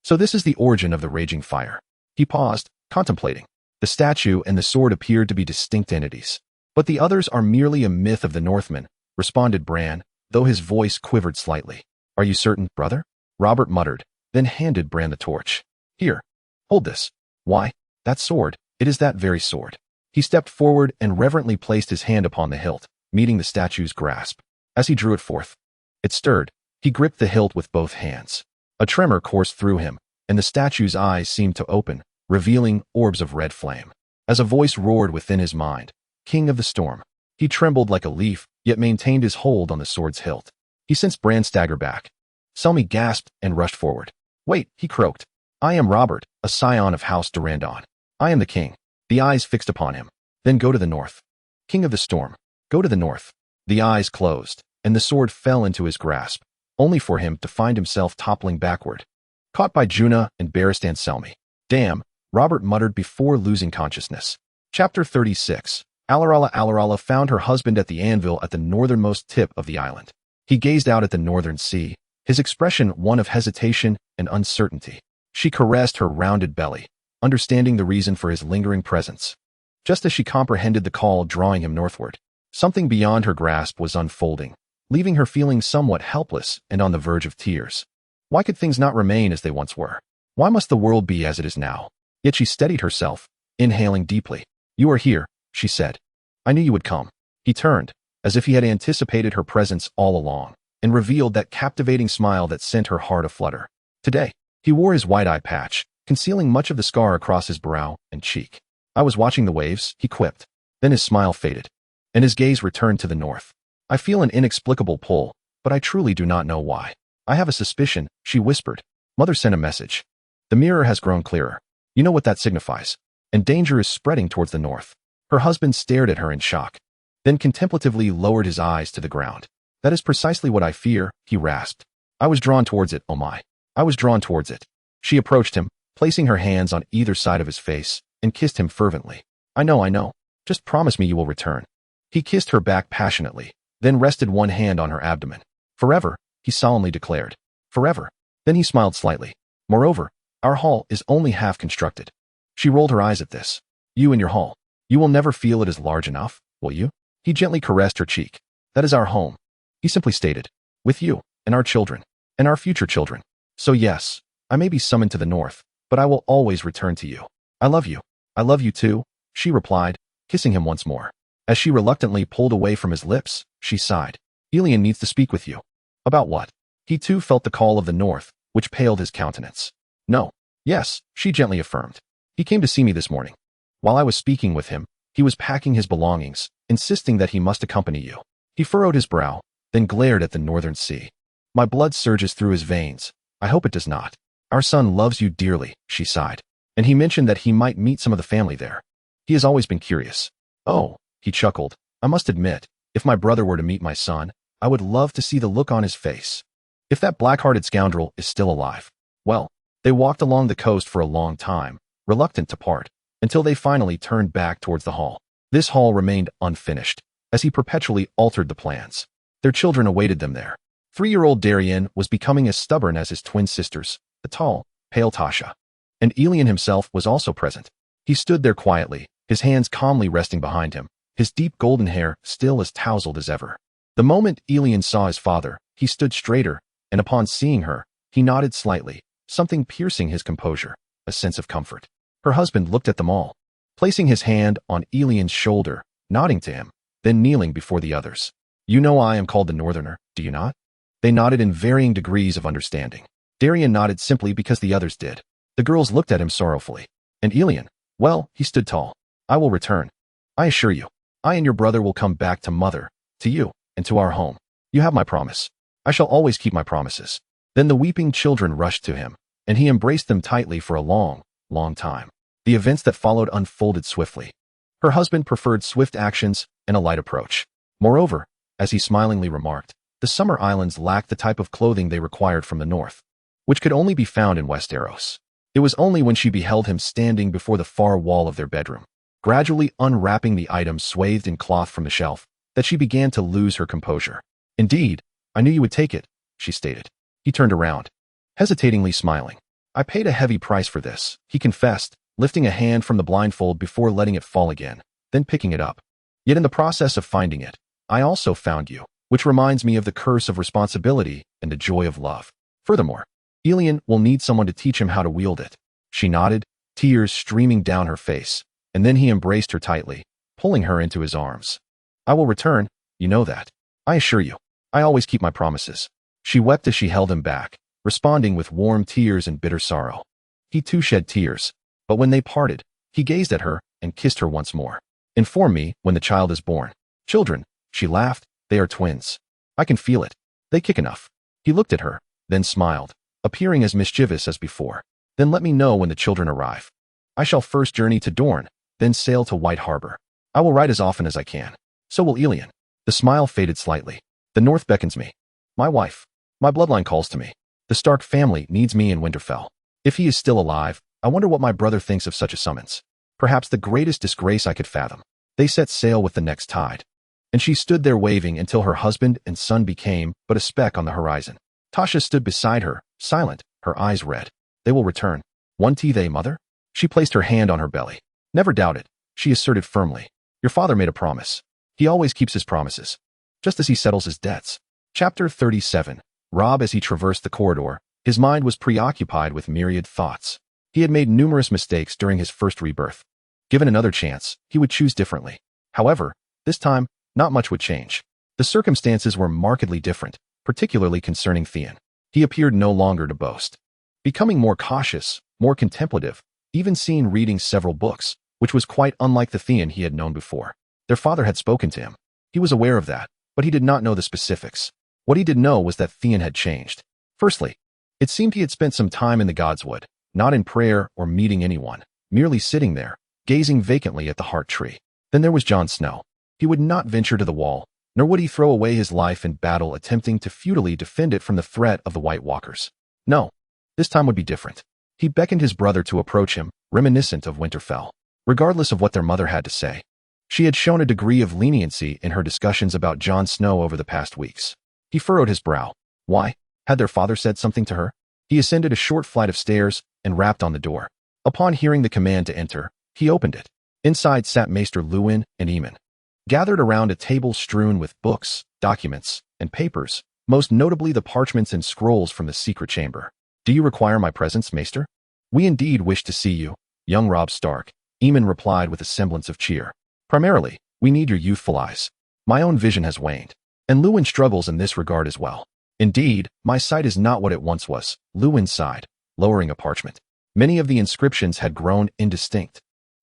So this is the origin of the raging fire. He paused, contemplating. The statue and the sword appeared to be distinct entities. But the others are merely a myth of the Northmen, responded Bran, though his voice quivered slightly. Are you certain, brother? Robert muttered, then handed Bran the torch. Here, hold this. Why, that sword, it is that very sword. He stepped forward and reverently placed his hand upon the hilt, meeting the statue's grasp. As he drew it forth, it stirred. He gripped the hilt with both hands. A tremor coursed through him, and the statue's eyes seemed to open, revealing orbs of red flame. As a voice roared within his mind, King of the Storm. He trembled like a leaf, yet maintained his hold on the sword's hilt. He sensed Bran stagger back. Selmy gasped and rushed forward. Wait, he croaked. I am Robert, a scion of House Durrandon. I am the king. The eyes fixed upon him. Then go to the north. King of the storm, go to the north. The eyes closed, and the sword fell into his grasp, only for him to find himself toppling backward, caught by Juna and Barristan Selmy. Damn, Robert muttered before losing consciousness. Chapter 36. Alarala found her husband at the anvil at the northernmost tip of the island. He gazed out at the northern sea, his expression one of hesitation and uncertainty. She caressed her rounded belly, understanding the reason for his lingering presence. Just as she comprehended the call drawing him northward, something beyond her grasp was unfolding, leaving her feeling somewhat helpless and on the verge of tears. Why could things not remain as they once were? Why must the world be as it is now? Yet she steadied herself, inhaling deeply. You are here, she said. I knew you would come. He turned, as if he had anticipated her presence all along, and revealed that captivating smile that sent her heart aflutter. Today, he wore his white eye patch, concealing much of the scar across his brow and cheek. I was watching the waves, he quipped. Then his smile faded, and his gaze returned to the north. I feel an inexplicable pull, but I truly do not know why. I have a suspicion, she whispered. Mother sent a message. The mirror has grown clearer. You know what that signifies. And danger is spreading towards the north. Her husband stared at her in shock, then contemplatively lowered his eyes to the ground. That is precisely what I fear, he rasped. I was drawn towards it, oh my. I was drawn towards it. She approached him, placing her hands on either side of his face, and kissed him fervently. I know. Just promise me you will return. He kissed her back passionately, then rested one hand on her abdomen. Forever, he solemnly declared. Forever. Then he smiled slightly. Moreover, our hall is only half constructed. She rolled her eyes at this. You and your hall. You will never feel it is large enough, will you? He gently caressed her cheek. That is our home. He simply stated. With you, and our children, and our future children. So yes, I may be summoned to the north, but I will always return to you. I love you. I love you too, she replied, kissing him once more. As she reluctantly pulled away from his lips, she sighed. Elian needs to speak with you. About what? He too felt the call of the north, which paled his countenance. No. Yes, she gently affirmed. He came to see me this morning. While I was speaking with him, he was packing his belongings, insisting that he must accompany you. He furrowed his brow, then glared at the northern sea. My blood surges through his veins. I hope it does not. Our son loves you dearly, she sighed. And he mentioned that he might meet some of the family there. He has always been curious. Oh, he chuckled. I must admit, if my brother were to meet my son, I would love to see the look on his face. If that black-hearted scoundrel is still alive. Well, they walked along the coast for a long time, reluctant to part, until they finally turned back towards the hall. This hall remained unfinished, as he perpetually altered the plans. Their children awaited them there. 3-year-old Darien was becoming as stubborn as his twin sisters, the tall, pale Tasha. And Elian himself was also present. He stood there quietly, his hands calmly resting behind him, his deep golden hair still as tousled as ever. The moment Elian saw his father, he stood straighter, and upon seeing her, he nodded slightly, something piercing his composure, a sense of comfort. Her husband looked at them all, placing his hand on Elian's shoulder, nodding to him, then kneeling before the others. You know I am called the Northerner, do you not? They nodded in varying degrees of understanding. Darien nodded simply because the others did. The girls looked at him sorrowfully. And Elian, well, he stood tall. I will return. I assure you, I and your brother will come back to mother, to you, and to our home. You have my promise. I shall always keep my promises. Then the weeping children rushed to him, and he embraced them tightly for a long, long time. The events that followed unfolded swiftly. Her husband preferred swift actions and a light approach. Moreover, as he smilingly remarked, the summer islands lacked the type of clothing they required from the north, which could only be found in Westeros. It was only when she beheld him standing before the far wall of their bedroom, gradually unwrapping the items swathed in cloth from the shelf, that she began to lose her composure. Indeed, I knew you would take it, she stated. He turned around, hesitatingly smiling. I paid a heavy price for this, he confessed, lifting a hand from the blindfold before letting it fall again, then picking it up. Yet in the process of finding it, I also found you, which reminds me of the curse of responsibility and the joy of love. Furthermore, Elian will need someone to teach him how to wield it. She nodded, tears streaming down her face, and then he embraced her tightly, pulling her into his arms. I will return, you know that. I assure you, I always keep my promises. She wept as she held him back, responding with warm tears and bitter sorrow. He too shed tears, but when they parted, he gazed at her and kissed her once more. Inform me when the child is born. Children, she laughed, they are twins. I can feel it. They kick enough. He looked at her, then smiled, appearing as mischievous as before. Then let me know when the children arrive. I shall first journey to Dorne, then sail to White Harbor. I will write as often as I can. So will Elian. The smile faded slightly. The North beckons me. My wife. My bloodline calls to me. The Stark family needs me in Winterfell. If he is still alive, I wonder what my brother thinks of such a summons. Perhaps the greatest disgrace I could fathom. They set sail with the next tide. And she stood there waving until her husband and son became but a speck on the horizon. Tasha stood beside her, silent, her eyes red. They will return. Won't they, mother? She placed her hand on her belly. Never doubt it, she asserted firmly. Your father made a promise. He always keeps his promises. Just as he settles his debts. Chapter 37. Robb, as he traversed the corridor, his mind was preoccupied with myriad thoughts. He had made numerous mistakes during his first rebirth. Given another chance, he would choose differently. However, this time, not much would change. The circumstances were markedly different, particularly concerning Theon. He appeared no longer to boast. Becoming more cautious, more contemplative, even seen reading several books, which was quite unlike the Theon he had known before. Their father had spoken to him. He was aware of that, but he did not know the specifics. What he did know was that Theon had changed. Firstly, it seemed he had spent some time in the godswood, not in prayer or meeting anyone, merely sitting there, gazing vacantly at the heart tree. Then there was Jon Snow. He would not venture to the wall, nor would he throw away his life in battle attempting to futilely defend it from the threat of the White Walkers. No, this time would be different. He beckoned his brother to approach him, reminiscent of Winterfell. Regardless of what their mother had to say, she had shown a degree of leniency in her discussions about Jon Snow over the past weeks. He furrowed his brow. Why? Had their father said something to her? He ascended a short flight of stairs and rapped on the door. Upon hearing the command to enter, he opened it. Inside sat Maester Luwin and Aemon, gathered around a table strewn with books, documents, and papers, most notably the parchments and scrolls from the secret chamber. Do you require my presence, Maester? We indeed wish to see you, young Robb Stark, Aemon replied with a semblance of cheer. Primarily, we need your youthful eyes. My own vision has waned, and Luwin struggles in this regard as well. Indeed, my sight is not what it once was, Luwin sighed, lowering a parchment. Many of the inscriptions had grown indistinct.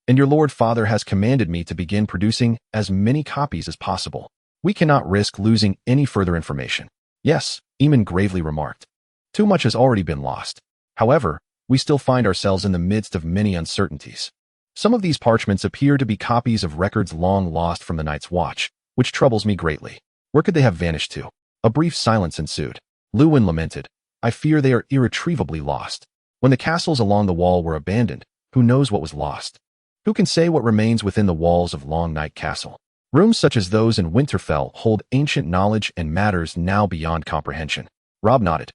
And your Lord Father has commanded me to begin producing as many copies as possible. We cannot risk losing any further information. Yes, Aemon gravely remarked. Too much has already been lost. However, we still find ourselves in the midst of many uncertainties. Some of these parchments appear to be copies of records long lost from the Night's Watch, which troubles me greatly. Where could they have vanished to? A brief silence ensued. Luwin lamented. I fear they are irretrievably lost. When the castles along the wall were abandoned, who knows what was lost? Who can say what remains within the walls of Long Night Castle? Rooms such as those in Winterfell hold ancient knowledge and matters now beyond comprehension. Robb nodded.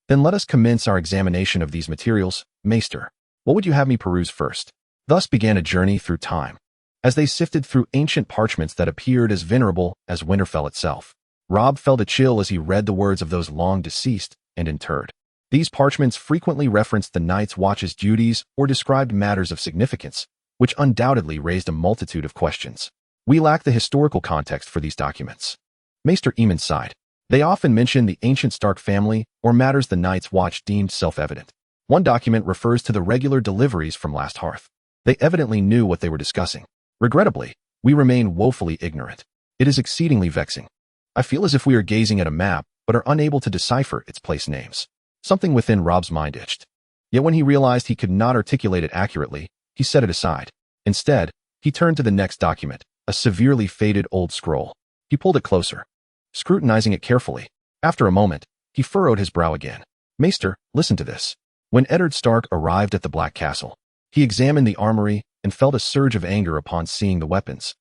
Then let us commence our examination of these materials, Maester. What would you have me peruse first? Thus began a journey through time. As they sifted through ancient parchments that appeared as venerable as Winterfell itself, Robb felt a chill as he read the words of those long deceased and interred. These parchments frequently referenced the Night's Watch's duties or described matters of significance, which undoubtedly raised a multitude of questions. We lack the historical context for these documents. Maester Aemon sighed. They often mention the ancient Stark family or matters the Night's Watch deemed self-evident. One document refers to the regular deliveries from Last Hearth. They evidently knew what they were discussing. Regrettably, we remain woefully ignorant. It is exceedingly vexing. I feel as if we are gazing at a map, but are unable to decipher its place names. Something within Robb's mind itched. Yet when he realized he could not articulate it accurately, he set it aside. Instead, he turned to the next document, a severely faded old scroll. He pulled it closer, scrutinizing it carefully. After a moment, he furrowed his brow again. Maester, listen to this. When Eddard Stark arrived at the Black Castle, he examined the armory and felt a surge of anger upon seeing the weapons,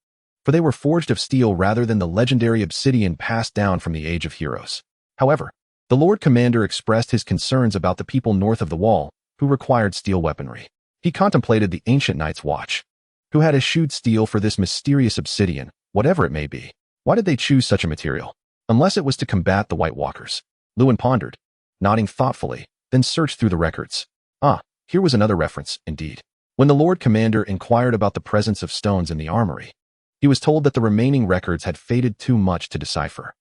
for they were forged of steel rather than the legendary obsidian passed down from the Age of Heroes. However, the Lord Commander expressed his concerns about the people north of the Wall, who required steel weaponry. He contemplated the ancient Night's Watch, who had eschewed steel for this mysterious obsidian, whatever it may be. Why did they choose such a material? Unless it was to combat the White Walkers. Luwin pondered, nodding thoughtfully, then searched through the records. Here was another reference, indeed. When the Lord Commander inquired about the presence of stones in the armory, he was told that the remaining records had faded too much to decipher.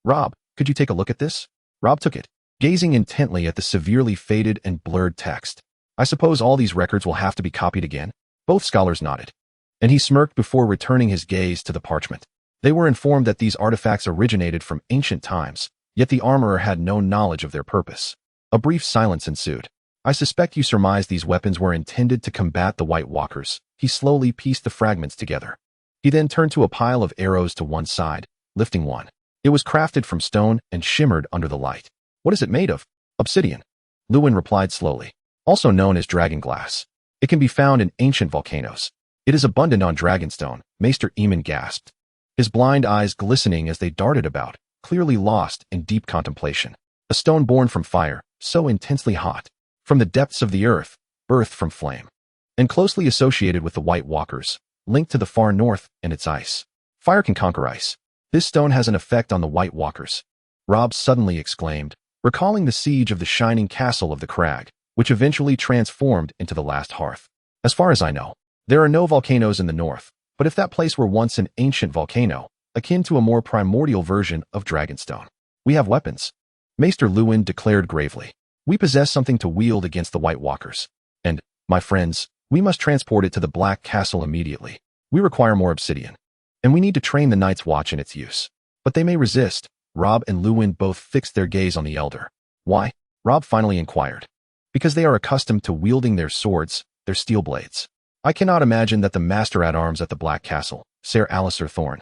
Robb, could you take a look at this? Robb took it, gazing intently at the severely faded and blurred text. I suppose all these records will have to be copied again? Both scholars nodded, and he smirked before returning his gaze to the parchment. They were informed that these artifacts originated from ancient times, yet the armorer had no knowledge of their purpose. A brief silence ensued. I suspect you surmise these weapons were intended to combat the White Walkers. He slowly pieced the fragments together. He then turned to a pile of arrows to one side, lifting one. It was crafted from stone and shimmered under the light. What is it made of? Obsidian. Lewin replied slowly. Also known as dragon glass. It can be found in ancient volcanoes. It is abundant on Dragonstone, Maester Aemon gasped, his blind eyes glistening as they darted about, clearly lost in deep contemplation. A stone born from fire, so intensely hot, from the depths of the earth, birthed from flame, and closely associated with the White Walkers, linked to the far north and its ice. Fire can conquer ice. This stone has an effect on the White Walkers. Robb suddenly exclaimed, recalling the siege of the shining castle of the crag, which eventually transformed into the last hearth. As far as I know, there are no volcanoes in the north, but if that place were once an ancient volcano, akin to a more primordial version of Dragonstone, we have weapons. Maester Lewin declared gravely. We possess something to wield against the White Walkers. And, my friends, we must transport it to the Black Castle immediately. We require more obsidian. And we need to train the Night's Watch in its use. But they may resist. Robb and Lewin both fixed their gaze on the elder. Why? Robb finally inquired. Because they are accustomed to wielding their swords, their steel blades. I cannot imagine that the Master-at-Arms at the Black Castle, Ser Alliser Thorne,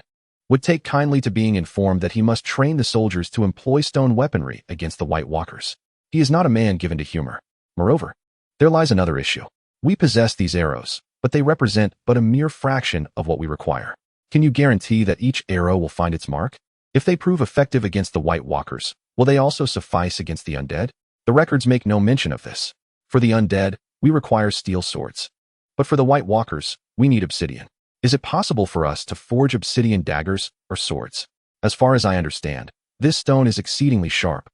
would take kindly to being informed that he must train the soldiers to employ stone weaponry against the White Walkers. He is not a man given to humor. Moreover, there lies another issue. We possess these arrows, but they represent but a mere fraction of what we require. Can you guarantee that each arrow will find its mark? If they prove effective against the White Walkers, will they also suffice against the undead? The records make no mention of this. For the undead, we require steel swords. But for the White Walkers, we need obsidian. Is it possible for us to forge obsidian daggers or swords? As far as I understand, this stone is exceedingly sharp,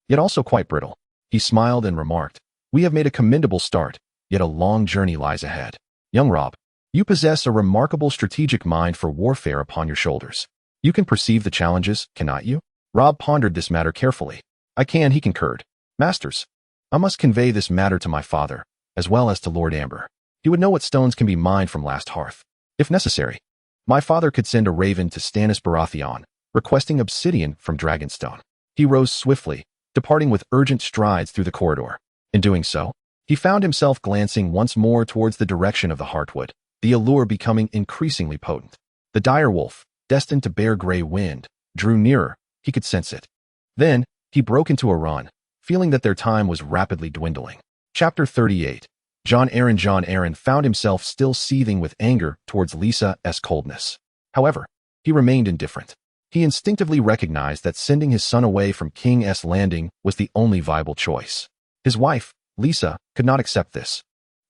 yet also quite brittle. He smiled and remarked, we have made a commendable start, yet a long journey lies ahead. Young Robb, you possess a remarkable strategic mind for warfare upon your shoulders. You can perceive the challenges, cannot you? Robb pondered this matter carefully. I can, he concurred. Masters, I must convey this matter to my father, as well as to Lord Amber. He would know what stones can be mined from Last Hearth. If necessary, my father could send a raven to Stannis Baratheon, requesting obsidian from Dragonstone. He rose swiftly, departing with urgent strides through the corridor. In doing so, he found himself glancing once more towards the direction of the Heartwood, the allure becoming increasingly potent. The direwolf, destined to bear gray wind, drew nearer. He could sense it. Then, he broke into a run, feeling that their time was rapidly dwindling. Chapter 38. Jon Arryn found himself still seething with anger towards Lysa's coldness. However, he remained indifferent. He instinctively recognized that sending his son away from King's Landing was the only viable choice. His wife, Lysa, could not accept this.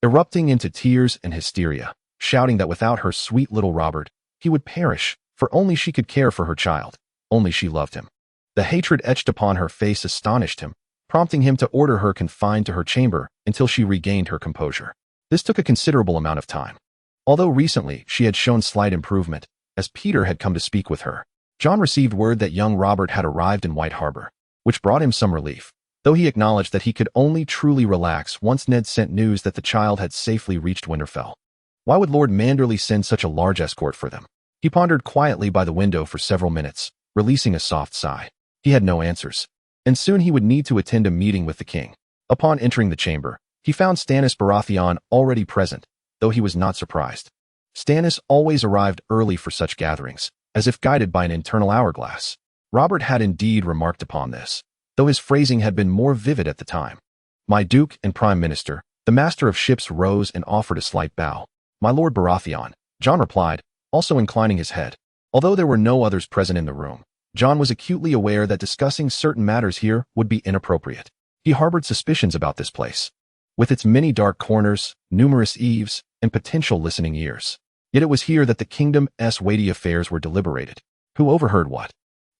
Erupting into tears and hysteria, shouting that without her sweet little Robert, he would perish, for only she could care for her child, only she loved him. The hatred etched upon her face astonished him, prompting him to order her confined to her chamber until she regained her composure. This took a considerable amount of time. Although recently she had shown slight improvement, as Peter had come to speak with her, Jon received word that young Robert had arrived in White Harbor, which brought him some relief, though he acknowledged that he could only truly relax once Ned sent news that the child had safely reached Winterfell. Why would Lord Manderley send such a large escort for them? He pondered quietly by the window for several minutes, releasing a soft sigh. He had no answers, and soon he would need to attend a meeting with the king. Upon entering the chamber, he found Stannis Baratheon already present, though he was not surprised. Stannis always arrived early for such gatherings, as if guided by an internal hourglass. Robert had indeed remarked upon this, though his phrasing had been more vivid at the time. My Duke and Prime Minister, the Master of Ships rose and offered a slight bow. My Lord Baratheon, Jon replied, also inclining his head. Although there were no others present in the room, Jon was acutely aware that discussing certain matters here would be inappropriate. He harbored suspicions about this place, with its many dark corners, numerous eaves, and potential listening ears. Yet it was here that the kingdom's weighty affairs were deliberated. Who overheard what?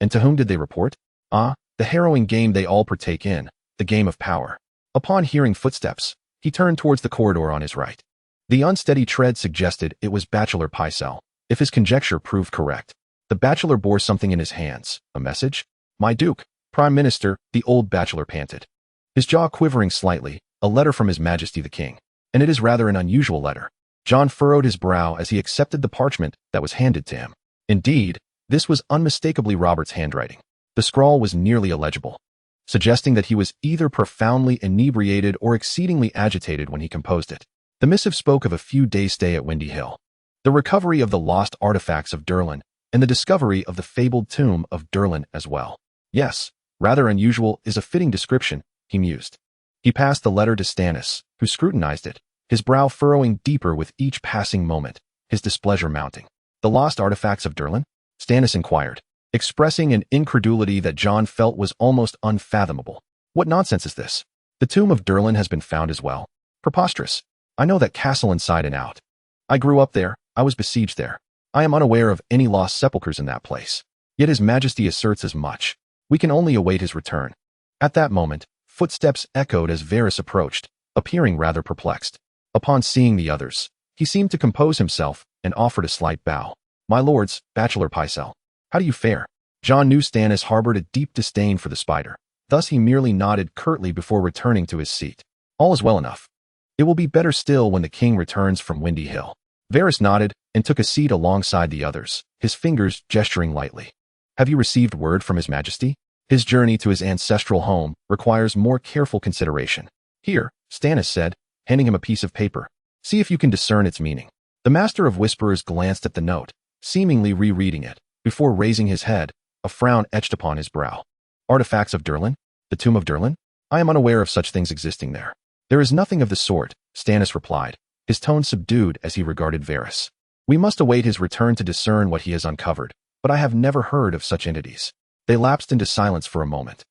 And to whom did they report? Ah, the harrowing game they all partake in, the game of power. Upon hearing footsteps, he turned towards the corridor on his right. The unsteady tread suggested it was Bachelor Pycelle. If his conjecture proved correct, the bachelor bore something in his hands. A message? My Duke, Prime Minister, the old bachelor panted, his jaw quivering slightly. A letter from His Majesty the King. And it is rather an unusual letter. Jon furrowed his brow as he accepted the parchment that was handed to him. Indeed, this was unmistakably Robert's handwriting. The scrawl was nearly illegible, suggesting that he was either profoundly inebriated or exceedingly agitated when he composed it. The missive spoke of a few days' stay at Windy Hill, the recovery of the lost artifacts of Durlin, and the discovery of the fabled tomb of Durlin as well. Yes, rather unusual is a fitting description, he mused. He passed the letter to Stannis, who scrutinized it, his brow furrowing deeper with each passing moment, his displeasure mounting. The lost artifacts of Durlin? Stannis inquired, expressing an incredulity that Jon felt was almost unfathomable. What nonsense is this? The tomb of Durlin has been found as well. Preposterous. I know that castle inside and out. I grew up there, I was besieged there. I am unaware of any lost sepulchres in that place. Yet his majesty asserts as much. We can only await his return. At that moment, footsteps echoed as Varys approached, appearing rather perplexed. Upon seeing the others, he seemed to compose himself and offered a slight bow. My lords, Bachelor Pycelle, how do you fare? Jon knew Stannis harbored a deep disdain for the spider. Thus he merely nodded curtly before returning to his seat. All is well enough. It will be better still when the king returns from Windy Hill. Varys nodded and took a seat alongside the others, his fingers gesturing lightly. Have you received word from his majesty? His journey to his ancestral home requires more careful consideration. Here, Stannis said, handing him a piece of paper. See if you can discern its meaning. The Master of Whisperers glanced at the note, seemingly rereading it, before raising his head, a frown etched upon his brow. Artifacts of Durlin? The tomb of Durlin? I am unaware of such things existing there. There is nothing of the sort, Stannis replied, his tone subdued as he regarded Varys. We must await his return to discern what he has uncovered, but I have never heard of such entities. They lapsed into silence for a moment,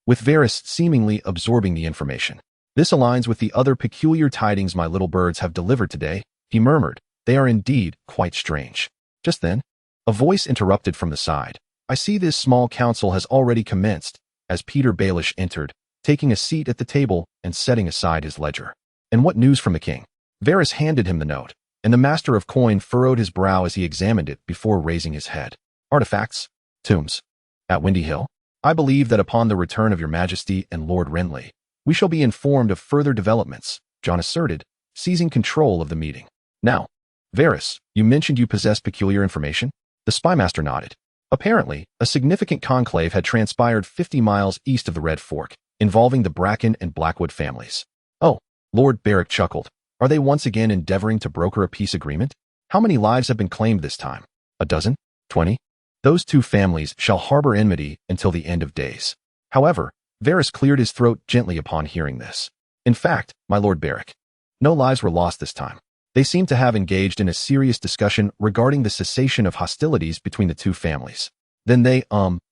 with Varys seemingly absorbing the information. This aligns with the other peculiar tidings my little birds have delivered today, he murmured. They are indeed quite strange. Just then, a voice interrupted from the side. I see this small council has already commenced, as Peter Baelish entered, taking a seat at the table and setting aside his ledger. And what news from the king? Varys handed him the note, and the Master of Coin furrowed his brow as he examined it before raising his head. Artifacts? Tombs? At Windy Hill? I believe that upon the return of your majesty and Lord Renly, we shall be informed of further developments, Jon asserted, seizing control of the meeting. Now, Varys, you mentioned you possess peculiar information? The spymaster nodded. Apparently, a significant conclave had transpired 50 miles east of the Red Fork, involving the Bracken and Blackwood families. Oh, Lord Beric chuckled. Are they once again endeavoring to broker a peace agreement? How many lives have been claimed this time? A dozen? 20? Those two families shall harbor enmity until the end of days. However, Varys cleared his throat gently upon hearing this. In fact, my Lord Beric, no lives were lost this time. They seem to have engaged in a serious discussion regarding the cessation of hostilities between the two families. Then they,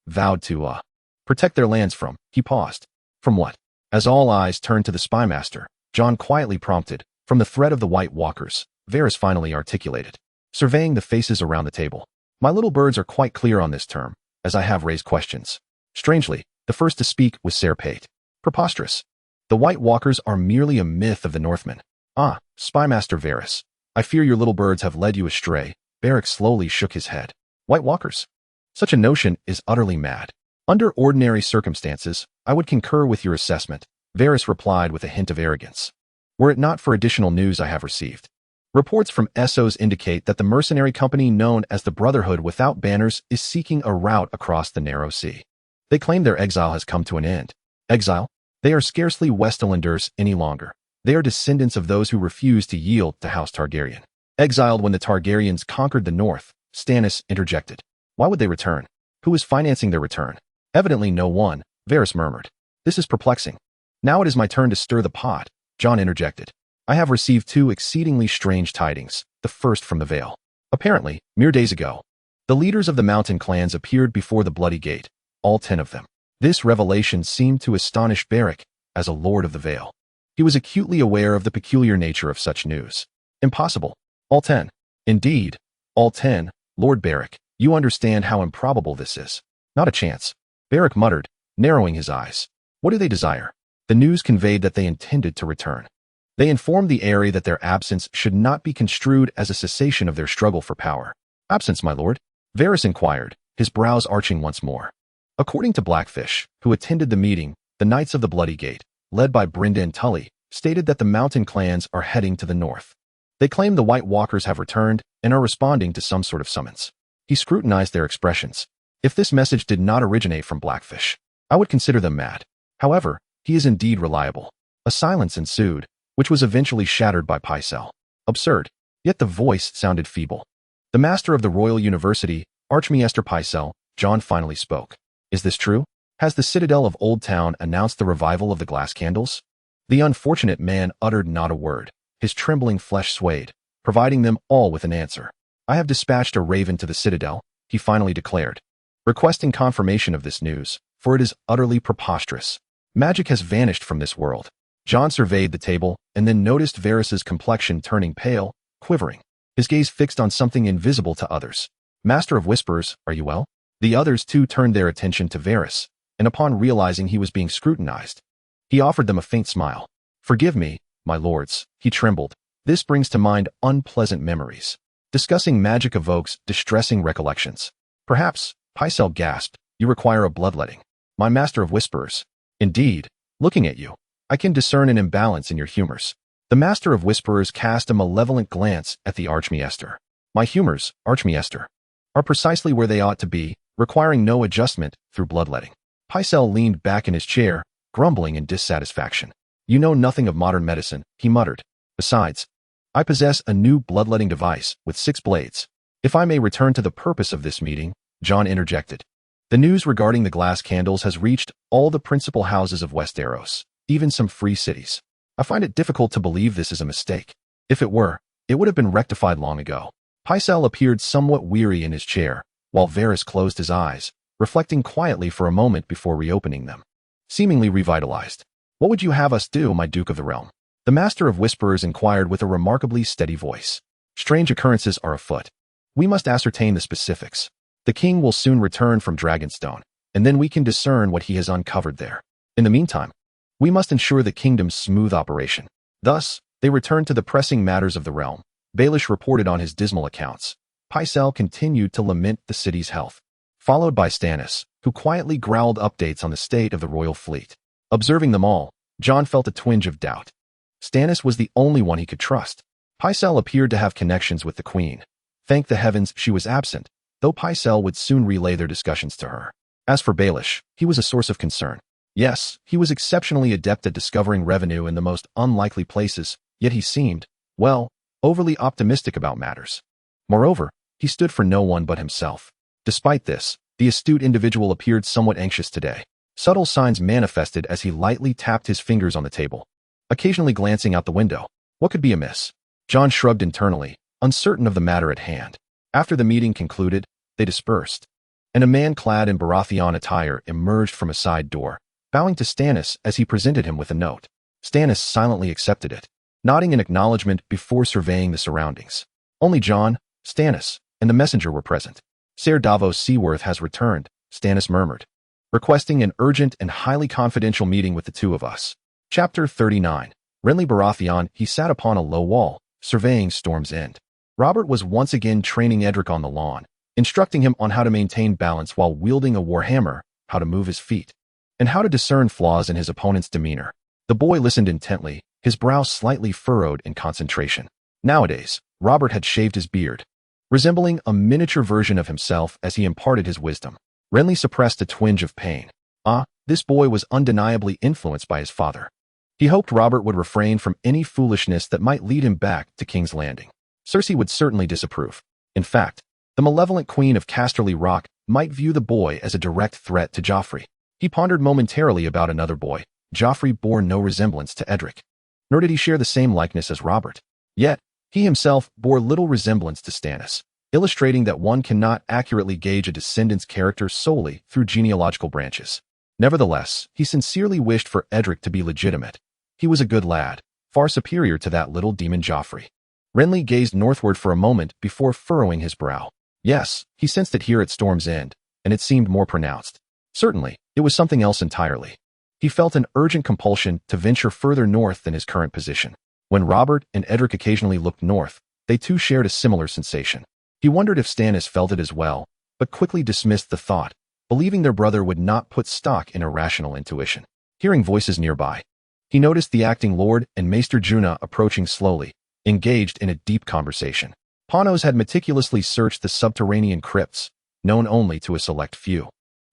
vowed to, protect their lands from, he paused. From what? As all eyes turned to the spymaster, Jon quietly prompted, from the threat of the White Walkers, Varys finally articulated, surveying the faces around the table. My little birds are quite clear on this term, as I have raised questions. Strangely, the first to speak was Ser Pate. Preposterous. The White Walkers are merely a myth of the Northmen. Ah, Spymaster Varys, I fear your little birds have led you astray. Beric slowly shook his head. White Walkers? Such a notion is utterly mad. Under ordinary circumstances, I would concur with your assessment, Varys replied with a hint of arrogance. Were it not for additional news I have received. Reports from Essos indicate that the mercenary company known as the Brotherhood Without Banners is seeking a route across the narrow sea. They claim their exile has come to an end. Exile? They are scarcely Westlanders any longer. They are descendants of those who refused to yield to House Targaryen. Exiled when the Targaryens conquered the north, Stannis interjected. Why would they return? Who is financing their return? Evidently no one, Varys murmured. This is perplexing. Now it is my turn to stir the pot, Jon interjected. I have received two exceedingly strange tidings, the first from the Vale. Apparently, mere days ago, the leaders of the mountain clans appeared before the Bloody Gate, all 10 of them. This revelation seemed to astonish Beric, as a lord of the Vale. He was acutely aware of the peculiar nature of such news. Impossible. All 10. Indeed, all 10, Lord Beric, you understand how improbable this is. Not a chance. Beric muttered, narrowing his eyes. What do they desire? The news conveyed that they intended to return. They informed the Eyrie that their absence should not be construed as a cessation of their struggle for power. Absence, my lord? Varys inquired, his brows arching once more. According to Blackfish, who attended the meeting, the Knights of the Bloody Gate, led by Brynda and Tully, stated that the mountain clans are heading to the north. They claim the White Walkers have returned and are responding to some sort of summons. He scrutinized their expressions. If this message did not originate from Blackfish, I would consider them mad. However, he is indeed reliable. A silence ensued, which was eventually shattered by Pycelle. Absurd. Yet the voice sounded feeble. The master of the Royal University, Archmaester Pycelle, Jon finally spoke. Is this true? Has the citadel of Old Town announced the revival of the glass candles? The unfortunate man uttered not a word. His trembling flesh swayed, providing them all with an answer. I have dispatched a raven to the citadel, he finally declared, requesting confirmation of this news, for it is utterly preposterous. Magic has vanished from this world. Jon surveyed the table, and then noticed Varys's complexion turning pale, quivering, his gaze fixed on something invisible to others. Master of Whispers, are you well? The others too turned their attention to Varys, and upon realizing he was being scrutinized, he offered them a faint smile. Forgive me, my lords, he trembled. This brings to mind unpleasant memories. Discussing magic evokes distressing recollections. Perhaps, Pycelle gasped, you require a bloodletting. My master of Whisperers. Indeed, looking at you, I can discern an imbalance in your humors. The master of Whisperers cast a malevolent glance at the Archmaester. My humors, Archmaester, are precisely where they ought to be, requiring no adjustment through bloodletting. Pycelle leaned back in his chair, grumbling in dissatisfaction. You know nothing of modern medicine, he muttered. Besides, I possess a new bloodletting device with 6 blades. If I may return to the purpose of this meeting, Jon interjected. The news regarding the glass candles has reached all the principal houses of Westeros, even some free cities. I find it difficult to believe this is a mistake. If it were, it would have been rectified long ago. Pycelle appeared somewhat weary in his chair, while Varys closed his eyes, reflecting quietly for a moment before reopening them. Seemingly revitalized. What would you have us do, my Duke of the Realm? The Master of Whisperers inquired with a remarkably steady voice. Strange occurrences are afoot. We must ascertain the specifics. The king will soon return from Dragonstone, and then we can discern what he has uncovered there. In the meantime, we must ensure the kingdom's smooth operation. Thus, they returned to the pressing matters of the realm. Baelish reported on his dismal accounts. Pycelle continued to lament the city's health, followed by Stannis, who quietly growled updates on the state of the royal fleet. Observing them all, Jon felt a twinge of doubt. Stannis was the only one he could trust. Pycelle appeared to have connections with the queen. Thank the heavens she was absent, though Pycelle would soon relay their discussions to her. As for Baelish, he was a source of concern. Yes, he was exceptionally adept at discovering revenue in the most unlikely places, yet he seemed, well, overly optimistic about matters. Moreover, he stood for no one but himself. Despite this, the astute individual appeared somewhat anxious today. Subtle signs manifested as he lightly tapped his fingers on the table, occasionally glancing out the window. What could be amiss? Jon shrugged internally, uncertain of the matter at hand. After the meeting concluded, they dispersed, and a man clad in Baratheon attire emerged from a side door, bowing to Stannis as he presented him with a note. Stannis silently accepted it, nodding in acknowledgement before surveying the surroundings. Only Jon, Stannis, and the messenger were present. Ser Davos Seaworth has returned, Stannis murmured, requesting an urgent and highly confidential meeting with the two of us. Chapter 39. Renly Baratheon. He sat upon a low wall, surveying Storm's End. Robert was once again training Edric on the lawn, instructing him on how to maintain balance while wielding a warhammer, how to move his feet, and how to discern flaws in his opponent's demeanor. The boy listened intently, his brow slightly furrowed in concentration. Nowadays, Robert had shaved his beard, resembling a miniature version of himself as he imparted his wisdom. Renly suppressed a twinge of pain. This boy was undeniably influenced by his father. He hoped Robert would refrain from any foolishness that might lead him back to King's Landing. Cersei would certainly disapprove. In fact, the malevolent queen of Casterly Rock might view the boy as a direct threat to Joffrey. He pondered momentarily about another boy. Joffrey bore no resemblance to Edric, nor did he share the same likeness as Robert. Yet, he himself bore little resemblance to Stannis, illustrating that one cannot accurately gauge a descendant's character solely through genealogical branches. Nevertheless, he sincerely wished for Edric to be legitimate. He was a good lad, far superior to that little demon Joffrey. Renly gazed northward for a moment before furrowing his brow. Yes, he sensed it here at Storm's End, and it seemed more pronounced. Certainly, it was something else entirely. He felt an urgent compulsion to venture further north than his current position. When Robert and Edric occasionally looked north, they too shared a similar sensation. He wondered if Stannis felt it as well, but quickly dismissed the thought, believing their brother would not put stock in irrational intuition. Hearing voices nearby, he noticed the acting lord and Maester Juna approaching slowly, engaged in a deep conversation. Panos had meticulously searched the subterranean crypts, known only to a select few.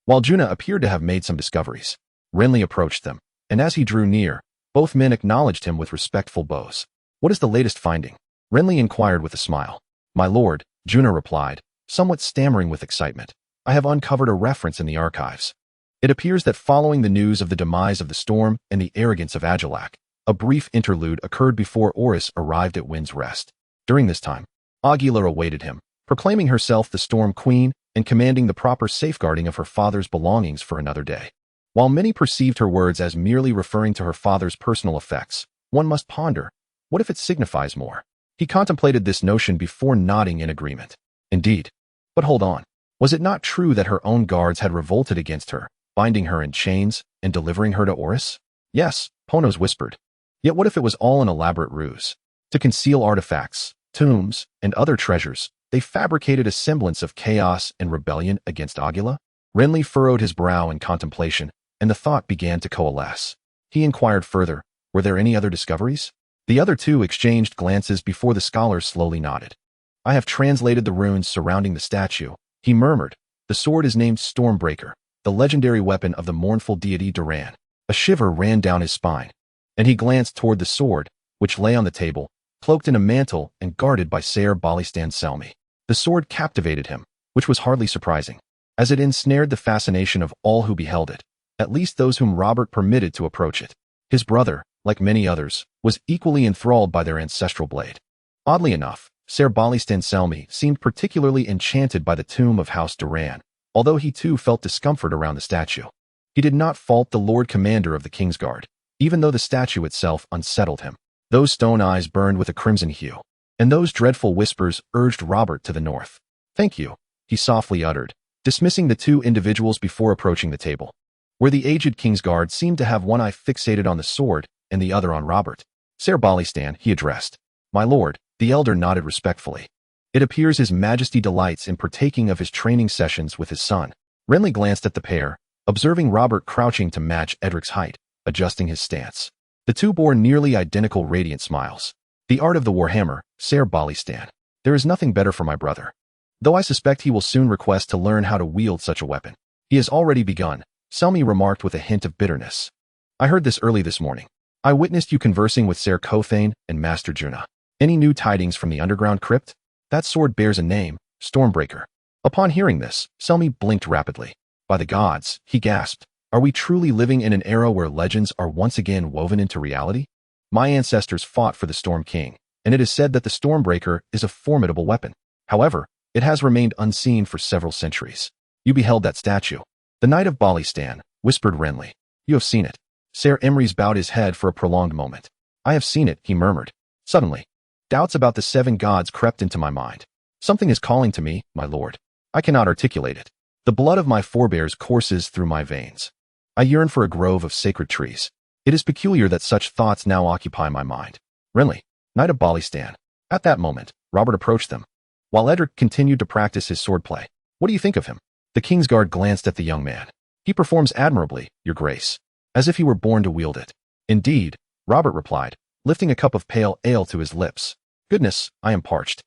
While Juna appeared to have made some discoveries, Renly approached them, and as he drew near, both men acknowledged him with respectful bows. What is the latest finding? Renly inquired with a smile. My lord, Junna replied, somewhat stammering with excitement. I have uncovered a reference in the archives. It appears that following the news of the demise of the storm and the arrogance of Agilak, a brief interlude occurred before Oris arrived at Wind's Rest. During this time, Aguila awaited him, proclaiming herself the Storm Queen and commanding the proper safeguarding of her father's belongings for another day. While many perceived her words as merely referring to her father's personal effects, one must ponder, what if it signifies more? He contemplated this notion before nodding in agreement. Indeed. But hold on. Was it not true that her own guards had revolted against her, binding her in chains and delivering her to Oris? Yes, Ponos whispered. Yet what if it was all an elaborate ruse? To conceal artifacts, tombs, and other treasures, they fabricated a semblance of chaos and rebellion against Aguila? Renly furrowed his brow in contemplation, and the thought began to coalesce. He inquired further, were there any other discoveries? The other two exchanged glances before the scholar slowly nodded. I have translated the runes surrounding the statue, he murmured. The sword is named Stormbreaker, the legendary weapon of the mournful deity Duran. A shiver ran down his spine, and he glanced toward the sword, which lay on the table, cloaked in a mantle and guarded by Ser Balistan Selmy. The sword captivated him, which was hardly surprising, as it ensnared the fascination of all who beheld it, at least those whom Robert permitted to approach it. His brother, like many others, was equally enthralled by their ancestral blade. Oddly enough, Ser Balistan Selmy seemed particularly enchanted by the tomb of House Duran, although he too felt discomfort around the statue. He did not fault the Lord Commander of the Kingsguard, even though the statue itself unsettled him. Those stone eyes burned with a crimson hue, and those dreadful whispers urged Robert to the north. Thank you, he softly uttered, dismissing the two individuals before approaching the table, where the aged Kingsguard seemed to have one eye fixated on the sword and the other on Robert. Ser Balistan, he addressed. My lord, the elder nodded respectfully. It appears His Majesty delights in partaking of his training sessions with his son. Renly glanced at the pair, observing Robert crouching to match Edric's height, adjusting his stance. The two bore nearly identical radiant smiles. The art of the Warhammer, Ser Balistan. There is nothing better for my brother. Though I suspect he will soon request to learn how to wield such a weapon. He has already begun, Selmy remarked with a hint of bitterness. I heard this early this morning. I witnessed you conversing with Ser Cothane and Master Junna. Any new tidings from the underground crypt? That sword bears a name, Stormbreaker. Upon hearing this, Selmy blinked rapidly. By the gods, he gasped. Are we truly living in an era where legends are once again woven into reality? My ancestors fought for the Storm King, and it is said that the Stormbreaker is a formidable weapon. However, it has remained unseen for several centuries. You beheld that statue. The Knight of Balistan, whispered Renly. You have seen it. Ser Emrys bowed his head for a prolonged moment. I have seen it, he murmured. Suddenly, doubts about the seven gods crept into my mind. Something is calling to me, my lord. I cannot articulate it. The blood of my forebears courses through my veins. I yearn for a grove of sacred trees. It is peculiar that such thoughts now occupy my mind. Renly, Knight of Balistan. At that moment, Robert approached them, while Edric continued to practice his swordplay. What do you think of him? The Kingsguard glanced at the young man. He performs admirably, your grace, as if he were born to wield it. Indeed, Robert replied, lifting a cup of pale ale to his lips. Goodness, I am parched.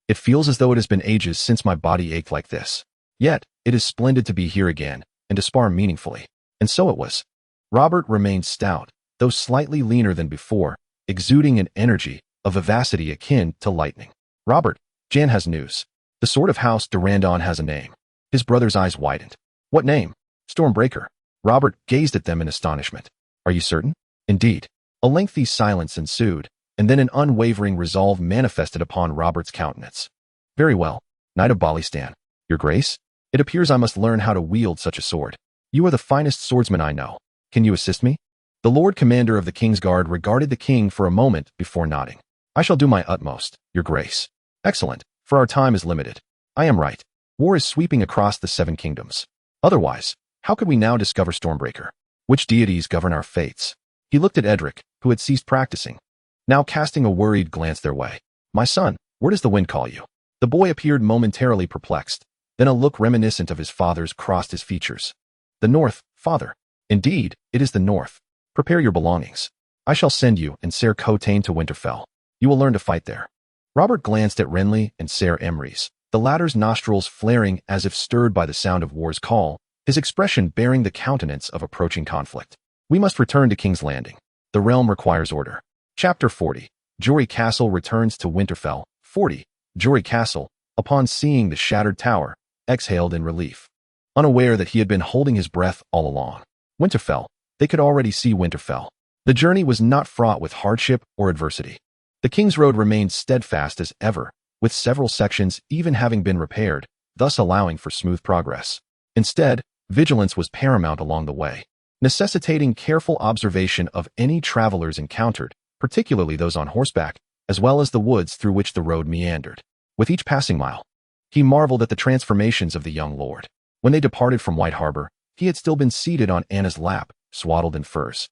It feels as though it has been ages since my body ached like this. Yet, it is splendid to be here again, and to spar meaningfully. And so it was. Robert remained stout, though slightly leaner than before, exuding an energy, a vivacity akin to lightning. Robert, Jan has news. The sword of House Durandon has a name. His brother's eyes widened. What name? Stormbreaker. Robert gazed at them in astonishment. Are you certain? Indeed. A lengthy silence ensued, and then an unwavering resolve manifested upon Robert's countenance. Very well, Knight of Balistan. Your grace? It appears I must learn how to wield such a sword. You are the finest swordsman I know. Can you assist me? The Lord Commander of the Kingsguard regarded the king for a moment before nodding. I shall do my utmost, your grace. Excellent, for our time is limited. I am right. War is sweeping across the seven kingdoms. Otherwise, how could we now discover Stormbreaker? Which deities govern our fates? He looked at Edric, who had ceased practicing, now casting a worried glance their way. My son, where does the wind call you? The boy appeared momentarily perplexed. Then a look reminiscent of his father's crossed his features. The north, father. Indeed, it is the north. Prepare your belongings. I shall send you and Ser Cothane to Winterfell. You will learn to fight there. Robert glanced at Renly and Ser Emrys, the latter's nostrils flaring as if stirred by the sound of war's call, his expression bearing the countenance of approaching conflict. We must return to King's Landing. The realm requires order. Chapter 40. Jory Castle returns to Winterfell. 40. Jory Castle, upon seeing the shattered tower, exhaled in relief, unaware that he had been holding his breath all along. Winterfell. They could already see Winterfell. The journey was not fraught with hardship or adversity. The King's Road remained steadfast as ever, with several sections even having been repaired, thus allowing for smooth progress. Instead, vigilance was paramount along the way, necessitating careful observation of any travelers encountered, particularly those on horseback, as well as the woods through which the road meandered. With each passing mile, he marveled at the transformations of the young lord. When they departed from White Harbor, he had still been seated on Anna's lap, swaddled in furs.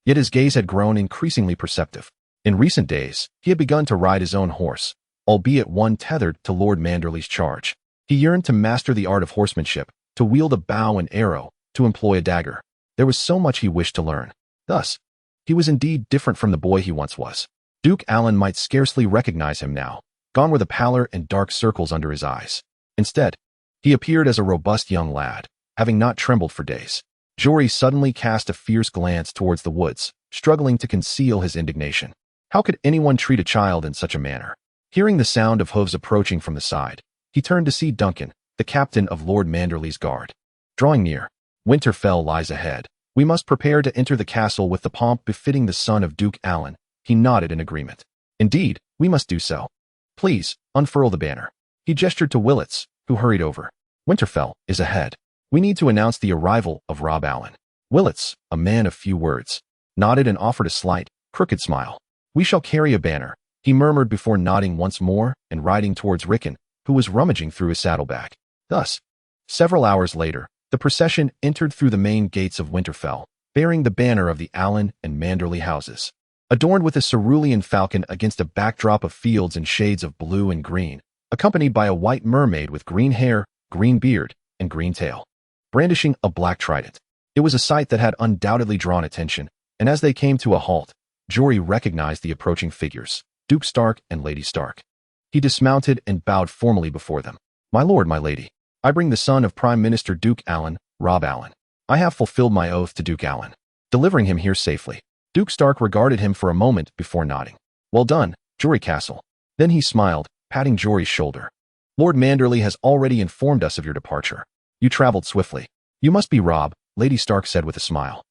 Yet his gaze had grown increasingly perceptive. In recent days, he had begun to ride his own horse, albeit one tethered to Lord Manderly's charge. He yearned to master the art of horsemanship, to wield a bow and arrow, to employ a dagger. There was so much he wished to learn. Thus, he was indeed different from the boy he once was. Duke Allen might scarcely recognize him now. Gone were the pallor and dark circles under his eyes. Instead, he appeared as a robust young lad, having not trembled for days. Jory suddenly cast a fierce glance towards the woods, struggling to conceal his indignation. How could anyone treat a child in such a manner? Hearing the sound of hooves approaching from the side, he turned to see Duncan, the captain of Lord Manderly's guard. Drawing near, Winterfell lies ahead. We must prepare to enter the castle with the pomp befitting the son of Duke Allen. He nodded in agreement. Indeed, we must do so. Please, unfurl the banner. He gestured to Willits, who hurried over. Winterfell is ahead. We need to announce the arrival of Robb Allen. Willits, a man of few words, nodded and offered a slight, crooked smile. We shall carry a banner, he murmured before nodding once more and riding towards Rickon, who was rummaging through his saddlebag. Thus, several hours later, the procession entered through the main gates of Winterfell, bearing the banner of the Allen and Manderly houses. Adorned with a cerulean falcon against a backdrop of fields and shades of blue and green, accompanied by a white mermaid with green hair, green beard, and green tail, brandishing a black trident. It was a sight that had undoubtedly drawn attention, and as they came to a halt, Jory recognized the approaching figures, Duke Stark and Lady Stark. He dismounted and bowed formally before them. My lord, my lady, I bring the son of Prime Minister Duke Allen, Robb Allen. I have fulfilled my oath to Duke Allen, delivering him here safely. Duke Stark regarded him for a moment before nodding. Well done, Jory Castle. Then he smiled, patting Jory's shoulder. Lord Manderly has already informed us of your departure. You traveled swiftly. You must be Robb, Lady Stark said with a smile,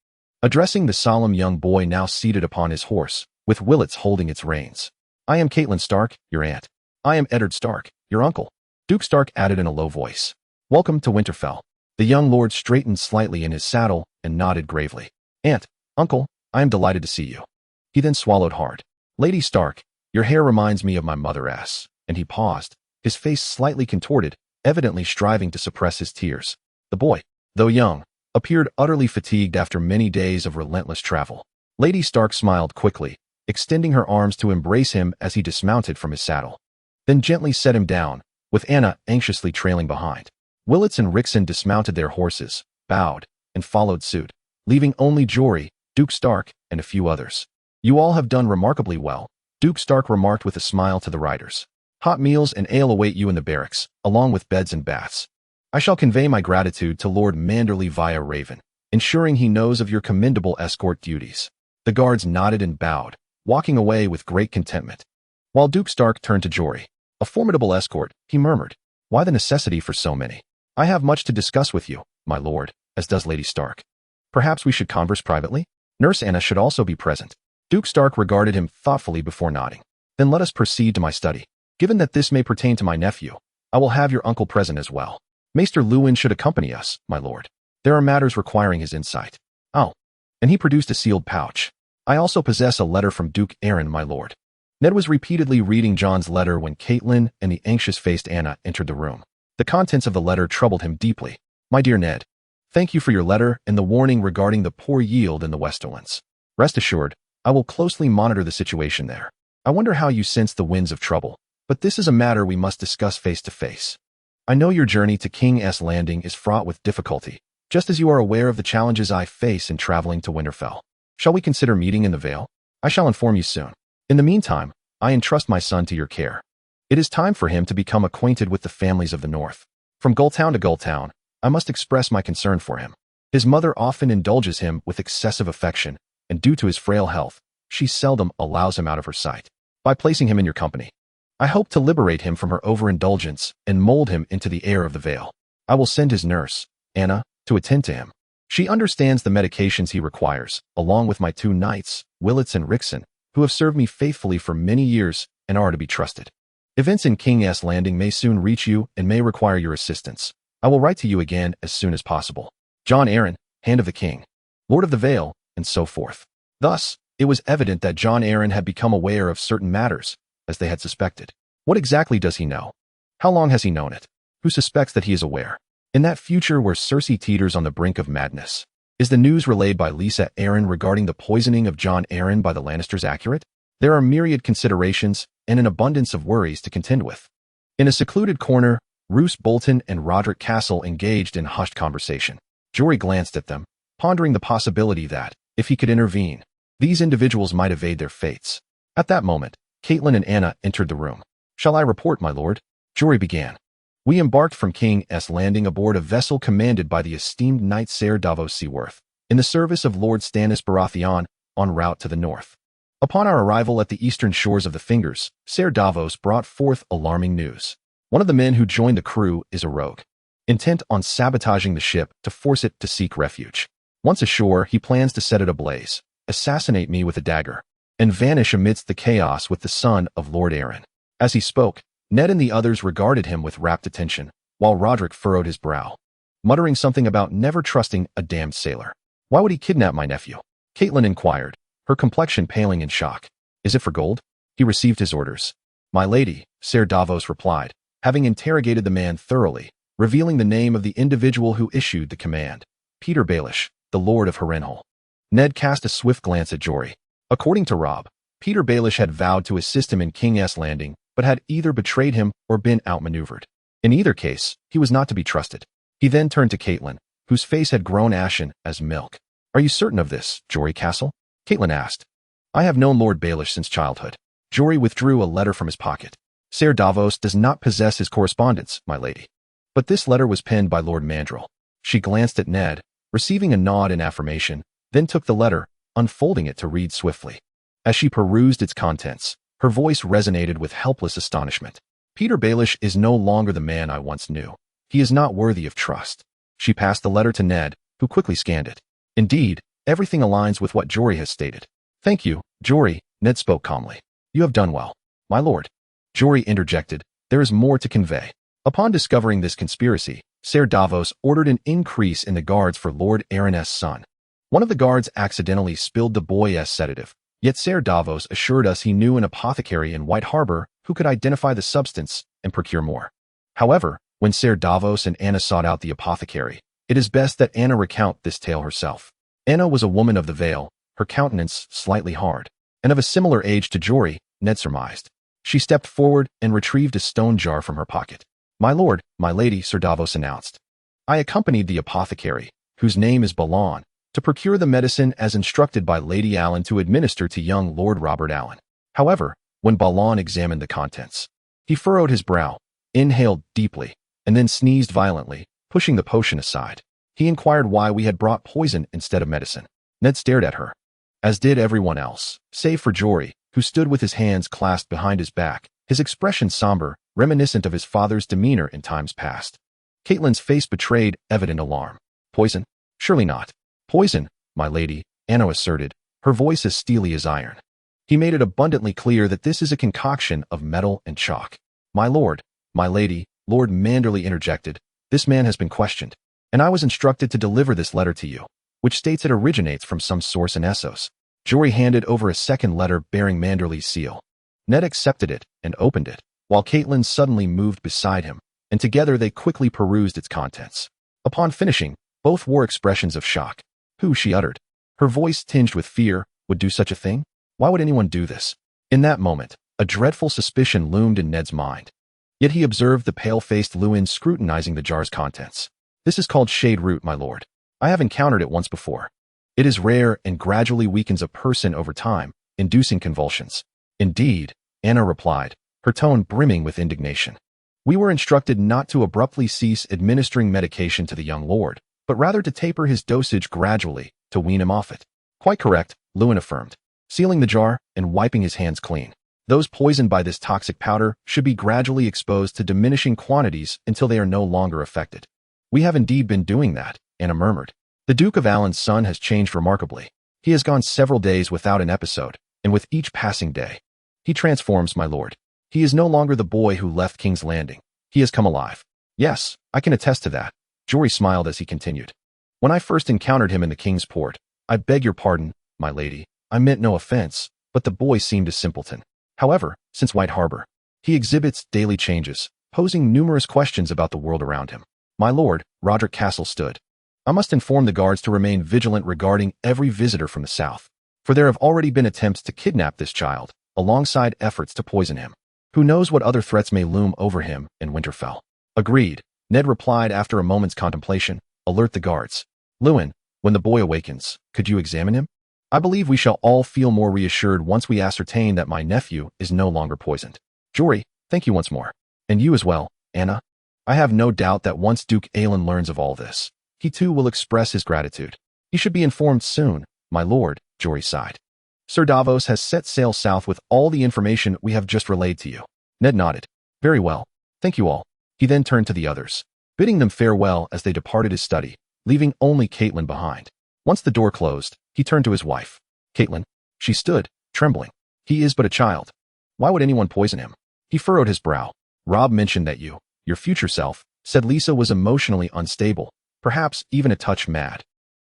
addressing the solemn young boy now seated upon his horse, with Willits holding its reins. I am Catelyn Stark, your aunt. I am Eddard Stark, your uncle. Duke Stark added in a low voice. Welcome to Winterfell. The young lord straightened slightly in his saddle and nodded gravely. Aunt, uncle, I am delighted to see you. He then swallowed hard. Lady Stark, your hair reminds me of my mother-ass. And he paused, his face slightly contorted, evidently striving to suppress his tears. The boy, though young, appeared utterly fatigued after many days of relentless travel. Lady Stark smiled quickly, extending her arms to embrace him as he dismounted from his saddle, then gently set him down, with Anna anxiously trailing behind. Willits and Rickon dismounted their horses, bowed, and followed suit, leaving only Jory, Duke Stark, and a few others. You all have done remarkably well, Duke Stark remarked with a smile to the riders. Hot meals and ale await you in the barracks, along with beds and baths. I shall convey my gratitude to Lord Manderly via Raven, ensuring he knows of your commendable escort duties. The guards nodded and bowed, walking away with great contentment. While Duke Stark turned to Jory. A formidable escort, he murmured. Why the necessity for so many? I have much to discuss with you, my lord, as does Lady Stark. Perhaps we should converse privately? Nurse Anna should also be present. Duke Stark regarded him thoughtfully before nodding. Then let us proceed to my study. Given that this may pertain to my nephew, I will have your uncle present as well. Maester Lewin should accompany us, my lord. There are matters requiring his insight. Oh. And he produced a sealed pouch. I also possess a letter from Duke Arryn, my lord. Ned was repeatedly reading Jon's letter when Catelyn and the anxious-faced Anna entered the room. The contents of the letter troubled him deeply. My dear Ned, thank you for your letter and the warning regarding the poor yield in the Westerlands. Rest assured, I will closely monitor the situation there. I wonder how you sense the winds of trouble, but this is a matter we must discuss face to face. I know your journey to King's Landing is fraught with difficulty, just as you are aware of the challenges I face in traveling to Winterfell. Shall we consider meeting in the Vale? I shall inform you soon. In the meantime, I entrust my son to your care. It is time for him to become acquainted with the families of the North. From Gulltown to Gulltown, I must express my concern for him. His mother often indulges him with excessive affection, and due to his frail health, she seldom allows him out of her sight. By placing him in your company, I hope to liberate him from her overindulgence and mold him into the heir of the Vale. I will send his nurse, Anna, to attend to him. She understands the medications he requires, along with my 2 knights, Willits and Rickson, who have served me faithfully for many years and are to be trusted. Events in King's Landing may soon reach you and may require your assistance. I will write to you again as soon as possible. Jon Arryn, Hand of the King, Lord of the Vale, and so forth. Thus, it was evident that Jon Arryn had become aware of certain matters, as they had suspected. What exactly does he know? How long has he known it? Who suspects that he is aware? In that future where Cersei teeters on the brink of madness, is the news relayed by Lysa Arryn regarding the poisoning of Jon Arryn by the Lannisters accurate? There are myriad considerations and an abundance of worries to contend with. In a secluded corner, Roose Bolton and Roderick Castle engaged in hushed conversation. Jory glanced at them, pondering the possibility that, if he could intervene, these individuals might evade their fates. At that moment, Catelyn and Anna entered the room. "Shall I report, my lord?" Jory began. "We embarked from King's Landing aboard a vessel commanded by the esteemed knight Ser Davos Seaworth, in the service of Lord Stannis Baratheon, en route to the north. Upon our arrival at the eastern shores of the Fingers, Ser Davos brought forth alarming news. One of the men who joined the crew is a rogue, intent on sabotaging the ship to force it to seek refuge. Once ashore, he plans to set it ablaze, assassinate me with a dagger, and vanish amidst the chaos with the son of Lord Arryn." As he spoke, Ned and the others regarded him with rapt attention, while Roderick furrowed his brow, muttering something about never trusting a damned sailor. "Why would he kidnap my nephew?" Catelyn inquired, her complexion paling in shock. "Is it for gold?" "He received his orders, my lady," Ser Davos replied, having interrogated the man thoroughly, revealing the name of the individual who issued the command. "Peter Baelish, the Lord of Harrenhal." Ned cast a swift glance at Jory. According to Robb, Peter Baelish had vowed to assist him in King's Landing, but had either betrayed him or been outmaneuvered. In either case, he was not to be trusted. He then turned to Catelyn, whose face had grown ashen as milk. "Are you certain of this, Jory Castle?" Catelyn asked. "I have known Lord Baelish since childhood." Jory withdrew a letter from his pocket. "Ser Davos does not possess his correspondence, my lady. But this letter was penned by Lord Mandrel." She glanced at Ned, receiving a nod in affirmation, then took the letter, unfolding it to read swiftly. As she perused its contents, her voice resonated with helpless astonishment. "Peter Baelish is no longer the man I once knew. He is not worthy of trust." She passed the letter to Ned, who quickly scanned it. "Indeed, everything aligns with what Jory has stated." "Thank you, Jory," Ned spoke calmly. "You have done well." "My lord," Jory interjected, "there is more to convey." Upon discovering this conspiracy, Ser Davos ordered an increase in the guards for Lord Arryn's son. One of the guards accidentally spilled the boy's sedative, yet Ser Davos assured us he knew an apothecary in White Harbor who could identify the substance and procure more. However, when Ser Davos and Anna sought out the apothecary, it is best that Anna recount this tale herself. Anna was a woman of the Vale, her countenance slightly hard, and of a similar age to Jory, Ned surmised. She stepped forward and retrieved a stone jar from her pocket. "My lord, my lady," Ser Davos announced. "I accompanied the apothecary, whose name is Balon, to procure the medicine as instructed by Lady Allen to administer to young Lord Robert Allen. However, when Balon examined the contents, he furrowed his brow, inhaled deeply, and then sneezed violently, pushing the potion aside. He inquired why we had brought poison instead of medicine." Ned stared at her, as did everyone else, save for Jory, who stood with his hands clasped behind his back, his expression somber, reminiscent of his father's demeanor in times past. Catelyn's face betrayed evident alarm. "Poison? Surely not." "Poison, my lady," Anna asserted, her voice as steely as iron. "He made it abundantly clear that this is a concoction of metal and chalk." "My lord, my lady," Lord Manderley interjected, "this man has been questioned, and I was instructed to deliver this letter to you, which states it originates from some source in Essos." Jory handed over a second letter bearing Manderley's seal. Ned accepted it and opened it, while Catelyn suddenly moved beside him, and together they quickly perused its contents. Upon finishing, both wore expressions of shock. "Who," she uttered, her voice tinged with fear, "would do such a thing? Why would anyone do this?" In that moment, a dreadful suspicion loomed in Ned's mind. Yet he observed the pale-faced Lewin scrutinizing the jar's contents. "This is called shade root, my lord. I have encountered it once before. It is rare and gradually weakens a person over time, inducing convulsions." "Indeed," Anna replied, her tone brimming with indignation. "We were instructed not to abruptly cease administering medication to the young lord, but rather to taper his dosage gradually to wean him off it." "Quite correct," Lewin affirmed, sealing the jar and wiping his hands clean. Those poisoned by this toxic powder should be gradually exposed to diminishing quantities until they are no longer affected. We have indeed been doing that, Anna murmured. The Duke of Allen's son has changed remarkably. He has gone several days without an episode, and with each passing day, he transforms, my lord. He is no longer the boy who left King's Landing. He has come alive. Yes, I can attest to that. Jory smiled as he continued. When I first encountered him in the King's Port, I beg your pardon, my lady. I meant no offense, but the boy seemed a simpleton. However, since White Harbor, he exhibits daily changes, posing numerous questions about the world around him. My lord, Roderick Castle stood. I must inform the guards to remain vigilant regarding every visitor from the south, for there have already been attempts to kidnap this child, alongside efforts to poison him. Who knows what other threats may loom over him in Winterfell? Agreed, Ned replied after a moment's contemplation. Alert the guards. Lewin, when the boy awakens, could you examine him? I believe we shall all feel more reassured once we ascertain that my nephew is no longer poisoned. Jory, thank you once more. And you as well, Anna. I have no doubt that once Duke Aelin learns of all this, he too will express his gratitude. He should be informed soon, my lord, Jory sighed. Sir Davos has set sail south with all the information we have just relayed to you. Ned nodded. Very well. Thank you all. He then turned to the others, bidding them farewell as they departed his study, leaving only Catelyn behind. Once the door closed, he turned to his wife. Catelyn. She stood, trembling. He is but a child. Why would anyone poison him? He furrowed his brow. Robb mentioned that you, your future self, said Lisa was emotionally unstable, perhaps even a touch mad.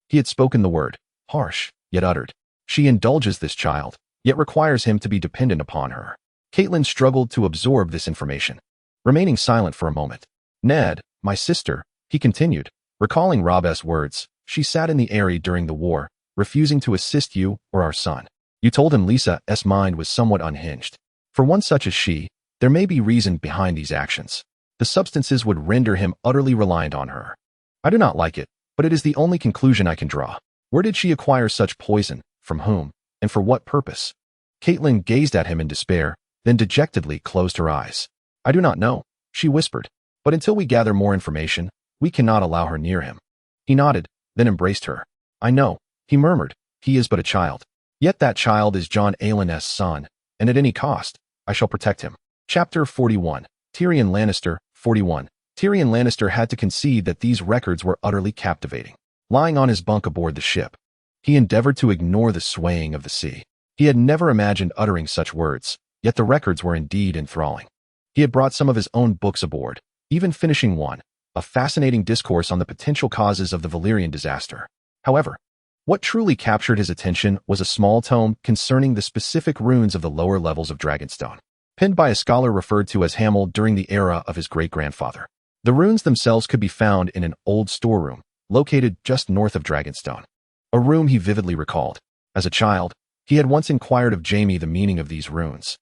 He had spoken the word, harsh, yet uttered. She indulges this child, yet requires him to be dependent upon her. Catelyn struggled to absorb this information, remaining silent for a moment. Ned, my sister, he continued, recalling Robb's words. She sat in the Eyrie during the war, refusing to assist you or our son. You told him Lisa's mind was somewhat unhinged. For one such as she, there may be reason behind these actions. The substances would render him utterly reliant on her. I do not like it, but it is the only conclusion I can draw. Where did she acquire such poison? From whom? And for what purpose? Catelyn gazed at him in despair, then dejectedly closed her eyes. I do not know, she whispered. But until we gather more information, we cannot allow her near him. He nodded, then embraced her. I know, he murmured. He is but a child. Yet that child is Jon Arryn's son, and at any cost, I shall protect him. Chapter 41. Tyrion Lannister, 41. Tyrion Lannister had to concede that these records were utterly captivating. Lying on his bunk aboard the ship, he endeavored to ignore the swaying of the sea. He had never imagined uttering such words, yet the records were indeed enthralling. He had brought some of his own books aboard, even finishing one, a fascinating discourse on the potential causes of the Valyrian disaster. However, what truly captured his attention was a small tome concerning the specific runes of the lower levels of Dragonstone, penned by a scholar referred to as Hamel during the era of his great-grandfather. The runes themselves could be found in an old storeroom, located just north of Dragonstone. A room he vividly recalled. As a child, he had once inquired of Jaime the meaning of these runes,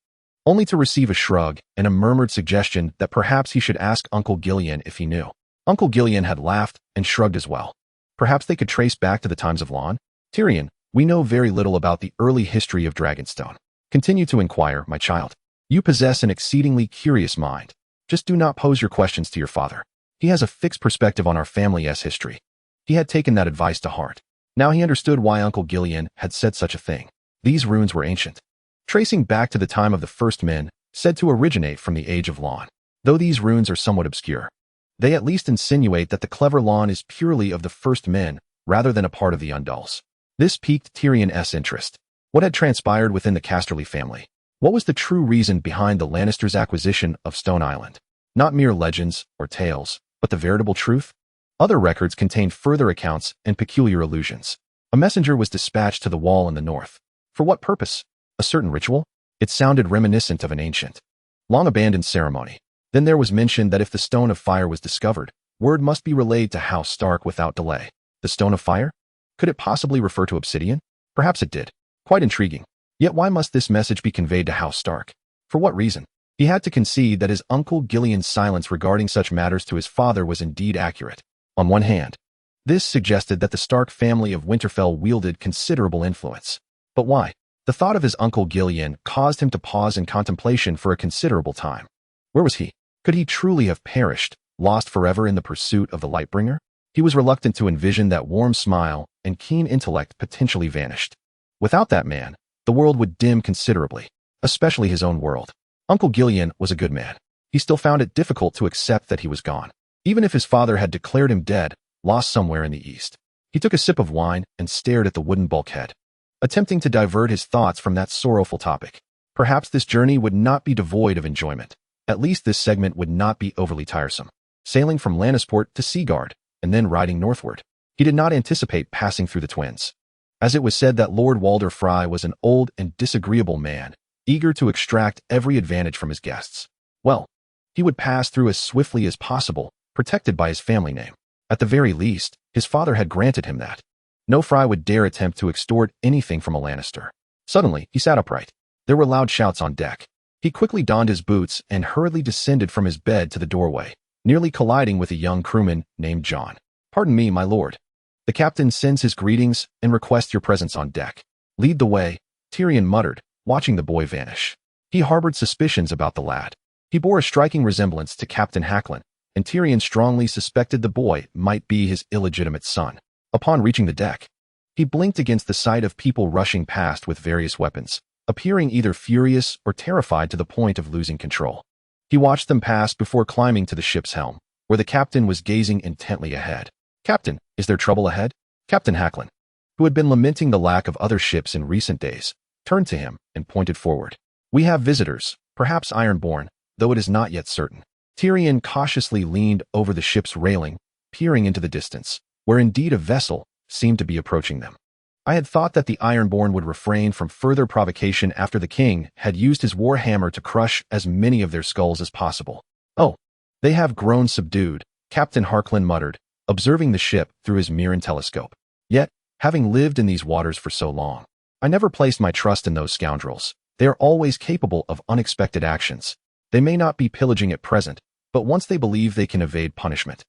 only to receive a shrug and a murmured suggestion that perhaps he should ask Uncle Gillian if he knew. Uncle Gillian had laughed and shrugged as well. Perhaps they could trace back to the times of Lon. Tyrion, we know very little about the early history of Dragonstone. Continue to inquire, my child. You possess an exceedingly curious mind. Just do not pose your questions to your father. He has a fixed perspective on our family's history. He had taken that advice to heart. Now he understood why Uncle Gillian had said such a thing. These runes were ancient, tracing back to the time of the first men, said to originate from the age of Lon. Though these runes are somewhat obscure, they at least insinuate that the clever Lon is purely of the first men, rather than a part of the Undals. This piqued Tyrion's interest. What had transpired within the Casterly family? What was the true reason behind the Lannisters' acquisition of Stone Island? Not mere legends or tales, but the veritable truth? Other records contained further accounts and peculiar allusions. A messenger was dispatched to the wall in the north. For what purpose? A certain ritual? It sounded reminiscent of an ancient, long-abandoned ceremony. Then there was mention that if the Stone of Fire was discovered, word must be relayed to House Stark without delay. The Stone of Fire? Could it possibly refer to obsidian? Perhaps it did. Quite intriguing. Yet why must this message be conveyed to House Stark? For what reason? He had to concede that his Uncle Gillian's silence regarding such matters to his father was indeed accurate. On one hand, this suggested that the Stark family of Winterfell wielded considerable influence. But why? The thought of his Uncle Gillian caused him to pause in contemplation for a considerable time. Where was he? Could he truly have perished, lost forever in the pursuit of the Lightbringer? He was reluctant to envision that warm smile and keen intellect potentially vanished. Without that man, the world would dim considerably. especially his own world. Uncle Gillian was a good man. He still found it difficult to accept that he was gone. Even if his father had declared him dead, lost somewhere in the east. He took a sip of wine and stared at the wooden bulkhead, attempting to divert his thoughts from that sorrowful topic. Perhaps this journey would not be devoid of enjoyment. At least this segment would not be overly tiresome. Sailing from Lannisport to Seaguard, and then riding northward. He did not anticipate passing through the Twins. As it was said that Lord Walder Frye was an old and disagreeable man, eager to extract every advantage from his guests. Well, he would pass through as swiftly as possible, protected by his family name. At the very least, his father had granted him that. No Frye would dare attempt to extort anything from a Lannister. Suddenly, he sat upright. There were loud shouts on deck. He quickly donned his boots and hurriedly descended from his bed to the doorway, nearly colliding with a young crewman named Jon. "Pardon me, my lord. The captain sends his greetings and requests your presence on deck." "Lead the way," Tyrion muttered, watching the boy vanish. He harbored suspicions about the lad. He bore a striking resemblance to Captain Hacklin, and Tyrion strongly suspected the boy might be his illegitimate son. Upon reaching the deck, he blinked against the sight of people rushing past with various weapons, appearing either furious or terrified to the point of losing control. He watched them pass before climbing to the ship's helm, where the captain was gazing intently ahead. "Captain, is there trouble ahead?" Captain Hacklin, who had been lamenting the lack of other ships in recent days, turned to him and pointed forward. "We have visitors, perhaps Ironborn, though it is not yet certain." Tyrion cautiously leaned over the ship's railing, peering into the distance, where indeed a vessel seemed to be approaching them. "I had thought that the Ironborn would refrain from further provocation after the king had used his war hammer to crush as many of their skulls as possible." "Oh, they have grown subdued," Captain Harklin muttered, observing the ship through his Mirren telescope. "Yet, having lived in these waters for so long, I never placed my trust in those scoundrels. They are always capable of unexpected actions. They may not be pillaging at present, but once they believe they can evade punishment,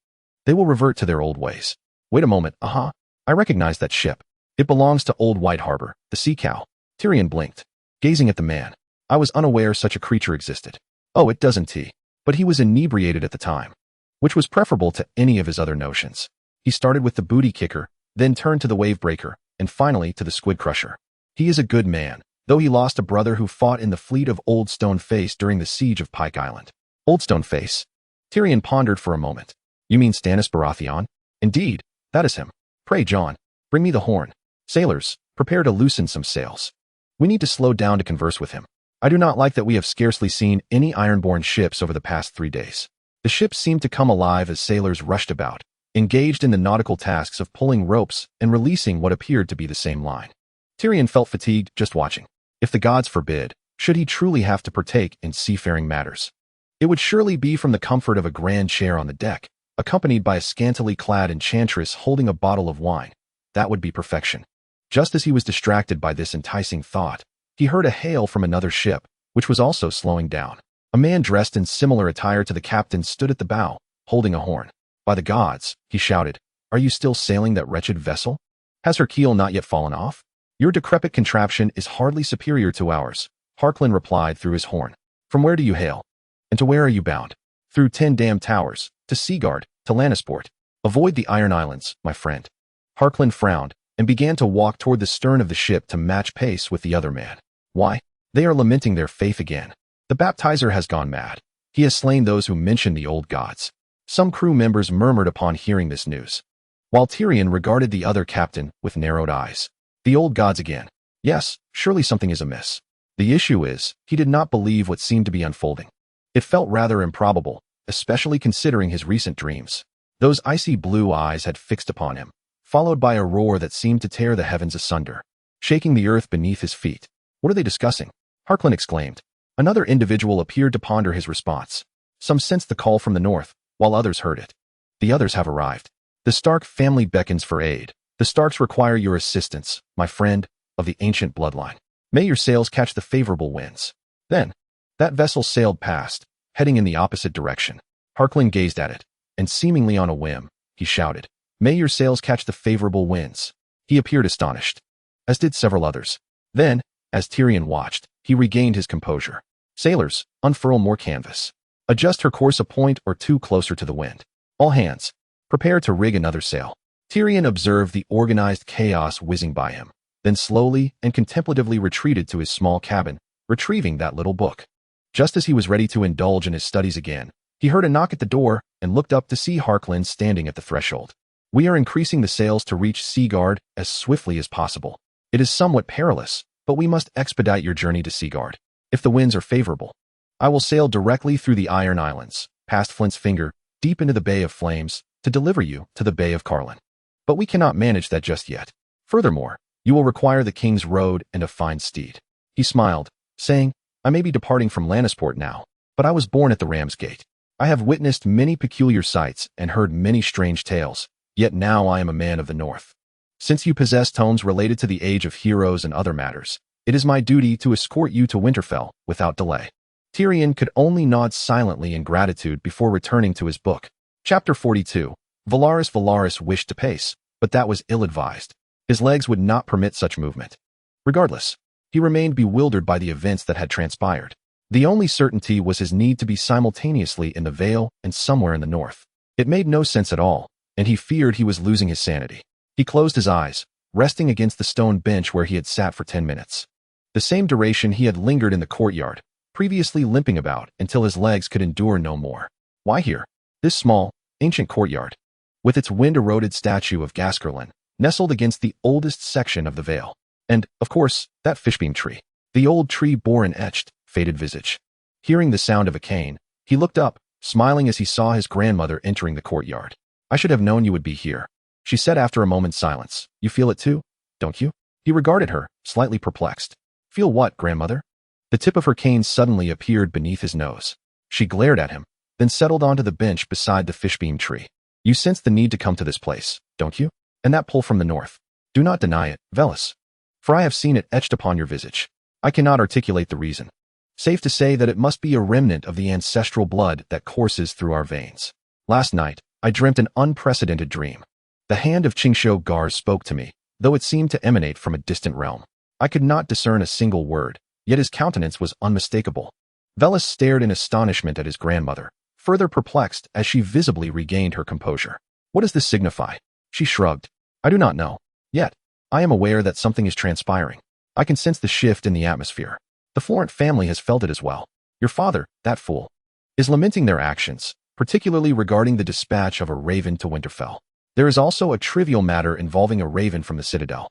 they will revert to their old ways. Wait a moment, I recognize that ship. It belongs to Old White Harbor, the Sea Cow." Tyrion blinked, gazing at the man. "I was unaware such a creature existed." "Oh, it doesn't he?" But he was inebriated at the time, which was preferable to any of his other notions. He started with the booty kicker, then turned to the wave breaker, and finally to the squid crusher. He is a good man, though he lost a brother who fought in the fleet of Old Stone Face during the siege of Pike Island. Old Stone Face? Tyrion pondered for a moment. "You mean Stannis Baratheon?" "Indeed, that is him. Pray, Jon, bring me the horn. Sailors, prepare to loosen some sails. We need to slow down to converse with him. I do not like that we have scarcely seen any Ironborn ships over the past 3 days." The ship seemed to come alive as sailors rushed about, engaged in the nautical tasks of pulling ropes and releasing what appeared to be the same line. Tyrion felt fatigued just watching. If the gods forbid, should he truly have to partake in seafaring matters, it would surely be from the comfort of a grand chair on the deck, accompanied by a scantily clad enchantress holding a bottle of wine. That would be perfection. Just as he was distracted by this enticing thought, he heard a hail from another ship, which was also slowing down. A man dressed in similar attire to the captain stood at the bow, holding a horn. "By the gods," he shouted, "are you still sailing that wretched vessel? Has her keel not yet fallen off?" "Your decrepit contraption is hardly superior to ours," Harklin replied through his horn. "From where do you hail? And to where are you bound?" "Through 10 damn towers, to Seaguard, to Lannisport. Avoid the Iron Islands, my friend." Harklin frowned and began to walk toward the stern of the ship to match pace with the other man. "Why, they are lamenting their faith again. The baptizer has gone mad. He has slain those who mention the old gods." Some crew members murmured upon hearing this news, while Tyrion regarded the other captain with narrowed eyes. "The old gods again. Yes, surely something is amiss." The issue is, he did not believe what seemed to be unfolding. It felt rather improbable, especially considering his recent dreams. Those icy blue eyes had fixed upon him, followed by a roar that seemed to tear the heavens asunder, shaking the earth beneath his feet. "What are they discussing?" Harklin exclaimed. Another individual appeared to ponder his response. Some sensed the call from the north, while others heard it. "The others have arrived. The Stark family beckons for aid. The Starks require your assistance, my friend, of the ancient bloodline. May your sails catch the favorable winds." Then, that vessel sailed past, heading in the opposite direction. Harklin gazed at it, and seemingly on a whim, he shouted, "May your sails catch the favorable winds." He appeared astonished, as did several others. Then, as Tyrion watched, he regained his composure. "Sailors, unfurl more canvas. Adjust her course a point or two closer to the wind. All hands, prepare to rig another sail." Tyrion observed the organized chaos whizzing by him, then slowly and contemplatively retreated to his small cabin, retrieving that little book. Just as he was ready to indulge in his studies again, he heard a knock at the door and looked up to see Harkland standing at the threshold. "We are increasing the sails to reach Seaguard as swiftly as possible. It is somewhat perilous, but we must expedite your journey to Seaguard. If the winds are favorable, I will sail directly through the Iron Islands, past Flint's Finger, deep into the Bay of Flames, to deliver you to the Bay of Carlin. But we cannot manage that just yet. Furthermore, you will require the King's Road and a fine steed." He smiled, saying, "I may be departing from Lannisport now, but I was born at the Ram's Gate. I have witnessed many peculiar sights and heard many strange tales, yet now I am a man of the North. Since you possess tomes related to the age of heroes and other matters, it is my duty to escort you to Winterfell without delay." Tyrion could only nod silently in gratitude before returning to his book. Chapter 42. Valaris wished to pace, but that was ill-advised. His legs would not permit such movement. Regardless, he remained bewildered by the events that had transpired. The only certainty was his need to be simultaneously in the Vale and somewhere in the north. It made no sense at all, and he feared he was losing his sanity. He closed his eyes, resting against the stone bench where he had sat for 10 minutes. The same duration he had lingered in the courtyard, previously limping about until his legs could endure no more. Why here? This small, ancient courtyard, with its wind-eroded statue of Gaskerlin, nestled against the oldest section of the Vale. And, of course, that fishbeam tree. The old tree bore an etched, faded visage. Hearing the sound of a cane, he looked up, smiling as he saw his grandmother entering the courtyard. "I should have known you would be here," she said after a moment's silence. "You feel it too, don't you?" He regarded her, slightly perplexed. "Feel what, grandmother?" The tip of her cane suddenly appeared beneath his nose. She glared at him, then settled onto the bench beside the fishbeam tree. "You sense the need to come to this place, don't you? And that pull from the north. Do not deny it, Velis. For I have seen it etched upon your visage. I cannot articulate the reason. Safe to say that it must be a remnant of the ancestral blood that courses through our veins. Last night, I dreamt an unprecedented dream. The hand of Chingsho Gar spoke to me, though it seemed to emanate from a distant realm. I could not discern a single word, yet his countenance was unmistakable." Velis stared in astonishment at his grandmother, further perplexed as she visibly regained her composure. "What does this signify?" She shrugged. "I do not know. Yet, I am aware that something is transpiring. I can sense the shift in the atmosphere. The Florent family has felt it as well. Your father, that fool, is lamenting their actions, particularly regarding the dispatch of a raven to Winterfell. There is also a trivial matter involving a raven from the Citadel,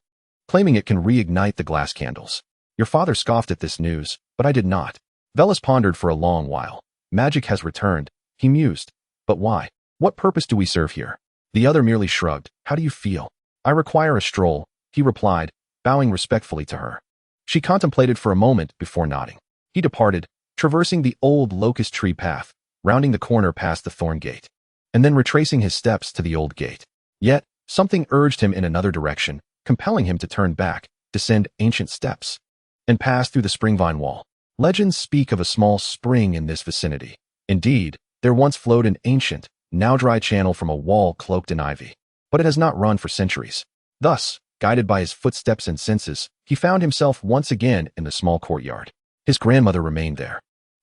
claiming it can reignite the glass candles. Your father scoffed at this news, but I did not." Velis pondered for a long while. "Magic has returned," he mused. "But why? What purpose do we serve here?" The other merely shrugged. "How do you feel?" "I require a stroll," he replied, bowing respectfully to her. She contemplated for a moment before nodding. He departed, traversing the old locust tree path, rounding the corner past the thorn gate, and then retracing his steps to the old gate. Yet, something urged him in another direction, compelling him to turn back, descend ancient steps, and pass through the springvine wall. Legends speak of a small spring in this vicinity. Indeed, there once flowed an ancient, now dry channel from a wall cloaked in ivy, but it has not run for centuries. Thus, guided by his footsteps and senses, he found himself once again in the small courtyard. His grandmother remained there,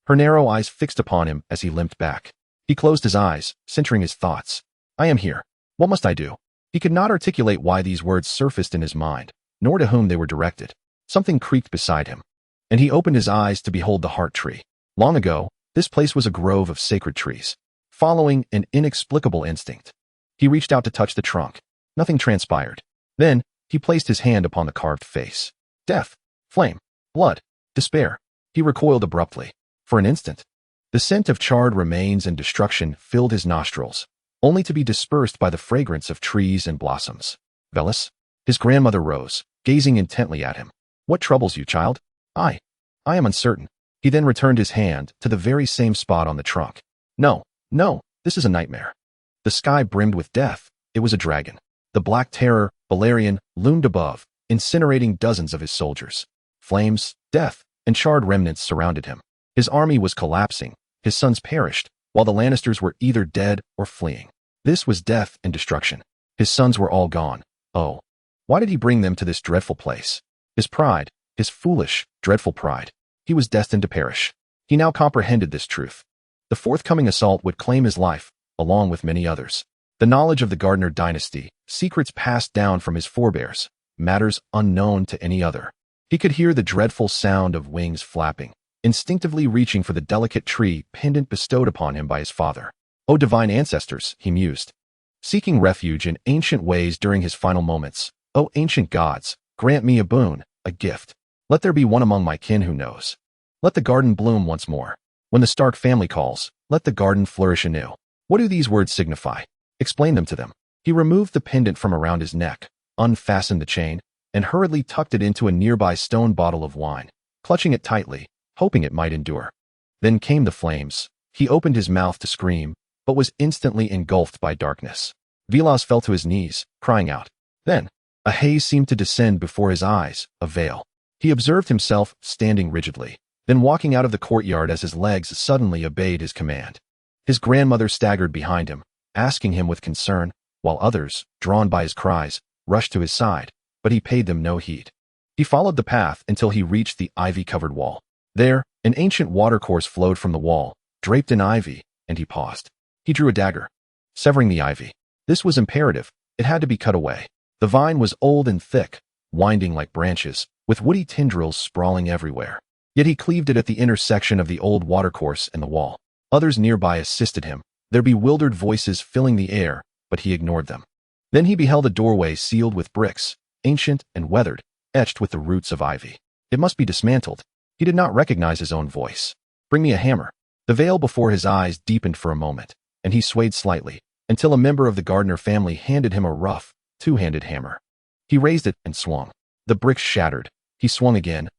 her narrow eyes fixed upon him as he limped back. He closed his eyes, centering his thoughts. "I am here. What must I do?" He could not articulate why these words surfaced in his mind, nor to whom they were directed. Something creaked beside him, and he opened his eyes to behold the heart tree. Long ago, this place was a grove of sacred trees. Following an inexplicable instinct, he reached out to touch the trunk. Nothing transpired. Then, he placed his hand upon the carved face. Death, flame, blood, despair. He recoiled abruptly. For an instant, the scent of charred remains and destruction filled his nostrils, only to be dispersed by the fragrance of trees and blossoms. "Velis?" His grandmother rose, gazing intently at him. "What troubles you, child?" I am uncertain." He then returned his hand to the very same spot on the trunk. No, this is a nightmare." The sky brimmed with death. It was a dragon. The Black Terror, Balerion, loomed above, incinerating dozens of his soldiers. Flames, death, and charred remnants surrounded him. His army was collapsing. His sons perished, while the Lannisters were either dead or fleeing. This was death and destruction. His sons were all gone. Oh, why did he bring them to this dreadful place? His pride, his foolish, dreadful pride. He was destined to perish. He now comprehended this truth. The forthcoming assault would claim his life, along with many others. The knowledge of the Gardner dynasty, secrets passed down from his forebears, matters unknown to any other. He could hear the dreadful sound of wings flapping, instinctively reaching for the delicate tree pendant bestowed upon him by his father. "O divine ancestors," he mused, seeking refuge in ancient ways during his final moments. "O ancient gods, grant me a boon, a gift. Let there be one among my kin who knows. Let the garden bloom once more. When the Stark family calls, let the garden flourish anew." What do these words signify? Explain them to them. He removed the pendant from around his neck, unfastened the chain, and hurriedly tucked it into a nearby stone bottle of wine, clutching it tightly, hoping it might endure. Then came the flames. He opened his mouth to scream, but was instantly engulfed by darkness. Vilas fell to his knees, crying out. Then, a haze seemed to descend before his eyes, a veil. He observed himself standing rigidly, then walking out of the courtyard as his legs suddenly obeyed his command. His grandmother staggered behind him, asking him with concern, while others, drawn by his cries, rushed to his side, but he paid them no heed. He followed the path until he reached the ivy-covered wall. There, an ancient watercourse flowed from the wall, draped in ivy, and he paused. He drew a dagger, severing the ivy. This was imperative. It had to be cut away. The vine was old and thick, winding like branches, with woody tendrils sprawling everywhere. Yet he cleaved it at the intersection of the old watercourse and the wall. Others nearby assisted him, their bewildered voices filling the air, but he ignored them. Then he beheld a doorway sealed with bricks, ancient and weathered, etched with the roots of ivy. It must be dismantled. He did not recognize his own voice. "Bring me a hammer." The veil before his eyes deepened for a moment, and he swayed slightly, until a member of the Gardner family handed him a rough, two-handed hammer. He raised it and swung. The bricks shattered. He swung again,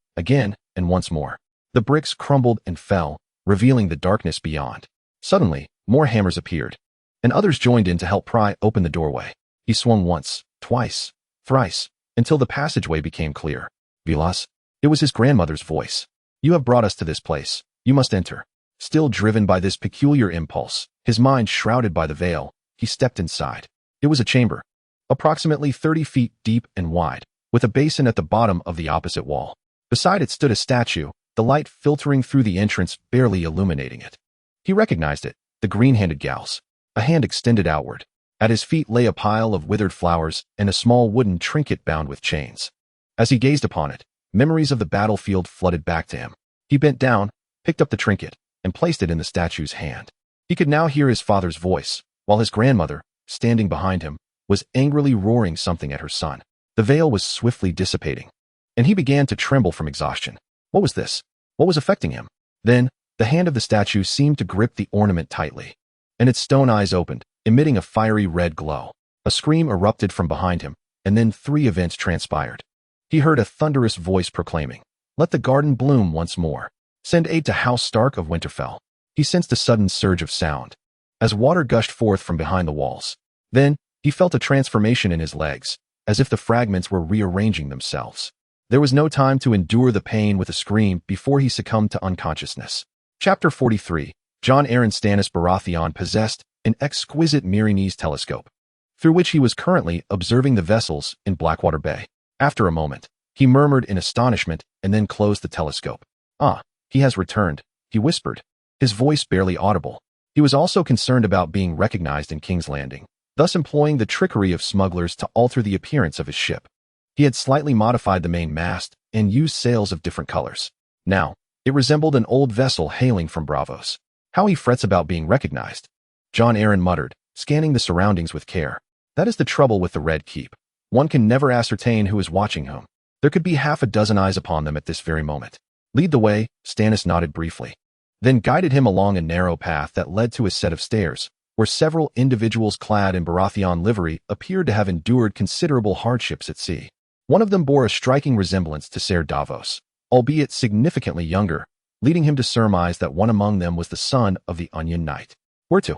and once more. The bricks crumbled and fell, revealing the darkness beyond. Suddenly, more hammers appeared, and others joined in to help pry open the doorway. He swung once, twice, thrice, until the passageway became clear. "Vilas?" It was his grandmother's voice. "You have brought us to this place. You must enter." Still driven by this peculiar impulse, his mind shrouded by the veil, he stepped inside. It was a chamber, approximately 30 feet deep and wide, with a basin at the bottom of the opposite wall. Beside it stood a statue, the light filtering through the entrance barely illuminating it. He recognized it, the green-handed gal's, a hand extended outward. At his feet lay a pile of withered flowers and a small wooden trinket bound with chains. As he gazed upon it, memories of the battlefield flooded back to him. He bent down, picked up the trinket, and placed it in the statue's hand. He could now hear his father's voice, while his grandmother, standing behind him, was angrily roaring something at her son. The veil was swiftly dissipating, and he began to tremble from exhaustion. What was this? What was affecting him? Then, the hand of the statue seemed to grip the ornament tightly, and its stone eyes opened, emitting a fiery red glow. A scream erupted from behind him, and then 3 events transpired. He heard a thunderous voice proclaiming, "Let the garden bloom once more. Send aid to House Stark of Winterfell." He sensed a sudden surge of sound, as water gushed forth from behind the walls. Then, he felt a transformation in his legs, as if the fragments were rearranging themselves. There was no time to endure the pain with a scream before he succumbed to unconsciousness. Chapter 43. Jon Arryn Stannis Baratheon possessed an exquisite Meereenese telescope, through which he was currently observing the vessels in Blackwater Bay. After a moment, he murmured in astonishment and then closed the telescope. "Ah, he has returned," he whispered, his voice barely audible. He was also concerned about being recognized in King's Landing, thus employing the trickery of smugglers to alter the appearance of his ship. He had slightly modified the main mast and used sails of different colors. Now, it resembled an old vessel hailing from Braavos. How he frets about being recognized. Jon Arryn muttered, scanning the surroundings with care. That is the trouble with the Red Keep. One can never ascertain who is watching whom. There could be half a dozen eyes upon them at this very moment. "Lead the way," Stannis nodded briefly, then guided him along a narrow path that led to a set of stairs, where several individuals clad in Baratheon livery appeared to have endured considerable hardships at sea. One of them bore a striking resemblance to Ser Davos, albeit significantly younger, leading him to surmise that one among them was the son of the Onion Knight. "Where to?"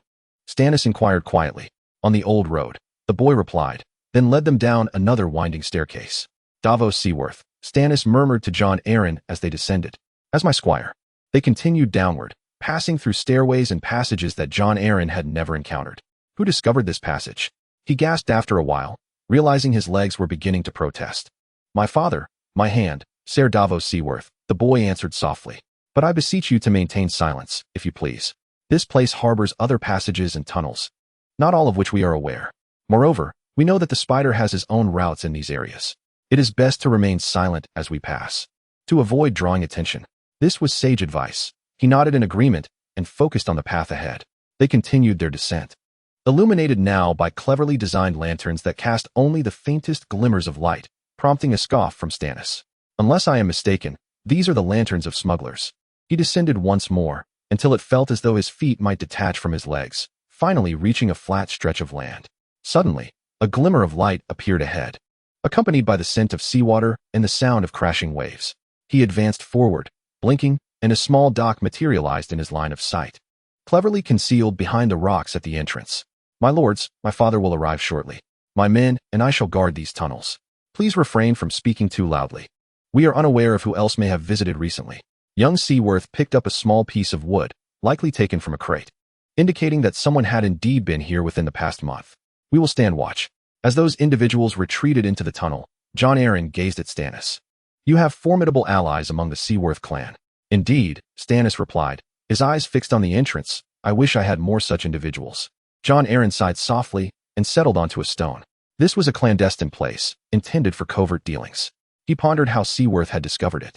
Stannis inquired quietly. "On the old road," the boy replied, then led them down another winding staircase. "Davos Seaworth," Stannis murmured to Jon Arryn as they descended. "As my squire." They continued downward, passing through stairways and passages that Jon Arryn had never encountered. Who discovered this passage? He gasped after a while, realizing his legs were beginning to protest. "My father, my hand, Ser Davos Seaworth," the boy answered softly. "But I beseech you to maintain silence, if you please. This place harbors other passages and tunnels, not all of which we are aware. Moreover, we know that the spider has his own routes in these areas." It is best to remain silent as we pass, to avoid drawing attention. This was sage advice. He nodded in agreement and focused on the path ahead. They continued their descent, illuminated now by cleverly designed lanterns that cast only the faintest glimmers of light, prompting a scoff from Stannis. Unless I am mistaken, these are the lanterns of smugglers. He descended once more, until it felt as though his feet might detach from his legs, finally reaching a flat stretch of land. Suddenly, a glimmer of light appeared ahead, accompanied by the scent of seawater and the sound of crashing waves. He advanced forward, blinking, and a small dock materialized in his line of sight, cleverly concealed behind the rocks at the entrance. My lords, my father will arrive shortly. My men and I shall guard these tunnels. Please refrain from speaking too loudly. We are unaware of who else may have visited recently. Young Seaworth picked up a small piece of wood, likely taken from a crate, indicating that someone had indeed been here within the past month. We will stand watch. As those individuals retreated into the tunnel, Jon Arryn gazed at Stannis. You have formidable allies among the Seaworth clan. Indeed, Stannis replied, his eyes fixed on the entrance. I wish I had more such individuals. Jon Arryn sighed softly and settled onto a stone. This was a clandestine place, intended for covert dealings. He pondered how Seaworth had discovered it,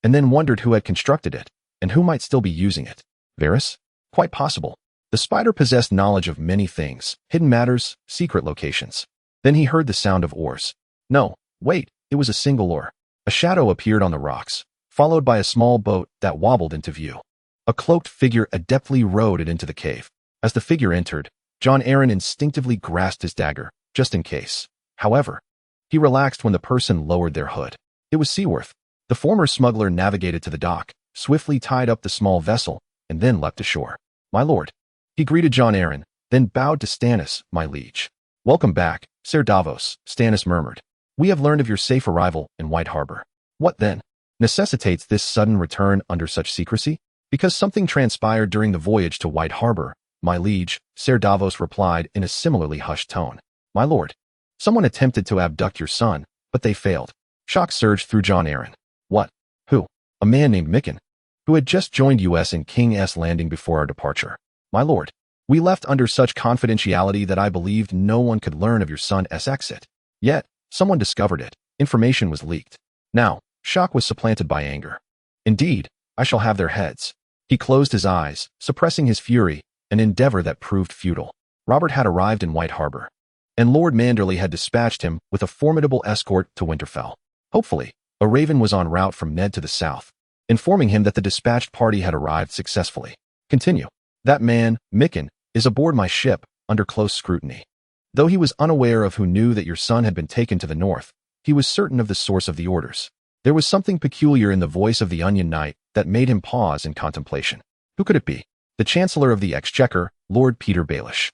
and then wondered who had constructed it, and who might still be using it. Varys? Quite possible. The spider possessed knowledge of many things, hidden matters, secret locations. Then he heard the sound of oars. No, wait, it was a single oar. A shadow appeared on the rocks, followed by a small boat that wobbled into view. A cloaked figure adeptly rowed it into the cave. As the figure entered, Jon Arryn instinctively grasped his dagger, just in case. However, he relaxed when the person lowered their hood. It was Seaworth. The former smuggler navigated to the dock, swiftly tied up the small vessel, and then leapt ashore. My lord. He greeted Jon Arryn, then bowed to Stannis, my liege. Welcome back, Ser Davos, Stannis murmured. We have learned of your safe arrival in White Harbor. What then necessitates this sudden return under such secrecy? Because something transpired during the voyage to White Harbor, my liege, Ser Davos replied in a similarly hushed tone. My lord. Someone attempted to abduct your son, but they failed. Shock surged through Jon Arryn. What? Who? A man named Mikken, who had just joined us in King's Landing before our departure. My lord, we left under such confidentiality that I believed no one could learn of your son's exit. Yet, someone discovered it. Information was leaked. Now, shock was supplanted by anger. Indeed, I shall have their heads. He closed his eyes, suppressing his fury, an endeavor that proved futile. Robert had arrived in White Harbor, and Lord Manderley had dispatched him with a formidable escort to Winterfell. Hopefully, a raven was en route from Ned to the south, informing him that the dispatched party had arrived successfully. Continue. That man, Mikken, is aboard my ship, under close scrutiny. Though he was unaware of who knew that your son had been taken to the north, he was certain of the source of the orders. There was something peculiar in the voice of the Onion Knight that made him pause in contemplation. Who could it be? The Chancellor of the Exchequer, Lord Peter Baelish.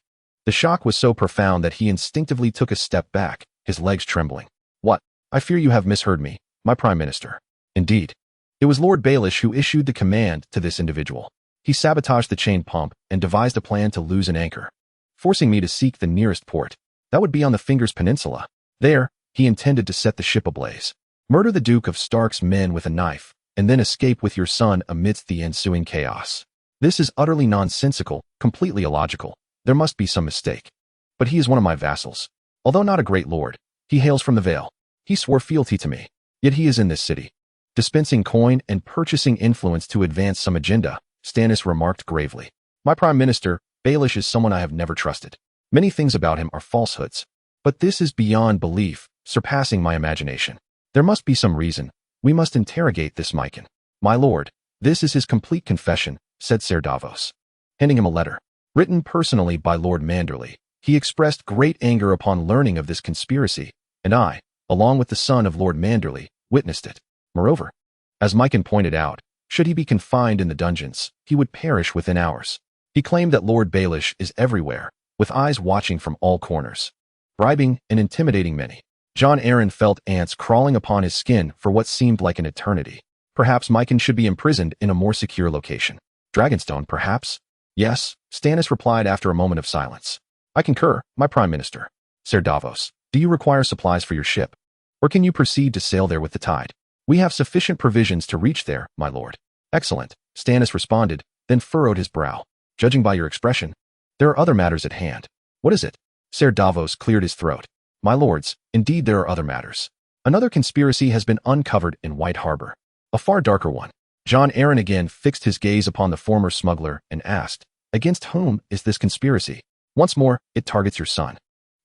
The shock was so profound that he instinctively took a step back, his legs trembling. What? I fear you have misheard me, my Prime Minister. Indeed. It was Lord Baelish who issued the command to this individual. He sabotaged the chain pump and devised a plan to lose an anchor, forcing me to seek the nearest port. That would be on the Fingers Peninsula. There, he intended to set the ship ablaze, murder the Duke of Stark's men with a knife, and then escape with your son amidst the ensuing chaos. This is utterly nonsensical, completely illogical. There must be some mistake. But he is one of my vassals. Although not a great lord, he hails from the Vale. He swore fealty to me. Yet he is in this city, dispensing coin and purchasing influence to advance some agenda, Stannis remarked gravely. My Prime Minister, Baelish is someone I have never trusted. Many things about him are falsehoods. But this is beyond belief, surpassing my imagination. There must be some reason. We must interrogate this Mikken. My lord, this is his complete confession, said Ser Davos, handing him a letter. Written personally by Lord Manderley, he expressed great anger upon learning of this conspiracy, and I, along with the son of Lord Manderley, witnessed it. Moreover, as Mikken pointed out, should he be confined in the dungeons, he would perish within hours. He claimed that Lord Baelish is everywhere, with eyes watching from all corners, bribing and intimidating many. Jon Arryn felt ants crawling upon his skin for what seemed like an eternity. Perhaps Mikken should be imprisoned in a more secure location. Dragonstone, perhaps? Yes, Stannis replied after a moment of silence. I concur, my Prime Minister. Ser Davos, do you require supplies for your ship? Or can you proceed to sail there with the tide? We have sufficient provisions to reach there, my lord. Excellent, Stannis responded, then furrowed his brow. Judging by your expression, there are other matters at hand. What is it? Ser Davos cleared his throat. My lords, indeed there are other matters. Another conspiracy has been uncovered in White Harbor, a far darker one. Jon Arryn again fixed his gaze upon the former smuggler and asked, "Against whom is this conspiracy?" "Once more, it targets your son.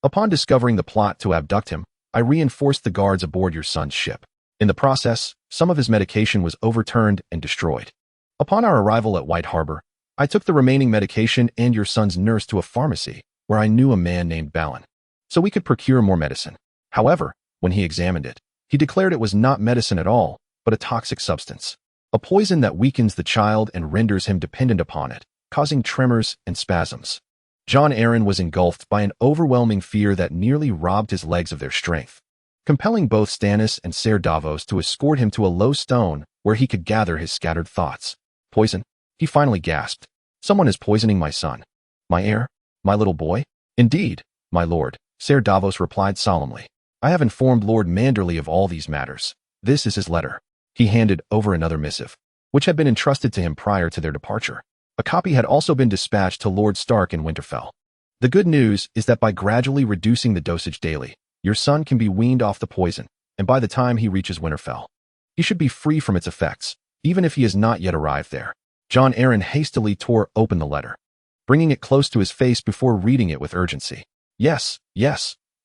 Upon discovering the plot to abduct him, I reinforced the guards aboard your son's ship. In the process, some of his medication was overturned and destroyed. Upon our arrival at White Harbor, I took the remaining medication and your son's nurse to a pharmacy where I knew a man named Balin, so we could procure more medicine. However, when he examined it, he declared it was not medicine at all, but a toxic substance, a poison that weakens the child and renders him dependent upon it, causing tremors and spasms." Jon Arryn was engulfed by an overwhelming fear that nearly robbed his legs of their strength, compelling both Stannis and Ser Davos to escort him to a low stone where he could gather his scattered thoughts. "Poison?" he finally gasped. "Someone is poisoning my son. My heir? My little boy?" "Indeed, my lord," Ser Davos replied solemnly. "I have informed Lord Manderley of all these matters. This is his letter." He handed over another missive, which had been entrusted to him prior to their departure. A copy had also been dispatched to Lord Stark in Winterfell. "The good news is that by gradually reducing the dosage daily, your son can be weaned off the poison, and by the time he reaches Winterfell, he should be free from its effects, even if he has not yet arrived there." Jon Arryn hastily tore open the letter, bringing it close to his face before reading it with urgency. Yes,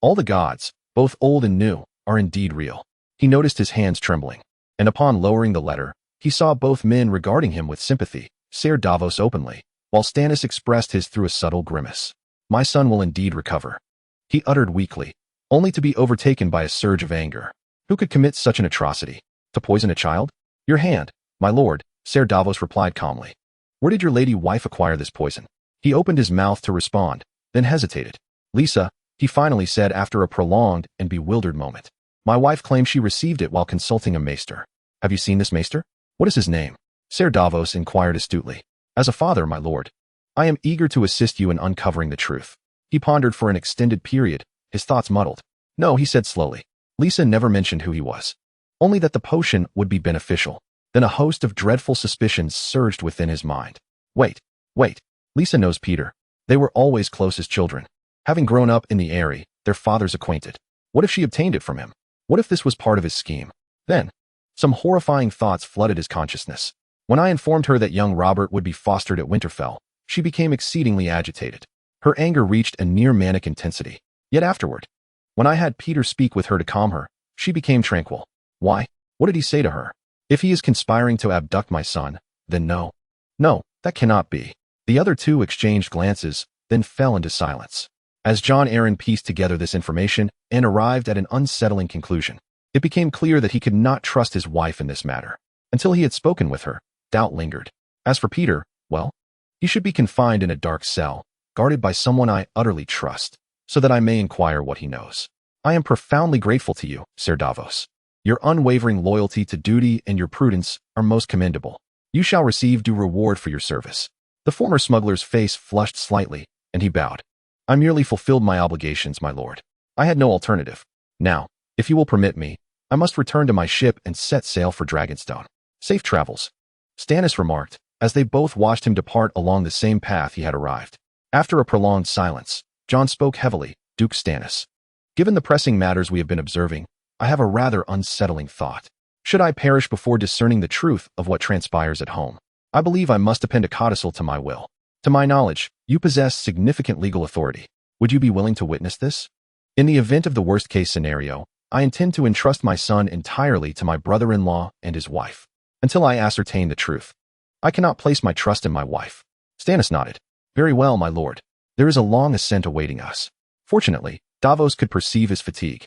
all the gods, both old and new, are indeed real. He noticed his hands trembling, and upon lowering the letter, he saw both men regarding him with sympathy, Ser Davos openly, while Stannis expressed his through a subtle grimace. "My son will indeed recover," he uttered weakly, only to be overtaken by a surge of anger. Who could commit such an atrocity? To poison a child? "Your hand, my lord," Ser Davos replied calmly. "Where did your lady wife acquire this poison?" He opened his mouth to respond, then hesitated. "Lisa," he finally said after a prolonged and bewildered moment. "My wife claims she received it while consulting a maester. Have you seen this maester? What is his name?" Ser Davos inquired astutely. "As a father, my lord, I am eager to assist you in uncovering the truth." He pondered for an extended period, his thoughts muddled. "No," he said slowly. "Lisa never mentioned who he was. Only that the potion would be beneficial." Then a host of dreadful suspicions surged within his mind. Wait. Lisa knows Peter. They were always close as children. Having grown up in the Eyrie, their fathers acquainted. What if she obtained it from him? What if this was part of his scheme? Then, some horrifying thoughts flooded his consciousness. When I informed her that young Robert would be fostered at Winterfell, she became exceedingly agitated. Her anger reached a near manic intensity. Yet afterward, when I had Peter speak with her to calm her, she became tranquil. Why? What did he say to her? If he is conspiring to abduct my son, then no, that cannot be. The other two exchanged glances, then fell into silence. As Jon Arryn pieced together this information and arrived at an unsettling conclusion, it became clear that he could not trust his wife in this matter. Until he had spoken with her, doubt lingered. As for Peter, well, he should be confined in a dark cell, guarded by someone I utterly trust, so that I may inquire what he knows. I am profoundly grateful to you, Ser Davos. Your unwavering loyalty to duty and your prudence are most commendable. You shall receive due reward for your service." The former smuggler's face flushed slightly, and he bowed. "I merely fulfilled my obligations, my lord. I had no alternative. Now, if you will permit me, I must return to my ship and set sail for Dragonstone. Safe travels," Stannis remarked, as they both watched him depart along the same path he had arrived. After a prolonged silence, Jon spoke heavily. "Duke Stannis, given the pressing matters we have been observing, I have a rather unsettling thought. Should I perish before discerning the truth of what transpires at home, I believe I must append a codicil to my will. To my knowledge, you possess significant legal authority. Would you be willing to witness this? In the event of the worst-case scenario, I intend to entrust my son entirely to my brother-in-law and his wife, until I ascertain the truth. I cannot place my trust in my wife." Stannis nodded. "Very well, my lord. There is a long ascent awaiting us." Fortunately, Davos could perceive his fatigue,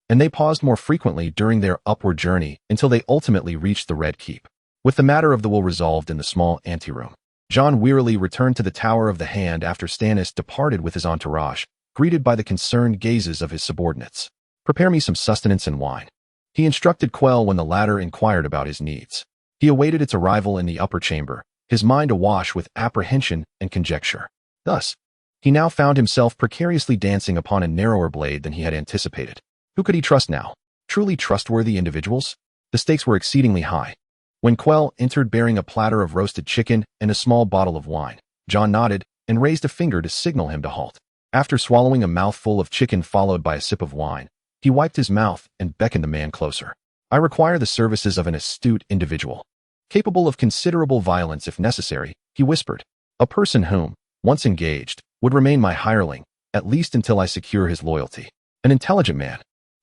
and they paused more frequently during their upward journey until they ultimately reached the Red Keep. With the matter of the will resolved in the small anteroom, Jon wearily returned to the Tower of the Hand after Stannis departed with his entourage, greeted by the concerned gazes of his subordinates. "Prepare me some sustenance and wine," he instructed Quell when the latter inquired about his needs. He awaited its arrival in the upper chamber, his mind awash with apprehension and conjecture. Thus, he now found himself precariously dancing upon a narrower blade than he had anticipated. Who could he trust now? Truly trustworthy individuals? The stakes were exceedingly high. When Quell entered bearing a platter of roasted chicken and a small bottle of wine, Jon nodded and raised a finger to signal him to halt. After swallowing a mouthful of chicken followed by a sip of wine, He wiped his mouth and beckoned the man closer. I require the services of an astute individual, capable of considerable violence if necessary, he whispered. A person whom, once engaged, would remain my hireling, at least until I secure his loyalty. An intelligent man,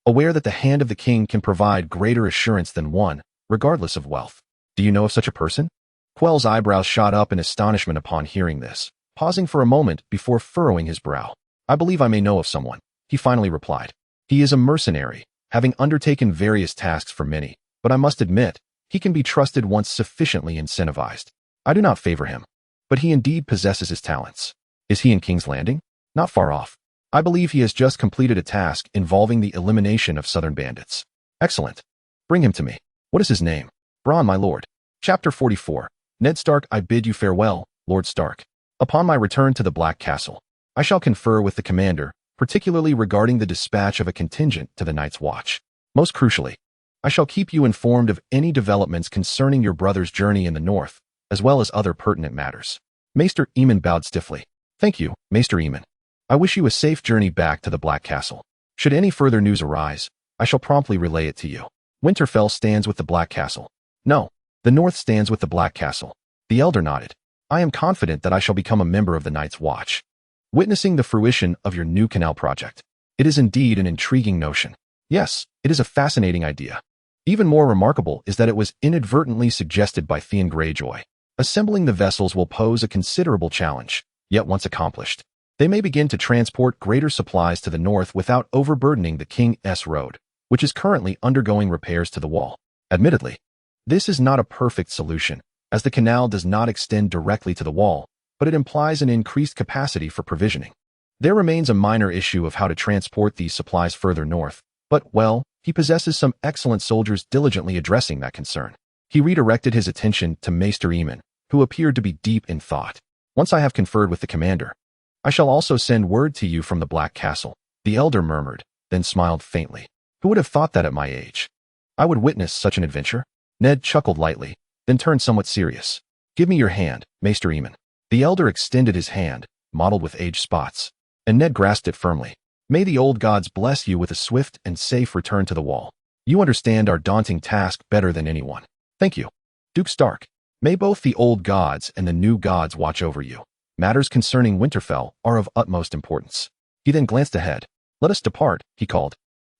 aware that the hand of the king can provide greater assurance than one, regardless of wealth. Do you know of such a person? Quell's eyebrows shot up in astonishment upon hearing this, pausing for a moment before furrowing his brow. I believe I may know of someone, he finally replied. He is a mercenary, having undertaken various tasks for many, but I must admit, he can be trusted once sufficiently incentivized. I do not favor him, but he indeed possesses his talents. Is he in King's Landing? Not far off. I believe he has just completed a task involving the elimination of southern bandits. Excellent. Bring him to me. What is his name? Bronn, my lord. Chapter 44. Ned Stark, I bid you farewell, Lord Stark. Upon my return to the Black Castle, I shall confer with the commander, particularly regarding the dispatch of a contingent to the Night's Watch. Most crucially, I shall keep you informed of any developments concerning your brother's journey in the north, as well as other pertinent matters. Maester Aemon bowed stiffly. Thank you, Maester Aemon. I wish you a safe journey back to the Black Castle. Should any further news arise, I shall promptly relay it to you. Winterfell stands with the Black Castle. No, the North stands with the Black Castle. The elder nodded. I am confident that I shall become a member of the Night's Watch, witnessing the fruition of your new canal project. It is indeed an intriguing notion. Yes, it is a fascinating idea. Even more remarkable is that it was inadvertently suggested by Theon Greyjoy. Assembling the vessels will pose a considerable challenge, yet once accomplished, they may begin to transport greater supplies to the north without overburdening the King's Road, which is currently undergoing repairs to the wall. Admittedly, this is not a perfect solution, as the canal does not extend directly to the wall, but it implies an increased capacity for provisioning. There remains a minor issue of how to transport these supplies further north, but, well, he possesses some excellent soldiers diligently addressing that concern. He redirected his attention to Maester Aemon, who appeared to be deep in thought. Once I have conferred with the commander, I shall also send word to you from the Black Castle, the elder murmured, then smiled faintly. Who would have thought that at my age I would witness such an adventure? Ned chuckled lightly, then turned somewhat serious. Give me your hand, Maester Aemon. The elder extended his hand, mottled with age spots, and Ned grasped it firmly. May the old gods bless you with a swift and safe return to the wall. You understand our daunting task better than anyone. Thank you, Duke Stark. May both the old gods and the new gods watch over you. Matters concerning Winterfell are of utmost importance. He then glanced ahead. Let us depart, he called.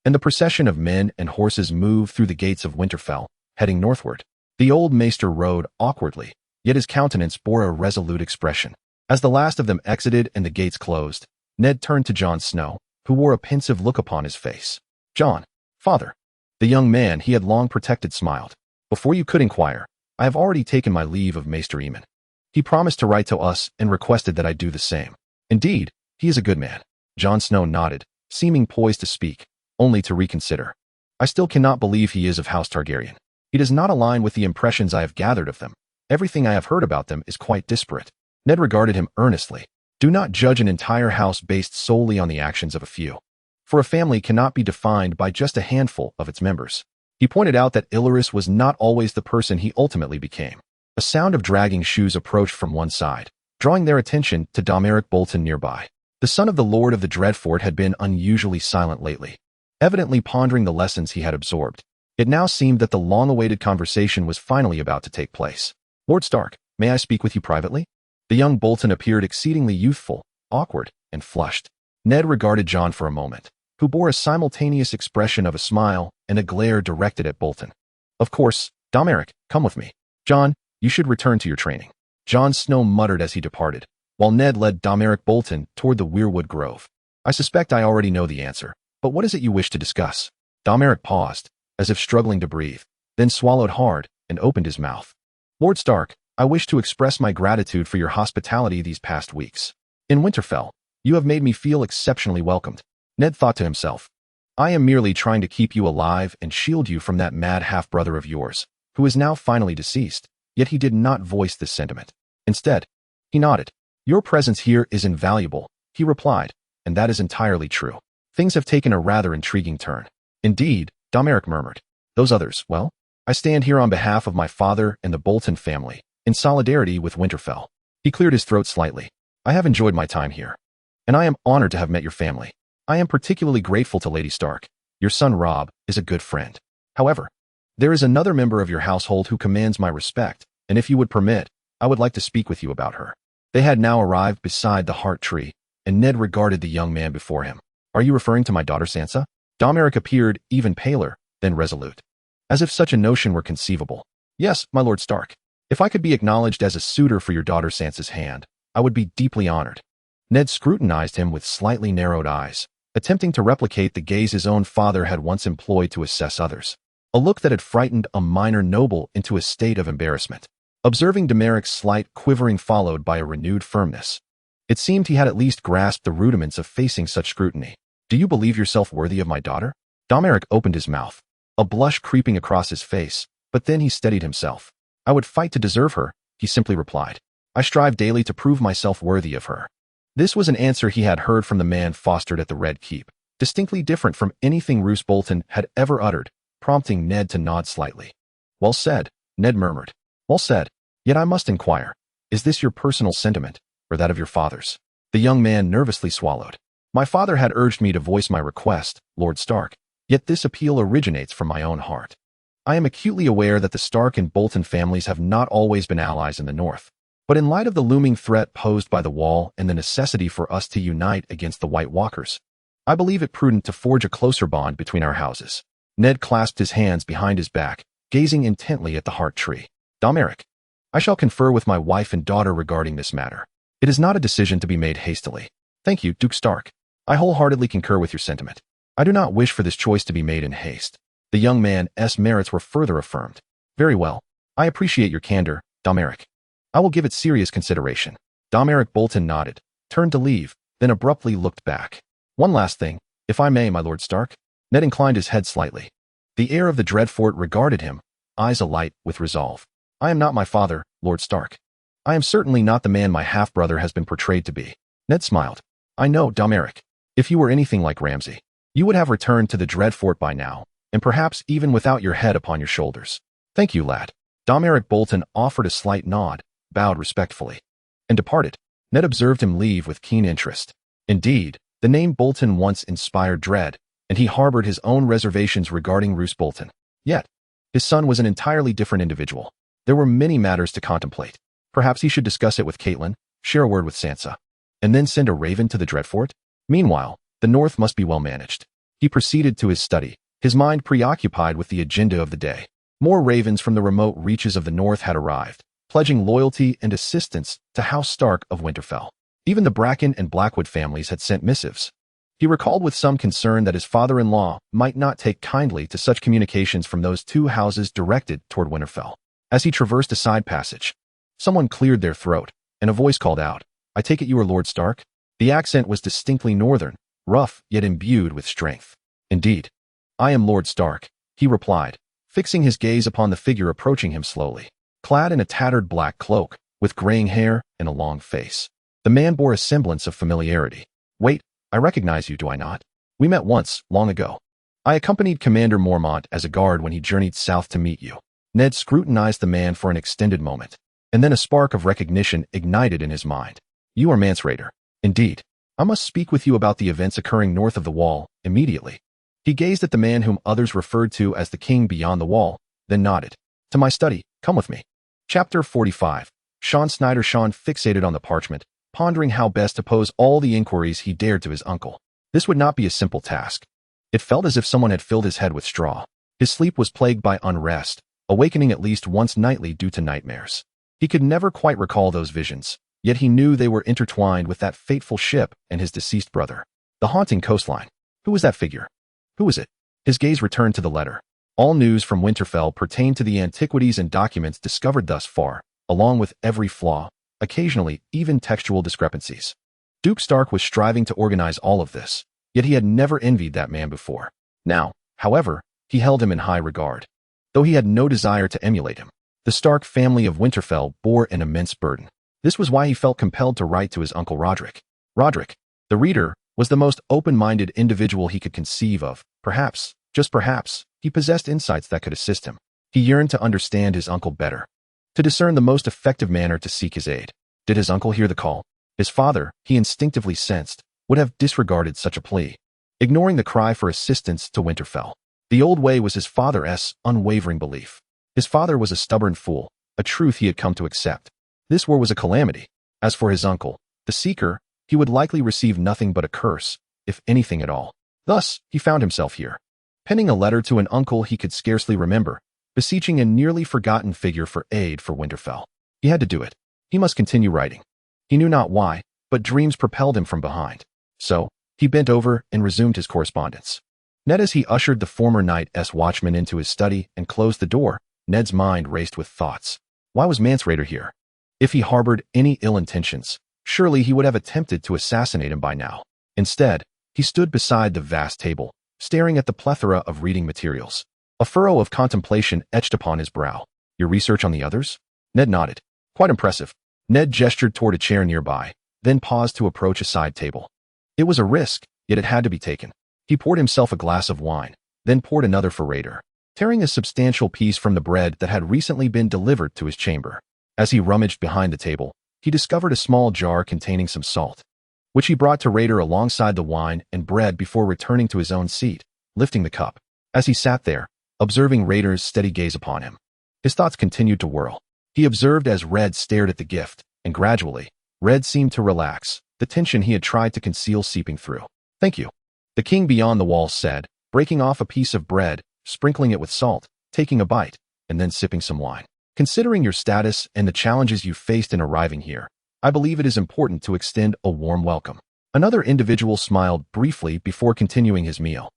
And the procession of men and horses moved through the gates of Winterfell, heading northward. The old maester rode awkwardly, yet his countenance bore a resolute expression. As the last of them exited and the gates closed, Ned turned to Jon Snow, who wore a pensive look upon his face. Jon, father. The young man he had long protected smiled. Before you could inquire, I have already taken my leave of Maester Aemon. He promised to write to us and requested that I do the same. Indeed, he is a good man. Jon Snow nodded, seeming poised to speak, only to reconsider. I still cannot believe he is of House Targaryen. He does not align with the impressions I have gathered of them. Everything I have heard about them is quite disparate. Ned regarded him earnestly. Do not judge an entire house based solely on the actions of a few. For a family cannot be defined by just a handful of its members. He pointed out that Illyris was not always the person he ultimately became. A sound of dragging shoes approached from one side, drawing their attention to Domeric Bolton nearby. The son of the Lord of the Dreadfort had been unusually silent lately, evidently pondering the lessons he had absorbed. It now seemed that the long-awaited conversation was finally about to take place. Lord Stark, may I speak with you privately? The young Bolton appeared exceedingly youthful, awkward, and flushed. Ned regarded Jon for a moment, who bore a simultaneous expression of a smile and a glare directed at Bolton. Of course, Domeric, come with me. Jon, you should return to your training. Jon Snow muttered as he departed, while Ned led Domeric Bolton toward the Weirwood Grove. I suspect I already know the answer, but what is it you wish to discuss? Domeric paused, as if struggling to breathe, then swallowed hard and opened his mouth. Lord Stark, I wish to express my gratitude for your hospitality these past weeks. In Winterfell, you have made me feel exceptionally welcomed. Ned thought to himself, I am merely trying to keep you alive and shield you from that mad half-brother of yours, who is now finally deceased, yet he did not voice this sentiment. Instead, he nodded. Your presence here is invaluable, he replied, and that is entirely true. Things have taken a rather intriguing turn. Indeed, Domeric murmured. Those others, well, I stand here on behalf of my father and the Bolton family, in solidarity with Winterfell. He cleared his throat slightly. I have enjoyed my time here, and I am honored to have met your family. I am particularly grateful to Lady Stark. Your son Robb is a good friend. However, there is another member of your household who commands my respect, and if you would permit, I would like to speak with you about her." They had now arrived beside the heart tree, and Ned regarded the young man before him. "Are you referring to my daughter Sansa?" Dom Arryn appeared even paler, then resolute, as if such a notion were conceivable. "Yes, my Lord Stark. If I could be acknowledged as a suitor for your daughter Sansa's hand, I would be deeply honored." Ned scrutinized him with slightly narrowed eyes, attempting to replicate the gaze his own father had once employed to assess others, a look that had frightened a minor noble into a state of embarrassment. Observing Dameric's slight quivering followed by a renewed firmness, it seemed he had at least grasped the rudiments of facing such scrutiny. "Do you believe yourself worthy of my daughter?" Domeric opened his mouth, a blush creeping across his face, but then he steadied himself. "I would fight to deserve her," he simply replied. "I strive daily to prove myself worthy of her." This was an answer he had heard from the man fostered at the Red Keep, distinctly different from anything Roose Bolton had ever uttered, prompting Ned to nod slightly. "Well said," Ned murmured. "Well said. Yet I must inquire, is this your personal sentiment, or that of your father's?" The young man nervously swallowed. "My father had urged me to voice my request, Lord Stark, yet this appeal originates from my own heart. I am acutely aware that the Stark and Bolton families have not always been allies in the North, but in light of the looming threat posed by the Wall and the necessity for us to unite against the White Walkers, I believe it prudent to forge a closer bond between our houses." Ned clasped his hands behind his back, gazing intently at the heart tree. "Domeric, I shall confer with my wife and daughter regarding this matter. It is not a decision to be made hastily." "Thank you, Duke Stark. I wholeheartedly concur with your sentiment. I do not wish for this choice to be made in haste." The young man's merits were further affirmed. "Very well. I appreciate your candor, Domeric. I will give it serious consideration." Domeric Bolton nodded, turned to leave, then abruptly looked back. "One last thing, if I may, my Lord Stark." Ned inclined his head slightly. The heir of the Dreadfort regarded him, eyes alight with resolve. "I am not my father, Lord Stark. I am certainly not the man my half-brother has been portrayed to be." Ned smiled. "I know, Domeric. If you were anything like Ramsay, you would have returned to the Dreadfort by now, and perhaps even without your head upon your shoulders." "Thank you, lad." Domeric Bolton offered a slight nod, bowed respectfully, and departed. Ned observed him leave with keen interest. Indeed, the name Bolton once inspired dread, and he harbored his own reservations regarding Roose Bolton. Yet, his son was an entirely different individual. There were many matters to contemplate. Perhaps he should discuss it with Catelyn, share a word with Sansa, and then send a raven to the Dreadfort. Meanwhile, the North must be well managed. He proceeded to his study, his mind preoccupied with the agenda of the day. More ravens from the remote reaches of the North had arrived, pledging loyalty and assistance to House Stark of Winterfell. Even the Bracken and Blackwood families had sent missives. He recalled with some concern that his father-in-law might not take kindly to such communications from those two houses directed toward Winterfell. As he traversed a side passage, someone cleared their throat, and a voice called out, "I take it you are Lord Stark?" The accent was distinctly northern, rough yet imbued with strength. "Indeed, I am Lord Stark," he replied, fixing his gaze upon the figure approaching him slowly. Clad in a tattered black cloak, with graying hair and a long face, the man bore a semblance of familiarity. "Wait, I recognize you, do I not? We met once, long ago. I accompanied Commander Mormont as a guard when he journeyed south to meet you." Ned scrutinized the man for an extended moment, and then a spark of recognition ignited in his mind. "You are Mance Rayder. Indeed. I must speak with you about the events occurring north of the Wall, immediately." He gazed at the man whom others referred to as the King Beyond the Wall, then nodded. "To my study, come with me." Chapter 45. Sean fixated on the parchment, pondering how best to pose all the inquiries he dared to his uncle. This would not be a simple task. It felt as if someone had filled his head with straw. His sleep was plagued by unrest, awakening at least once nightly due to nightmares. He could never quite recall those visions, yet he knew they were intertwined with that fateful ship and his deceased brother. The haunting coastline. Who was that figure? Who was it? His gaze returned to the letter. All news from Winterfell pertained to the antiquities and documents discovered thus far, along with every flaw, occasionally even textual discrepancies. Duke Stark was striving to organize all of this, yet he had never envied that man before. Now, however, he held him in high regard. Though he had no desire to emulate him, the Stark family of Winterfell bore an immense burden. This was why he felt compelled to write to his uncle Roderick. Roderick, the reader, was the most open-minded individual he could conceive of. Perhaps, just perhaps, he possessed insights that could assist him. He yearned to understand his uncle better, to discern the most effective manner to seek his aid. Did his uncle hear the call? His father, he instinctively sensed, would have disregarded such a plea. ignoring the cry for assistance to Winterfell. The old way was his father's unwavering belief. His father was a stubborn fool, a truth he had come to accept. This war was a calamity. As for his uncle, the Seeker, he would likely receive nothing but a curse, if anything at all. Thus, he found himself here, penning a letter to an uncle he could scarcely remember, beseeching a nearly forgotten figure for aid for Winterfell. He had to do it. He must continue writing. He knew not why, but dreams propelled him from behind. So, he bent over and resumed his correspondence. Ned, as he ushered the former night's watchman into his study and closed the door, Ned's mind raced with thoughts. Why was Mance Rayder here? If he harbored any ill intentions, surely he would have attempted to assassinate him by now. Instead, he stood beside the vast table, staring at the plethora of reading materials. A furrow of contemplation etched upon his brow. Your research on the others? Ned nodded. Quite impressive. Ned gestured toward a chair nearby, then paused to approach a side table. It was a risk, yet it had to be taken. He poured himself a glass of wine, then poured another for Rayder, tearing a substantial piece from the bread that had recently been delivered to his chamber. As he rummaged behind the table, he discovered a small jar containing some salt, which he brought to Rayder alongside the wine and bread before returning to his own seat, lifting the cup. As he sat there, observing Rayder's steady gaze upon him, his thoughts continued to whirl. He observed as Red stared at the gift, and gradually, Red seemed to relax, the tension he had tried to conceal seeping through. Thank you, the king beyond the walls said, breaking off a piece of bread, sprinkling it with salt, taking a bite, and then sipping some wine. Considering your status and the challenges you faced in arriving here, I believe it is important to extend a warm welcome. Another individual smiled briefly before continuing his meal.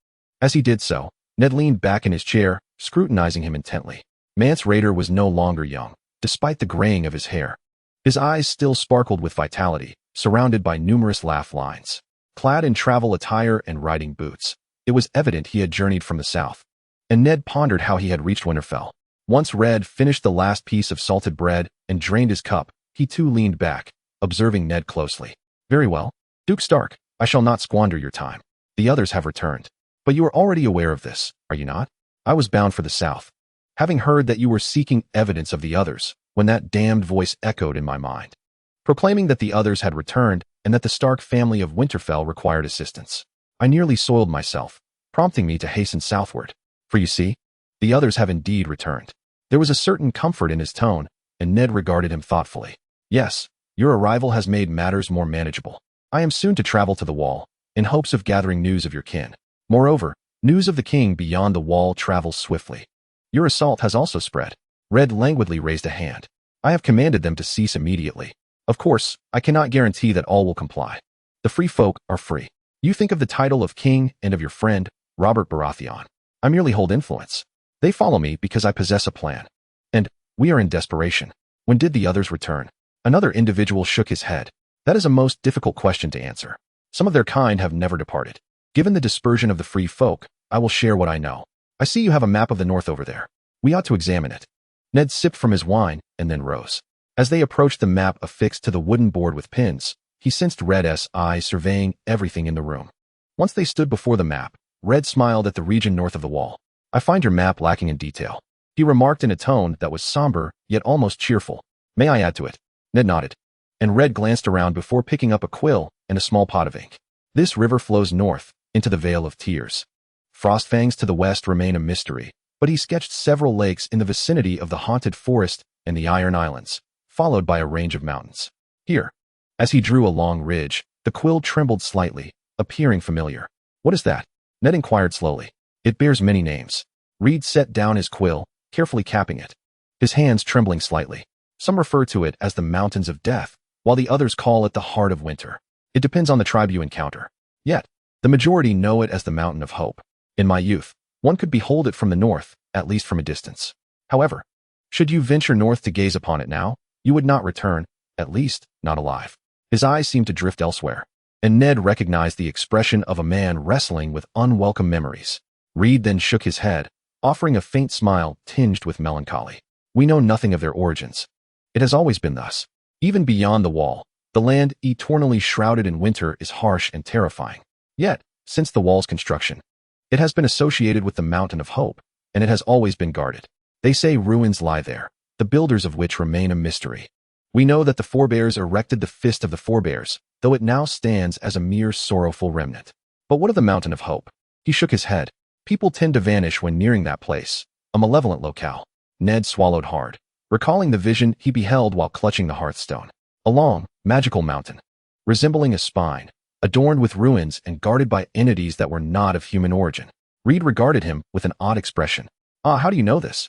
As he did so, Ned leaned back in his chair, scrutinizing him intently. Mance Rayder was no longer young, despite the graying of his hair. His eyes still sparkled with vitality, surrounded by numerous laugh lines. Clad in travel attire and riding boots, it was evident he had journeyed from the south. And Ned pondered how he had reached Winterfell. Once Red finished the last piece of salted bread and drained his cup, he too leaned back, observing Ned closely. Very well, Duke Stark, I shall not squander your time. The others have returned. But you are already aware of this, are you not? I was bound for the south, having heard that you were seeking evidence of the others, when that damned voice echoed in my mind, proclaiming that the others had returned and that the Stark family of Winterfell required assistance. I nearly soiled myself, prompting me to hasten southward. For you see, the others have indeed returned. There was a certain comfort in his tone, and Ned regarded him thoughtfully. Yes, your arrival has made matters more manageable. I am soon to travel to the Wall, in hopes of gathering news of your kin. Moreover, news of the king beyond the Wall travels swiftly. Your assault has also spread. Red languidly raised a hand. I have commanded them to cease immediately. Of course, I cannot guarantee that all will comply. The free folk are free. You think of the title of king and of your friend, Robert Baratheon. I merely hold influence. They follow me because I possess a plan. And we are in desperation. When did the others return? Another individual shook his head. That is a most difficult question to answer. Some of their kind have never departed. Given the dispersion of the free folk, I will share what I know. I see you have a map of the north over there. We ought to examine it. Ned sipped from his wine and then rose. As they approached the map affixed to the wooden board with pins, he sensed Red's eyes surveying everything in the room. Once they stood before the map, Red smiled at the region north of the Wall. I find your map lacking in detail, he remarked in a tone that was somber, yet almost cheerful. May I add to it? Ned nodded, and Red glanced around before picking up a quill and a small pot of ink. This river flows north, into the Vale of Tears. Frostfangs to the west remain a mystery, but he sketched several lakes in the vicinity of the Haunted Forest and the Iron Islands, followed by a range of mountains. Here, as he drew a long ridge, the quill trembled slightly, appearing familiar. What is that? Ned inquired slowly. It bears many names. Reed set down his quill, carefully capping it, his hands trembling slightly. Some refer to it as the Mountains of Death, while the others call it the Heart of Winter. It depends on the tribe you encounter. Yet, the majority know it as the Mountain of Hope. In my youth, one could behold it from the north, at least from a distance. However, should you venture north to gaze upon it now, you would not return, at least, not alive. His eyes seemed to drift elsewhere, and Ned recognized the expression of a man wrestling with unwelcome memories. Reed then shook his head, offering a faint smile tinged with melancholy. We know nothing of their origins. It has always been thus. Even beyond the Wall, the land eternally shrouded in winter is harsh and terrifying. Yet, since the Wall's construction, it has been associated with the Mountain of Hope, and it has always been guarded. They say ruins lie there, the builders of which remain a mystery. We know that the forebears erected the Fist of the Forebears, though it now stands as a mere sorrowful remnant. But what of the Mountain of Hope? He shook his head. People tend to vanish when nearing that place, a malevolent locale. Ned swallowed hard, recalling the vision he beheld while clutching the hearthstone. A long, magical mountain, resembling a spine, adorned with ruins and guarded by entities that were not of human origin. Reed regarded him with an odd expression. Ah, how do you know this?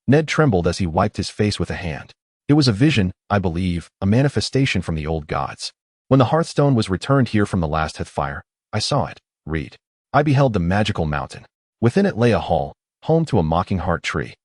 Ned trembled as he wiped his face with a hand. It was a vision, I believe, a manifestation from the old gods. When the hearthstone was returned here from the last Heathfire, I saw it, Reed. I beheld the magical mountain. Within it lay a hall, home to a mockingjay tree,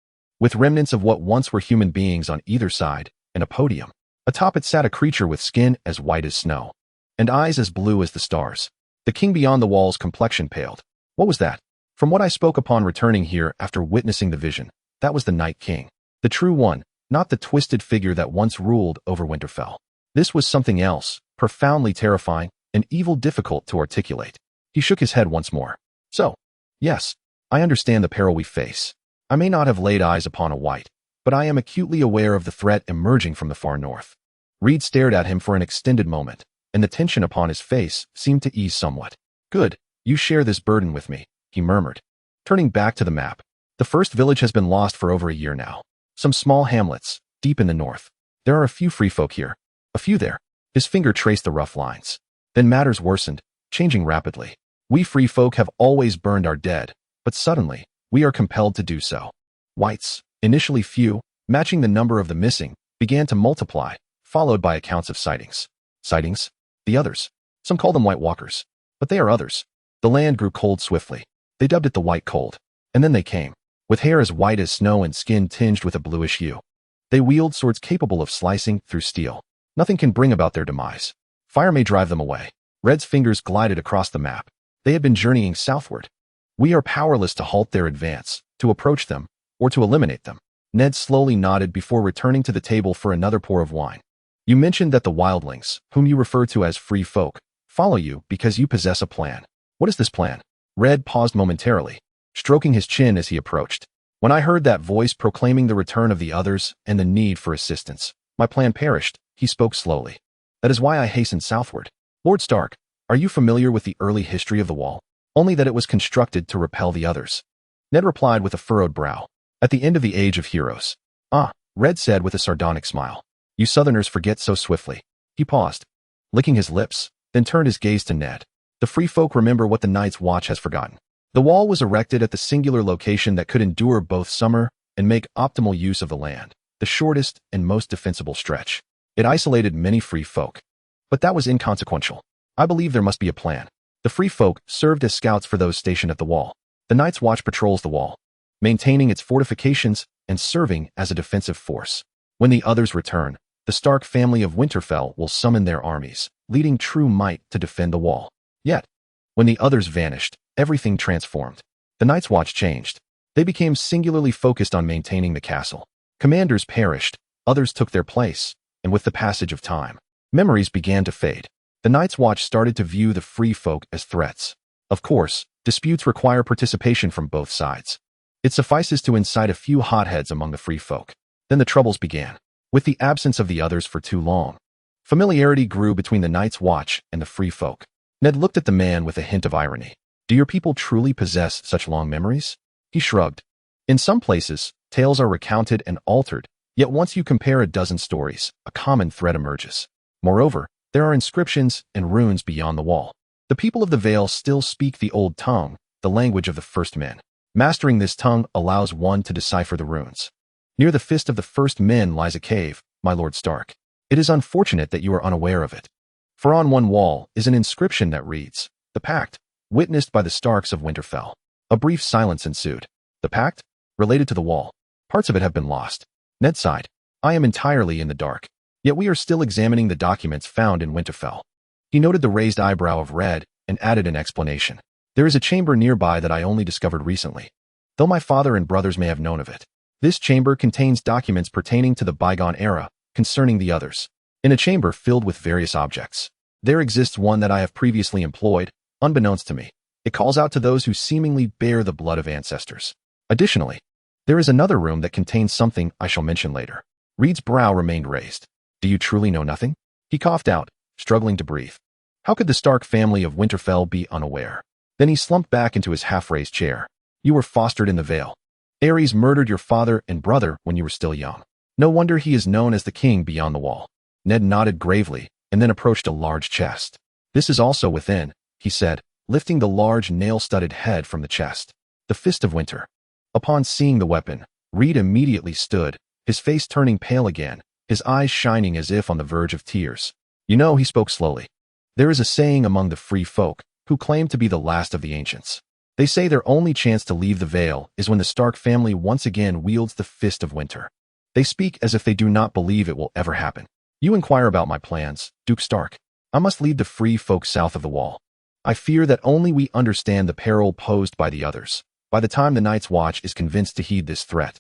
with remnants of what once were human beings on either side, and a podium. Atop it sat a creature with skin as white as snow, and eyes as blue as the stars. The king beyond the wall's complexion paled. What was that? From what I spoke upon returning here after witnessing the vision, that was the Night King. The true one, not the twisted figure that once ruled over Winterfell. This was something else, profoundly terrifying, and evil difficult to articulate. He shook his head once more. So, yes, I understand the peril we face. I may not have laid eyes upon a white, but I am acutely aware of the threat emerging from the far north. Reed stared at him for an extended moment, and the tension upon his face seemed to ease somewhat. Good, you share this burden with me, he murmured. Turning back to the map, the first village has been lost for over a year now. Some small hamlets, deep in the north. There are a few free folk here. A few there. His finger traced the rough lines. Then matters worsened, changing rapidly. We free folk have always burned our dead, but suddenly, we are compelled to do so. Whites, initially few, matching the number of the missing, began to multiply, followed by accounts of sightings. Sightings? The others. Some call them White Walkers. But they are others. The land grew cold swiftly. They dubbed it the White Cold. And then they came, with hair as white as snow and skin tinged with a bluish hue. They wield swords capable of slicing through steel. Nothing can bring about their demise. Fire may drive them away. Red's fingers glided across the map. They had been journeying southward. We are powerless to halt their advance, to approach them, or to eliminate them. Ned slowly nodded before returning to the table for another pour of wine. You mentioned that the wildlings, whom you refer to as free folk, follow you because you possess a plan. What is this plan? Red paused momentarily, stroking his chin as he approached. When I heard that voice proclaiming the return of the others and the need for assistance, my plan perished, he spoke slowly. That is why I hastened southward. Lord Stark, are you familiar with the early history of the Wall? Only that it was constructed to repel the others. Ned replied with a furrowed brow. At the end of the Age of Heroes. Ah, Red said with a sardonic smile. You Southerners forget so swiftly. He paused, licking his lips, then turned his gaze to Ned. The free folk remember what the Night's Watch has forgotten. The wall was erected at the singular location that could endure both summer and make optimal use of the land, the shortest and most defensible stretch. It isolated many free folk. But that was inconsequential. I believe there must be a plan. The free folk served as scouts for those stationed at the wall. The Night's Watch patrols the wall, maintaining its fortifications and serving as a defensive force. When the others return, the Stark family of Winterfell will summon their armies, leading true might to defend the wall. Yet, when the others vanished, everything transformed. The Night's Watch changed. They became singularly focused on maintaining the castle. Commanders perished, others took their place, and with the passage of time, memories began to fade. The Night's Watch started to view the free folk as threats. Of course, disputes require participation from both sides. It suffices to incite a few hotheads among the free folk. Then the troubles began. With the absence of the others for too long, familiarity grew between the Night's Watch and the free folk. Ned looked at the man with a hint of irony. Do your people truly possess such long memories? He shrugged. In some places, tales are recounted and altered, yet once you compare a dozen stories, a common thread emerges. Moreover, there are inscriptions and runes beyond the wall. The people of the Vale still speak the old tongue, the language of the first men. Mastering this tongue allows one to decipher the runes. Near the fist of the first men lies a cave, my Lord Stark. It is unfortunate that you are unaware of it. For on one wall is an inscription that reads, The Pact, witnessed by the Starks of Winterfell. A brief silence ensued. The Pact? Related to the wall. Parts of it have been lost. Ned sighed. I am entirely in the dark. Yet we are still examining the documents found in Winterfell. He noted the raised eyebrow of Red and added an explanation. There is a chamber nearby that I only discovered recently, though my father and brothers may have known of it. This chamber contains documents pertaining to the bygone era concerning the others. In a chamber filled with various objects, there exists one that I have previously employed, unbeknownst to me. It calls out to those who seemingly bear the blood of ancestors. Additionally, there is another room that contains something I shall mention later. Reed's brow remained raised. Do you truly know nothing? He coughed out, struggling to breathe. How could the Stark family of Winterfell be unaware? Then he slumped back into his half-raised chair. You were fostered in the Vale. Aerys murdered your father and brother when you were still young. No wonder he is known as the king beyond the wall. Ned nodded gravely and then approached a large chest. This is also within, he said, lifting the large nail-studded head from the chest. The Fist of Winter. Upon seeing the weapon, Reed immediately stood, his face turning pale again, his eyes shining as if on the verge of tears. You know, he spoke slowly. There is a saying among the free folk, who claim to be the last of the ancients. They say their only chance to leave the Vale is when the Stark family once again wields the Fist of Winter. They speak as if they do not believe it will ever happen. You inquire about my plans, Duke Stark. I must lead the free folk south of the wall. I fear that only we understand the peril posed by the others. By the time the Night's Watch is convinced to heed this threat,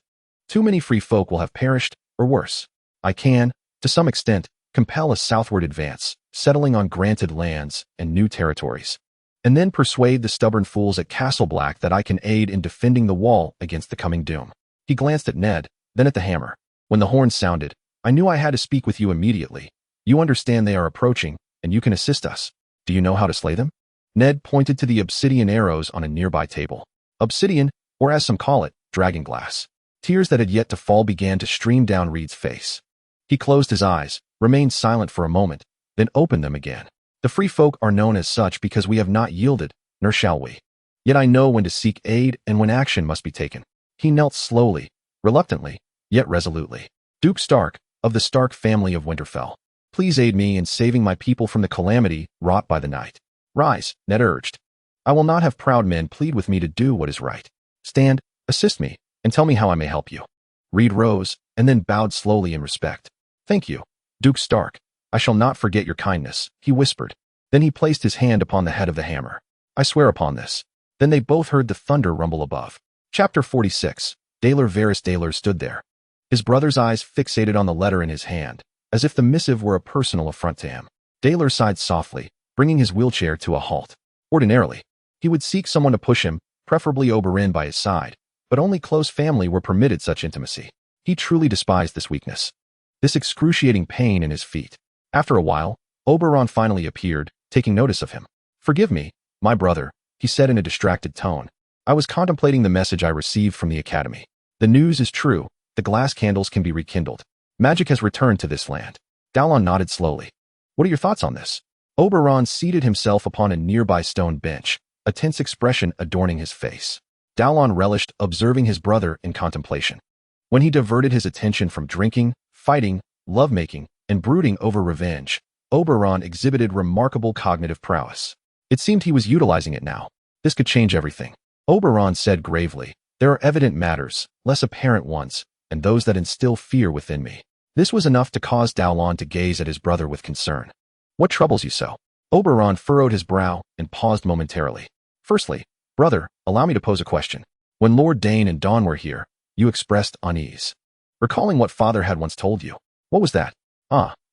too many free folk will have perished, or worse. I can, to some extent, compel a southward advance, settling on granted lands and new territories, and then persuade the stubborn fools at Castle Black that I can aid in defending the wall against the coming doom. He glanced at Ned, then at the hammer. When the horn sounded, I knew I had to speak with you immediately. You understand they are approaching, and you can assist us. Do you know how to slay them? Ned pointed to the obsidian arrows on a nearby table. Obsidian, or as some call it, dragonglass. Tears that had yet to fall began to stream down Reed's face. He closed his eyes, remained silent for a moment, then opened them again. The free folk are known as such because we have not yielded, nor shall we. Yet I know when to seek aid and when action must be taken. He knelt slowly, reluctantly, yet resolutely. Duke Stark, of the Stark family of Winterfell, please aid me in saving my people from the calamity wrought by the night. Rise, Ned urged. I will not have proud men plead with me to do what is right. Stand, assist me, and tell me how I may help you. Reed rose, and then bowed slowly in respect. Thank you, Duke Stark. I shall not forget your kindness, he whispered. Then he placed his hand upon the head of the hammer. I swear upon this. Then they both heard the thunder rumble above. Chapter 46. Daelor Varys Daelor stood there, his brother's eyes fixated on the letter in his hand, as if the missive were a personal affront to him. Daelor sighed softly, bringing his wheelchair to a halt. Ordinarily, he would seek someone to push him, preferably Oberyn by his side, but only close family were permitted such intimacy. He truly despised this weakness, this excruciating pain in his feet. After a while, Oberyn finally appeared, taking notice of him. Forgive me, my brother, he said in a distracted tone. I was contemplating the message I received from the Academy. The news is true, the glass candles can be rekindled. Magic has returned to this land. Dallon nodded slowly. What are your thoughts on this? Oberyn seated himself upon a nearby stone bench, a tense expression adorning his face. Dallon relished observing his brother in contemplation. When he diverted his attention from drinking, fighting, lovemaking, and brooding over revenge, Oberyn exhibited remarkable cognitive prowess. It seemed he was utilizing it now. This could change everything. Oberyn said gravely, there are evident matters, less apparent ones, and those that instill fear within me. This was enough to cause Dallon to gaze at his brother with concern. What troubles you so? Oberyn furrowed his brow and paused momentarily. Firstly, brother, allow me to pose a question. When Lord Dane and Dawn were here, you expressed unease. Recalling what father had once told you. What was that?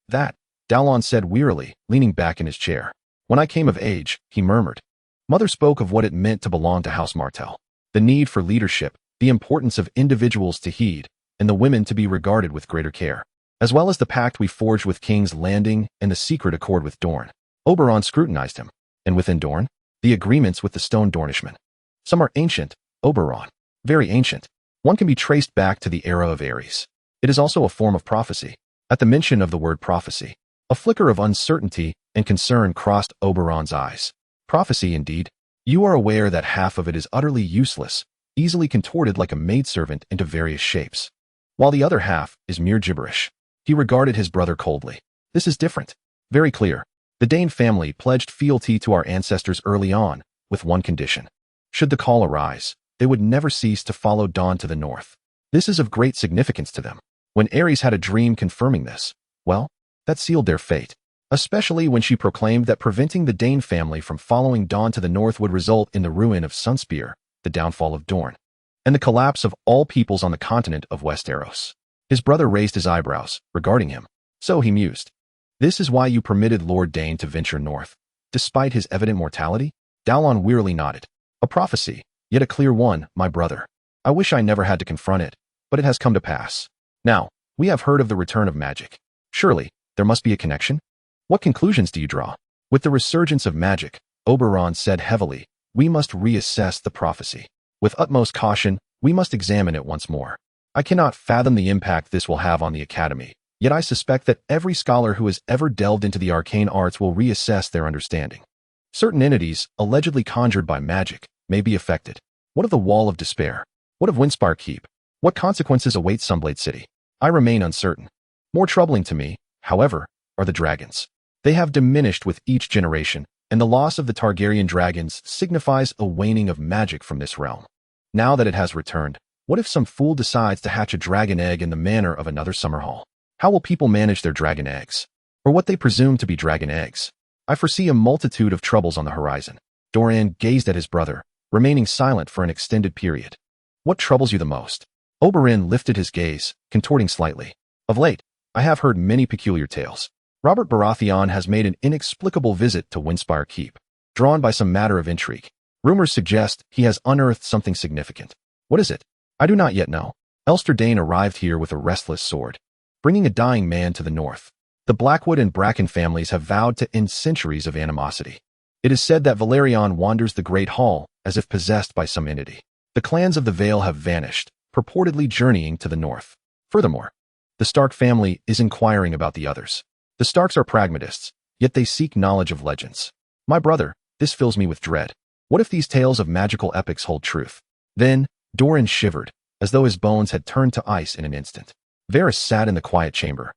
That, Dallon said wearily, leaning back in his chair. When I came of age, he murmured. Mother spoke of what it meant to belong to House Martell. The need for leadership, the importance of individuals to heed, and the women to be regarded with greater care, as well as the pact we forged with King's Landing and the secret accord with Dorne. Oberyn scrutinized him. And within Dorne? The agreements with the Stone Dornishmen. Some are ancient, Oberyn. Very ancient. One can be traced back to the era of Aerys. It is also a form of prophecy. At the mention of the word prophecy, a flicker of uncertainty and concern crossed Oberyn's eyes. Prophecy, indeed. You are aware that half of it is utterly useless, easily contorted like a maidservant into various shapes, while the other half is mere gibberish. He regarded his brother coldly. This is different. Very clear. The Dane family pledged fealty to our ancestors early on, with one condition. Should the call arise, they would never cease to follow Dawn to the north. This is of great significance to them. When Aerys had a dream confirming this, well, that sealed their fate, especially when she proclaimed that preventing the Dane family from following Dawn to the north would result in the ruin of Sunspear, the downfall of Dorne, and the collapse of all peoples on the continent of Westeros. His brother raised his eyebrows, regarding him. So he mused. This is why you permitted Lord Dane to venture north, despite his evident mortality? Dallon wearily nodded. A prophecy, yet a clear one, my brother. I wish I never had to confront it, but it has come to pass. Now, we have heard of the return of magic. Surely, there must be a connection? What conclusions do you draw? With the resurgence of magic, Oberyn said heavily, we must reassess the prophecy. With utmost caution, we must examine it once more. I cannot fathom the impact this will have on the Academy, yet I suspect that every scholar who has ever delved into the arcane arts will reassess their understanding. Certain entities, allegedly conjured by magic, may be affected. What of the Wall of Despair? What of Windspark Keep? What consequences await Sunblade City? I remain uncertain. More troubling to me, however, are the dragons. They have diminished with each generation, and the loss of the Targaryen dragons signifies a waning of magic from this realm. Now that it has returned, what if some fool decides to hatch a dragon egg in the manner of another Summerhall? How will people manage their dragon eggs? Or what they presume to be dragon eggs? I foresee a multitude of troubles on the horizon. Doran gazed at his brother, remaining silent for an extended period. What troubles you the most? Oberyn lifted his gaze, contorting slightly. Of late, I have heard many peculiar tales. Robert Baratheon has made an inexplicable visit to Windspark Keep, drawn by some matter of intrigue. Rumors suggest he has unearthed something significant. What is it? I do not yet know. Elster Dane arrived here with a restless sword, bringing a dying man to the north. The Blackwood and Bracken families have vowed to end centuries of animosity. It is said that Valerion wanders the Great Hall as if possessed by some entity. The clans of the Vale have vanished, purportedly journeying to the north. Furthermore, the Stark family is inquiring about the others. The Starks are pragmatists, yet they seek knowledge of legends. My brother, this fills me with dread. What if these tales of magical epics hold truth? Then, Doran shivered, as though his bones had turned to ice in an instant. Varys sat in the quiet chamber,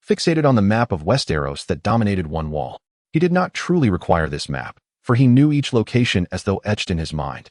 fixated on the map of Westeros that dominated one wall. He did not truly require this map, for he knew each location as though etched in his mind.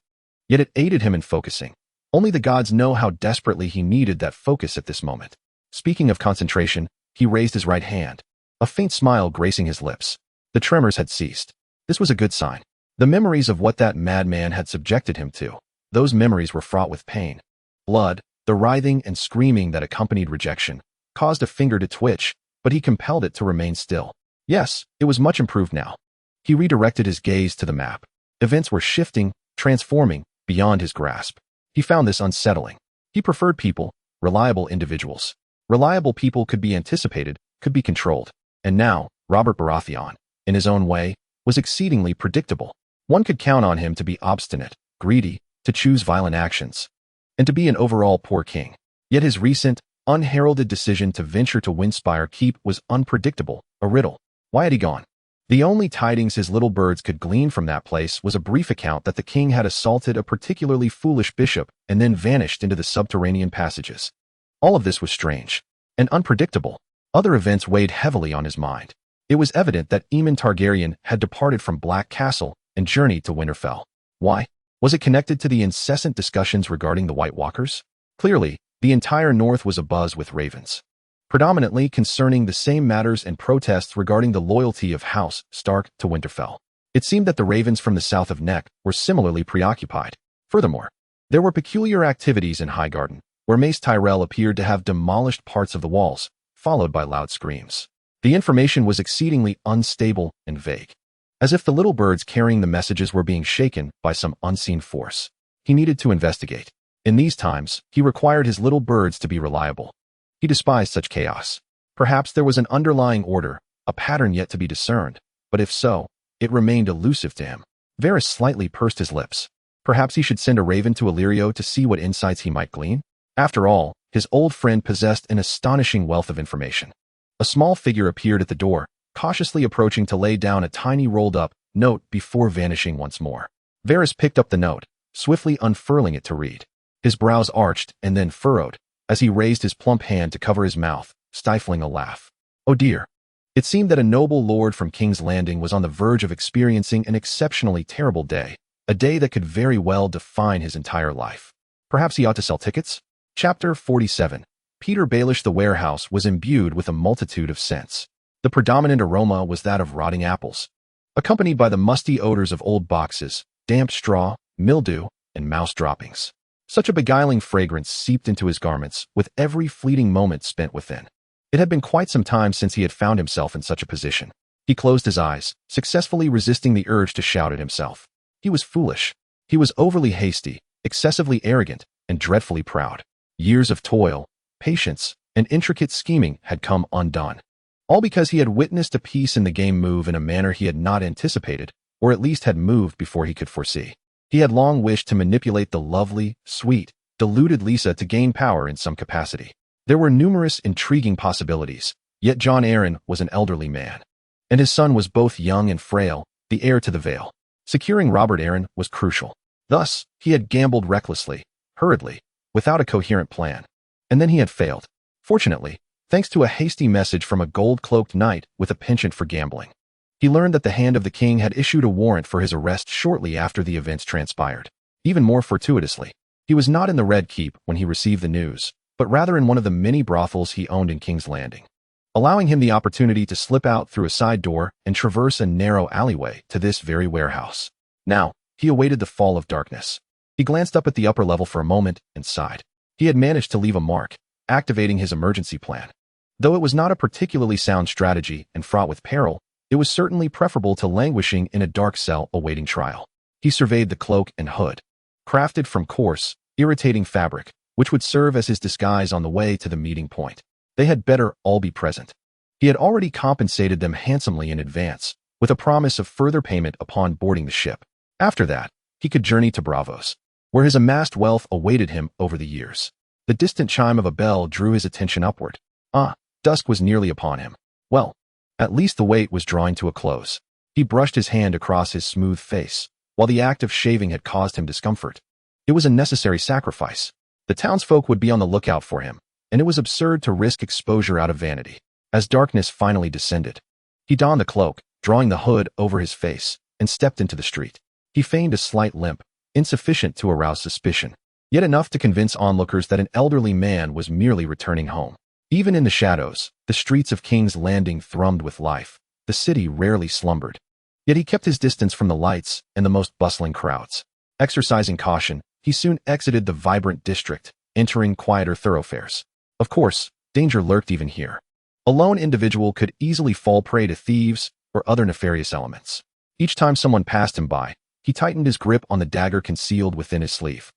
Yet it aided him in focusing. Only the gods know how desperately he needed that focus at this moment. Speaking of concentration, he raised his right hand, a faint smile gracing his lips. The tremors had ceased. This was a good sign. The memories of what that madman had subjected him to, those memories were fraught with pain. Blood, the writhing and screaming that accompanied rejection, caused a finger to twitch, but he compelled it to remain still. Yes, it was much improved now. He redirected his gaze to the map. Events were shifting, transforming, beyond his grasp. He found this unsettling. He preferred people, reliable individuals. Reliable people could be anticipated, could be controlled. And now, Robert Baratheon, in his own way, was exceedingly predictable. One could count on him to be obstinate, greedy, to choose violent actions, and to be an overall poor king. Yet his recent, unheralded decision to venture to Windspire Keep was unpredictable, a riddle. Why had he gone? The only tidings his little birds could glean from that place was a brief account that the king had assaulted a particularly foolish bishop and then vanished into the subterranean passages. All of this was strange and unpredictable. Other events weighed heavily on his mind. It was evident that Aemon Targaryen had departed from Black Castle and journeyed to Winterfell. Why? Was it connected to the incessant discussions regarding the White Walkers? Clearly, the entire north was abuzz with ravens, predominantly concerning the same matters and protests regarding the loyalty of House Stark to Winterfell. It seemed that the ravens from the south of Neck were similarly preoccupied. Furthermore, there were peculiar activities in Highgarden, where Mace Tyrell appeared to have demolished parts of the walls, followed by loud screams. The information was exceedingly unstable and vague, as if the little birds carrying the messages were being shaken by some unseen force. He needed to investigate. In these times, he required his little birds to be reliable. He despised such chaos. Perhaps there was an underlying order, a pattern yet to be discerned, but if so, it remained elusive to him. Varys slightly pursed his lips. Perhaps he should send a raven to Illyrio to see what insights he might glean? After all, his old friend possessed an astonishing wealth of information. A small figure appeared at the door, cautiously approaching to lay down a tiny rolled-up note before vanishing once more. Varys picked up the note, swiftly unfurling it to read. His brows arched and then furrowed, as he raised his plump hand to cover his mouth, stifling a laugh. Oh dear. It seemed that a noble lord from King's Landing was on the verge of experiencing an exceptionally terrible day, a day that could very well define his entire life. Perhaps he ought to sell tickets? Chapter 47. Peter Baelish the warehouse was imbued with a multitude of scents. The predominant aroma was that of rotting apples, accompanied by the musty odors of old boxes, damp straw, mildew, and mouse droppings. Such a beguiling fragrance seeped into his garments with every fleeting moment spent within. It had been quite some time since he had found himself in such a position. He closed his eyes, successfully resisting the urge to shout at himself. He was foolish. He was overly hasty, excessively arrogant, and dreadfully proud. Years of toil, patience, and intricate scheming had come undone. All because he had witnessed a piece in the game move in a manner he had not anticipated, or at least had moved before he could foresee. He had long wished to manipulate the lovely, sweet, deluded Lisa to gain power in some capacity. There were numerous intriguing possibilities, yet Jon Arryn was an elderly man, and his son was both young and frail, the heir to the Vale. Securing Robert Arryn was crucial. Thus, he had gambled recklessly, hurriedly, without a coherent plan. And then he had failed. Fortunately, thanks to a hasty message from a gold-cloaked knight with a penchant for gambling. He learned that the Hand of the King had issued a warrant for his arrest shortly after the events transpired. Even more fortuitously, he was not in the Red Keep when he received the news, but rather in one of the many brothels he owned in King's Landing, allowing him the opportunity to slip out through a side door and traverse a narrow alleyway to this very warehouse. Now, he awaited the fall of darkness. He glanced up at the upper level for a moment and sighed. He had managed to leave a mark, activating his emergency plan. Though it was not a particularly sound strategy and fraught with peril, it was certainly preferable to languishing in a dark cell awaiting trial. He surveyed the cloak and hood, crafted from coarse, irritating fabric, which would serve as his disguise on the way to the meeting point. They had better all be present. He had already compensated them handsomely in advance, with a promise of further payment upon boarding the ship. After that, he could journey to Braavos, where his amassed wealth awaited him over the years. The distant chime of a bell drew his attention upward. Dusk was nearly upon him. Well, at least the wait was drawing to a close. He brushed his hand across his smooth face, while the act of shaving had caused him discomfort. It was a necessary sacrifice. The townsfolk would be on the lookout for him, and it was absurd to risk exposure out of vanity. As darkness finally descended, he donned the cloak, drawing the hood over his face, and stepped into the street. He feigned a slight limp, insufficient to arouse suspicion, yet enough to convince onlookers that an elderly man was merely returning home. Even in the shadows, the streets of King's Landing thrummed with life. The city rarely slumbered. Yet he kept his distance from the lights and the most bustling crowds. Exercising caution, he soon exited the vibrant district, entering quieter thoroughfares. Of course, danger lurked even here. A lone individual could easily fall prey to thieves or other nefarious elements. Each time someone passed him by, he tightened his grip on the dagger concealed within his sleeve.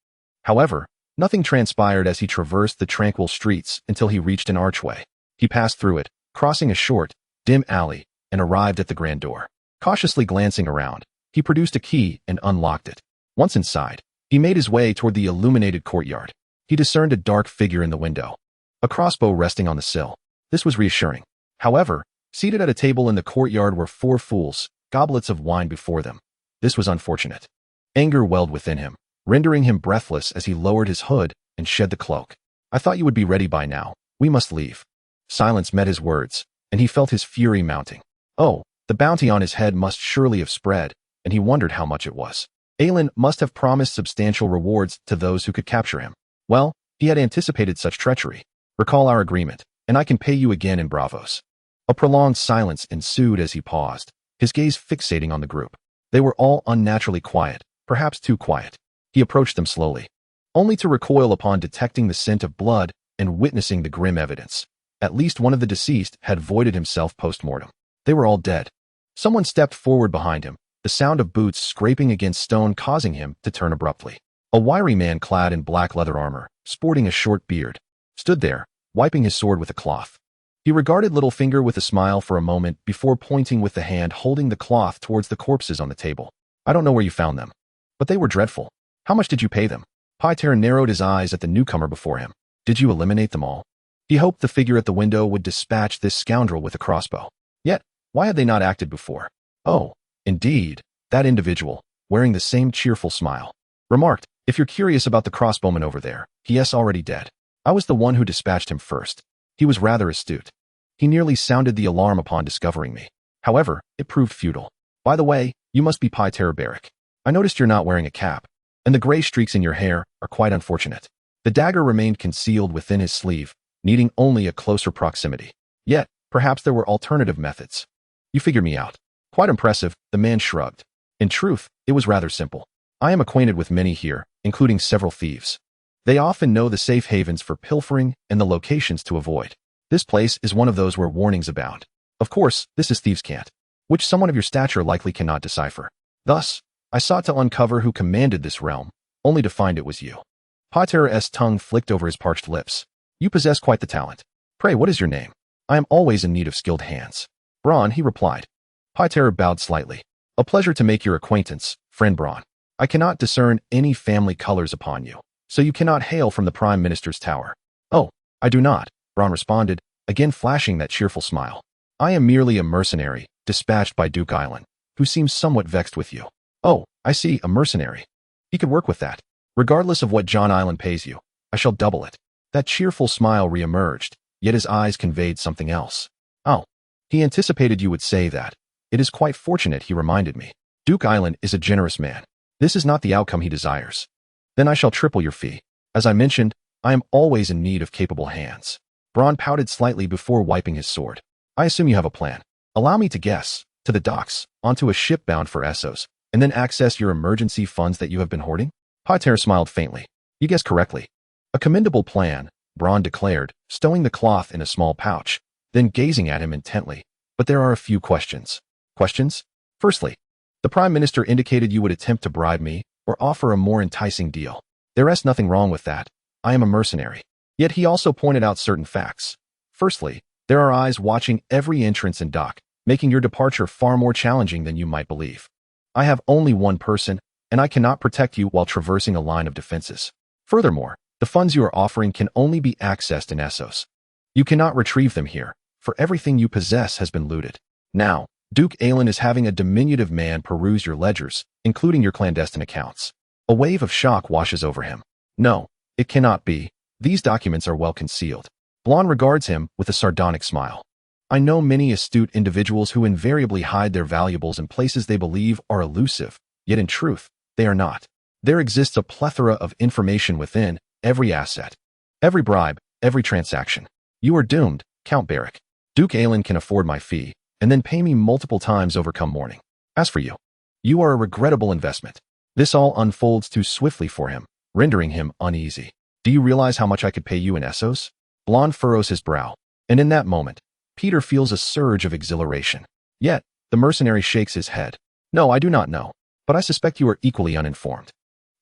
However, nothing transpired as he traversed the tranquil streets until he reached an archway. He passed through it, crossing a short, dim alley, and arrived at the grand door. Cautiously glancing around, he produced a key and unlocked it. Once inside, he made his way toward the illuminated courtyard. He discerned a dark figure in the window, a crossbow resting on the sill. This was reassuring. However, seated at a table in the courtyard were 4 fools, goblets of wine before them. This was unfortunate. Anger welled within him, rendering him breathless as he lowered his hood and shed the cloak. "I thought you would be ready by now. We must leave." Silence met his words, and he felt his fury mounting. Oh, the bounty on his head must surely have spread, and he wondered how much it was. Aelin must have promised substantial rewards to those who could capture him. Well, he had anticipated such treachery. "Recall our agreement, and I can pay you again in Braavos." A prolonged silence ensued as he paused, his gaze fixating on the group. They were all unnaturally quiet, perhaps too quiet. He approached them slowly, only to recoil upon detecting the scent of blood and witnessing the grim evidence. At least one of the deceased had voided himself post-mortem. They were all dead. Someone stepped forward behind him, the sound of boots scraping against stone causing him to turn abruptly. A wiry man clad in black leather armor, sporting a short beard, stood there, wiping his sword with a cloth. He regarded Littlefinger with a smile for a moment before pointing with the hand holding the cloth towards the corpses on the table. "I don't know where you found them, but they were dreadful. How much did you pay them?" Pyter narrowed his eyes at the newcomer before him. "Did you eliminate them all?" He hoped the figure at the window would dispatch this scoundrel with a crossbow. Yet, why had they not acted before? Oh, indeed, that individual, wearing the same cheerful smile, remarked, "If you're curious about the crossbowman over there, he is already dead. I was the one who dispatched him first. He was rather astute. He nearly sounded the alarm upon discovering me. However, it proved futile. By the way, you must be Pyter Barrick. I noticed you're not wearing a cap, and the gray streaks in your hair are quite unfortunate." The dagger remained concealed within his sleeve, needing only a closer proximity. Yet, perhaps there were alternative methods. "You figure me out." "Quite impressive," the man shrugged. In truth, it was rather simple. "I am acquainted with many here, including several thieves. They often know the safe havens for pilfering and the locations to avoid. This place is one of those where warnings abound. Of course, this is thieves' cant, which someone of your stature likely cannot decipher. Thus, I sought to uncover who commanded this realm, only to find it was you." Pyter's tongue flicked over his parched lips. "You possess quite the talent. Pray, what is your name? I am always in need of skilled hands." "Bronn," he replied. Pyter bowed slightly. "A pleasure to make your acquaintance, friend Bronn." I cannot discern any family colors upon you, so you cannot hail from the Prime Minister's tower. Oh, I do not, Bronn responded, again flashing that cheerful smile. I am merely a mercenary, dispatched by Duke Island, who seems somewhat vexed with you. Oh, I see, a mercenary. He could work with that. Regardless of what Jon Island pays you, I shall double it. That cheerful smile re-emerged, yet his eyes conveyed something else. Oh, he anticipated you would say that. It is quite fortunate, he reminded me. Duke Island is a generous man. This is not the outcome he desires. Then I shall triple your fee. As I mentioned, I am always in need of capable hands. Bronn pouted slightly before wiping his sword. I assume you have a plan. Allow me to guess. To the docks, onto a ship bound for Essos, and then access your emergency funds that you have been hoarding? Pater smiled faintly. You guessed correctly. A commendable plan, Bronn declared, stowing the cloth in a small pouch, then gazing at him intently. But there are a few questions. Questions? Firstly, the Prime Minister indicated you would attempt to bribe me or offer a more enticing deal. There is nothing wrong with that. I am a mercenary. Yet he also pointed out certain facts. Firstly, there are eyes watching every entrance and dock, making your departure far more challenging than you might believe. I have only one person, and I cannot protect you while traversing a line of defenses. Furthermore, the funds you are offering can only be accessed in Essos. You cannot retrieve them here, for everything you possess has been looted. Now, Duke Aelin is having a diminutive man peruse your ledgers, including your clandestine accounts. A wave of shock washes over him. No, it cannot be. These documents are well concealed. Bronn regards him with a sardonic smile. I know many astute individuals who invariably hide their valuables in places they believe are elusive, yet in truth, they are not. There exists a plethora of information within every asset, every bribe, every transaction. You are doomed, Count Beric. Duke Aelin can afford my fee, and then pay me multiple times over come morning. As for you, you are a regrettable investment. This all unfolds too swiftly for him, rendering him uneasy. Do you realize how much I could pay you in Essos? Bronn furrows his brow, and in that moment, Peter feels a surge of exhilaration. Yet, the mercenary shakes his head. No, I do not know, but I suspect you are equally uninformed.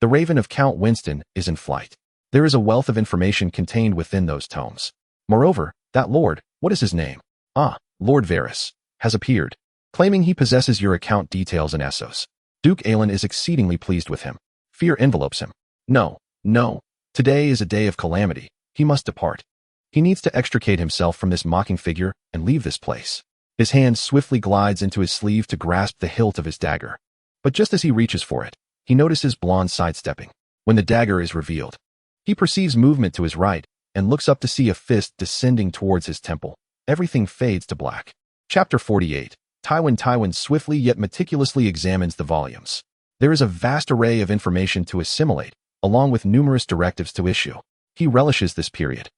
The raven of Count Winston is in flight. There is a wealth of information contained within those tomes. Moreover, that lord, what is his name? Ah, Lord Varys, has appeared, claiming he possesses your account details in Essos. Duke Aelin is exceedingly pleased with him. Fear envelopes him. No, no. Today is a day of calamity. He must depart. He needs to extricate himself from this mocking figure and leave this place. His hand swiftly glides into his sleeve to grasp the hilt of his dagger. But just as he reaches for it, he notices Blonde sidestepping. When the dagger is revealed, he perceives movement to his right and looks up to see a fist descending towards his temple. Everything fades to black. Chapter 48. Tywin swiftly yet meticulously examines the volumes. There is a vast array of information to assimilate, along with numerous directives to issue. He relishes this period.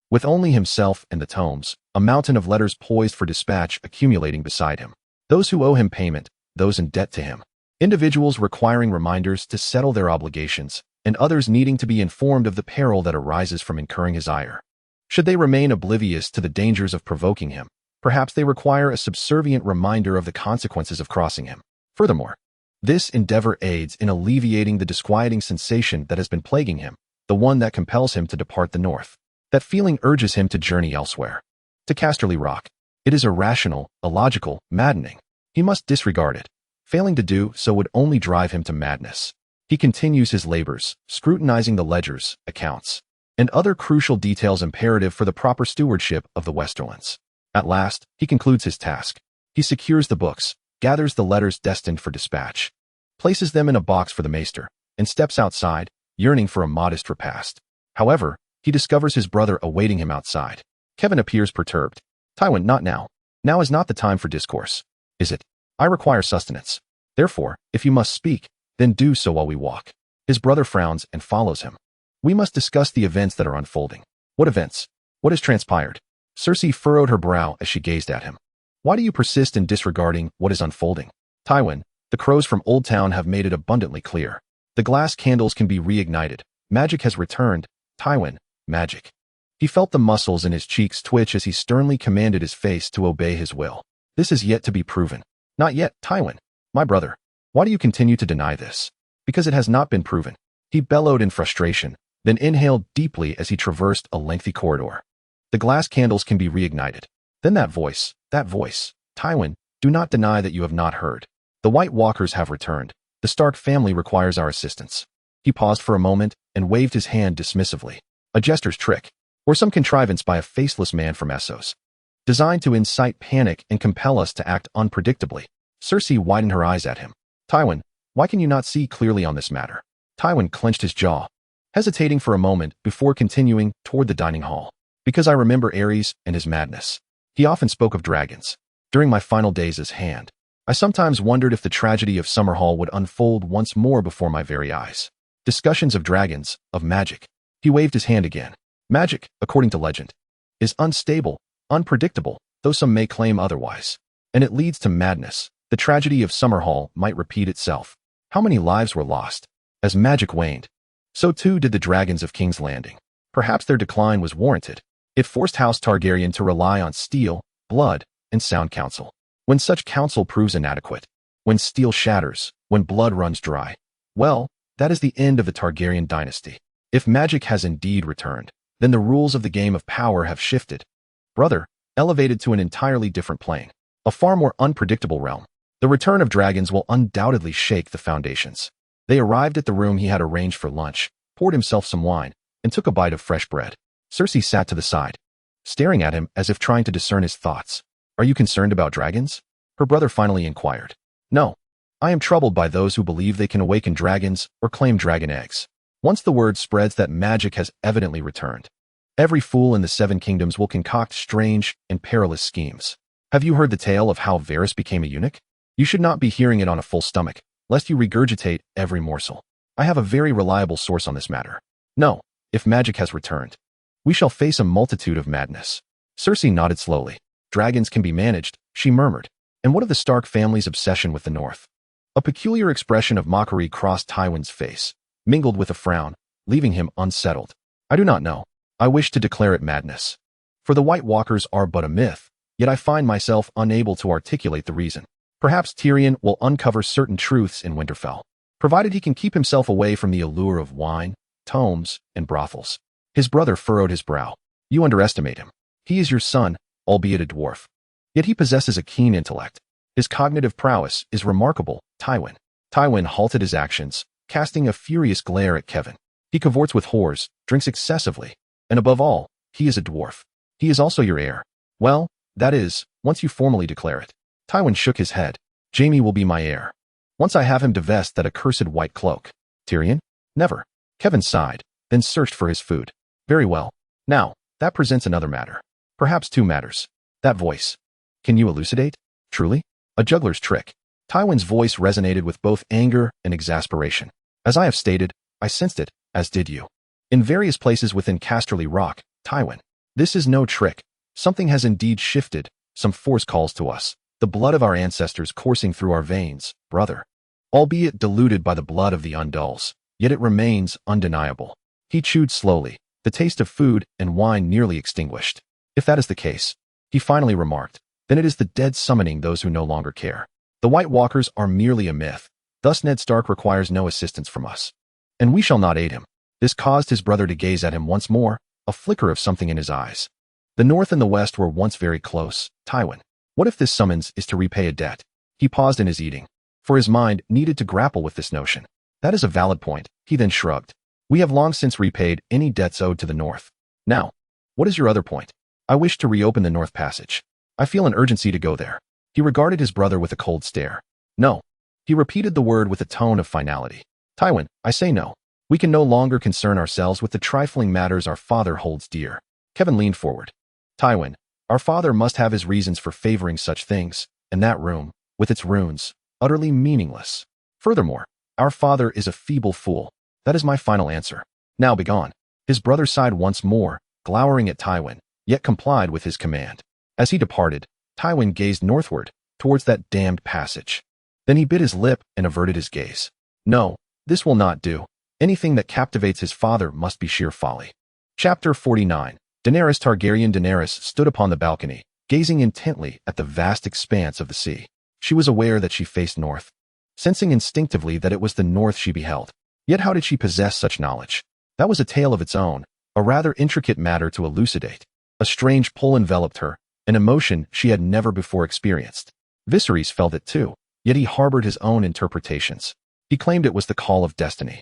With only himself and the tomes, a mountain of letters poised for dispatch accumulating beside him. Those who owe him payment, those in debt to him. Individuals requiring reminders to settle their obligations, and others needing to be informed of the peril that arises from incurring his ire. Should they remain oblivious to the dangers of provoking him, perhaps they require a subservient reminder of the consequences of crossing him. Furthermore, this endeavor aids in alleviating the disquieting sensation that has been plaguing him, the one that compels him to depart the north. That feeling urges him to journey elsewhere. To Casterly Rock. It is irrational, illogical, maddening. He must disregard it. Failing to do so would only drive him to madness. He continues his labors, scrutinizing the ledgers, accounts, and other crucial details imperative for the proper stewardship of the Westerlands. At last, he concludes his task. He secures the books, gathers the letters destined for dispatch, places them in a box for the maester, and steps outside, yearning for a modest repast. However, he discovers his brother awaiting him outside. Kevin appears perturbed. Tywin, not now. Now is not the time for discourse. Is it? I require sustenance. Therefore, if you must speak, then do so while we walk. His brother frowns and follows him. We must discuss the events that are unfolding. What events? What has transpired? Cersei furrowed her brow as she gazed at him. Why do you persist in disregarding what is unfolding? Tywin, the crows from Old Town have made it abundantly clear. The glass candles can be reignited. Magic has returned. Tywin, magic. He felt the muscles in his cheeks twitch as he sternly commanded his face to obey his will. This is yet to be proven. Not yet, Tywin. My brother. Why do you continue to deny this? Because it has not been proven. He bellowed in frustration, then inhaled deeply as he traversed a lengthy corridor. The glass candles can be reignited. Then that voice. Tywin, do not deny that you have not heard. The White Walkers have returned. The The Stark family requires our assistance. He paused for a moment and waved his hand dismissively. A jester's trick, or some contrivance by a faceless man from Essos, designed to incite panic and compel us to act unpredictably. Cersei widened her eyes at him. Tywin, why can you not see clearly on this matter? Tywin clenched his jaw, hesitating for a moment before continuing toward the dining hall. Because I remember Aerys and his madness. He often spoke of dragons. During my final days as Hand, I sometimes wondered if the tragedy of Summerhall would unfold once more before my very eyes. Discussions of dragons, of magic. He waved his hand again. Magic, according to legend, is unstable, unpredictable, though some may claim otherwise. And it leads to madness. The tragedy of Summerhall might repeat itself. How many lives were lost? As magic waned, so too did the dragons of King's Landing. Perhaps their decline was warranted. It forced House Targaryen to rely on steel, blood, and sound counsel. When such counsel proves inadequate, when steel shatters, when blood runs dry, well, that is the end of the Targaryen dynasty. If magic has indeed returned, then the rules of the game of power have shifted. Brother, elevated to an entirely different plane, a far more unpredictable realm. The return of dragons will undoubtedly shake the foundations. They arrived at the room he had arranged for lunch, poured himself some wine, and took a bite of fresh bread. Cersei sat to the side, staring at him as if trying to discern his thoughts. Are you concerned about dragons? Her brother finally inquired. No. I am troubled by those who believe they can awaken dragons or claim dragon eggs. Once the word spreads that magic has evidently returned, every fool in the Seven Kingdoms will concoct strange and perilous schemes. Have you heard the tale of how Varys became a eunuch? You should not be hearing it on a full stomach, lest you regurgitate every morsel. I have a very reliable source on this matter. No, if magic has returned, we shall face a multitude of madness. Cersei nodded slowly. Dragons can be managed, she murmured. And what of the Stark family's obsession with the North? A peculiar expression of mockery crossed Tywin's face, mingled with a frown, leaving him unsettled. I do not know. I wish to declare it madness. For the White Walkers are but a myth, yet I find myself unable to articulate the reason. Perhaps Tyrion will uncover certain truths in Winterfell, provided he can keep himself away from the allure of wine, tomes, and brothels. His brother furrowed his brow. You underestimate him. He is your son, albeit a dwarf. Yet he possesses a keen intellect. His cognitive prowess is remarkable, Tywin. Tywin halted his actions, casting a furious glare at Kevin. He cavorts with whores, drinks excessively, and above all, he is a dwarf. He is also your heir. Well, that is, once you formally declare it. Tywin shook his head. Jaime will be my heir. Once I have him divest that accursed white cloak. Tyrion? Never. Kevin sighed, then searched for his food. Very well. Now, that presents another matter. Perhaps two matters. That voice. Can you elucidate? Truly? A juggler's trick. Tywin's voice resonated with both anger and exasperation. As I have stated, I sensed it, as did you. In various places within Casterly Rock, Tywin. This is no trick. Something has indeed shifted. Some force calls to us. The blood of our ancestors coursing through our veins, brother. Albeit diluted by the blood of the Undulls, yet it remains undeniable. He chewed slowly, the taste of food and wine nearly extinguished. If that is the case, he finally remarked, then it is the dead summoning those who no longer care. The White Walkers are merely a myth, thus Ned Stark requires no assistance from us. And we shall not aid him. This caused his brother to gaze at him once more, a flicker of something in his eyes. The North and the West were once very close, Tywin. What if this summons is to repay a debt? He paused in his eating, for his mind needed to grapple with this notion. That is a valid point, he then shrugged. We have long since repaid any debts owed to the North. Now, what is your other point? I wish to reopen the North Passage. I feel an urgency to go there. He regarded his brother with a cold stare. No. He repeated the word with a tone of finality. Tywin, I say no. We can no longer concern ourselves with the trifling matters our father holds dear. Kevin leaned forward. Tywin, our father must have his reasons for favoring such things, and that room, with its runes, utterly meaningless. Furthermore, our father is a feeble fool. That is my final answer. Now begone. His brother sighed once more, glowering at Tywin, yet complied with his command. As he departed, Tywin gazed northward, towards that damned passage. Then he bit his lip and averted his gaze. No, this will not do. Anything that captivates his father must be sheer folly. Chapter 49. Daenerys Targaryen. Daenerys stood upon the balcony, gazing intently at the vast expanse of the sea. She was aware that she faced north, sensing instinctively that it was the north she beheld. Yet how did she possess such knowledge? That was a tale of its own, a rather intricate matter to elucidate. A strange pull enveloped her, an emotion she had never before experienced. Viserys felt it too, yet he harbored his own interpretations. He claimed it was the call of destiny,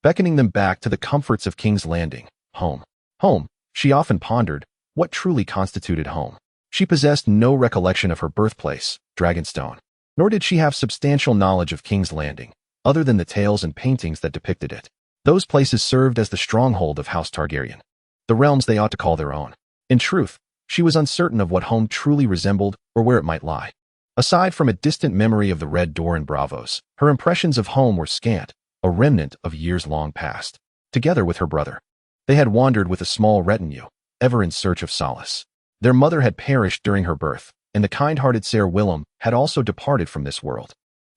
beckoning them back to the comforts of King's Landing, home. Home, she often pondered, what truly constituted home. She possessed no recollection of her birthplace, Dragonstone, nor did she have substantial knowledge of King's Landing, other than the tales and paintings that depicted it. Those places served as the stronghold of House Targaryen, the realms they ought to call their own. In truth, she was uncertain of what home truly resembled or where it might lie. Aside from a distant memory of the Red Door and Bravos, her impressions of home were scant, a remnant of years long past. Together with her brother, they had wandered with a small retinue, ever in search of solace. Their mother had perished during her birth, and the kind-hearted Ser Willem had also departed from this world.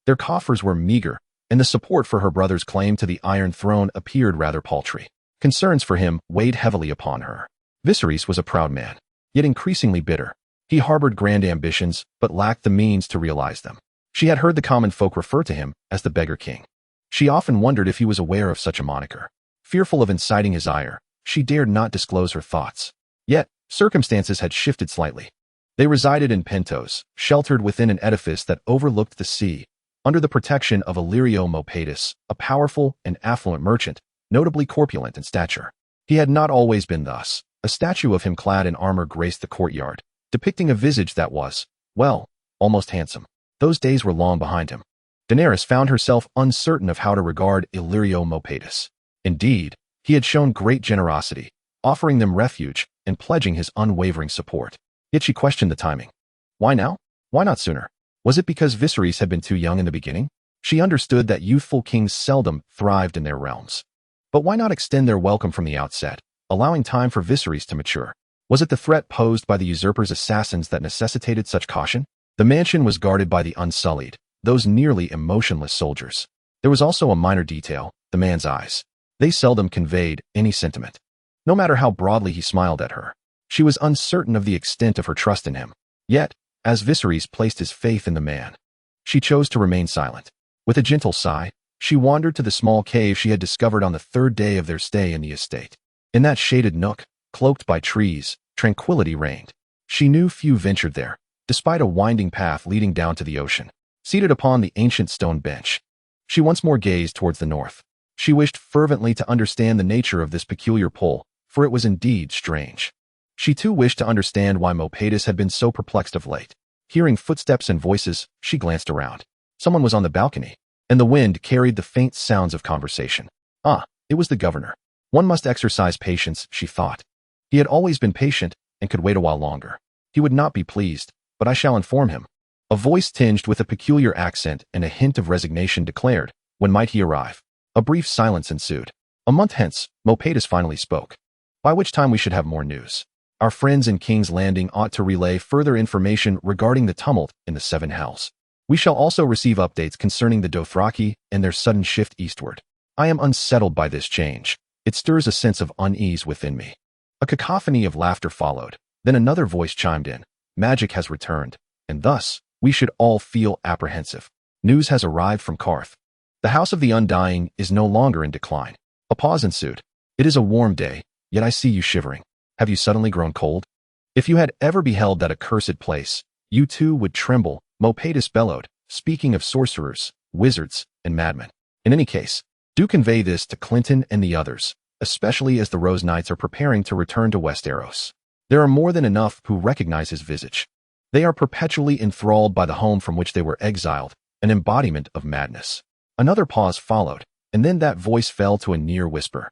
Their coffers were meager, and the support for her brother's claim to the Iron Throne appeared rather paltry. Concerns for him weighed heavily upon her. Viserys was a proud man, yet increasingly bitter. He harbored grand ambitions, but lacked the means to realize them. She had heard the common folk refer to him as the Beggar King. She often wondered if he was aware of such a moniker. Fearful of inciting his ire, she dared not disclose her thoughts. Yet, circumstances had shifted slightly. They resided in Pentos, sheltered within an edifice that overlooked the sea, under the protection of Illyrio Mopatis, a powerful and affluent merchant, notably corpulent in stature. He had not always been thus. A statue of him clad in armor graced the courtyard, depicting a visage that was, well, almost handsome. Those days were long behind him. Daenerys found herself uncertain of how to regard Illyrio Mopatis. Indeed, he had shown great generosity, offering them refuge and pledging his unwavering support. Yet she questioned the timing. Why now? Why not sooner? Was it because Viserys had been too young in the beginning? She understood that youthful kings seldom thrived in their realms. But why not extend their welcome from the outset, allowing time for Viserys to mature? Was it the threat posed by the usurper's assassins that necessitated such caution? The mansion was guarded by the Unsullied, those nearly emotionless soldiers. There was also a minor detail, the man's eyes. They seldom conveyed any sentiment. No matter how broadly he smiled at her, she was uncertain of the extent of her trust in him. Yet, as Viserys placed his faith in the man, she chose to remain silent. With a gentle sigh, she wandered to the small cave she had discovered on the third day of their stay in the estate. In that shaded nook, cloaked by trees, tranquility reigned. She knew few ventured there, despite a winding path leading down to the ocean. Seated upon the ancient stone bench, she once more gazed towards the north. She wished fervently to understand the nature of this peculiar pull, for it was indeed strange. She too wished to understand why Mopatis had been so perplexed of late. Hearing footsteps and voices, she glanced around. Someone was on the balcony, and the wind carried the faint sounds of conversation. Ah, it was the governor. One must exercise patience, she thought. He had always been patient and could wait a while longer. He would not be pleased, but I shall inform him. A voice tinged with a peculiar accent and a hint of resignation declared, when might he arrive? A brief silence ensued. A month hence, Mopatis finally spoke. By which time we should have more news. Our friends in King's Landing ought to relay further information regarding the tumult in the Seven Hells. We shall also receive updates concerning the Dothraki and their sudden shift eastward. I am unsettled by this change. It stirs a sense of unease within me. A cacophony of laughter followed. Then another voice chimed in. Magic has returned, and thus, we should all feel apprehensive. News has arrived from Karth. The House of the Undying is no longer in decline. A pause ensued. It is a warm day, yet I see you shivering. Have you suddenly grown cold? If you had ever beheld that accursed place, you too would tremble, Mopatis bellowed, speaking of sorcerers, wizards, and madmen. In any case, do convey this to Clinton and the others, especially as the Rose Knights are preparing to return to Westeros. There are more than enough who recognize his visage. They are perpetually enthralled by the home from which they were exiled, an embodiment of madness. Another pause followed, and then that voice fell to a near whisper.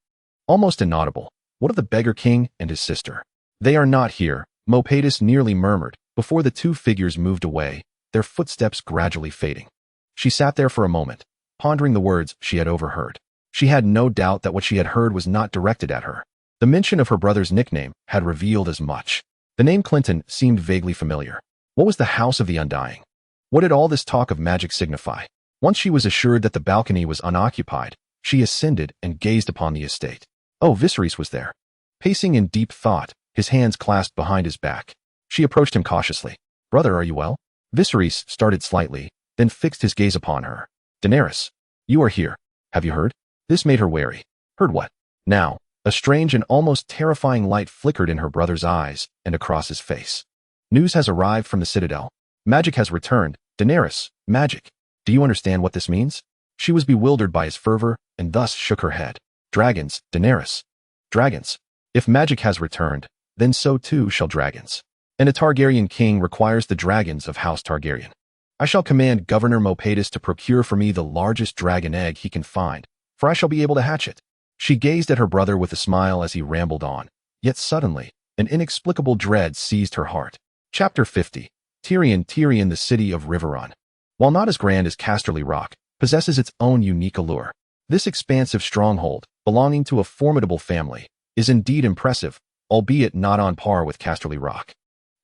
Almost inaudible. What of the Beggar King and his sister? They are not here, Mopatis nearly murmured, before the two figures moved away, their footsteps gradually fading. She sat there for a moment, pondering the words she had overheard. She had no doubt that what she had heard was not directed at her. The mention of her brother's nickname had revealed as much. The name Clinton seemed vaguely familiar. What was the House of the Undying? What did all this talk of magic signify? Once she was assured that the balcony was unoccupied, she ascended and gazed upon the estate. Oh, Viserys was there. Pacing in deep thought, his hands clasped behind his back. She approached him cautiously. Brother, are you well? Viserys started slightly, then fixed his gaze upon her. Daenerys, you are here. Have you heard? This made her wary. Heard what? Now, a strange and almost terrifying light flickered in her brother's eyes and across his face. News has arrived from the Citadel. Magic has returned. Daenerys, magic. Do you understand what this means? She was bewildered by his fervor and thus shook her head. Dragons, Daenerys. Dragons. If magic has returned, then so too shall dragons. And a Targaryen king requires the dragons of House Targaryen. I shall command Governor Mopatus to procure for me the largest dragon egg he can find, for I shall be able to hatch it. She gazed at her brother with a smile as he rambled on. Yet suddenly, an inexplicable dread seized her heart. Chapter 50. Tyrion, the city of Riverrun. While not as grand as Casterly Rock, possesses its own unique allure. This expansive stronghold, belonging to a formidable family, is indeed impressive, albeit not on par with Casterly Rock.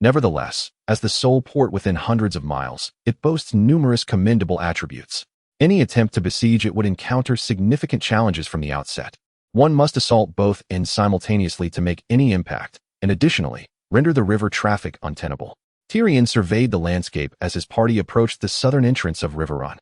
Nevertheless, as the sole port within hundreds of miles, it boasts numerous commendable attributes. Any attempt to besiege it would encounter significant challenges from the outset. One must assault both ends simultaneously to make any impact, and additionally, render the river traffic untenable. Tyrion surveyed the landscape as his party approached the southern entrance of Riverrun.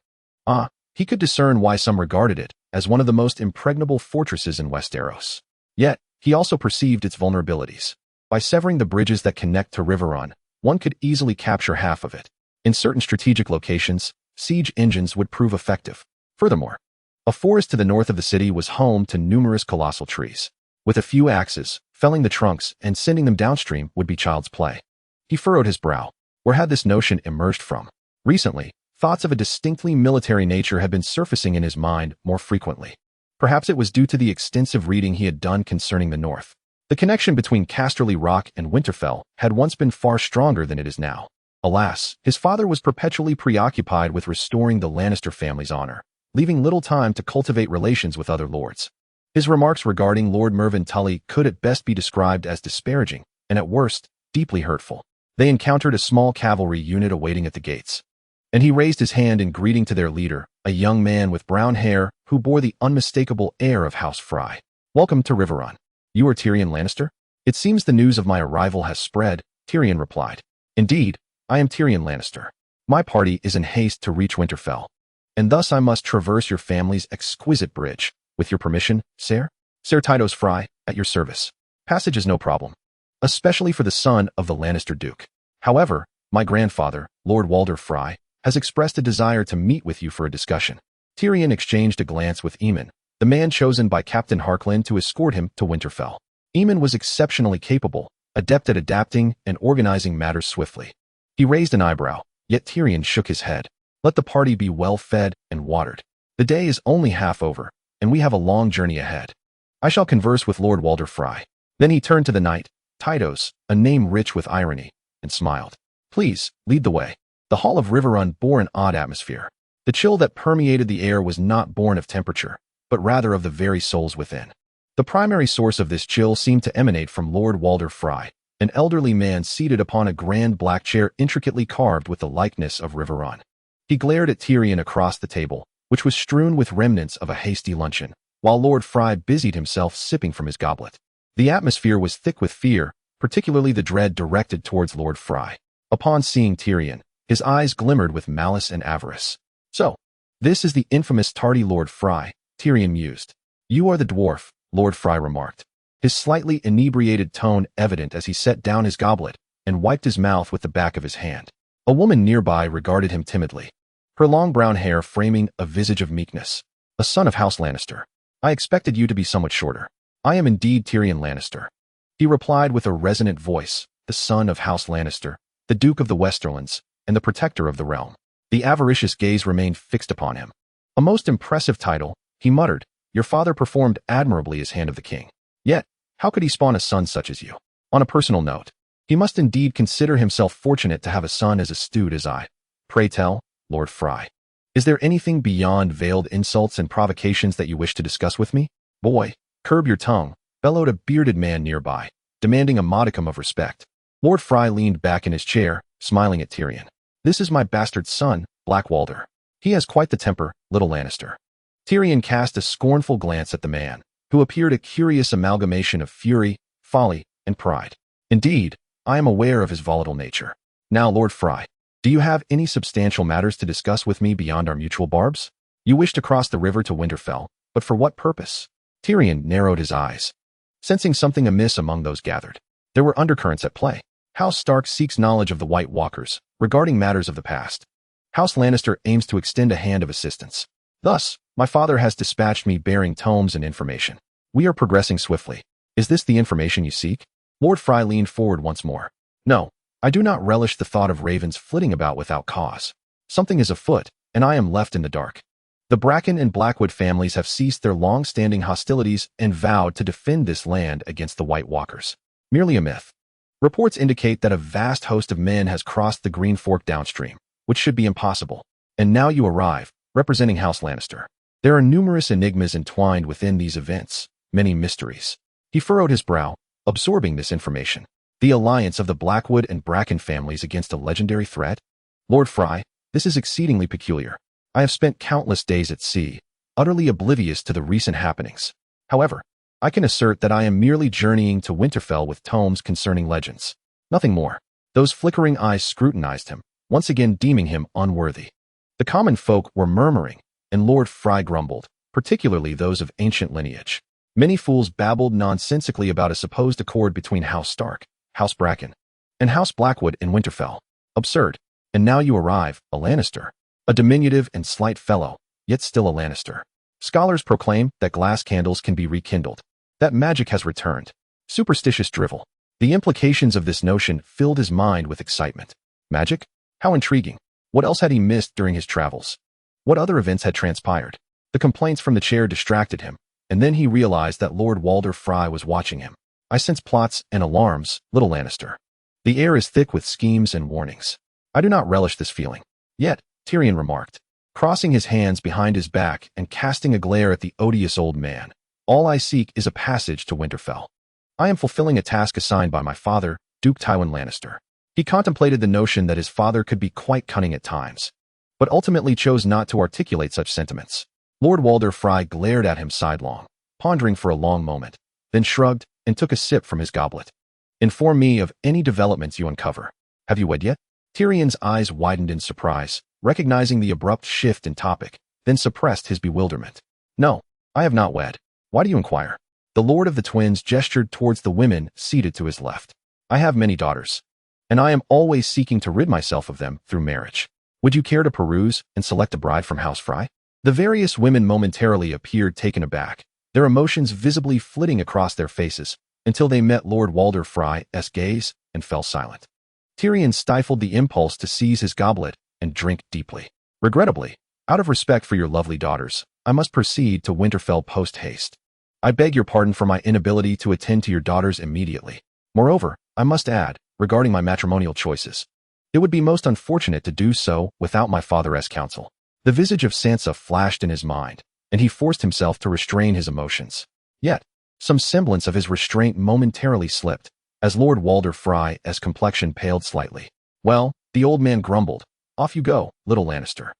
He could discern why some regarded it as one of the most impregnable fortresses in Westeros. Yet, he also perceived its vulnerabilities. By severing the bridges that connect to Riverrun, one could easily capture half of it. In certain strategic locations, siege engines would prove effective. Furthermore, a forest to the north of the city was home to numerous colossal trees. With a few axes, felling the trunks and sending them downstream would be child's play. He furrowed his brow. Where had this notion emerged from? Recently, thoughts of a distinctly military nature had been surfacing in his mind more frequently. Perhaps it was due to the extensive reading he had done concerning the North. The connection between Casterly Rock and Winterfell had once been far stronger than it is now. Alas, his father was perpetually preoccupied with restoring the Lannister family's honor, leaving little time to cultivate relations with other lords. His remarks regarding Lord Mervyn Tully could at best be described as disparaging, and at worst, deeply hurtful. They encountered a small cavalry unit awaiting at the gates, and he raised his hand in greeting to their leader, a young man with brown hair who bore the unmistakable air of House Frye. "Welcome to Riverrun. You are Tyrion Lannister?" "It seems the news of my arrival has spread," Tyrion replied. "Indeed, I am Tyrion Lannister. My party is in haste to reach Winterfell, and thus I must traverse your family's exquisite bridge. With your permission, Ser Tytos Frye, at your service. Passage is no problem, especially for the son of the Lannister Duke. However, my grandfather, Lord Walder Frye, has expressed a desire to meet with you for a discussion." Tyrion exchanged a glance with Aemon, the man chosen by Captain Harkland to escort him to Winterfell. Aemon was exceptionally capable, adept at adapting and organizing matters swiftly. He raised an eyebrow, yet Tyrion shook his head. "Let the party be well fed and watered. The day is only half over, and we have a long journey ahead. I shall converse with Lord Walder Frye." Then he turned to the knight, Tytos, a name rich with irony, and smiled. "Please, lead the way." The hall of Riverrun bore an odd atmosphere. The chill that permeated the air was not born of temperature, but rather of the very souls within. The primary source of this chill seemed to emanate from Lord Walder Frye, an elderly man seated upon a grand black chair intricately carved with the likeness of Riverrun. He glared at Tyrion across the table, which was strewn with remnants of a hasty luncheon, while Lord Frye busied himself sipping from his goblet. The atmosphere was thick with fear, particularly the dread directed towards Lord Frye. Upon seeing Tyrion, his eyes glimmered with malice and avarice. "So, this is the infamous tardy Lord Frye," Tyrion mused. "You are the dwarf," Lord Frye remarked, his slightly inebriated tone evident as he set down his goblet and wiped his mouth with the back of his hand. A woman nearby regarded him timidly, her long brown hair framing a visage of meekness. "A son of House Lannister. I expected you to be somewhat shorter." "I am indeed Tyrion Lannister," he replied with a resonant voice, "the son of House Lannister, the Duke of the Westerlands, and the protector of the realm." The avaricious gaze remained fixed upon him. "A most impressive title," he muttered. "Your father performed admirably as Hand of the King. Yet, how could he spawn a son such as you? On a personal note, he must indeed consider himself fortunate to have a son as astute as I. Pray tell, Lord Frye, is there anything beyond veiled insults and provocations that you wish to discuss with me?" "Boy, curb your tongue," bellowed a bearded man nearby, demanding a modicum of respect. Lord Frye leaned back in his chair, smiling at Tyrion. "This is my bastard son, Black Walder. He has quite the temper, little Lannister." Tyrion cast a scornful glance at the man, who appeared a curious amalgamation of fury, folly, and pride. "Indeed, I am aware of his volatile nature. Now, Lord Frye, do you have any substantial matters to discuss with me beyond our mutual barbs? You wish to cross the river to Winterfell, but for what purpose?" Tyrion narrowed his eyes, sensing something amiss among those gathered. There were undercurrents at play. House Stark seeks knowledge of the White Walkers regarding matters of the past. House Lannister aims to extend a hand of assistance. Thus, My father has dispatched me bearing tomes and information. We are progressing swiftly. Is this the information you seek? Lord Fry leaned forward once more. No, I do not relish the thought of ravens flitting about without cause. Something is afoot, and I am left in the dark. The Bracken and Blackwood families have ceased their long-standing hostilities and vowed to defend this land against the White Walkers. Merely a myth. Reports indicate that a vast host of men has crossed the Green Fork downstream, which should be impossible. And now you arrive, representing House Lannister. There are numerous enigmas entwined within these events, many mysteries. He furrowed his brow, absorbing this information. The alliance of the Blackwood and Bracken families against a legendary threat? Lord Fry, this is exceedingly peculiar. I have spent countless days at sea, utterly oblivious to the recent happenings. However, I can assert that I am merely journeying to Winterfell with tomes concerning legends. Nothing more. Those flickering eyes scrutinized him, once again deeming him unworthy. The common folk were murmuring, and Lord Fry grumbled, particularly those of ancient lineage. Many fools babbled nonsensically about a supposed accord between House Stark, House Bracken, and House Blackwood in Winterfell. Absurd. And now you arrive, a Lannister. A diminutive and slight fellow, yet still a Lannister. Scholars proclaim that glass candles can be rekindled, that magic has returned. Superstitious drivel. The implications of this notion filled his mind with excitement. Magic? How intriguing. What else had he missed during his travels? What other events had transpired? The complaints from the chair distracted him, and then he realized that Lord Walder Fry was watching him. I sense plots and alarms, little Lannister. The air is thick with schemes and warnings. I do not relish this feeling. Yet, Tyrion remarked, crossing his hands behind his back and casting a glare at the odious old man. All I seek is a passage to Winterfell. I am fulfilling a task assigned by my father, Duke Tywin Lannister. He contemplated the notion that his father could be quite cunning at times, but ultimately chose not to articulate such sentiments. Lord Walder Fry glared at him sidelong, pondering for a long moment, then shrugged and took a sip from his goblet. Inform me of any developments you uncover. Have you wed yet? Tyrion's eyes widened in surprise, recognizing the abrupt shift in topic, then suppressed his bewilderment. No, I have not wed. Why do you inquire? The Lord of the Twins gestured towards the women seated to his left. I have many daughters, and I am always seeking to rid myself of them through marriage. Would you care to peruse and select a bride from House Fry? The various women momentarily appeared taken aback, their emotions visibly flitting across their faces, until they met Lord Walder Fry's gaze and fell silent. Tyrion stifled the impulse to seize his goblet and drink deeply. Regrettably, out of respect for your lovely daughters, I must proceed to Winterfell post-haste. I beg your pardon for my inability to attend to your daughters immediately. Moreover, I must add, regarding my matrimonial choices, it would be most unfortunate to do so without my father's counsel. The visage of Sansa flashed in his mind, and he forced himself to restrain his emotions. Yet, some semblance of his restraint momentarily slipped, as Lord Walder Fry's complexion paled slightly. Well, the old man grumbled, off you go, little Lannister.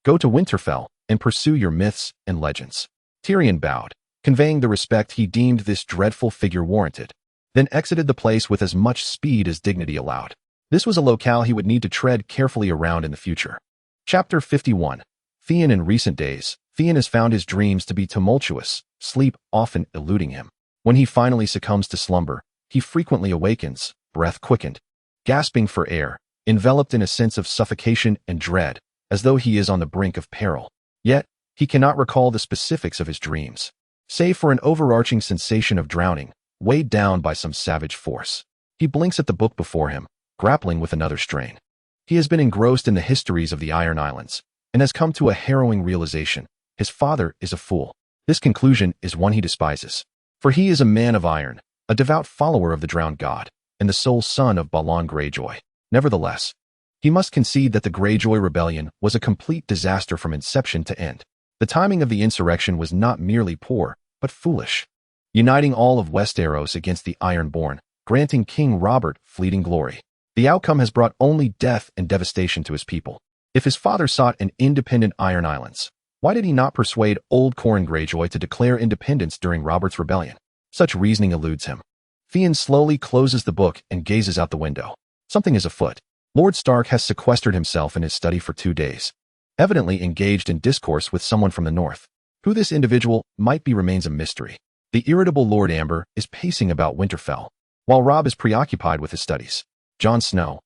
Go to Winterfell and pursue your myths and legends. Tyrion bowed, conveying the respect he deemed this dreadful figure warranted, then exited the place with as much speed as dignity allowed. This was a locale he would need to tread carefully around in the future. Chapter 51. Theon in recent days. Theon has found his dreams to be tumultuous, sleep often eluding him. When he finally succumbs to slumber, he frequently awakens, breath quickened, gasping for air, enveloped in a sense of suffocation and dread, as though he is on the brink of peril. Yet, he cannot recall the specifics of his dreams, save for an overarching sensation of drowning, weighed down by some savage force. He blinks at the book before him, grappling with another strain. He has been engrossed in the histories of the Iron Islands, and has come to a harrowing realization. His father is a fool. This conclusion is one he despises. For he is a man of iron, a devout follower of the drowned god, and the sole son of Balon Greyjoy. Nevertheless, he must concede that the Greyjoy rebellion was a complete disaster from inception to end. The timing of the insurrection was not merely poor, but foolish, uniting all of Westeros against the Ironborn, granting King Robert fleeting glory. The outcome has brought only death and devastation to his people. If his father sought an independent Iron Islands, why did he not persuade old Qhorin Greyjoy to declare independence during Robert's rebellion? Such reasoning eludes him. Theon slowly closes the book and gazes out the window. Something is afoot. Lord Stark has sequestered himself in his study for 2 days, evidently engaged in discourse with someone from the north. Who this individual might be remains a mystery. The irritable Lord Amber is pacing about Winterfell, while Robb is preoccupied with his studies. Jon Snow.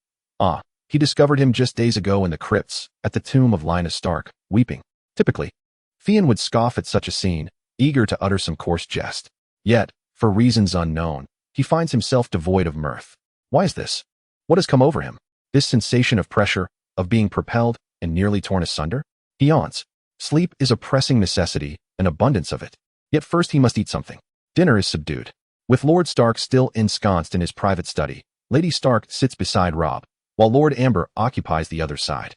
He discovered him just days ago in the crypts, at the tomb of Lyanna Stark, weeping. Typically, Theon would scoff at such a scene, eager to utter some coarse jest. Yet, for reasons unknown, he finds himself devoid of mirth. Why is this? What has come over him? This sensation of pressure, of being propelled and nearly torn asunder? He yawns. Sleep is a pressing necessity, an abundance of it. Yet first he must eat something. Dinner is subdued. With Lord Stark still ensconced in his private study, Lady Stark sits beside Robb, while Lord Amber occupies the other side.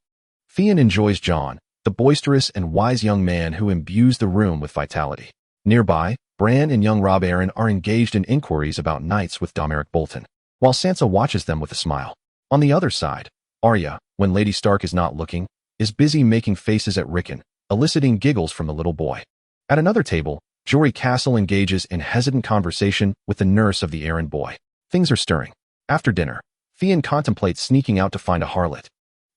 Theon enjoys Jon, the boisterous and wise young man who imbues the room with vitality. Nearby, Bran and young Robb Arryn are engaged in inquiries about knights with Domeric Bolton, while Sansa watches them with a smile. On the other side, Arya, when Lady Stark is not looking, is busy making faces at Rickon, eliciting giggles from the little boy. At another table, Jory Castle engages in hesitant conversation with the nurse of the errand boy. Things are stirring. After dinner, Theon contemplates sneaking out to find a harlot.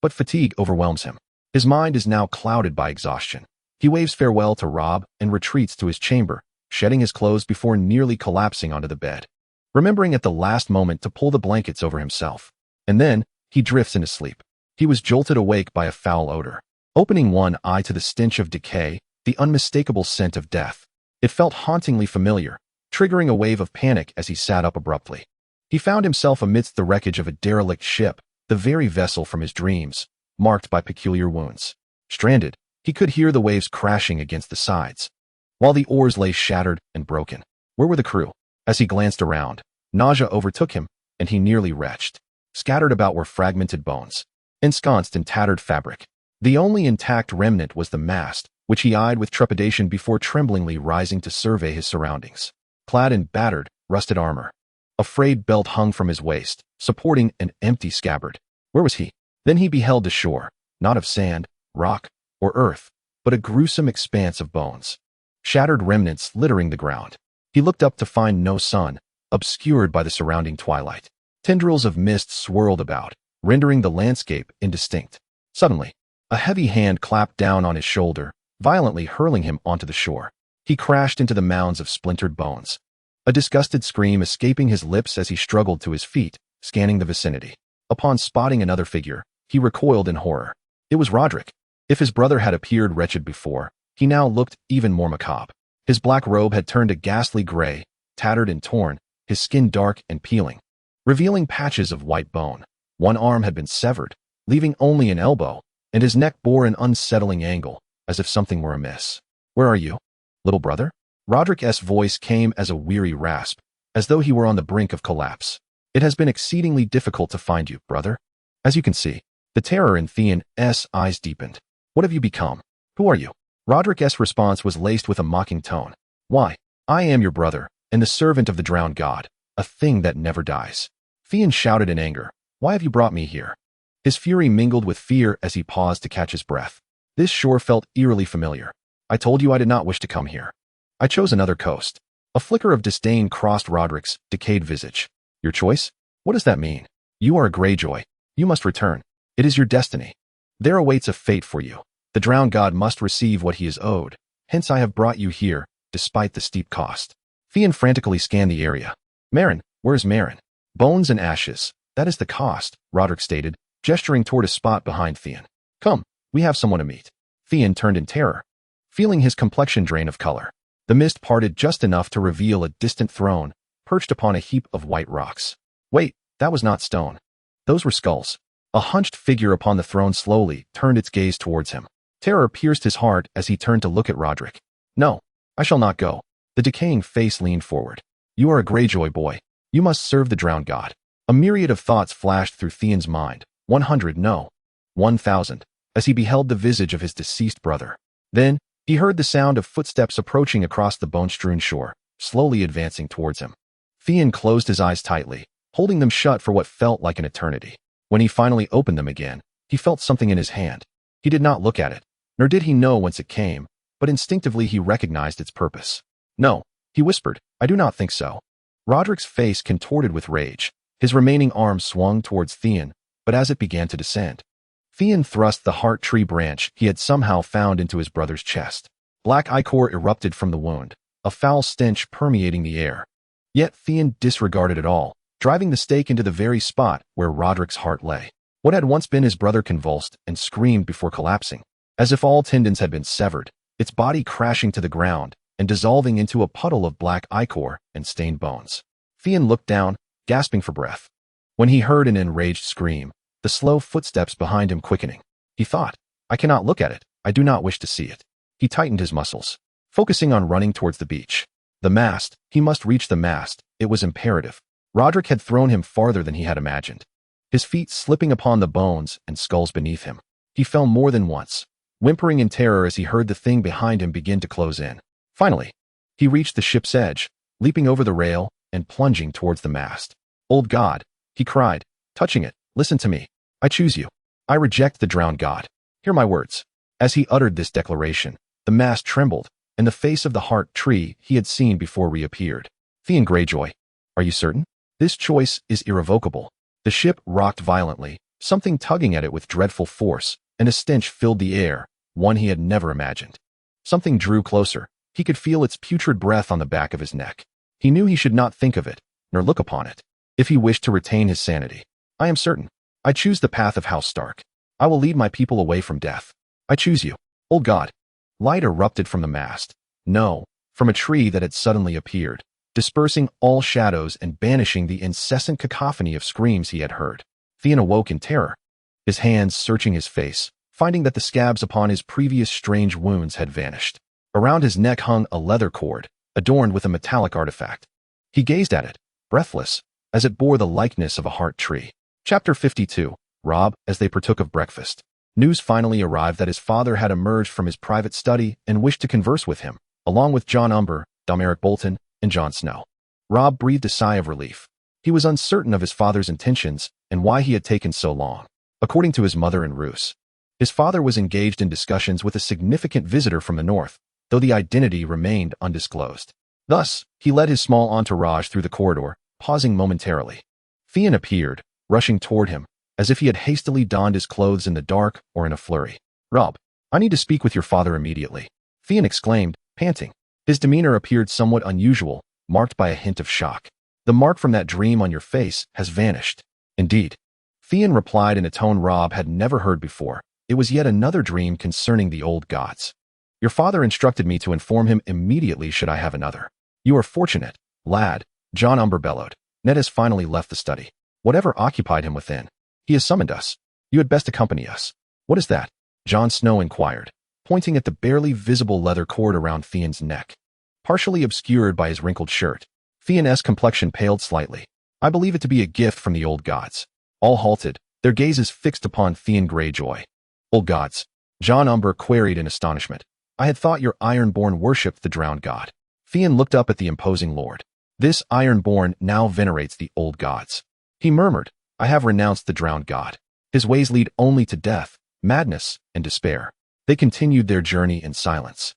But fatigue overwhelms him. His mind is now clouded by exhaustion. He waves farewell to Robb and retreats to his chamber, shedding his clothes before nearly collapsing onto the bed, remembering at the last moment to pull the blankets over himself. And then, he drifts into sleep. He was jolted awake by a foul odor. Opening one eye to the stench of decay, the unmistakable scent of death. It felt hauntingly familiar, triggering a wave of panic as he sat up abruptly. He found himself amidst the wreckage of a derelict ship, the very vessel from his dreams, marked by peculiar wounds. Stranded, he could hear the waves crashing against the sides, while the oars lay shattered and broken. Where were the crew? As he glanced around, nausea overtook him, and he nearly retched. Scattered about were fragmented bones, ensconced in tattered fabric. The only intact remnant was the mast, which he eyed with trepidation before tremblingly rising to survey his surroundings. Clad in battered, rusted armor, a frayed belt hung from his waist, supporting an empty scabbard. Where was he? Then he beheld the shore, not of sand, rock, or earth, but a gruesome expanse of bones. Shattered remnants littering the ground. He looked up to find no sun, obscured by the surrounding twilight. Tendrils of mist swirled about, rendering the landscape indistinct. Suddenly, a heavy hand clapped down on his shoulder, violently hurling him onto the shore. He crashed into the mounds of splintered bones, a disgusted scream escaping his lips as he struggled to his feet, scanning the vicinity. Upon spotting another figure, he recoiled in horror. It was Rodrik. If his brother had appeared wretched before, he now looked even more macabre. His black robe had turned a ghastly gray, tattered and torn, his skin dark and peeling, revealing patches of white bone. One arm had been severed, leaving only an elbow, and his neck bore an unsettling angle, as if something were amiss. Where are you, little brother? Rodrik's voice came as a weary rasp, as though he were on the brink of collapse. It has been exceedingly difficult to find you, brother. As you can see, the terror in Theon's eyes deepened. What have you become? Who are you? Rodrik's response was laced with a mocking tone. Why, I am your brother, and the servant of the drowned god, a thing that never dies. Theon shouted in anger. Why have you brought me here? His fury mingled with fear as he paused to catch his breath. This shore felt eerily familiar. I told you I did not wish to come here. I chose another coast. A flicker of disdain crossed Rodrik's decayed visage. Your choice? What does that mean? You are a Greyjoy. You must return. It is your destiny. There awaits a fate for you. The drowned god must receive what he is owed. Hence I have brought you here, despite the steep cost. Theon frantically scanned the area. Meryn, where is Meryn? Bones and ashes. That is the cost, Rodrik stated, gesturing toward a spot behind Theon. Come, we have someone to meet. Theon turned in terror, feeling his complexion drain of color. The mist parted just enough to reveal a distant throne, perched upon a heap of white rocks. Wait, that was not stone. Those were skulls. A hunched figure upon the throne slowly turned its gaze towards him. Terror pierced his heart as he turned to look at Rodrik. No, I shall not go. The decaying face leaned forward. You are a Greyjoy boy. You must serve the drowned god. A myriad of thoughts flashed through Theon's mind. 100, no. 1,000, as he beheld the visage of his deceased brother. Then, he heard the sound of footsteps approaching across the bone-strewn shore, slowly advancing towards him. Theon closed his eyes tightly, holding them shut for what felt like an eternity. When he finally opened them again, he felt something in his hand. He did not look at it, nor did he know whence it came, but instinctively he recognized its purpose. No, he whispered, I do not think so. Rodrik's face contorted with rage. His remaining arm swung towards Theon, but as it began to descend, Theon thrust the heart tree branch he had somehow found into his brother's chest. Black ichor erupted from the wound, a foul stench permeating the air. Yet Theon disregarded it all, driving the stake into the very spot where Rodrik's heart lay. What had once been his brother convulsed and screamed before collapsing, as if all tendons had been severed. its body crashing to the ground and dissolving into a puddle of black ichor and stained bones. Theon looked down, gasping for breath. When he heard an enraged scream, the slow footsteps behind him quickening, he thought, I cannot look at it, I do not wish to see it. He tightened his muscles, focusing on running towards the beach. The mast, he must reach the mast, it was imperative. Rodrik had thrown him farther than he had imagined, his feet slipping upon the bones and skulls beneath him. He fell more than once, whimpering in terror as he heard the thing behind him begin to close in. Finally, he reached the ship's edge, leaping over the rail and plunging towards the mast. Old God, he cried, touching it, listen to me. I choose you. I reject the drowned god. Hear my words. As he uttered this declaration, the mast trembled, and the face of the heart tree he had seen before reappeared. Theon Greyjoy, are you certain? This choice is irrevocable. The ship rocked violently, something tugging at it with dreadful force, and a stench filled the air, one he had never imagined. Something drew closer. He could feel its putrid breath on the back of his neck. He knew he should not think of it, nor look upon it, if he wished to retain his sanity. I am certain. I choose the path of House Stark. I will lead my people away from death. I choose you. Old God. Light erupted from the mast. No, from a tree that had suddenly appeared, dispersing all shadows and banishing the incessant cacophony of screams he had heard. Theon awoke in terror, his hands searching his face, finding that the scabs upon his previous strange wounds had vanished. Around his neck hung a leather cord, adorned with a metallic artifact. He gazed at it, breathless, as it bore the likeness of a heart tree. Chapter 52. Robb, as they partook of breakfast. News finally arrived that his father had emerged from his private study and wished to converse with him, along with Jon Arryn, Domeric Bolton, and Jon Snow. Robb breathed a sigh of relief. He was uncertain of his father's intentions and why he had taken so long. According to his mother and Roose, his father was engaged in discussions with a significant visitor from the north, though the identity remained undisclosed. Thus, he led his small entourage through the corridor, pausing momentarily. Theon appeared, rushing toward him, as if he had hastily donned his clothes in the dark or in a flurry. Robb, I need to speak with your father immediately, Theon exclaimed, panting. His demeanor appeared somewhat unusual, marked by a hint of shock. The mark from that dream on your face has vanished. Indeed. Theon replied in a tone Robb had never heard before. It was yet another dream concerning the old gods. Your father instructed me to inform him immediately should I have another. You are fortunate, lad, Jon Arryn bellowed. Ned has finally left the study. Whatever occupied him within, he has summoned us. You had best accompany us. What is that? Jon Snow inquired, pointing at the barely visible leather cord around Theon's neck. Partially obscured by his wrinkled shirt, Theon's complexion paled slightly. I believe it to be a gift from the old gods. All halted, their gazes fixed upon Theon Greyjoy. Old gods? Jon Arryn queried in astonishment. I had thought your Ironborn worshipped the drowned god. Theon looked up at the imposing lord. This Ironborn now venerates the old gods. He murmured, I have renounced the drowned god. His ways lead only to death, madness, and despair. They continued their journey in silence.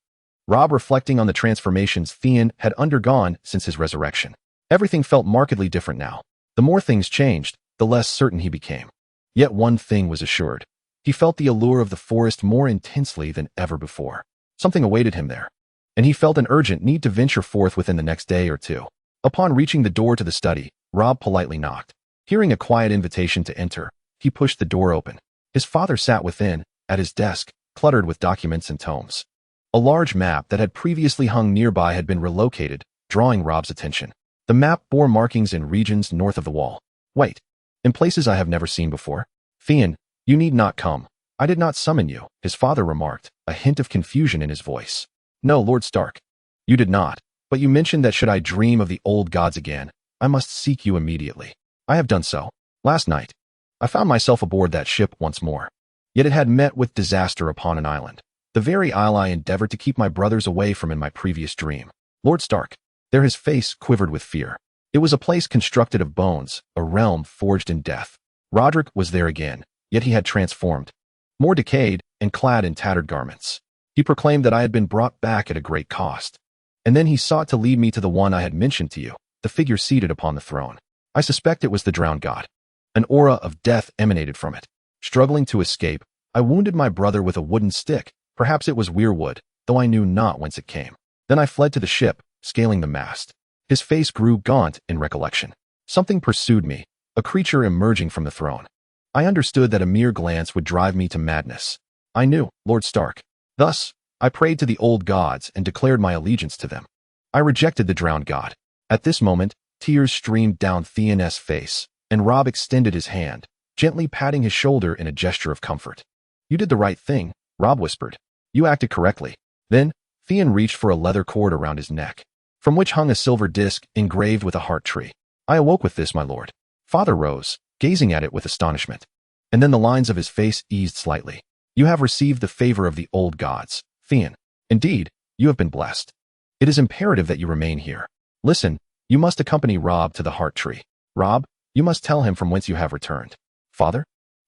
Robb reflecting on the transformations Theon had undergone since his resurrection. Everything felt markedly different now. The more things changed, the less certain he became. Yet one thing was assured. He felt the allure of the forest more intensely than ever before. Something awaited him there, and he felt an urgent need to venture forth within the next day or two. Upon reaching the door to the study, Robb politely knocked. Hearing a quiet invitation to enter, he pushed the door open. His father sat within, at his desk, cluttered with documents and tomes. A large map that had previously hung nearby had been relocated, drawing Robb's attention. The map bore markings in regions north of the wall. Wait, in places I have never seen before. Theon, you need not come. I did not summon you, his father remarked, a hint of confusion in his voice. No, Lord Stark. You did not, but you mentioned that should I dream of the old gods again, I must seek you immediately. I have done so. Last night, I found myself aboard that ship once more. Yet it had met with disaster upon an island. The very isle I endeavored to keep my brothers away from in my previous dream. Lord Stark. There his face quivered with fear. It was a place constructed of bones, a realm forged in death. Rodrik was there again, yet he had transformed. More decayed and clad in tattered garments. He proclaimed that I had been brought back at a great cost. And then he sought to lead me to the one I had mentioned to you, the figure seated upon the throne. I suspect it was the drowned god. An aura of death emanated from it. Struggling to escape, I wounded my brother with a wooden stick. Perhaps it was weirwood, though I knew not whence it came. Then I fled to the ship, scaling the mast. His face grew gaunt in recollection. Something pursued me, a creature emerging from the throne. I understood that a mere glance would drive me to madness. I knew, Lord Stark. Thus, I prayed to the old gods and declared my allegiance to them. I rejected the drowned god. At this moment, tears streamed down Theon's face, and Robb extended his hand, gently patting his shoulder in a gesture of comfort. You did the right thing, Robb whispered. You acted correctly. Then, Theon reached for a leather cord around his neck, from which hung a silver disc engraved with a heart tree. I awoke with this, my lord. Father rose, gazing at it with astonishment. And then the lines of his face eased slightly. You have received the favor of the old gods, Theon. Indeed, you have been blessed. It is imperative that you remain here. Listen, you must accompany Robb to the heart tree. Robb, you must tell him from whence you have returned. Father?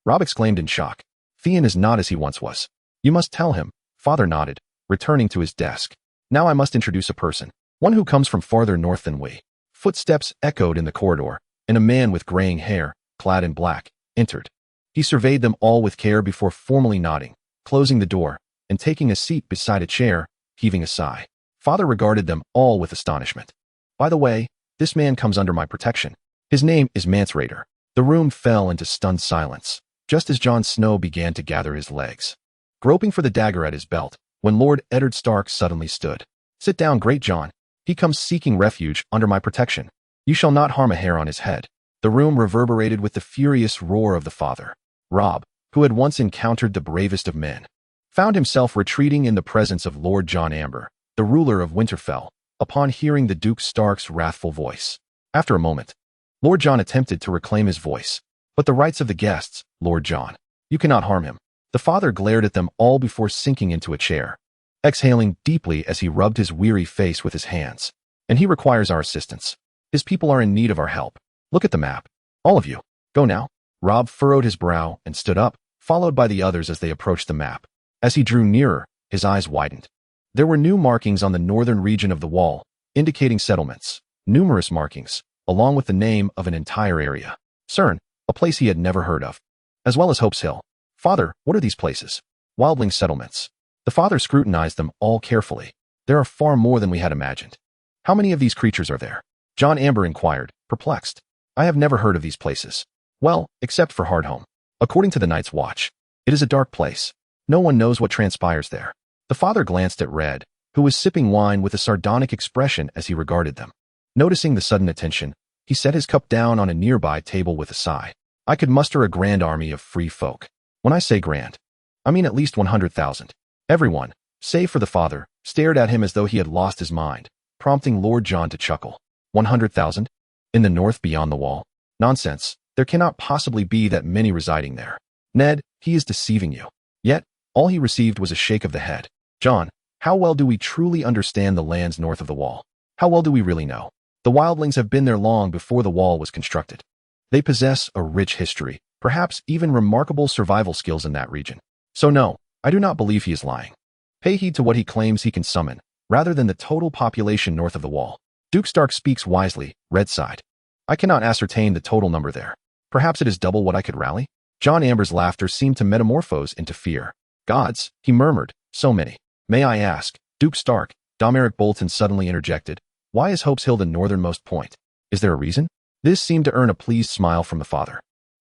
Robb exclaimed in shock. Theon is not as he once was. You must tell him. Father nodded, returning to his desk. Now I must introduce a person. One who comes from farther north than we. Footsteps echoed in the corridor, and a man with graying hair, clad in black, entered. He surveyed them all with care before formally nodding, closing the door, and taking a seat beside a chair, heaving a sigh. Father regarded them all with astonishment. By the way, this man comes under my protection. His name is Mance Rayder. The room fell into stunned silence, just as Jon Snow began to gather his legs, groping for the dagger at his belt, when Lord Eddard Stark suddenly stood. Sit down, great Jon. He comes seeking refuge under my protection. You shall not harm a hair on his head. The room reverberated with the furious roar of the father. Robb, who had once encountered the bravest of men, found himself retreating in the presence of Lord Jon Arryn, the ruler of Winterfell, upon hearing the Duke Stark's wrathful voice. After a moment, Lord Jon attempted to reclaim his voice. But the rights of the guests, Lord Jon. You cannot harm him. The father glared at them all before sinking into a chair, exhaling deeply as he rubbed his weary face with his hands. And he requires our assistance. His people are in need of our help. Look at the map. All of you. Go now. Robb furrowed his brow and stood up, followed by the others as they approached the map. As he drew nearer, his eyes widened. There were new markings on the northern region of the wall, indicating settlements. Numerous markings, along with the name of an entire area. Sewn, a place he had never heard of. As well as Hope's Hill. Father, what are these places? Wildling settlements. The father scrutinized them all carefully. There are far more than we had imagined. How many of these creatures are there? Jon Arryn inquired, perplexed. I have never heard of these places. Well, except for Hardhome. According to the Night's Watch, it is a dark place. No one knows what transpires there. The father glanced at Red, who was sipping wine with a sardonic expression as he regarded them. Noticing the sudden attention, he set his cup down on a nearby table with a sigh. I could muster a grand army of free folk. When I say grand, I mean at least 100,000. Everyone, save for the father, stared at him as though he had lost his mind, prompting Lord Jon to chuckle. 100,000? In the north beyond the wall? Nonsense. There cannot possibly be that many residing there. Ned, he is deceiving you. Yet, all he received was a shake of the head. Jon, how well do we truly understand the lands north of the wall? How well do we really know? The wildlings have been there long before the wall was constructed. They possess a rich history, perhaps even remarkable survival skills in that region. So no, I do not believe he is lying. Pay heed to what he claims he can summon, rather than the total population north of the wall. Duke Stark speaks wisely, Red sighed. I cannot ascertain the total number there. Perhaps it is double what I could rally? Jon Arryn's laughter seemed to metamorphose into fear. Gods, he murmured, so many. May I ask, Duke Stark, Domeric Bolton suddenly interjected, why is Hope's Hill the northernmost point? Is there a reason? This seemed to earn a pleased smile from the father.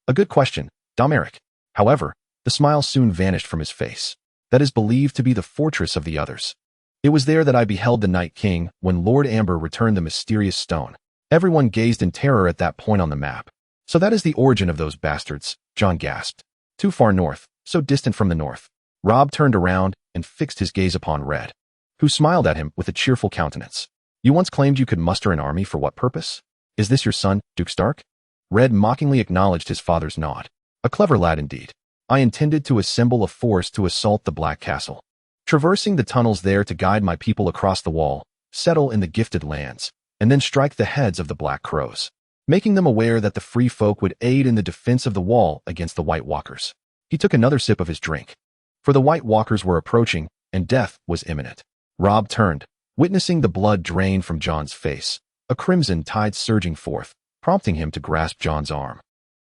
A good question, Domeric. However, the smile soon vanished from his face. That is believed to be the fortress of the others. It was there that I beheld the Night King when Lord Amber returned the mysterious stone. Everyone gazed in terror at that point on the map. So that is the origin of those bastards, Jon gasped. Too far north, so distant from the north. Robb turned around and fixed his gaze upon Red, who smiled at him with a cheerful countenance. You once claimed you could muster an army for what purpose? Is this your son, Duke Stark? Red mockingly acknowledged his father's nod. A clever lad indeed. I intended to assemble a force to assault the Black Castle, traversing the tunnels there to guide my people across the wall, settle in the gifted lands, and then strike the heads of the Black Crows, making them aware that the free folk would aid in the defense of the wall against the White Walkers. He took another sip of his drink. For the White Walkers were approaching, and death was imminent. Robb turned, witnessing the blood drain from Jon's face, a crimson tide surging forth, prompting him to grasp Jon's arm.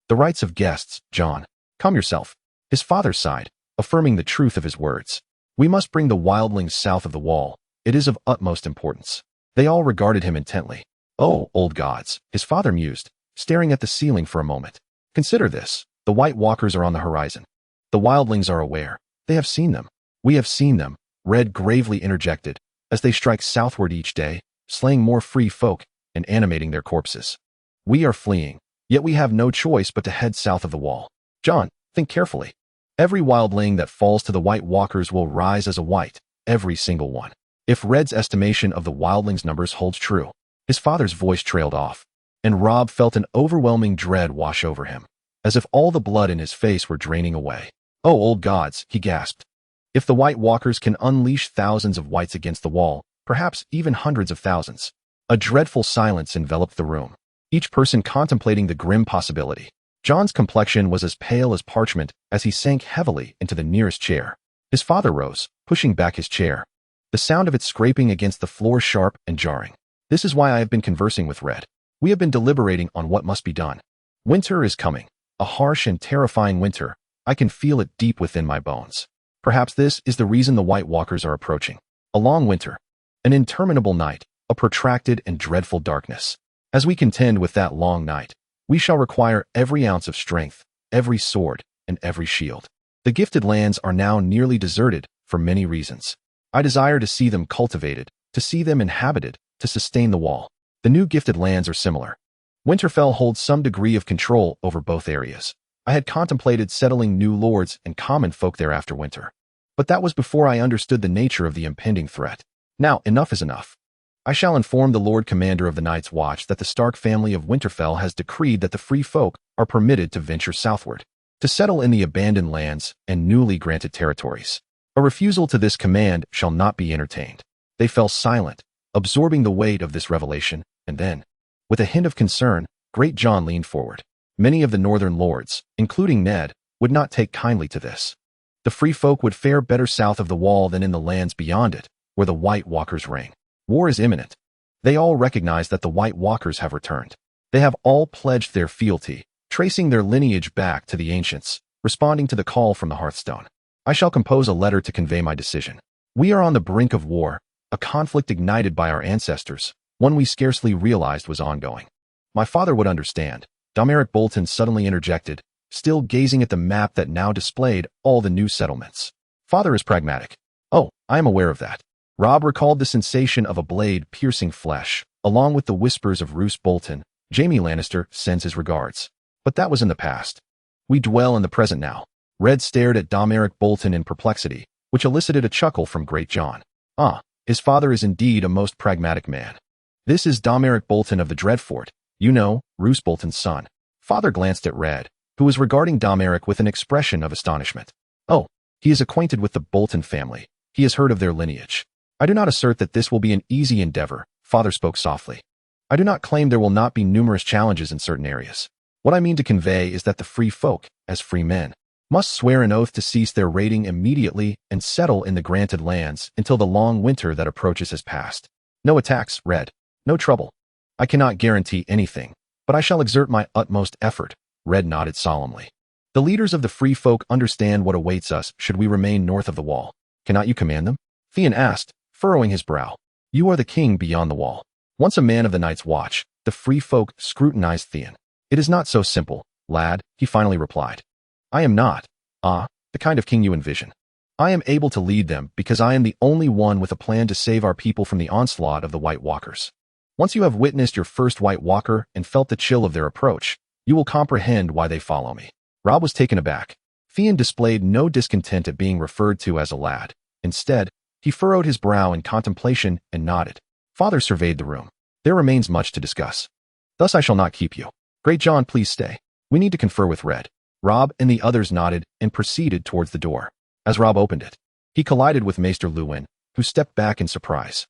The rights of guests, Jon. Calm yourself. His father sighed, affirming the truth of his words. We must bring the wildlings south of the wall. It is of utmost importance. They all regarded him intently. Oh, old gods, his father mused, staring at the ceiling for a moment. Consider this. The White Walkers are on the horizon. The wildlings are aware. They have seen them. We have seen them. Red gravely interjected, as they strike southward each day, slaying more free folk and animating their corpses. We are fleeing, yet we have no choice but to head south of the wall. Jon, think carefully. Every wildling that falls to the White Walkers will rise as a white, every single one. If Red's estimation of the wildlings' numbers holds true. His father's voice trailed off, and Robb felt an overwhelming dread wash over him, as if all the blood in his face were draining away. Oh, old gods, he gasped. If the White Walkers can unleash thousands of whites against the wall, perhaps even hundreds of thousands. A dreadful silence enveloped the room, each person contemplating the grim possibility. Jon's complexion was as pale as parchment as he sank heavily into the nearest chair. His father rose, pushing back his chair, the sound of it scraping against the floor sharp and jarring. This is why I have been conversing with Red. We have been deliberating on what must be done. Winter is coming, a harsh and terrifying winter. I can feel it deep within my bones. Perhaps this is the reason the White Walkers are approaching. A long winter, an interminable night, a protracted and dreadful darkness. As we contend with that long night, we shall require every ounce of strength, every sword, and every shield. The gifted lands are now nearly deserted for many reasons. I desire to see them cultivated, to see them inhabited, to sustain the wall. The new gifted lands are similar. Winterfell holds some degree of control over both areas. I had contemplated settling new lords and common folk there after winter. But that was before I understood the nature of the impending threat. Now, enough is enough. I shall inform the Lord Commander of the Night's Watch that the Stark family of Winterfell has decreed that the free folk are permitted to venture southward, to settle in the abandoned lands and newly granted territories. A refusal to this command shall not be entertained. They fell silent, absorbing the weight of this revelation, and then, with a hint of concern, Great Jon leaned forward. Many of the northern lords, including Ned, would not take kindly to this. The free folk would fare better south of the wall than in the lands beyond it, where the White Walkers reign. War is imminent. They all recognize that the White Walkers have returned. They have all pledged their fealty, tracing their lineage back to the ancients, responding to the call from the hearthstone. I shall compose a letter to convey my decision. We are on the brink of war, a conflict ignited by our ancestors, one we scarcely realized was ongoing. My father would understand. Domeric Bolton suddenly interjected, still gazing at the map that now displayed all the new settlements. Father is pragmatic. Oh, I am aware of that. Robb recalled the sensation of a blade piercing flesh, along with the whispers of Roose Bolton. Jaime Lannister sends his regards. But that was in the past. We dwell in the present now. Red stared at Domeric Bolton in perplexity, which elicited a chuckle from Great Jon. Ah, his father is indeed a most pragmatic man. This is Domeric Bolton of the Dreadfort, you know, Roose Bolton's son. Father glanced at Red, who was regarding Domeric with an expression of astonishment. Oh, he is acquainted with the Bolton family. He has heard of their lineage. I do not assert that this will be an easy endeavor, Father spoke softly. I do not claim there will not be numerous challenges in certain areas. What I mean to convey is that the free folk, as free men, must swear an oath to cease their raiding immediately and settle in the granted lands until the long winter that approaches has passed. No attacks, Red. No trouble. I cannot guarantee anything, but I shall exert my utmost effort. Red nodded solemnly. The leaders of the free folk understand what awaits us should we remain north of the wall. Cannot you command them? Theon asked, furrowing his brow. You are the king beyond the wall. Once a man of the Night's Watch, the free folk scrutinized Theon. It is not so simple, lad, he finally replied. I am not, the kind of king you envision. I am able to lead them because I am the only one with a plan to save our people from the onslaught of the White Walkers. Once you have witnessed your first White Walker and felt the chill of their approach, you will comprehend why they follow me. Robb was taken aback. Theon displayed no discontent at being referred to as a lad. Instead, he furrowed his brow in contemplation and nodded. Father surveyed the room. There remains much to discuss. Thus I shall not keep you. Great Jon, please stay. We need to confer with Red. Robb and the others nodded and proceeded towards the door. As Robb opened it, he collided with Maester Luwin, who stepped back in surprise.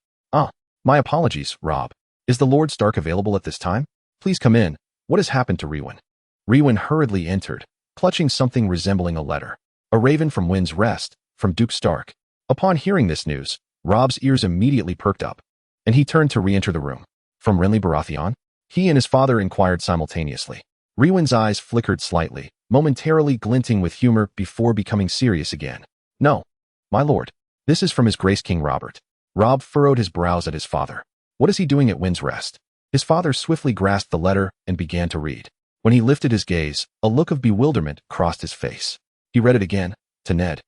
My apologies, Robb. Is the Lord Stark available at this time? Please come in. What has happened to Rewin? Rewin hurriedly entered, clutching something resembling a letter. A raven from Wind's Rest, from Duke Stark. Upon hearing this news, Robb's ears immediately perked up, and he turned to re-enter the room. From Renly Baratheon? He and his father inquired simultaneously. Rewin's eyes flickered slightly, momentarily glinting with humor before becoming serious again. No, my lord. This is from his grace King Robert. Robb furrowed his brows at his father. What is he doing at Wind's Rest? His father swiftly grasped the letter and began to read. When he lifted his gaze, a look of bewilderment crossed his face. He read it again, to Ned.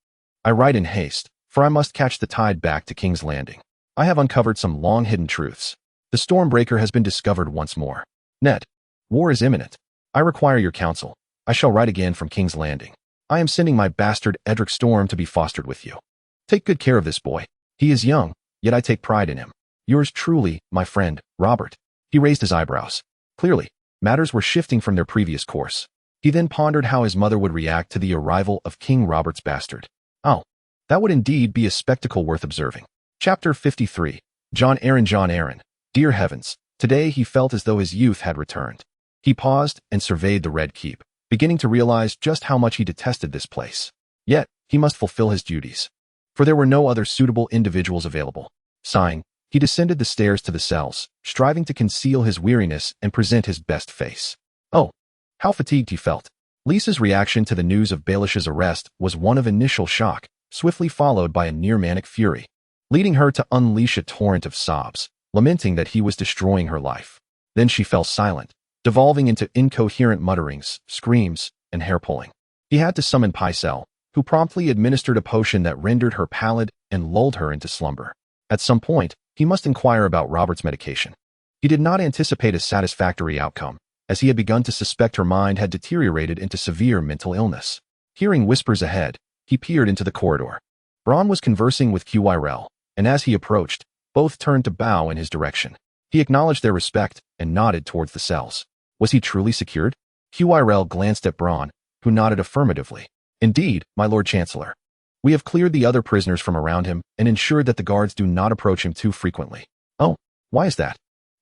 I write in haste, for I must catch the tide back to King's Landing. I have uncovered some long-hidden truths. The Stormbreaker has been discovered once more. Ned, war is imminent. I require your counsel. I shall write again from King's Landing. I am sending my bastard Edric Storm to be fostered with you. Take good care of this boy. He is young, yet I take pride in him. Yours truly, my friend, Robert. He raised his eyebrows. Clearly, matters were shifting from their previous course. He then pondered how his mother would react to the arrival of King Robert's bastard. Oh, that would indeed be a spectacle worth observing. Chapter 53. Jon Arryn. Jon Arryn. Dear heavens, today he felt as though his youth had returned. He paused and surveyed the Red Keep, beginning to realize just how much he detested this place. Yet, he must fulfill his duties. For there were no other suitable individuals available. Sighing, he descended the stairs to the cells, striving to conceal his weariness and present his best face. Oh, how fatigued he felt. Lisa's reaction to the news of Baelish's arrest was one of initial shock, swiftly followed by a near-manic fury, leading her to unleash a torrent of sobs, lamenting that he was destroying her life. Then she fell silent, devolving into incoherent mutterings, screams, and hair-pulling. He had to summon Pycelle, who promptly administered a potion that rendered her pallid and lulled her into slumber. At some point, he must inquire about Robert's medication. He did not anticipate a satisfactory outcome, as he had begun to suspect her mind had deteriorated into severe mental illness. Hearing whispers ahead, he peered into the corridor. Bronn was conversing with Quirrell, and as he approached, both turned to bow in his direction. He acknowledged their respect and nodded towards the cells. Was he truly secured? Quirrell glanced at Bronn, who nodded affirmatively. Indeed, my Lord Chancellor. We have cleared the other prisoners from around him and ensured that the guards do not approach him too frequently. Oh, why is that?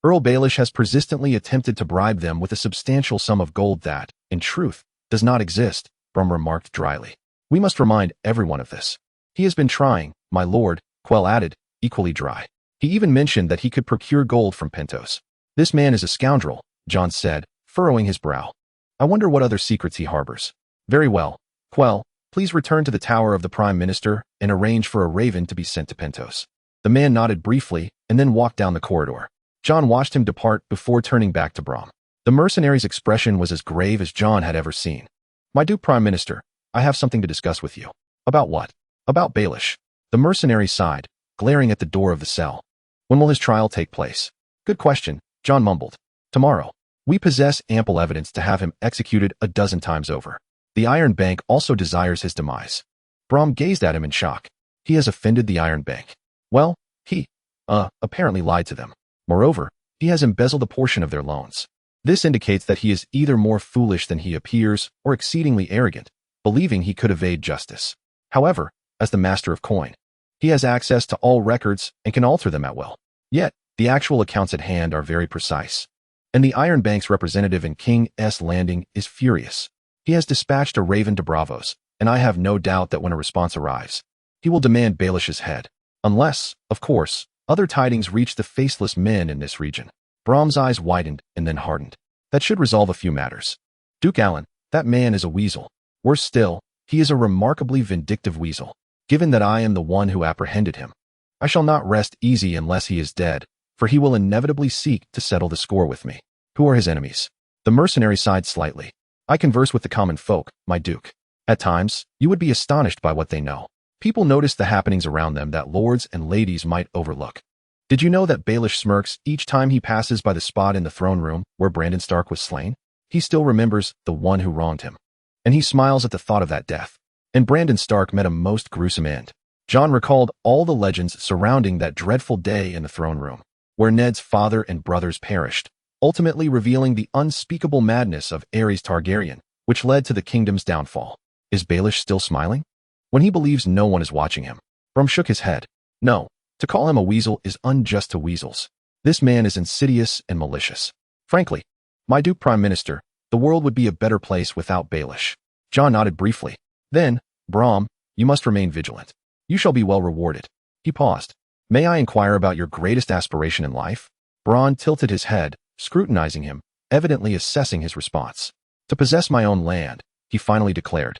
Earl Baelish has persistently attempted to bribe them with a substantial sum of gold that, in truth, does not exist, Brum remarked dryly. We must remind everyone of this. He has been trying, my lord, Quell added, equally dry. He even mentioned that he could procure gold from Pentos. This man is a scoundrel, Jon said, furrowing his brow. I wonder what other secrets he harbors. Very well, Quell, please return to the tower of the Prime Minister and arrange for a raven to be sent to Pentos. The man nodded briefly and then walked down the corridor. Jon watched him depart before turning back to Brom. The mercenary's expression was as grave as Jon had ever seen. My Duke Prime Minister, I have something to discuss with you. About what? About Baelish. The mercenary sighed, glaring at the door of the cell. When will his trial take place? Good question, Jon mumbled. Tomorrow. We possess ample evidence to have him executed a dozen times over. The Iron Bank also desires his demise. Brom gazed at him in shock. He has offended the Iron Bank. Well, he, apparently lied to them. Moreover, he has embezzled a portion of their loans. This indicates that he is either more foolish than he appears or exceedingly arrogant, believing he could evade justice. However, as the master of coin, he has access to all records and can alter them at will. Yet, the actual accounts at hand are very precise. And the Iron Bank's representative in King's Landing is furious. He has dispatched a raven to Braavos, and I have no doubt that when a response arrives, he will demand Baelish's head. Unless, of course, other tidings reach the faceless men in this region. Brom's eyes widened and then hardened. That should resolve a few matters. Duke Allen, that man is a weasel. Worse still, he is a remarkably vindictive weasel. Given that I am the one who apprehended him, I shall not rest easy unless he is dead, for he will inevitably seek to settle the score with me. Who are his enemies? The mercenary sighed slightly. I converse with the common folk, my duke. At times, you would be astonished by what they know. People notice the happenings around them that lords and ladies might overlook. Did you know that Baelish smirks each time he passes by the spot in the throne room where Brandon Stark was slain? He still remembers the one who wronged him. And he smiles at the thought of that death. And Brandon Stark met a most gruesome end. Jon recalled all the legends surrounding that dreadful day in the throne room, where Ned's father and brothers perished, ultimately revealing the unspeakable madness of Aerys Targaryen, which led to the kingdom's downfall. Is Baelish still smiling? When he believes no one is watching him. Brum shook his head. No, to call him a weasel is unjust to weasels. This man is insidious and malicious. Frankly, my Duke Prime Minister, the world would be a better place without Baelish. Jon nodded briefly. Then, Brom, you must remain vigilant. You shall be well rewarded. He paused. May I inquire about your greatest aspiration in life? Bronn tilted his head, scrutinizing him, evidently assessing his response. To possess my own land, he finally declared,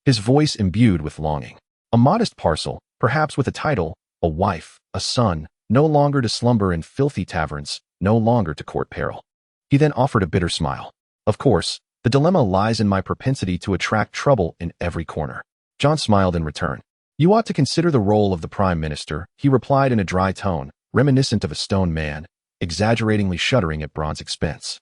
his voice imbued with longing. A modest parcel, perhaps with a title, a wife, a son, no longer to slumber in filthy taverns, no longer to court peril. He then offered a bitter smile. Of course, the dilemma lies in my propensity to attract trouble in every corner. Jon smiled in return. You ought to consider the role of the Prime Minister, he replied in a dry tone, reminiscent of a stone man, exaggeratingly shuddering at Bronn's expense.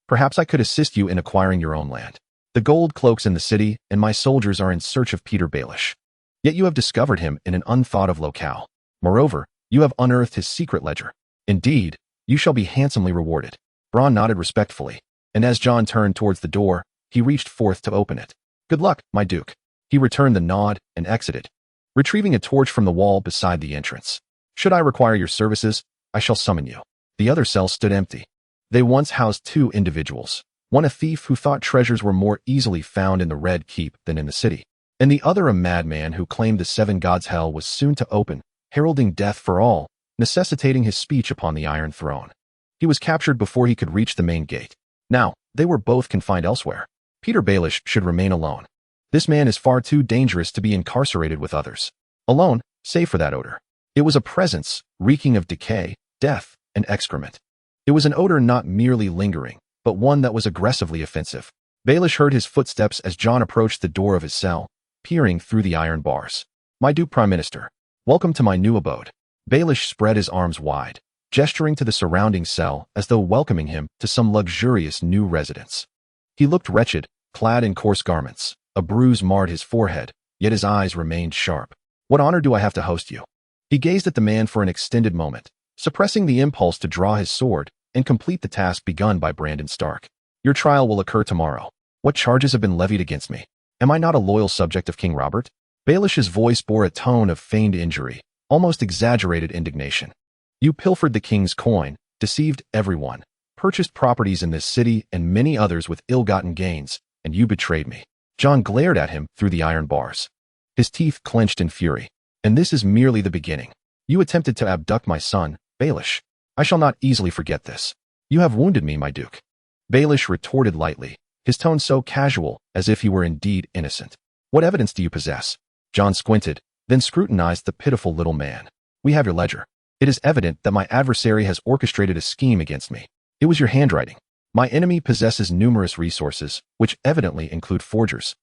Perhaps I could assist you in acquiring your own land. The gold cloaks in the city, and my soldiers are in search of Peter Baelish. Yet you have discovered him in an unthought-of locale. Moreover, you have unearthed his secret ledger. Indeed, you shall be handsomely rewarded. Bronn nodded respectfully, and as Jon turned towards the door, he reached forth to open it. Good luck, my duke. He returned the nod and exited, retrieving a torch from the wall beside the entrance. Should I require your services, I shall summon you. The other cells stood empty. They once housed two individuals, one a thief who thought treasures were more easily found in the Red Keep than in the city, and the other a madman who claimed the Seven Gods' Hell was soon to open, heralding death for all, necessitating his speech upon the Iron Throne. He was captured before he could reach the main gate. Now, they were both confined elsewhere. Peter Baelish should remain alone. This man is far too dangerous to be incarcerated with others. Alone, save for that odor. It was a presence, reeking of decay, death, and excrement. It was an odor not merely lingering, but one that was aggressively offensive. Baelish heard his footsteps as Jon approached the door of his cell, peering through the iron bars. My Duke Prime Minister, welcome to my new abode. Baelish spread his arms wide, gesturing to the surrounding cell as though welcoming him to some luxurious new residence. He looked wretched, clad in coarse garments. A bruise marred his forehead, yet his eyes remained sharp. What honor do I have to host you? He gazed at the man for an extended moment, suppressing the impulse to draw his sword and complete the task begun by Brandon Stark. Your trial will occur tomorrow. What charges have been levied against me? Am I not a loyal subject of King Robert? Baelish's voice bore a tone of feigned injury, almost exaggerated indignation. You pilfered the king's coin, deceived everyone, purchased properties in this city and many others with ill-gotten gains, and you betrayed me. Jon glared at him through the iron bars. His teeth clenched in fury. And this is merely the beginning. You attempted to abduct my son, Baelish. I shall not easily forget this. You have wounded me, my duke. Baelish retorted lightly, his tone so casual as if he were indeed innocent. What evidence do you possess? Jon squinted, then scrutinized the pitiful little man. We have your ledger. It is evident that my adversary has orchestrated a scheme against me. It was your handwriting. My enemy possesses numerous resources, which evidently include forgers,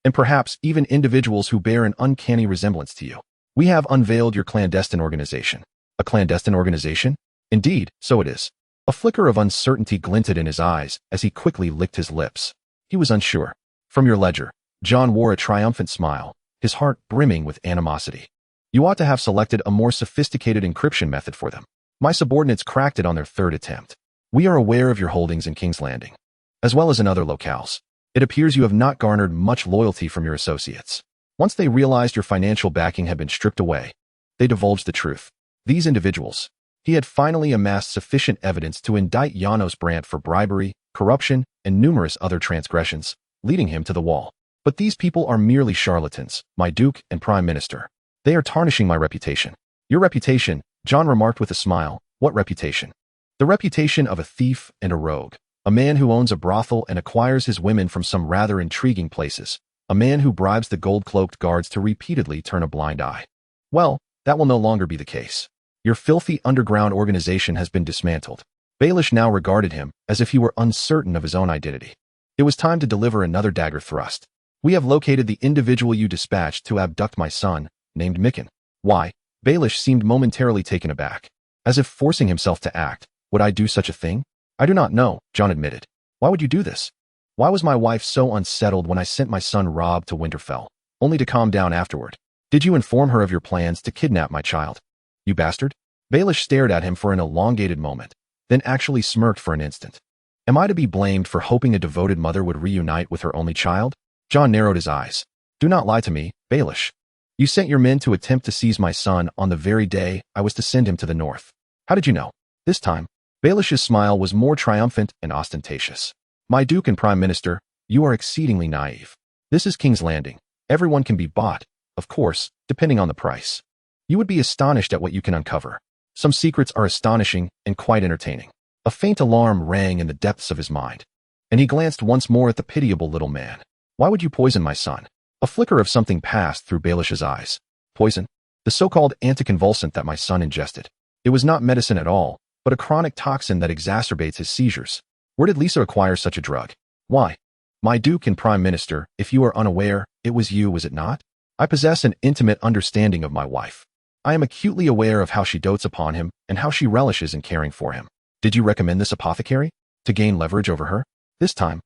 and perhaps even individuals who bear an uncanny resemblance to you. We have unveiled your clandestine organization. A clandestine organization? Indeed, so it is. A flicker of uncertainty glinted in his eyes as he quickly licked his lips. He was unsure. From your ledger, Jon wore a triumphant smile, his heart brimming with animosity. You ought to have selected a more sophisticated encryption method for them. My subordinates cracked it on their third attempt. We are aware of your holdings in King's Landing, as well as in other locales. It appears you have not garnered much loyalty from your associates. Once they realized your financial backing had been stripped away, they divulged the truth. These individuals. He had finally amassed sufficient evidence to indict Janos Brandt for bribery, corruption, and numerous other transgressions, leading him to the wall. But these people are merely charlatans, my Duke and Prime Minister. They are tarnishing my reputation. Your reputation, Jon remarked with a smile. What reputation? The reputation of a thief and a rogue. A man who owns a brothel and acquires his women from some rather intriguing places. A man who bribes the gold-cloaked guards to repeatedly turn a blind eye. Well, that will no longer be the case. Your filthy underground organization has been dismantled. Baelish now regarded him as if he were uncertain of his own identity. It was time to deliver another dagger thrust. We have located the individual you dispatched to abduct my son, named Mikken. Why? Baelish seemed momentarily taken aback, as if forcing himself to act. Would I do such a thing? I do not know, Jon admitted. Why would you do this? Why was my wife so unsettled when I sent my son Robb to Winterfell, only to calm down afterward? Did you inform her of your plans to kidnap my child? You bastard? Baelish stared at him for an elongated moment, then actually smirked for an instant. Am I to be blamed for hoping a devoted mother would reunite with her only child? Jon narrowed his eyes. Do not lie to me, Baelish. You sent your men to attempt to seize my son on the very day I was to send him to the north. How did you know? This time, Baelish's smile was more triumphant and ostentatious. My Duke and Prime Minister, you are exceedingly naive. This is King's Landing. Everyone can be bought, of course, depending on the price. You would be astonished at what you can uncover. Some secrets are astonishing and quite entertaining. A faint alarm rang in the depths of his mind, and he glanced once more at the pitiable little man. Why would you poison my son? A flicker of something passed through Baelish's eyes. Poison? The so-called anticonvulsant that my son ingested. It was not medicine at all, but a chronic toxin that exacerbates his seizures. Where did Lisa acquire such a drug? Why? My Duke and Prime Minister, if you are unaware, it was you, was it not? I possess an intimate understanding of my wife. I am acutely aware of how she dotes upon him and how she relishes in caring for him. Did you recommend this apothecary? To gain leverage over her? This time,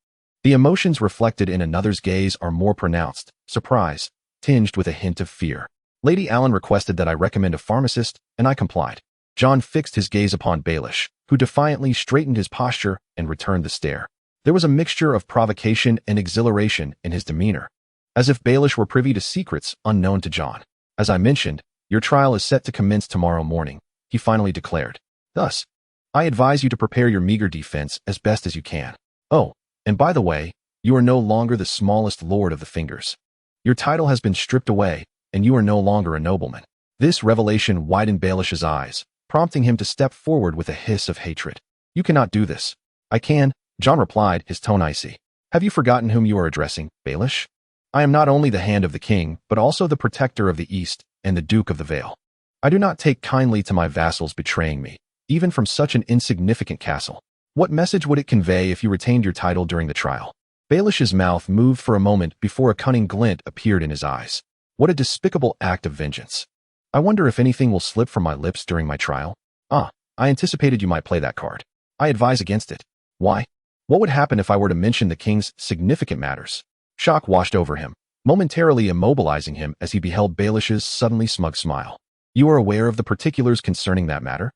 the emotions reflected in another's gaze are more pronounced, surprise, tinged with a hint of fear. Lady Allen requested that I recommend a pharmacist, and I complied. Jon fixed his gaze upon Baelish, who defiantly straightened his posture and returned the stare. There was a mixture of provocation and exhilaration in his demeanor, as if Baelish were privy to secrets unknown to Jon. As I mentioned, your trial is set to commence tomorrow morning, he finally declared. Thus, I advise you to prepare your meager defense as best as you can. Oh, and by the way, you are no longer the smallest lord of the Fingers. Your title has been stripped away, and you are no longer a nobleman. This revelation widened Baelish's eyes, prompting him to step forward with a hiss of hatred. You cannot do this. I can, Jon replied, his tone icy. Have you forgotten whom you are addressing, Baelish? I am not only the hand of the king, but also the protector of the East and the Duke of the Vale. I do not take kindly to my vassals betraying me, even from such an insignificant castle. What message would it convey if you retained your title during the trial? Baelish's mouth moved for a moment before a cunning glint appeared in his eyes. What a despicable act of vengeance. I wonder if anything will slip from my lips during my trial. I anticipated you might play that card. I advise against it. Why? What would happen if I were to mention the king's significant matters? Shock washed over him, momentarily immobilizing him as he beheld Baelish's suddenly smug smile. You are aware of the particulars concerning that matter?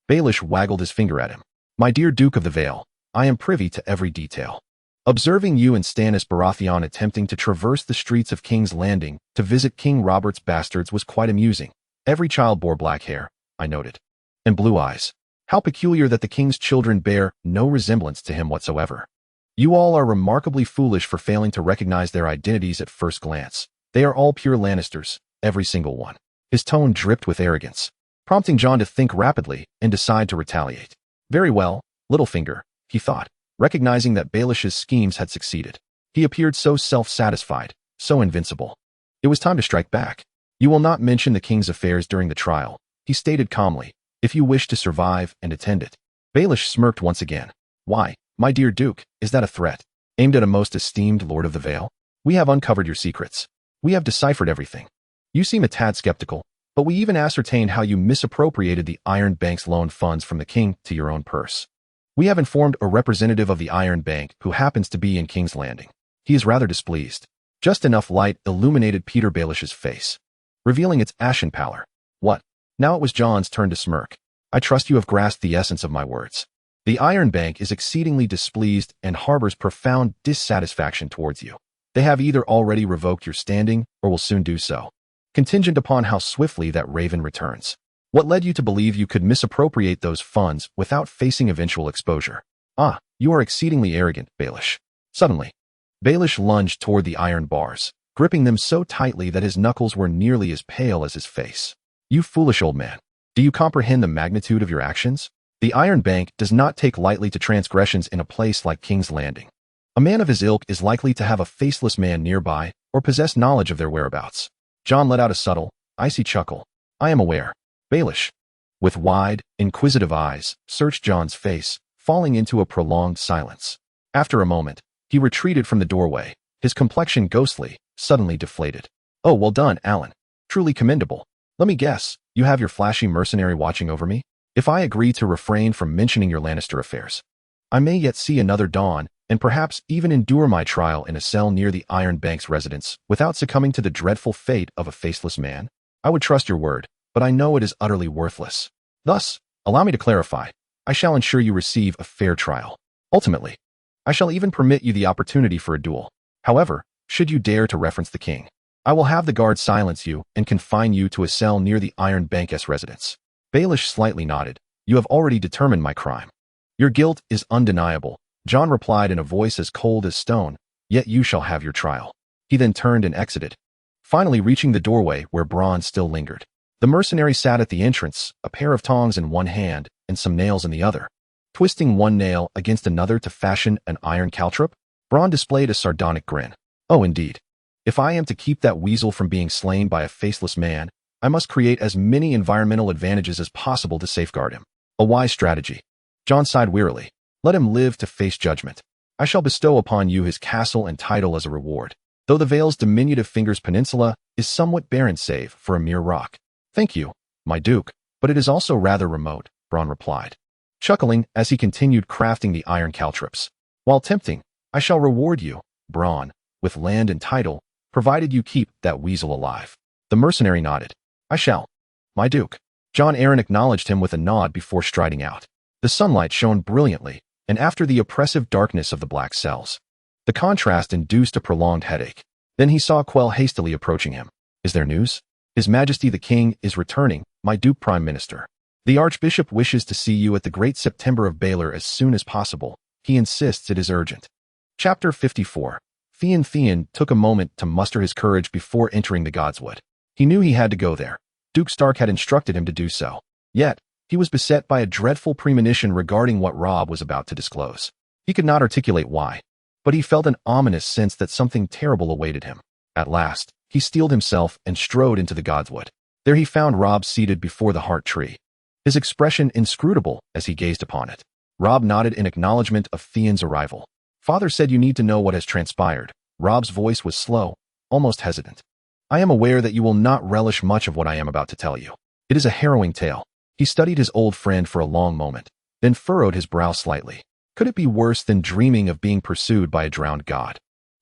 Baelish waggled his finger at him. My dear Duke of the Vale, I am privy to every detail. Observing you and Stannis Baratheon attempting to traverse the streets of King's Landing to visit King Robert's bastards was quite amusing. Every child bore black hair, I noted, and blue eyes. How peculiar that the king's children bear no resemblance to him whatsoever. You all are remarkably foolish for failing to recognize their identities at first glance. They are all pure Lannisters, every single one. His tone dripped with arrogance, prompting Jon to think rapidly and decide to retaliate. Very well, Littlefinger, he thought, recognizing that Baelish's schemes had succeeded. He appeared so self-satisfied, so invincible. It was time to strike back. You will not mention the king's affairs during the trial, he stated calmly, if you wish to survive and attend it. Baelish smirked once again. Why, my dear Duke, is that a threat? Aimed at a most esteemed Lord of the Vale? We have uncovered your secrets. We have deciphered everything. You seem a tad skeptical, but we even ascertained how you misappropriated the Iron Bank's loan funds from the king to your own purse. We have informed a representative of the Iron Bank who happens to be in King's Landing. He is rather displeased. Just enough light illuminated Peter Baelish's face, revealing its ashen pallor. What? Now it was Jon's turn to smirk. I trust you have grasped the essence of my words. The Iron Bank is exceedingly displeased and harbors profound dissatisfaction towards you. They have either already revoked your standing or will soon do so, contingent upon how swiftly that raven returns. What led you to believe you could misappropriate those funds without facing eventual exposure? You are exceedingly arrogant, Baelish. Suddenly, Baelish lunged toward the iron bars, gripping them so tightly that his knuckles were nearly as pale as his face. You foolish old man. Do you comprehend the magnitude of your actions? The Iron Bank does not take lightly to transgressions in a place like King's Landing. A man of his ilk is likely to have a faceless man nearby or possess knowledge of their whereabouts. Jon let out a subtle, icy chuckle. I am aware. Baelish, with wide, inquisitive eyes, searched Jon's face, falling into a prolonged silence. After a moment, he retreated from the doorway, his complexion ghostly, suddenly deflated. Oh, well done, Alan. Truly commendable. Let me guess, you have your flashy mercenary watching over me? If I agree to refrain from mentioning your Lannister affairs, I may yet see another dawn, and perhaps even endure my trial in a cell near the Iron Bank's residence without succumbing to the dreadful fate of a faceless man. I would trust your word, but I know it is utterly worthless. Thus, allow me to clarify, I shall ensure you receive a fair trial. Ultimately, I shall even permit you the opportunity for a duel. However, should you dare to reference the king, I will have the guard silence you and confine you to a cell near the Iron Bank's residence. Baelish slightly nodded. You have already determined my crime. Your guilt is undeniable, Jon replied in a voice as cold as stone, yet you shall have your trial. He then turned and exited, finally reaching the doorway where Bronn still lingered. The mercenary sat at the entrance, a pair of tongs in one hand and some nails in the other. Twisting one nail against another to fashion an iron caltrop, Bronn displayed a sardonic grin. Oh, indeed. If I am to keep that weasel from being slain by a faceless man, I must create as many environmental advantages as possible to safeguard him. A wise strategy. Jon sighed wearily. Let him live to face judgment. I shall bestow upon you his castle and title as a reward. though the Vale's diminutive fingers peninsula is somewhat barren save for a mere rock. Thank you, my duke, but it is also rather remote, Bronn replied, chuckling as he continued crafting the iron caltrops. While tempting, I shall reward you, Bronn, with land and title, provided you keep that weasel alive. The mercenary nodded. I shall, my duke. Jon Arryn acknowledged him with a nod before striding out. The sunlight shone brilliantly, and after the oppressive darkness of the black cells, the contrast induced a prolonged headache. Then he saw Quell hastily approaching him. Is there news? His Majesty the King is returning, my Duke Prime Minister. The Archbishop wishes to see you at the Great September of Baelor as soon as possible. He insists it is urgent. Chapter 54. Theon took a moment to muster his courage before entering the godswood. He knew he had to go there. Duke Stark had instructed him to do so. Yet, he was beset by a dreadful premonition regarding what Robb was about to disclose. He could not articulate why, but he felt an ominous sense that something terrible awaited him. At last, he steeled himself and strode into the godswood. There he found Robb seated before the heart tree, his expression inscrutable as he gazed upon it. Robb nodded in acknowledgement of Theon's arrival. Father said you need to know what has transpired. Robb's voice was slow, almost hesitant. I am aware that you will not relish much of what I am about to tell you. It is a harrowing tale. He studied his old friend for a long moment, then furrowed his brow slightly. Could it be worse than dreaming of being pursued by a drowned god?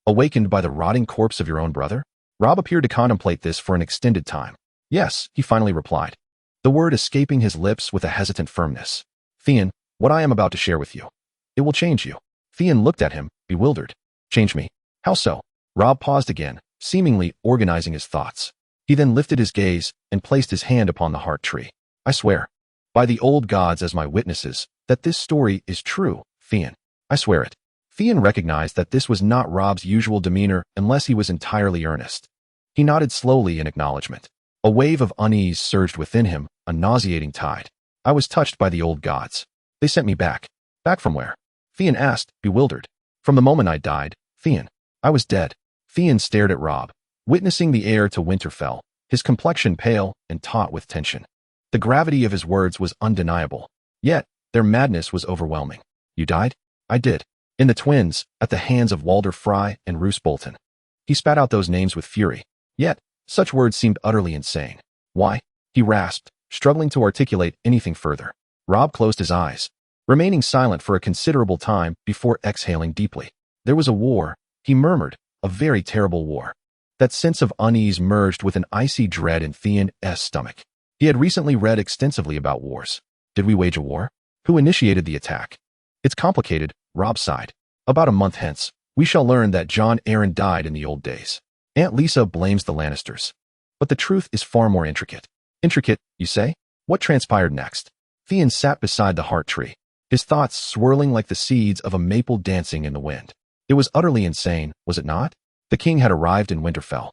Awakened by the rotting corpse of your own brother? Robb appeared to contemplate this for an extended time. Yes, he finally replied, the word escaping his lips with a hesitant firmness. Theon, what I am about to share with you. It will change you. Theon looked at him, bewildered. Change me? How so? Robb paused again, seemingly organizing his thoughts. He then lifted his gaze and placed his hand upon the heart tree. I swear, by the old gods as my witnesses, that this story is true, Theon. I swear it. Theon recognized that this was not Robb's usual demeanor unless he was entirely earnest. He nodded slowly in acknowledgement. A wave of unease surged within him, a nauseating tide. I was touched by the old gods. They sent me back. Back from where? Theon asked, bewildered. From the moment I died, Theon. I was dead. Theon stared at Robb, witnessing the heir to Winterfell, his complexion pale and taut with tension. The gravity of his words was undeniable, yet their madness was overwhelming. You died? I did. In the twins, at the hands of Walder Frey and Roose Bolton. He spat out those names with fury. Yet, such words seemed utterly insane. Why? He rasped, struggling to articulate anything further. Robb closed his eyes, remaining silent for a considerable time before exhaling deeply. There was a war, he murmured, a very terrible war. That sense of unease merged with an icy dread in Theon's stomach. He had recently read extensively about wars. Did we wage a war? Who initiated the attack? It's complicated, Robb sighed. About a month hence, we shall learn that Jon Arryn died in the old days. Aunt Lisa blames the Lannisters. But the truth is far more intricate. Intricate, you say? What transpired next? Theon sat beside the heart tree, his thoughts swirling like the seeds of a maple dancing in the wind. It was utterly insane, was it not? The king had arrived in Winterfell,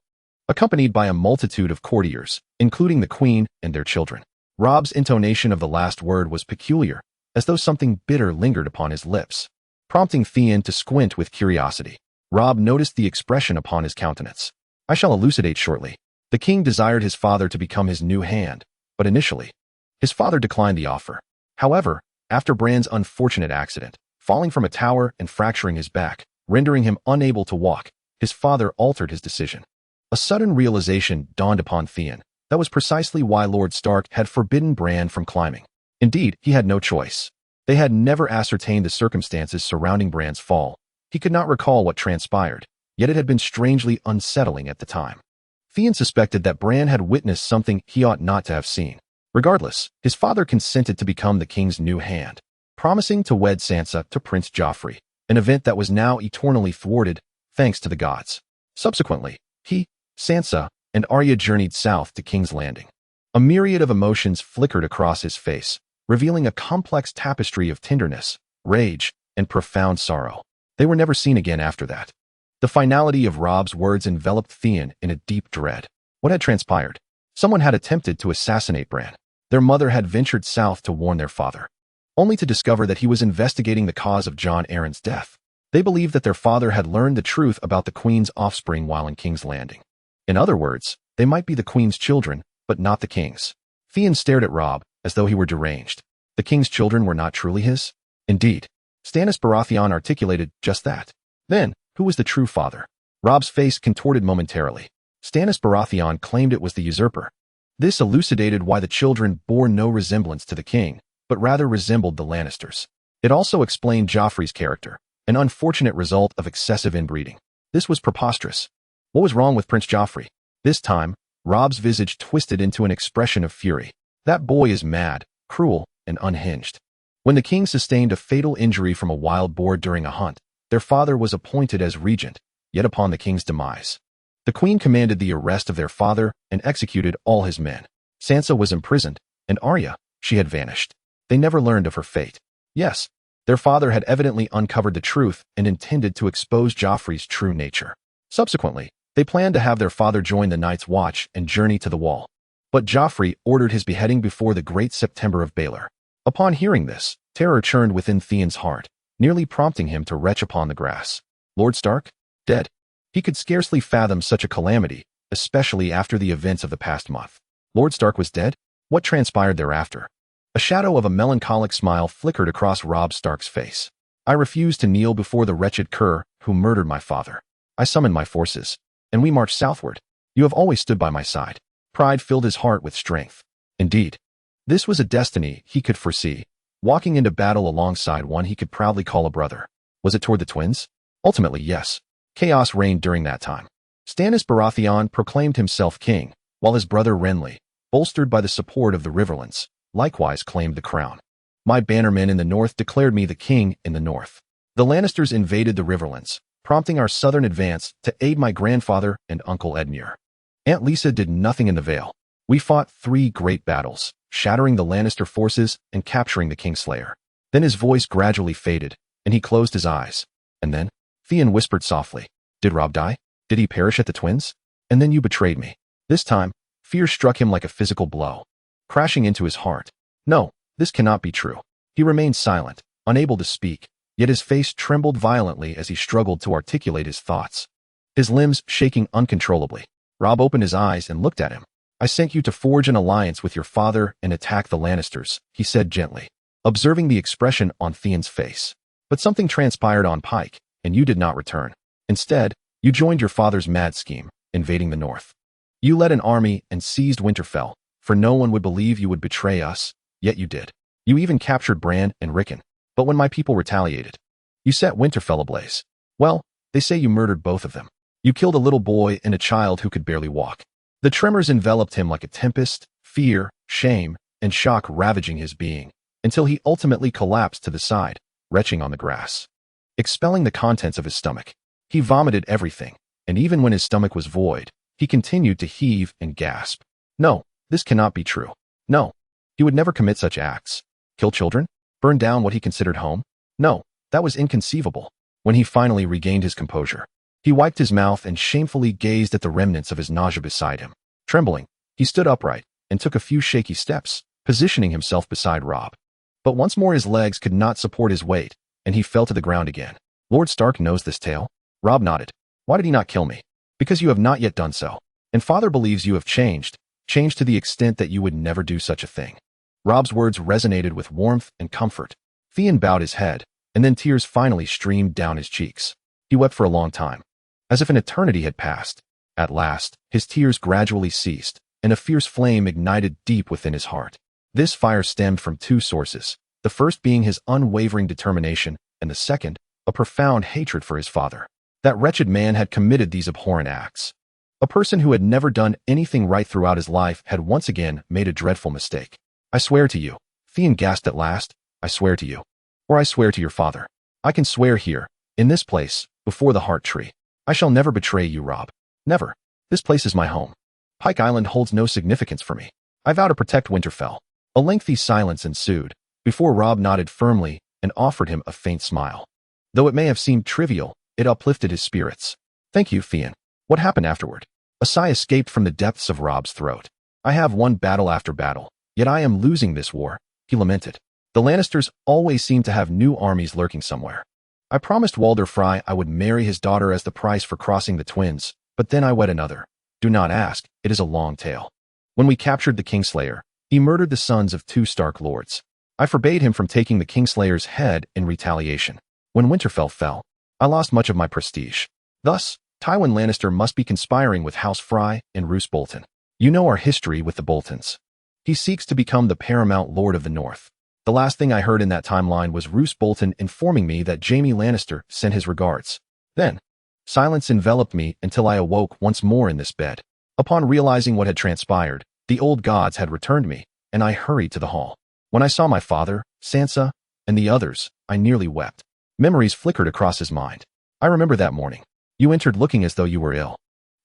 accompanied by a multitude of courtiers, including the queen and their children. Robb's intonation of the last word was peculiar, as though something bitter lingered upon his lips, prompting Theon to squint with curiosity. Robb noticed the expression upon his countenance. I shall elucidate shortly. The king desired his father to become his new hand, but initially, his father declined the offer. However, after Bran's unfortunate accident, falling from a tower and fracturing his back, rendering him unable to walk, his father altered his decision. A sudden realization dawned upon Theon. That was precisely why Lord Stark had forbidden Bran from climbing. Indeed, he had no choice. They had never ascertained the circumstances surrounding Bran's fall. He could not recall what transpired, yet it had been strangely unsettling at the time. Theon suspected that Bran had witnessed something he ought not to have seen. Regardless, his father consented to become the king's new hand, promising to wed Sansa to Prince Joffrey, an event that was now eternally thwarted, thanks to the gods. Subsequently, he, Sansa, and Arya journeyed south to King's Landing. A myriad of emotions flickered across his face, revealing a complex tapestry of tenderness, rage, and profound sorrow. They were never seen again after that. The finality of Robb's words enveloped Theon in a deep dread. What had transpired? Someone had attempted to assassinate Bran. Their mother had ventured south to warn their father, only to discover that he was investigating the cause of Jon Arryn's death. They believed that their father had learned the truth about the Queen's offspring while in King's Landing. In other words, they might be the Queen's children, but not the King's. Theon stared at Robb, as though he were deranged. The King's children were not truly his? Indeed. Stannis Baratheon articulated just that. Then, who was the true father? Robb's face contorted momentarily. Stannis Baratheon claimed it was the usurper. This elucidated why the children bore no resemblance to the king, but rather resembled the Lannisters. It also explained Joffrey's character, an unfortunate result of excessive inbreeding. This was preposterous. What was wrong with Prince Joffrey? This time, Robb's visage twisted into an expression of fury. That boy is mad, cruel, and unhinged. When the king sustained a fatal injury from a wild boar during a hunt, their father was appointed as regent, yet upon the king's demise, the queen commanded the arrest of their father and executed all his men. Sansa was imprisoned, and Arya, she had vanished. They never learned of her fate. Yes, their father had evidently uncovered the truth and intended to expose Joffrey's true nature. Subsequently, they planned to have their father join the Night's Watch and journey to the Wall. But Joffrey ordered his beheading before the Great September of Baelor. Upon hearing this, terror churned within Theon's heart, nearly prompting him to retch upon the grass. Lord Stark? Dead. He could scarcely fathom such a calamity, especially after the events of the past month. Lord Stark was dead? What transpired thereafter? A shadow of a melancholic smile flickered across Robb Stark's face. I refused to kneel before the wretched cur who murdered my father. I summoned my forces, and we marched southward. You have always stood by my side. Pride filled his heart with strength. Indeed, this was a destiny he could foresee, walking into battle alongside one he could proudly call a brother. Was it toward the twins? Ultimately, yes. Chaos reigned during that time. Stannis Baratheon proclaimed himself king, while his brother Renly, bolstered by the support of the Riverlands, likewise claimed the crown. My bannermen in the north declared me the king in the north. The Lannisters invaded the Riverlands, prompting our southern advance to aid my grandfather and Uncle Edmure. Aunt Lisa did nothing in the Vale. We fought 3 great battles, shattering the Lannister forces and capturing the Kingslayer. Then his voice gradually faded, and he closed his eyes. And then, Theon whispered softly, "Did Robb die? Did he perish at the twins? And then you betrayed me." This time, fear struck him like a physical blow, crashing into his heart. No, this cannot be true. He remained silent, unable to speak, yet his face trembled violently as he struggled to articulate his thoughts, his limbs shaking uncontrollably. Robb opened his eyes and looked at him. "I sent you to forge an alliance with your father and attack the Lannisters," he said gently, observing the expression on Theon's face. "But something transpired on Pike, and you did not return. Instead, you joined your father's mad scheme, invading the north. You led an army and seized Winterfell, for no one would believe you would betray us, yet you did. You even captured Bran and Rickon. But when my people retaliated, you set Winterfell ablaze. Well, they say you murdered both of them. You killed a little boy and a child who could barely walk." The tremors enveloped him like a tempest, fear, shame, and shock ravaging his being, until he ultimately collapsed to the side, retching on the grass, expelling the contents of his stomach. He vomited everything, and even when his stomach was void, he continued to heave and gasp. No, this cannot be true. No, he would never commit such acts. Kill children? Burn down what he considered home? No, that was inconceivable. When he finally regained his composure, he wiped his mouth and shamefully gazed at the remnants of his nausea beside him. Trembling, he stood upright and took a few shaky steps, positioning himself beside Robb. But once more his legs could not support his weight, and he fell to the ground again. "Lord Stark knows this tale?" Robb nodded. "Why did he not kill me?" "Because you have not yet done so. And father believes you have changed to the extent that you would never do such a thing." Robb's words resonated with warmth and comfort. Theon bowed his head, and then tears finally streamed down his cheeks. He wept for a long time, as if an eternity had passed. At last, his tears gradually ceased, and a fierce flame ignited deep within his heart. This fire stemmed from 2 sources, the first being his unwavering determination, and the second, a profound hatred for his father. That wretched man had committed these abhorrent acts. A person who had never done anything right throughout his life had once again made a dreadful mistake. "I swear to you," Theon gasped at last, "I swear to you. Or I swear to your father. I can swear here, in this place, before the Heart Tree. I shall never betray you, Robb. Never. This place is my home. Pike Island holds no significance for me. I vow to protect Winterfell." A lengthy silence ensued, before Robb nodded firmly and offered him a faint smile. Though it may have seemed trivial, it uplifted his spirits. "Thank you, Theon. What happened afterward?" A sigh escaped from the depths of Robb's throat. "I have won battle after battle, yet I am losing this war," he lamented. "The Lannisters always seem to have new armies lurking somewhere. I promised Walder Frey I would marry his daughter as the price for crossing the twins, but then I wed another. Do not ask, it is a long tale. When we captured the Kingslayer, he murdered the sons of 2 Stark lords. I forbade him from taking the Kingslayer's head in retaliation. When Winterfell fell, I lost much of my prestige. Thus, Tywin Lannister must be conspiring with House Frey and Roose Bolton. You know our history with the Boltons. He seeks to become the paramount Lord of the North. The last thing I heard in that timeline was Roose Bolton informing me that Jaime Lannister sent his regards. Then, silence enveloped me until I awoke once more in this bed. Upon realizing what had transpired, the old gods had returned me, and I hurried to the hall. When I saw my father, Sansa, and the others, I nearly wept. Memories flickered across his mind. I remember that morning. You entered looking as though you were ill.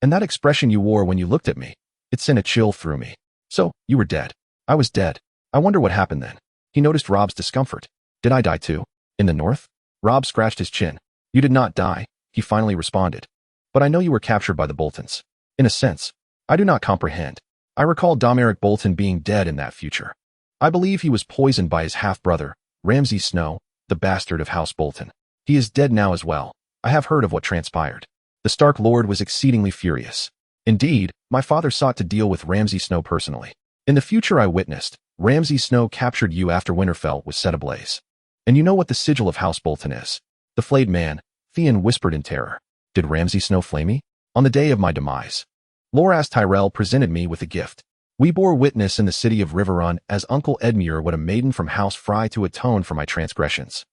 And that expression you wore when you looked at me, it sent a chill through me. So, you were dead. I was dead. I wonder what happened then. He noticed Robb's discomfort. Did I die too? In the north? Robb scratched his chin. You did not die, he finally responded. But I know you were captured by the Boltons. In a sense, I do not comprehend. I recall Domeric Bolton being dead in that future. I believe he was poisoned by his half-brother, Ramsay Snow, the bastard of House Bolton. He is dead now as well. I have heard of what transpired. The Stark Lord was exceedingly furious. Indeed, my father sought to deal with Ramsay Snow personally. In the future I witnessed, Ramsay Snow captured you after Winterfell was set ablaze. And you know what the sigil of House Bolton is. The flayed man, Theon whispered in terror. Did Ramsay Snow flay me? On the day of my demise. Loras Tyrell presented me with a gift. We bore witness in the city of Riverrun as Uncle Edmure would a maiden from House Frey to atone for my transgressions.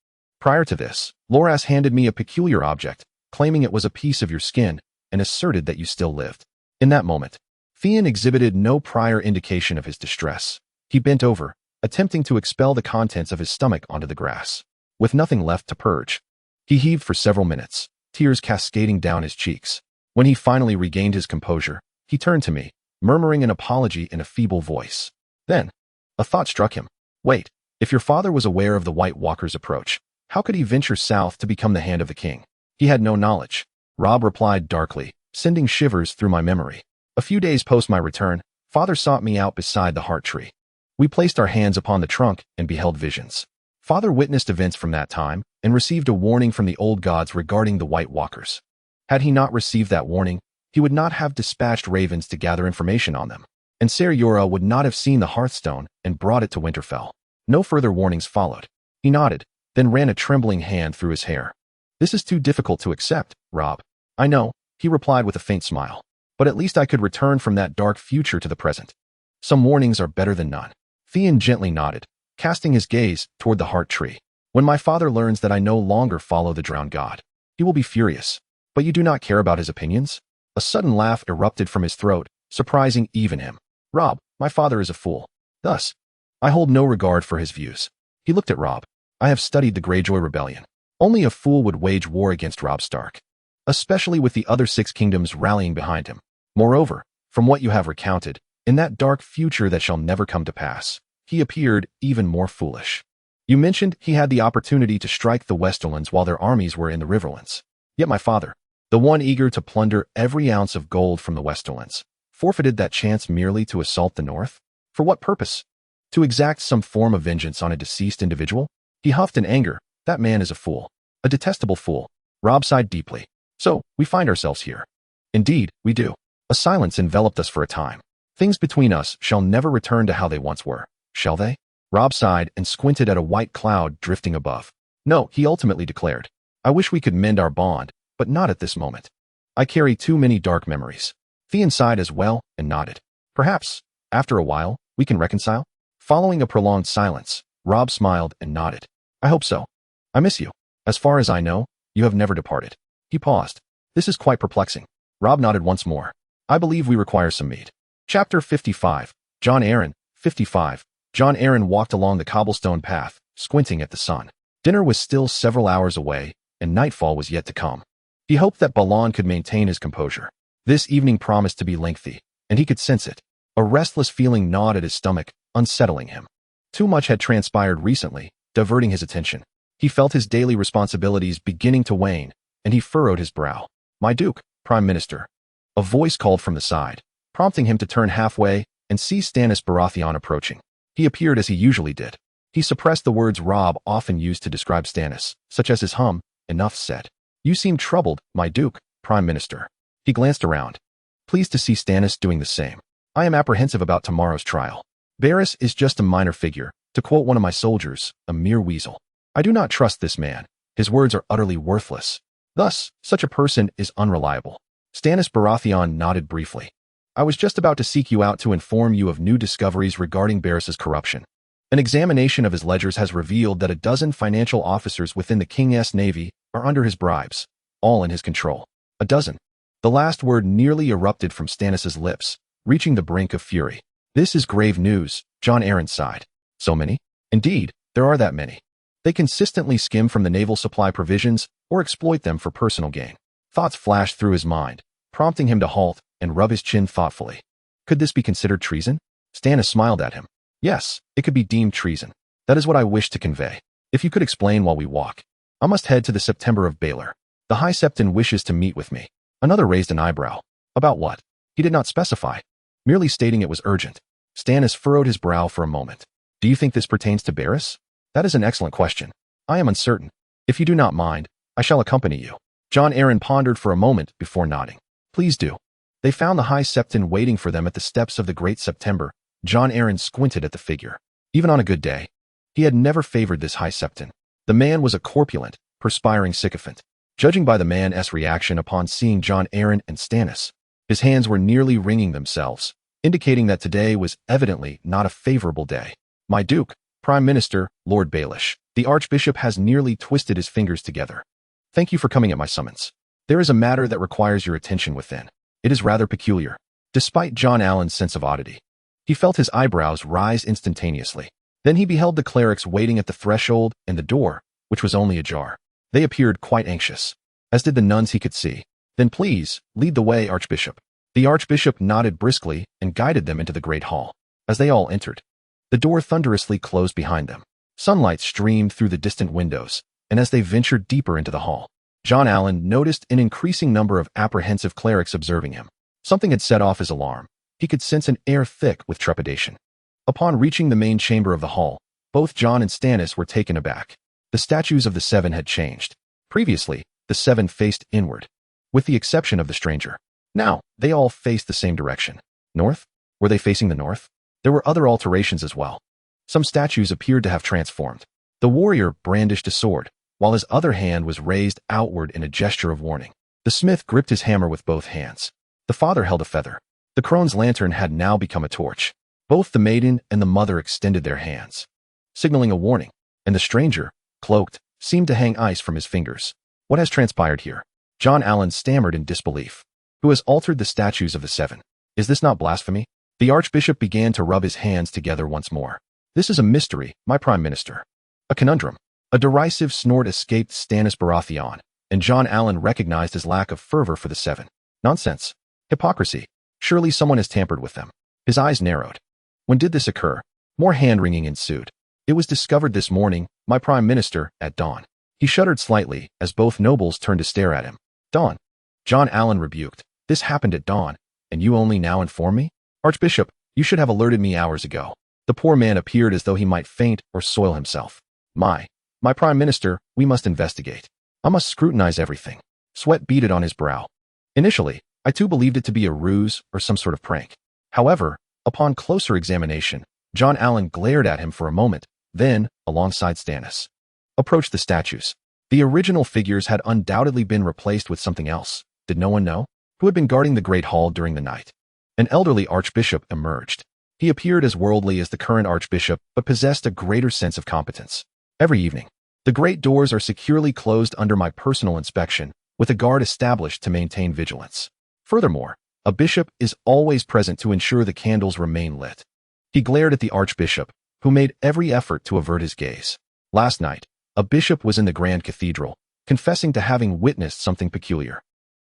Prior to this, Loras handed me a peculiar object, claiming it was a piece of your skin, and asserted that you still lived. In that moment, Theon exhibited no prior indication of his distress. He bent over, attempting to expel the contents of his stomach onto the grass. With nothing left to purge, he heaved for several minutes, tears cascading down his cheeks. When he finally regained his composure, he turned to me, murmuring an apology in a feeble voice. Then, a thought struck him. Wait, if your father was aware of the White Walker's approach, how could he venture south to become the hand of the king? He had no knowledge. Robb replied darkly, sending shivers through my memory. A few days post my return, father sought me out beside the heart tree. We placed our hands upon the trunk and beheld visions. Father witnessed events from that time and received a warning from the old gods regarding the White Walkers. Had he not received that warning, he would not have dispatched ravens to gather information on them, and Ser Jorah would not have seen the Hearthstone and brought it to Winterfell. No further warnings followed. He nodded, then ran a trembling hand through his hair. This is too difficult to accept, Robb. I know, he replied with a faint smile. But at least I could return from that dark future to the present. Some warnings are better than none. Theon gently nodded, casting his gaze toward the heart tree. When my father learns that I no longer follow the drowned god, he will be furious. But you do not care about his opinions? A sudden laugh erupted from his throat, surprising even him. Robb, my father is a fool. Thus, I hold no regard for his views. He looked at Robb. I have studied the Greyjoy Rebellion. Only a fool would wage war against Robb Stark, especially with the other 6 kingdoms rallying behind him. Moreover, from what you have recounted, in that dark future that shall never come to pass, he appeared even more foolish. You mentioned he had the opportunity to strike the Westerlands while their armies were in the Riverlands. Yet my father, the one eager to plunder every ounce of gold from the Westerlands, forfeited that chance merely to assault the North? For what purpose? To exact some form of vengeance on a deceased individual? He huffed in anger. That man is a fool. A detestable fool. Robb sighed deeply. So, we find ourselves here. Indeed, we do. A silence enveloped us for a time. Things between us shall never return to how they once were, shall they? Robb sighed and squinted at a white cloud drifting above. No, he ultimately declared. I wish we could mend our bond, but not at this moment. I carry too many dark memories. Theon sighed as well and nodded. Perhaps, after a while, we can reconcile? Following a prolonged silence, Robb smiled and nodded. I hope so. I miss you. As far as I know, you have never departed. He paused. This is quite perplexing. Robb nodded once more. I believe we require some meat. Chapter 55. Jon Arryn. 55. Jon Arryn walked along the cobblestone path, squinting at the sun. Dinner was still several hours away, and nightfall was yet to come. He hoped that Balon could maintain his composure. This evening promised to be lengthy, and he could sense it. A restless feeling gnawed at his stomach, unsettling him. Too much had transpired recently, diverting his attention. He felt his daily responsibilities beginning to wane, and he furrowed his brow. My Duke, Prime Minister. A voice called from the side, prompting him to turn halfway and see Stannis Baratheon approaching. He appeared as he usually did. He suppressed the words Robb often used to describe Stannis, such as his hum. Enough said. You seem troubled, my Duke, Prime Minister. He glanced around. Pleased to see Stannis doing the same. I am apprehensive about tomorrow's trial. Varys is just a minor figure, to quote one of my soldiers, a mere weasel. I do not trust this man. His words are utterly worthless. Thus, such a person is unreliable. Stannis Baratheon nodded briefly. I was just about to seek you out to inform you of new discoveries regarding Barris's corruption. An examination of his ledgers has revealed that a dozen financial officers within the King's Navy are under his bribes, all in his control. A dozen. The last word nearly erupted from Stannis' lips, reaching the brink of fury. This is grave news, Jon Arryn sighed. So many? Indeed, there are that many. They consistently skim from the naval supply provisions or exploit them for personal gain. Thoughts flashed through his mind, prompting him to halt and rub his chin thoughtfully. Could this be considered treason? Stannis smiled at him. Yes, it could be deemed treason. That is what I wish to convey. If you could explain while we walk. I must head to the September of Baelor. The High Septon wishes to meet with me. Another raised an eyebrow. About what? He did not specify, merely stating it was urgent. Stannis furrowed his brow for a moment. Do you think this pertains to Barris? That is an excellent question. I am uncertain. If you do not mind, I shall accompany you. Jon Arryn pondered for a moment before nodding. Please do. They found the High Septon waiting for them at the steps of the Great September. Jon Arryn squinted at the figure. Even on a good day, he had never favored this High Septon. The man was a corpulent, perspiring sycophant. Judging by the man's reaction upon seeing Jon Arryn and Stannis, his hands were nearly wringing themselves, indicating that today was evidently not a favorable day. My Duke, Prime Minister, Lord Baelish, the Archbishop has nearly twisted his fingers together. Thank you for coming at my summons. There is a matter that requires your attention within. It is rather peculiar. Despite Jon Allen's sense of oddity, he felt his eyebrows rise instantaneously. Then he beheld the clerics waiting at the threshold and the door, which was only ajar. They appeared quite anxious, as did the nuns he could see. Then please, lead the way, Archbishop. The Archbishop nodded briskly and guided them into the great hall. As they all entered, the door thunderously closed behind them. Sunlight streamed through the distant windows, and as they ventured deeper into the hall, Jon Arryn noticed an increasing number of apprehensive clerics observing him. Something had set off his alarm. He could sense an air thick with trepidation. Upon reaching the main chamber of the hall, both Jon and Stannis were taken aback. The statues of the seven had changed. Previously, the seven faced inward, with the exception of the stranger. Now, they all faced the same direction. North? Were they facing the north? There were other alterations as well. Some statues appeared to have transformed. The warrior brandished a sword, while his other hand was raised outward in a gesture of warning. The smith gripped his hammer with both hands. The father held a feather. The crone's lantern had now become a torch. Both the maiden and the mother extended their hands, signaling a warning, and the stranger, cloaked, seemed to hang ice from his fingers. What has transpired here? Jon Arryn stammered in disbelief. Who has altered the statues of the seven? Is this not blasphemy? The Archbishop began to rub his hands together once more. This is a mystery, my Prime Minister. A conundrum. A derisive snort escaped Stannis Baratheon, and Jon Arryn recognized his lack of fervor for the seven. Nonsense. Hypocrisy. Surely someone has tampered with them. His eyes narrowed. When did this occur? More hand-wringing ensued. It was discovered this morning, my Prime Minister, at dawn. He shuddered slightly as both nobles turned to stare at him. Dawn. Jon Arryn rebuked. This happened at dawn, and you only now inform me? Archbishop, you should have alerted me hours ago. The poor man appeared as though he might faint or soil himself. My Prime Minister, we must investigate. I must scrutinize everything. Sweat beaded on his brow. Initially, I too believed it to be a ruse or some sort of prank. However, upon closer examination, Jon Arryn glared at him for a moment, then, alongside Stannis, approached the statues. The original figures had undoubtedly been replaced with something else. Did no one know? Who had been guarding the Great Hall during the night? An elderly archbishop emerged. He appeared as worldly as the current archbishop, but possessed a greater sense of competence. Every evening, the great doors are securely closed under my personal inspection, with a guard established to maintain vigilance. Furthermore, a bishop is always present to ensure the candles remain lit. He glared at the archbishop, who made every effort to avert his gaze. Last night, a bishop was in the Grand Cathedral, confessing to having witnessed something peculiar.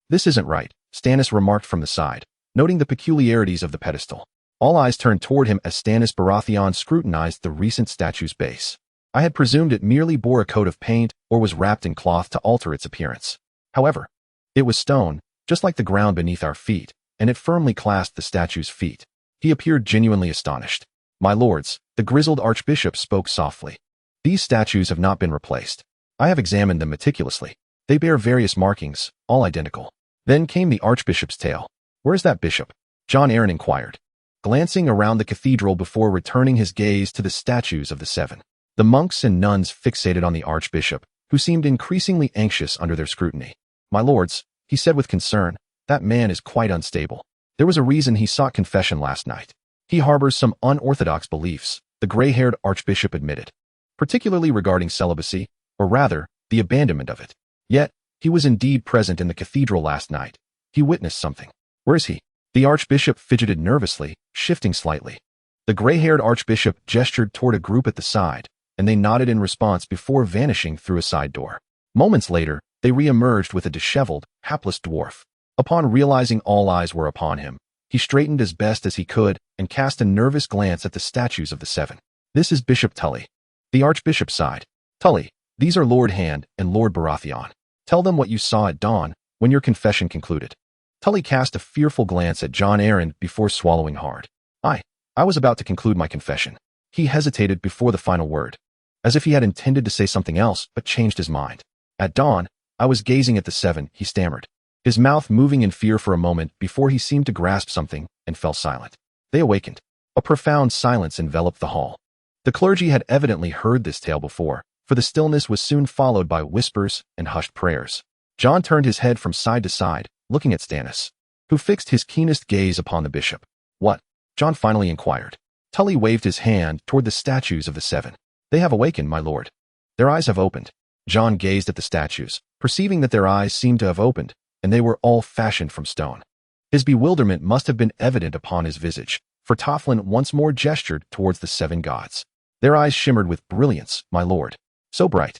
This isn't right, Stannis remarked from the side, noting the peculiarities of the pedestal. All eyes turned toward him as Stannis Baratheon scrutinized the recent statue's base. I had presumed it merely bore a coat of paint or was wrapped in cloth to alter its appearance. However, it was stone, just like the ground beneath our feet, and it firmly clasped the statue's feet. He appeared genuinely astonished. My lords, the grizzled archbishop spoke softly. These statues have not been replaced. I have examined them meticulously. They bear various markings, all identical. Then came the archbishop's tale. Where's that bishop? Jon Arryn inquired, glancing around the cathedral before returning his gaze to the statues of the seven. The monks and nuns fixated on the archbishop, who seemed increasingly anxious under their scrutiny. My lords, he said with concern, That man is quite unstable. There was a reason he sought confession last night. He harbors some unorthodox beliefs, the gray-haired archbishop admitted, particularly regarding celibacy, or rather, the abandonment of it. Yet, he was indeed present in the cathedral last night. He witnessed something. Where is he? The archbishop fidgeted nervously, shifting slightly. The gray-haired archbishop gestured toward a group at the side, and they nodded in response before vanishing through a side door. Moments later, they re-emerged with a disheveled, hapless dwarf. Upon realizing all eyes were upon him, he straightened as best as he could and cast a nervous glance at the statues of the seven. This is Bishop Tully. The archbishop sighed. Tully, these are Lord Hand and Lord Baratheon. Tell them what you saw at dawn, when your confession concluded. Tully cast a fearful glance at Jon Arryn before swallowing hard. I was about to conclude my confession. He hesitated before the final word, as if he had intended to say something else but changed his mind. At dawn, I was gazing at the seven, he stammered, his mouth moving in fear for a moment before he seemed to grasp something and fell silent. They awakened. A profound silence enveloped the hall. The clergy had evidently heard this tale before, for the stillness was soon followed by whispers and hushed prayers. Jon turned his head from side to side, looking at Stannis, who fixed his keenest gaze upon the bishop. What? Jon finally inquired. Tully waved his hand toward the statues of the seven. They have awakened, my lord. Their eyes have opened. Jon gazed at the statues, perceiving that their eyes seemed to have opened, and they were all fashioned from stone. His bewilderment must have been evident upon his visage, for Toflin once more gestured towards the seven gods. Their eyes shimmered with brilliance, my lord. So bright.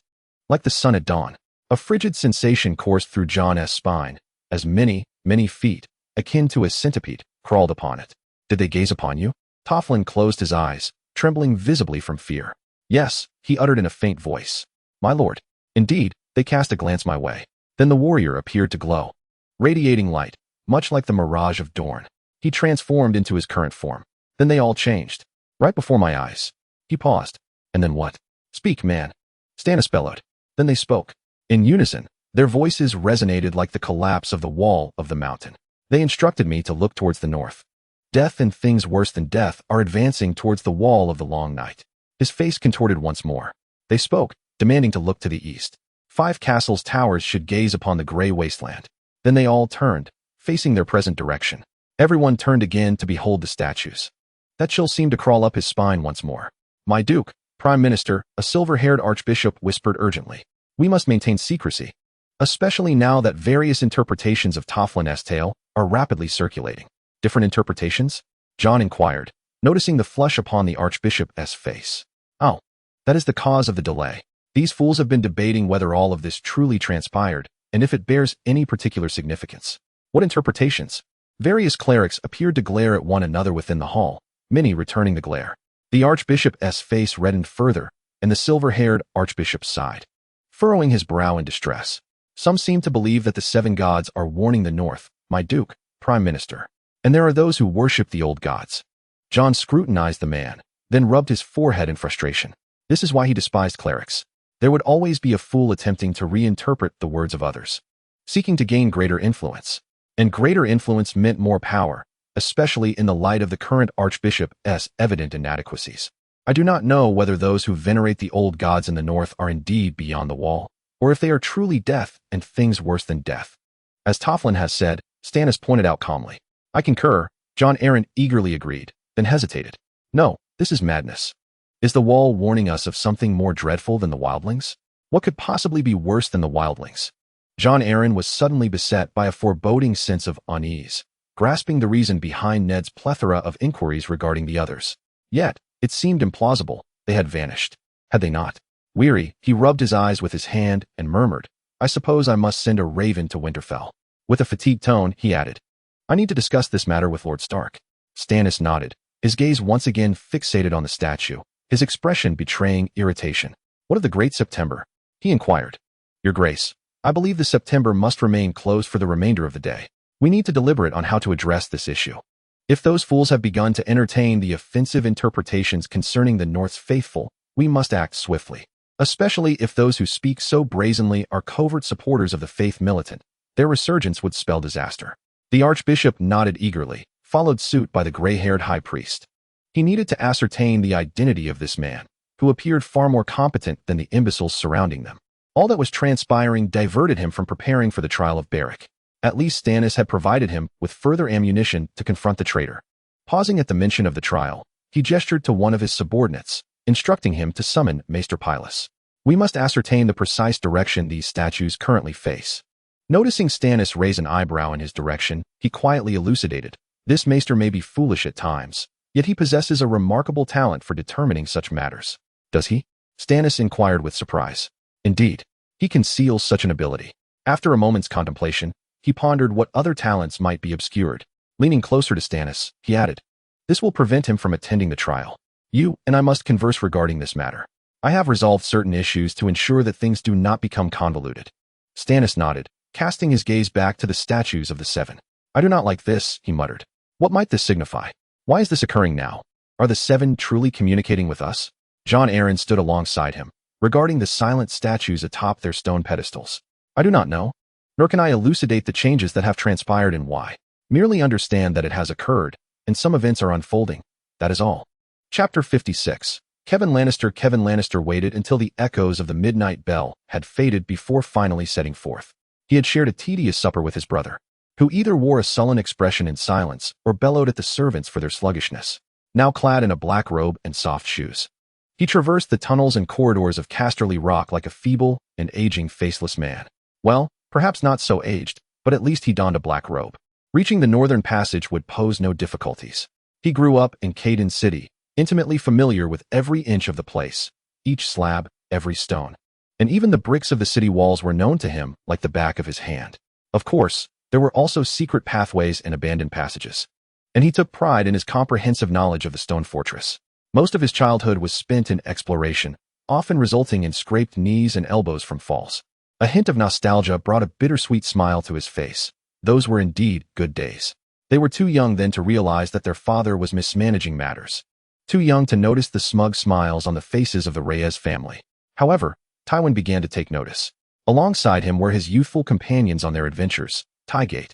Like the sun at dawn. A frigid sensation coursed through Jon's spine, as many, many feet, akin to a centipede, crawled upon it. Did they gaze upon you? Toflin closed his eyes, trembling visibly from fear. Yes, he uttered in a faint voice. My lord. Indeed, they cast a glance my way. Then the warrior appeared to glow. Radiating light, much like the mirage of Dorne. He transformed into his current form. Then they all changed. Right before my eyes. He paused. And then what? Speak, man. Stannis bellowed. Then they spoke. In unison, their voices resonated like the collapse of the wall of the mountain. They instructed me to look towards the north. Death and things worse than death are advancing towards the wall of the long night. His face contorted once more. They spoke, demanding to look to the east. 5 castles' towers should gaze upon the gray wasteland. Then they all turned, facing their present direction. Everyone turned again to behold the statues. That chill seemed to crawl up his spine once more. My duke, prime minister, a silver-haired archbishop whispered urgently. We must maintain secrecy, especially now that various interpretations of Toflin's tale are rapidly circulating. Different interpretations? Jon inquired, noticing the flush upon the archbishop's face. Oh, that is the cause of the delay. These fools have been debating whether all of this truly transpired, and if it bears any particular significance. What interpretations? Various clerics appeared to glare at one another within the hall, many returning the glare. The archbishop's face reddened further, and the silver-haired archbishop sighed, furrowing his brow in distress. Some seem to believe that the seven gods are warning the north, my duke, prime minister. And there are those who worship the old gods. Jon scrutinized the man, then rubbed his forehead in frustration. This is why he despised clerics. There would always be a fool attempting to reinterpret the words of others, seeking to gain greater influence. And greater influence meant more power, especially in the light of the current archbishop's evident inadequacies. I do not know whether those who venerate the old gods in the north are indeed beyond the wall, or if they are truly death and things worse than death. As Toflin has said, Stannis pointed out calmly. I concur, Jon Arryn eagerly agreed, then hesitated. No, this is madness. Is the wall warning us of something more dreadful than the wildlings? What could possibly be worse than the wildlings? Jon Arryn was suddenly beset by a foreboding sense of unease, grasping the reason behind Ned's plethora of inquiries regarding the others. Yet, it seemed implausible. They had vanished. Had they not? Weary, he rubbed his eyes with his hand and murmured, I suppose I must send a raven to Winterfell. With a fatigued tone, he added, I need to discuss this matter with Lord Stark. Stannis nodded, his gaze once again fixated on the statue, his expression betraying irritation. What of the Great September? He inquired. Your Grace, I believe the September must remain closed for the remainder of the day. We need to deliberate on how to address this issue. If those fools have begun to entertain the offensive interpretations concerning the North's faithful, we must act swiftly. Especially if those who speak so brazenly are covert supporters of the faith militant. Their resurgence would spell disaster. The archbishop nodded eagerly, followed suit by the gray-haired high priest. He needed to ascertain the identity of this man, who appeared far more competent than the imbeciles surrounding them. All that was transpiring diverted him from preparing for the trial of Beric. At least Stannis had provided him with further ammunition to confront the traitor. Pausing at the mention of the trial, he gestured to one of his subordinates, instructing him to summon Maester Pylus. We must ascertain the precise direction these statues currently face. Noticing Stannis raise an eyebrow in his direction, he quietly elucidated. This maester may be foolish at times, yet he possesses a remarkable talent for determining such matters. Does he? Stannis inquired with surprise. Indeed, he conceals such an ability. After a moment's contemplation, he pondered what other talents might be obscured. Leaning closer to Stannis, he added, this will prevent him from attending the trial. You and I must converse regarding this matter. I have resolved certain issues to ensure that things do not become convoluted. Stannis nodded, casting his gaze back to the statues of the seven. I do not like this, he muttered. What might this signify? Why is this occurring now? Are the seven truly communicating with us? Jon Arryn stood alongside him, regarding the silent statues atop their stone pedestals. I do not know, nor can I elucidate the changes that have transpired and why. Merely understand that it has occurred, and some events are unfolding. That is all. Chapter 56. Kevin Lannister waited until the echoes of the midnight bell had faded before finally setting forth. He had shared a tedious supper with his brother, who either wore a sullen expression in silence or bellowed at the servants for their sluggishness. Now clad in a black robe and soft shoes, he traversed the tunnels and corridors of Casterly Rock like a feeble and aging faceless man. Well, perhaps not so aged, but at least he donned a black robe. Reaching the northern passage would pose no difficulties. He grew up in Caden City, intimately familiar with every inch of the place, each slab, every stone. And even the bricks of the city walls were known to him like the back of his hand. Of course, there were also secret pathways and abandoned passages. And he took pride in his comprehensive knowledge of the stone fortress. Most of his childhood was spent in exploration, often resulting in scraped knees and elbows from falls. A hint of nostalgia brought a bittersweet smile to his face. Those were indeed good days. They were too young then to realize that their father was mismanaging matters. Too young to notice the smug smiles on the faces of the Reyes family. However, Tywin began to take notice. Alongside him were his youthful companions on their adventures, Tygate,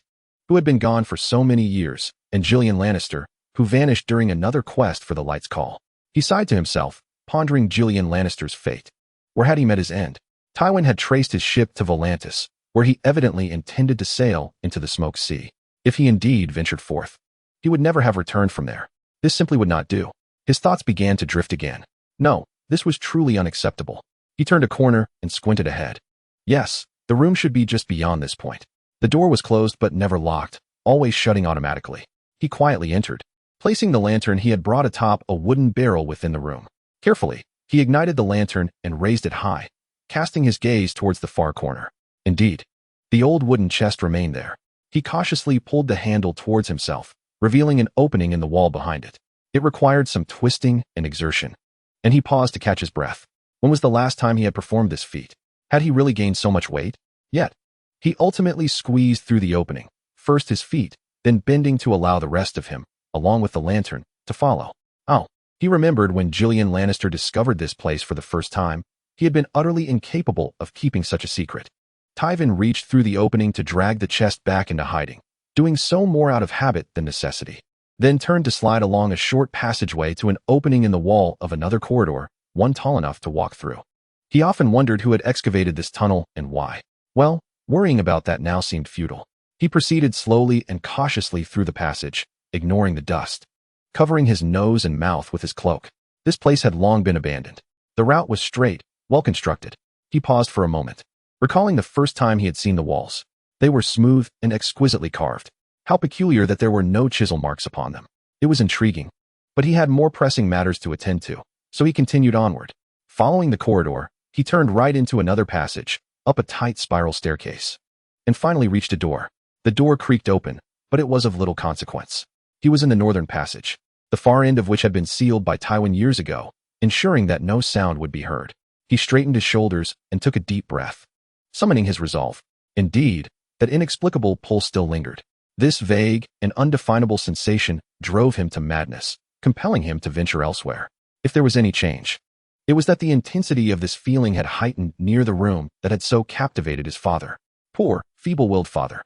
who had been gone for so many years, and Gillian Lannister, who vanished during another quest for the Light's Call. He sighed to himself, pondering Gillian Lannister's fate. Where had he met his end? Tywin had traced his ship to Volantis, where he evidently intended to sail into the Smoke Sea. If he indeed ventured forth, he would never have returned from there. This simply would not do. His thoughts began to drift again. No, this was truly unacceptable. He turned a corner and squinted ahead. Yes, the room should be just beyond this point. The door was closed but never locked, always shutting automatically. He quietly entered. Placing the lantern he had brought atop a wooden barrel within the room. Carefully, he ignited the lantern and raised it high, casting his gaze towards the far corner. Indeed, the old wooden chest remained there. He cautiously pulled the handle towards himself, revealing an opening in the wall behind it. It required some twisting and exertion, and he paused to catch his breath. When was the last time he had performed this feat? Had he really gained so much weight? Yet, he ultimately squeezed through the opening, first his feet, then bending to allow the rest of him, along with the lantern, to follow. Oh, he remembered when Gillian Lannister discovered this place for the first time, he had been utterly incapable of keeping such a secret. Tywin reached through the opening to drag the chest back into hiding, doing so more out of habit than necessity. Then turned to slide along a short passageway to an opening in the wall of another corridor, one tall enough to walk through. He often wondered who had excavated this tunnel and why. Well, worrying about that now seemed futile. He proceeded slowly and cautiously through the passage, ignoring the dust, covering his nose and mouth with his cloak. This place had long been abandoned. The route was straight, well constructed. He paused for a moment, recalling the first time he had seen the walls. They were smooth and exquisitely carved. How peculiar that there were no chisel marks upon them. It was intriguing, but he had more pressing matters to attend to, so he continued onward. Following the corridor, he turned right into another passage, up a tight spiral staircase, and finally reached a door. The door creaked open, but it was of little consequence. He was in the northern passage, the far end of which had been sealed by Tywin years ago, ensuring that no sound would be heard. He straightened his shoulders and took a deep breath, summoning his resolve. Indeed, that inexplicable pull still lingered. This vague and undefinable sensation drove him to madness, compelling him to venture elsewhere. If there was any change, it was that the intensity of this feeling had heightened near the room that had so captivated his father. Poor, feeble-willed father.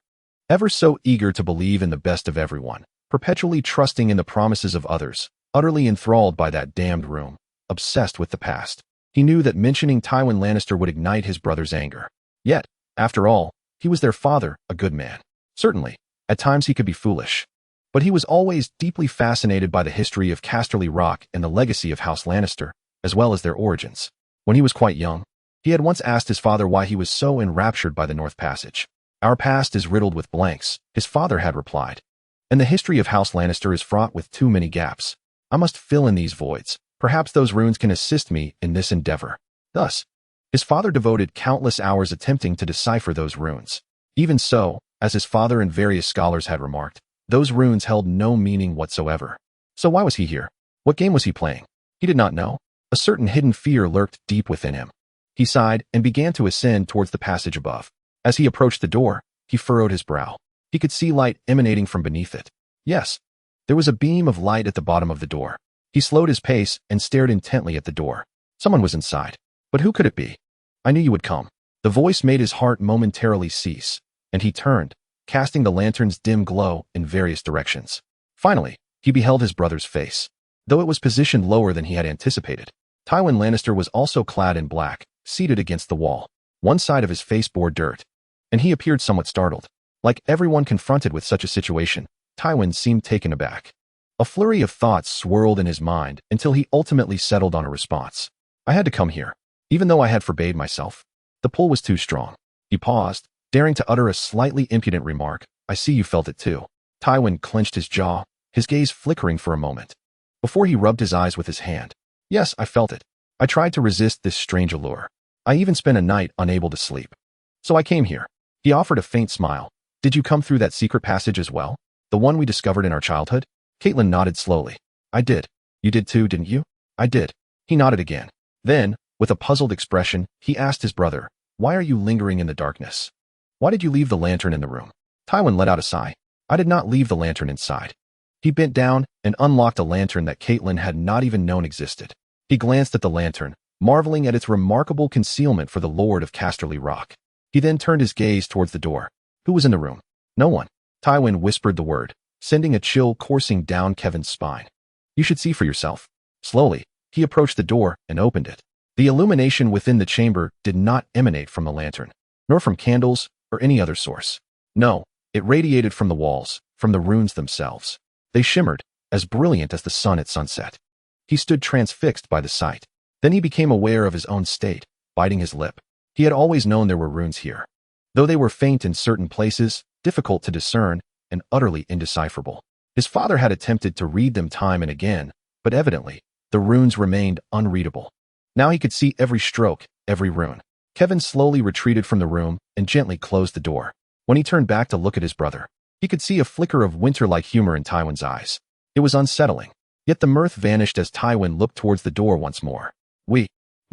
Ever so eager to believe in the best of everyone, perpetually trusting in the promises of others, utterly enthralled by that damned room, obsessed with the past. He knew that mentioning Tywin Lannister would ignite his brother's anger. Yet, after all, he was their father, a good man. Certainly, at times he could be foolish. But he was always deeply fascinated by the history of Casterly Rock and the legacy of House Lannister, as well as their origins. When he was quite young, he had once asked his father why he was so enraptured by the North Passage. "Our past is riddled with blanks," his father had replied. "And the history of House Lannister is fraught with too many gaps. I must fill in these voids. Perhaps those runes can assist me in this endeavor." Thus, his father devoted countless hours attempting to decipher those runes. Even so, as his father and various scholars had remarked, those runes held no meaning whatsoever. So why was he here? What game was he playing? He did not know. A certain hidden fear lurked deep within him. He sighed and began to ascend towards the passage above. As he approached the door, he furrowed his brow. He could see light emanating from beneath it. Yes, there was a beam of light at the bottom of the door. He slowed his pace and stared intently at the door. Someone was inside. But who could it be? "I knew you would come." The voice made his heart momentarily cease, and he turned, casting the lantern's dim glow in various directions. Finally, he beheld his brother's face. Though it was positioned lower than he had anticipated, Tywin Lannister was also clad in black, seated against the wall. One side of his face bore dirt, and he appeared somewhat startled. Like everyone confronted with such a situation, Tywin seemed taken aback. A flurry of thoughts swirled in his mind until he ultimately settled on a response. "I had to come here, even though I had forbade myself. The pull was too strong." He paused, daring to utter a slightly impudent remark. "I see you felt it too." Tywin clenched his jaw, his gaze flickering for a moment, before he rubbed his eyes with his hand. "Yes, I felt it. I tried to resist this strange allure. I even spent a night unable to sleep. So I came here." He offered a faint smile. "Did you come through that secret passage as well? The one we discovered in our childhood?" Catelyn nodded slowly. "I did. You did too, didn't you?" "I did." He nodded again. Then, with a puzzled expression, he asked his brother, "Why are you lingering in the darkness? Why did you leave the lantern in the room?" Tywin let out a sigh. "I did not leave the lantern inside." He bent down and unlocked a lantern that Catelyn had not even known existed. He glanced at the lantern, marveling at its remarkable concealment for the Lord of Casterly Rock. He then turned his gaze towards the door. Who was in the room? No one. Tywin whispered the word, sending a chill coursing down Kevin's spine. "You should see for yourself." Slowly, he approached the door and opened it. The illumination within the chamber did not emanate from the lantern, nor from candles or any other source. No, it radiated from the walls, from the runes themselves. They shimmered, as brilliant as the sun at sunset. He stood transfixed by the sight. Then he became aware of his own state, biting his lip. He had always known there were runes here, though they were faint in certain places, difficult to discern, and utterly indecipherable. His father had attempted to read them time and again, but evidently, the runes remained unreadable. Now he could see every stroke, every rune. Kevin slowly retreated from the room and gently closed the door. When he turned back to look at his brother, he could see a flicker of winter-like humor in Tywin's eyes. It was unsettling, yet the mirth vanished as Tywin looked towards the door once more. We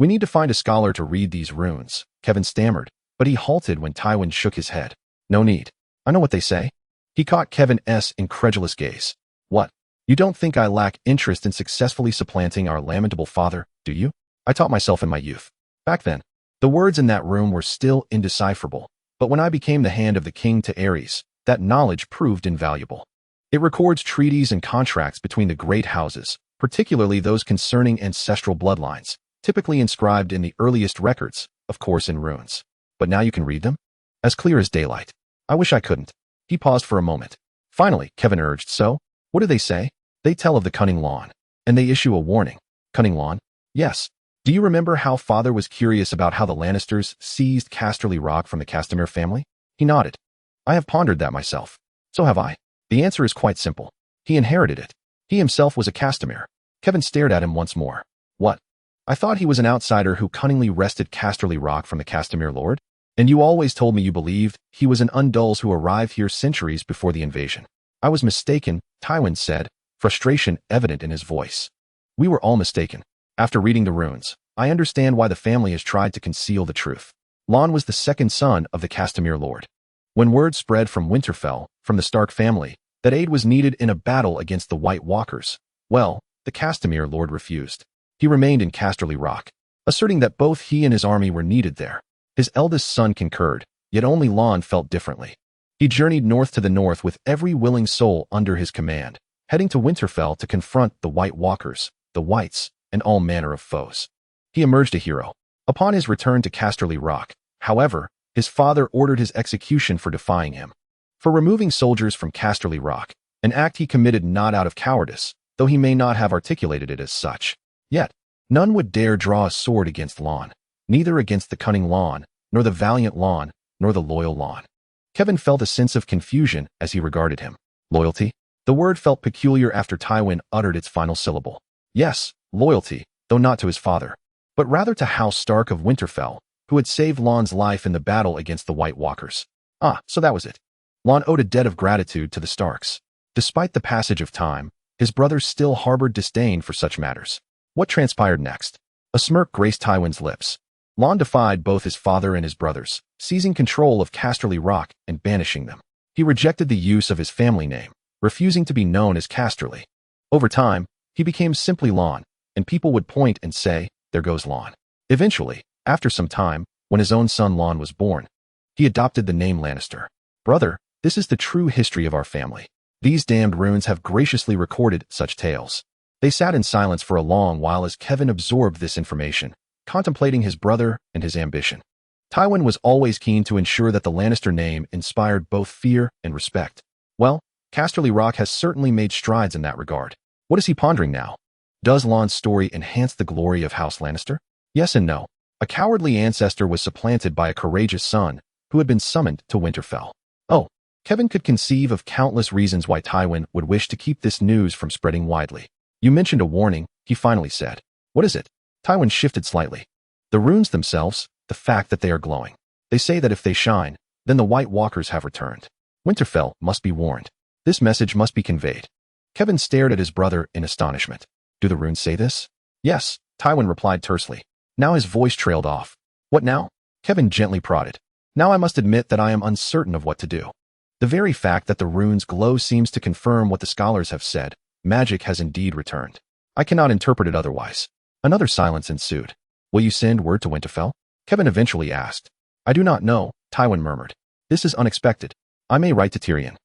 need to find a scholar to read these runes," Kevin stammered, but he halted when Tywin shook his head. "No need. I know what they say." He caught Kevin's incredulous gaze. "What? You don't think I lack interest in successfully supplanting our lamentable father, do you? I taught myself in my youth. Back then, the words in that room were still indecipherable, but when I became the hand of the king to Aerys, that knowledge proved invaluable. It records treaties and contracts between the great houses, particularly those concerning ancestral bloodlines, typically inscribed in the earliest records, of course in runes. But now you can read them? As clear as daylight. I wish I couldn't." He paused for a moment. Finally, Kevin urged, "So, what do they say?" "They tell of the cunning Lawn, and they issue a warning." "Cunning Lawn?" "Yes. Do you remember how father was curious about how the Lannisters seized Casterly Rock from the Castamere family?" He nodded. "I have pondered that myself." "So have I. The answer is quite simple. He inherited it. He himself was a Castamere." Kevin stared at him once more. "What? I thought he was an outsider who cunningly wrested Casterly Rock from the Castamere Lord? And you always told me you believed he was an Undulls who arrived here centuries before the invasion." "I was mistaken," Tywin said, frustration evident in his voice. "We were all mistaken. After reading the runes, I understand why the family has tried to conceal the truth. Lon was the second son of the Castamere Lord. When word spread from Winterfell, from the Stark family, that aid was needed in a battle against the White Walkers, well, the Castamere Lord refused. He remained in Casterly Rock, asserting that both he and his army were needed there. His eldest son concurred, yet only Lon felt differently. He journeyed north to the north with every willing soul under his command, heading to Winterfell to confront the White Walkers, the Whites, and all manner of foes. He emerged a hero. Upon his return to Casterly Rock, however, his father ordered his execution for defying him. for removing soldiers from Casterly Rock, an act he committed not out of cowardice, though he may not have articulated it as such. Yet, none would dare draw a sword against Lon, neither against the cunning Lon, nor the valiant Lon, nor the loyal Lon. Kevin felt a sense of confusion as he regarded him. Loyalty? The word felt peculiar after Tywin uttered its final syllable. Yes, loyalty, though not to his father, but rather to House Stark of Winterfell, who had saved Lon's life in the battle against the White Walkers. Ah, so that was it. Lon owed a debt of gratitude to the Starks. Despite the passage of time, his brothers still harbored disdain for such matters. What transpired next? A smirk graced Tywin's lips. Lon defied both his father and his brothers, seizing control of Casterly Rock and banishing them. He rejected the use of his family name, refusing to be known as Casterly. Over time, he became simply Lon, and people would point and say, "There goes Lon." Eventually, after some time, when his own son Lon was born, he adopted the name Lannister. Brother, this is the true history of our family. These damned runes have graciously recorded such tales. They sat in silence for a long while as Kevin absorbed this information, contemplating his brother and his ambition. Tywin was always keen to ensure that the Lannister name inspired both fear and respect. Well, Casterly Rock has certainly made strides in that regard. What is he pondering now? Does Lon's story enhance the glory of House Lannister? Yes and no. A cowardly ancestor was supplanted by a courageous son who had been summoned to Winterfell. Oh, Kevin could conceive of countless reasons why Tywin would wish to keep this news from spreading widely. You mentioned a warning, he finally said. What is it? Tywin shifted slightly. The runes themselves, the fact that they are glowing. They say that if they shine, then the White Walkers have returned. Winterfell must be warned. This message must be conveyed. Kevin stared at his brother in astonishment. Do the runes say this? Yes, Tywin replied tersely. Now his voice trailed off. What now? Kevin gently prodded. Now I must admit that I am uncertain of what to do. The very fact that the runes glow seems to confirm what the scholars have said. Magic has indeed returned. I cannot interpret it otherwise. Another silence ensued. Will you send word to Winterfell? Kevin eventually asked. I do not know, Tywin murmured. This is unexpected. I may write to Tyrion,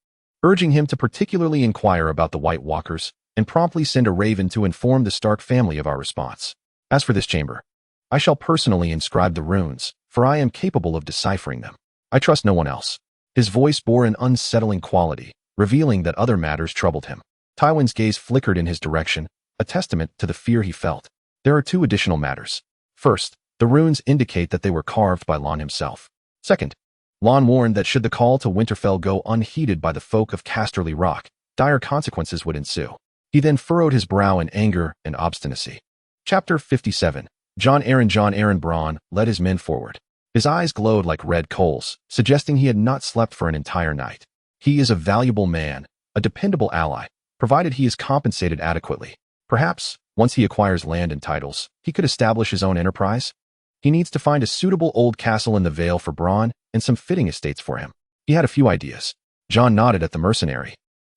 urging him to particularly inquire about the White Walkers and promptly send a raven to inform the Stark family of our response. As for this chamber, I shall personally inscribe the runes, for I am capable of deciphering them. I trust no one else. His voice bore an unsettling quality, revealing that other matters troubled him. Tywin's gaze flickered in his direction, a testament to the fear he felt. There are two additional matters. First, the runes indicate that they were carved by Lon himself. Second, Lon warned that should the call to Winterfell go unheeded by the folk of Casterly Rock, dire consequences would ensue. He then furrowed his brow in anger and obstinacy. Chapter 57. Jon Arryn Bronn led his men forward. His eyes glowed like red coals, suggesting he had not slept for an entire night. He is a valuable man, a dependable ally, provided he is compensated adequately. Perhaps, once he acquires land and titles, he could establish his own enterprise. He needs to find a suitable old castle in the Vale for Bronn and some fitting estates for him. He had a few ideas. Jon nodded at the mercenary,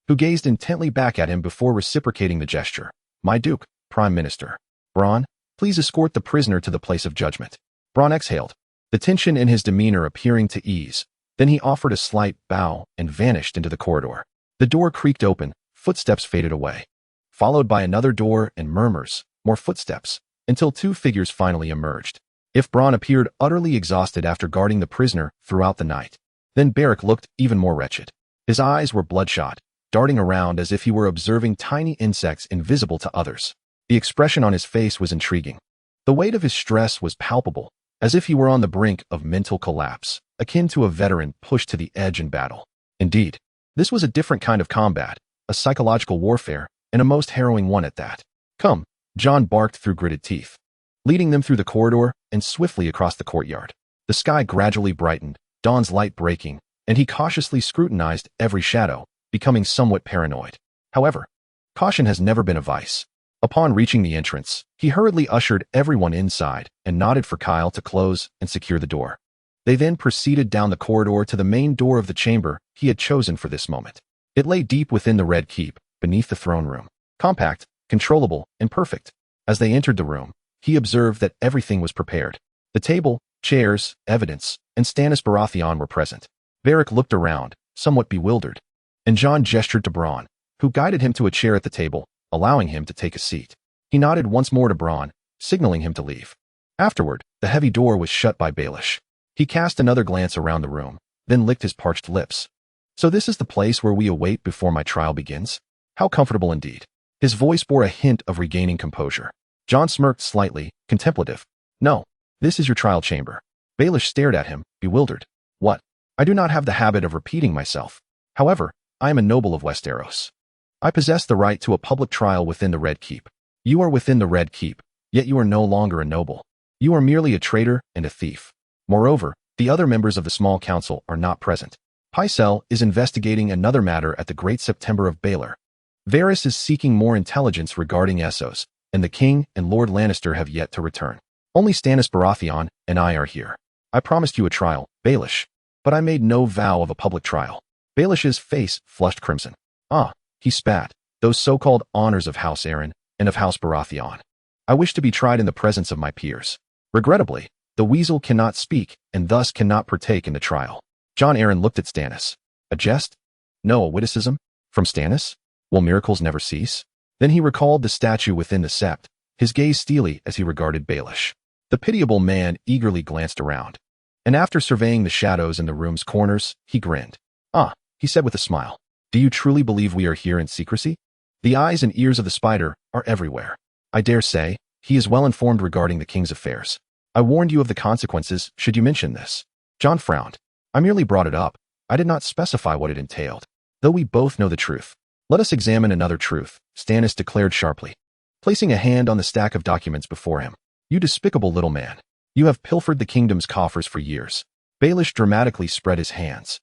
who gazed intently back at him before reciprocating the gesture. My Duke, Prime Minister. Bronn, please escort the prisoner to the place of judgment. Bronn exhaled, the tension in his demeanor appearing to ease. Then he offered a slight bow and vanished into the corridor. The door creaked open, footsteps faded away, followed by another door and murmurs, more footsteps, until two figures finally emerged. If Bronn appeared utterly exhausted after guarding the prisoner throughout the night, then Beric looked even more wretched. His eyes were bloodshot, darting around as if he were observing tiny insects invisible to others. The expression on his face was intriguing. The weight of his stress was palpable, as if he were on the brink of mental collapse, akin to a veteran pushed to the edge in battle. Indeed, this was a different kind of combat, a psychological warfare, and a most harrowing one at that. Come, Jon barked through gritted teeth, leading them through the corridor and swiftly across the courtyard. The sky gradually brightened, dawn's light breaking, and he cautiously scrutinized every shadow, becoming somewhat paranoid. However, caution has never been a vice. Upon reaching the entrance, he hurriedly ushered everyone inside and nodded for Kyle to close and secure the door. They then proceeded down the corridor to the main door of the chamber he had chosen for this moment. It lay deep within the Red Keep, beneath the throne room. Compact, controllable, and perfect. As they entered the room, he observed that everything was prepared. The table, chairs, evidence, and Stannis Baratheon were present. Beric looked around, somewhat bewildered, and Jon gestured to Bronn, who guided him to a chair at the table, allowing him to take a seat. He nodded once more to Bronn, signaling him to leave. Afterward, the heavy door was shut by Baelish. He cast another glance around the room, then licked his parched lips. So this is the place where we await before my trial begins? How comfortable indeed. His voice bore a hint of regaining composure. Jon smirked slightly, contemplative. No, this is your trial chamber. Baelish stared at him, bewildered. What? I do not have the habit of repeating myself. However, I am a noble of Westeros. I possess the right to a public trial within the Red Keep. You are within the Red Keep, yet you are no longer a noble. You are merely a traitor and a thief. Moreover, the other members of the small council are not present. Pycelle is investigating another matter at the Great September of Baelor. Varys is seeking more intelligence regarding Essos, and the king and Lord Lannister have yet to return. Only Stannis Baratheon and I are here. I promised you a trial, Baelish, but I made no vow of a public trial. Baelish's face flushed crimson. Ah, he spat, those so-called honors of House Arryn and of House Baratheon. I wish to be tried in the presence of my peers. Regrettably, the weasel cannot speak and thus cannot partake in the trial. Jon Arryn looked at Stannis. A jest? No, a witticism? From Stannis? Will miracles never cease? Then he recalled the statue within the sept, his gaze steely as he regarded Baelish. The pitiable man eagerly glanced around. And after surveying the shadows in the room's corners, he grinned. Ah, he said with a smile. Do you truly believe we are here in secrecy? The eyes and ears of the spider are everywhere. I dare say, he is well informed regarding the king's affairs. I warned you of the consequences should you mention this. Jon frowned. I merely brought it up. I did not specify what it entailed. Though we both know the truth. Let us examine another truth, Stannis declared sharply, placing a hand on the stack of documents before him. You despicable little man. You have pilfered the kingdom's coffers for years. Baelish dramatically spread his hands.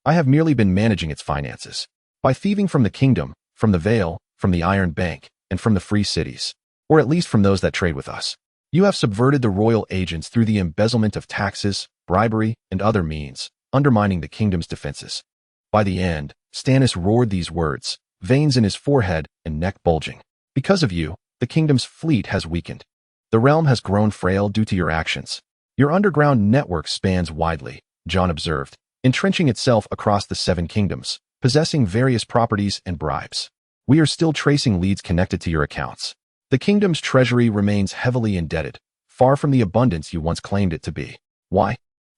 I have merely been managing its finances. By thieving from the kingdom, from the Vale, from the Iron Bank, and from the free cities. Or at least from those that trade with us. You have subverted the royal agents through the embezzlement of taxes, bribery, and other means, undermining the kingdom's defenses. By the end, Stannis roared these words, veins in his forehead and neck bulging. Because of you, the kingdom's fleet has weakened. The realm has grown frail due to your actions. Your underground network spans widely, Jon observed, entrenching itself across the 7 kingdoms, possessing various properties and bribes. We are still tracing leads connected to your accounts. The kingdom's treasury remains heavily indebted, far from the abundance you once claimed it to be. Why?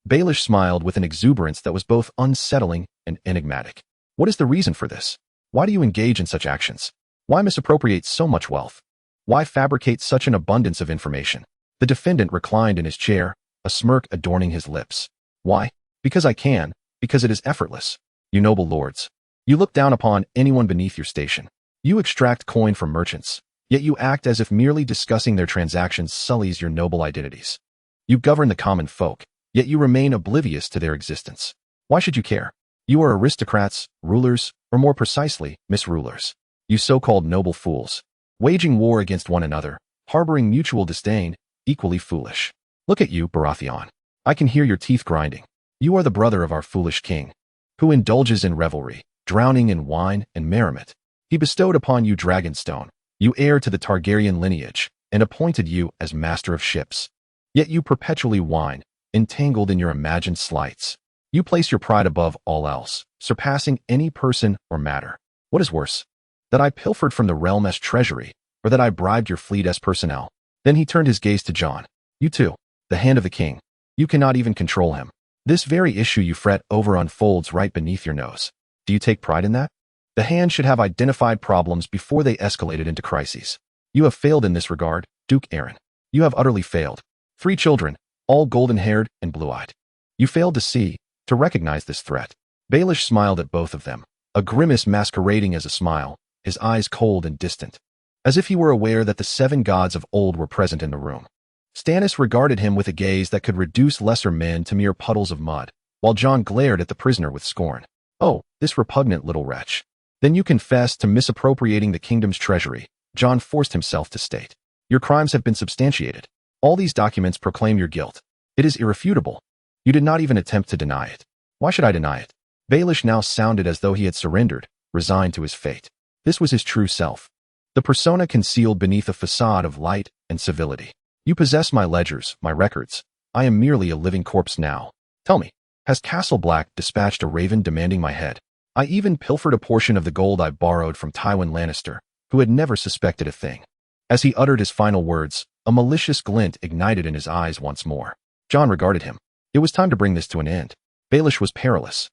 Baelish smiled with an exuberance that was both unsettling and enigmatic. What is the reason for this? Why do you engage in such actions? Why misappropriate so much wealth? Why fabricate such an abundance of information? The defendant reclined in his chair, a smirk adorning his lips. Why? Because I can, because it is effortless. You noble lords. You look down upon anyone beneath your station. You extract coin from merchants, yet you act as if merely discussing their transactions sullies your noble identities. You govern the common folk, yet you remain oblivious to their existence. Why should you care? You are aristocrats, rulers, or more precisely, misrulers. You so-called noble fools. Waging war against one another, harboring mutual disdain, equally foolish. Look at you, Baratheon. I can hear your teeth grinding. You are the brother of our foolish king, who indulges in revelry, drowning in wine and merriment. He bestowed upon you Dragonstone, you heir to the Targaryen lineage, and appointed you as master of ships. Yet you perpetually whine, entangled in your imagined slights. You place your pride above all else, surpassing any person or matter. What is worse? That I pilfered from the realm's treasury, or that I bribed your fleet as personnel? Then he turned his gaze to Jon. You too, the hand of the king. You cannot even control him. This very issue you fret over unfolds right beneath your nose. Do you take pride in that? The hand should have identified problems before they escalated into crises. You have failed in this regard, Duke Arryn. You have utterly failed. 3 children, all golden-haired and blue-eyed. You failed to see, to recognize this threat. Baelish smiled at both of them, a grimace masquerading as a smile, his eyes cold and distant, as if he were aware that the 7 gods of old were present in the room. Stannis regarded him with a gaze that could reduce lesser men to mere puddles of mud, while Jon glared at the prisoner with scorn. Oh, this repugnant little wretch. Then you confess to misappropriating the kingdom's treasury, Jon forced himself to state. Your crimes have been substantiated. All these documents proclaim your guilt. It is irrefutable. You did not even attempt to deny it. Why should I deny it? Baelish now sounded as though he had surrendered, resigned to his fate. This was his true self. The persona concealed beneath a facade of light and civility. You possess my ledgers, my records. I am merely a living corpse now. Tell me, has Castle Black dispatched a raven demanding my head? I even pilfered a portion of the gold I borrowed from Tywin Lannister, who had never suspected a thing. As he uttered his final words, a malicious glint ignited in his eyes once more. Jon regarded him. It was time to bring this to an end. Baelish was perilous.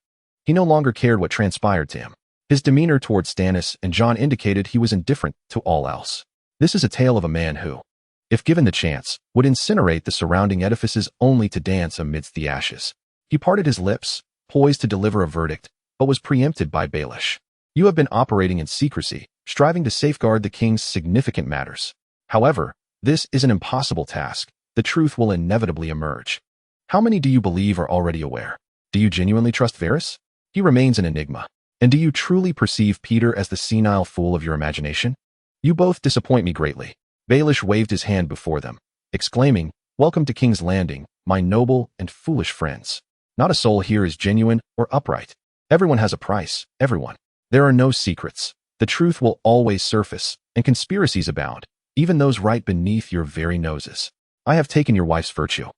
He no longer cared what transpired to him. His demeanor toward Stannis and Jon indicated he was indifferent to all else. This is a tale of a man who, if given the chance, would incinerate the surrounding edifices only to dance amidst the ashes. He parted his lips, poised to deliver a verdict, but was preempted by Baelish. You have been operating in secrecy, striving to safeguard the king's significant matters. However, this is an impossible task. The truth will inevitably emerge. How many do you believe are already aware? Do you genuinely trust Varys? He remains an enigma. And do you truly perceive Peter as the senile fool of your imagination? You both disappoint me greatly. Baelish waved his hand before them, exclaiming, "Welcome to King's Landing, my noble and foolish friends. Not a soul here is genuine or upright. Everyone has a price, everyone. There are no secrets. The truth will always surface, and conspiracies abound, even those right beneath your very noses. I have taken your wife's virtue.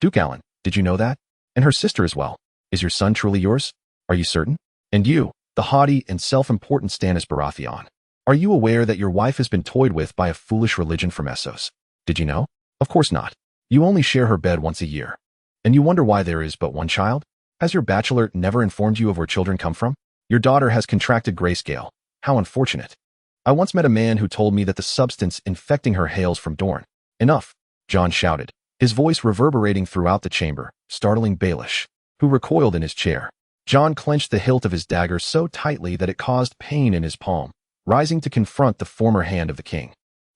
Duke Allen, did you know that? And her sister as well. Is your son truly yours? Are you certain? And you, the haughty and self-important Stannis Baratheon, are you aware that your wife has been toyed with by a foolish religion from Essos? Did you know? Of course not. You only share her bed once a year. And you wonder why there is but one child? Has your bachelor never informed you of where children come from? Your daughter has contracted grayscale. How unfortunate. I once met a man who told me that the substance infecting her hails from Dorne. Enough, Jon shouted, his voice reverberating throughout the chamber, startling Baelish, who recoiled in his chair. Jon clenched the hilt of his dagger so tightly that it caused pain in his palm, rising to confront the former hand of the king.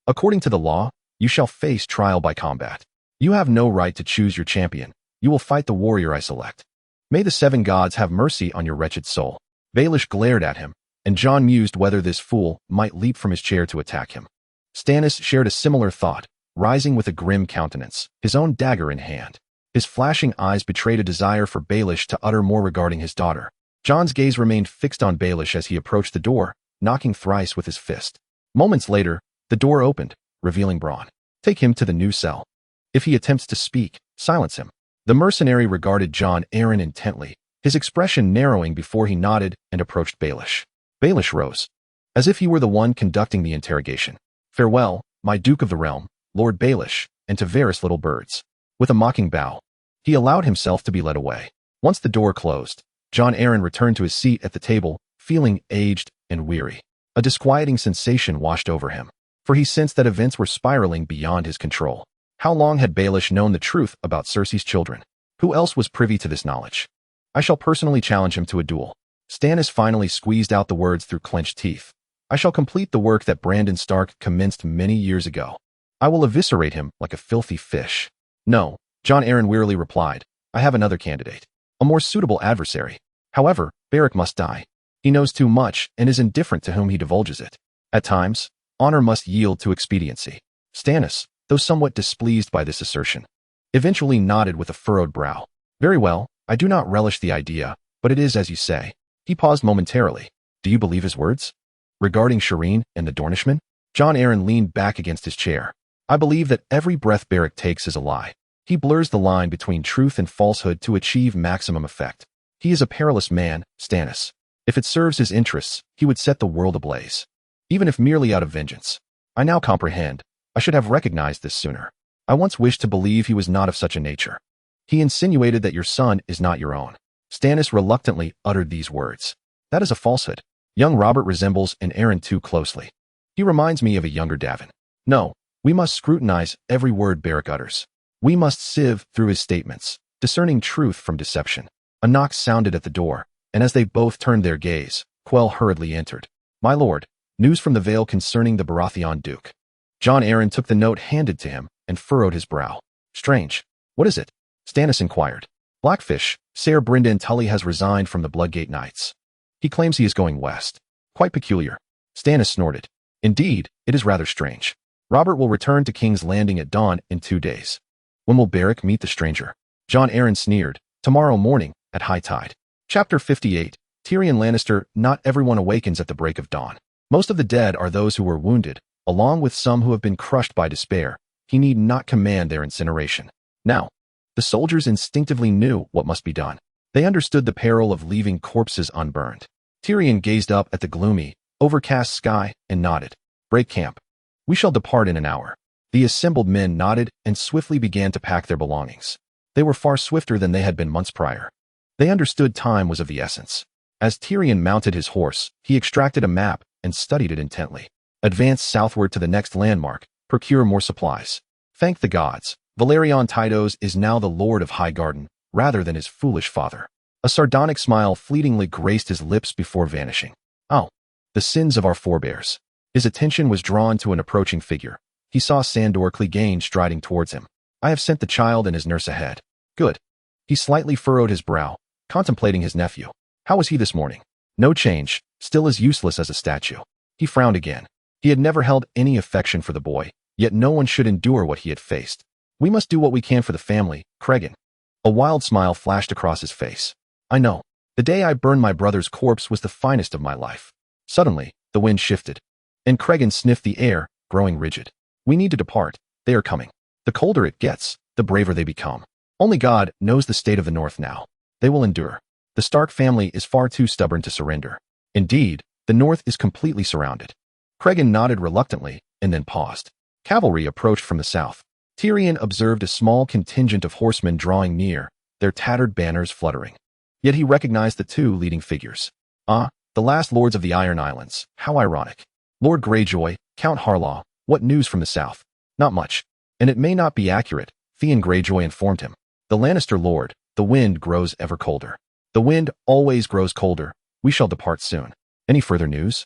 According to the law, you shall face trial by combat. You have no right to choose your champion. You will fight the warrior I select. May the seven gods have mercy on your wretched soul. Baelish glared at him, and Jon mused whether this fool might leap from his chair to attack him. Stannis shared a similar thought, rising with a grim countenance, his own dagger in hand. His flashing eyes betrayed a desire for Baelish to utter more regarding his daughter. Jon's gaze remained fixed on Baelish as he approached the door, knocking thrice with his fist. Moments later, the door opened, revealing Bronn. Take him to the new cell. If he attempts to speak, silence him. The mercenary regarded Jon Arryn intently, his expression narrowing before he nodded and approached Baelish. Baelish rose, as if he were the one conducting the interrogation. Farewell, my Duke of the Realm, Lord Baelish, and to Varys little birds. With a mocking bow, he allowed himself to be led away. Once the door closed, Jon Arryn returned to his seat at the table, feeling aged and weary. A disquieting sensation washed over him, for he sensed that events were spiraling beyond his control. How long had Baelish known the truth about Cersei's children? Who else was privy to this knowledge? I shall personally challenge him to a duel. Stannis finally squeezed out the words through clenched teeth. I shall complete the work that Brandon Stark commenced many years ago. I will eviscerate him like a filthy fish. No, Jon Arryn wearily replied. I have another candidate. A more suitable adversary. However, Beric must die. He knows too much and is indifferent to whom he divulges it. At times, honor must yield to expediency. Stannis, though somewhat displeased by this assertion, eventually nodded with a furrowed brow. Very well, I do not relish the idea, but it is as you say. He paused momentarily. Do you believe his words? Regarding Shireen and the Dornishman? Jon Arryn leaned back against his chair. I believe that every breath Beric takes is a lie. He blurs the line between truth and falsehood to achieve maximum effect. He is a perilous man, Stannis. If it serves his interests, he would set the world ablaze. Even if merely out of vengeance. I now comprehend. I should have recognized this sooner. I once wished to believe he was not of such a nature. He insinuated that your son is not your own. Stannis reluctantly uttered these words. That is a falsehood. Young Robert resembles an Arryn too closely. He reminds me of a younger Davin. No, we must scrutinize every word Beric utters. We must sieve through his statements, discerning truth from deception. A knock sounded at the door, and as they both turned their gaze, Quell hurriedly entered. My lord, news from the Vale concerning the Baratheon Duke. Jon Arryn took the note handed to him and furrowed his brow. Strange. What is it? Stannis inquired. Blackfish, Ser Brynden Tully has resigned from the Bloodgate Knights. He claims he is going west. Quite peculiar. Stannis snorted. Indeed, it is rather strange. Robert will return to King's Landing at dawn in 2 days. When will Beric meet the stranger? Jon Arryn sneered. Tomorrow morning, at high tide. Chapter 58. Tyrion Lannister. Not everyone awakens at the break of dawn. Most of the dead are those who were wounded, along with some who have been crushed by despair. He need not command their incineration. Now, the soldiers instinctively knew what must be done. They understood the peril of leaving corpses unburned. Tyrion gazed up at the gloomy, overcast sky and nodded. Break camp. We shall depart in an hour. The assembled men nodded and swiftly began to pack their belongings. They were far swifter than they had been months prior. They understood time was of the essence. As Tyrion mounted his horse, he extracted a map and studied it intently. Advance southward to the next landmark, procure more supplies. Thank the gods, Valerion Tydos is now the Lord of Highgarden, rather than his foolish father. A sardonic smile fleetingly graced his lips before vanishing. Oh, the sins of our forebears. His attention was drawn to an approaching figure. He saw Sandor Clegane striding towards him. I have sent the child and his nurse ahead. Good. He slightly furrowed his brow, contemplating his nephew. How was he this morning? No change, still as useless as a statue. He frowned again. He had never held any affection for the boy, yet no one should endure what he had faced. We must do what we can for the family, Cregan. A wild smile flashed across his face. I know. The day I burned my brother's corpse was the finest of my life. Suddenly, the wind shifted, and Cregan sniffed the air, growing rigid. We need to depart. They are coming. The colder it gets, the braver they become. Only God knows the state of the North now. They will endure. The Stark family is far too stubborn to surrender. Indeed, the North is completely surrounded. Cregan nodded reluctantly, and then paused. Cavalry approached from the south. Tyrion observed a small contingent of horsemen drawing near, their tattered banners fluttering. Yet he recognized the two leading figures. Ah, the last lords of the Iron Islands. How ironic. Lord Greyjoy, Count Harlaw, what news from the south? Not much. And it may not be accurate, Theon Greyjoy informed him. The Lannister lord, the wind grows ever colder. The wind always grows colder. We shall depart soon. Any further news?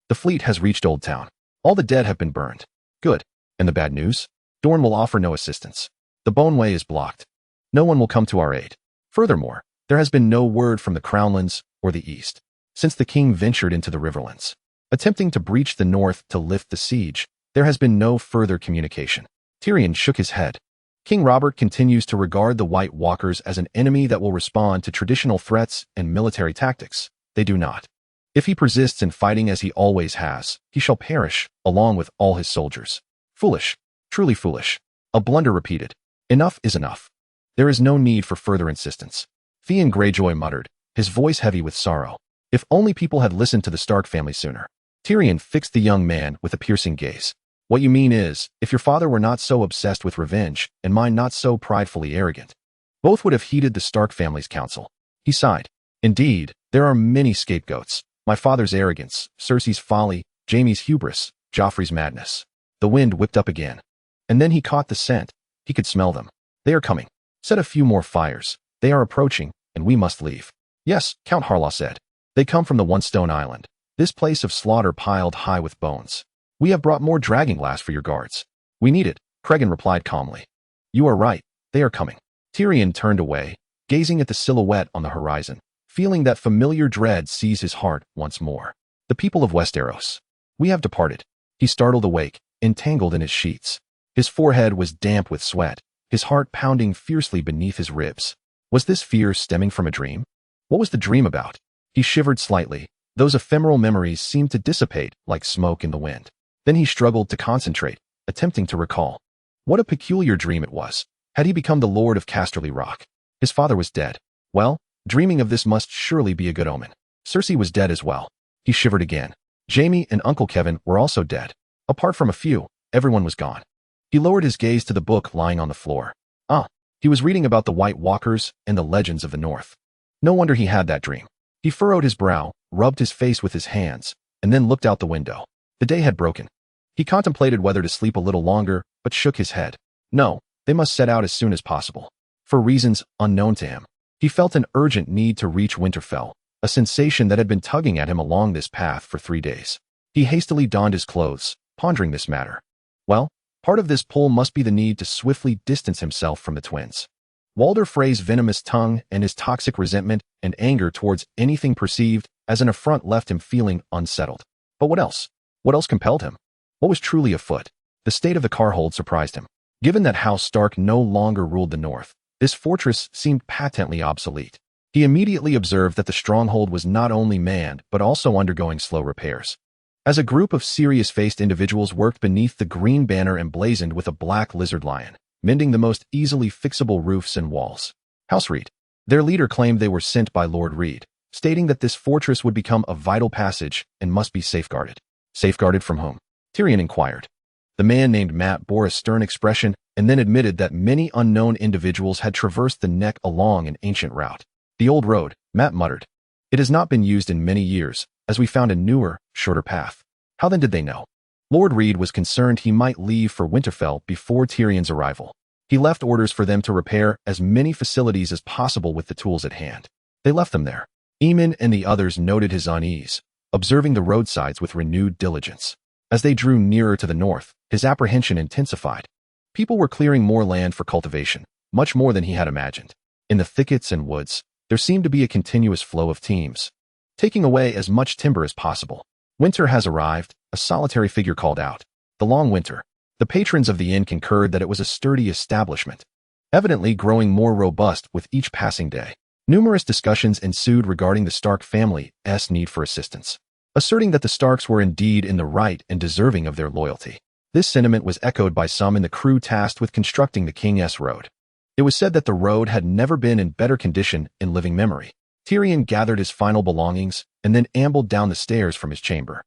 The fleet has reached Old Town. All the dead have been burned. Good. And the bad news? Dorne will offer no assistance. The Boneway is blocked. No one will come to our aid. Furthermore, there has been no word from the Crownlands or the East since the king ventured into the Riverlands. Attempting to breach the north to lift the siege, there has been no further communication. Tyrion shook his head. King Robert continues to regard the White Walkers as an enemy that will respond to traditional threats and military tactics. They do not. If he persists in fighting as he always has, he shall perish, along with all his soldiers. Foolish. Truly foolish. A blunder repeated. Enough is enough. There is no need for further insistence. Theon Greyjoy muttered, his voice heavy with sorrow. If only people had listened to the Stark family sooner. Tyrion fixed the young man with a piercing gaze. What you mean is, if your father were not so obsessed with revenge, and mine not so pridefully arrogant, both would have heeded the Stark family's counsel. He sighed. Indeed, there are many scapegoats. My father's arrogance, Cersei's folly, Jaime's hubris, Joffrey's madness. The wind whipped up again. And then he caught the scent. He could smell them. They are coming. Set a few more fires. They are approaching, and we must leave. Yes, Count Harlaw said. They come from the One Stone Island, this place of slaughter piled high with bones. We have brought more dragonglass for your guards. We need it, Cregan replied calmly. You are right. They are coming. Tyrion turned away, gazing at the silhouette on the horizon, feeling that familiar dread seize his heart once more. The people of Westeros. We have departed. He startled awake, entangled in his sheets. His forehead was damp with sweat, his heart pounding fiercely beneath his ribs. Was this fear stemming from a dream? What was the dream about? He shivered slightly. Those ephemeral memories seemed to dissipate like smoke in the wind. Then he struggled to concentrate, attempting to recall. What a peculiar dream it was. Had he become the Lord of Casterly Rock? His father was dead. Well, dreaming of this must surely be a good omen. Cersei was dead as well. He shivered again. Jaime and Uncle Kevin were also dead. Apart from a few, everyone was gone. He lowered his gaze to the book lying on the floor. Ah, he was reading about the White Walkers and the legends of the North. No wonder he had that dream. He furrowed his brow, rubbed his face with his hands, and then looked out the window. The day had broken. He contemplated whether to sleep a little longer, but shook his head. No, they must set out as soon as possible. For reasons unknown to him, he felt an urgent need to reach Winterfell, a sensation that had been tugging at him along this path for 3 days. He hastily donned his clothes, pondering this matter. Well, part of this pull must be the need to swiftly distance himself from the twins. Walder Frey's venomous tongue and his toxic resentment and anger towards anything perceived as an affront left him feeling unsettled. But what else? What else compelled him? What was truly afoot? The state of the Carhold surprised him. Given that House Stark no longer ruled the North, this fortress seemed patently obsolete. He immediately observed that the stronghold was not only manned but also undergoing slow repairs. As a group of serious-faced individuals worked beneath the green banner emblazoned with a black lizard lion, mending the most easily fixable roofs and walls. House Reed. Their leader claimed they were sent by Lord Reed, stating that this fortress would become a vital passage and must be safeguarded. Safeguarded from whom? Tyrion inquired. The man named Matt bore a stern expression and then admitted that many unknown individuals had traversed the neck along an ancient route. The old road, Matt muttered. It has not been used in many years, as we found a newer, shorter path. How then did they know? Lord Reed was concerned he might leave for Winterfell before Tyrion's arrival. He left orders for them to repair as many facilities as possible with the tools at hand. They left them there. Aemon and the others noted his unease, observing the roadsides with renewed diligence. As they drew nearer to the north, his apprehension intensified. People were clearing more land for cultivation, much more than he had imagined. In the thickets and woods, there seemed to be a continuous flow of teams, taking away as much timber as possible. Winter has arrived, a solitary figure called out. The long winter. The patrons of the inn concurred that it was a sturdy establishment, evidently growing more robust with each passing day. Numerous discussions ensued regarding the Stark family's need for assistance, asserting that the Starks were indeed in the right and deserving of their loyalty. This sentiment was echoed by some in the crew tasked with constructing the King's Road. It was said that the road had never been in better condition in living memory. Tyrion gathered his final belongings and then ambled down the stairs from his chamber.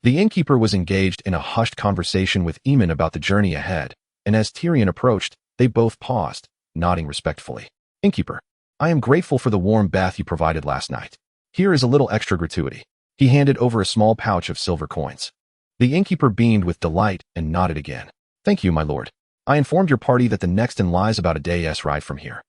The innkeeper was engaged in a hushed conversation with Aemon about the journey ahead, and as Tyrion approached, they both paused, nodding respectfully. "Innkeeper, I am grateful for the warm bath you provided last night. Here is a little extra gratuity." He handed over a small pouch of silver coins. The innkeeper beamed with delight and nodded again. "Thank you, my lord. I informed your party that the next inn lies about a day's ride from here.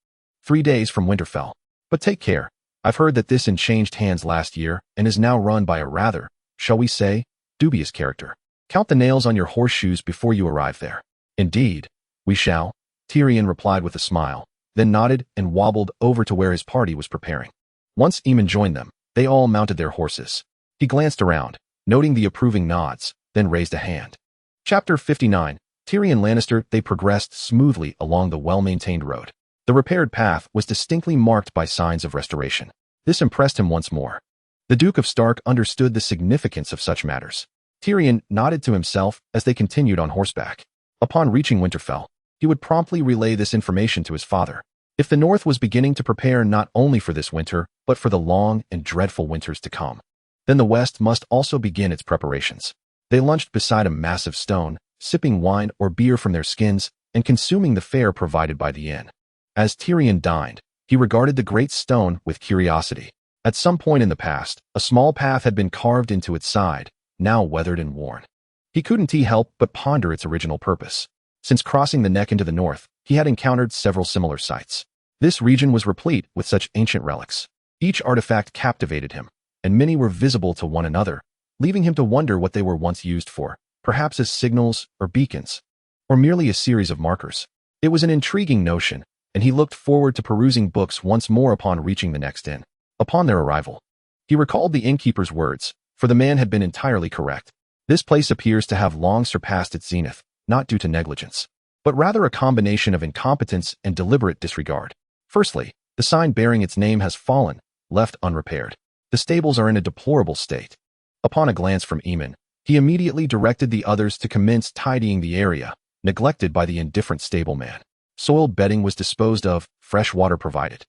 3 days from Winterfell. But take care. I've heard that this inn changed hands last year and is now run by a rather, shall we say, dubious character. Count the nails on your horseshoes before you arrive there." "Indeed, we shall," Tyrion replied with a smile, then nodded and wobbled over to where his party was preparing. Once Aemon joined them, they all mounted their horses. He glanced around, noting the approving nods, then raised a hand. Chapter 59. Tyrion Lannister. They progressed smoothly along the well-maintained road. The repaired path was distinctly marked by signs of restoration. This impressed him once more. The Duke of Stark understood the significance of such matters. Tyrion nodded to himself as they continued on horseback. Upon reaching Winterfell, he would promptly relay this information to his father. If the North was beginning to prepare not only for this winter, but for the long and dreadful winters to come, then the West must also begin its preparations. They lunched beside a massive stone, sipping wine or beer from their skins and consuming the fare provided by the inn. As Tyrion dined, he regarded the great stone with curiosity. At some point in the past, a small path had been carved into its side, now weathered and worn. He couldn't help but ponder its original purpose. Since crossing the neck into the north, he had encountered several similar sites. This region was replete with such ancient relics. Each artifact captivated him, and many were visible to one another, leaving him to wonder what they were once used for, perhaps as signals or beacons, or merely a series of markers. It was an intriguing notion, and he looked forward to perusing books once more upon reaching the next inn. Upon their arrival, he recalled the innkeeper's words, for the man had been entirely correct. This place appears to have long surpassed its zenith, not due to negligence, but rather a combination of incompetence and deliberate disregard. Firstly, the sign bearing its name has fallen, left unrepaired. The stables are in a deplorable state. Upon a glance from Aemon, he immediately directed the others to commence tidying the area, neglected by the indifferent stableman. Soiled bedding was disposed of, fresh water provided,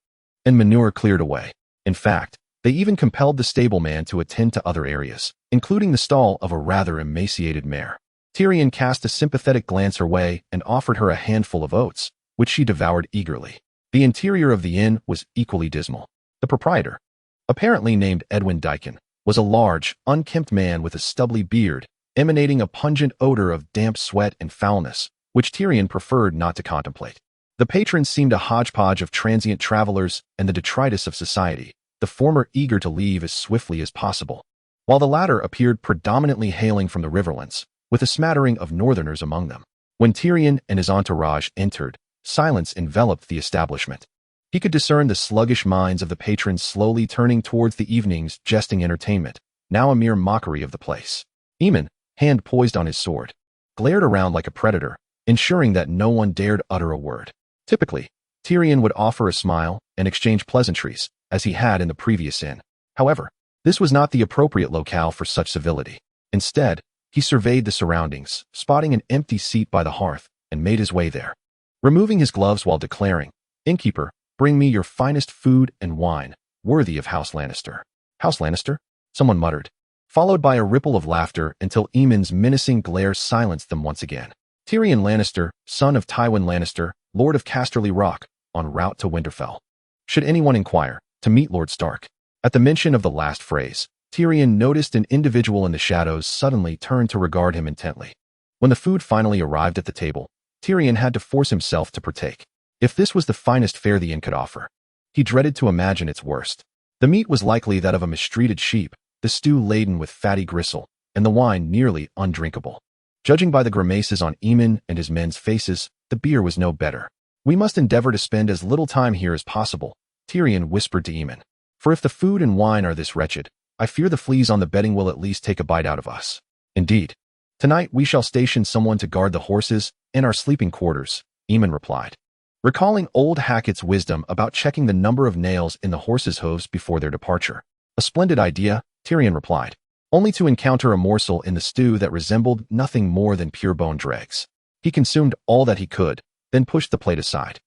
and manure cleared away. In fact, they even compelled the stableman to attend to other areas, including the stall of a rather emaciated mare. Tyrion cast a sympathetic glance her way and offered her a handful of oats, which she devoured eagerly. The interior of the inn was equally dismal. The proprietor, apparently named Edwin Dyken, was a large, unkempt man with a stubbly beard, emanating a pungent odor of damp sweat and foulness, which Tyrion preferred not to contemplate. The patrons seemed a hodgepodge of transient travelers and the detritus of society, the former eager to leave as swiftly as possible, while the latter appeared predominantly hailing from the riverlands, with a smattering of northerners among them. When Tyrion and his entourage entered, silence enveloped the establishment. He could discern the sluggish minds of the patrons slowly turning towards the evening's jesting entertainment, now a mere mockery of the place. Aemon, hand poised on his sword, glared around like a predator, ensuring that no one dared utter a word. Typically, Tyrion would offer a smile and exchange pleasantries, as he had in the previous inn. However, this was not the appropriate locale for such civility. Instead, he surveyed the surroundings, spotting an empty seat by the hearth, and made his way there, removing his gloves while declaring, "Innkeeper, bring me your finest food and wine, worthy of House Lannister." "House Lannister?" someone muttered, followed by a ripple of laughter until Aemon's menacing glare silenced them once again. Tyrion Lannister, son of Tywin Lannister, Lord of Casterly Rock, en route to Winterfell. Should anyone inquire, to meet Lord Stark. At the mention of the last phrase, Tyrion noticed an individual in the shadows suddenly turn to regard him intently. When the food finally arrived at the table, Tyrion had to force himself to partake. If this was the finest fare the inn could offer, he dreaded to imagine its worst. The meat was likely that of a mistreated sheep, the stew laden with fatty gristle, and the wine nearly undrinkable. Judging by the grimaces on Aemon and his men's faces, the beer was no better. "We must endeavor to spend as little time here as possible," Tyrion whispered to Aemon. "For if the food and wine are this wretched, I fear the fleas on the bedding will at least take a bite out of us. Indeed. Tonight we shall station someone to guard the horses and our sleeping quarters," Aemon replied. Recalling old Hackett's wisdom about checking the number of nails in the horses' hooves before their departure. "A splendid idea," Tyrion replied, only to encounter a morsel in the stew that resembled nothing more than pure bone dregs. He consumed all that he could, then pushed the plate aside.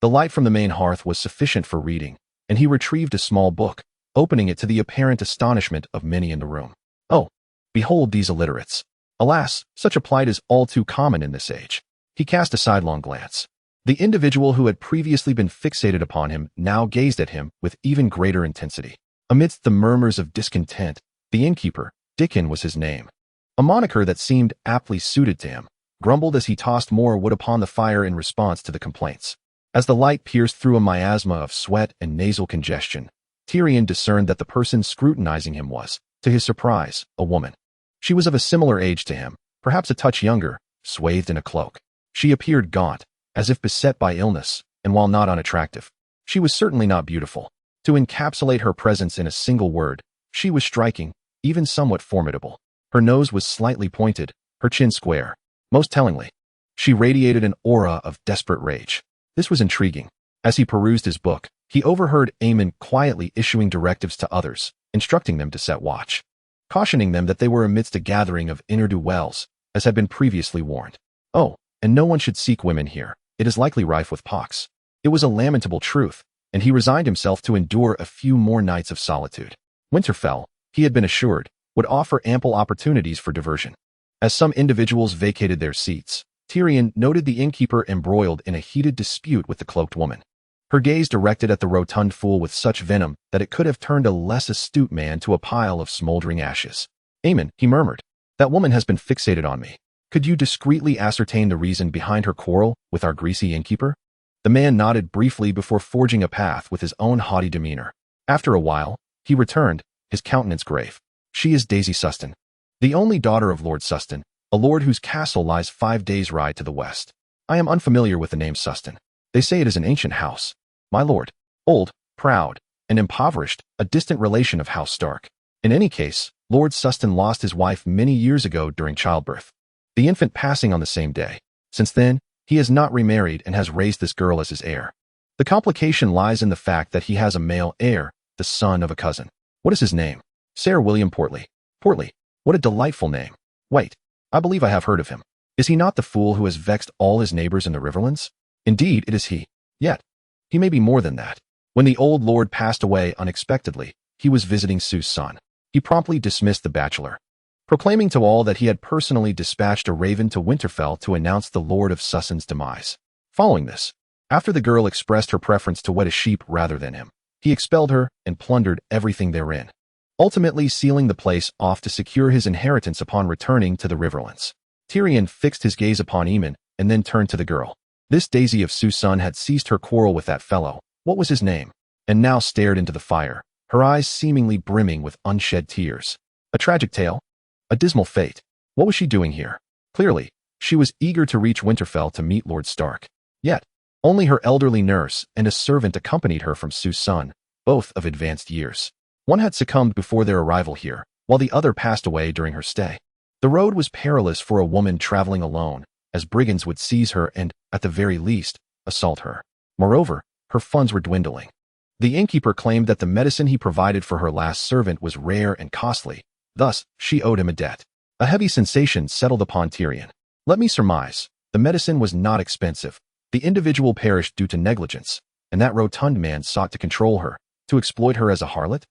The light from the main hearth was sufficient for reading, and he retrieved a small book, opening it to the apparent astonishment of many in the room. "Oh, behold these illiterates. Alas, such a plight is all too common in this age." He cast a sidelong glance. The individual who had previously been fixated upon him now gazed at him with even greater intensity. Amidst the murmurs of discontent, the innkeeper, Dickon was his name, a moniker that seemed aptly suited to him, grumbled as he tossed more wood upon the fire in response to the complaints. As the light pierced through a miasma of sweat and nasal congestion, Tyrion discerned that the person scrutinizing him was, to his surprise, a woman. She was of a similar age to him, perhaps a touch younger, swathed in a cloak. She appeared gaunt, as if beset by illness, and while not unattractive, she was certainly not beautiful. To encapsulate her presence in a single word, she was striking, even somewhat formidable. Her nose was slightly pointed, her chin square. Most tellingly, she radiated an aura of desperate rage. This was intriguing. As he perused his book, he overheard Aemon quietly issuing directives to others, instructing them to set watch, cautioning them that they were amidst a gathering of ne'er-do-wells, as had been previously warned. "Oh, and no one should seek women here. It is likely rife with pox." It was a lamentable truth, and he resigned himself to endure a few more nights of solitude. Winterfell, he had been assured, would offer ample opportunities for diversion. As some individuals vacated their seats, Tyrion noted the innkeeper embroiled in a heated dispute with the cloaked woman. Her gaze directed at the rotund fool with such venom that it could have turned a less astute man to a pile of smoldering ashes. "Aemon," he murmured, "that woman has been fixated on me. Could you discreetly ascertain the reason behind her quarrel with our greasy innkeeper?" The man nodded briefly before forging a path with his own haughty demeanor. After a while, he returned, his countenance grave. "She is Daisy Sustan, the only daughter of Lord Sustan, a lord whose castle lies 5 days' ride to the west. I am unfamiliar with the name Sustan. They say it is an ancient house. My lord, old, proud, and impoverished, a distant relation of House Stark. In any case, Lord Sustan lost his wife many years ago during childbirth, the infant passing on the same day. Since then, he has not remarried and has raised this girl as his heir. The complication lies in the fact that he has a male heir, the son of a cousin. What is his name? Sir William Portley. Portley. What a delightful name. Wait, I believe I have heard of him. Is he not the fool who has vexed all his neighbors in the Riverlands? Indeed, it is he. Yet, he may be more than that. When the old lord passed away unexpectedly, he was visiting Sue's son. He promptly dismissed the bachelor, proclaiming to all that he had personally dispatched a raven to Winterfell to announce the Lord of Sussan's demise. Following this, after the girl expressed her preference to wed a sheep rather than him, he expelled her and plundered everything therein, ultimately sealing the place off to secure his inheritance upon returning to the Riverlands. Tyrion fixed his gaze upon Aemon and then turned to the girl. This Daisy of Sue's son had ceased her quarrel with that fellow, what was his name, and now stared into the fire, her eyes seemingly brimming with unshed tears. A tragic tale? A dismal fate. What was she doing here? Clearly, she was eager to reach Winterfell to meet Lord Stark. Yet, only her elderly nurse and a servant accompanied her from Sue's son, both of advanced years. One had succumbed before their arrival here, while the other passed away during her stay. The road was perilous for a woman traveling alone, as brigands would seize her and, at the very least, assault her. Moreover, her funds were dwindling. The innkeeper claimed that the medicine he provided for her last servant was rare and costly, thus she owed him a debt. A heavy sensation settled upon Tyrion. Let me surmise, the medicine was not expensive. The individual perished due to negligence, and that rotund man sought to control her, to exploit her as a harlot?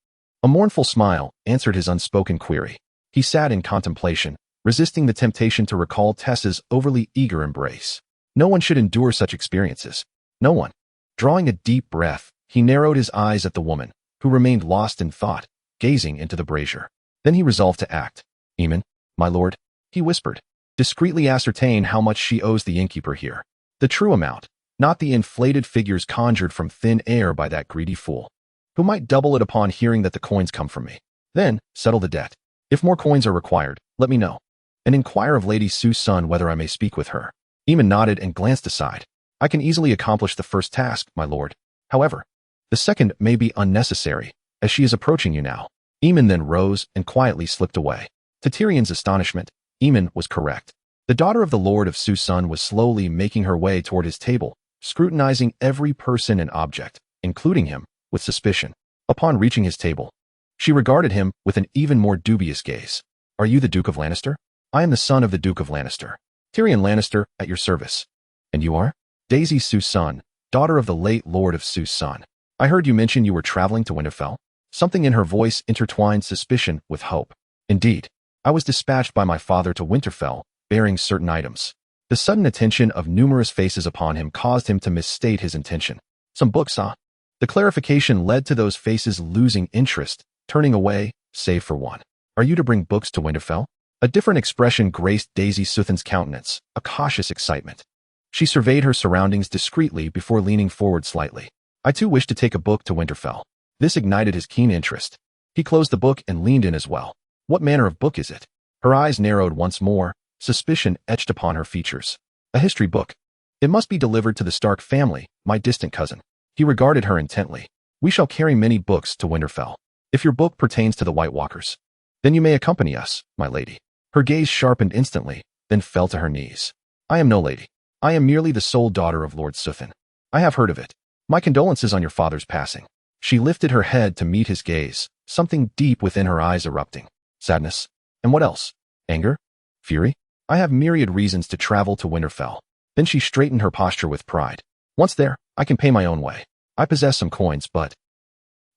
A mournful smile answered his unspoken query. He sat in contemplation, resisting the temptation to recall Tessa's overly eager embrace. No one should endure such experiences. No one. Drawing a deep breath, he narrowed his eyes at the woman, who remained lost in thought, gazing into the brazier. Then he resolved to act. "Eamon, my lord," he whispered, "discreetly ascertain how much she owes the innkeeper here. The true amount, not the inflated figures conjured from thin air by that greedy fool, who might double it upon hearing that the coins come from me. Then, settle the debt. If more coins are required, let me know. And inquire of Lady Sue's son whether I may speak with her." Eamon nodded and glanced aside. "I can easily accomplish the first task, my lord. However, the second may be unnecessary, as she is approaching you now." Eamon then rose and quietly slipped away. To Tyrion's astonishment, Eamon was correct. The daughter of the Lord of Susan was slowly making her way toward his table, scrutinizing every person and object, including him, with suspicion. Upon reaching his table, she regarded him with an even more dubious gaze. "Are you the Duke of Lannister?" "I am the son of the Duke of Lannister. Tyrion Lannister, at your service." "And you are?" "Daisy Susan, daughter of the late Lord of Susan. I heard you mention you were traveling to Winterfell." Something in her voice intertwined suspicion with hope. "Indeed, I was dispatched by my father to Winterfell, bearing certain items." The sudden attention of numerous faces upon him caused him to misstate his intention. "Some books, huh?" The clarification led to those faces losing interest, turning away, save for one. "Are you to bring books to Winterfell?" A different expression graced Daisy Suthan's countenance, a cautious excitement. She surveyed her surroundings discreetly before leaning forward slightly. "I too wish to take a book to Winterfell." This ignited his keen interest. He closed the book and leaned in as well. "What manner of book is it?" Her eyes narrowed once more, suspicion etched upon her features. "A history book. It must be delivered to the Stark family, my distant cousin." He regarded her intently. "We shall carry many books to Winterfell. If your book pertains to the White Walkers, then you may accompany us, my lady." Her gaze sharpened instantly, then fell to her knees. "I am no lady. I am merely the sole daughter of Lord Suthan. I have heard of it. My condolences on your father's passing." She lifted her head to meet his gaze, something deep within her eyes erupting. "Sadness? And what else? Anger? Fury? I have myriad reasons to travel to Winterfell." Then she straightened her posture with pride. "Once there, I can pay my own way. I possess some coins, but...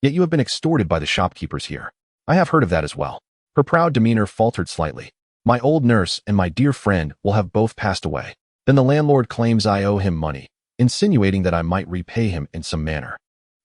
Yet you have been extorted by the shopkeepers here." "I have heard of that as well." Her proud demeanor faltered slightly. "My old nurse and my dear friend will have both passed away. Then the landlord claims I owe him money, insinuating that I might repay him in some manner."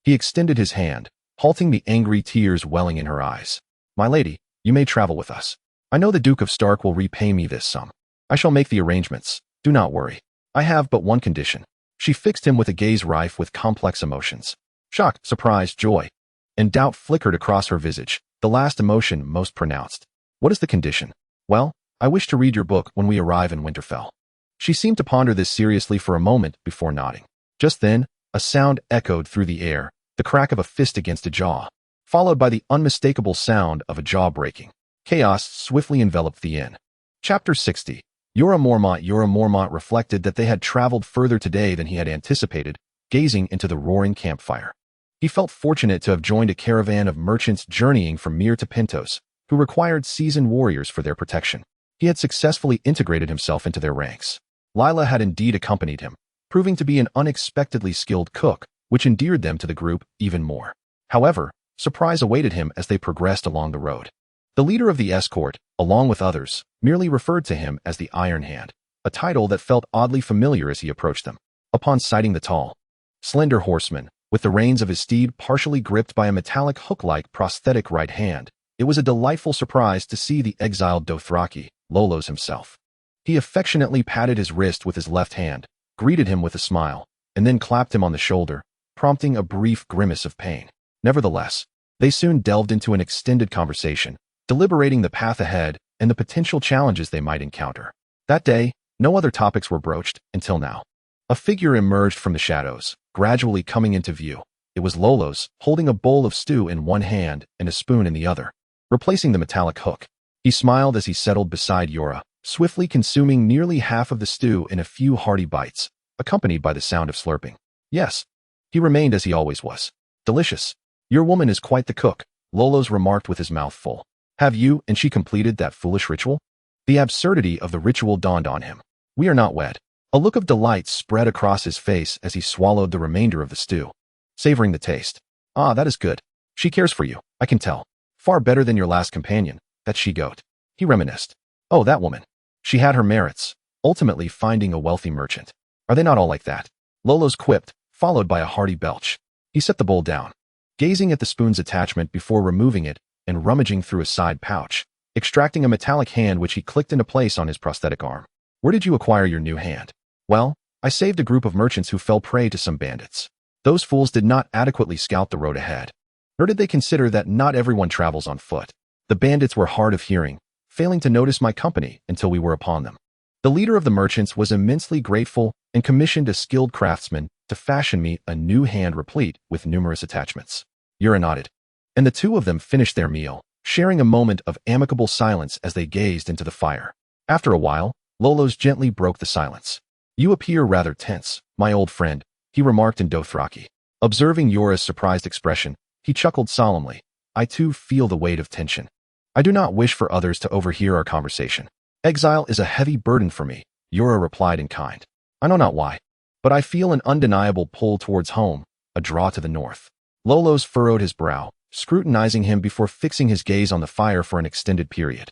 He extended his hand, halting the angry tears welling in her eyes. "My lady, you may travel with us. I know the Duke of Stark will repay me this sum. I shall make the arrangements. Do not worry. I have but one condition." She fixed him with a gaze rife with complex emotions. Shock, surprise, joy, and doubt flickered across her visage, the last emotion most pronounced. "What is the condition?" "Well, I wish to read your book when we arrive in Winterfell." She seemed to ponder this seriously for a moment before nodding. Just then, a sound echoed through the air, the crack of a fist against a jaw, followed by the unmistakable sound of a jaw breaking. Chaos swiftly enveloped the inn. Chapter 60. Jorah Mormont reflected that they had traveled further today than he had anticipated, gazing into the roaring campfire. He felt fortunate to have joined a caravan of merchants journeying from Myr to Pentos, who required seasoned warriors for their protection. He had successfully integrated himself into their ranks. Lila had indeed accompanied him, proving to be an unexpectedly skilled cook, which endeared them to the group even more. However, surprise awaited him as they progressed along the road. The leader of the escort, along with others, merely referred to him as the Iron Hand, a title that felt oddly familiar as he approached them. Upon sighting the tall, slender horseman, with the reins of his steed partially gripped by a metallic hook-like prosthetic right hand, it was a delightful surprise to see the exiled Dothraki, Lolos himself. He affectionately patted his wrist with his left hand, greeted him with a smile, and then clapped him on the shoulder, prompting a brief grimace of pain. Nevertheless, they soon delved into an extended conversation, deliberating the path ahead and the potential challenges they might encounter. That day, no other topics were broached until now. A figure emerged from the shadows, gradually coming into view. It was Lolos, holding a bowl of stew in one hand and a spoon in the other, replacing the metallic hook. He smiled as he settled beside Jorah, swiftly consuming nearly half of the stew in a few hearty bites, accompanied by the sound of slurping. "Yes." He remained as he always was. "Delicious. Your woman is quite the cook," Lolos remarked with his mouth full. "Have you and she completed that foolish ritual?" The absurdity of the ritual dawned on him. "We are not wed." A look of delight spread across his face as he swallowed the remainder of the stew, savoring the taste. "Ah, that is good. She cares for you, I can tell. Far better than your last companion, that she-goat." He reminisced. "Oh, that woman. She had her merits, ultimately finding a wealthy merchant. Are they not all like that?" Lolos quipped, followed by a hearty belch. He set the bowl down. gazing at the spoon's attachment before removing it and rummaging through a side pouch, extracting a metallic hand which he clicked into place on his prosthetic arm. Where did you acquire your new hand? Well, I saved a group of merchants who fell prey to some bandits. Those fools did not adequately scout the road ahead. Nor did they consider that not everyone travels on foot. The bandits were hard of hearing, failing to notice my company until we were upon them. The leader of the merchants was immensely grateful and commissioned a skilled craftsman to fashion me a new hand replete with numerous attachments. Yura nodded, and the two of them finished their meal, sharing a moment of amicable silence as they gazed into the fire. After a while, Lolos gently broke the silence. You appear rather tense, my old friend, he remarked in Dothraki. Observing Yura's surprised expression, he chuckled solemnly. I too feel the weight of tension. I do not wish for others to overhear our conversation. Exile is a heavy burden for me, Yura replied in kind. I know not why, but I feel an undeniable pull towards home, a draw to the north. Lolos furrowed his brow, scrutinizing him before fixing his gaze on the fire for an extended period.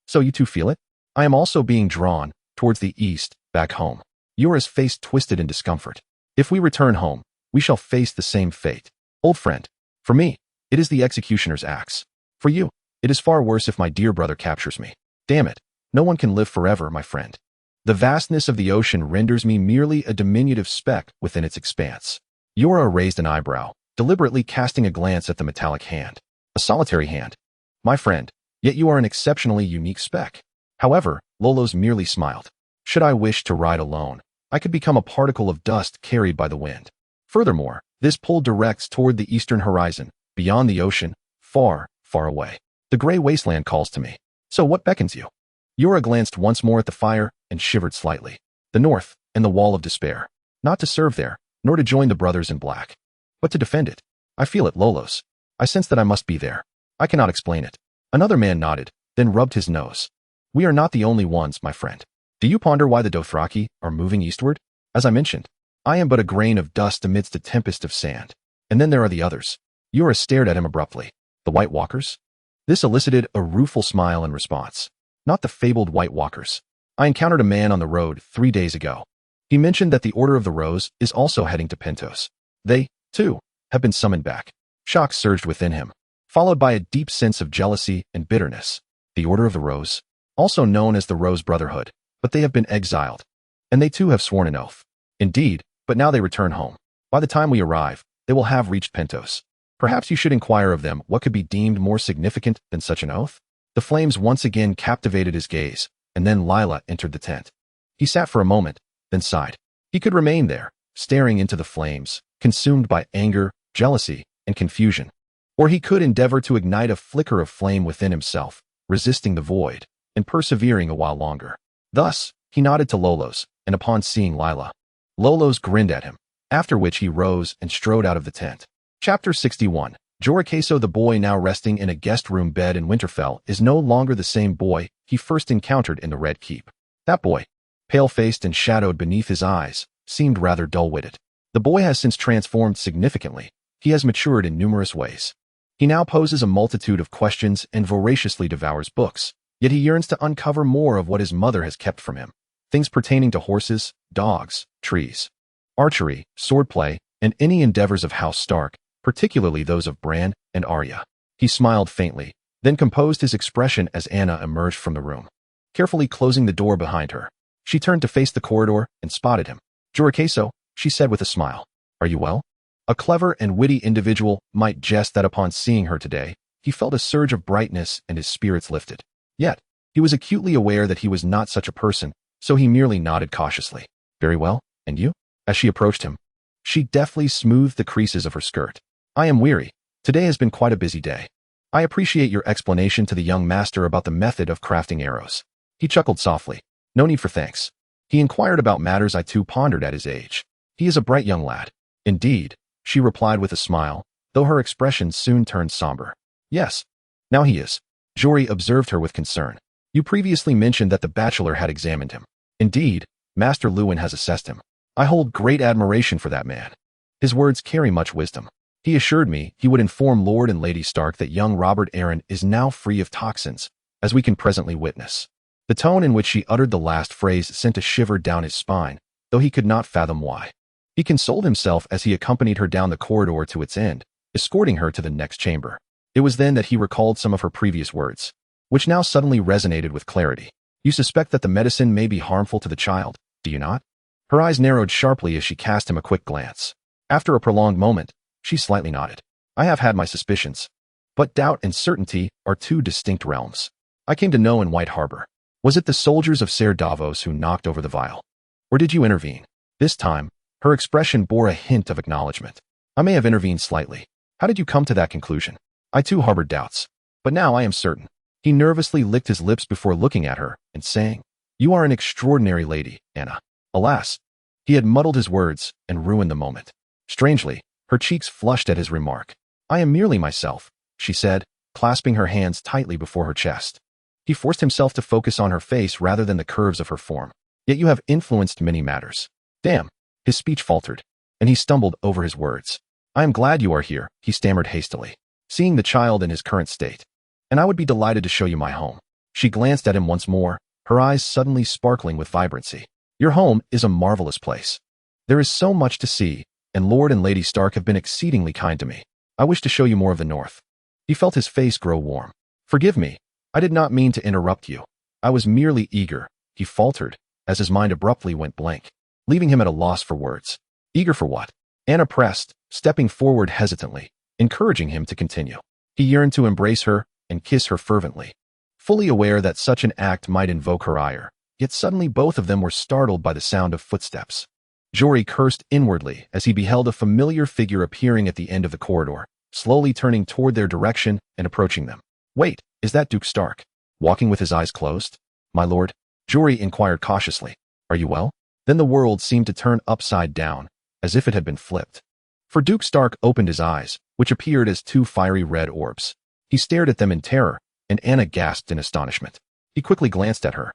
So you too feel it? I am also being drawn towards the east, back home. Yura's face twisted in discomfort. If we return home, we shall face the same fate. Old friend, for me, it is the executioner's axe. For you, it is far worse if my dear brother captures me. Damn it, no one can live forever, my friend. The vastness of the ocean renders me merely a diminutive speck within its expanse. Yura raised an eyebrow, deliberately casting a glance at the metallic hand. A solitary hand. My friend, yet you are an exceptionally unique speck. However, Lolos merely smiled. Should I wish to ride alone, I could become a particle of dust carried by the wind. Furthermore, this pull directs toward the eastern horizon, beyond the ocean, far, far away. The gray wasteland calls to me. So what beckons you? Yura glanced once more at the fire and shivered slightly. The north, and the wall of despair. Not to serve there, nor to join the brothers in black, but to defend it. I feel it, Lolos. I sense that I must be there. I cannot explain it. Another man nodded, then rubbed his nose. We are not the only ones, my friend. Do you ponder why the Dothraki are moving eastward? As I mentioned, I am but a grain of dust amidst a tempest of sand. And then there are the others. Yura stared at him abruptly. The White Walkers? This elicited a rueful smile in response. Not the fabled White Walkers. I encountered a man on the road 3 days ago. He mentioned that the Order of the Rose is also heading to Pentos. They, too, have been summoned back. Shock surged within him, followed by a deep sense of jealousy and bitterness. The Order of the Rose, also known as the Rose Brotherhood, but they have been exiled. And they too have sworn an oath. Indeed, but now they return home. By the time we arrive, they will have reached Pentos. Perhaps you should inquire of them what could be deemed more significant than such an oath? The flames once again captivated his gaze, and then Lila entered the tent. He sat for a moment, then sighed. He could remain there, staring into the flames, consumed by anger, jealousy, and confusion. Or he could endeavor to ignite a flicker of flame within himself, resisting the void, and persevering a while longer. Thus, he nodded to Lolos, and upon seeing Lila, Lolos grinned at him, after which he rose and strode out of the tent. Chapter 61. Joricaso, the boy now resting in a guest room bed in Winterfell, is no longer the same boy he first encountered in the Red Keep. That boy, pale-faced and shadowed beneath his eyes, seemed rather dull-witted. The boy has since transformed significantly. He has matured in numerous ways. He now poses a multitude of questions and voraciously devours books, yet he yearns to uncover more of what his mother has kept from him. Things pertaining to horses, dogs, trees, archery, swordplay, and any endeavors of House Stark, particularly those of Bran and Arya. He smiled faintly, then composed his expression as Anna emerged from the room. Carefully closing the door behind her, she turned to face the corridor and spotted him. Joricaso, she said with a smile. Are you well? A clever and witty individual might jest that upon seeing her today, he felt a surge of brightness and his spirits lifted. Yet, he was acutely aware that he was not such a person, so he merely nodded cautiously. Very well, and you? As she approached him, she deftly smoothed the creases of her skirt. I am weary. Today has been quite a busy day. I appreciate your explanation to the young master about the method of crafting arrows. He chuckled softly. No need for thanks. He inquired about matters I too pondered at his age. He is a bright young lad. Indeed, she replied with a smile, though her expression soon turned somber. Yes. Now he is. Jory observed her with concern. You previously mentioned that the bachelor had examined him. Indeed, Master Lewin has assessed him. I hold great admiration for that man. His words carry much wisdom. He assured me he would inform Lord and Lady Stark that young Robert Arryn is now free of toxins, as we can presently witness. The tone in which she uttered the last phrase sent a shiver down his spine, though he could not fathom why. He consoled himself as he accompanied her down the corridor to its end, escorting her to the next chamber. It was then that he recalled some of her previous words, which now suddenly resonated with clarity. You suspect that the medicine may be harmful to the child, do you not? Her eyes narrowed sharply as she cast him a quick glance. After a prolonged moment, she slightly nodded. I have had my suspicions, but doubt and certainty are two distinct realms. I came to know in White Harbor. Was it the soldiers of Ser Davos who knocked over the vial? Or did you intervene? This time, her expression bore a hint of acknowledgement. I may have intervened slightly. How did you come to that conclusion? I too harbored doubts, but now I am certain. He nervously licked his lips before looking at her and saying, You are an extraordinary lady, Anna. Alas, he had muddled his words and ruined the moment. Strangely, her cheeks flushed at his remark. I am merely myself, she said, clasping her hands tightly before her chest. He forced himself to focus on her face rather than the curves of her form. Yet you have influenced many matters. Damn. His speech faltered, and he stumbled over his words. I am glad you are here, he stammered hastily, seeing the child in his current state. And I would be delighted to show you my home. She glanced at him once more, her eyes suddenly sparkling with vibrancy. Your home is a marvelous place. There is so much to see, and Lord and Lady Stark have been exceedingly kind to me. I wish to show you more of the north. He felt his face grow warm. Forgive me, I did not mean to interrupt you. I was merely eager, he faltered, as his mind abruptly went blank, leaving him at a loss for words. Eager for what? Anna pressed, stepping forward hesitantly, encouraging him to continue. He yearned to embrace her and kiss her fervently, fully aware that such an act might invoke her ire, yet suddenly both of them were startled by the sound of footsteps. Jory cursed inwardly as he beheld a familiar figure appearing at the end of the corridor, slowly turning toward their direction and approaching them. Wait, is that Duke Stark? Walking with his eyes closed? My lord? Jory inquired cautiously. Are you well? Then the world seemed to turn upside down, as if it had been flipped. For Duke Stark opened his eyes, which appeared as two fiery red orbs. He stared at them in terror, and Anna gasped in astonishment. He quickly glanced at her,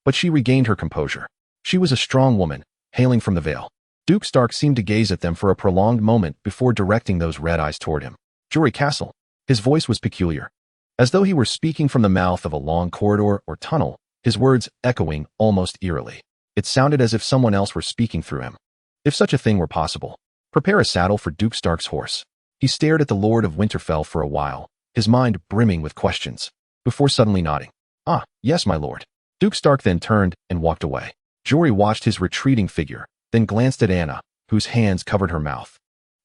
but she regained her composure. She was a strong woman, hailing from the Vale. Duke Stark seemed to gaze at them for a prolonged moment before directing those red eyes toward him. Jory Castle. His voice was peculiar, as though he were speaking from the mouth of a long corridor or tunnel, his words echoing almost eerily. It sounded as if someone else were speaking through him. If such a thing were possible, prepare a saddle for Duke Stark's horse. He stared at the Lord of Winterfell for a while, his mind brimming with questions, before suddenly nodding. Ah, yes, my lord. Duke Stark then turned and walked away. Jory watched his retreating figure, then glanced at Anna, whose hands covered her mouth,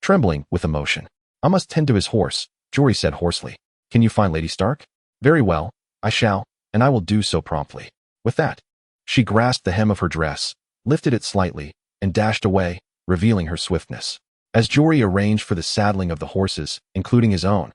trembling with emotion. I must tend to his horse, Jory said hoarsely. Can you find Lady Stark? Very well, I shall, and I will do so promptly. With that, she grasped the hem of her dress, lifted it slightly, and dashed away, revealing her swiftness. As Jory arranged for the saddling of the horses, including his own,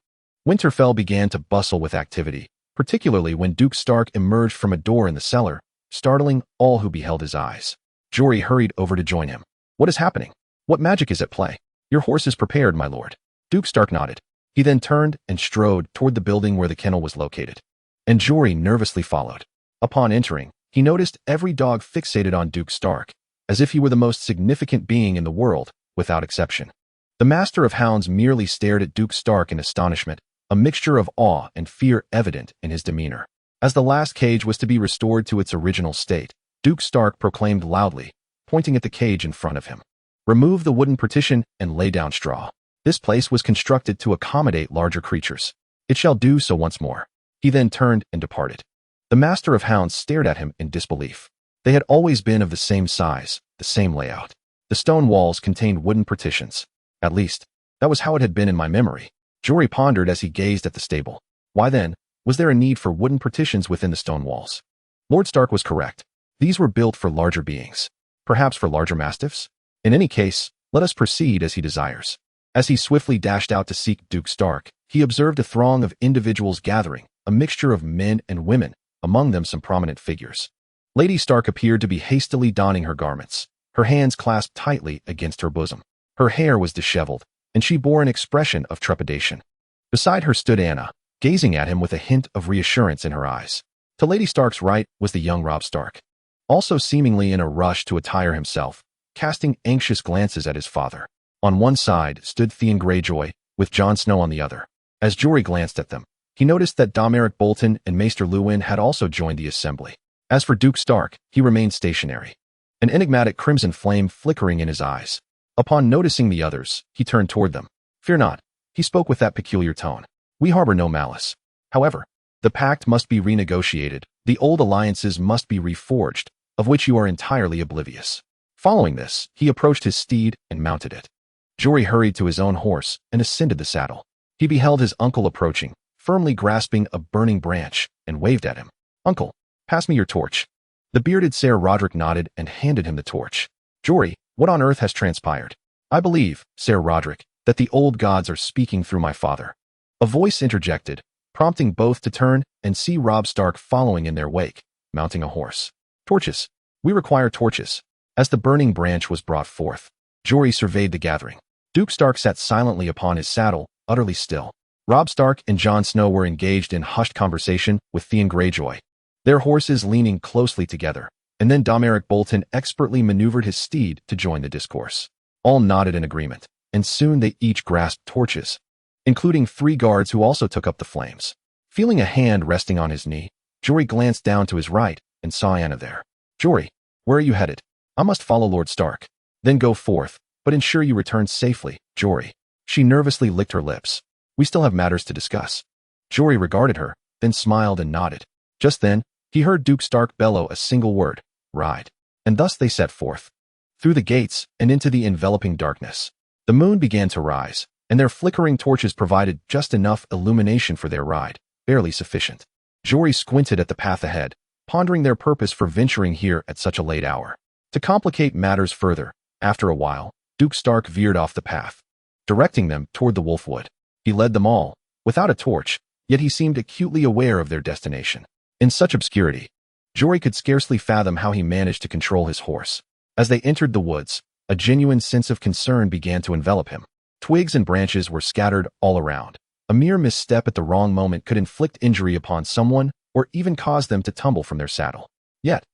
Winterfell began to bustle with activity, particularly when Duke Stark emerged from a door in the cellar, startling all who beheld his eyes. Jory hurried over to join him. What is happening? What magic is at play? Your horse is prepared, my lord. Duke Stark nodded. He then turned and strode toward the building where the kennel was located, and Jory nervously followed. Upon entering, he noticed every dog fixated on Duke Stark, as if he were the most significant being in the world, without exception. The Master of Hounds merely stared at Duke Stark in astonishment, a mixture of awe and fear evident in his demeanor. As the last cage was to be restored to its original state, Duke Stark proclaimed loudly, pointing at the cage in front of him. Remove the wooden partition and lay down straw. This place was constructed to accommodate larger creatures. It shall do so once more. He then turned and departed. The Master of Hounds stared at him in disbelief. They had always been of the same size, the same layout. The stone walls contained wooden partitions. At least, that was how it had been in my memory. Jory pondered as he gazed at the stable. Why then, was there a need for wooden partitions within the stone walls? Lord Stark was correct. These were built for larger beings. Perhaps for larger mastiffs? In any case, let us proceed as he desires. As he swiftly dashed out to seek Duke Stark, he observed a throng of individuals gathering, a mixture of men and women, among them some prominent figures. Lady Stark appeared to be hastily donning her garments, her hands clasped tightly against her bosom. Her hair was disheveled, and she bore an expression of trepidation. Beside her stood Anna, gazing at him with a hint of reassurance in her eyes. To Lady Stark's right was the young Robb Stark, also seemingly in a rush to attire himself, casting anxious glances at his father. On one side stood Theon Greyjoy, with Jon Snow on the other. As Jory glanced at them, he noticed that Domeric Bolton and Maester Luwin had also joined the assembly. As for Duke Stark, he remained stationary, an enigmatic crimson flame flickering in his eyes. Upon noticing the others, he turned toward them. Fear not, He spoke with that peculiar tone. "We harbor no malice. However, the pact must be renegotiated, the old alliances must be reforged, of which you are entirely oblivious." Following this, he approached his steed and mounted it. Jory hurried to his own horse and ascended the saddle. He beheld his uncle approaching, firmly grasping a burning branch, and waved at him. "Uncle, pass me your torch." The bearded Ser Roderick nodded and handed him the torch. "Jory, what on earth has transpired?" "I believe, Ser Roderick, that the old gods are speaking through my father." A voice interjected, prompting both to turn and see Robb Stark following in their wake, mounting a horse. "Torches. We require torches." As the burning branch was brought forth, Jory surveyed the gathering. Duke Stark sat silently upon his saddle, utterly still. Robb Stark and Jon Snow were engaged in hushed conversation with Theon Greyjoy, their horses leaning closely together, and then Domeric Bolton expertly maneuvered his steed to join the discourse. All nodded in agreement, and soon they each grasped torches, including 3 guards who also took up the flames. Feeling a hand resting on his knee, Jory glanced down to his right and saw Anna there. "Jory, where are you headed?" "I must follow Lord Stark." "Then go forth, but ensure you return safely, Jory." She nervously licked her lips. "We still have matters to discuss." Jory regarded her, then smiled and nodded. Just then, he heard Duke Stark bellow a single word, "Ride." And thus they set forth. Through the gates and into the enveloping darkness. The moon began to rise, and their flickering torches provided just enough illumination for their ride, barely sufficient. Jory squinted at the path ahead, pondering their purpose for venturing here at such a late hour. To complicate matters further, after a while, Duke Stark veered off the path, directing them toward the Wolfwood. He led them all, without a torch, yet he seemed acutely aware of their destination. In such obscurity, Jory could scarcely fathom how he managed to control his horse. As they entered the woods, a genuine sense of concern began to envelop him. Twigs and branches were scattered all around. A mere misstep at the wrong moment could inflict injury upon someone or even cause them to tumble from their saddle. Yet,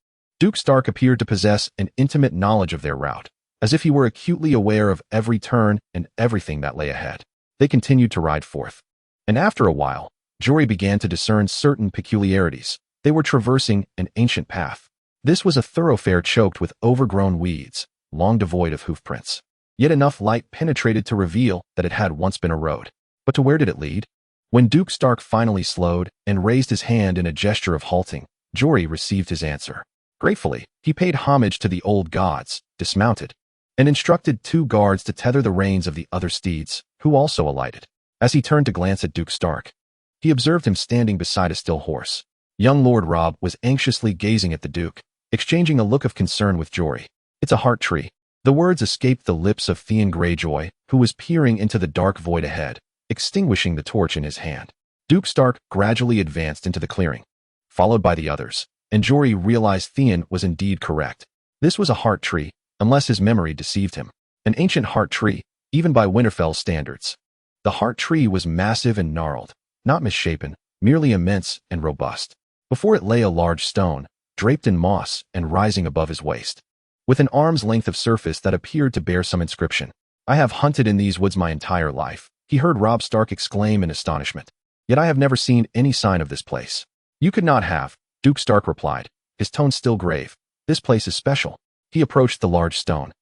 Duke Stark appeared to possess an intimate knowledge of their route, as if he were acutely aware of every turn and everything that lay ahead. They continued to ride forth. And after a while, Jory began to discern certain peculiarities. They were traversing an ancient path. This was a thoroughfare choked with overgrown weeds, long devoid of hoofprints. Yet enough light penetrated to reveal that it had once been a road. But to where did it lead? When Duke Stark finally slowed and raised his hand in a gesture of halting, Jory received his answer. Gratefully, he paid homage to the old gods, dismounted, and instructed 2 guards to tether the reins of the other steeds, who also alighted. As he turned to glance at Duke Stark, he observed him standing beside a still horse. Young Lord Robb was anxiously gazing at the Duke, exchanging a look of concern with Jory. "It's a heart tree." The words escaped the lips of Theon Greyjoy, who was peering into the dark void ahead, extinguishing the torch in his hand. Duke Stark gradually advanced into the clearing, followed by the others, and Jory realized Theon was indeed correct. This was a heart tree, unless his memory deceived him. An ancient heart tree, even by Winterfell standards. The heart tree was massive and gnarled, not misshapen, merely immense and robust. Before it lay a large stone, draped in moss and rising above his waist, with an arm's length of surface that appeared to bear some inscription. "I have hunted in these woods my entire life," he heard Robb Stark exclaim in astonishment. "Yet I have never seen any sign of this place." "You could not have," Duke Stark replied, his tone still grave. "This place is special." He approached the large stone,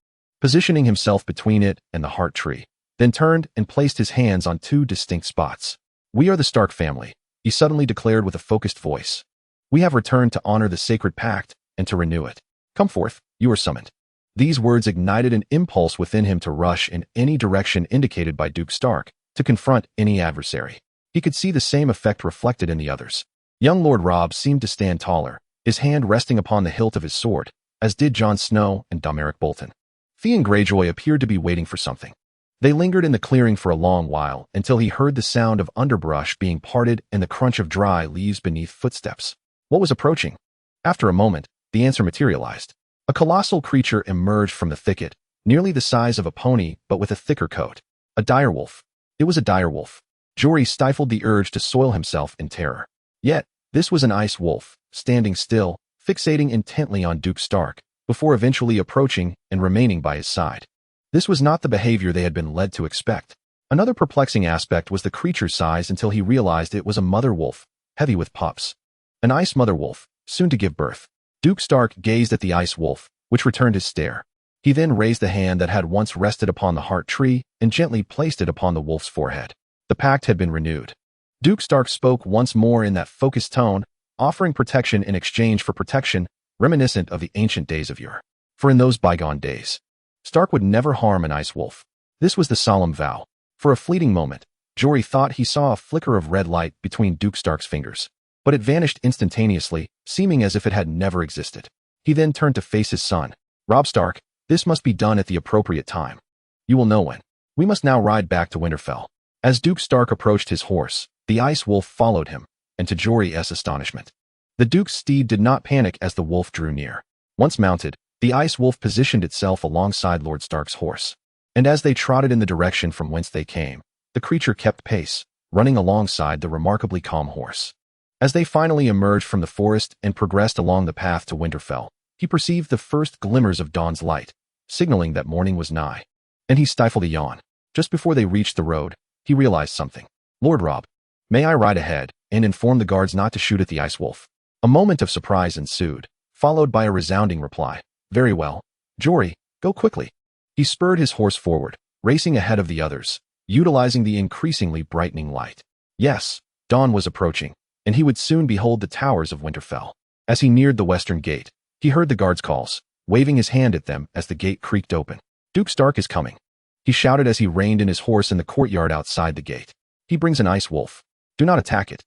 positioning himself between it and the heart tree, then turned and placed his hands on 2 distinct spots. "We are the Stark family," he suddenly declared with a focused voice. "We have returned to honor the sacred pact and to renew it. Come forth, you are summoned." These words ignited an impulse within him to rush in any direction indicated by Duke Stark, to confront any adversary. He could see the same effect reflected in the others. Young Lord Robb seemed to stand taller, his hand resting upon the hilt of his sword, as did Jon Snow and Domeric Bolton. Theon Greyjoy appeared to be waiting for something. They lingered in the clearing for a long while until he heard the sound of underbrush being parted and the crunch of dry leaves beneath footsteps. What was approaching? After a moment, the answer materialized. A colossal creature emerged from the thicket, nearly the size of a pony but with a thicker coat. A direwolf. It was a direwolf. Jory stifled the urge to soil himself in terror. Yet, this was an ice wolf, standing still, fixating intently on Duke Stark, before eventually approaching and remaining by his side. This was not the behavior they had been led to expect. Another perplexing aspect was the creature's size until he realized it was a mother wolf, heavy with pups. An ice mother wolf, soon to give birth. Duke Stark gazed at the ice wolf, which returned his stare. He then raised the hand that had once rested upon the heart tree and gently placed it upon the wolf's forehead. The pact had been renewed. Duke Stark spoke once more in that focused tone, offering protection in exchange for protection, reminiscent of the ancient days of yore. For in those bygone days, Stark would never harm an ice wolf. This was the solemn vow. For a fleeting moment, Jory thought he saw a flicker of red light between Duke Stark's fingers, but it vanished instantaneously, seeming as if it had never existed. He then turned to face his son. Robb Stark, this must be done at the appropriate time. You will know when. We must now ride back to Winterfell. As Duke Stark approached his horse, the ice wolf followed him, and to Jory's astonishment, the Duke's steed did not panic as the wolf drew near. Once mounted, the ice wolf positioned itself alongside Lord Stark's horse, and as they trotted in the direction from whence they came, the creature kept pace, running alongside the remarkably calm horse. As they finally emerged from the forest and progressed along the path to Winterfell, he perceived the first glimmers of dawn's light, signaling that morning was nigh, and he stifled a yawn. Just before they reached the road, he realized something. Lord Robb, may I ride ahead and inform the guards not to shoot at the ice wolf? A moment of surprise ensued, followed by a resounding reply. Very well. Jory, go quickly. He spurred his horse forward, racing ahead of the others, utilizing the increasingly brightening light. Yes, dawn was approaching, and he would soon behold the towers of Winterfell. As he neared the western gate, he heard the guards' calls, waving his hand at them as the gate creaked open. Duke Stark is coming, he shouted as he reined in his horse in the courtyard outside the gate. He brings an ice wolf. Do not attack it.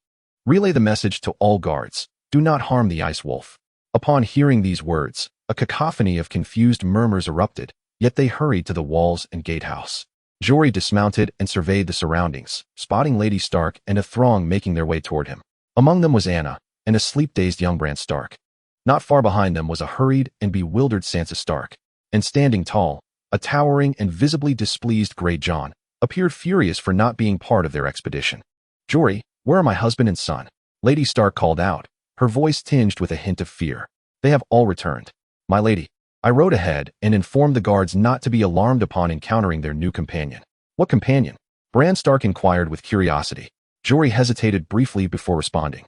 Relay the message to all guards. Do not harm the ice wolf. Upon hearing these words, a cacophony of confused murmurs erupted, yet they hurried to the walls and gatehouse. Jory dismounted and surveyed the surroundings, spotting Lady Stark and a throng making their way toward him. Among them was Anna, and a sleep-dazed young Bran Stark. Not far behind them was a hurried and bewildered Sansa Stark, and standing tall, a towering and visibly displeased Grey Jon, appeared furious for not being part of their expedition. Jory, where are my husband and son? Lady Stark called out, her voice tinged with a hint of fear. They have all returned. My lady, I rode ahead and informed the guards not to be alarmed upon encountering their new companion. What companion? Bran Stark inquired with curiosity. Jory hesitated briefly before responding.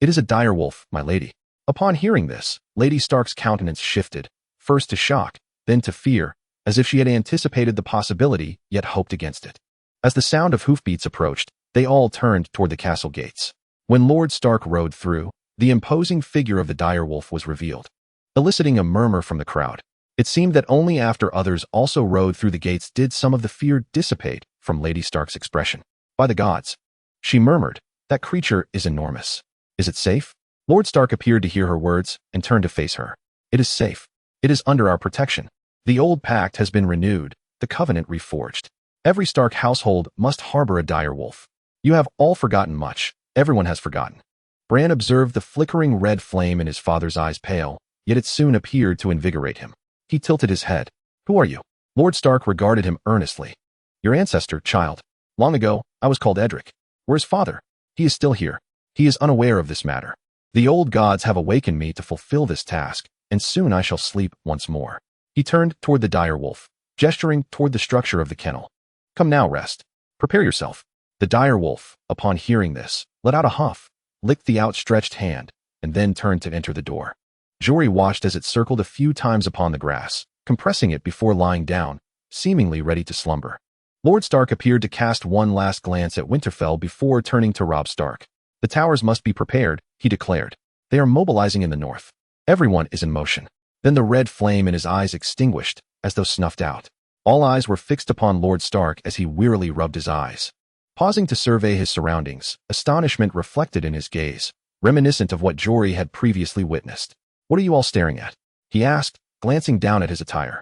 It is a direwolf, my lady. Upon hearing this, Lady Stark's countenance shifted, first to shock, then to fear, as if she had anticipated the possibility, yet hoped against it. As the sound of hoofbeats approached, they all turned toward the castle gates. When Lord Stark rode through, the imposing figure of the direwolf was revealed, eliciting a murmur from the crowd. It seemed that only after others also rode through the gates did some of the fear dissipate from Lady Stark's expression. By the gods, she murmured, that creature is enormous. Is it safe? Lord Stark appeared to hear her words and turned to face her. It is safe. It is under our protection. The old pact has been renewed, the covenant reforged. Every Stark household must harbor a direwolf. You have all forgotten much. Everyone has forgotten. Bran observed the flickering red flame in his father's eyes pale, yet it soon appeared to invigorate him. He tilted his head. Who are you? Lord Stark regarded him earnestly. Your ancestor, child. Long ago, I was called Edric. Where's father? He is still here. He is unaware of this matter. The old gods have awakened me to fulfill this task, and soon I shall sleep once more. He turned toward the direwolf, gesturing toward the structure of the kennel. Come now, rest. Prepare yourself. The direwolf, upon hearing this, let out a huff, licked the outstretched hand, and then turned to enter the door. Jory watched as it circled a few times upon the grass, compressing it before lying down, seemingly ready to slumber. Lord Stark appeared to cast one last glance at Winterfell before turning to Robb Stark. The towers must be prepared, he declared. They are mobilizing in the north. Everyone is in motion. Then the red flame in his eyes extinguished, as though snuffed out. All eyes were fixed upon Lord Stark as he wearily rubbed his eyes. Pausing to survey his surroundings, astonishment reflected in his gaze, reminiscent of what Jory had previously witnessed. What are you all staring at? He asked, glancing down at his attire.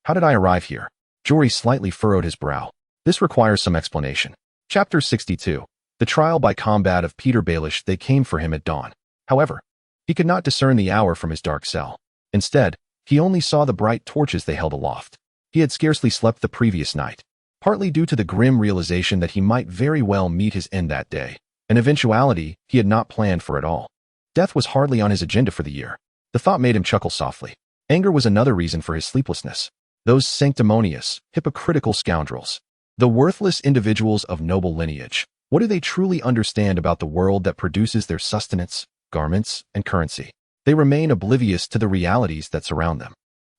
How did I arrive here? Jory slightly furrowed his brow. This requires some explanation. Chapter 62. The trial by combat of Peter Baelish. They came for him at dawn. However, he could not discern the hour from his dark cell. Instead, he only saw the bright torches they held aloft. He had scarcely slept the previous night, partly due to the grim realization that he might very well meet his end that day, an eventuality he had not planned for at all. Death was hardly on his agenda for the year. The thought made him chuckle softly. Anger was another reason for his sleeplessness. Those sanctimonious, hypocritical scoundrels. The worthless individuals of noble lineage. What do they truly understand about the world that produces their sustenance, garments, and currency? They remain oblivious to the realities that surround them.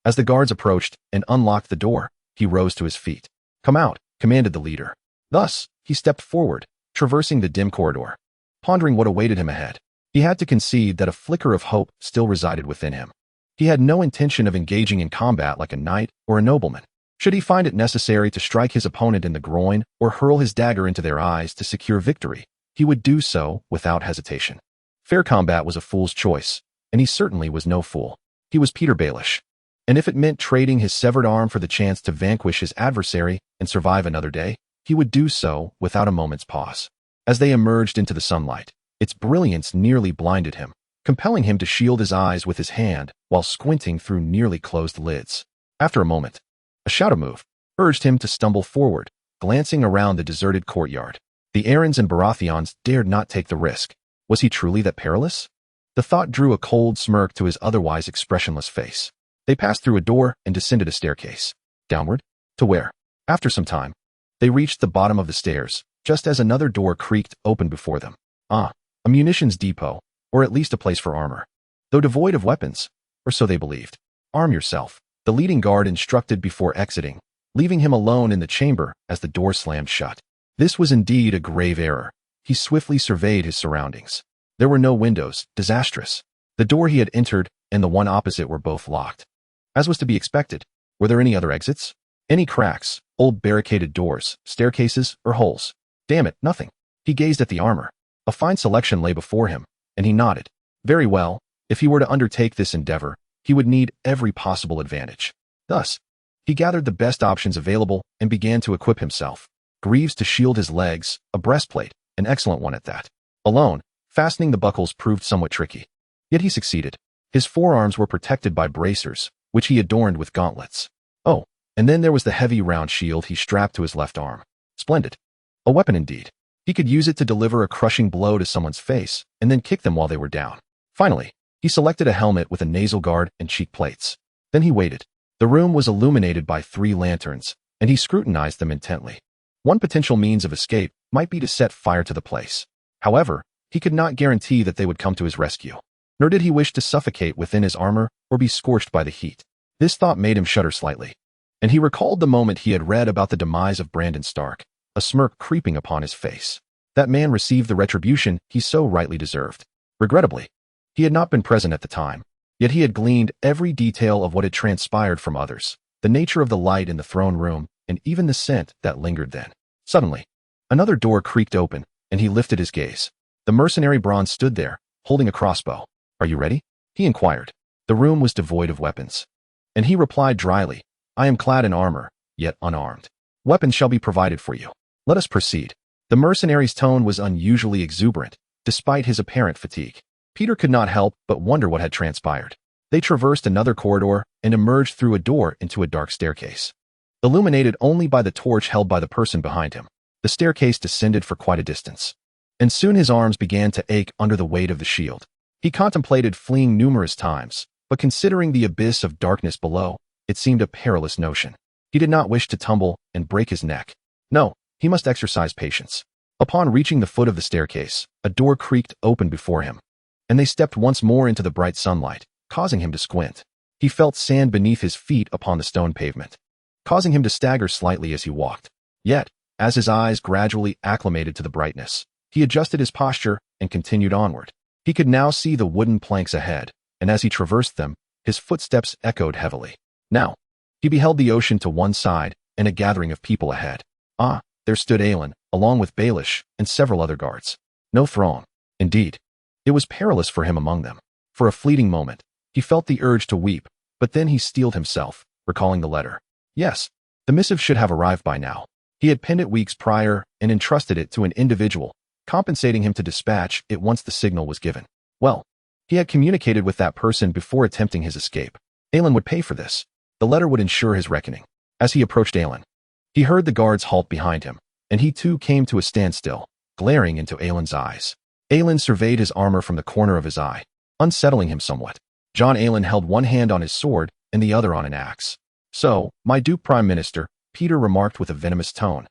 As the guards approached and unlocked the door, he rose to his feet. Come out, commanded the leader. Thus, he stepped forward, traversing the dim corridor, pondering what awaited him ahead. He had to concede that a flicker of hope still resided within him. He had no intention of engaging in combat like a knight or a nobleman. Should he find it necessary to strike his opponent in the groin or hurl his dagger into their eyes to secure victory, he would do so without hesitation. Fair combat was a fool's choice, and he certainly was no fool. He was Petyr Baelish. And if it meant trading his severed arm for the chance to vanquish his adversary and survive another day, he would do so without a moment's pause. As they emerged into the sunlight, its brilliance nearly blinded him, compelling him to shield his eyes with his hand while squinting through nearly closed lids. After a moment, a shadow move urged him to stumble forward, glancing around the deserted courtyard. The Arryns and Baratheons dared not take the risk. Was he truly that perilous? The thought drew a cold smirk to his otherwise expressionless face. They passed through a door and descended a staircase. Downward? To where? After some time, they reached the bottom of the stairs, just as another door creaked open before them. A munitions depot, or at least a place for armor. Though devoid of weapons, or so they believed. Arm yourself, the leading guard instructed before exiting, leaving him alone in the chamber as the door slammed shut. This was indeed a grave error. He swiftly surveyed his surroundings. There were no windows, disastrous. The door he had entered and the one opposite were both locked. As was to be expected, were there any other exits? Any cracks, old barricaded doors, staircases, or holes? Damn it, nothing. He gazed at the armor. A fine selection lay before him, and he nodded. Very well, if he were to undertake this endeavor, he would need every possible advantage. Thus, he gathered the best options available and began to equip himself. Greaves to shield his legs, a breastplate, an excellent one at that. Alone, fastening the buckles proved somewhat tricky. Yet he succeeded. His forearms were protected by bracers, which he adorned with gauntlets. Oh, and then there was the heavy round shield he strapped to his left arm. Splendid. A weapon indeed. He could use it to deliver a crushing blow to someone's face and then kick them while they were down. Finally, he selected a helmet with a nasal guard and cheek plates. Then he waited. The room was illuminated by 3 lanterns, and he scrutinized them intently. One potential means of escape might be to set fire to the place. However, he could not guarantee that they would come to his rescue. Nor did he wish to suffocate within his armor or be scorched by the heat. This thought made him shudder slightly, and he recalled the moment he had read about the demise of Brandon Stark, a smirk creeping upon his face. That man received the retribution he so rightly deserved. Regrettably, he had not been present at the time, yet he had gleaned every detail of what had transpired from others, the nature of the light in the throne room, and even the scent that lingered then. Suddenly, another door creaked open, and he lifted his gaze. The mercenary Bronn stood there, holding a crossbow. Are you ready? He inquired. The room was devoid of weapons. And he replied dryly, I am clad in armor, yet unarmed. Weapons shall be provided for you. Let us proceed. The mercenary's tone was unusually exuberant, despite his apparent fatigue. Petyr could not help but wonder what had transpired. They traversed another corridor and emerged through a door into a dark staircase. Illuminated only by the torch held by the person behind him, the staircase descended for quite a distance. And soon his arms began to ache under the weight of the shield. He contemplated fleeing numerous times, but considering the abyss of darkness below, it seemed a perilous notion. He did not wish to tumble and break his neck. No, he must exercise patience. Upon reaching the foot of the staircase, a door creaked open before him, and they stepped once more into the bright sunlight, causing him to squint. He felt sand beneath his feet upon the stone pavement, causing him to stagger slightly as he walked. Yet, as his eyes gradually acclimated to the brightness, he adjusted his posture and continued onward. He could now see the wooden planks ahead, and as he traversed them, his footsteps echoed heavily. Now, he beheld the ocean to one side and a gathering of people ahead. There stood Aelin, along with Baelish and several other guards. No throng. Indeed, it was perilous for him among them. For a fleeting moment, he felt the urge to weep, but then he steeled himself, recalling the letter. Yes, the missive should have arrived by now. He had penned it weeks prior and entrusted it to an individual, compensating him to dispatch it once the signal was given. Well, he had communicated with that person before attempting his escape. Aelin would pay for this. The letter would ensure his reckoning. As he approached Aelin, he heard the guards halt behind him, and he too came to a standstill, glaring into Aelin's eyes. Aelin surveyed his armor from the corner of his eye, unsettling him somewhat. Jon Arryn held one hand on his sword and the other on an axe. So, my Duke Prime Minister, Petyr remarked with a venomous tone.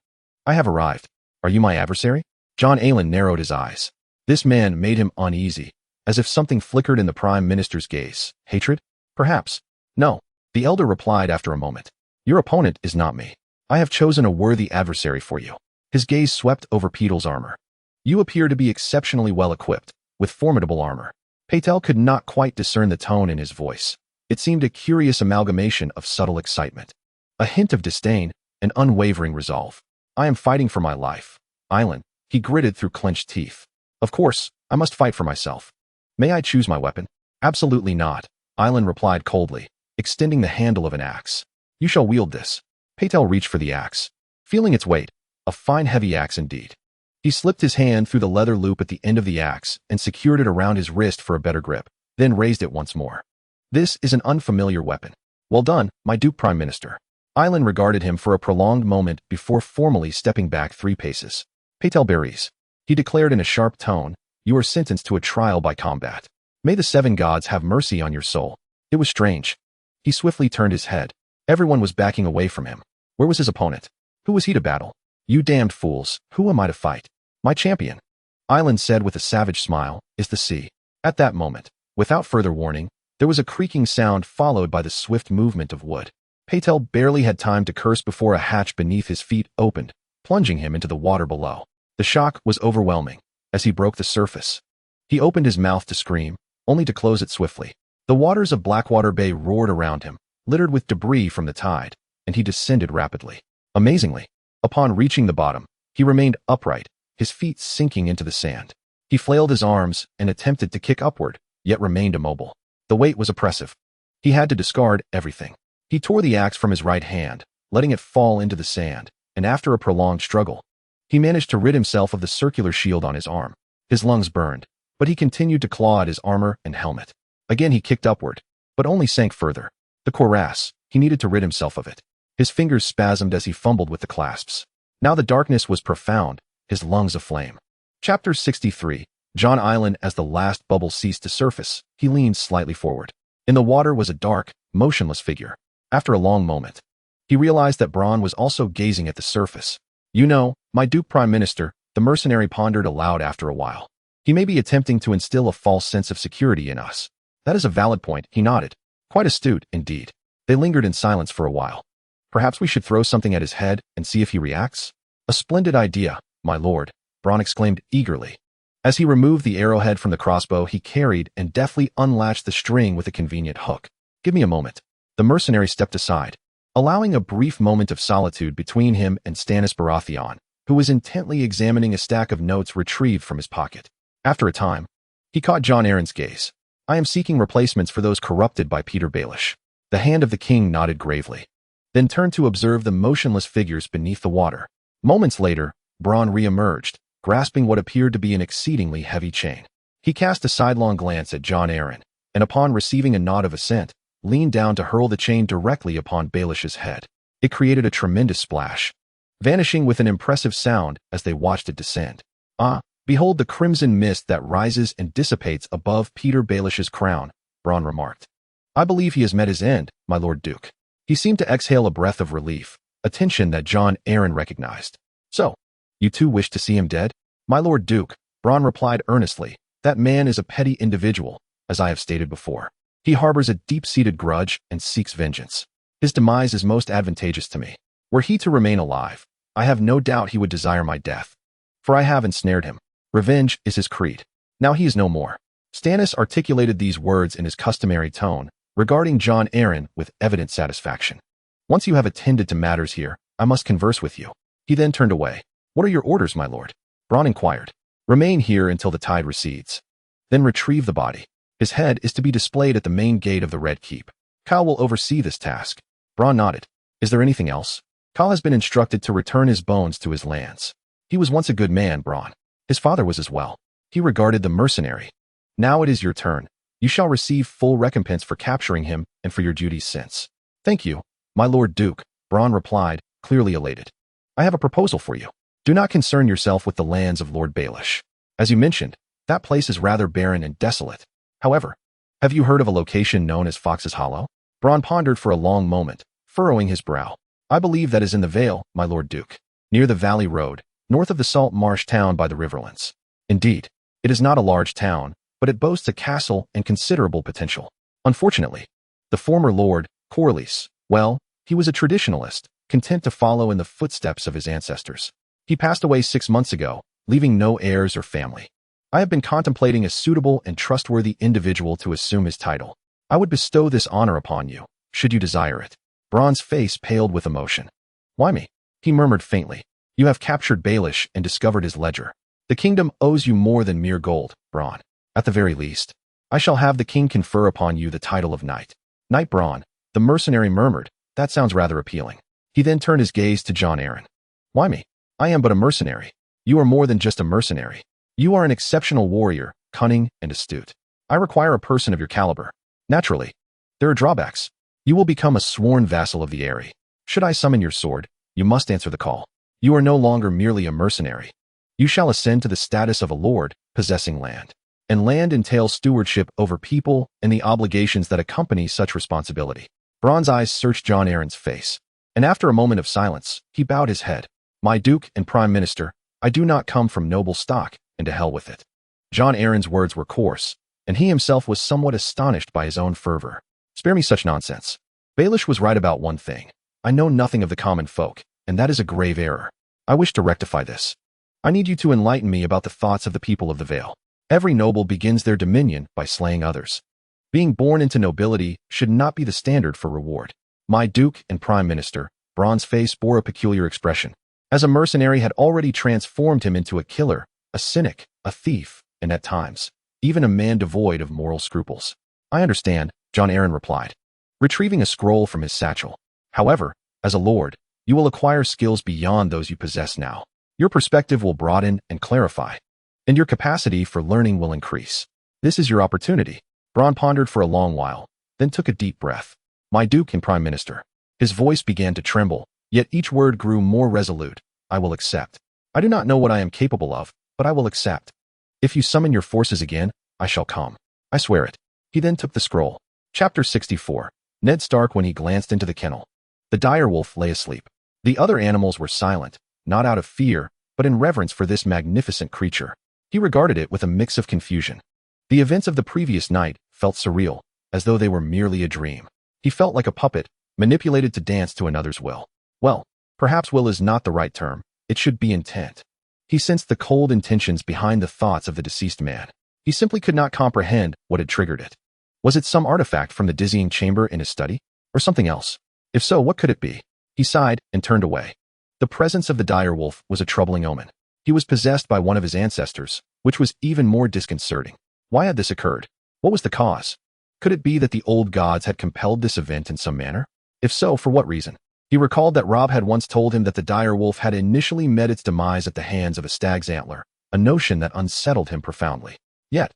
I have arrived. Are you my adversary? Jon Arryn narrowed his eyes. This man made him uneasy, as if something flickered in the Prime Minister's gaze. Hatred? Perhaps. No, the elder replied after a moment. Your opponent is not me. I have chosen a worthy adversary for you. His gaze swept over Petyl's armor. You appear to be exceptionally well equipped, with formidable armor. Patel could not quite discern the tone in his voice. It seemed a curious amalgamation of subtle excitement, a hint of disdain, and unwavering resolve. I am fighting for my life. Island, he gritted through clenched teeth. Of course, I must fight for myself. May I choose my weapon? Absolutely not, Island replied coldly, extending the handle of an axe. You shall wield this. Patel reached for the axe, feeling its weight, a fine heavy axe indeed. He slipped his hand through the leather loop at the end of the axe and secured it around his wrist for a better grip, then raised it once more. This is an unfamiliar weapon. Well done, my Duke Prime Minister. Island regarded him for a prolonged moment before formally stepping back 3 paces. Patel Berries, he declared in a sharp tone, you are sentenced to a trial by combat. May the 7 gods have mercy on your soul. It was strange. He swiftly turned his head. Everyone was backing away from him. Where was his opponent? Who was he to battle? You damned fools, who am I to fight? My champion, Island said with a savage smile, is the sea. At that moment, without further warning, there was a creaking sound followed by the swift movement of wood. Patel barely had time to curse before a hatch beneath his feet opened, plunging him into the water below. The shock was overwhelming. As he broke the surface, he opened his mouth to scream, only to close it swiftly. The waters of Blackwater Bay roared around him, littered with debris from the tide, and he descended rapidly. Amazingly, upon reaching the bottom, he remained upright, his feet sinking into the sand. He flailed his arms and attempted to kick upward, yet remained immobile. The weight was oppressive. He had to discard everything. He tore the axe from his right hand, letting it fall into the sand, and after a prolonged struggle, he managed to rid himself of the circular shield on his arm. His lungs burned, but he continued to claw at his armor and helmet. Again he kicked upward, but only sank further. The cuirass, he needed to rid himself of it. His fingers spasmed as he fumbled with the clasps. Now the darkness was profound, his lungs aflame. Chapter 63. Jon Arryn. As the last bubble ceased to surface, he leaned slightly forward. In the water was a dark, motionless figure. After a long moment, he realized that Bronn was also gazing at the surface. You know, my Duke Prime Minister, the mercenary pondered aloud after a while. He may be attempting to instill a false sense of security in us. That is a valid point, he nodded. Quite astute, indeed. They lingered in silence for a while. Perhaps we should throw something at his head and see if he reacts? A splendid idea, my lord, Bronn exclaimed eagerly. As he removed the arrowhead from the crossbow he carried and deftly unlatched the string with a convenient hook. Give me a moment. The mercenary stepped aside, allowing a brief moment of solitude between him and Stannis Baratheon, who was intently examining a stack of notes retrieved from his pocket. After a time, he caught Jon Arryn's gaze. I am seeking replacements for those corrupted by Petyr Baelish. The hand of the king nodded gravely, then turned to observe the motionless figures beneath the water. Moments later, Bronn re-emerged, grasping what appeared to be an exceedingly heavy chain. He cast a sidelong glance at Jon Arryn, and upon receiving a nod of assent, leaned down to hurl the chain directly upon Baelish's head. It created a tremendous splash, vanishing with an impressive sound as they watched it descend. Ah, behold the crimson mist that rises and dissipates above Petyr Baelish's crown, Bronn remarked. I believe he has met his end, my Lord Duke. He seemed to exhale a breath of relief, a tension that Jon Arryn recognized. So, you too wish to see him dead? My Lord Duke, Bronn replied earnestly, that man is a petty individual, as I have stated before. He harbors a deep-seated grudge and seeks vengeance. His demise is most advantageous to me. Were he to remain alive, I have no doubt he would desire my death. For I have ensnared him. Revenge is his creed. Now he is no more. Stannis articulated these words in his customary tone, regarding Jon Arryn with evident satisfaction. Once you have attended to matters here, I must converse with you. He then turned away. What are your orders, my lord? Bronn inquired. Remain here until the tide recedes. Then retrieve the body. His head is to be displayed at the main gate of the Red Keep. Khal will oversee this task. Bronn nodded. Is there anything else? Khal has been instructed to return his bones to his lands. He was once a good man, Bronn. His father was as well. He regarded the mercenary. Now it is your turn. You shall receive full recompense for capturing him and for your duties since. Thank you, my Lord Duke, Bronn replied, clearly elated. I have a proposal for you. Do not concern yourself with the lands of Lord Baelish. As you mentioned, that place is rather barren and desolate. However, have you heard of a location known as Fox's Hollow? Bronn pondered for a long moment, furrowing his brow. I believe that is in the Vale, my Lord Duke, near the Valley Road, north of the salt marsh town by the Riverlands. Indeed, it is not a large town, but it boasts a castle and considerable potential. Unfortunately, the former Lord, Corlys, well, he was a traditionalist, content to follow in the footsteps of his ancestors. He passed away 6 months ago, leaving no heirs or family. I have been contemplating a suitable and trustworthy individual to assume his title. I would bestow this honor upon you, should you desire it." Bronn's face paled with emotion. "Why me?" he murmured faintly. "You have captured Baelish and discovered his ledger. The kingdom owes you more than mere gold, Bronn. At the very least, I shall have the king confer upon you the title of knight." "Knight Bronn," the mercenary murmured. "That sounds rather appealing." He then turned his gaze to Jon Arryn. "Why me? I am but a mercenary." "You are more than just a mercenary. You are an exceptional warrior, cunning and astute. I require a person of your caliber. Naturally, there are drawbacks. You will become a sworn vassal of the Eyrie. Should I summon your sword, you must answer the call. You are no longer merely a mercenary. You shall ascend to the status of a lord, possessing land. And land entails stewardship over people and the obligations that accompany such responsibility." Bronn's eyes searched Jon Arryn's face, and after a moment of silence, he bowed his head. "My Duke and Prime Minister, I do not come from noble stock, and to hell with it." Jon Arryn's words were coarse, and he himself was somewhat astonished by his own fervor. "Spare me such nonsense. Baelish was right about one thing. I know nothing of the common folk, and that is a grave error. I wish to rectify this. I need you to enlighten me about the thoughts of the people of the Vale. Every noble begins their dominion by slaying others. Being born into nobility should not be the standard for reward." My Duke and Prime Minister, Bronn's face bore a peculiar expression. As a mercenary had already transformed him into a killer, a cynic, a thief, and at times, even a man devoid of moral scruples. "I understand," Jon Arryn replied, retrieving a scroll from his satchel. "However, as a lord, you will acquire skills beyond those you possess now. Your perspective will broaden and clarify, and your capacity for learning will increase. This is your opportunity." Bronn pondered for a long while, then took a deep breath. "My Duke and Prime Minister." His voice began to tremble, yet each word grew more resolute. "I will accept. I do not know what I am capable of, but I will accept. If you summon your forces again, I shall come. I swear it." He then took the scroll. Chapter 64. Ned Stark when he glanced into the kennel. The direwolf lay asleep. The other animals were silent, not out of fear, but in reverence for this magnificent creature. He regarded it with a mix of confusion. The events of the previous night felt surreal, as though they were merely a dream. He felt like a puppet, manipulated to dance to another's will. Well, perhaps will is not the right term. It should be intent. He sensed the cold intentions behind the thoughts of the deceased man. He simply could not comprehend what had triggered it. Was it some artifact from the dizzying chamber in his study? Or something else? If so, what could it be? He sighed and turned away. The presence of the direwolf was a troubling omen. He was possessed by one of his ancestors, which was even more disconcerting. Why had this occurred? What was the cause? Could it be that the old gods had compelled this event in some manner? If so, for what reason? He recalled that Robb had once told him that the direwolf had initially met its demise at the hands of a stag's antler, a notion that unsettled him profoundly. Yet,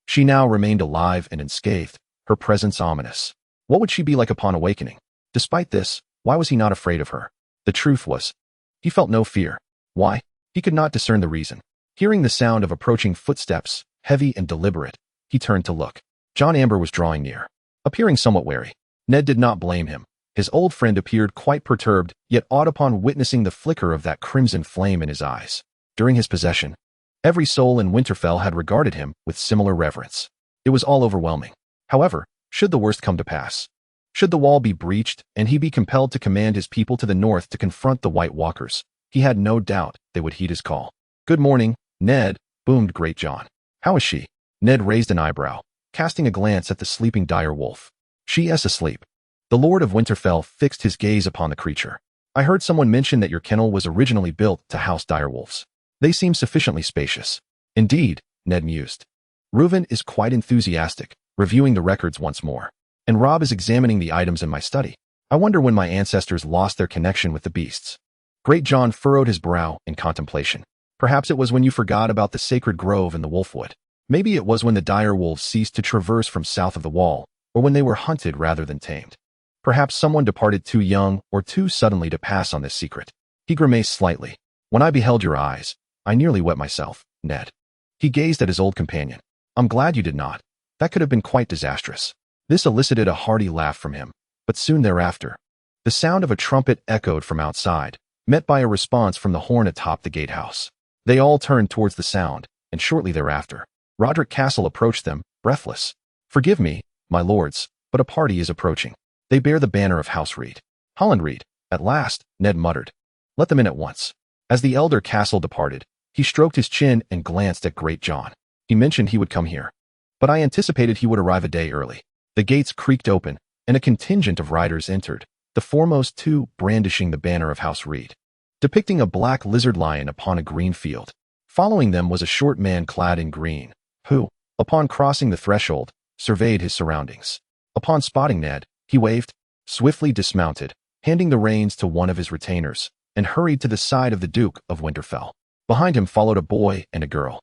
she now remained alive and unscathed, her presence ominous. What would she be like upon awakening? Despite this, why was he not afraid of her? The truth was, he felt no fear. Why? He could not discern the reason. Hearing the sound of approaching footsteps, heavy and deliberate, he turned to look. Jon Arryn was drawing near, appearing somewhat wary. Ned did not blame him. His old friend appeared quite perturbed, yet awed upon witnessing the flicker of that crimson flame in his eyes. During his possession, every soul in Winterfell had regarded him with similar reverence. It was all overwhelming. However, should the worst come to pass, should the wall be breached and he be compelled to command his people to the north to confront the White Walkers, he had no doubt they would heed his call. "Good morning, Ned," boomed Great Jon. "How is she?" Ned raised an eyebrow, casting a glance at the sleeping direwolf. "She is asleep." The Lord of Winterfell fixed his gaze upon the creature. "I heard someone mention that your kennel was originally built to house direwolves. They seem sufficiently spacious." "Indeed," Ned mused. "Reuven is quite enthusiastic, reviewing the records once more. And Robb is examining the items in my study. I wonder when my ancestors lost their connection with the beasts." Great Jon furrowed his brow in contemplation. "Perhaps it was when you forgot about the sacred grove in the Wolfwood. Maybe it was when the direwolves ceased to traverse from south of the wall, or when they were hunted rather than tamed. Perhaps someone departed too young or too suddenly to pass on this secret." He grimaced slightly. "When I beheld your eyes, I nearly wet myself, Ned." He gazed at his old companion. "I'm glad you did not. That could have been quite disastrous." This elicited a hearty laugh from him, but soon thereafter, the sound of a trumpet echoed from outside, met by a response from the horn atop the gatehouse. They all turned towards the sound, and shortly thereafter, Roderick Castle approached them, breathless. "Forgive me, my lords, but a party is approaching. They bear the banner of House Reed." "Holland Reed." At last, Ned muttered. "Let them in at once." As the elder Castle departed, He stroked his chin and glanced at Great Jon. He mentioned he would come here, but I anticipated he would arrive a day early. The gates creaked open, and a contingent of riders entered, the foremost two brandishing the banner of House Reed, depicting a black lizard lion upon a green field. Following them was a short man clad in green, who, upon crossing the threshold, surveyed his surroundings. Upon spotting Ned, he waved, swiftly dismounted, handing the reins to one of his retainers, and hurried to the side of the Duke of Winterfell. Behind him followed a boy and a girl,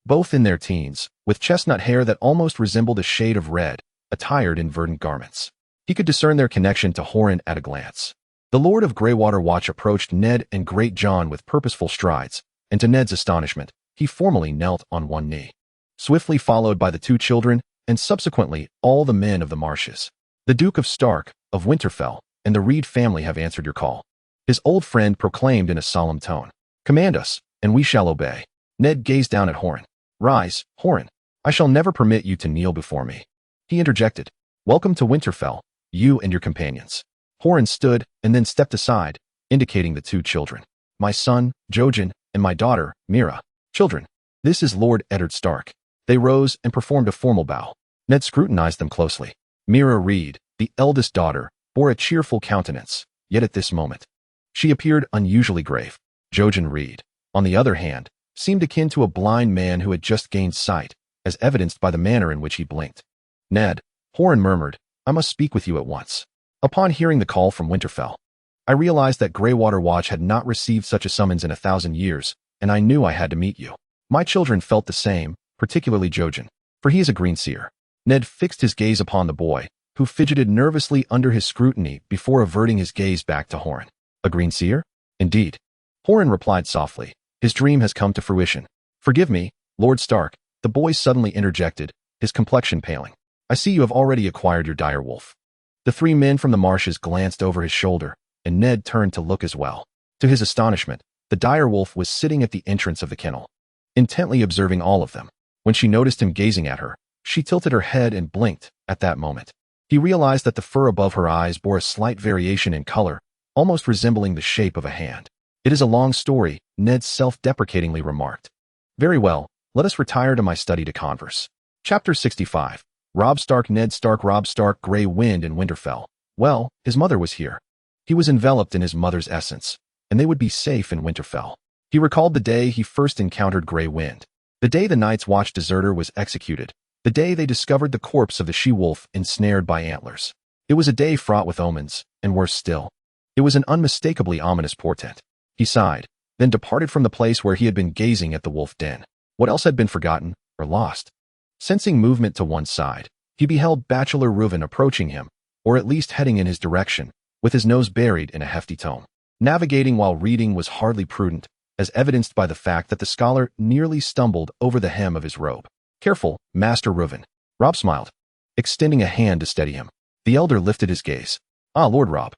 both in their teens, with chestnut hair that almost resembled a shade of red, attired in verdant garments. He could discern their connection to Horin at a glance. The Lord of Greywater Watch approached Ned and Great Jon with purposeful strides, and to Ned's astonishment, he formally knelt on one knee. Swiftly followed by the two children, and subsequently all the men of the marshes. The Duke of Stark, of Winterfell, and the Reed family have answered your call. His old friend proclaimed in a solemn tone. Command us, and we shall obey. Ned gazed down at Horin. Rise, Horin. I shall never permit you to kneel before me. He interjected. Welcome to Winterfell, you and your companions. Horin stood and then stepped aside, indicating the two children. My son, Jojen, and my daughter, Mira. Children, this is Lord Eddard Stark. They rose and performed a formal bow. Ned scrutinized them closely. Mira Reed, the eldest daughter, bore a cheerful countenance, yet at this moment, she appeared unusually grave. Jojen Reed, on the other hand, seemed akin to a blind man who had just gained sight, as evidenced by the manner in which he blinked. Ned, Horin murmured, I must speak with you at once. Upon hearing the call from Winterfell, I realized that Greywater Watch had not received such a summons in 1,000 years, and I knew I had to meet you. My children felt the same, particularly Jojen, for he is a green seer. Ned fixed his gaze upon the boy, who fidgeted nervously under his scrutiny before averting his gaze back to Horin. A green seer? Indeed. Horin replied softly. His dream has come to fruition. Forgive me, Lord Stark, the boy suddenly interjected, his complexion paling. I see you have already acquired your direwolf. The three men from the marshes glanced over his shoulder, and Ned turned to look as well. To his astonishment, the direwolf was sitting at the entrance of the kennel, intently observing all of them. When she noticed him gazing at her, she tilted her head and blinked. At that moment, he realized that the fur above her eyes bore a slight variation in color, almost resembling the shape of a hand. It is a long story, Ned self-deprecatingly remarked. Very well, let us retire to my study to converse. Chapter 65. Robb Stark. Ned Stark. Robb Stark. Grey Wind in Winterfell. Well, his mother was here. He was enveloped in his mother's essence, and they would be safe in Winterfell. He recalled the day he first encountered Grey Wind. The day the Night's Watch deserter was executed. The day they discovered the corpse of the she-wolf ensnared by antlers. It was a day fraught with omens, and worse still, it was an unmistakably ominous portent. He sighed, then departed from the place where he had been gazing at the wolf den. What else had been forgotten or lost? Sensing movement to one side, he beheld Bachelor Reuven approaching him, or at least heading in his direction, with his nose buried in a hefty tome. Navigating while reading was hardly prudent, as evidenced by the fact that the scholar nearly stumbled over the hem of his robe. Careful, Master Reuven. Robb smiled, extending a hand to steady him. The elder lifted his gaze. Ah, Lord Robb.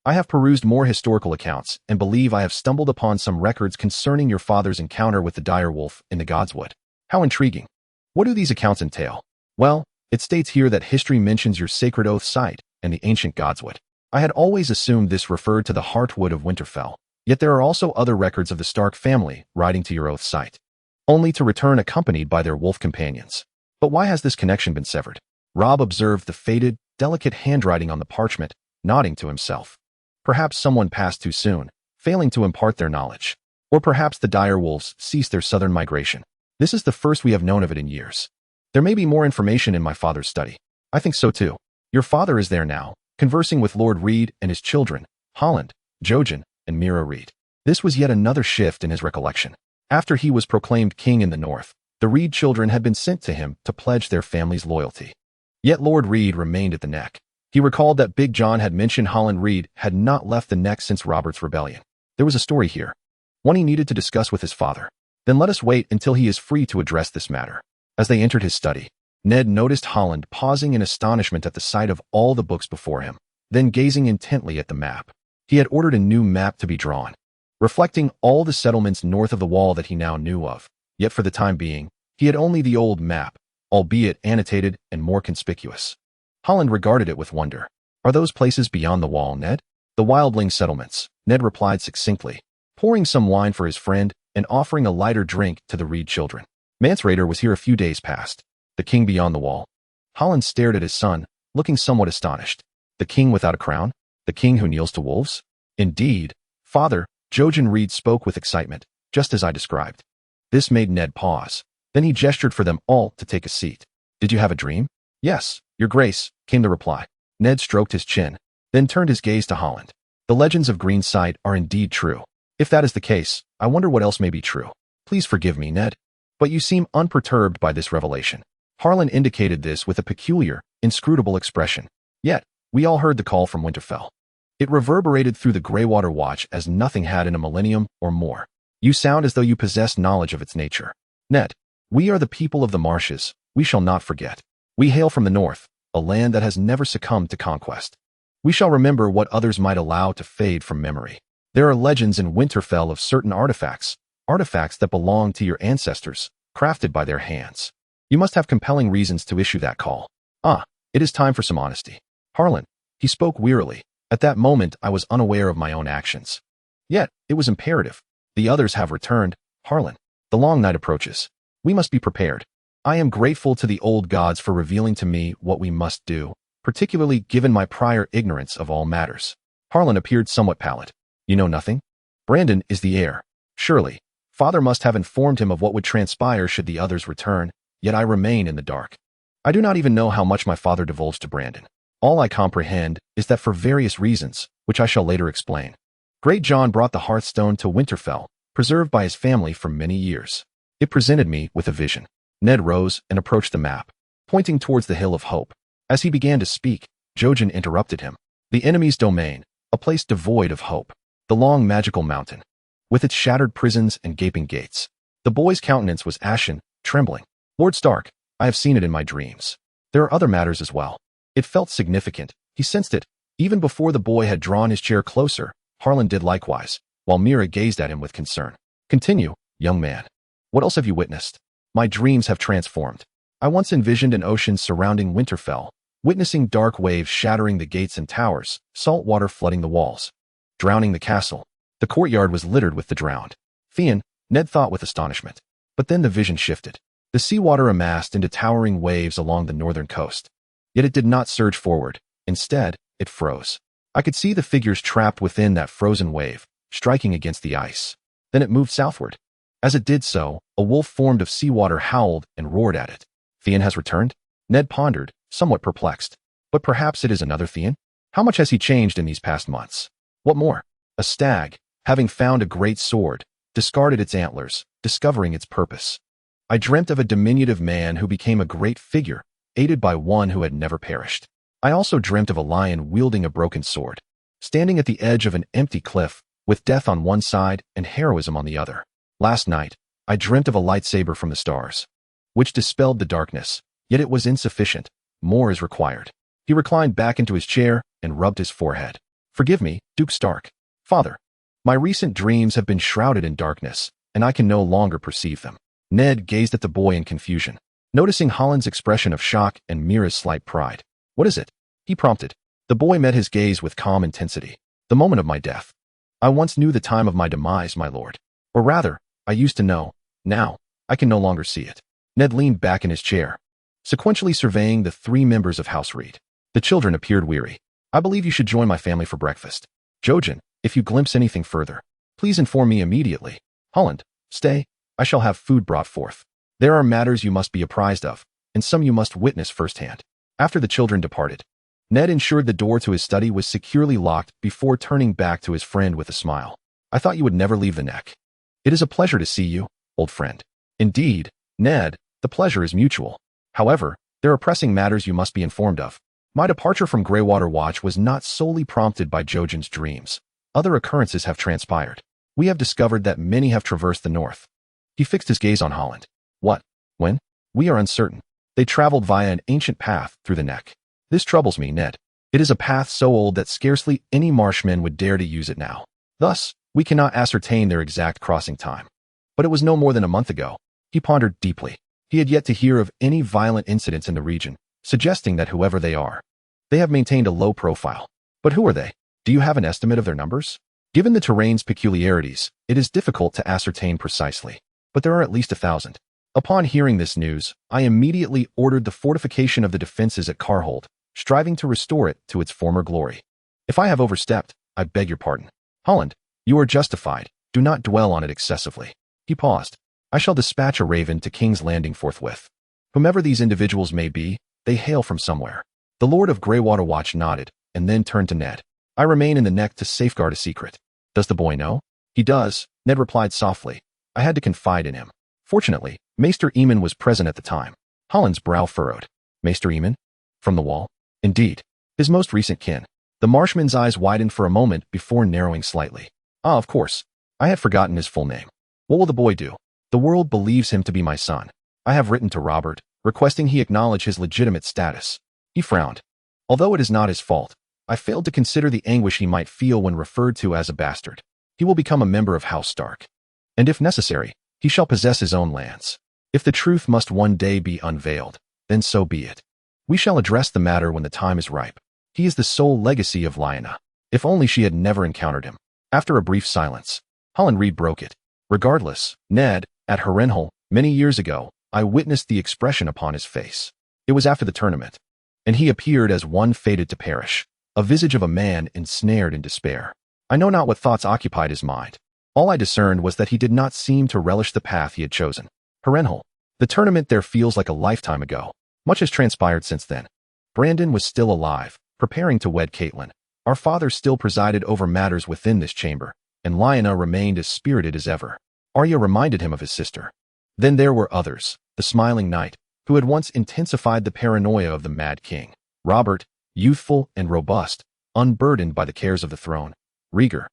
I have perused more historical accounts and believe I have stumbled upon some records concerning your father's encounter with the direwolf in the godswood. How intriguing. What do these accounts entail? Well, it states here that history mentions your sacred oath site and the ancient godswood. I had always assumed this referred to the heartwood of Winterfell, yet there are also other records of the Stark family riding to your oath site, only to return accompanied by their wolf companions. But why has this connection been severed? Robb observed the faded, delicate handwriting on the parchment, nodding to himself. Perhaps someone passed too soon, failing to impart their knowledge. Or perhaps the direwolves ceased their southern migration. This is the first we have known of it in years. There may be more information in my father's study. I think so too. Your father is there now, conversing with Lord Reed and his children, Holland, Jojen, and Mira Reed. This was yet another shift in his recollection. After he was proclaimed king in the north, the Reed children had been sent to him to pledge their family's loyalty. Yet Lord Reed remained at the neck. He recalled that Big John had mentioned Holland Reed had not left the neck since Robert's rebellion. There was a story here, one he needed to discuss with his father. Then let us wait until he is free to address this matter. As they entered his study, Ned noticed Holland pausing in astonishment at the sight of all the books before him, then gazing intently at the map. He had ordered a new map to be drawn, reflecting all the settlements north of the wall that he now knew of. Yet for the time being, he had only the old map, albeit annotated and more conspicuous. Holland regarded it with wonder. Are those places beyond the wall, Ned? The wildling settlements, Ned replied succinctly. Pouring some wine for his friend, and offering a lighter drink to the Reed children. Mance Rayder was here a few days past. The king beyond the wall. Holland stared at his son, looking somewhat astonished. The king without a crown? The king who kneels to wolves? Indeed, father, Jojen Reed spoke with excitement, just as I described. This made Ned pause. Then he gestured for them all to take a seat. Did you have a dream? Yes, your grace, came the reply. Ned stroked his chin, then turned his gaze to Holland. The legends of Green Sight are indeed true. If that is the case, I wonder what else may be true. Please forgive me, Ned. But you seem unperturbed by this revelation. Harlan indicated this with a peculiar, inscrutable expression. Yet, we all heard the call from Winterfell. It reverberated through the Greywater Watch as nothing had in a millennium or more. You sound as though you possess knowledge of its nature. Ned, we are the people of the marshes, we shall not forget. We hail from the north, a land that has never succumbed to conquest. We shall remember what others might allow to fade from memory. There are legends in Winterfell of certain artifacts that belong to your ancestors, crafted by their hands. You must have compelling reasons to issue that call. It is time for some honesty. Harlan, he spoke wearily. At that moment, I was unaware of my own actions. Yet, it was imperative. The others have returned. Harlan, the long night approaches. We must be prepared. I am grateful to the old gods for revealing to me what we must do, particularly given my prior ignorance of all matters. Harlan appeared somewhat pallid. You know nothing? Brandon is the heir. Surely, father must have informed him of what would transpire should the others return, yet I remain in the dark. I do not even know how much my father divulged to Brandon. All I comprehend is that for various reasons, which I shall later explain, Great Jon brought the hearthstone to Winterfell, preserved by his family for many years. It presented me with a vision. Ned rose and approached the map, pointing towards the Hill of Hope. As he began to speak, Jojen interrupted him. The enemy's domain, a place devoid of hope. The long magical mountain, with its shattered prisons and gaping gates. The boy's countenance was ashen, trembling. Lord Stark, I have seen it in my dreams. There are other matters as well. It felt significant. He sensed it. Even before the boy had drawn his chair closer, Harlan did likewise, while Mira gazed at him with concern. Continue, young man. What else have you witnessed? My dreams have transformed. I once envisioned an ocean surrounding Winterfell, witnessing dark waves shattering the gates and towers, salt water flooding the walls, drowning the castle. The courtyard was littered with the drowned. Theon, Ned thought with astonishment. But then the vision shifted. The seawater amassed into towering waves along the northern coast. Yet it did not surge forward. Instead, it froze. I could see the figures trapped within that frozen wave, striking against the ice. Then it moved southward. As it did so, a wolf formed of seawater howled and roared at it. Theon has returned? Ned pondered, somewhat perplexed. But perhaps it is another Theon? How much has he changed in these past months? What more? A stag, having found a great sword, discarded its antlers, discovering its purpose. I dreamt of a diminutive man who became a great figure, aided by one who had never perished. I also dreamt of a lion wielding a broken sword, standing at the edge of an empty cliff, with death on one side and heroism on the other. Last night, I dreamt of a lightsaber from the stars, which dispelled the darkness, yet it was insufficient. More is required. He reclined back into his chair and rubbed his forehead. Forgive me, Duke Stark. Father, my recent dreams have been shrouded in darkness, and I can no longer perceive them. Ned gazed at the boy in confusion, noticing Holland's expression of shock and Mira's slight pride. What is it? He prompted. The boy met his gaze with calm intensity. The moment of my death. I once knew the time of my demise, my lord. Or rather, I used to know. Now, I can no longer see it. Ned leaned back in his chair, sequentially surveying the three members of House Reed. The children appeared weary. I believe you should join my family for breakfast. Jojen, if you glimpse anything further, please inform me immediately. Holland, stay. I shall have food brought forth. There are matters you must be apprised of, and some you must witness firsthand. After the children departed, Ned ensured the door to his study was securely locked before turning back to his friend with a smile. I thought you would never leave the neck. It is a pleasure to see you, old friend. Indeed, Ned, the pleasure is mutual. However, there are pressing matters you must be informed of. My departure from Greywater Watch was not solely prompted by Jojen's dreams. Other occurrences have transpired. We have discovered that many have traversed the north. He fixed his gaze on Holland. What? When? We are uncertain. They traveled via an ancient path through the neck. This troubles me, Ned. It is a path so old that scarcely any marshmen would dare to use it now. Thus, we cannot ascertain their exact crossing time. But it was no more than a month ago. He pondered deeply. He had yet to hear of any violent incidents in the region, suggesting that whoever they are, they have maintained a low profile. But who are they? Do you have an estimate of their numbers? Given the terrain's peculiarities, it is difficult to ascertain precisely, but there are at least 1,000. Upon hearing this news, I immediately ordered the fortification of the defenses at Carhold, striving to restore it to its former glory. If I have overstepped, I beg your pardon. Holland, you are justified. Do not dwell on it excessively. He paused. I shall dispatch a raven to King's Landing forthwith. Whomever these individuals may be, they hail from somewhere. The Lord of Greywater Watch nodded, and then turned to Ned. I remain in the neck to safeguard a secret. Does the boy know? He does, Ned replied softly. I had to confide in him. Fortunately, Maester Aemon was present at the time. Holland's brow furrowed. Maester Aemon? From the wall? Indeed. His most recent kin. The marshman's eyes widened for a moment before narrowing slightly. Ah, of course. I had forgotten his full name. What will the boy do? The world believes him to be my son. I have written to Robert, requesting he acknowledge his legitimate status. He frowned. Although it is not his fault, I failed to consider the anguish he might feel when referred to as a bastard. He will become a member of House Stark. And if necessary, he shall possess his own lands. If the truth must one day be unveiled, then so be it. We shall address the matter when the time is ripe. He is the sole legacy of Lyanna. If only she had never encountered him. After a brief silence, Holland Reed broke it. Regardless, Ned, at Harrenhal, many years ago, I witnessed the expression upon his face. It was after the tournament, and he appeared as one fated to perish, a visage of a man ensnared in despair. I know not what thoughts occupied his mind. All I discerned was that he did not seem to relish the path he had chosen. Harrenhal. The tournament there feels like a lifetime ago. Much has transpired since then. Brandon was still alive, preparing to wed Catelyn. Our father still presided over matters within this chamber, and Lyanna remained as spirited as ever. Arya reminded him of his sister. Then there were others, the smiling knight, who had once intensified the paranoia of the Mad King. Robert, youthful and robust, unburdened by the cares of the throne. Rhaegar,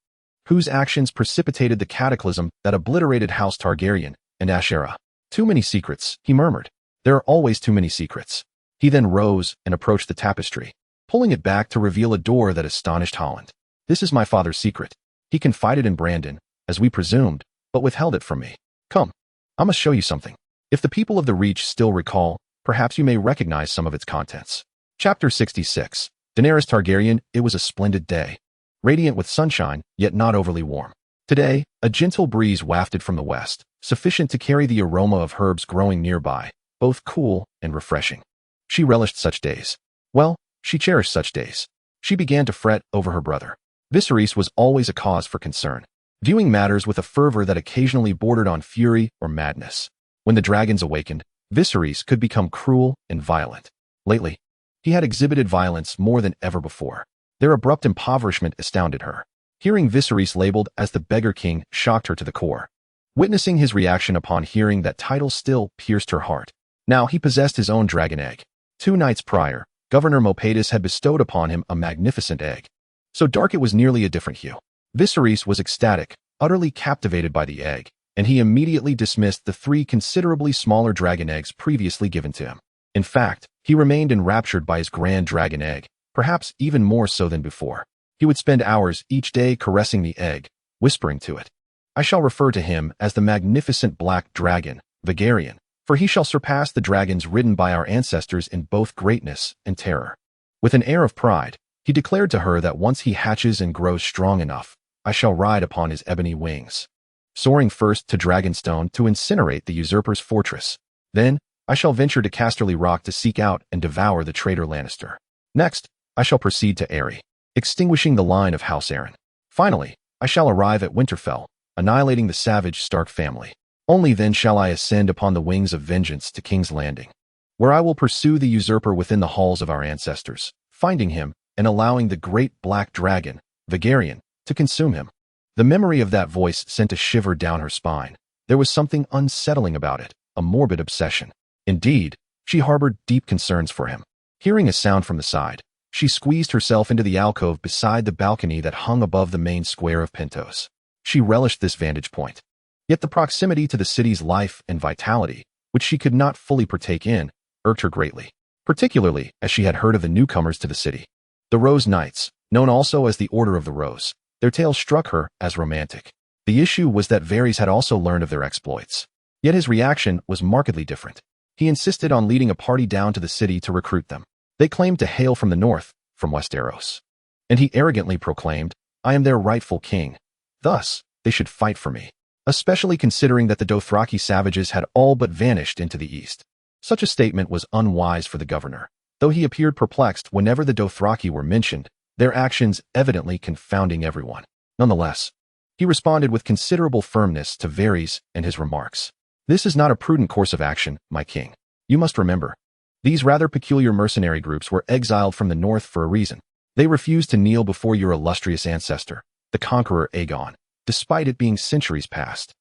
whose actions precipitated the cataclysm that obliterated House Targaryen, and Asherah. Too many secrets, he murmured. There are always too many secrets. He then rose and approached the tapestry, pulling it back to reveal a door that astonished Holland. This is my father's secret. He confided in Brandon, as we presumed, but withheld it from me. Come, I must show you something. If the people of the Reach still recall, perhaps you may recognize some of its contents. Chapter 66. Daenerys Targaryen. It was a splendid day. Radiant with sunshine, yet not overly warm. Today, a gentle breeze wafted from the west, sufficient to carry the aroma of herbs growing nearby, both cool and refreshing. She relished such days. Well, she cherished such days. She began to fret over her brother. Viserys was always a cause for concern, viewing matters with a fervor that occasionally bordered on fury or madness. When the dragons awakened, Viserys could become cruel and violent. Lately, he had exhibited violence more than ever before. Their abrupt impoverishment astounded her. Hearing Viserys labeled as the Beggar King shocked her to the core. Witnessing his reaction upon hearing that title still pierced her heart. Now he possessed his own dragon egg. 2 nights prior, Governor Mopatis had bestowed upon him a magnificent egg. So dark it was nearly a different hue. Viserys was ecstatic, utterly captivated by the egg, and he immediately dismissed the 3 considerably smaller dragon eggs previously given to him. In fact, he remained enraptured by his grand dragon egg, perhaps even more so than before. He would spend hours each day caressing the egg, whispering to it. I shall refer to him as the magnificent black dragon, Vegarian, for he shall surpass the dragons ridden by our ancestors in both greatness and terror. With an air of pride, he declared to her that once he hatches and grows strong enough, I shall ride upon his ebony wings, soaring first to Dragonstone to incinerate the usurper's fortress. Then, I shall venture to Casterly Rock to seek out and devour the traitor Lannister. Next, I shall proceed to Aerie, extinguishing the line of House Arryn. Finally, I shall arrive at Winterfell, annihilating the savage Stark family. Only then shall I ascend upon the wings of vengeance to King's Landing, where I will pursue the usurper within the halls of our ancestors, finding him and allowing the great black dragon, Vegarian, to consume him. The memory of that voice sent a shiver down her spine. There was something unsettling about it, a morbid obsession. Indeed, she harbored deep concerns for him. Hearing a sound from the side, she squeezed herself into the alcove beside the balcony that hung above the main square of Pentos. She relished this vantage point. Yet the proximity to the city's life and vitality, which she could not fully partake in, irked her greatly, particularly as she had heard of the newcomers to the city. The Rose Knights, known also as the Order of the Rose, their tales struck her as romantic. The issue was that Varys had also learned of their exploits. Yet his reaction was markedly different. He insisted on leading a party down to the city to recruit them. They claimed to hail from the north, from Westeros. And he arrogantly proclaimed, I am their rightful king, Thus, they should fight for me, especially considering that the Dothraki savages had all but vanished into the east. Such a statement was unwise for the governor. Though he appeared perplexed whenever the Dothraki were mentioned, their actions evidently confounding everyone. Nonetheless, he responded with considerable firmness to Varys and his remarks. This is not a prudent course of action, my king. You must remember, these rather peculiar mercenary groups were exiled from the north for a reason. They refused to kneel before your illustrious ancestor, the conqueror Aegon, despite it being centuries past.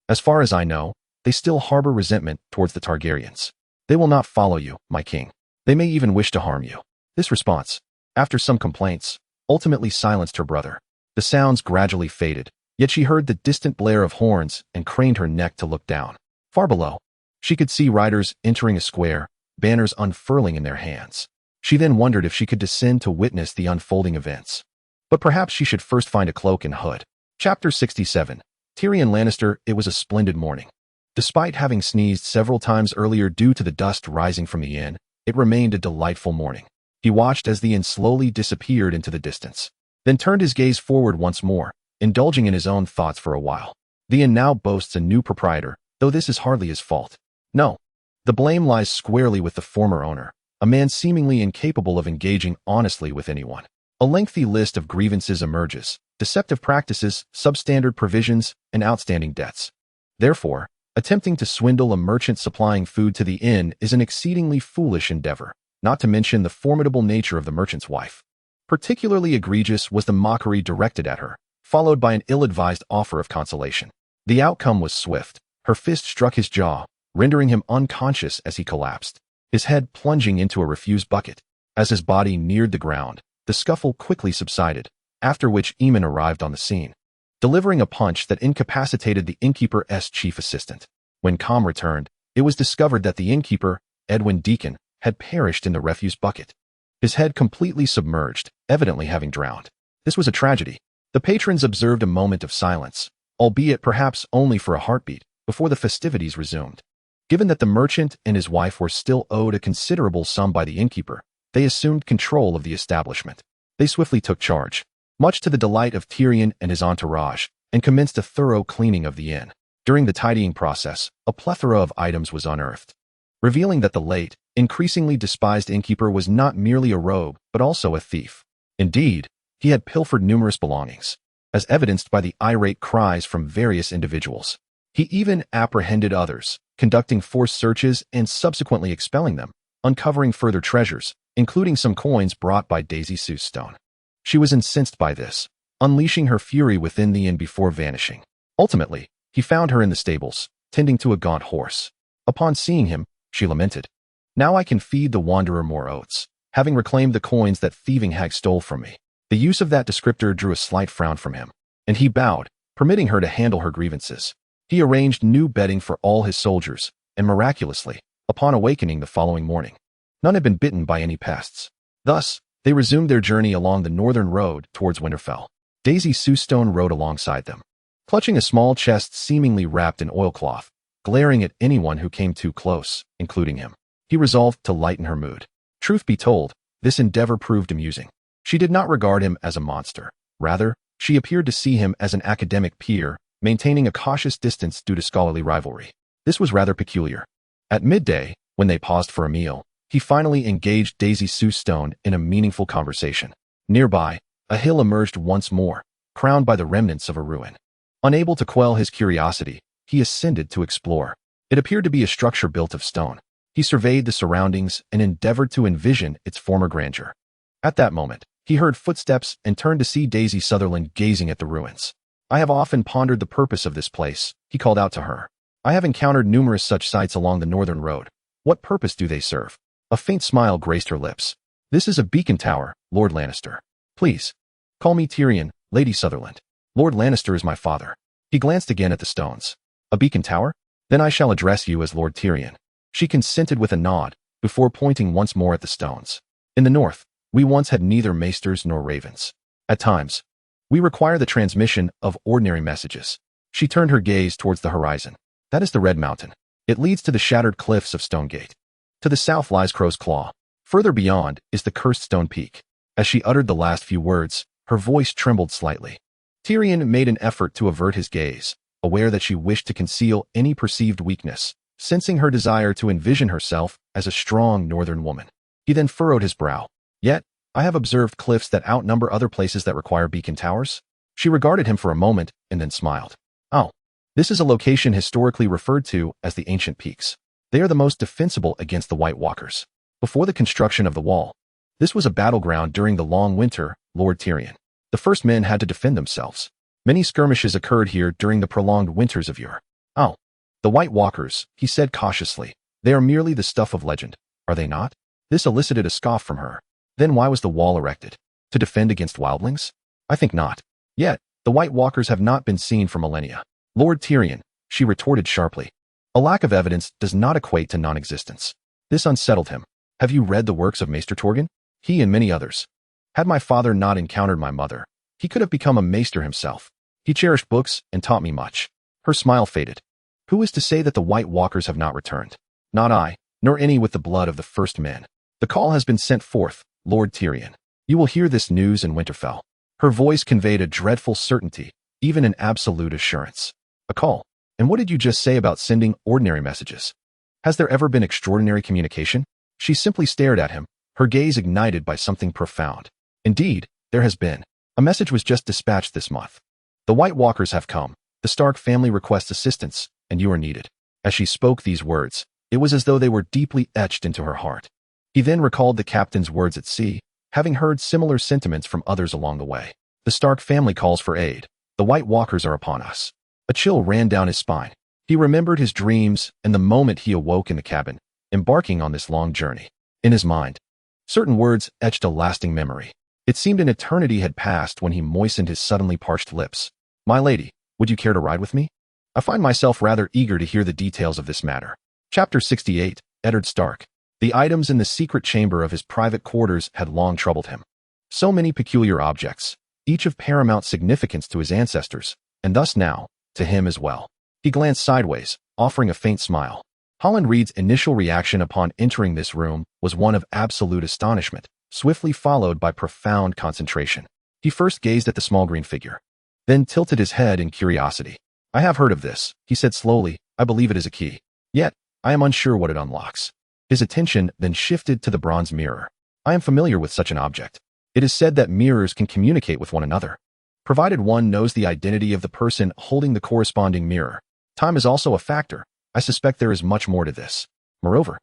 As far as I know, they still harbor resentment towards the Targaryens. They will not follow you, my king. They may even wish to harm you. This response, after some complaints, ultimately silenced her brother. The sounds gradually faded, yet she heard the distant blare of horns and craned her neck to look down. Far below, she could see riders entering a square, banners unfurling in their hands. She then wondered if she could descend to witness the unfolding events. But perhaps she should first find a cloak and hood. Chapter 67. Tyrion Lannister. It was a splendid morning. Despite having sneezed several times earlier due to the dust rising from the inn, it remained a delightful morning. He watched as the inn slowly disappeared into the distance, then turned his gaze forward once more, indulging in his own thoughts for a while. The inn now boasts a new proprietor, though this is hardly his fault. No, the blame lies squarely with the former owner, a man seemingly incapable of engaging honestly with anyone. A lengthy list of grievances emerges: deceptive practices, substandard provisions, and outstanding debts. Therefore, attempting to swindle a merchant supplying food to the inn is an exceedingly foolish endeavor, not to mention the formidable nature of the merchant's wife. Particularly egregious was the mockery directed at her, followed by an ill-advised offer of consolation. The outcome was swift. Her fist struck his jaw, rendering him unconscious as he collapsed, his head plunging into a refuse bucket. As his body neared the ground, the scuffle quickly subsided, after which Aemon arrived on the scene, delivering a punch that incapacitated the innkeeper's chief assistant. When calm returned, it was discovered that the innkeeper, Edwin Deacon, had perished in the refuse bucket, his head completely submerged, evidently having drowned. This was a tragedy. The patrons observed a moment of silence, albeit perhaps only for a heartbeat, before the festivities resumed. Given that the merchant and his wife were still owed a considerable sum by the innkeeper, they assumed control of the establishment. They swiftly took charge, much to the delight of Tyrion and his entourage, and commenced a thorough cleaning of the inn. During the tidying process, a plethora of items was unearthed, revealing that the late, increasingly despised innkeeper was not merely a rogue, but also a thief. Indeed, he had pilfered numerous belongings, as evidenced by the irate cries from various individuals. He even apprehended others, conducting forced searches and subsequently expelling them, uncovering further treasures, including some coins brought by Daisy Sewstone. She was incensed by this, unleashing her fury within the inn before vanishing. Ultimately, he found her in the stables, tending to a gaunt horse. Upon seeing him, she lamented, "Now I can feed the wanderer more oats, having reclaimed the coins that thieving hag stole from me." The use of that descriptor drew a slight frown from him, and he bowed, permitting her to handle her grievances. He arranged new bedding for all his soldiers, and miraculously, upon awakening the following morning, none had been bitten by any pests. Thus, they resumed their journey along the northern road towards Winterfell. Daisy Sewstone rode alongside them, clutching a small chest seemingly wrapped in oilcloth, glaring at anyone who came too close, including him. He resolved to lighten her mood. Truth be told, this endeavor proved amusing. She did not regard him as a monster. Rather, she appeared to see him as an academic peer, maintaining a cautious distance due to scholarly rivalry. This was rather peculiar. At midday, when they paused for a meal, he finally engaged Daisy Sewstone in a meaningful conversation. Nearby, a hill emerged once more, crowned by the remnants of a ruin. Unable to quell his curiosity, he ascended to explore. It appeared to be a structure built of stone. He surveyed the surroundings and endeavored to envision its former grandeur. At that moment, he heard footsteps and turned to see Daisy Sutherland gazing at the ruins. "I have often pondered the purpose of this place," he called out to her. "I have encountered numerous such sites along the northern road. What purpose do they serve?" A faint smile graced her lips. "This is a beacon tower, Lord Lannister. Please, call me Tyrion, Lady Sutherland. Lord Lannister is my father." He glanced again at the stones. "A beacon tower? Then I shall address you as Lord Tyrion." She consented with a nod, before pointing once more at the stones. "In the north, we once had neither maesters nor ravens. At times, we require the transmission of ordinary messages." She turned her gaze towards the horizon. "That is the Red Mountain. It leads to the shattered cliffs of Stonegate. To the south lies Crow's Claw. Further beyond is the cursed stone peak." As she uttered the last few words, her voice trembled slightly. Tyrion made an effort to avert his gaze, aware that she wished to conceal any perceived weakness, sensing her desire to envision herself as a strong northern woman. He then furrowed his brow. Yet, I have observed cliffs that outnumber other places that require beacon towers. She regarded him for a moment and then smiled. Oh, this is a location historically referred to as the Ancient Peaks. They are the most defensible against the White Walkers. Before the construction of the wall, this was a battleground during the long winter, Lord Tyrion. The first men had to defend themselves. Many skirmishes occurred here during the prolonged winters of yore. Oh, the White Walkers, he said cautiously. They are merely the stuff of legend, are they not? This elicited a scoff from her. Then why was the wall erected? To defend against wildlings? I think not. Yet, the White Walkers have not been seen for millennia. Lord Tyrion, she retorted sharply. A lack of evidence does not equate to non-existence. This unsettled him. Have you read the works of Maester Torgon? He and many others. Had my father not encountered my mother, he could have become a maester himself. He cherished books and taught me much. Her smile faded. Who is to say that the White Walkers have not returned? Not I, nor any with the blood of the first men. The call has been sent forth, Lord Tyrion. You will hear this news in Winterfell. Her voice conveyed a dreadful certainty, even an absolute assurance. A call. And what did you just say about sending ordinary messages? Has there ever been extraordinary communication? She simply stared at him, her gaze ignited by something profound. Indeed, there has been. A message was just dispatched this month. The White Walkers have come. The Stark family requests assistance, and you are needed. As she spoke these words, it was as though they were deeply etched into her heart. He then recalled the captain's words at sea, having heard similar sentiments from others along the way. The Stark family calls for aid. The White Walkers are upon us. A chill ran down his spine. He remembered his dreams and the moment he awoke in the cabin, embarking on this long journey. In his mind, certain words etched a lasting memory. It seemed an eternity had passed when he moistened his suddenly parched lips. My lady, would you care to ride with me? I find myself rather eager to hear the details of this matter. Chapter 68, Eddard Stark. The items in the secret chamber of his private quarters had long troubled him. So many peculiar objects, each of paramount significance to his ancestors, and thus now, to him as well. He glanced sideways, offering a faint smile. Holland Reed's initial reaction upon entering this room was one of absolute astonishment, swiftly followed by profound concentration. He first gazed at the small green figure, then tilted his head in curiosity. I have heard of this, he said slowly. I believe it is a key. Yet, I am unsure what it unlocks. His attention then shifted to the bronze mirror. I am familiar with such an object. It is said that mirrors can communicate with one another, provided one knows the identity of the person holding the corresponding mirror. Time is also a factor. I suspect there is much more to this. Moreover,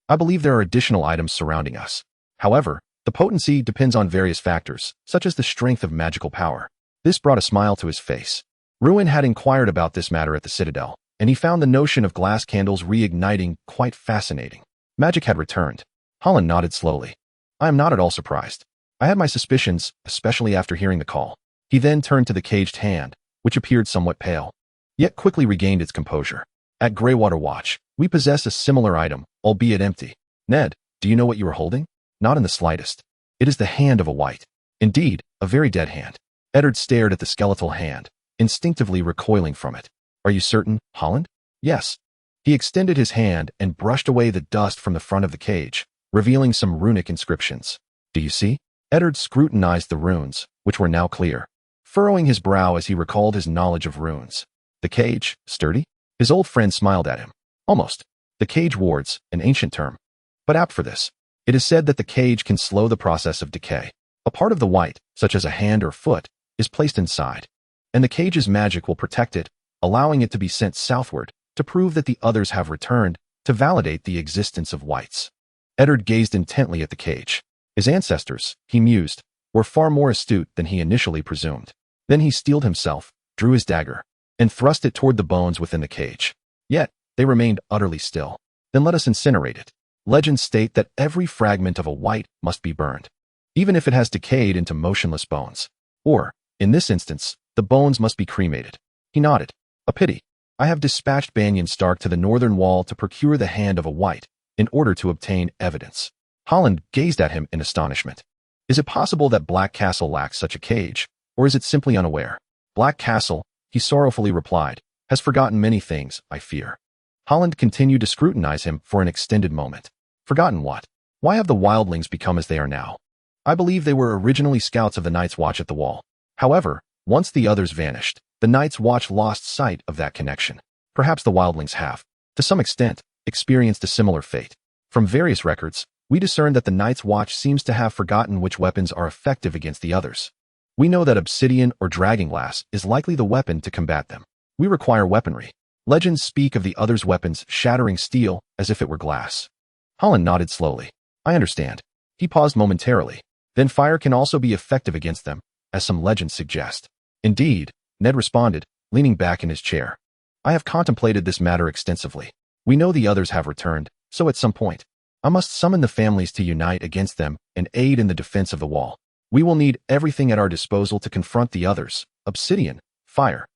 I believe there are additional items surrounding us. However, the potency depends on various factors, such as the strength of magical power. This brought a smile to his face. Ruin had inquired about this matter at the Citadel, and he found the notion of glass candles reigniting quite fascinating. Magic had returned. Holland nodded slowly. I am not at all surprised. I had my suspicions, especially after hearing the call. He then turned to the caged hand, which appeared somewhat pale, yet quickly regained its composure. At Greywater Watch, we possess a similar item, albeit empty. Ned, do you know what you are holding? Not in the slightest. It is the hand of a white. Indeed, a very dead hand. Eddard stared at the skeletal hand, instinctively recoiling from it. Are you certain, Holland? Yes. He extended his hand and brushed away the dust from the front of the cage, revealing some runic inscriptions. Do you see? Eddard scrutinized the runes, which were now clear, furrowing his brow as he recalled his knowledge of runes. The cage, sturdy? His old friend smiled at him. Almost. The cage wards, an ancient term, but apt for this. It is said that the cage can slow the process of decay. A part of the white, such as a hand or foot, is placed inside, and the cage's magic will protect it, allowing it to be sent southward to prove that the others have returned, to validate the existence of whites. Eddard gazed intently at the cage. His ancestors, he mused, were far more astute than he initially presumed. Then he steeled himself, drew his dagger, and thrust it toward the bones within the cage. Yet, they remained utterly still. Then let us incinerate it. Legends state that every fragment of a white must be burned, even if it has decayed into motionless bones. Or, in this instance, the bones must be cremated. He nodded. A pity. I have dispatched Banyan Stark to the northern wall to procure the hand of a white, in order to obtain evidence. Holland gazed at him in astonishment. Is it possible that Black Castle lacks such a cage, or is it simply unaware? Black Castle, he sorrowfully replied, has forgotten many things, I fear. Holland continued to scrutinize him for an extended moment. Forgotten what? Why have the wildlings become as they are now? I believe they were originally scouts of the Night's Watch at the Wall. However, Once the others vanished, the Night's Watch lost sight of that connection. Perhaps the wildlings have, to some extent, experienced a similar fate. From various records, we discern that the Night's Watch seems to have forgotten which weapons are effective against the others. We know that obsidian or dragonglass is likely the weapon to combat them. We require weaponry. Legends speak of the others' weapons shattering steel as if it were glass. Holland nodded slowly. I understand. He paused momentarily. Then fire can also be effective against them, as some legends suggest. Indeed, Ned responded, leaning back in his chair. I have contemplated this matter extensively. We know the others have returned, so at some point, I must summon the families to unite against them and aid in the defense of the wall. We will need everything at our disposal to confront the others, obsidian, fire,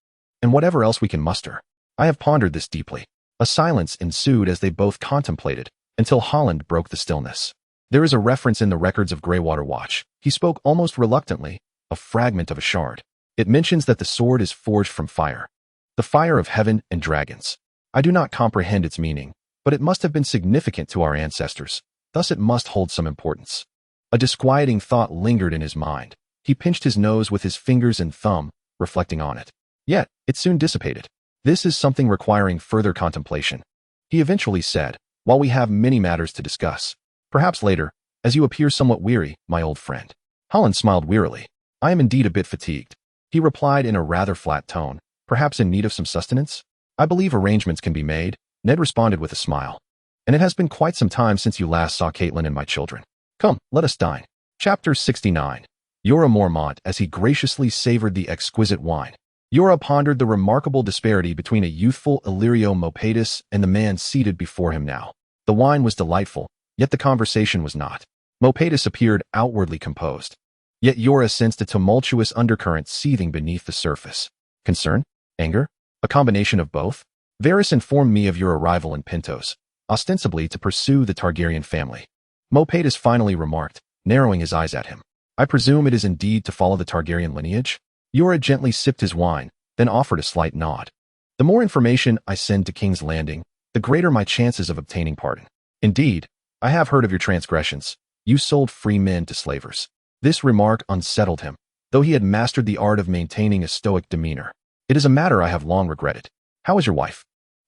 and whatever else we can muster. I have pondered this deeply. A silence ensued as they both contemplated, until Holland broke the stillness. There is a reference in the records of Greywater Watch. He spoke almost reluctantly, a fragment of a shard. It mentions that the sword is forged from fire. The fire of heaven and dragons. I do not comprehend its meaning, but it must have been significant to our ancestors, thus it must hold some importance. A disquieting thought lingered in his mind. He pinched his nose with his fingers and thumb, reflecting on it. Yet, it soon dissipated. This is something requiring further contemplation. He eventually said, while we have many matters to discuss. Perhaps later, as you appear somewhat weary, my old friend. Holland smiled wearily. I am indeed a bit fatigued. He replied in a rather flat tone, perhaps in need of some sustenance? I believe arrangements can be made, Ned responded with a smile. And it has been quite some time since you last saw Catelyn and my children. Come, let us dine. Chapter 69. Jorah Mormont as he graciously savored the exquisite wine. Jorah pondered the remarkable disparity between a youthful Illyrio Mopatis and the man seated before him now. The wine was delightful, yet the conversation was not. Mopatis appeared outwardly composed. Yet Jorah sensed a tumultuous undercurrent seething beneath the surface. Concern? Anger? A combination of both? Varys informed me of your arrival in Pentos, ostensibly to pursue the Targaryen family. Mopatis finally remarked, narrowing his eyes at him. I presume it is indeed to follow the Targaryen lineage? Jorah gently sipped his wine, then offered a slight nod. The more information I send to King's Landing, the greater my chances of obtaining pardon. Indeed, I have heard of your transgressions. You sold free men to slavers. This remark unsettled him, though he had mastered the art of maintaining a stoic demeanor. It is a matter I have long regretted. How is your wife?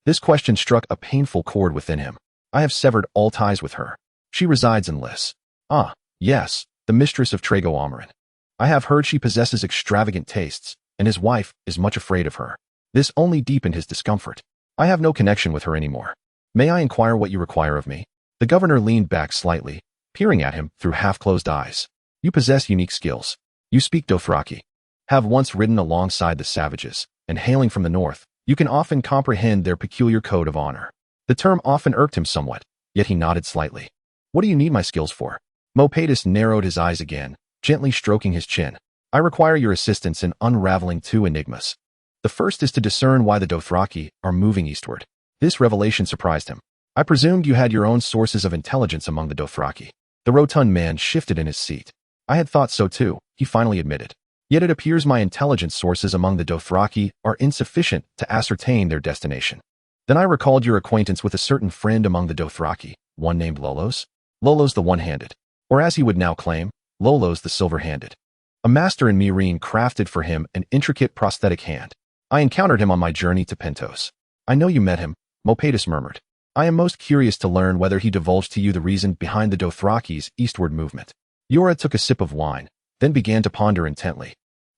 This question struck a painful chord within him. I have severed all ties with her. She resides in Lys. Ah, yes, the mistress of Trago Amyryn. I have heard she possesses extravagant tastes, and his wife is much afraid of her. This only deepened his discomfort. I have no connection with her anymore. May I inquire what you require of me? The governor leaned back slightly, peering at him through half-closed eyes. You possess unique skills. You speak Dothraki. Have once ridden alongside the savages, and hailing from the north, you can often comprehend their peculiar code of honor. The term often irked him somewhat, yet he nodded slightly. What do you need my skills for? Mopatis narrowed his eyes again, gently stroking his chin. I require your assistance in unraveling two enigmas. The first is to discern why the Dothraki are moving eastward. This revelation surprised him. I presumed you had your own sources of intelligence among the Dothraki. The rotund man shifted in his seat. I had thought so too, he finally admitted. Yet it appears my intelligence sources among the Dothraki are insufficient to ascertain their destination. Then I recalled your acquaintance with a certain friend among the Dothraki, one named Lolos. Lolos the one-handed. Or as he would now claim, Lolos the silver-handed. A master in Meereen crafted for him an intricate prosthetic hand. I encountered him on my journey to Pentos. I know you met him, Mopatis murmured. I am most curious to learn whether he divulged to you the reason behind the Dothraki's eastward movement. Jorah took a sip of wine, then began to ponder intently.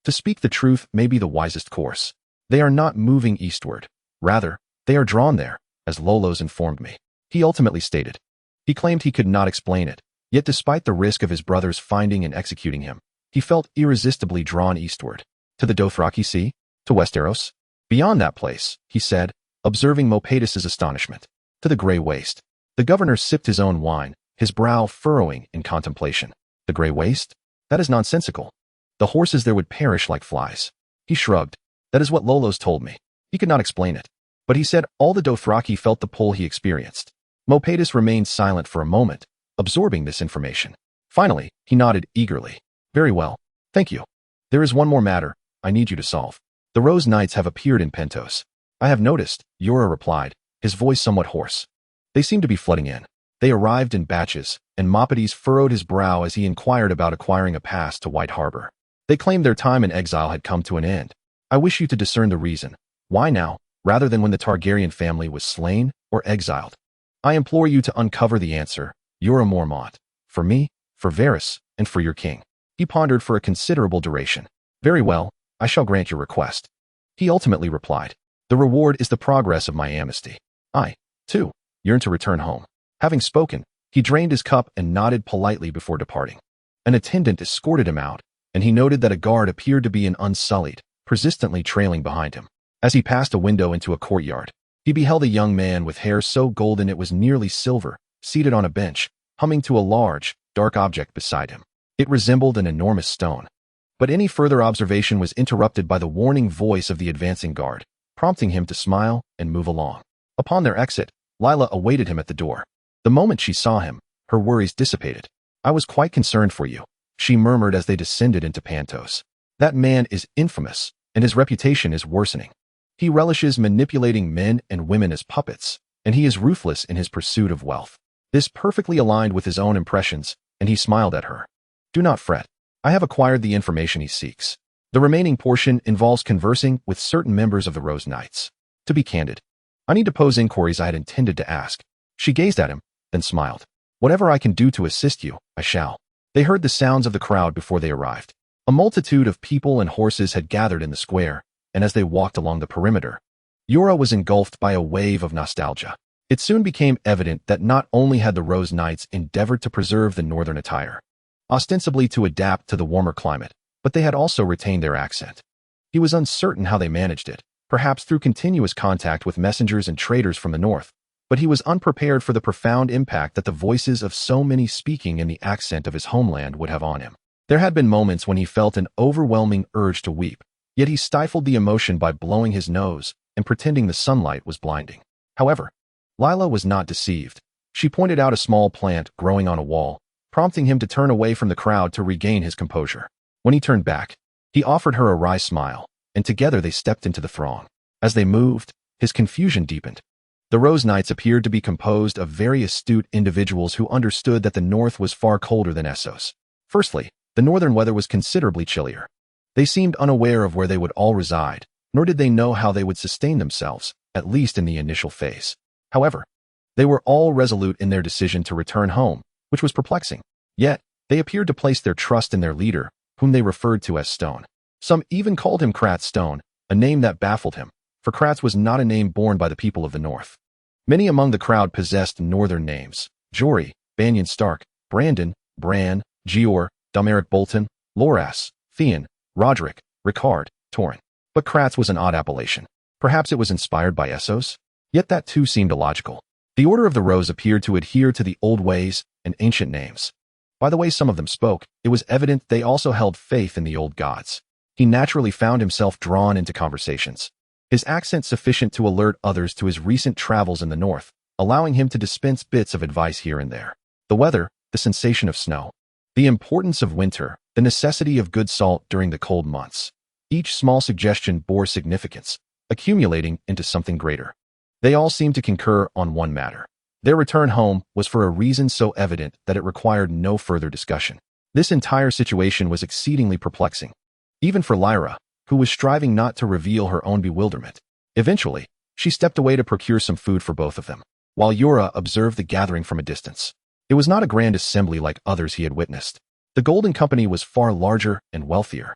To speak the truth may be the wisest course. They are not moving eastward. Rather, they are drawn there, as Lolos informed me. He ultimately stated. He claimed he could not explain it, yet despite the risk of his brothers finding and executing him, he felt irresistibly drawn eastward. To the Dothraki Sea? To Westeros? Beyond that place, he said, observing Mopatis's astonishment. To the Grey Waste. The governor sipped his own wine, his brow furrowing in contemplation. The Grey Waste? That is nonsensical. The horses there would perish like flies. He shrugged. That is what Lolos told me. He could not explain it. But he said all the Dothraki felt the pull he experienced. Mopatis remained silent for a moment, absorbing this information. Finally, he nodded eagerly. Very well. Thank you. There is one more matter I need you to solve. The Rose Knights have appeared in Pentos. I have noticed, Jorah replied, his voice somewhat hoarse. They seem to be flooding in. They arrived in batches, and Mopatis furrowed his brow as he inquired about acquiring a pass to White Harbor. They claimed their time in exile had come to an end. I wish you to discern the reason. Why now, rather than when the Targaryen family was slain or exiled? I implore you to uncover the answer. You're a Mormont. For me, for Varys, and for your king. He pondered for a considerable duration. Very well, I shall grant your request. He ultimately replied. The reward is the progress of my amnesty. I, too, yearn to return home. Having spoken, he drained his cup and nodded politely before departing. An attendant escorted him out, and he noted that a guard appeared to be an unsullied, persistently trailing behind him. As he passed a window into a courtyard, he beheld a young man with hair so golden it was nearly silver, seated on a bench, humming to a large, dark object beside him. It resembled an enormous stone. But any further observation was interrupted by the warning voice of the advancing guard, prompting him to smile and move along. Upon their exit, Lila awaited him at the door. The moment she saw him, her worries dissipated. I was quite concerned for you, she murmured as they descended into Pantos. That man is infamous, and his reputation is worsening. He relishes manipulating men and women as puppets, and he is ruthless in his pursuit of wealth. This perfectly aligned with his own impressions, and he smiled at her. Do not fret. I have acquired the information he seeks. The remaining portion involves conversing with certain members of the Rose Knights. To be candid, I need to pose inquiries I had intended to ask. She gazed at him, then smiled. Whatever I can do to assist you, I shall. They heard the sounds of the crowd before they arrived. A multitude of people and horses had gathered in the square, and as they walked along the perimeter, Yora was engulfed by a wave of nostalgia. It soon became evident that not only had the Rose Knights endeavored to preserve the northern attire, ostensibly to adapt to the warmer climate, but they had also retained their accent. He was uncertain how they managed it, perhaps through continuous contact with messengers and traders from the north, but he was unprepared for the profound impact that the voices of so many speaking in the accent of his homeland would have on him. There had been moments when he felt an overwhelming urge to weep, yet he stifled the emotion by blowing his nose and pretending the sunlight was blinding. However, Lila was not deceived. She pointed out a small plant growing on a wall, prompting him to turn away from the crowd to regain his composure. When he turned back, he offered her a wry smile, and together they stepped into the throng. As they moved, his confusion deepened. The Rose Knights appeared to be composed of very astute individuals who understood that the north was far colder than Essos. Firstly, the northern weather was considerably chillier. They seemed unaware of where they would all reside, nor did they know how they would sustain themselves, at least in the initial phase. However, they were all resolute in their decision to return home, which was perplexing. Yet, they appeared to place their trust in their leader, whom they referred to as Stone. Some even called him Kratz Stone, a name that baffled him, for Kratz was not a name borne by the people of the north. Many among the crowd possessed northern names: Jory, Banyan Stark, Brandon, Bran, Gior, Domeric Bolton, Loras, Theon, Roderick, Ricard, Torrin. But Kratz was an odd appellation. Perhaps it was inspired by Essos? Yet that too seemed illogical. The Order of the Rose appeared to adhere to the old ways and ancient names. By the way some of them spoke, it was evident they also held faith in the old gods. He naturally found himself drawn into conversations. His accent sufficient to alert others to his recent travels in the north, allowing him to dispense bits of advice here and there. The weather, the sensation of snow, the importance of winter, the necessity of good salt during the cold months. Each small suggestion bore significance, accumulating into something greater. They all seemed to concur on one matter. Their return home was for a reason so evident that it required no further discussion. This entire situation was exceedingly perplexing, even for Lyra, who was striving not to reveal her own bewilderment. Eventually, she stepped away to procure some food for both of them, while Yora observed the gathering from a distance. It was not a grand assembly like others he had witnessed. The Golden Company was far larger and wealthier.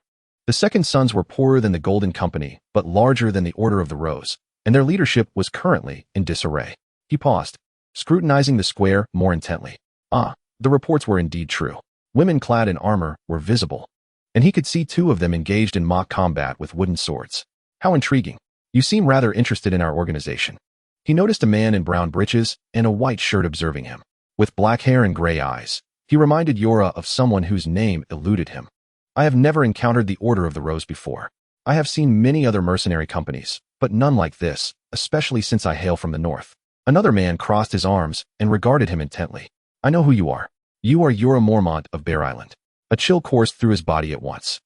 The Second Sons were poorer than the Golden Company, but larger than the Order of the Rose, and their leadership was currently in disarray. He paused, scrutinizing the square more intently. The reports were indeed true. Women clad in armor were visible, and he could see two of them engaged in mock combat with wooden swords. How intriguing. You seem rather interested in our organization. He noticed a man in brown breeches and a white shirt observing him. With black hair and gray eyes, he reminded Yora of someone whose name eluded him. I have never encountered the Order of the Rose before. I have seen many other mercenary companies, but none like this, especially since I hail from the north. Another man crossed his arms and regarded him intently. I know who you are. You are Yora Mormont of Bear Island. A chill coursed through his body at once.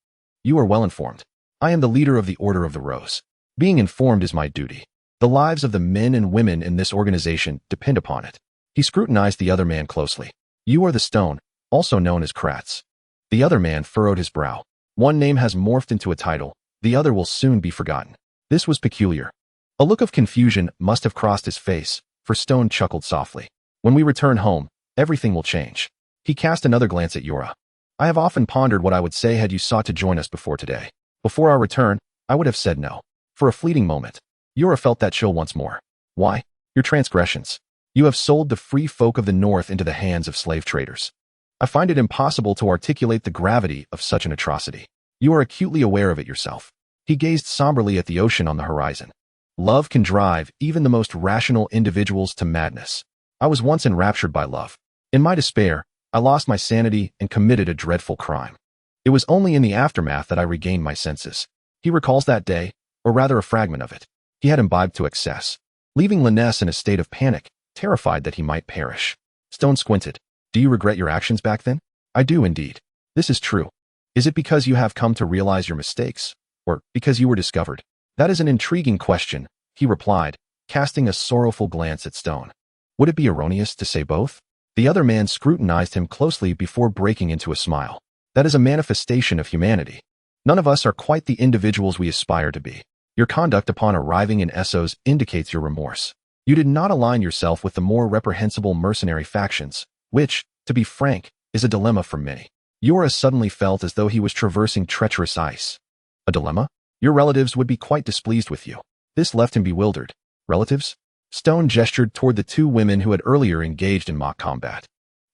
You are well informed. I am the leader of the Order of the Rose. Being informed is my duty. The lives of the men and women in this organization depend upon it. He scrutinized the other man closely. You are the Stone, also known as Kratz. The other man furrowed his brow. One name has morphed into a title, the other will soon be forgotten. This was peculiar. A look of confusion must have crossed his face, for Stone chuckled softly. When we return home, everything will change. He cast another glance at Yora. I have often pondered what I would say had you sought to join us before today. Before our return, I would have said no. For a fleeting moment, Yora felt that chill once more. Why? Your transgressions. You have sold the free folk of the North into the hands of slave traders. I find it impossible to articulate the gravity of such an atrocity. You are acutely aware of it yourself. He gazed somberly at the ocean on the horizon. Love can drive even the most rational individuals to madness. I was once enraptured by love. In my despair, I lost my sanity and committed a dreadful crime. It was only in the aftermath that I regained my senses. He recalls that day, or rather a fragment of it. He had imbibed to excess, leaving Lannister in a state of panic, terrified that he might perish. Stone squinted. Do you regret your actions back then? I do indeed. This is true. Is it because you have come to realize your mistakes, or because you were discovered? That is an intriguing question, he replied, casting a sorrowful glance at Stone. Would it be erroneous to say both? The other man scrutinized him closely before breaking into a smile. That is a manifestation of humanity. None of us are quite the individuals we aspire to be. Your conduct upon arriving in Essos indicates your remorse. You did not align yourself with the more reprehensible mercenary factions, which, to be frank, is a dilemma for many. Yora suddenly felt as though he was traversing treacherous ice. A dilemma? Your relatives would be quite displeased with you. This left him bewildered. Relatives? Stone gestured toward the two women who had earlier engaged in mock combat.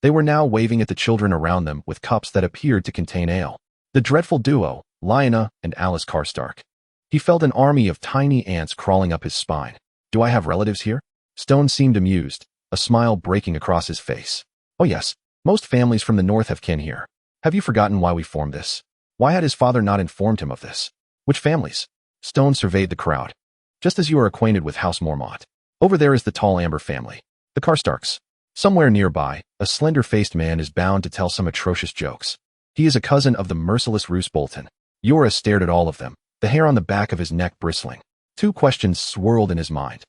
They were now waving at the children around them with cups that appeared to contain ale. The dreadful duo, Lyanna and Alice Karstark. He felt an army of tiny ants crawling up his spine. Do I have relatives here? Stone seemed amused, a smile breaking across his face. Oh yes, most families from the north have kin here. Have you forgotten why we formed this? Why had his father not informed him of this? Which families? Stone surveyed the crowd. Just as you are acquainted with House Mormont. Over there is the tall Amber family. The Karstarks. Somewhere nearby, a slender-faced man is bound to tell some atrocious jokes. He is a cousin of the merciless Roose Bolton. Yora stared at all of them, the hair on the back of his neck bristling. Two questions swirled in his mind.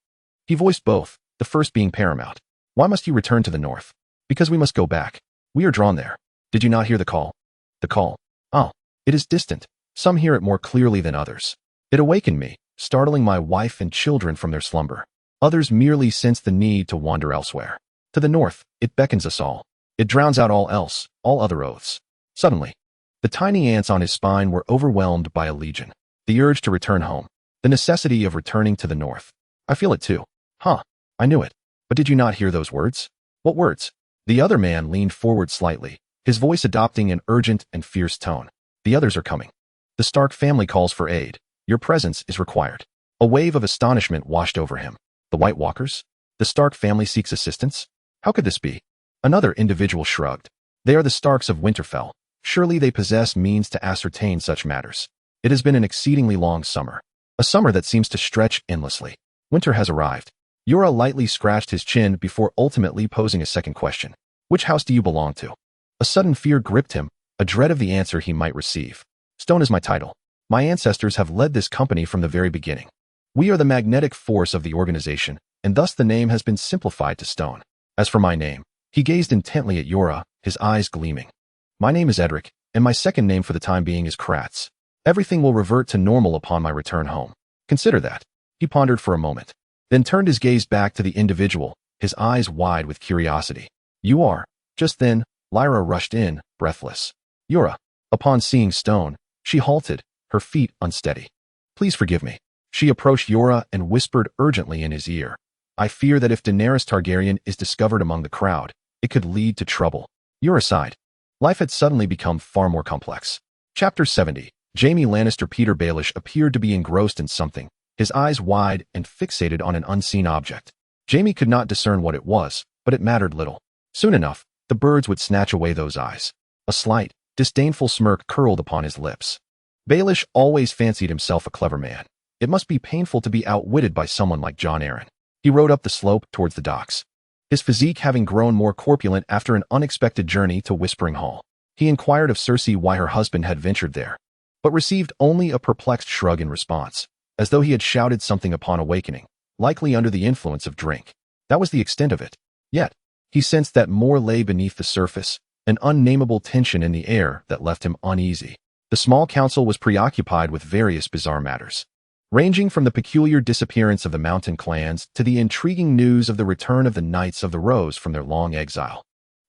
He voiced both, the first being paramount. Why must you return to the north? Because we must go back. We are drawn there. Did you not hear the call? The call. Oh, it is distant. Some hear it more clearly than others. It awakened me, startling my wife and children from their slumber. Others merely sense the need to wander elsewhere. To the north, it beckons us all. It drowns out all else, all other oaths. Suddenly, the tiny ants on his spine were overwhelmed by a legion. The urge to return home. The necessity of returning to the north. I feel it too. Huh, I knew it. But did you not hear those words? What words? The other man leaned forward slightly, his voice adopting an urgent and fierce tone. The others are coming. The Stark family calls for aid. Your presence is required. A wave of astonishment washed over him. The White Walkers? The Stark family seeks assistance? How could this be? Another individual shrugged. They are the Starks of Winterfell. Surely they possess means to ascertain such matters. It has been an exceedingly long summer. A summer that seems to stretch endlessly. Winter has arrived. Yora lightly scratched his chin before ultimately posing a second question. Which house do you belong to? A sudden fear gripped him, a dread of the answer he might receive. Stone is my title. My ancestors have led this company from the very beginning. We are the magnetic force of the organization, and thus the name has been simplified to Stone. As for my name, he gazed intently at Yora, his eyes gleaming. My name is Edric, and my second name for the time being is Kratz. Everything will revert to normal upon my return home. Consider that. He pondered for a moment, then turned his gaze back to the individual, his eyes wide with curiosity. You are. Just then, Lyra rushed in, breathless. Yora. Upon seeing Stone, she halted, her feet unsteady. Please forgive me. She approached Yora and whispered urgently in his ear. I fear that if Daenerys Targaryen is discovered among the crowd, it could lead to trouble. Yora sighed. Life had suddenly become far more complex. Chapter 70. Jaime Lannister. Peter Baelish appeared to be engrossed in something, his eyes wide and fixated on an unseen object. Jaime could not discern what it was, but it mattered little. Soon enough, the birds would snatch away those eyes. A slight, disdainful smirk curled upon his lips. Baelish always fancied himself a clever man. It must be painful to be outwitted by someone like Jon Arryn. He rode up the slope towards the docks, his physique having grown more corpulent after an unexpected journey to Whispering Hall. He inquired of Cersei why her husband had ventured there, but received only a perplexed shrug in response, as though he had shouted something upon awakening, likely under the influence of drink. That was the extent of it. Yet, he sensed that more lay beneath the surface, an unnameable tension in the air that left him uneasy. The small council was preoccupied with various bizarre matters, ranging from the peculiar disappearance of the mountain clans to the intriguing news of the return of the Knights of the Rose from their long exile.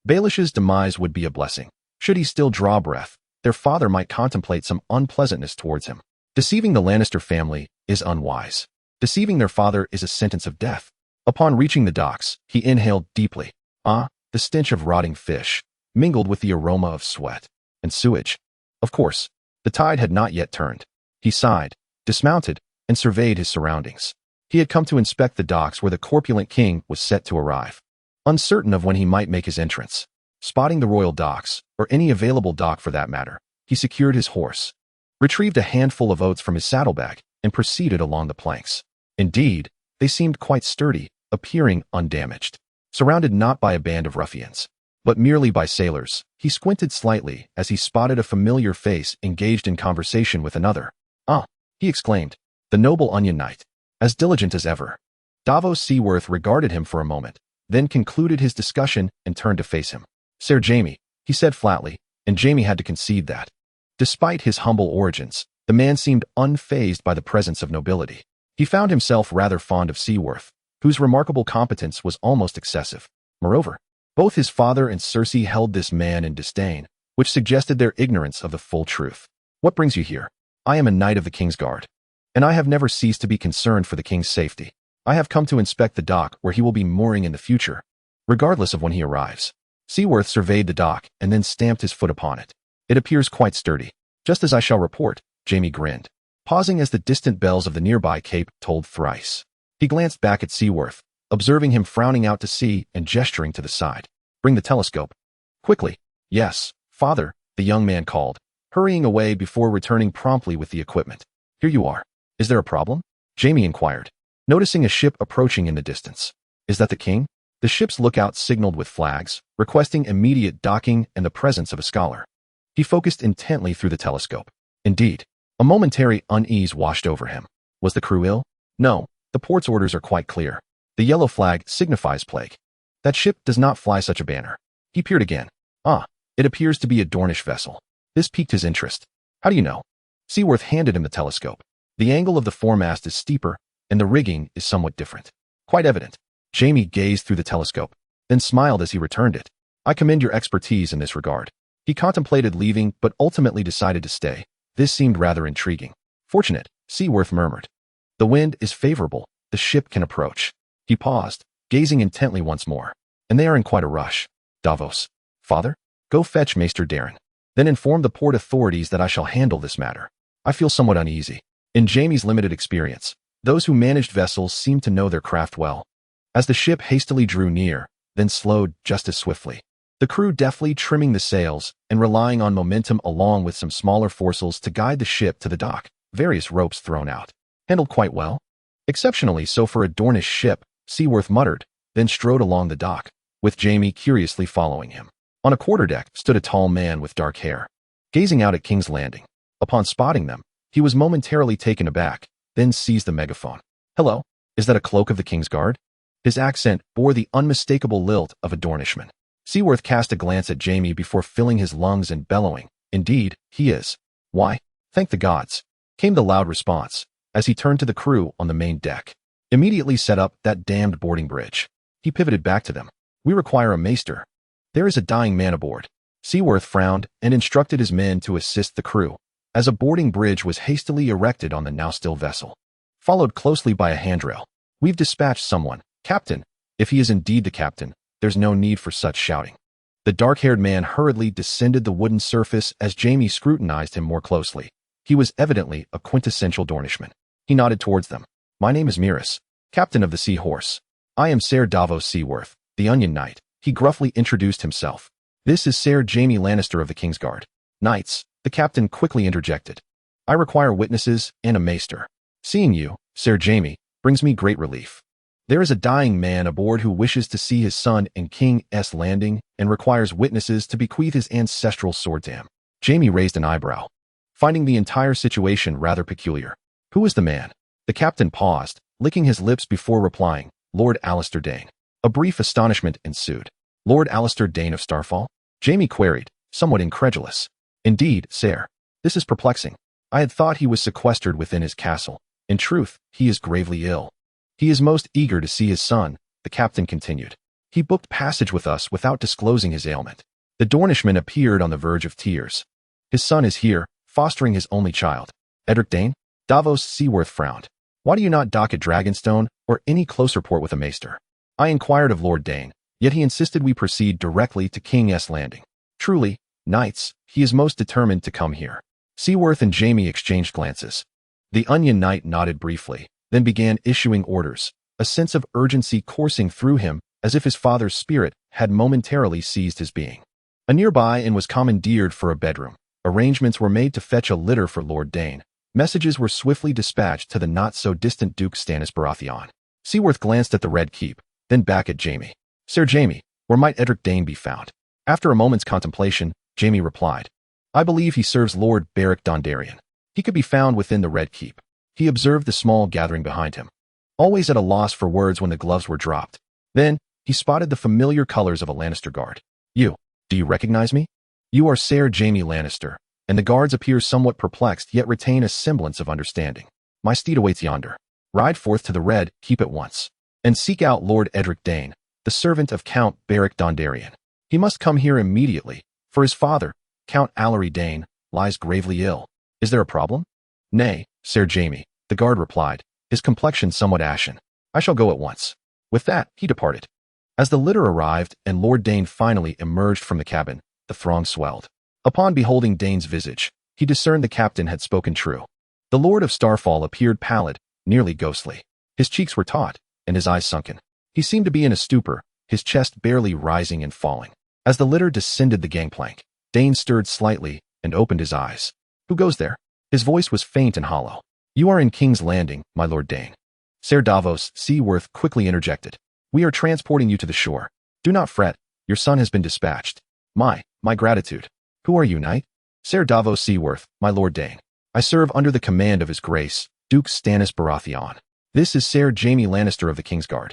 Baelish's demise would be a blessing. Should he still draw breath, their father might contemplate some unpleasantness towards him. Deceiving the Lannister family is unwise. Deceiving their father is a sentence of death. Upon reaching the docks, he inhaled deeply. The stench of rotting fish, mingled with the aroma of sweat and sewage. Of course, the tide had not yet turned. He sighed, dismounted, and surveyed his surroundings. He had come to inspect the docks where the corpulent king was set to arrive, uncertain of when he might make his entrance. Spotting the royal docks, or any available dock for that matter, he secured his horse, retrieved a handful of oats from his saddlebag, and proceeded along the planks. Indeed, they seemed quite sturdy, appearing undamaged. Surrounded not by a band of ruffians, but merely by sailors, he squinted slightly as he spotted a familiar face engaged in conversation with another. He exclaimed, the noble Onion Knight, as diligent as ever. Davos Seaworth regarded him for a moment, then concluded his discussion and turned to face him. Sir Jaime, he said flatly, and Jaime had to concede that. Despite his humble origins, the man seemed unfazed by the presence of nobility. He found himself rather fond of Seaworth, whose remarkable competence was almost excessive. Moreover, both his father and Cersei held this man in disdain, which suggested their ignorance of the full truth. What brings you here? I am a knight of the King's Guard, and I have never ceased to be concerned for the king's safety. I have come to inspect the dock where he will be mooring in the future, regardless of when he arrives. Seaworth surveyed the dock and then stamped his foot upon it. It appears quite sturdy, just as I shall report, Jaime grinned, pausing as the distant bells of the nearby cape tolled thrice. He glanced back at Seaworth, observing him frowning out to sea and gesturing to the side. Bring the telescope. Quickly. Yes, father, the young man called, hurrying away before returning promptly with the equipment. Here you are. Is there a problem? Jaime inquired, noticing a ship approaching in the distance. Is that the king? The ship's lookout signaled with flags, requesting immediate docking and the presence of a scholar. He focused intently through the telescope. Indeed, a momentary unease washed over him. Was the crew ill? No. The port's orders are quite clear. The yellow flag signifies plague. That ship does not fly such a banner. He peered again. It appears to be a Dornish vessel. This piqued his interest. How do you know? Seaworth handed him the telescope. The angle of the foremast is steeper, and the rigging is somewhat different. Quite evident. Jaime gazed through the telescope, then smiled as he returned it. I commend your expertise in this regard. He contemplated leaving, but ultimately decided to stay. This seemed rather intriguing. Fortunate, Seaworth murmured. The wind is favorable. The ship can approach. He paused, gazing intently once more. And they are in quite a rush. Davos. Father? Go fetch Maester Darren. Then inform the port authorities that I shall handle this matter. I feel somewhat uneasy. In Jaime's limited experience, those who managed vessels seemed to know their craft well. As the ship hastily drew near, then slowed just as swiftly. The crew deftly trimming the sails and relying on momentum along with some smaller foresails to guide the ship to the dock, various ropes thrown out. Handled quite well. Exceptionally so for a Dornish ship, Seaworth muttered, then strode along the dock, with Jaime curiously following him. On a quarterdeck stood a tall man with dark hair, gazing out at King's Landing. Upon spotting them, he was momentarily taken aback, then seized the megaphone. Hello, is that a cloak of the King's Guard? His accent bore the unmistakable lilt of a Dornishman. Seaworth cast a glance at Jaime before filling his lungs and bellowing. Indeed, he is. Why, thank the gods, came the loud response, as he turned to the crew on the main deck. Immediately set up that damned boarding bridge. He pivoted back to them. We require a maester. There is a dying man aboard. Seaworth frowned and instructed his men to assist the crew, as a boarding bridge was hastily erected on the now-still vessel, followed closely by a handrail. We've dispatched someone. Captain. If he is indeed the captain, there's no need for such shouting. The dark-haired man hurriedly descended the wooden surface as Jaime scrutinized him more closely. He was evidently a quintessential Dornishman. He nodded towards them. My name is Myrrhus, captain of the Sea Horse. I am Ser Davos Seaworth, the Onion Knight. He gruffly introduced himself. This is Ser Jaime Lannister of the King's Guard. Knights, the captain quickly interjected. I require witnesses and a maester. Seeing you, Ser Jaime, brings me great relief. There is a dying man aboard who wishes to see his son in King's Landing and requires witnesses to bequeath his ancestral sword to him. Jaime raised an eyebrow, finding the entire situation rather peculiar. Who is the man? The captain paused, licking his lips before replying, Lord Alistair Dane. A brief astonishment ensued. Lord Alistair Dane of Starfall? Jaime queried, somewhat incredulous. Indeed, sir. This is perplexing. I had thought he was sequestered within his castle. In truth, he is gravely ill. He is most eager to see his son, the captain continued. He booked passage with us without disclosing his ailment. The Dornishman appeared on the verge of tears. His son is here, fostering his only child. Edric Dane? Davos Seaworth frowned. Why do you not dock at Dragonstone or any closer port with a maester? I inquired of Lord Dane, yet he insisted we proceed directly to King's Landing. Truly, knights, he is most determined to come here. Seaworth and Jaime exchanged glances. The Onion Knight nodded briefly, then began issuing orders, a sense of urgency coursing through him as if his father's spirit had momentarily seized his being. A nearby inn was commandeered for a bedroom. Arrangements were made to fetch a litter for Lord Dane. Messages were swiftly dispatched to the not-so-distant Duke Stannis Baratheon. Seaworth glanced at the Red Keep, then back at Jaime. Sir Jaime, where might Edric Dane be found? After a moment's contemplation, Jaime replied, I believe he serves Lord Beric Dondarrion. He could be found within the Red Keep. He observed the small gathering behind him, always at a loss for words when the gloves were dropped. Then, he spotted the familiar colors of a Lannister guard. Do you recognize me? You are Ser Jaime Lannister, and the guards appear somewhat perplexed yet retain a semblance of understanding. My steed awaits yonder. Ride forth to the Red Keep at once, and seek out Lord Edric Dane, the servant of Count Beric Dondarrion. He must come here immediately, for his father, Count Alary Dane, lies gravely ill. Is there a problem? Nay, Ser Jaime, the guard replied, his complexion somewhat ashen. I shall go at once. With that, he departed. As the litter arrived and Lord Dane finally emerged from the cabin, the throng swelled. Upon beholding Dane's visage, he discerned the captain had spoken true. The Lord of Starfall appeared pallid, nearly ghostly. His cheeks were taut, and his eyes sunken. He seemed to be in a stupor, his chest barely rising and falling. As the litter descended the gangplank, Dane stirred slightly and opened his eyes. Who goes there? His voice was faint and hollow. You are in King's Landing, my Lord Dane. Ser Davos Seaworth quickly interjected. We are transporting you to the shore. Do not fret, your son has been dispatched. My gratitude. Who are you, knight? Ser Davos Seaworth, my Lord Dane. I serve under the command of his grace, Duke Stannis Baratheon. This is Ser Jaime Lannister of the Kingsguard.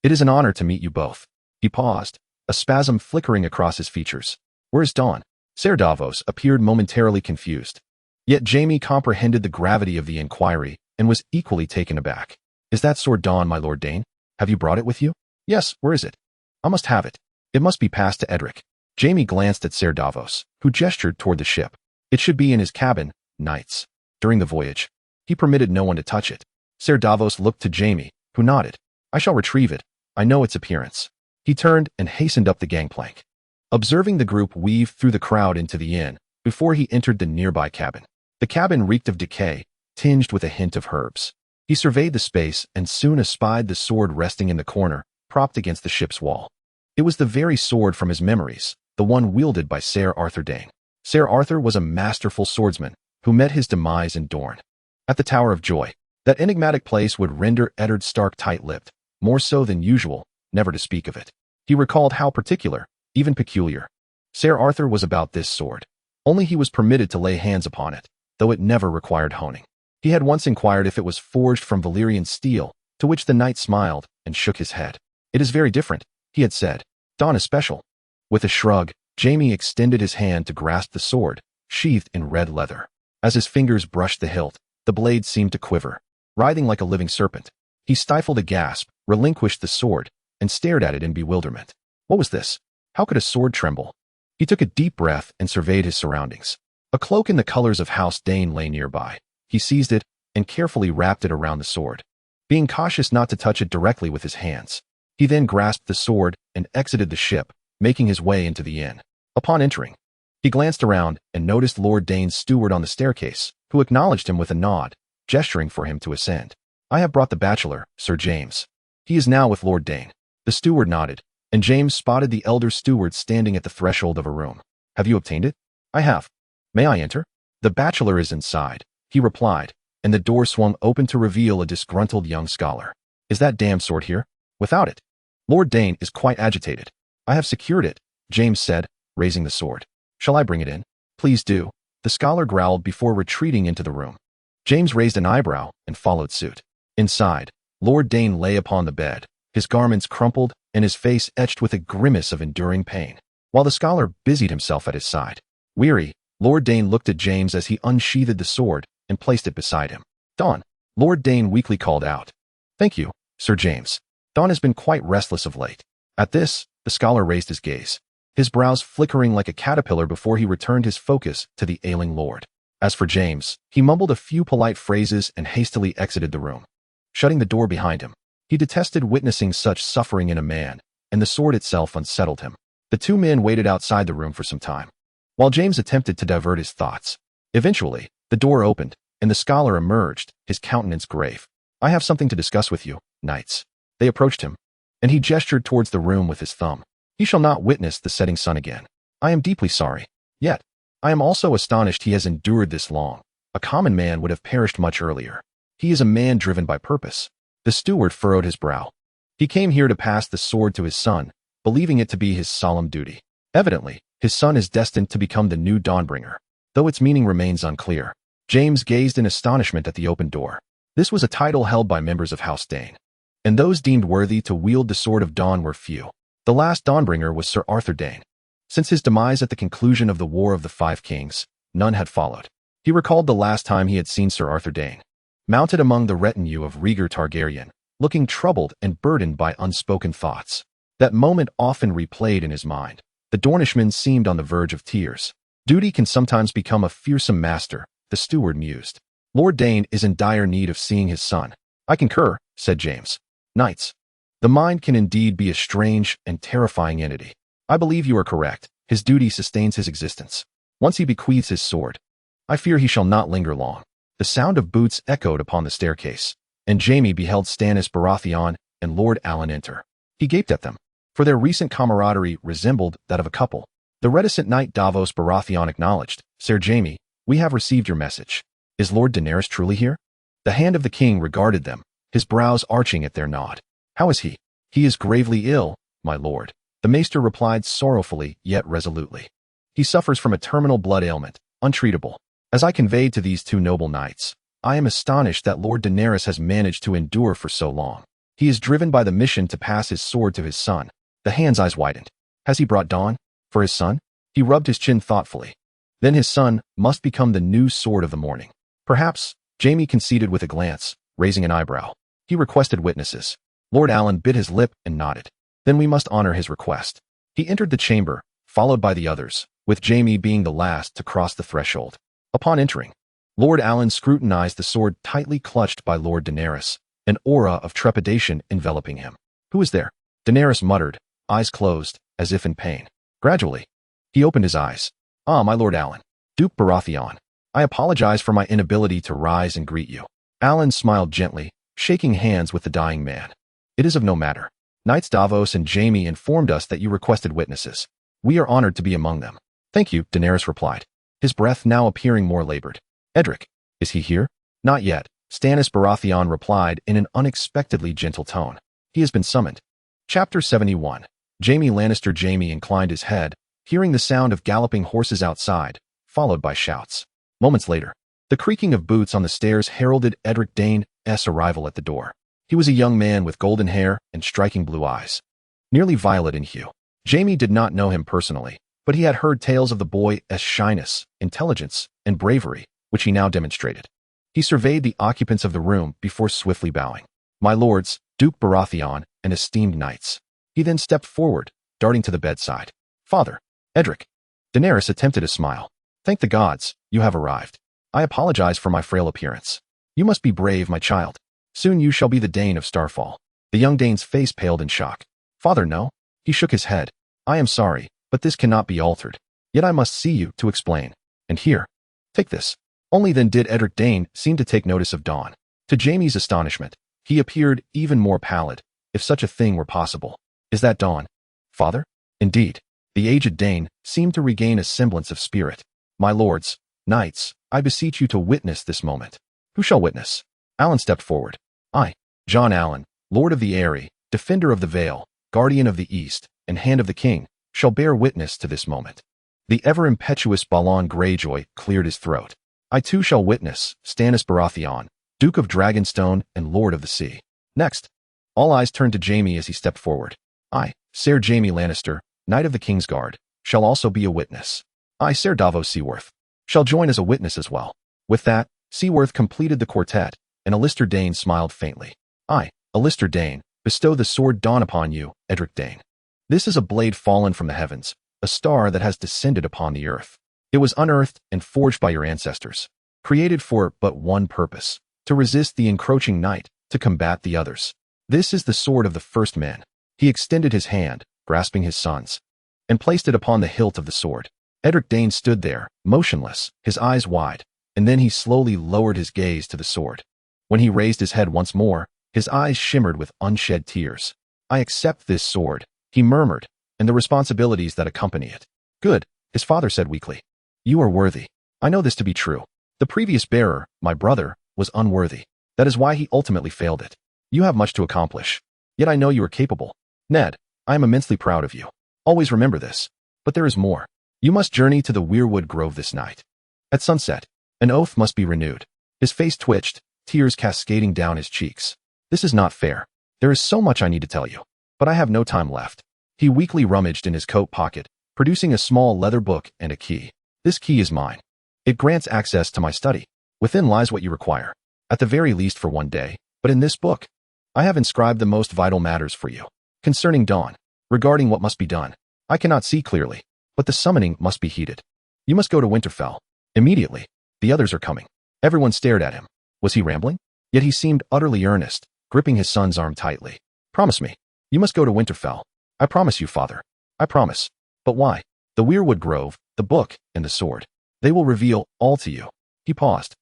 It is an honor to meet you both. He paused, a spasm flickering across his features. Where is Dawn? Ser Davos appeared momentarily confused. Yet Jaime comprehended the gravity of the inquiry and was equally taken aback. Is that sword Dawn, my Lord Dane? Have you brought it with you? Yes, where is it? I must have it. It must be passed to Edric. Jaime glanced at Ser Davos, who gestured toward the ship. It should be in his cabin, knights. During the voyage, he permitted no one to touch it. Ser Davos looked to Jaime, who nodded. I shall retrieve it. I know its appearance. He turned and hastened up the gangplank, observing the group weave through the crowd into the inn before he entered the nearby cabin. The cabin reeked of decay, tinged with a hint of herbs. He surveyed the space and soon espied the sword resting in the corner, propped against the ship's wall. It was the very sword from his memories, the one wielded by Ser Arthur Dane. Ser Arthur was a masterful swordsman who met his demise in Dorne. At the Tower of Joy, that enigmatic place would render Eddard Stark tight-lipped, more so than usual, never to speak of it. He recalled how particular, even peculiar, Ser Arthur was about this sword. Only he was permitted to lay hands upon it, though it never required honing. He had once inquired if it was forged from Valyrian steel, to which the knight smiled and shook his head. It is very different, he had said. Dawn is special. With a shrug, Jaime extended his hand to grasp the sword, sheathed in red leather. As his fingers brushed the hilt, the blade seemed to quiver, writhing like a living serpent. He stifled a gasp, relinquished the sword, and stared at it in bewilderment. What was this? How could a sword tremble? He took a deep breath and surveyed his surroundings. A cloak in the colors of House Dane lay nearby. He seized it and carefully wrapped it around the sword, being cautious not to touch it directly with his hands. He then grasped the sword and exited the ship, making his way into the inn. Upon entering, he glanced around and noticed Lord Dane's steward on the staircase, who acknowledged him with a nod, gesturing for him to ascend. I have brought the bachelor, Sir James. He is now with Lord Dane. The steward nodded, and James spotted the elder steward standing at the threshold of a room. Have you obtained it? I have. May I enter? The bachelor is inside, he replied, and the door swung open to reveal a disgruntled young scholar. Is that damned sword here? Without it. Lord Dane is quite agitated. I have secured it, James said, raising the sword. Shall I bring it in? Please do, the scholar growled before retreating into the room. James raised an eyebrow and followed suit. Inside, Lord Dane lay upon the bed, his garments crumpled and his face etched with a grimace of enduring pain, while the scholar busied himself at his side. Weary, Lord Dane looked at James as he unsheathed the sword and placed it beside him. Dawn, Lord Dane weakly called out. Thank you, Sir James. Dawn has been quite restless of late. At this, the scholar raised his gaze, his brows flickering like a caterpillar before he returned his focus to the ailing lord. As for James, he mumbled a few polite phrases and hastily exited the room, shutting the door behind him. He detested witnessing such suffering in a man, and the sword itself unsettled him. The two men waited outside the room for some time, while James attempted to divert his thoughts. Eventually, the door opened, and the scholar emerged, his countenance grave. I have something to discuss with you, knights. They approached him, and he gestured towards the room with his thumb. He shall not witness the setting sun again. I am deeply sorry. Yet, I am also astonished he has endured this long. A common man would have perished much earlier. He is a man driven by purpose. The steward furrowed his brow. He came here to pass the sword to his son, believing it to be his solemn duty. Evidently, his son is destined to become the new Dawnbringer, though its meaning remains unclear. James gazed in astonishment at the open door. This was a title held by members of House Dane, and those deemed worthy to wield the Sword of Dawn were few. The last Dawnbringer was Sir Arthur Dane. Since his demise at the conclusion of the War of the Five Kings, none had followed. He recalled the last time he had seen Sir Arthur Dane, mounted among the retinue of Rhaegar Targaryen, looking troubled and burdened by unspoken thoughts. That moment often replayed in his mind. The Dornishman seemed on the verge of tears. Duty can sometimes become a fearsome master, the steward mused. Lord Dane is in dire need of seeing his son. I concur, said James. Knights, the mind can indeed be a strange and terrifying entity. I believe you are correct. His duty sustains his existence. Once he bequeaths his sword, I fear he shall not linger long. The sound of boots echoed upon the staircase, and Jaime beheld Stannis Baratheon and Lord Allen enter. He gaped at them, for their recent camaraderie resembled that of a couple. The reticent knight Davos Baratheon acknowledged, Sir Jaime, we have received your message. Is Lord Daenerys truly here? The hand of the king regarded them, his brows arching at their nod. How is he? He is gravely ill, my lord. The maester replied sorrowfully yet resolutely. He suffers from a terminal blood ailment, untreatable. As I conveyed to these two noble knights, I am astonished that Lord Daenerys has managed to endure for so long. He is driven by the mission to pass his sword to his son. The hand's eyes widened. Has he brought Dawn? For his son? He rubbed his chin thoughtfully. Then his son must become the new sword of the morning. Perhaps, Jaime conceded with a glance, raising an eyebrow. He requested witnesses. Lord Allen bit his lip and nodded. Then we must honor his request. He entered the chamber, followed by the others, with Jaime being the last to cross the threshold. Upon entering, Lord Allen scrutinized the sword tightly clutched by Lord Daenerys, an aura of trepidation enveloping him. Who is there? Daenerys muttered, eyes closed, as if in pain. Gradually, he opened his eyes. Ah, my Lord Allen. Duke Baratheon. I apologize for my inability to rise and greet you. Allen smiled gently, shaking hands with the dying man. It is of no matter. Knights Davos and Jaime informed us that you requested witnesses. We are honored to be among them. Thank you, Daenerys replied, his breath now appearing more labored. Edric, is he here? Not yet, Stannis Baratheon replied in an unexpectedly gentle tone. He has been summoned. Chapter 71. Jaime Lannister. Jaime inclined his head, hearing the sound of galloping horses outside, followed by shouts. Moments later, the creaking of boots on the stairs heralded Edric Dane's arrival at the door. He was a young man with golden hair and striking blue eyes, nearly violet in hue. Jaime did not know him personally, but he had heard tales of the boy's shyness, intelligence, and bravery, which he now demonstrated. He surveyed the occupants of the room before swiftly bowing. My lords, Duke Baratheon, and esteemed knights. He then stepped forward, darting to the bedside. Father, Edric. Daenerys attempted a smile. Thank the gods, you have arrived. I apologize for my frail appearance. You must be brave, my child. Soon you shall be the Dane of Starfall. The young Dane's face paled in shock. Father, no. He shook his head. I am sorry, but this cannot be altered. Yet I must see you to explain. And here, take this. Only then did Edric Dane seem to take notice of Dawn. To Jaime's astonishment, he appeared even more pallid, if such a thing were possible. Is that Dawn? Father? Indeed. The aged Dane seemed to regain a semblance of spirit. My lords, knights, I beseech you to witness this moment. Who shall witness? Allen stepped forward. I, Jon Arryn, Lord of the Eyrie, Defender of the Vale, Guardian of the East, and Hand of the King, shall bear witness to this moment. The ever-impetuous Balon Greyjoy cleared his throat. I too shall witness, Stannis Baratheon, Duke of Dragonstone and Lord of the Sea. Next, all eyes turned to Jaime as he stepped forward. I, Ser Jaime Lannister, Knight of the Kingsguard, shall also be a witness. I, Ser Davos Seaworth, shall join as a witness as well." With that, Seaworth completed the quartet, and Alistair Dane smiled faintly. "I, Alistair Dane, bestow the sword dawn upon you, Edric Dane. This is a blade fallen from the heavens, a star that has descended upon the earth. It was unearthed and forged by your ancestors, created for but one purpose, to resist the encroaching night, to combat the others. This is the sword of the first men." He extended his hand, grasping his son's, and placed it upon the hilt of the sword. Edric Dane stood there, motionless, his eyes wide, and then he slowly lowered his gaze to the sword. When he raised his head once more, his eyes shimmered with unshed tears. "I accept this sword," he murmured, "and the responsibilities that accompany it." "Good," his father said weakly. "You are worthy. I know this to be true. The previous bearer, my brother, was unworthy. That is why he ultimately failed it. You have much to accomplish. Yet I know you are capable. Ned, I am immensely proud of you. Always remember this. But there is more. You must journey to the Weirwood Grove this night. At sunset, an oath must be renewed." His face twitched, tears cascading down his cheeks. "This is not fair. There is so much I need to tell you. But I have no time left." He weakly rummaged in his coat pocket, producing a small leather book and a key. "This key is mine. It grants access to my study. Within lies what you require, at the very least for one day. But in this book, I have inscribed the most vital matters for you. Concerning Dawn, regarding what must be done. I cannot see clearly, but the summoning must be heeded. You must go to Winterfell. Immediately. The others are coming." Everyone stared at him. Was he rambling? Yet he seemed utterly earnest, gripping his son's arm tightly. "Promise me. You must go to Winterfell." "I promise you, father. I promise." "But why?" "The Weirwood Grove, the book, and the sword. They will reveal all to you." He paused.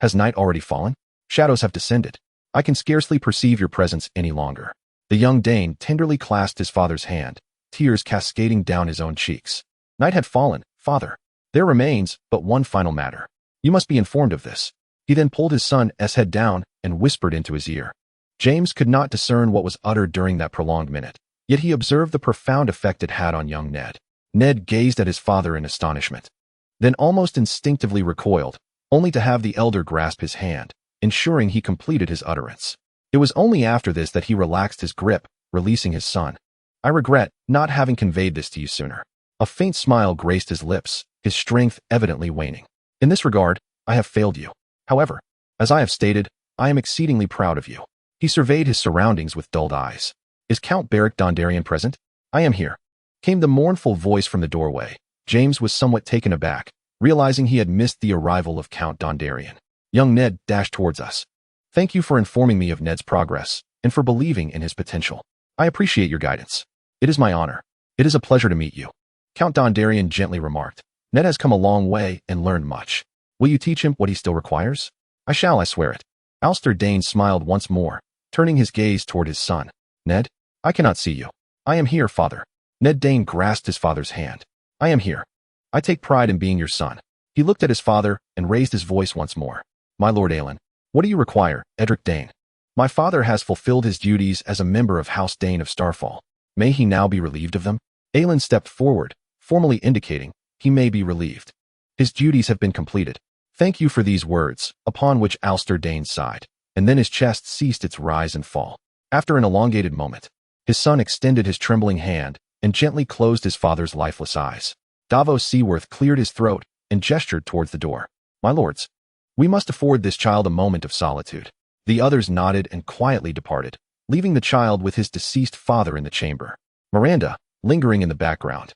"Has night already fallen? Shadows have descended. I can scarcely perceive your presence any longer." The young Dane tenderly clasped his father's hand, tears cascading down his own cheeks. "Night had fallen, father. There remains but one final matter. You must be informed of this." He then pulled his son's head down and whispered into his ear. James could not discern what was uttered during that prolonged minute, yet he observed the profound effect it had on young Ned. Ned gazed at his father in astonishment, then almost instinctively recoiled, only to have the elder grasp his hand, ensuring he completed his utterance. It was only after this that he relaxed his grip, releasing his son. "I regret not having conveyed this to you sooner." A faint smile graced his lips, his strength evidently waning. "In this regard, I have failed you. However, as I have stated, I am exceedingly proud of you." He surveyed his surroundings with dulled eyes. "Is Count Beric Dondarrion present?" "I am here," came the mournful voice from the doorway. James was somewhat taken aback, realizing he had missed the arrival of Count Dondarrion. Young Ned dashed towards us. "Thank you for informing me of Ned's progress, and for believing in his potential. I appreciate your guidance. It is my honor. It is a pleasure to meet you," Count Dondarrion gently remarked. "Ned has come a long way and learned much. Will you teach him what he still requires?" "I shall, I swear it." Alistair Dane smiled once more, turning his gaze toward his son. "Ned, I cannot see you." "I am here, father." Ned Dane grasped his father's hand. "I am here. I take pride in being your son." He looked at his father and raised his voice once more. "My Lord Aelin, what do you require, Edric Dane?" "My father has fulfilled his duties as a member of House Dane of Starfall. May he now be relieved of them?" Aelin stepped forward, formally indicating he may be relieved. "His duties have been completed." "Thank you for these words," upon which Alistair Dane sighed, and then his chest ceased its rise and fall. After an elongated moment, his son extended his trembling hand and gently closed his father's lifeless eyes. Davos Seaworth cleared his throat and gestured towards the door. "My lords, we must afford this child a moment of solitude." The others nodded and quietly departed, leaving the child with his deceased father in the chamber. Miranda, lingering in the background,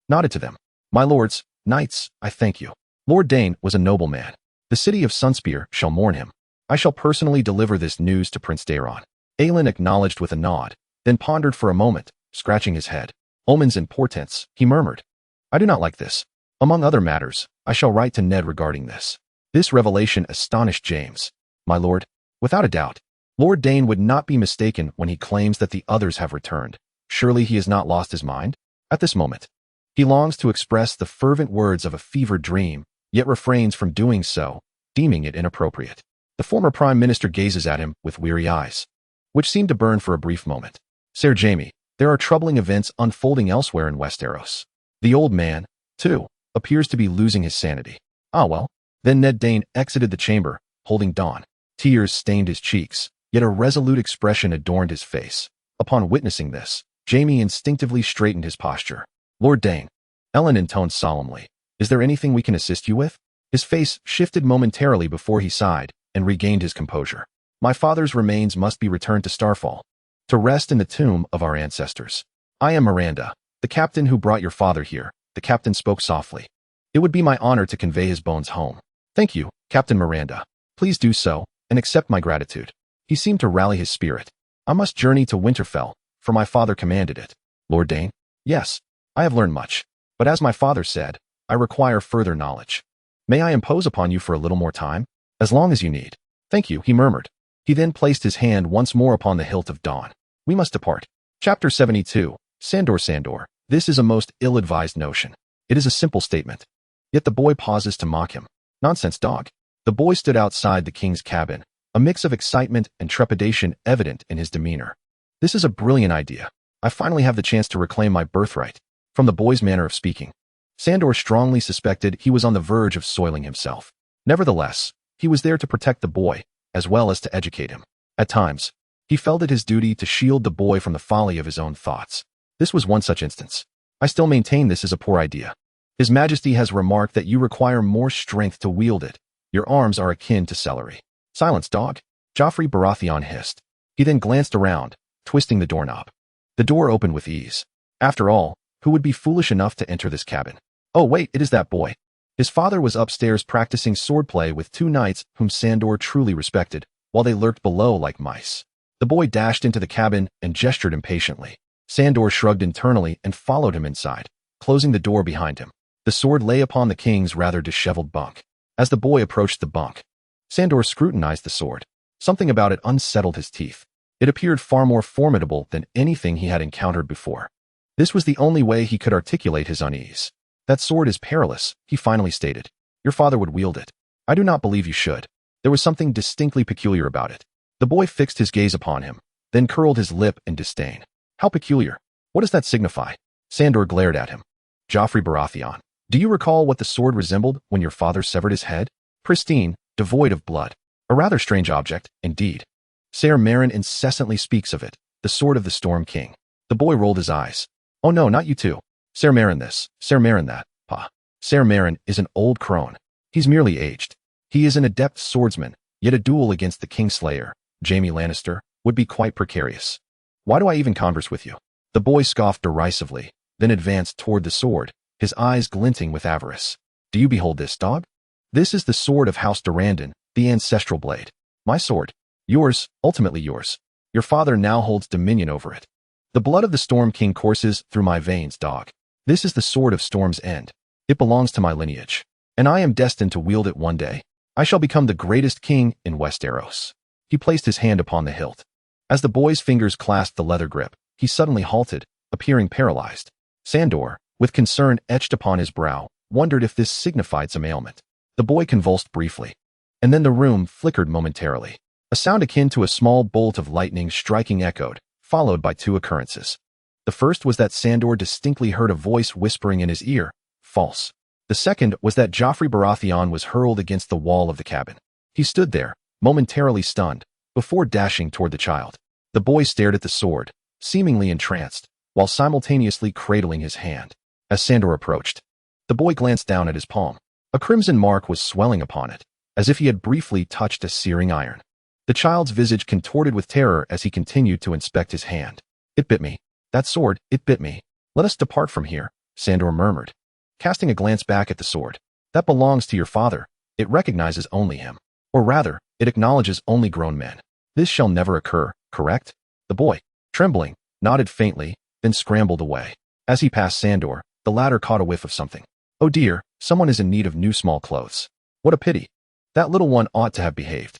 nodded to them. "My lords, knights, I thank you. Lord Dane was a noble man. The city of Sunspear shall mourn him. I shall personally deliver this news to Prince Daeron." Aelin acknowledged with a nod, then pondered for a moment, scratching his head. "Omens and portents," he murmured. "I do not like this. Among other matters, I shall write to Ned regarding this." This revelation astonished James. "My lord, without a doubt, Lord Dane would not be mistaken when he claims that the others have returned. Surely he has not lost his mind? At this moment, he longs to express the fervent words of a fevered dream, yet refrains from doing so, deeming it inappropriate. The former Prime Minister gazes at him with weary eyes, which seem to burn for a brief moment. "Sir Jaime, there are troubling events unfolding elsewhere in Westeros. The old man, too, appears to be losing his sanity." "Ah well." Then Ned Dane exited the chamber, holding Dawn. Tears stained his cheeks, yet a resolute expression adorned his face. Upon witnessing this, Jaime instinctively straightened his posture. "Lord Dane," Ellen intoned solemnly, "is there anything we can assist you with?" His face shifted momentarily before he sighed and regained his composure. My father's remains must be returned to Starfall, to rest in the tomb of our ancestors. I am Miranda, the captain who brought your father here. The captain spoke softly. It would be my honor to convey his bones home. Thank you, Captain Miranda. Please do so, and accept my gratitude. He seemed to rally his spirit. I must journey to Winterfell, for my father commanded it. Lord Dane? Yes, I have learned much. But as my father said, I require further knowledge. May I impose upon you for a little more time? As long as you need. Thank you, he murmured. He then placed his hand once more upon the hilt of dawn. We must depart. Chapter 72. Sandor. This is a most ill-advised notion. It is a simple statement. Yet the boy pauses to mock him. Nonsense, dog. The boy stood outside the king's cabin, a mix of excitement and trepidation evident in his demeanor. This is a brilliant idea. I finally have the chance to reclaim my birthright. From the boy's manner of speaking, Sandor strongly suspected he was on the verge of soiling himself. Nevertheless, he was there to protect the boy, as well as to educate him. At times, he felt it his duty to shield the boy from the folly of his own thoughts. This was one such instance. I still maintain this is a poor idea. His Majesty has remarked that you require more strength to wield it. Your arms are akin to celery. Silence, dog. Joffrey Baratheon hissed. He then glanced around, twisting the doorknob. The door opened with ease. After all, who would be foolish enough to enter this cabin? Oh wait, it is that boy. His father was upstairs practicing swordplay with two knights whom Sandor truly respected, while they lurked below like mice. The boy dashed into the cabin and gestured impatiently. Sandor shrugged internally and followed him inside, closing the door behind him. The sword lay upon the king's rather disheveled bunk. As the boy approached the bunk, Sandor scrutinized the sword. Something about it unsettled his teeth. It appeared far more formidable than anything he had encountered before. This was the only way he could articulate his unease. That sword is perilous, he finally stated. Your father would wield it. I do not believe you should. There was something distinctly peculiar about it. The boy fixed his gaze upon him, then curled his lip in disdain. How peculiar? What does that signify? Sandor glared at him. Joffrey Baratheon, do you recall what the sword resembled when your father severed his head? Pristine, devoid of blood. A rather strange object, indeed. Ser Meryn incessantly speaks of it, the sword of the Storm King. The boy rolled his eyes. Oh no, not you too. Ser Meryn this, Ser Meryn that. Pah. Ser Meryn is an old crone. He's merely aged. He is an adept swordsman, yet a duel against the Kingslayer, Jaime Lannister, would be quite precarious. Why do I even converse with you? The boy scoffed derisively, then advanced toward the sword, his eyes glinting with avarice. Do you behold this, dog? This is the sword of House Durrandon, the ancestral blade. My sword. Yours, ultimately yours. Your father now holds dominion over it. The blood of the Storm King courses through my veins, dog. This is the sword of Storm's End. It belongs to my lineage, and I am destined to wield it one day. I shall become the greatest king in Westeros. He placed his hand upon the hilt. As the boy's fingers clasped the leather grip, he suddenly halted, appearing paralyzed. Sandor, with concern etched upon his brow, wondered if this signified some ailment. The boy convulsed briefly, and then the room flickered momentarily. A sound akin to a small bolt of lightning striking echoed, followed by two occurrences. The first was that Sandor distinctly heard a voice whispering in his ear, false. The second was that Joffrey Baratheon was hurled against the wall of the cabin. He stood there, momentarily stunned, before dashing toward the child. The boy stared at the sword, seemingly entranced, while simultaneously cradling his hand. As Sandor approached, the boy glanced down at his palm. A crimson mark was swelling upon it, as if he had briefly touched a searing iron. The child's visage contorted with terror as he continued to inspect his hand. It bit me. That sword, it bit me. Let us depart from here, Sandor murmured, casting a glance back at the sword. That belongs to your father. It recognizes only him. Or rather, it acknowledges only grown men. This shall never occur, correct? The boy, trembling, nodded faintly, then scrambled away. As he passed Sandor, the latter caught a whiff of something. Oh dear, someone is in need of new small clothes. What a pity. That little one ought to have behaved.